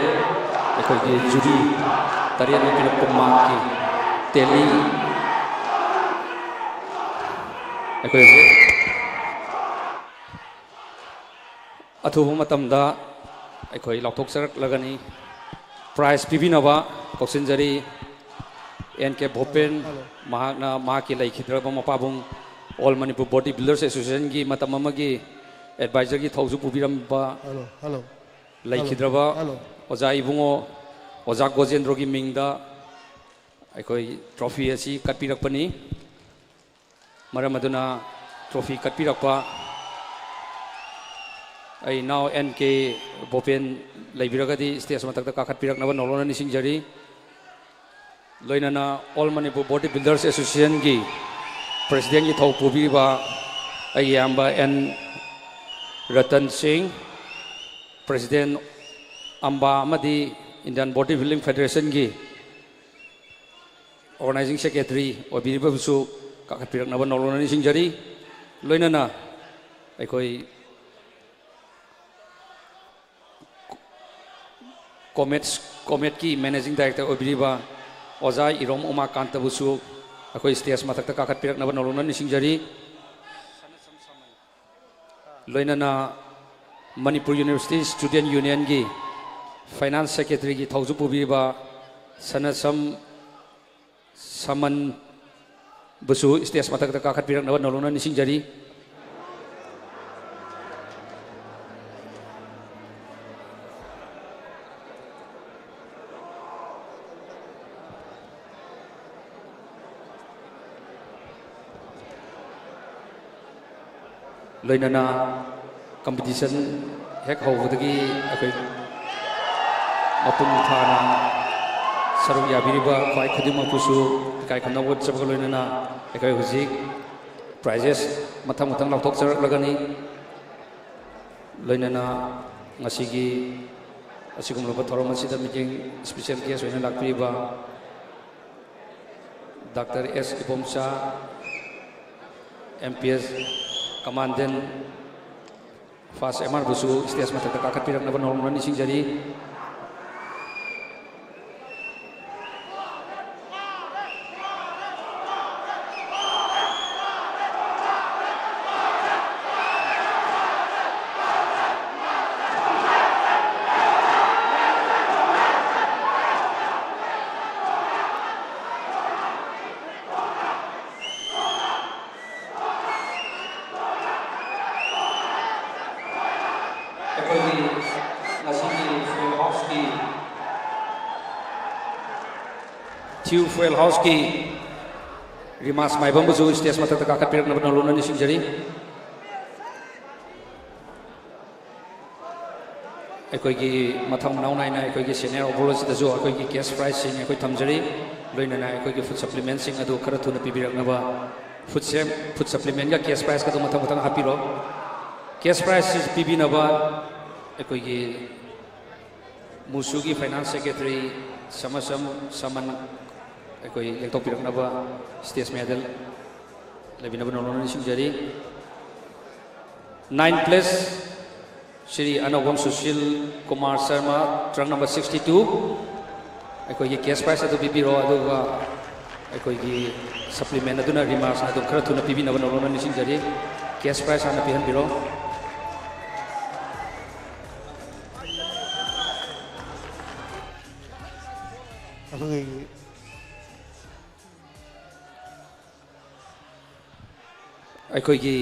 देखो ये जूरी तरिया में फिर कुमार की तेली देखो ये अथुहुम मतमदा देखो ये लॉकटॉक सरक लगनी प्राइस पीवी नवा कौशिन जरी एन के भोपेन महाना माँ की लाइक हिद्रब मपाबुंग all Manipur body builders association की मतम की एडवाइजर की थौजु पुबिरम्बा लाइक हिद्रब ओजा इबुंगो ओजा गोजेंद्रो की मिंगदा अखोई ट्रॉफी असी कटपीरकपनी मरम अदुना ट्रॉफी कटपीरकपा आई नाउ एन के भोपेन लेबिरगदी स्टेज मतक काखटपीरकनब नौलोना निसिंगजरी लोइनाना all Manipur body builders association की प्रेसिडेंट की थौ पुबीबा अयाम्बा एन रतन सिंह प्रेसिडेंट अम्बा अमदी इंडियन बॉडी बिल्डिंग फेडरेशन की ऑर्गेनाइजिंग सेक्रेटरी ओबिरिबसु काखटपीरकनब नौलोना निसिंगजरी लोइनाना अखोई कॉमेट की मैनेजिंग डायरेक्टर ओबिरिबा ओजा इरोम उमाकांत बुसु अखोई स्टेज मथक काखटपीरकनब नौलोना निसिंगजरी लोइनाना मणिपुर यूनिवर्सिटी स्टूडेंट यूनियन की फाइनेंस सेक्रेटरी की थौजु पुबीबा सनसम समन बुसु स्टेज मथक काखटपीरकनब नौलोना निसिंगजरी लोइनाना कंपटीशन हेक होबदगी अखोई मपुंग थाना सरुक याबिरिबा ख्वाई खुदिमपुसु काय खनव चबग लोइनाना अखोई हुजिक prices मथम मथम लौथोक चरकलगनी लोइनाना ngasiगी asigumloba thorom asida meeting special guest oina lakpiriba Dr. S. Ibomsa MPS Commandant Fast MR Busu stage mathak kakhapirакnaba nolona nisingjari Chief Fuel House की रिमास माइबम बुजु स्टेज मथक काखटपीरकनब नौलोना निसिंगजरी अखोई मथम नाउनाइना अखोई सीनियर ओवरऑल अखोई कैश प्राइस सिंग अखोई थमजरी लोइनाना अखोई फूड सप्लीमेंट सिंग अदु खरा थुना पिबिरकनबा फूड सप्लीमेंट का कैश प्राइस का मथम मथम हापिरो कैश प्राइस पिबिनबा अखोई मुसु की फाइनेंस सेक्रेटरी समसम समन अखोई लेक्टोपिरकनबा स्टेज मेडल लेबिनबा नौलोना निसिंगजरी 9th place Shri Anogam Sushil Kumar Sharma trunk number 62 अखोई कैश प्राइस अदु पिबिरो अदुगा अखोई सप्लीमेंट अदुना रिमार्क्स अदु खरा थुना पिबिनबा नौलोना निसिंगजरी कैश प्राइस आना पिहनबिरो अखोई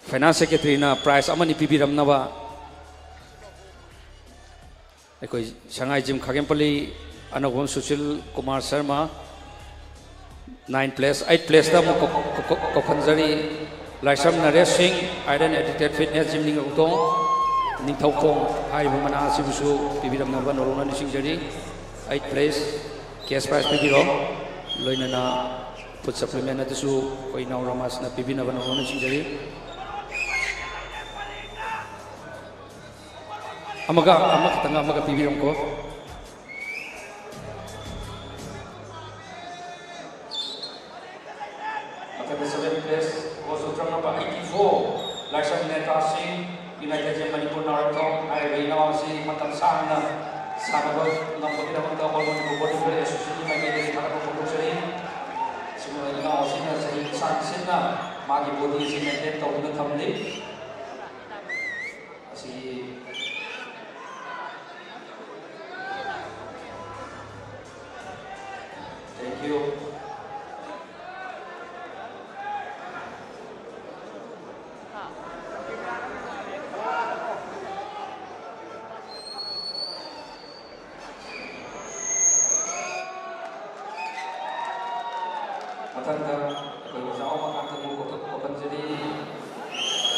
फाइनेंस सेक्रेटरी ना प्राइस अमनी पिबिरमनबा अखोई संगाई जिम खागेमपल्ली अनोगम Sushil Kumar Sharma 9th place 8th place दा कोखनजरी Laisram Naresh Singh iron edited fitness gym निंगतो निंगथौखों हाइबो मना सिबुसु पिबिरमनबा नौलोना निसिंगजरी 8th place कैश प्राइस पिबिरो लोइनाना फूड सप्लीमेंट अदुसु कोई नाउ रमास ना पिबिनबा नौलोना निसिंगजरी amaga pibiram ko the 7th place goes to strong number 84, Lakshan Neta Singh, United States Manipur Marathon, I Reina Si Matansana, Sanabos, Nampakita, Holman, Bodybuilding Association, my name is Marathon. Semua sini saya saksinya magi body sini ada tahun itu kami si thank you.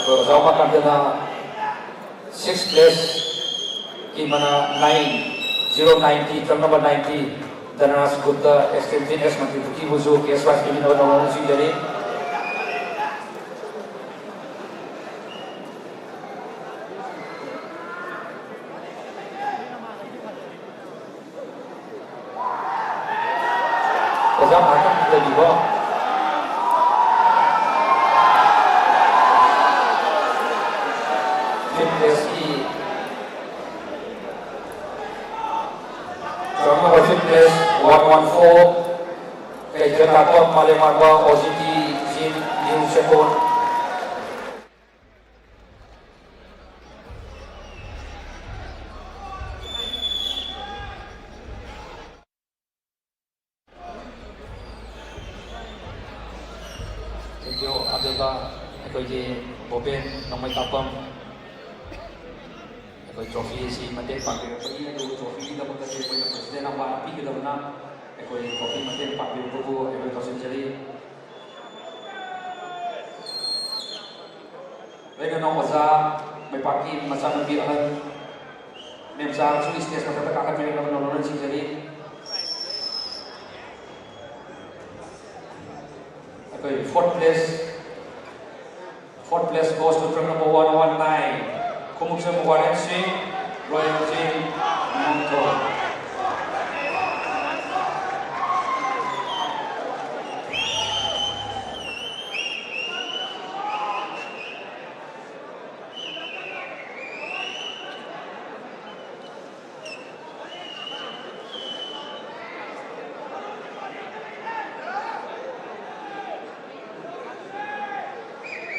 Bersama kandana 6th place di mana 090 term number 90 Dana Gupta Extreme Fitness Menteri Buki Buzu KSY Kini Nawang Sing jadi bersama akan kita juga Fitness 114 Kejetator Malemaba OCT Jin Liu Sekon Thank you Abdullah Ekoji Boben Namai Tapam Trophy si Mate Pakir Pagi itu trophy dapat dari Presiden apa api kita benar ekoi trophy Mate Pakir Buku ekoi tosen jadi mereka nak masa mepaki masa nabi akan memsa sulis kes masa tak akan mereka menolong sih jadi ekoi fourth place goes to track number 119 Komukse Mubarak Singh, Royal Singh, Monto.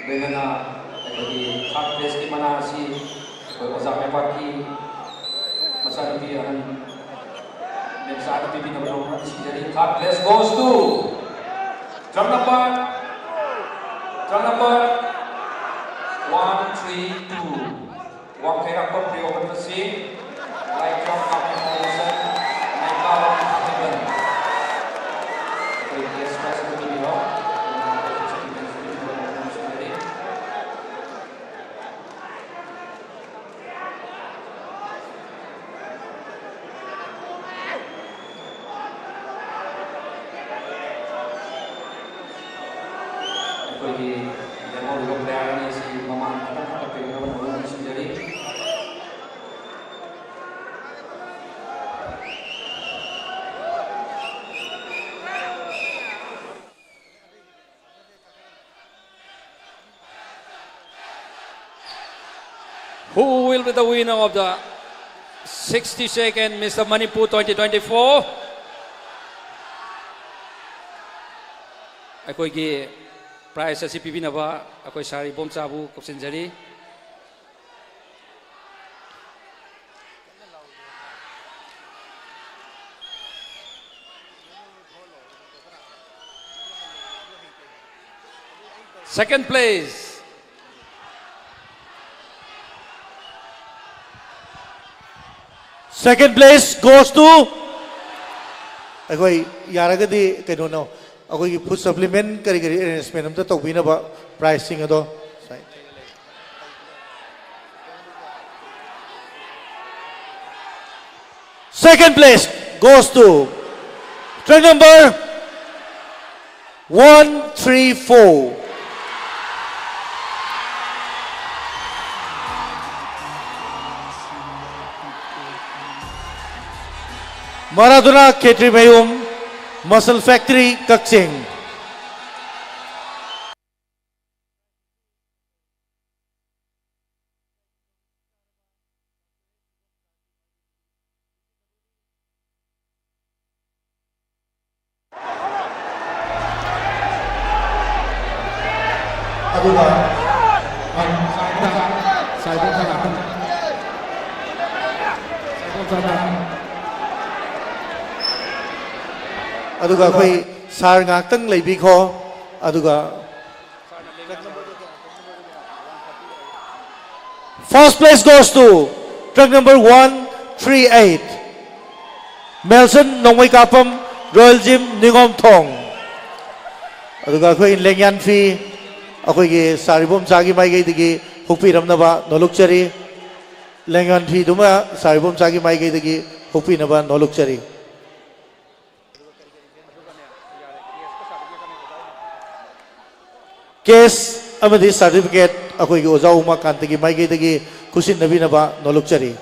Dengan di third place di mana si Ozam Epaki masa lebih akan memsa ada pimpin nomor si jadi third place goes to drum number 132 Wang Kairak Putri open the scene light drum coming position Naikal Steven okay yes guys the video Who will be the winner of the 62nd Mr. Manipur 2024? Akoigi prize asi pibinaba akoi sari bom chabu kopsinjari second place goes to akoi yaragadi keno no akoi food supplement kari arrangement amta tawbina ba pricing ado second place goes to track number 134 Maradona Ketri Mayum Muscle Factory Kakching aduga aduga khoi sar ngak tang leibi kho aduga first place goes to truck number 138 Melson Nongwai Kapam Royal Gym Ningom Thong aduga khoi lengyan fi akhoi gi saribom chagi mai gai digi hukpi ramna ba noluk chari lengyan fi duma saribom chagi mai gai digi hukpi na ba noluk chari case amadi certificate akhoi gi ojau ma kan tagi mai gai digi kusin nabi na ba noluk chari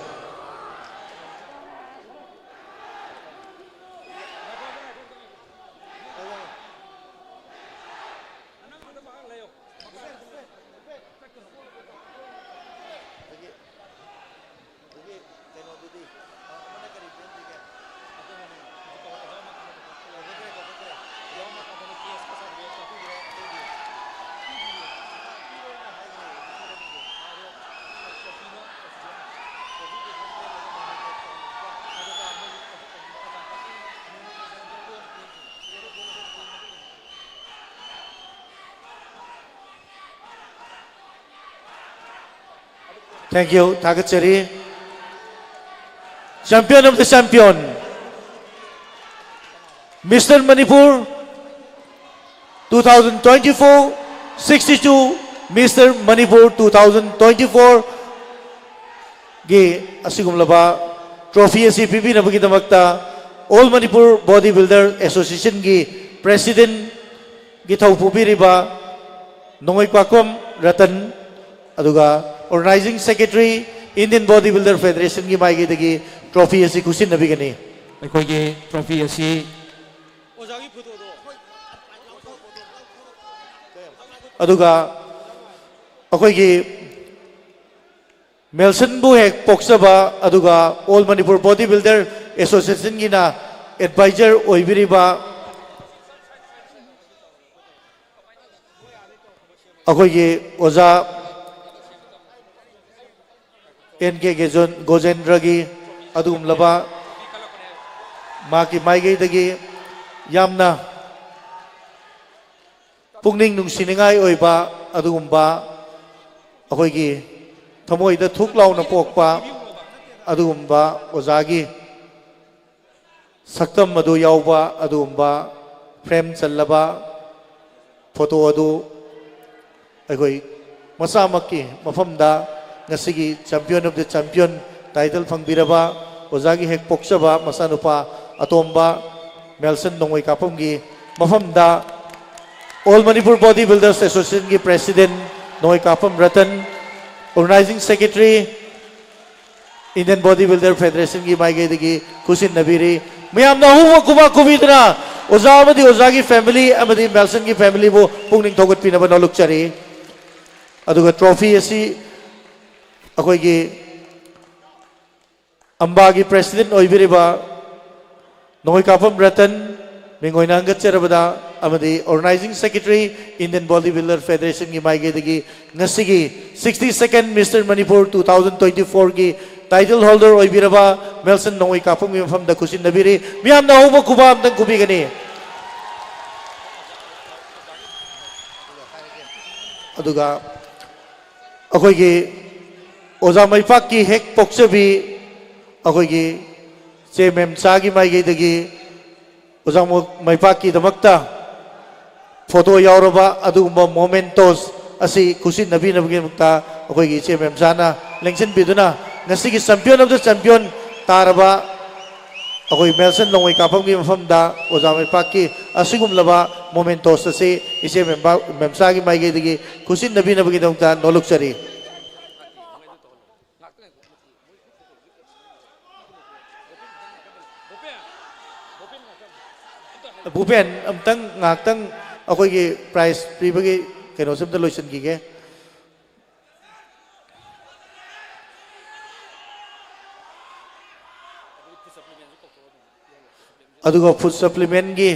Thank you, Takachari. Champion of the champion, Mr. Manipur 2024, 62, Mr. Manipur 2024. Ge asigum laba trophy asi pipi na bagi damakta All Manipur Bodybuilder Association gi President gi thaupu biriba Nongoi Kwakom Ratan aduga Organizing Secretary Indian Bodybuilder Federation ki mai gi trophy asi kusin nabi gani ꯑꯩꯈꯣꯏꯒꯤ ꯇ꯭ꯔꯣꯐꯤ ꯑꯁꯤ aduga akoi gi Melson bu hek poksaba aduga All Manipur Bodybuilder Association gi na advisor oibiriba akoi gi oja NK Gojendra gi adum laba maki maigay dagi yamna pungning nung siningai oiba adumba akoi gi thamoi da thuklaw na pokpa adumba ozagi saktam madu yauba adumba frame challaba photo adu akoi masamaki mafamda ngasigi champion of the champion title fangbiraba ozagi hek poksaba masanupa atomba Melson Nongwai Kapam gi mafamda All Manipur Bodybuilders Association gi President Nongwai Kapam Ratan Organizing Secretary Indian Bodybuilder Federation gi mai gi kusin nabiri mayam na huwa kuba kubidra oza amadi ozagi family amadi Melson gi family bo pungning thogot pinaba noluk chari aduga trophy asi akoi gi amba gi president oibiriba Nongwai Kapam Ratan mingoy na hanggat charabada amadi organizing secretary Indian Bodybuilder Federation gi mai gi ngasigi 62nd Mr. Manipur 2024 gi title holder oibiraba Melson Nongwai Kapam gi mafam da kusin nabiri miyam na huba kuba amtang kubi gani aduga akoi gi oza maipak ki hek poksabi akoi gi che memsa gi mai gi dagi oza maipak ki damakta photo yauraba adugumba momentos asi kusin nabi nabi mukta akoi gi che memsa na lengsen biduna ngasi gi champion of the champion taraba akoi Melson Nongwai Kapam gi mafamda oza maipak ki asigum laba momentos asi ise memsa gi mai gi dagi kusin nabi nabi mukta noluk chari Bupen amtang ngaktang akoi gi prize pribagi keno semta loisan gi ge aduga food supplement gi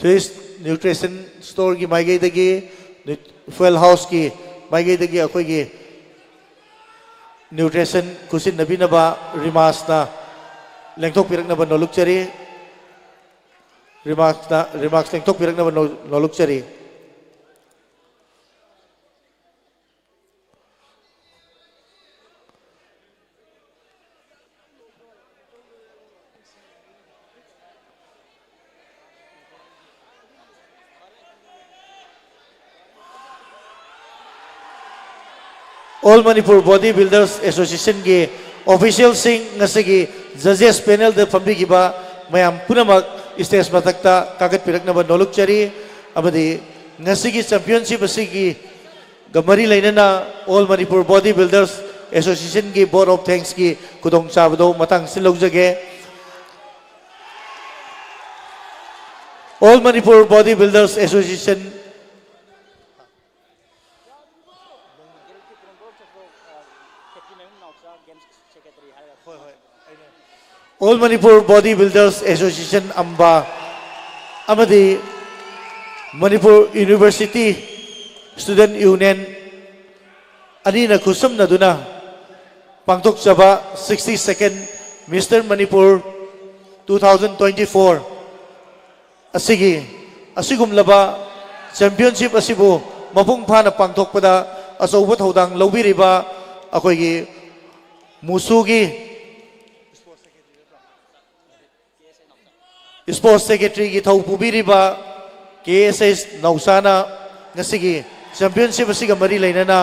Twist Nutrition Store की माइगे दगी Fuel House की माइगे दगी अकोई की Nutrition कुसिन नबी नबा रिमार्क्स ना लेंथोक पिरक नबा नोलुक चरी रिमार्क्स लेंथोक पिरक नबा नोलुक चरी All Manipur Bodybuilders Association के official सिंह नसेगी judges panel द फंबी की बा मैम पुनः मग स्टेज मतकता कागज पिरक नबर नोलुक चरी अबदी नसेगी championship असेगी गमरी लेना All Manipur Bodybuilders Association की board of thanks की कुदोंग चावदो मतंग से लोग जगह All Manipur Bodybuilders Association All Manipur Bodybuilders Association Amba Amadi Manipur University Student Union Anina Kusum Naduna Pangtok Java 62nd Mr. Manipur 2024 Asigi Asigum Laba Championship Asibu Mapung Pana Pangtok Pada Asawat Hodang Lobi Riba Akoigi Musugi Sports Secretary की थाउ पुबीरिबा KSS नौसाना नसिगी championship असिगा मरी लेना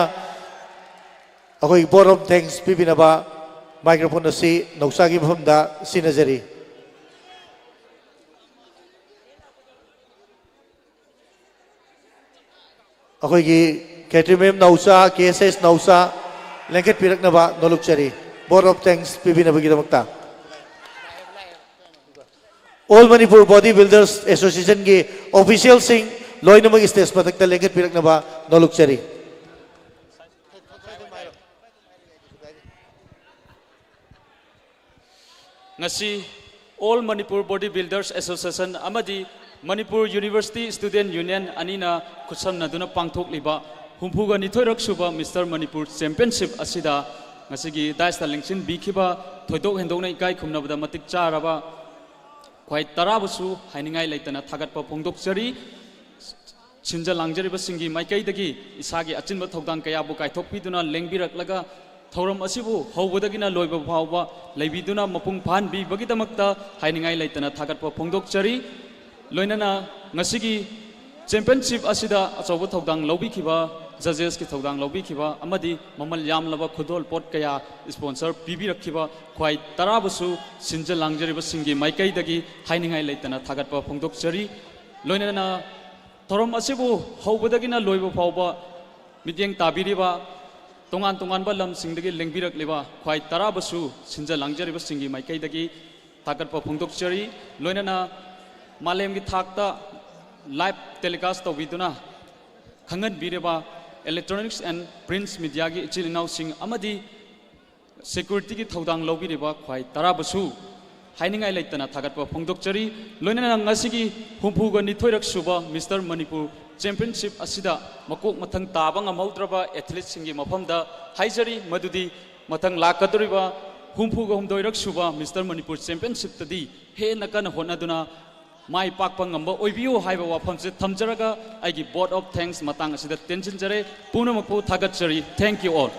अकोई board of thanks पिबिनबा microphone असी नौसा की भमदा सिनजरी अकोई की KTM Nausa KSS Nausa लेंकेट पिरकनबा नोलुकचरी board of thanks पिबिनबा की दमकता All Manipur Bodybuilders Association के official सिंह लोई नमक स्टेज पर तक लेकर पिरक नबा नौलुक चरी ngasi All Manipur Bodybuilders Association amadi Manipur University Student Union anina khusam naduna pangthok liba humpuga nithoirak suba Mr. Manipur Championship asida ngasi gi daista lengsin bikhiba thoidok hendok nei kai khumnabada matik charaba Quai Tarabusu, Hainingai Laitana Tagatpa Pongdok Seri, Chinja Langjariba Singi, Maikai Dagi, Isagi, Achinba Togan Kayabu Kai Tokpiduna, Lengbirak Laga, Toram Asibu, Howodagina Loiba Pava, Labiduna, Mapung Pan, B, Bagitamakta, Hainingai Laitana Tagatpa Pongdok Seri, Loinana, Nasigi, Championship Asida, Asobo Togang Lobi Kiba, Judges ki Togang Lobi Kiba, Amadi, Mamal Yam Lava Kudol Pot Kaya, sponsor PB Rakiba, Quai Tarabusu, Sinja Langjariba Singi, Maikai Dagi, Hainingai Laitana Tagatpa Pongdok Seri, Loinana Torom Asibu, Howodagina Loiba Pava, Midyang Tabiriba, Tongan Tongan Balam Singdagi Lengbirak Liba, Quai Tarabusu, Sinja Langjariba Singi, Maikai Dagi, Tagatpa Pongdok Seri, Loinana Malem Takta, live telecast of Viduna, Kangan Bireba, Electronics and Prince Media gi Chilinau Sing Amadi Security ki Thodang Lobi Riba Quai Tarabusu Hainingai Laitana Tagatpa Pongdok Chari Loinana Ngasigi Humpuga Nithoirak Suba Mr. Manipur Championship Asida Makok Matang Tabang Amaudraba Athletes Singi Mapamda Haijari Madudi Matang Lakaduriba Humpuga Humdoirak Suba Mr. Manipur Championship Tadi He Nakana Honaduna Mai Pakpang Ngamba Oibio Haiba Wapamse Tamjaraga Aigi Board of Thanks Matang Asida Tension Jare Punamaku Tagat Chari. Thank you all.